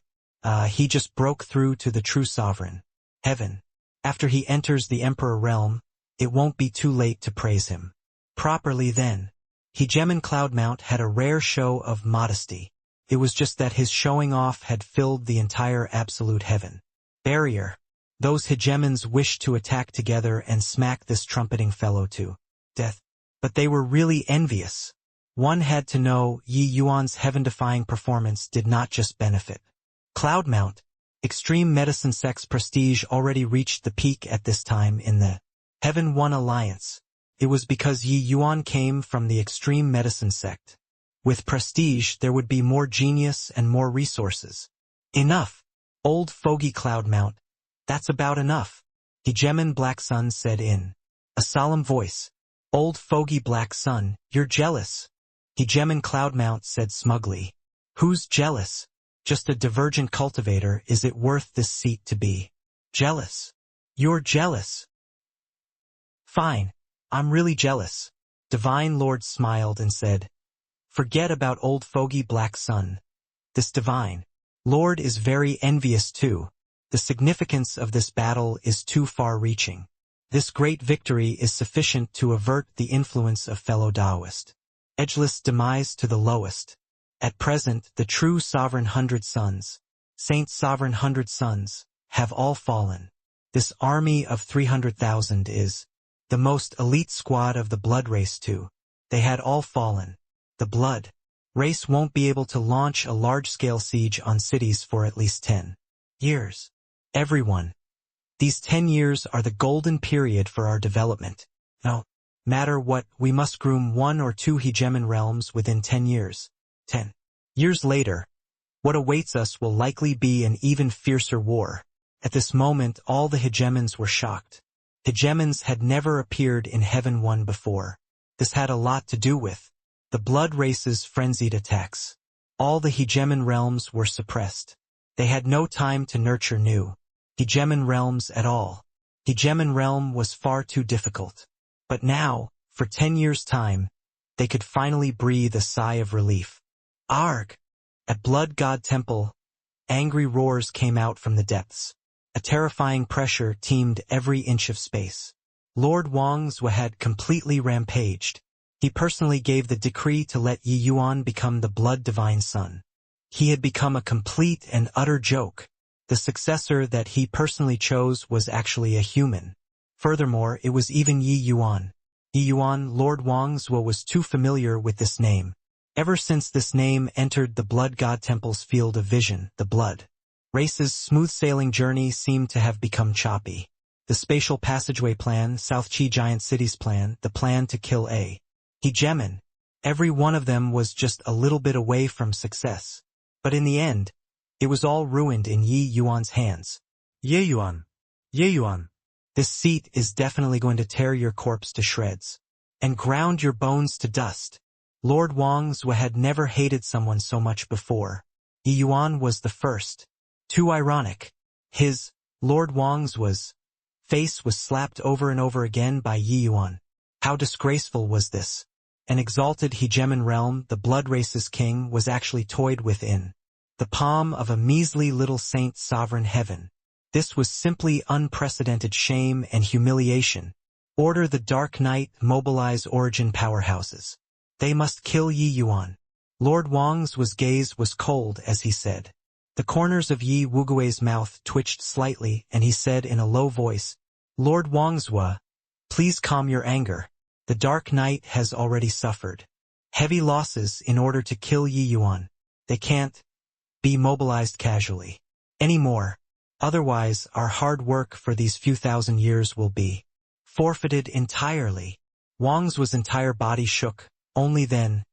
He just broke through to the true sovereign. Heaven. After he enters the Emperor realm, it won't be too late to praise him properly then. Hegemon Cloudmount had a rare show of modesty. It was just that his showing off had filled the entire absolute heaven barrier. Those hegemons wished to attack together and smack this trumpeting fellow to death. But they were really envious. One had to know Yi Yuan's heaven-defying performance did not just benefit Cloudmount. Extreme medicine sect's prestige already reached the peak at this time in the Heaven 1 Alliance. It was because Yi Yuan came from the extreme medicine sect. With prestige, there would be more genius and more resources. Enough. Old fogey Cloudmount. That's about enough. Hegemon Black Sun said in a solemn voice. Old fogey Black Sun, you're jealous. Hegemon Cloudmount said smugly. Who's jealous? Just a divergent cultivator. Is it worth this seat to be jealous? You're jealous. Fine. I'm really jealous. Divine Lord smiled and said, forget about old fogey Black Sun. This Divine Lord is very envious too. The significance of this battle is too far-reaching. This great victory is sufficient to avert the influence of fellow Taoist edgeless demise to the lowest. At present, the true sovereign 100 sons, Saint Sovereign 100 sons, have all fallen. This army of 300,000 is the most elite squad of the blood race too. They had all fallen. The blood race won't be able to launch a large-scale siege on cities for at least 10 years. Everyone. These 10 years are the golden period for our development. No matter what, we must groom 1 or 2 hegemon realms within 10 years. 10 years later, what awaits us will likely be an even fiercer war. At this moment, all the hegemons were shocked. Hegemons had never appeared in Heaven 1 before. This had a lot to do with the blood race's frenzied attacks. All the hegemon realms were suppressed. They had no time to nurture new hegemon realms at all. Hegemon realm was far too difficult. But now, for 10 years' time, they could finally breathe a sigh of relief. Arg! At Blood God Temple, angry roars came out from the depths. A terrifying pressure teemed every inch of space. Lord Wang's had completely rampaged. He personally gave the decree to let Yi Yuan become the blood divine son. He had become a complete and utter joke. The successor that he personally chose was actually a human. Furthermore, it was even Yi Yuan. Yi Yuan, Lord Wang's was too familiar with this name. Ever since this name entered the Blood God Temple's field of vision, the blood race's smooth-sailing journey seemed to have become choppy. The spatial passageway plan, South Chi Giant Cities plan, the plan to kill A. Hegemin, every one of them was just a little bit away from success. But in the end, it was all ruined in Yi Yuan's hands. Ye Yuan. Ye Yuan. This seat is definitely going to tear your corpse to shreds and ground your bones to dust. Lord Wang's had never hated someone so much before. Yi Yuan was the first. Too ironic. His, Lord Wang's face was slapped over and over again by Yi Yuan. How disgraceful was this? An exalted hegemon realm, the blood race's king, was actually toyed within the palm of a measly little saint sovereign heaven. This was simply unprecedented shame and humiliation. Order the Dark Knight, mobilize origin powerhouses. They must kill Yi Yuan. Lord Wang's gaze was cold as he said. The corners of Yi Wugui's mouth twitched slightly and he said in a low voice, Lord Wang's, please calm your anger. The Dark Knight has already suffered heavy losses in order to kill Yi Yuan. They can't be mobilized casually anymore. Otherwise, our hard work for these few thousand years will be forfeited entirely. Wang's entire body shook. Only then,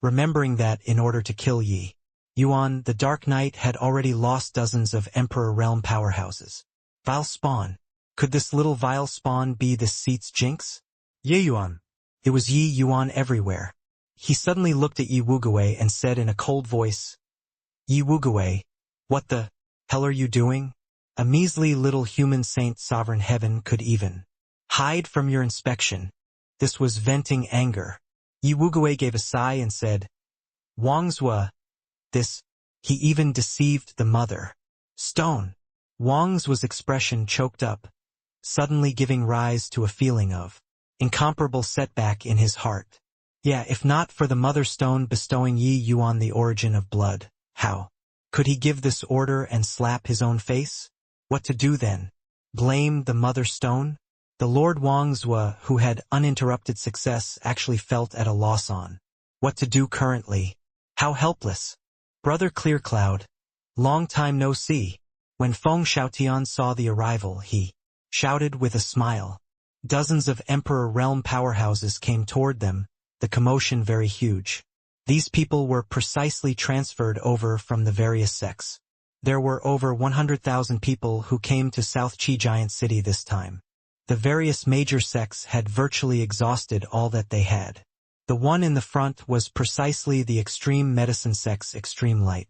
remembering that in order to kill Yi Yuan, the Dark Knight had already lost dozens of Emperor Realm powerhouses. Vile spawn. Could this little vile spawn be this seat's jinx? Ye Yuan. It was Yi Yuan everywhere. He suddenly looked at Yi Wugui and said in a cold voice, Yi Wugui, what the hell are you doing? A measly little human saint sovereign heaven could even hide from your inspection. This was venting anger. Yi Wugui gave a sigh and said, Wang's this, he even deceived the mother stone. Wang's expression choked up, suddenly giving rise to a feeling of incomparable setback in his heart. Yeah, if not for the mother stone bestowing Yi Yuan the origin of blood, how could he give this order and slap his own face? What to do then? Blame the mother stone? The Lord Wang's who had uninterrupted success actually felt at a loss on what to do currently. How helpless. Brother Clear Cloud. Long time no see. When Feng Xiaotian saw the arrival, he shouted with a smile. Dozens of Emperor Realm powerhouses came toward them, the commotion very huge. These people were precisely transferred over from the various sects. There were over 100,000 people who came to South Chi Giant City this time. The various major sects had virtually exhausted all that they had. The one in the front was precisely the Extreme Medicine sect's Extreme Light.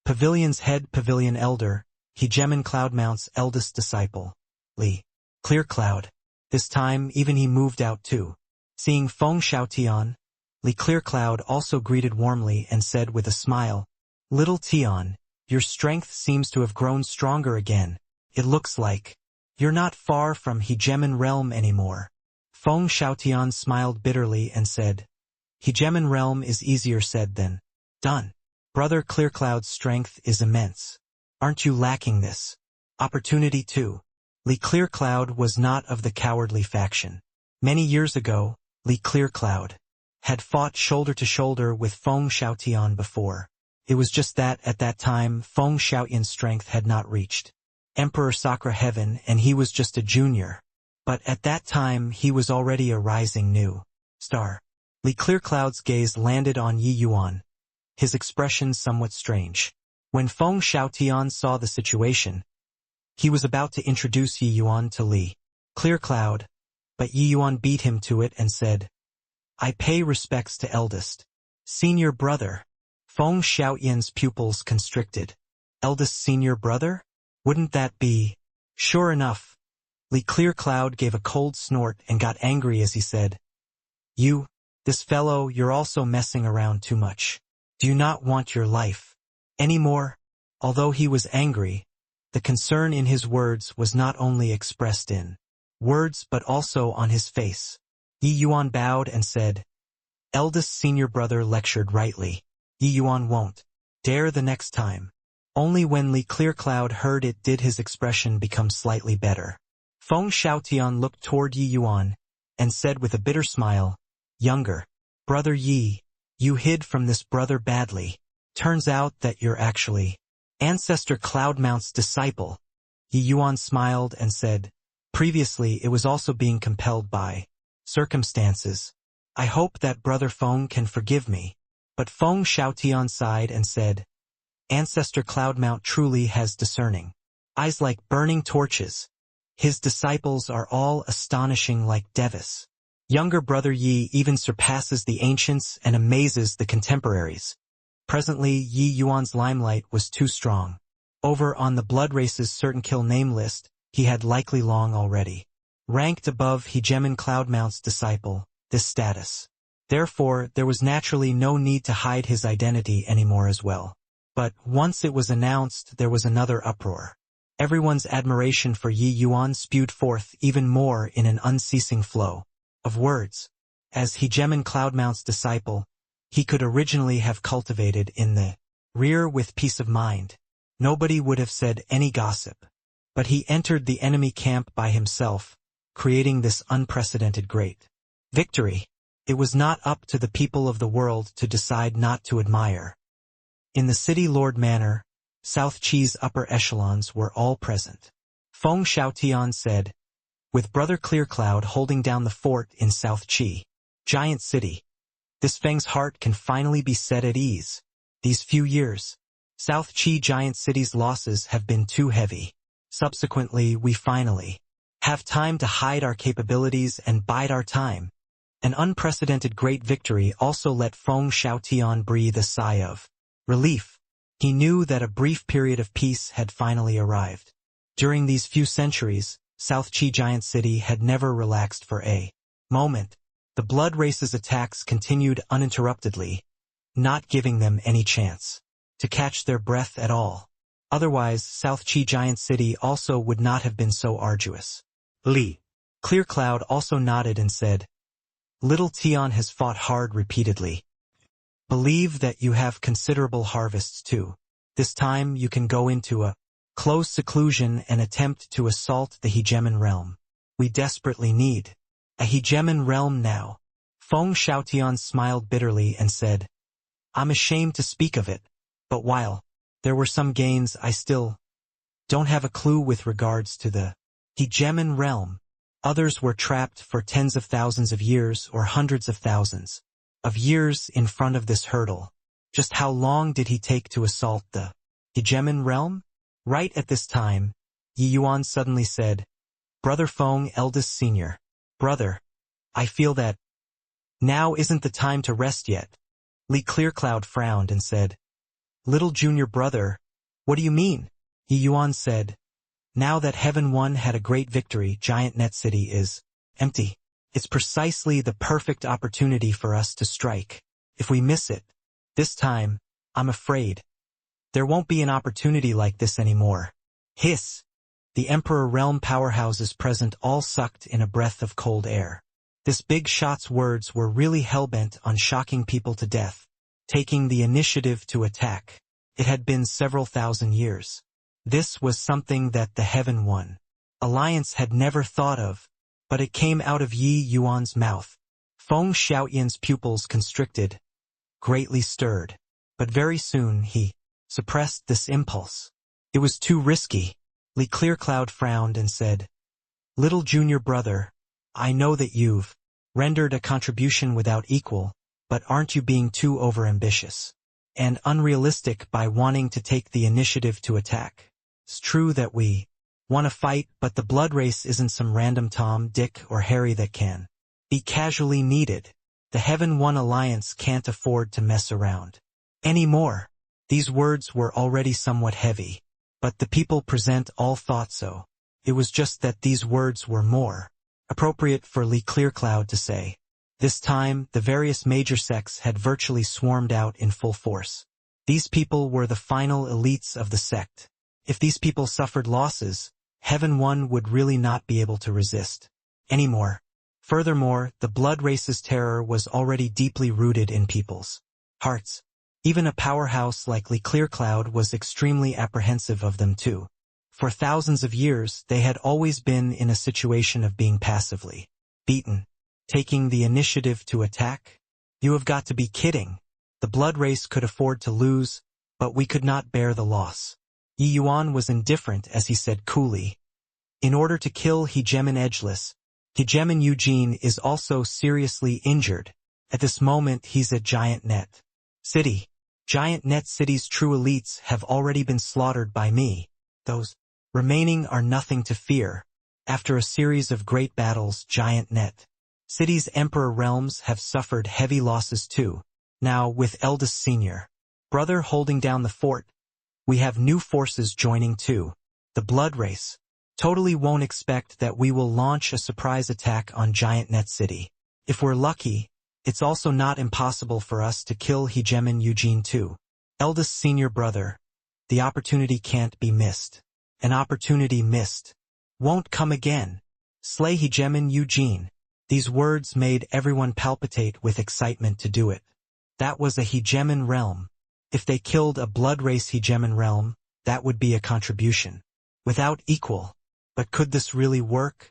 Pavilion's head Pavilion Elder, Hegemon Cloudmount's eldest disciple, Li Clear Cloud. This time even he moved out too. Seeing Feng Xiaotian, Li Clear Cloud also greeted warmly and said with a smile, Little Tian, your strength seems to have grown stronger again. It looks like you're not far from Hegemon Realm anymore. Feng Xiaotian smiled bitterly and said, Hegemon Realm is easier said than done. Brother Clearcloud's strength is immense. Aren't you lacking this opportunity too? Li Clearcloud was not of the cowardly faction. Many years ago, Li Clearcloud had fought shoulder to shoulder with Feng Xiaotian before. It was just that at that time Feng Xiaotian's strength had not reached Emperor Sakura Heaven and he was just a junior. But at that time he was already a rising new star. Li Clearcloud's gaze landed on Yi Yuan, his expression somewhat strange. When Feng Xiaotian saw the situation, he was about to introduce Yi Yuan to Li Clearcloud, but Yi Yuan beat him to it and said, I pay respects to eldest senior brother. Feng Xiaotian's pupils constricted. Eldest senior brother? Wouldn't that be? Sure enough. Li Clearcloud gave a cold snort and got angry as he said, this fellow, you're also messing around too much. Do you not want your life anymore? Although he was angry, the concern in his words was not only expressed in words but also on his face. Yi Yuan bowed and said, eldest senior brother lectured rightly. Yi Yuan won't dare the next time. Only when Li Clearcloud heard it did his expression become slightly better. Feng Xiaotian looked toward Yi Yuan and said with a bitter smile, "Younger brother Yi, you hid from this brother badly. Turns out that you're actually Ancestor Cloudmount's disciple." Yi Yuan smiled and said, "Previously it was also being compelled by circumstances. I hope that brother Feng can forgive me." But Feng Xiaotian sighed and said, "Ancestor Cloudmount truly has discerning eyes like burning torches. His disciples are all astonishing like Devis. Younger brother Yi even surpasses the ancients and amazes the contemporaries." Presently Yi Yuan's limelight was too strong. Over on the Blood Race's certain kill name list, he had likely long already ranked above Hegemon Cloudmount's disciple, this status. Therefore, there was naturally no need to hide his identity anymore as well. But once it was announced, there was another uproar. Everyone's admiration for Yi Yuan spewed forth even more in an unceasing flow of words. As Hegemon Cloudmount's disciple, he could originally have cultivated in the rear with peace of mind. Nobody would have said any gossip. But he entered the enemy camp by himself, creating this unprecedented great victory. It was not up to the people of the world to decide not to admire. In the City Lord Manor, South Chi's upper echelons were all present. Feng Xiaotian said, "With Brother Clearcloud holding down the fort in South Chi, Giant City, this Feng's heart can finally be set at ease. These few years, South Chi Giant City's losses have been too heavy. Subsequently, we finally have time to hide our capabilities and bide our time." An unprecedented great victory also let Feng Xiaotian breathe a sigh of relief. He knew that a brief period of peace had finally arrived. During these few centuries, South Chi Giant City had never relaxed for a moment. The Blood Race's attacks continued uninterruptedly, not giving them any chance to catch their breath at all. Otherwise, South Chi Giant City also would not have been so arduous. Li Clearcloud also nodded and said, "Little Tian has fought hard repeatedly. Believe that you have considerable harvests too. This time you can go into a close seclusion and attempt to assault the Hegemon realm. We desperately need a Hegemon realm now." Feng Xiaotian smiled bitterly and said, "I'm ashamed to speak of it, but while there were some gains, I still don't have a clue with regards to the Hegemon realm. Others were trapped for tens of thousands of years or hundreds of thousands of years in front of this hurdle. Just how long did he take to assault the Hegemon realm?" Right at this time, Yi Yuan suddenly said, "Brother Feng, eldest senior brother, I feel that now isn't the time to rest yet." Li Clearcloud frowned and said, "Little junior brother, what do you mean?" Yi Yuan said, "Now that Heaven One had a great victory, Giant Net City is empty. It's precisely the perfect opportunity for us to strike. If we miss it this time, I'm afraid there won't be an opportunity like this anymore." Hiss! The Emperor Realm powerhouses present all sucked in a breath of cold air. This big shot's words were really hellbent on shocking people to death, taking the initiative to attack. It had been several thousand years. This was something that the Heaven One Alliance had never thought of, but it came out of Yi Yuan's mouth. Feng Xiaotian's pupils constricted, greatly stirred, but very soon he suppressed this impulse. It was too risky. Li Clearcloud frowned and said, "Little junior brother, I know that you've rendered a contribution without equal, but aren't you being too overambitious and unrealistic by wanting to take the initiative to attack? It's true that we want to fight, but the Blood Race isn't some random Tom, Dick, or Harry that can be casually needed. The Heaven One Alliance can't afford to mess around anymore." These words were already somewhat heavy, but the people present all thought so. It was just that these words were more appropriate for Li Clearcloud to say. This time, the various major sects had virtually swarmed out in full force. These people were the final elites of the sect. If these people suffered losses, Heaven One would really not be able to resist anymore. Furthermore, the blood race's terror was already deeply rooted in people's hearts. Even a powerhouse like Clearcloud was extremely apprehensive of them too. For thousands of years, they had always been in a situation of being passively beaten. Taking the initiative to attack? You have got to be kidding. The blood race could afford to lose, but we could not bear the loss. Yi Yuan was indifferent as he said coolly. In order to kill Hegemon Edgeless, Hegemon Eugene is also seriously injured. At this moment he's at Giant Net City. Giant Net City's true elites have already been slaughtered by me. Those remaining are nothing to fear. After a series of great battles, Giant Net City's Emperor realms have suffered heavy losses too. Now, with eldest senior brother holding down the fort, we have new forces joining too. The blood race totally won't expect that we will launch a surprise attack on Giant Net City. If we're lucky, it's also not impossible for us to kill Hegemon Eugene too. Eldest senior brother, the opportunity can't be missed. An opportunity missed won't come again. Slay Hegemon Eugene. These words made everyone palpitate with excitement to do it. That was a Hegemon realm. If they killed a blood race Hegemon realm, that would be a contribution without equal. But could this really work?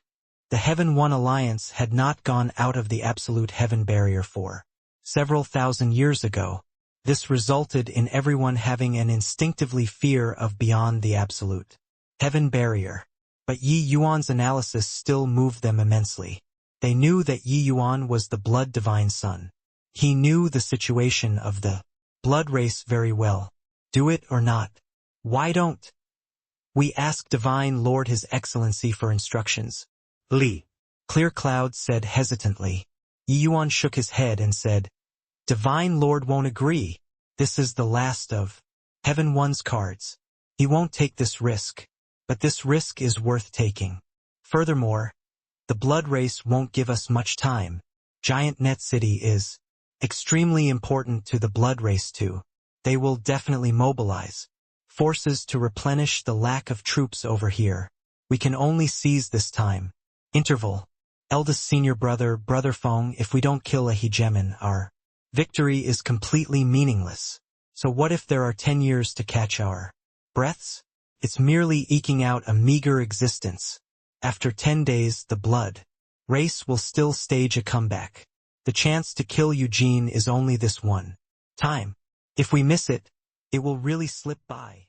The Heaven One Alliance had not gone out of the absolute heaven barrier for several thousand years ago. This resulted in everyone having an instinctively fear of beyond the absolute heaven barrier. But Yi Yuan's analysis still moved them immensely. They knew that Yi Yuan was the blood divine son. He knew the situation of the blood race very well. Do it or not? Why don't we ask Divine Lord His Excellency for instructions? Li Clearcloud said hesitantly. Yi Yuan shook his head and said, Divine Lord won't agree. This is the last of Heaven One's cards. He won't take this risk. But this risk is worth taking. Furthermore, the blood race won't give us much time. Giant Net City is extremely important to the blood race too. They will definitely mobilize forces to replenish the lack of troops over here. We can only seize this time. Interval. Eldest senior brother, Brother Feng, if we don't kill a Hegemon, our victory is completely meaningless. So what if there are 10 years to catch our breaths? It's merely eking out a meager existence. After 10 days, the blood race will still stage a comeback. The chance to kill Eugene is only this one time. If we miss it, it will really slip by.